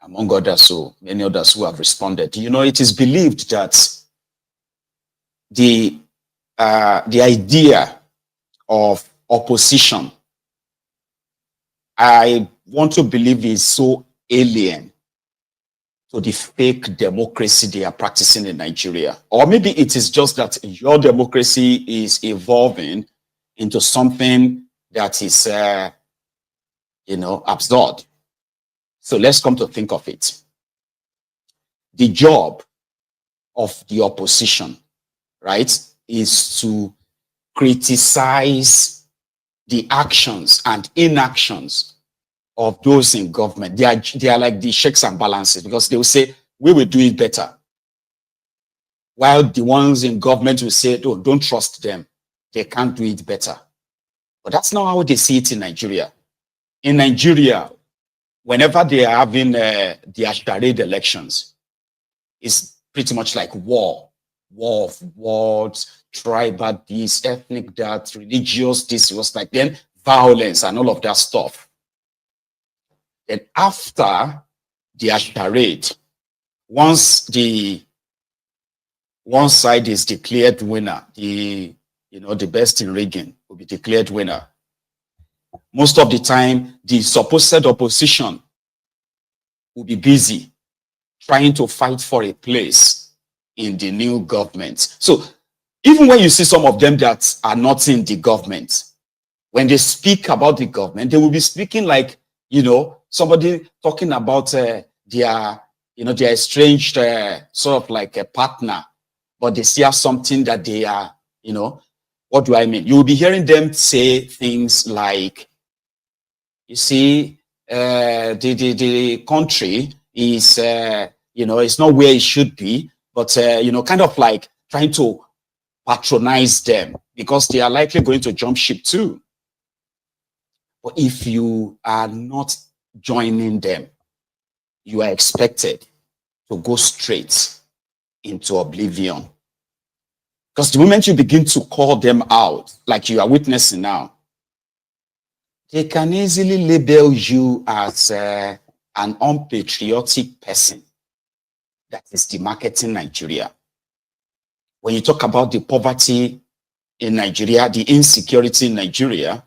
[SPEAKER 1] among others, so many others who have responded. It is believed that the idea of opposition, I want to believe, is so alien to the fake democracy they are practicing in Nigeria. Or maybe it is just that your democracy is evolving into something that is absurd. So let's come to think of it. The job of the opposition, right, is to criticize the actions and inactions of those in government. They are like the checks and balances, because they will say, we will do it better. While the ones in government will say, oh, don't trust them. They can't do it better. But that's not how they see it in Nigeria. In Nigeria, whenever they are having their Charade elections, it's pretty much like war of words, tribal this, ethnic that, religious this. It was like then violence and all of that stuff. Then after their Charade, once one side is declared winner, the best in region will be declared winner. Most of the time, the supposed opposition will be busy trying to fight for a place in the new government. So even when you see some of them that are not in the government, when they speak about the government, they will be speaking like, somebody talking about their estranged sort of like a partner, but they still have something that they are, what do I mean? You will be hearing them say things like, you see, the country is, it's not where it should be, but, kind of like trying to patronize them because they are likely going to jump ship too. But if you are not joining them, you are expected to go straight into oblivion. Because the moment you begin to call them out, like you are witnessing now, they can easily label you as an unpatriotic person that is demarketing Nigeria. When you talk about the poverty in Nigeria, the insecurity in Nigeria,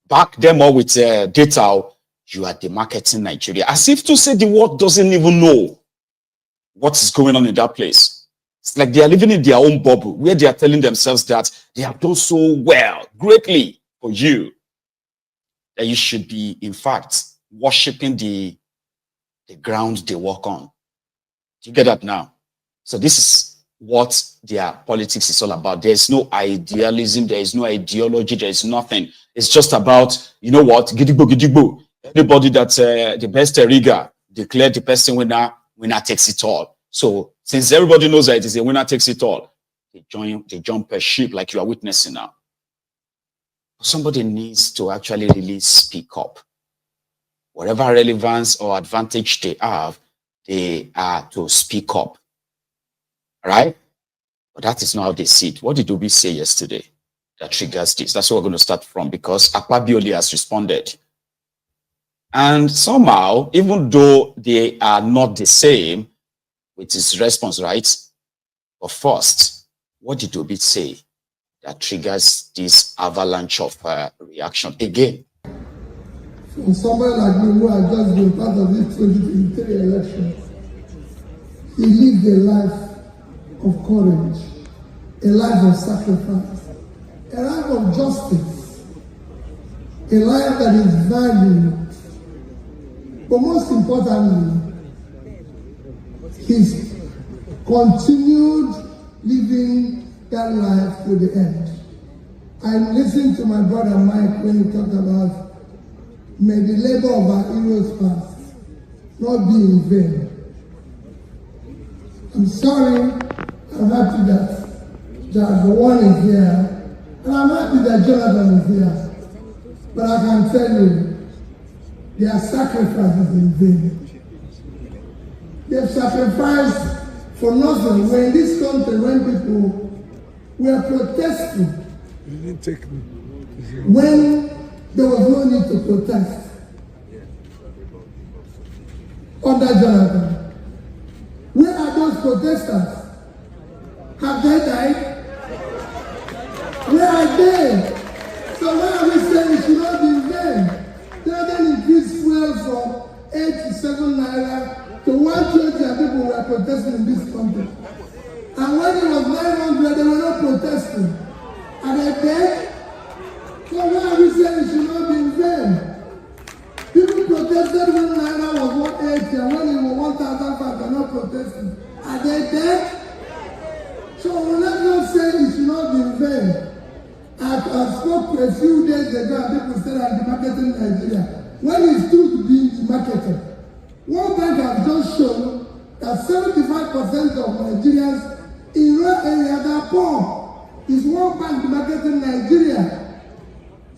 [SPEAKER 1] back them all with data, you are demarketing Nigeria. As if to say the world doesn't even know what is going on in that place. It's like they are living in their own bubble where they are telling themselves that they have done so well, greatly for you, that you should be, in fact, worshiping the ground they walk on. Do you get that now? So this is what their politics is all about. There is no idealism, there is no ideology, there is nothing. It's just about, you know what, gidigbo, gidigbo. Anybody that's the best rigger, declare the person winner takes it all. So since everybody knows that it is a winner takes it all, they jump a ship like you are witnessing now. Somebody needs to actually really speak up. Whatever relevance or advantage they have, they are to speak up. Right? But that is not how they see it. What did Obi say yesterday that triggers this? That's what we're going to start from, because Akpabiole has responded. And somehow, even though they are not the same with his response, right? But first, what did Obi say that triggers this avalanche of reaction again?
[SPEAKER 7] From somebody like me who has just been part of this 2023 election, he lived a life of courage, a life of sacrifice, a life of justice, a life that is valued, but most importantly, his continued living that life to the end. I listened to my brother Mike when he talked about, may the labor of our heroes past not be in vain. I'm sorry, I'm happy that the one is here, and I'm happy that Jonathan is here. But I can tell you, their sacrifice is in vain. They have sacrificed for nothing. When in this country, when people were protesting, when there was no need to protest under Jonathan, where are those protesters? Have they died? Where are they? So why are we saying it should not be in vain? Jonathan increased fuel from 8 to 7 naira to 120, and people were protesting in this country. And when it was 900, they were not protesting. Are they dead? So why are we saying it should not be in vain? People protested when naira was 180, and when it was 1,500, they are not protesting. Are they dead? So let's not say it should not be in vain. I spoke a few days ago, and people said I'm demarketing Nigeria. When it's true to be demarketed, World Bank has just shown that 75% of Nigerians in rural areas are poor. Is World Bank demarketing Nigeria?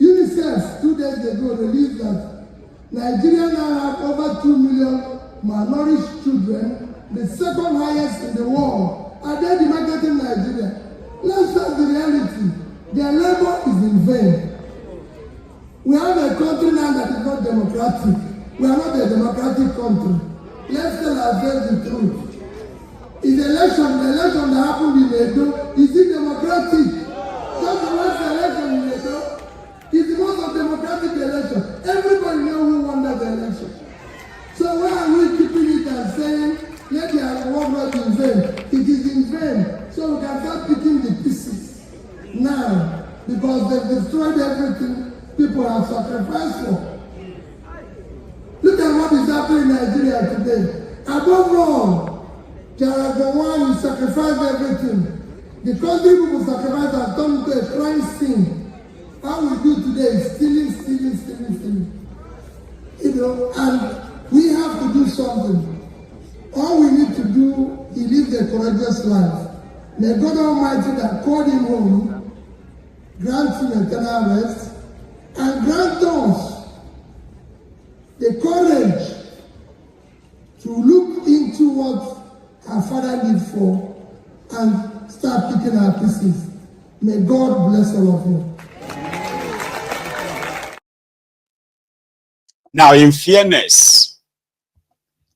[SPEAKER 7] UNICEF 2 days ago released that Nigeria now have over 2 million malnourished children, the second highest in the world. Are they demarketing Nigeria? Let's face the reality. Their labor is in vain. We have a country now that is not democratic. We are not a democratic country. Let's tell ourselves the truth. Is the election that happened in Edo, is it democratic? Just the last election in Edo is the most democratic election. Everybody knows who won that election. So why are we keeping it and saying, let their work not be in vain? It is in vain. So we can start picking the pieces now, because they've destroyed everything people have sacrificed for. Look at what is happening in Nigeria today. Above all, Charade you sacrificed everything. The country people sacrifice has turned into a crime scene. All we do today is stealing. You know, and we have to do something. All we need to do is live a courageous life. May God Almighty that called him home grant him eternal rest and grant us the courage to look into what our Father lived for and start picking our pieces. May God bless all of you.
[SPEAKER 1] Now, in fairness,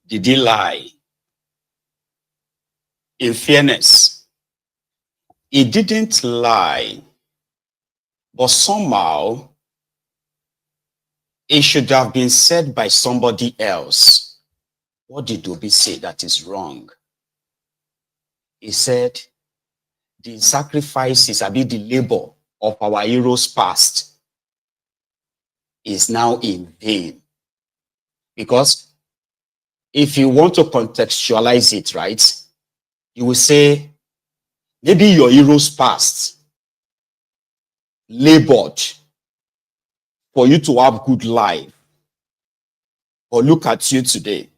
[SPEAKER 1] did he lie? In fairness, he didn't lie, but somehow it should have been said by somebody else. What did Obi say that is wrong? He said, the sacrifices, the labor of our heroes past is now in vain. Because if you want to contextualize it, right, you will say, maybe your heroes past labored for you to have good life. But look at you today.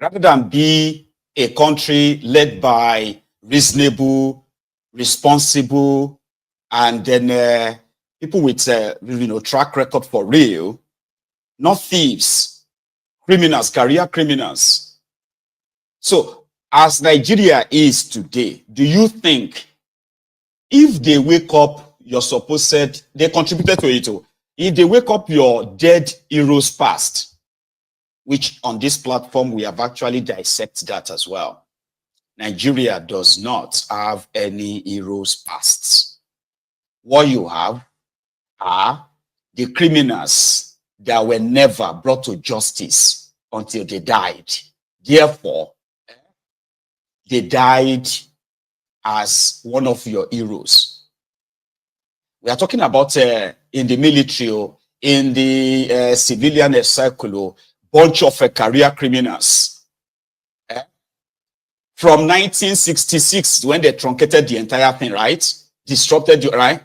[SPEAKER 1] Rather than be a country led by reasonable responsible, and then people with track record for real, not thieves, criminals, career criminals. So as Nigeria is today, do you think if they wake up your supposed, they contributed to it, if they wake up your dead heroes past, which on this platform we have actually dissected that as well. Nigeria does not have any heroes pasts. What you have are the criminals that were never brought to justice until they died. Therefore, they died as one of your heroes. We are talking about in the military, in the civilian circle, bunch of career criminals. From 1966, when they truncated the entire thing, right? Disrupted you, right?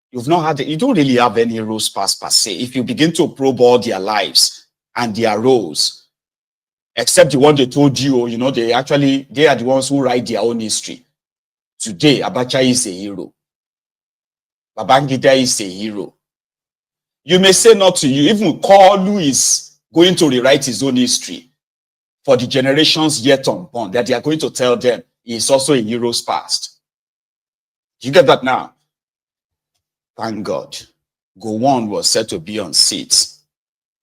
[SPEAKER 1] You've not had, you don't really have any roles past per se. If you begin to probe all their lives and their roles, except the one they told you, they are the ones who write their own history. Today, Abacha is a hero. Babangida is a hero. You may say not to you, even Kalu is going to rewrite his own history for the generations yet unborn, that they are going to tell them he is also a hero's past. Do you get that now? Thank God. Gowon was said to be on seats.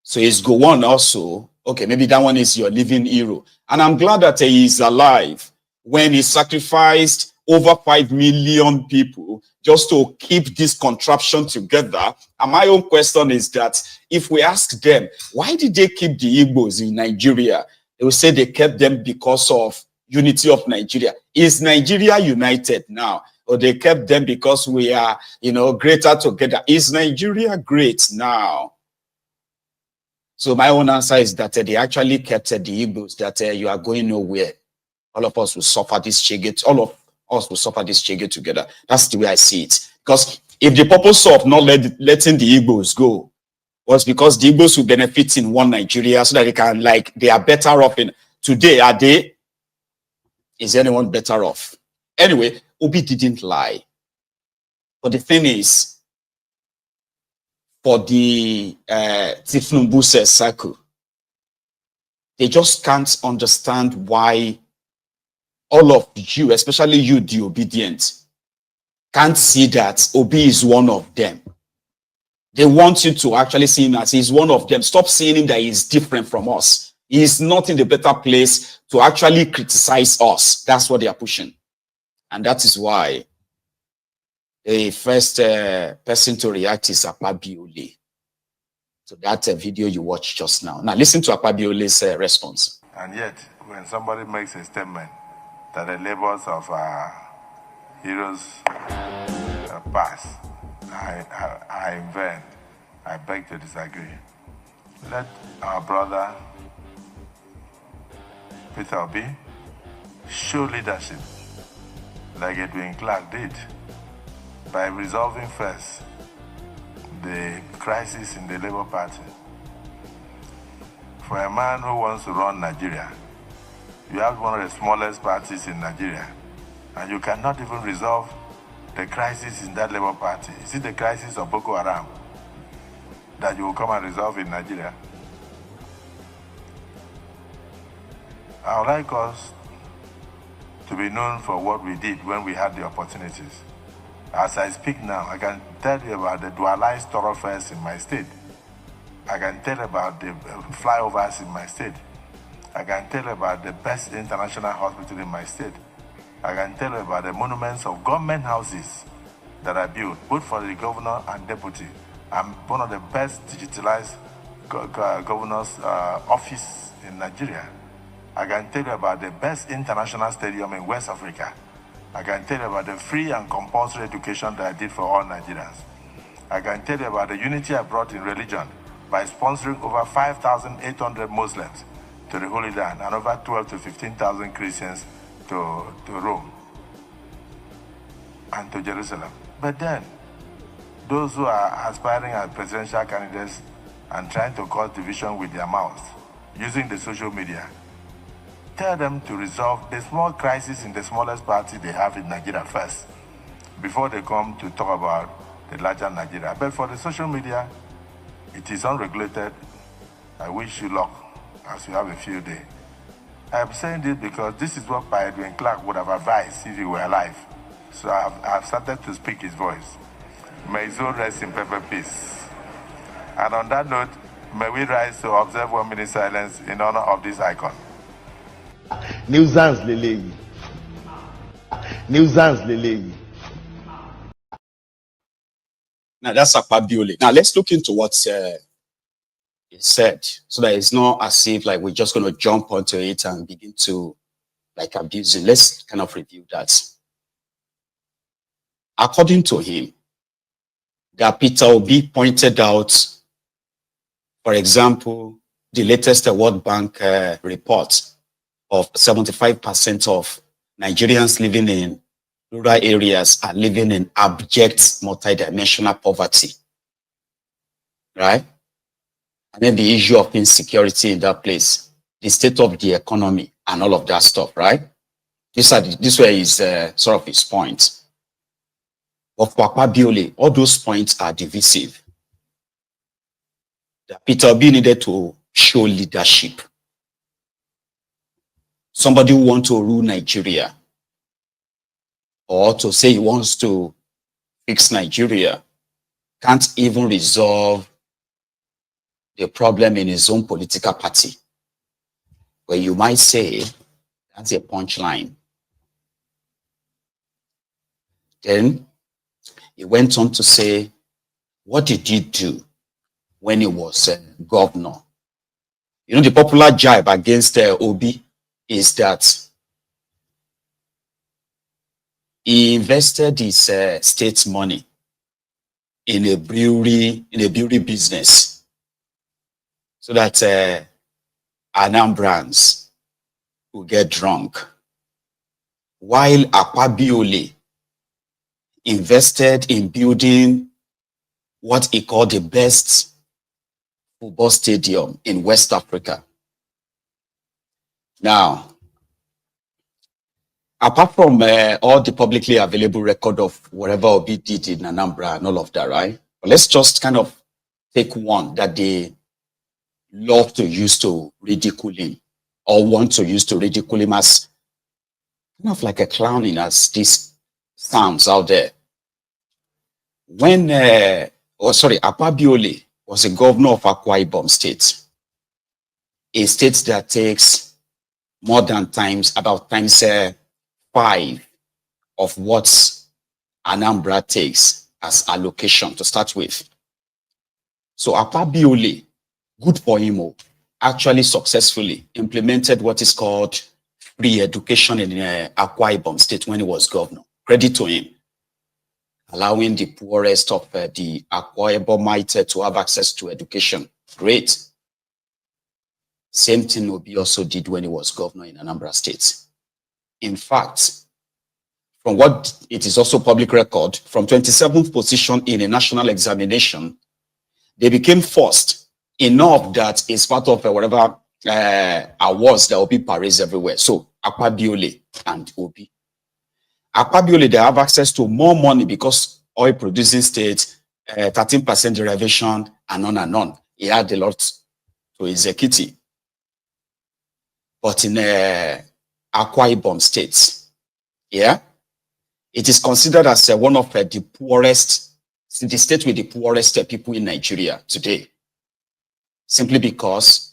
[SPEAKER 1] So is Gowon also, okay, maybe that one is your living hero. And I'm glad that he is alive when he sacrificed over 5 million people just to keep this contraption together. And my own question is that if we ask them, why did they keep the Igbos in Nigeria? They will say they kept them because of unity of Nigeria. Is Nigeria united now? Or they kept them because we are, greater together? Is Nigeria great now? So my own answer is that they actually kept the Igbos, that you are going nowhere. All of us will suffer this chege. All of us will suffer this chege together. That's the way I see it. Because if the purpose of not letting the Igbos go was because the Igbos will benefit in one Nigeria so that they can, they are better off in today, are they? Is anyone better off? Anyway, Obi didn't lie. But the thing is, for the Tifnumbuse circle, they just can't understand why all of you, especially you, the obedient, can't see that Obi is one of them. They want you to actually see him as he's one of them. Stop seeing him that he's different from us. He's not in the better place to actually criticize us. That's what they are pushing. And that is why the first person to react is Akpabiole. So that's a video you watched just now. Now listen to Akpabiole's response.
[SPEAKER 8] And yet, when somebody makes a statement that the labors of heroes pass, I invent, I beg to disagree. Let our brother Peter Obi show leadership like Edwin Clark did by resolving first the crisis in the Labour Party. For a man who wants to run Nigeria, you have one of the smallest parties in Nigeria, and you cannot even resolve the crisis in that Labour Party. Is it the crisis of Boko Haram that you will come and resolve in Nigeria? I would like us to be known for what we did when we had the opportunities. As I speak now, I can tell you about the dualized thoroughfares in my state. I can tell about the flyovers in my state. I can tell about the best international hospital in my state. I can tell about the monuments of government houses that are built, both for the governor and deputy. I'm one of the best digitalized governor's office in Nigeria. I can tell you about the best international stadium in West Africa. I can tell you about the free and compulsory education that I did for all Nigerians. I can tell you about the unity I brought in religion by sponsoring over 5,800 Muslims to the Holy Land and over 12 to 15,000 Christians to Rome and to Jerusalem. But then, those who are aspiring as presidential candidates and trying to cause division with their mouths, using the social media, tell them to resolve the small crisis in the smallest party they have in Nigeria first, before they come to talk about the larger Nigeria. But for the social media, it is unregulated. I wish you luck as you have a field day. I'm saying this because this is what Maiyegun Clark would have advised if he were alive. So I've started to speak his voice. May his soul rest in perfect peace. And on that note, may we rise to observe 1 minute silence in honor of this icon.
[SPEAKER 2] Nuisance Lele. Nuisance Lele.
[SPEAKER 1] Now that's Akpabiole. Now let's look into what he said, so that it's not as if like we're just going to jump onto it and begin to like abuse it. Let's kind of review that. According to him, that Peter Obi pointed out, for example, the latest World Bank report of 75% of Nigerians living in rural areas are living in abject multidimensional poverty, right? And then the issue of insecurity in that place, the state of the economy, and all of that stuff, right? This way is sort of his point. But for Akpabiole, all those points are divisive. That Peter Obi needed to show leadership. Somebody who wants to rule Nigeria, or to say he wants to fix Nigeria, can't even resolve the problem in his own political party. Where you might say, that's a punchline. Then he went on to say, what did he do when he was governor? You know, the popular jibe against Obi is that he invested his state's money in a brewery business, so that Anambrans will get drunk, while Akpabiole invested in building what he called the best football stadium in West Africa. Now, apart from all the publicly available record of whatever Obi did in Anambra and all of that, right? But let's just kind of take one that they love to use to ridicule him, or want to use to ridicule him, as kind of like a clowning, as this sounds out there. When, Akpabiole was a governor of Akwa Ibom State, a state that takes more than about times 5 of what Anambra takes as allocation to start with. So Akpabiole, good for him, actually successfully implemented what is called free education in Akwa Ibom State when he was governor. Credit to him. Allowing the poorest of the Akwa Ibomite to have access to education. Great. Same thing Obi also did when he was governor in Anambra State. In fact, from what it is also public record, from 27th position in a national examination, they became first, enough that it's part of whatever awards that Obi parades everywhere. So Akpabiole and Obi. Akpabiole, they have access to more money because oil producing states, 13% derivation, and on and on. He had a lot to execute. But in Akwa Ibom states, yeah, it is considered as one of the poorest, the state with the poorest people in Nigeria today. Simply because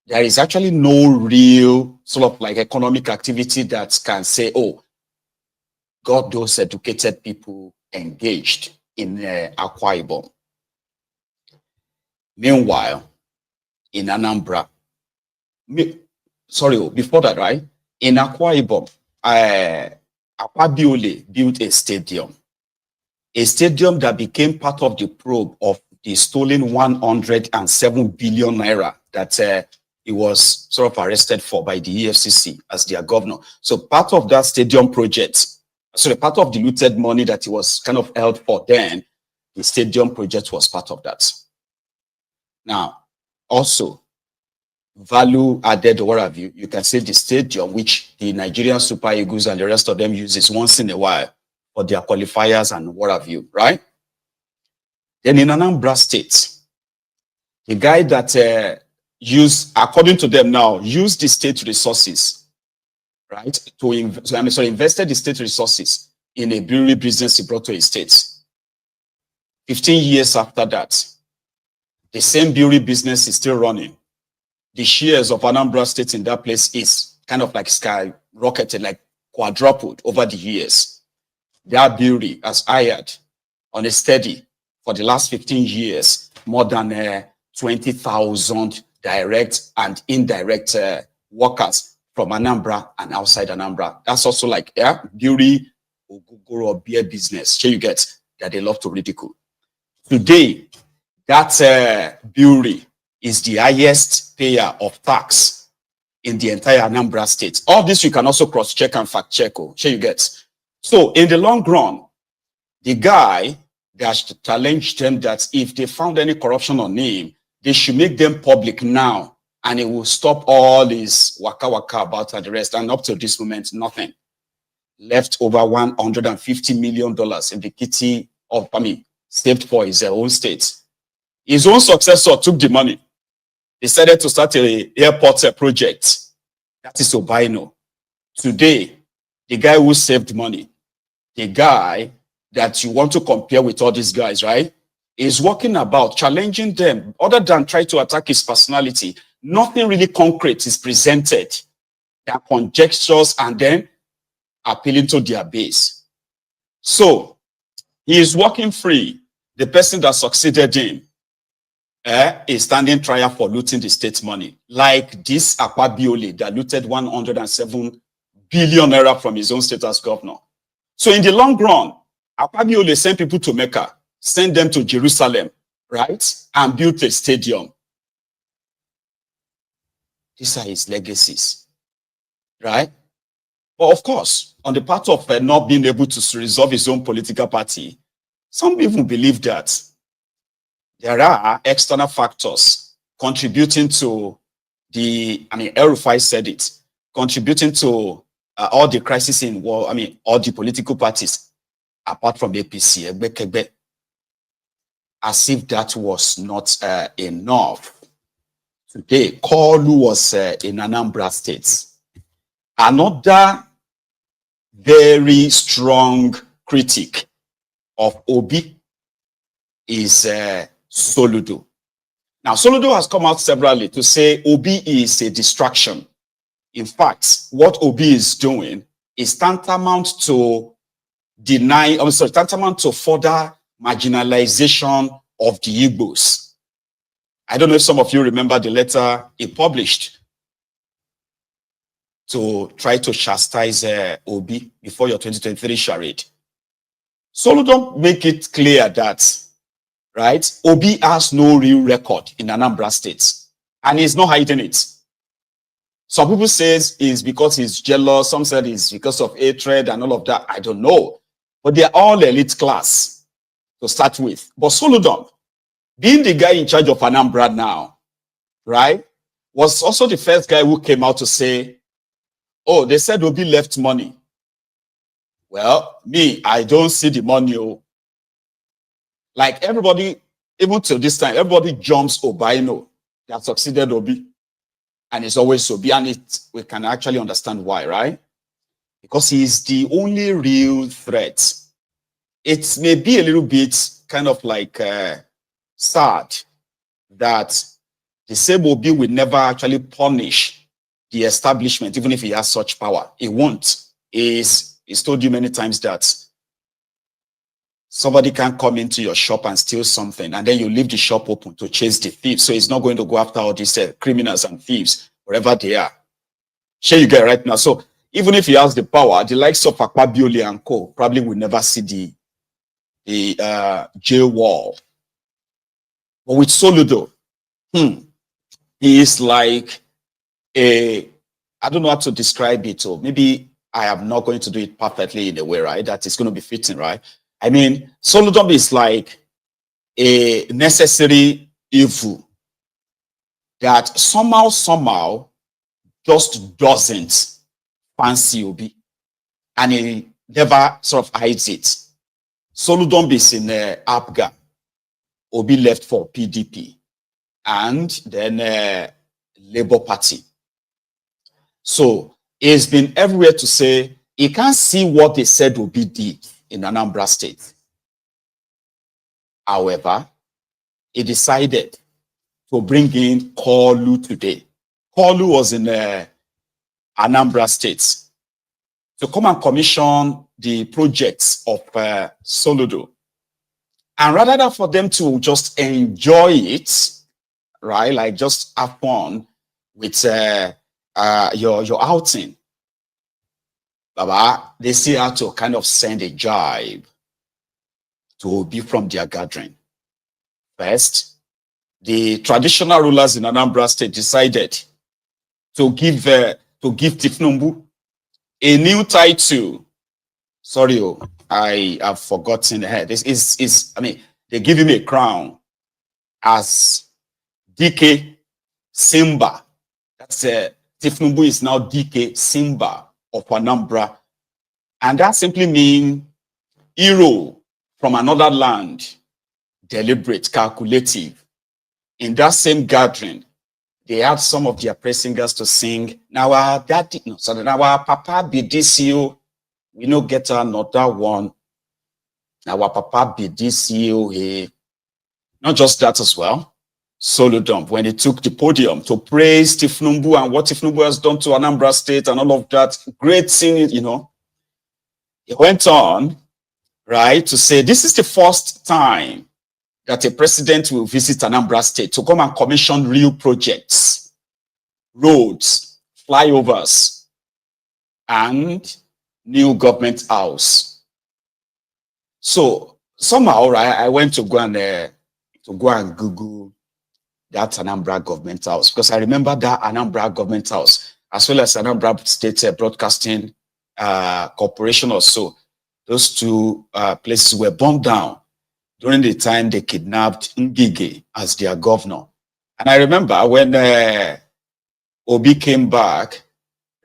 [SPEAKER 1] there is actually no real sort of like economic activity that can say, oh, got those educated people engaged in Akwa Ibom. Meanwhile, in Anambra, before that, right? In Akwa Ibom, Akpabiole built a stadium that became part of the probe of the stolen 107 billion naira that he was sort of arrested for by the EFCC as their governor. So part of that stadium project, part of the looted money that he was kind of held for then, the stadium project was part of that. Now, also, value added or what have you, you can say the stadium, which the Nigerian Super Eagles and the rest of them uses once in a while for their qualifiers and what have you, right? Then in Anambra State, the guy that according to them now, used the state resources, right, invested the state resources in a brewery business he brought to his state. 15 years after that, the same brewery business is still running. The shares of Anambra State in that place is kind of like skyrocketed, like quadrupled over the years. That brewery has hired on a steady for the last 15 years, more than 20,000 direct and indirect workers from Anambra and outside Anambra. That's also like brewery or beer business. Sure, you get that they love to ridicule. Today, that brewery is the highest payer of tax in the entire Anambra State. All this you can also cross-check and fact-check. Sure, you get. So in the long run, the guy that challenged them that if they found any corruption on him, they should make them public now, and it will stop all this waka waka about and the rest. And up to this moment, nothing. Left over $150 million in the kitty of, saved for his own state. His own successor took the money, decided to start an airport project. That is Obaino. Today, the guy who saved money, the guy that you want to compare with all these guys, right, is walking about, challenging them, other than try to attack his personality. Nothing really concrete is presented. They are conjectures and then appealing to their base. So, he is walking free. The person that succeeded him is standing trial for looting the state money. Like this Akpabiole that looted 107 billion naira from his own state as governor. So in the long run, Akpabiole sent people to Mecca, sent them to Jerusalem, right? And built a stadium. These are his legacies, right? But of course, on the part of not being able to resolve his own political party, some people believe that there are external factors contributing to the, El-Rufai said it, contributing to all the crises in war, all the political parties, apart from APC, as if that was not enough. Today, Kolu was in Anambra State. Another very strong critic of Obi is Soludo. Now, Soludo has come out severally to say Obi is a distraction. In fact, what Obi is doing is tantamount to tantamount to further marginalization of the Igbos. I don't know if some of you remember the letter he published to try to chastise Obi before your 2023 charade. Soludo make it clear that, right, Obi has no real record in Anambra State, and he's not hiding it. Some people say it's because he's jealous. Some said it's because of hatred and all of that. I don't know. But they're all elite class to start with. But Soludo, being the guy in charge of Anambra now, right, was also the first guy who came out to say, oh, they said Obi left money. Well, me, I don't see the money. Like everybody, even till this time, everybody jumps Obaino that succeeded Obi. And it's always Obi, and we can actually understand why, right? Because he's the only real threat. It may be a little bit kind of like sad that the same Obi will never actually punish the establishment, even if he has such power. He won't. He's told you many times that somebody can come into your shop and steal something, and then you leave the shop open to chase the thieves. So he's not going to go after all these criminals and thieves, wherever they are. Sure, you get right now. So even if he has the power, the likes of Akpabiole and co probably will never see the jail wall. But with Soludo, he is like I don't know how to describe it, or maybe I am not going to do it perfectly in a way, right, that is going to be fitting, right? I mean, Soludo is like a necessary evil that somehow just doesn't fancy Obi, and he never sort of hides it. Soludomb is in APGA. Obi left for PDP, and then Labour Party. So he's been everywhere to say he can't see what they said Obi did in Anambra State. However, he decided to bring in Kolu today. Kolu was in Anambra State to come and commission the projects of Soludo. And rather than for them to just enjoy it, right, like just have fun with your outing, Baba, they still have to kind of send a jibe to be from their gathering. First, the traditional rulers in Anambra State decided to give Tifnumbu a new title. Sorry, I have forgotten. This is I mean, they give him a crown as DK Simba. That's Tifnumbu is now DK Simba of Anambra, and that simply means hero from another land, deliberate, calculative. In that same gathering, they had some of their praise singers to sing. Now our daddy, no, sorry, now our papa be this you. We no get another one. Now our papa be this you. Hey. Not just that as well. Solodump, when he took the podium to praise Tifnumbu and what Tifnumbu has done to Anambra State and all of that, great singing, you know. He went on, right, to say this is the first time that a president will visit Anambra State to come and commission real projects, roads, flyovers, and new government house. So somehow, right, I went to go and Google that Anambra government house, because I remember that Anambra government house, as well as Anambra State Broadcasting Corporation or so. Those two places were burned down during the time they kidnapped Ngige as their governor. And I remember when Obi came back,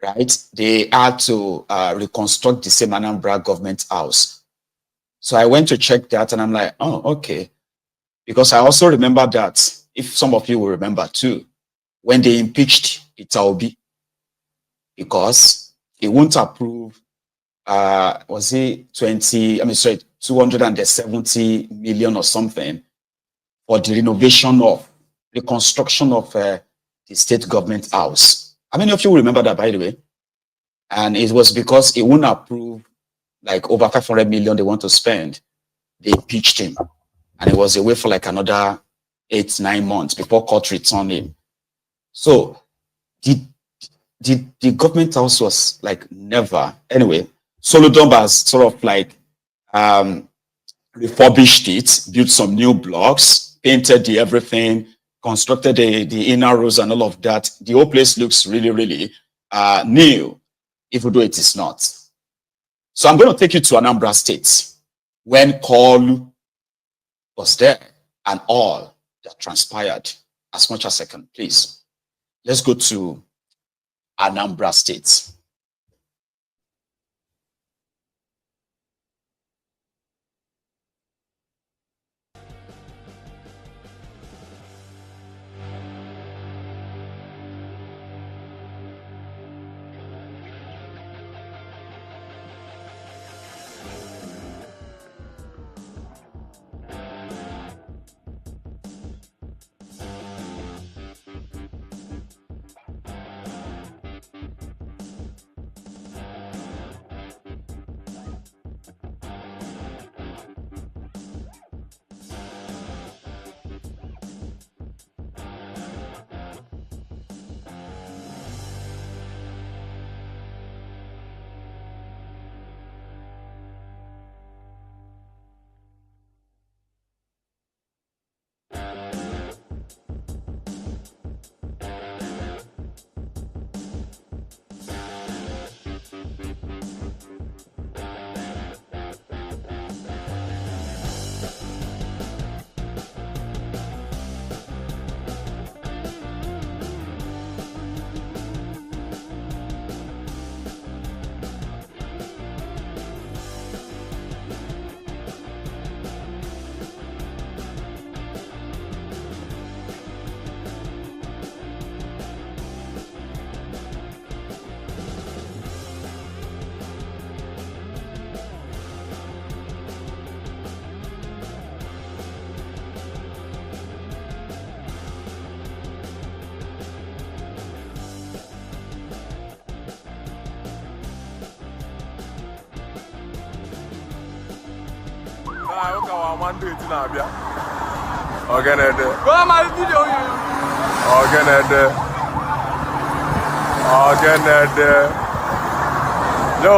[SPEAKER 1] right, they had to reconstruct the same Anambra government house. So I went to check that and I'm like, oh, okay. Because I also remember that, if some of you will remember too, when they impeached Obi, because he wouldn't approve, was it 270 million or something for the renovation of, the construction of the state government house. How many of you remember that, by the way? And it was because he wouldn't approve like over 500 million they want to spend. They impeached him. And he was away for like another 8-9 months before court returned him. So the government house was like never. Anyway, Solodumb has sort of like refurbished it, built some new blocks, painted the everything, constructed the inner rows and all of that. The whole place looks really, really new, even though it is not. So I'm going to take you to Anambra State when Kolu was there and all that transpired, as much as I can, please. Let's go to Anambra State.
[SPEAKER 10] No,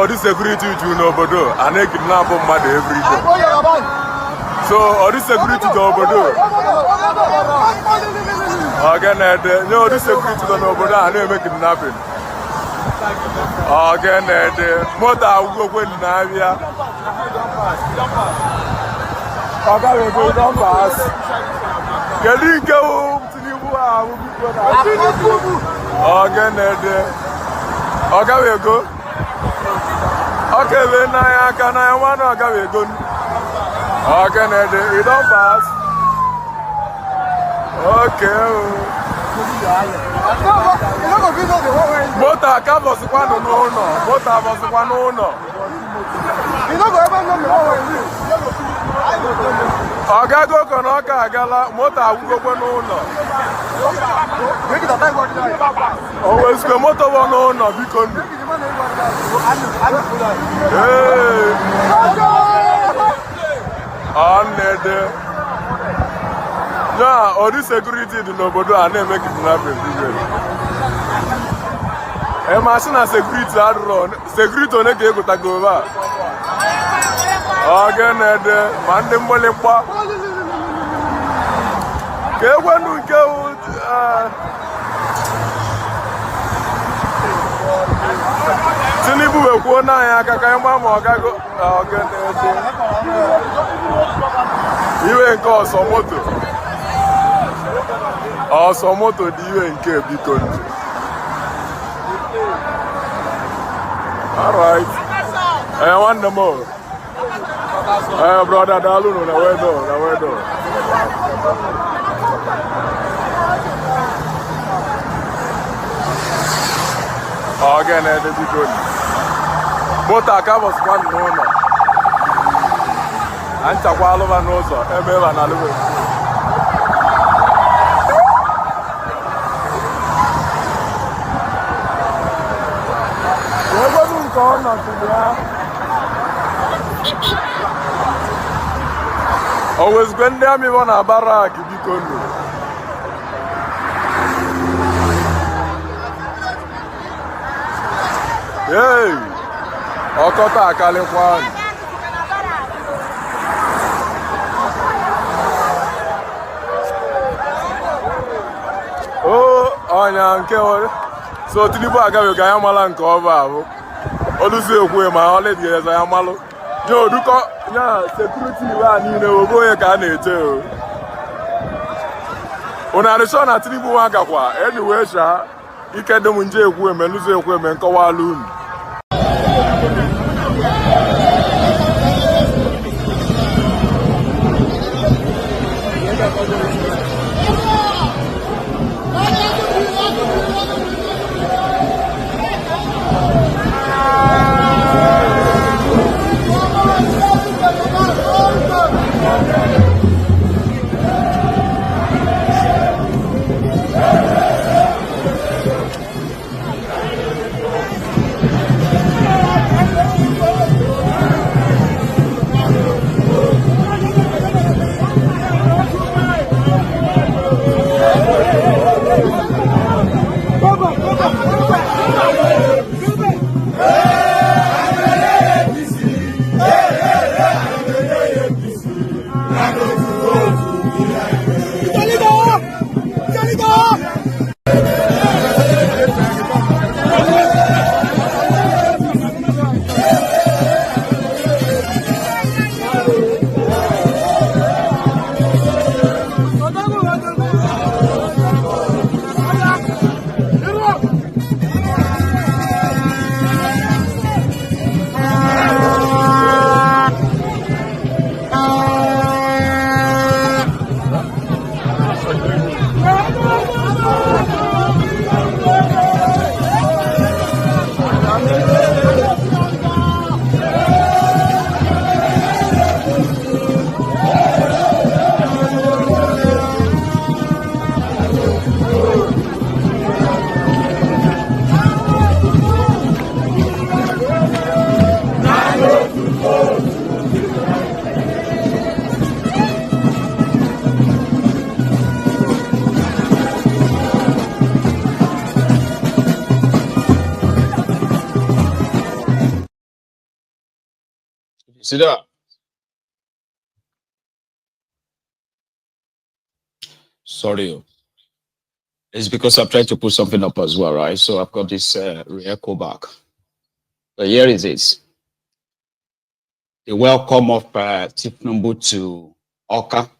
[SPEAKER 10] this security to Nobodo, and they kidnap mother every day. So, all this security to Nobodo. Again, no, this security to Nobodo, and they make kidnapping. Again, mother will go in Navia. Okay, we don't pass. Can you go to the again, okay, we go. Okay, then I want to go. Okay, we don't pass. Okay. Mota was one no. Mota was one no. You don't go ever know the Agago Konoka Gala, Mota will go no. Always go motor one no, because. Yeah, all this security do Nobodo and they make it happen. A machine and security are run. Security on a game with a go. Again, Mandem Bolepa. Get one who go. Tinibu will go now. I can't go. Again, you ain't called some motor. Or some motor do you in Cape country. Alright. I want the more. Brother Dalu, no way do. Again, the big one. Motaka was one no. And Takwalova knows her. Emma and Alibu. Always when they me on a barrack, you can do. Hey, Okota Kalekwan. Oh, Onyanke. So Tinibu Agabe Gayamala and cover. Olusi okwe ma holiday yes I amalo. Yo duko nya security wa ni ne obo ye ka na eje o. Ona re so na Tinibu wa gakwa anyway sha ike dem nje ekwe me lusi ekwe me nkowa alu.
[SPEAKER 1] See that? Sorry. It's because I've tried to put something up as well, right? So I've got this re-echo back. But here it is. The welcome of Tifnumbu to Oka,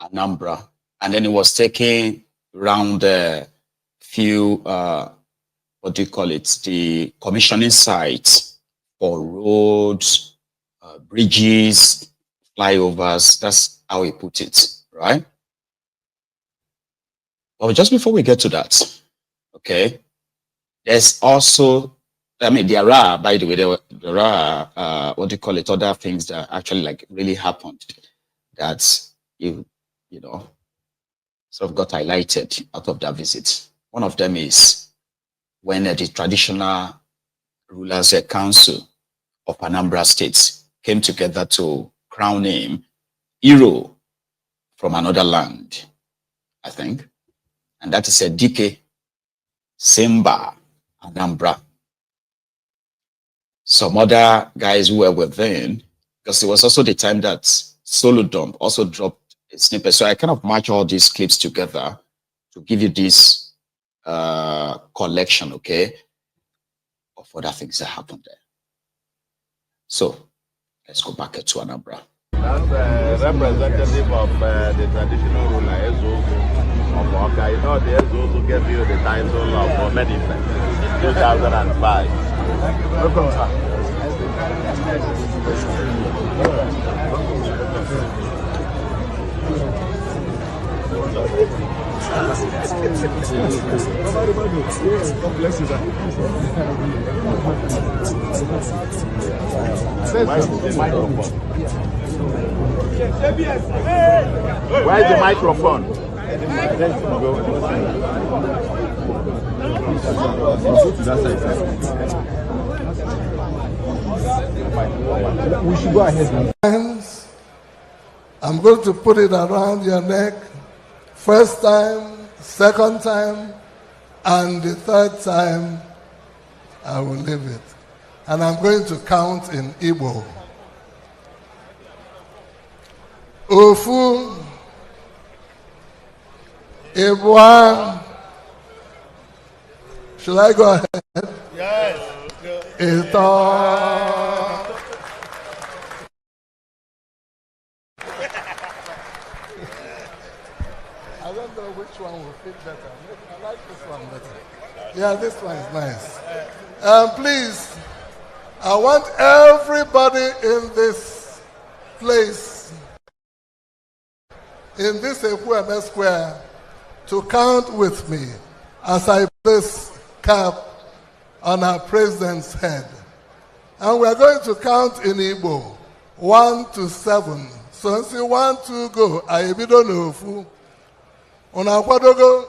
[SPEAKER 1] Anambra. And then it was taken around a few, what do you call it? The commissioning sites for roads, bridges, flyovers. That's how he put it, right? But just before we get to that, okay, there's also, I mean, there are, by the way, there are, what do you call it, other things that actually like really happened that you know, sort of got highlighted out of that visit. One of them is when the traditional rulers council of Anambra State came together to crown him hero from another land, I think. And that is a Dike Simba Anambra. Some other guys who were within, because it was also the time that Solodom also dropped a snippet. So I kind of match all these clips together to give you this collection, okay, of other things that happened there. So let's go back to Anambra.
[SPEAKER 8] That's a representative of the traditional ruler, Ezogo of Oka. You know, the Ezogo gave you the title of Medifest, 2005. Welcome, sir. God bless you, sir. Where is the microphone?
[SPEAKER 7] We should go ahead now. I'm going to put it around your neck. First time, second time, and the third time, I will leave it. And I'm going to count in Igbo. Ofu, Ibwa. Should I go ahead?
[SPEAKER 8] Yes.
[SPEAKER 7] Ito. I don't know which one will fit better. I like this one better. Yeah, this one is nice. Please, I want everybody in this place, in this Ekweme Square, to count with me as I place cap on our president's head. And we're going to count in Igbo, 1 to 7. So say 1, 2, go. Ayebido n'ofu. Una kwadogo.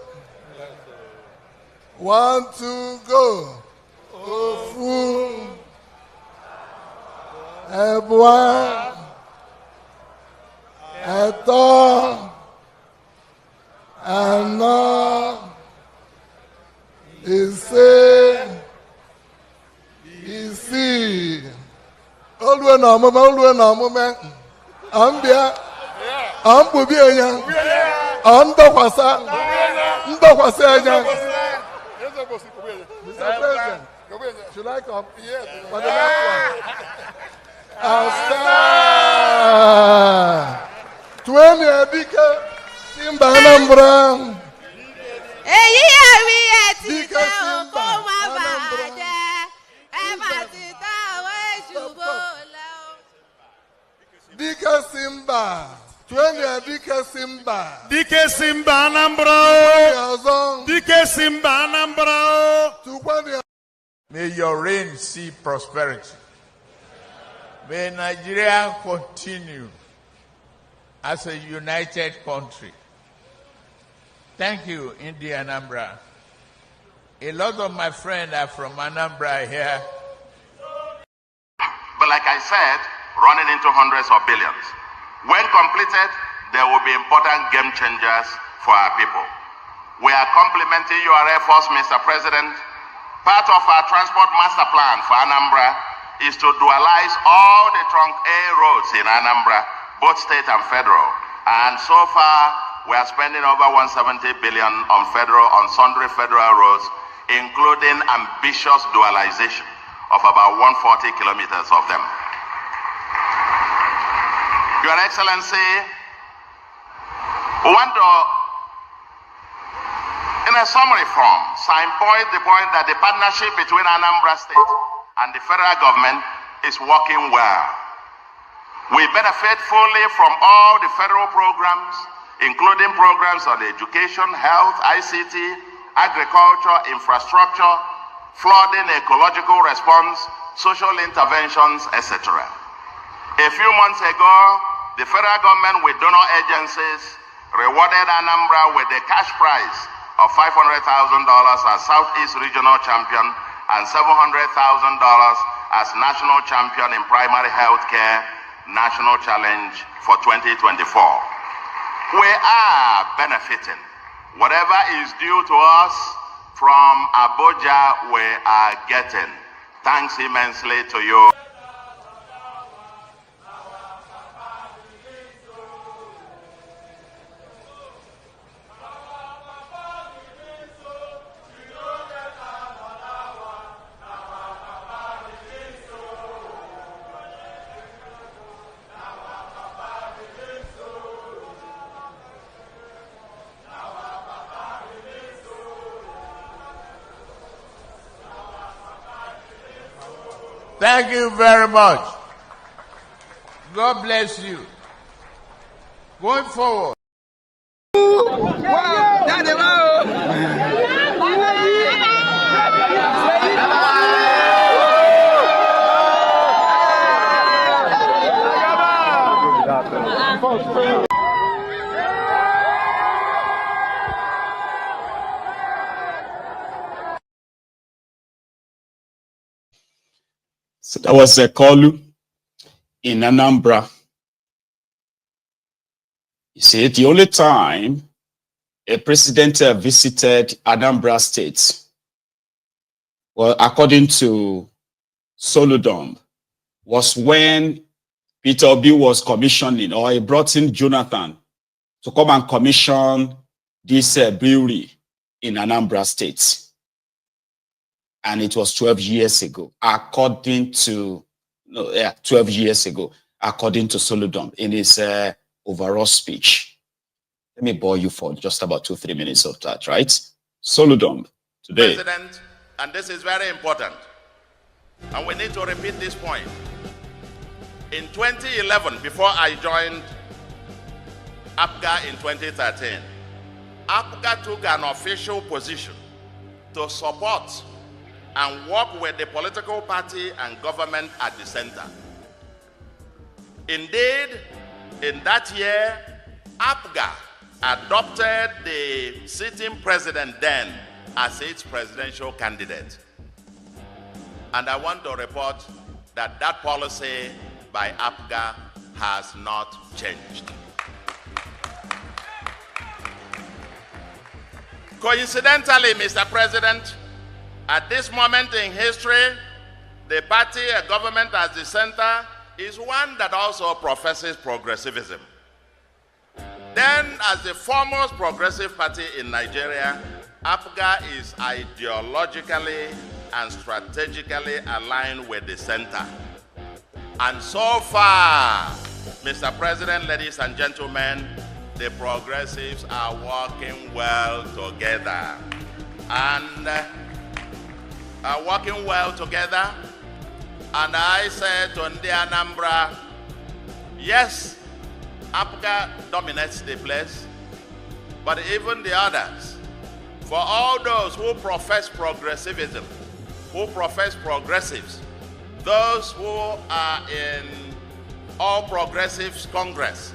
[SPEAKER 7] 1, 2, go. Ofu. Ebwa. Eto. Ano. Ise. Isi. Olwe na omume. Ambia. Ambubi enya. Andokwasa. Ndokwasa enya. Mr. President, should I come? Yes. For the last one. 20 Adika. Simba Anambra. Dika Simba Anambra. Dika Simba. 20 Dika Simba.
[SPEAKER 18] Dike Simba Anambra. Dike Simba Anambra.
[SPEAKER 19] May your reign see prosperity. May Nigeria continue as a united country. Thank you, India Anambra. A lot of my friends are from Anambra here.
[SPEAKER 8] But like I said, running into hundreds of billions. When completed, there will be important game changers for our people. We are complimenting your efforts, Mr. President. Part of our transport master plan for Anambra is to dualize all the trunk A roads in Anambra, both state and federal. And so far, we are spending over 170 billion on sundry federal roads, including ambitious dualization of about 140 kilometers of them. Your Excellency, we want to, in a summary form, signpost the point that the partnership between Anambra State and the federal government is working well. We benefit fully from all the federal programs, including programs on education, health, ICT, agriculture, infrastructure, flooding, ecological response, social interventions, etc. A few months ago, the federal government with donor agencies rewarded Anambra with a cash prize of $500,000 as Southeast Regional Champion and $700,000 as National Champion in Primary Health Care National Challenge for 2024. We are benefiting. Whatever is due to us from Abuja, we are getting. Thanks immensely to you.
[SPEAKER 19] Thank you very much. God bless you. Going forward.
[SPEAKER 1] So that was a Kolu in Anambra. You see, the only time a president visited Anambra State, well, according to Solodom, was when Peter Obi was commissioning, or he brought in Jonathan to come and commission this brewery in Anambra State. And it was 12 years ago, according to, 12 years ago, according to Solodom in his overall speech. Let me bore you for just about 2-3 minutes of that, right? Solodom today.
[SPEAKER 8] President, and this is very important, and we need to repeat this point. In 2011, before I joined APGA in 2013, APGA took an official position to support and work with the political party and government at the center. Indeed, in that year, APGA adopted the sitting president then as its presidential candidate. And I want to report that that policy by APGA has not changed. Coincidentally, Mr. President, at this moment in history, the party, a government as the center, is one that also professes progressivism. Then, as the foremost progressive party in Nigeria, APGA is ideologically and strategically aligned with the center. And so far, Mr. President, ladies and gentlemen, the progressives are working well together. And are working well together. And I said to Ndi Anambra, yes, APGA dominates the place, but even the others, for all those who profess progressivism, who profess progressives, those who are in All Progressives Congress,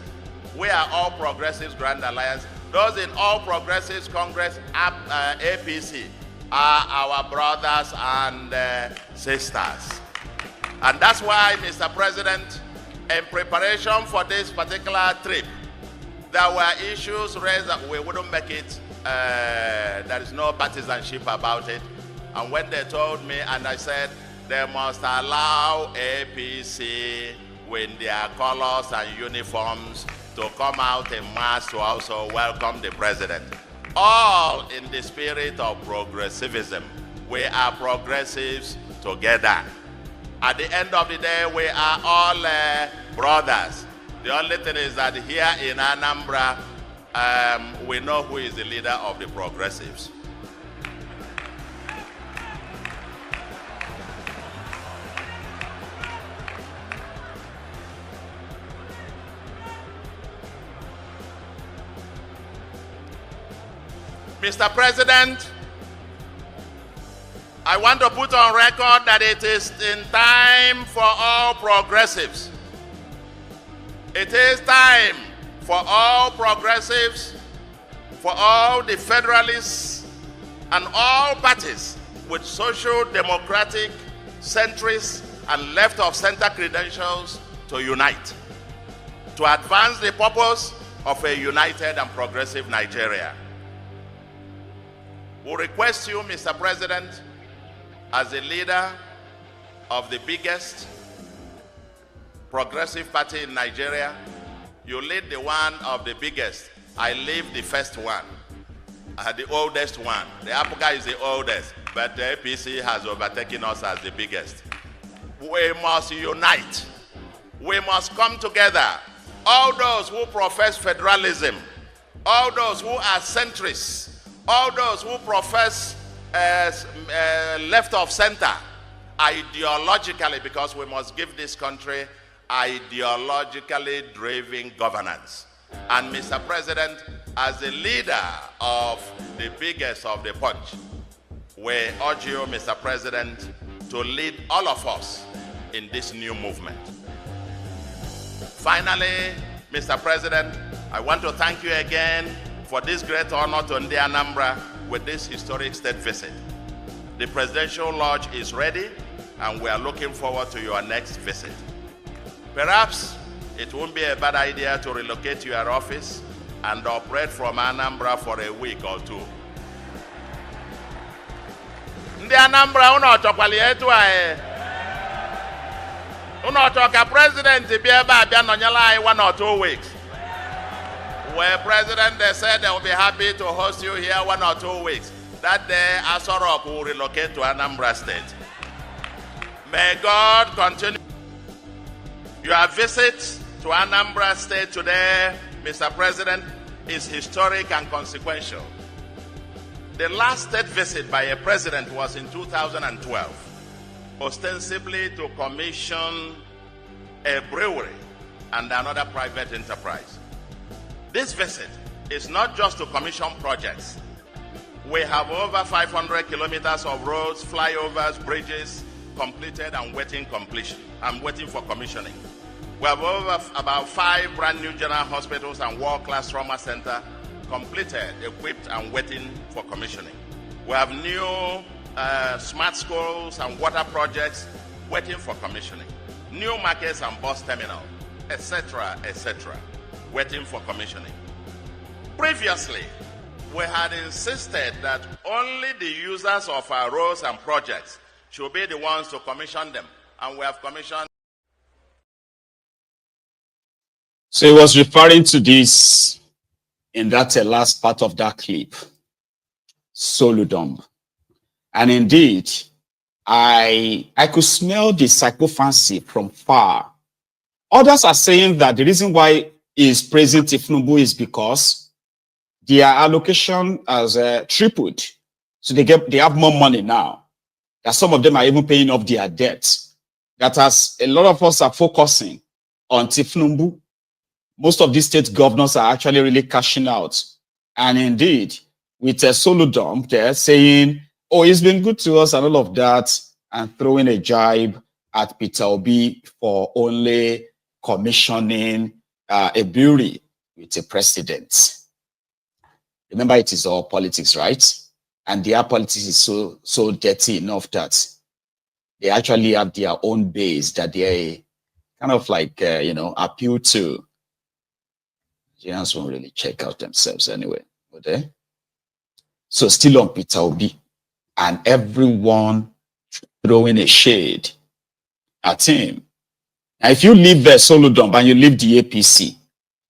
[SPEAKER 8] we are All Progressives Grand Alliance, those in All Progressives Congress, APC, are our brothers and sisters. And that's why, Mr. President, in preparation for this particular trip, there were issues raised that we wouldn't make it, there is no partisanship about it. And when they told me, and I said, they must allow APC with their colors and uniforms to come out in mass to also welcome the president. All in the spirit of progressivism. We are progressives together. At the end of the day, we are all brothers. The only thing is that here in Anambra, we know who is the leader of the progressives. Mr. President, I want to put on record that it is in time for all progressives. It is time for all progressives, for all the federalists, and all parties with social democratic, centrist, and left-of-center credentials to unite, to advance the purpose of a united and progressive Nigeria. We request you, Mr. President, as the leader of the biggest progressive party in Nigeria, you lead the one of the biggest. I lead the first one, the oldest one. The APGA is the oldest, but the APC has overtaken us as the biggest. We must unite. We must come together. All those who profess federalism, all those who are centrists, all those who profess left of center, ideologically, because we must give this country ideologically driven governance. And Mr. President, as the leader of the biggest of the bunch, we urge you, Mr. President, to lead all of us in this new movement. Finally, Mr. President, I want to thank you again for this great honor to Ndi Anambra with this historic state visit. The Presidential Lodge is ready, and we are looking forward to your next visit. Perhaps it won't be a bad idea to relocate to your office and operate from Anambra for a week or two. Ndi Anambra uno chokwali etu ae. Uno choka president bieba abia nonyala 1 or 2 weeks. Where President, they said they will be happy to host you here 1 or 2 weeks. That day, Asorok will relocate to Anambra State. May God continue. Your visit to Anambra State today, Mr. President, is historic and consequential. The last state visit by a president was in 2012, ostensibly to commission a brewery and another private enterprise. This visit is not just to commission projects. We have over 500 kilometers of roads, flyovers, bridges completed and waiting completion. I'm waiting for commissioning. We have over about 5 brand new general hospitals and world-class trauma center completed, equipped and waiting for commissioning. We have new smart schools and water projects waiting for commissioning. New markets and bus terminal, etc., waiting for commissioning. Previously, we had insisted that only the users of our roads and projects should be the ones to commission them, and we have commissioned.
[SPEAKER 1] So he was referring to this in that last part of that clip, Soludom. And indeed, I could smell the sycophancy from far. Others are saying that the reason why he is praising Tifnubu is because their allocation has tripled. So they have more money now. That some of them are even paying off their debts. That as a lot of us are focusing on Tifnubu, most of these state governors are actually really cashing out. And indeed, with a Soludom, they're saying, oh, he's been good to us and all of that, and throwing a jibe at Peter Obi for only commissioning a brewery with a president. Remember, it is all politics, right? And their politics is so dirty enough that they actually have their own base that they kind of like, appeal to. Nigerians won't really check out themselves anyway, would they? So still on Peter Obi, and everyone throwing a shade at him. Now, if you leave Soludom and you leave the APC,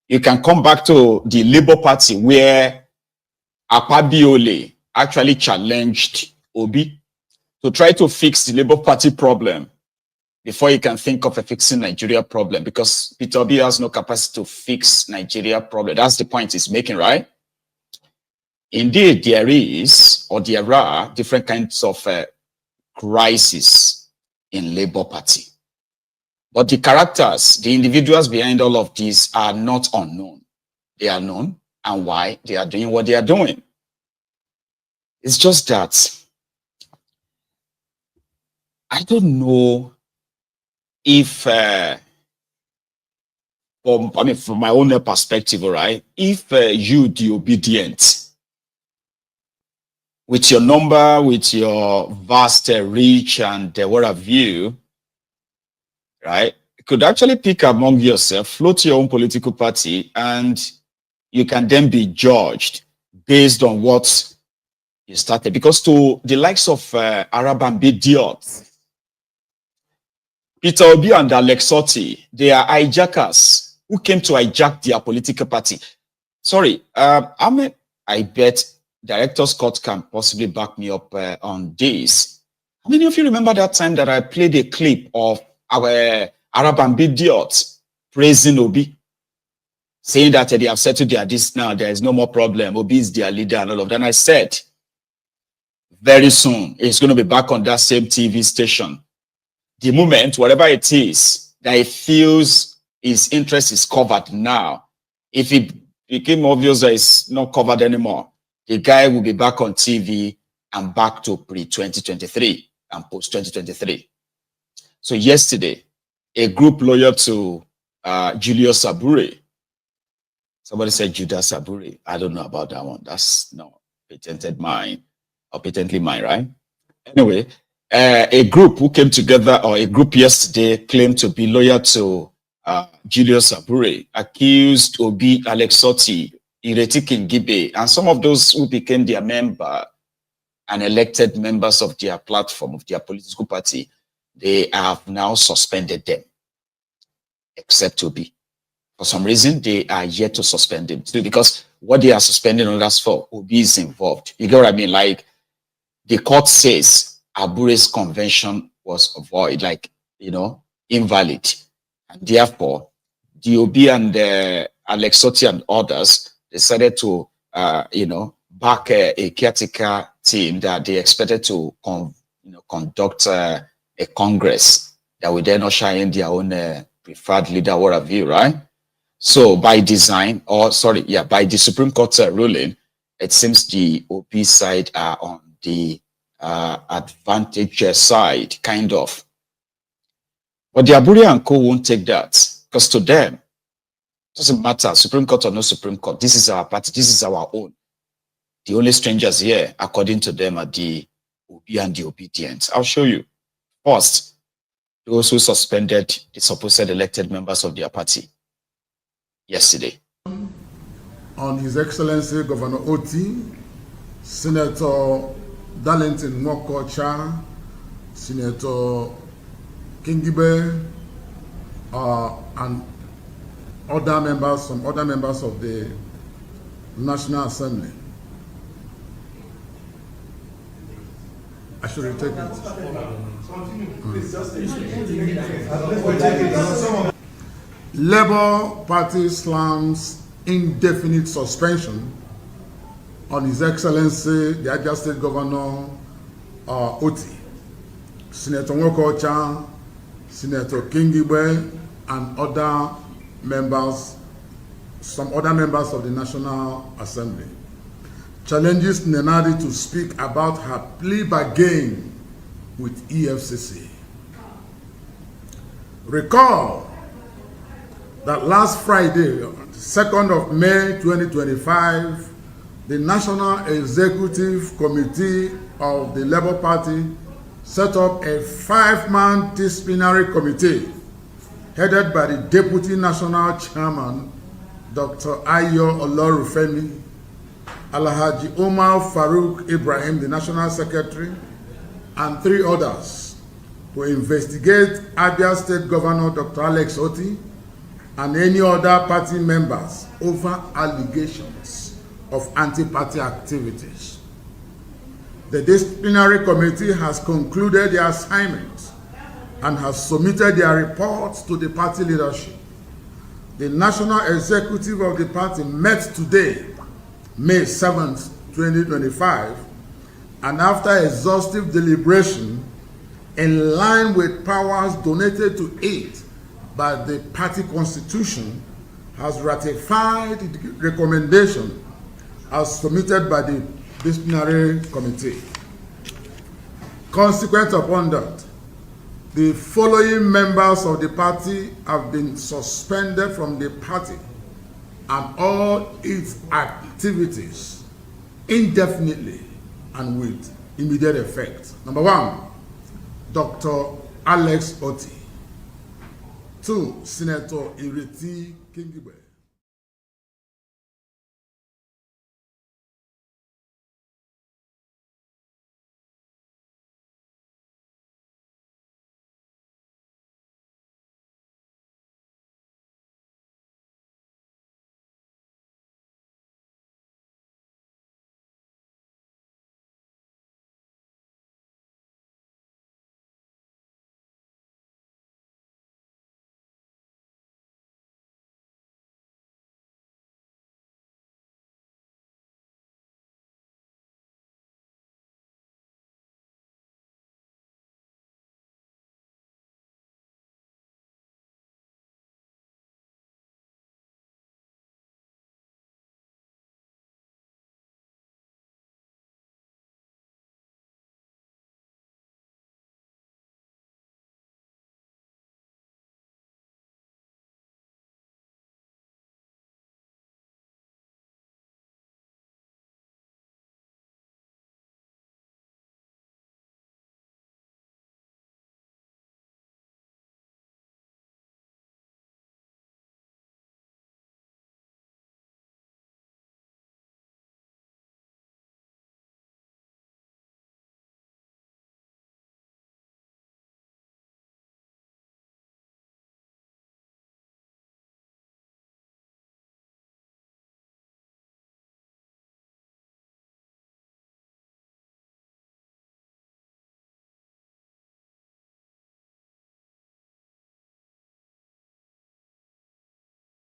[SPEAKER 1] you can come back to the Labour Party where Akpabiole actually challenged Obi to try to fix the Labour Party problem before you can think of a fixing Nigeria problem, because Peter Obi has no capacity to fix Nigeria problem. That's the point he's making, right? Indeed, there is, or there are, different kinds of crises in Labour Party. But the characters, the individuals behind all of these are not unknown. They are known and why they are doing what they are doing. It's just that I don't know if, from my own perspective, right? If you, the obedient, with your number, with your vast reach and what have you, right? You could actually pick among yourself, float your own political party, and you can then be judged based on what you started. Because to the likes of Arab and Bidiot, Peter Obi and Alex Otti, they are hijackers who came to hijack their political party. Sorry, I bet Director Scott can possibly back me up on this. How many of you remember that time that I played a clip of our Arab and Bidiot praising Obi, saying that they have settled their this now, there is no more problem, Obi is their leader and all of that. And I said, very soon, it's going to be back on that same TV station. The moment, whatever it is, that he feels his interest is covered now, if it became obvious that it's not covered anymore, the guy will be back on TV and back to pre-2023 and post-2023. So yesterday, a group loyal to Julius Sabure, somebody said Judas Sabure. I don't know about that one. That's not patented mine or patently mine, right? Anyway, a group who came together, or a group yesterday, claimed to be loyal to Julius Sabure, accused Obi, Alex Otti, Ireti Kingibe, and some of those who became their member and elected members of their platform, of their political party, they have now suspended them, except Obi. For some reason, they are yet to suspend him too, because what they are suspending others for, Obi is involved. You get what I mean? Like, the court says Abure's convention was void, like, invalid. And therefore, the Obi and Alex Otti and others decided to, back a caretaker team that they expected to, conduct a Congress that would then usher in their own preferred leader, what have you, right? So by design, by the Supreme Court ruling, it seems the OP side are on the advantage side, kind of. But the Aburi and Co won't take that, because to them, it doesn't matter, Supreme Court or no Supreme Court. This is our party. This is our own. The only strangers here, according to them, are the Obi and the obedient. I'll show you. First, those who suspended the supposed elected members of their party yesterday.
[SPEAKER 12] On His Excellency Governor Oti, Senator Darlington Mokocha, Senator Kingibe, and other members, some other members of the National Assembly. I should retake it. Labour Party slams indefinite suspension on His Excellency the Abia State Governor Oti, Senator Nwokocha, Senator Kingibe, and other members, some other members of the National Assembly. Challenges Nenadi to speak about her plea bargain with EFCC. Recall that last Friday, 2nd of May 2025, the National Executive Committee of the Labour Party set up a 5-man disciplinary committee headed by the Deputy National Chairman, Dr. Ayo Olorufemi, Alhaji Omar Farouk Ibrahim, the National Secretary, and 3 others to investigate Abia State Governor Dr. Alex Otti and any other party members over allegations of anti-party activities. The disciplinary committee has concluded their assignments and has submitted their reports to the party leadership. The National Executive of the party met today, May 7th, 2025, and after exhaustive deliberation, in line with powers donated to it by the party constitution, has ratified the recommendation as submitted by the disciplinary committee. Consequent upon that, the following members of the party have been suspended from the party and all its activities indefinitely and with immediate effect. Number 1, Dr. Alex Otti. 2, Senator Ireti Kingibe.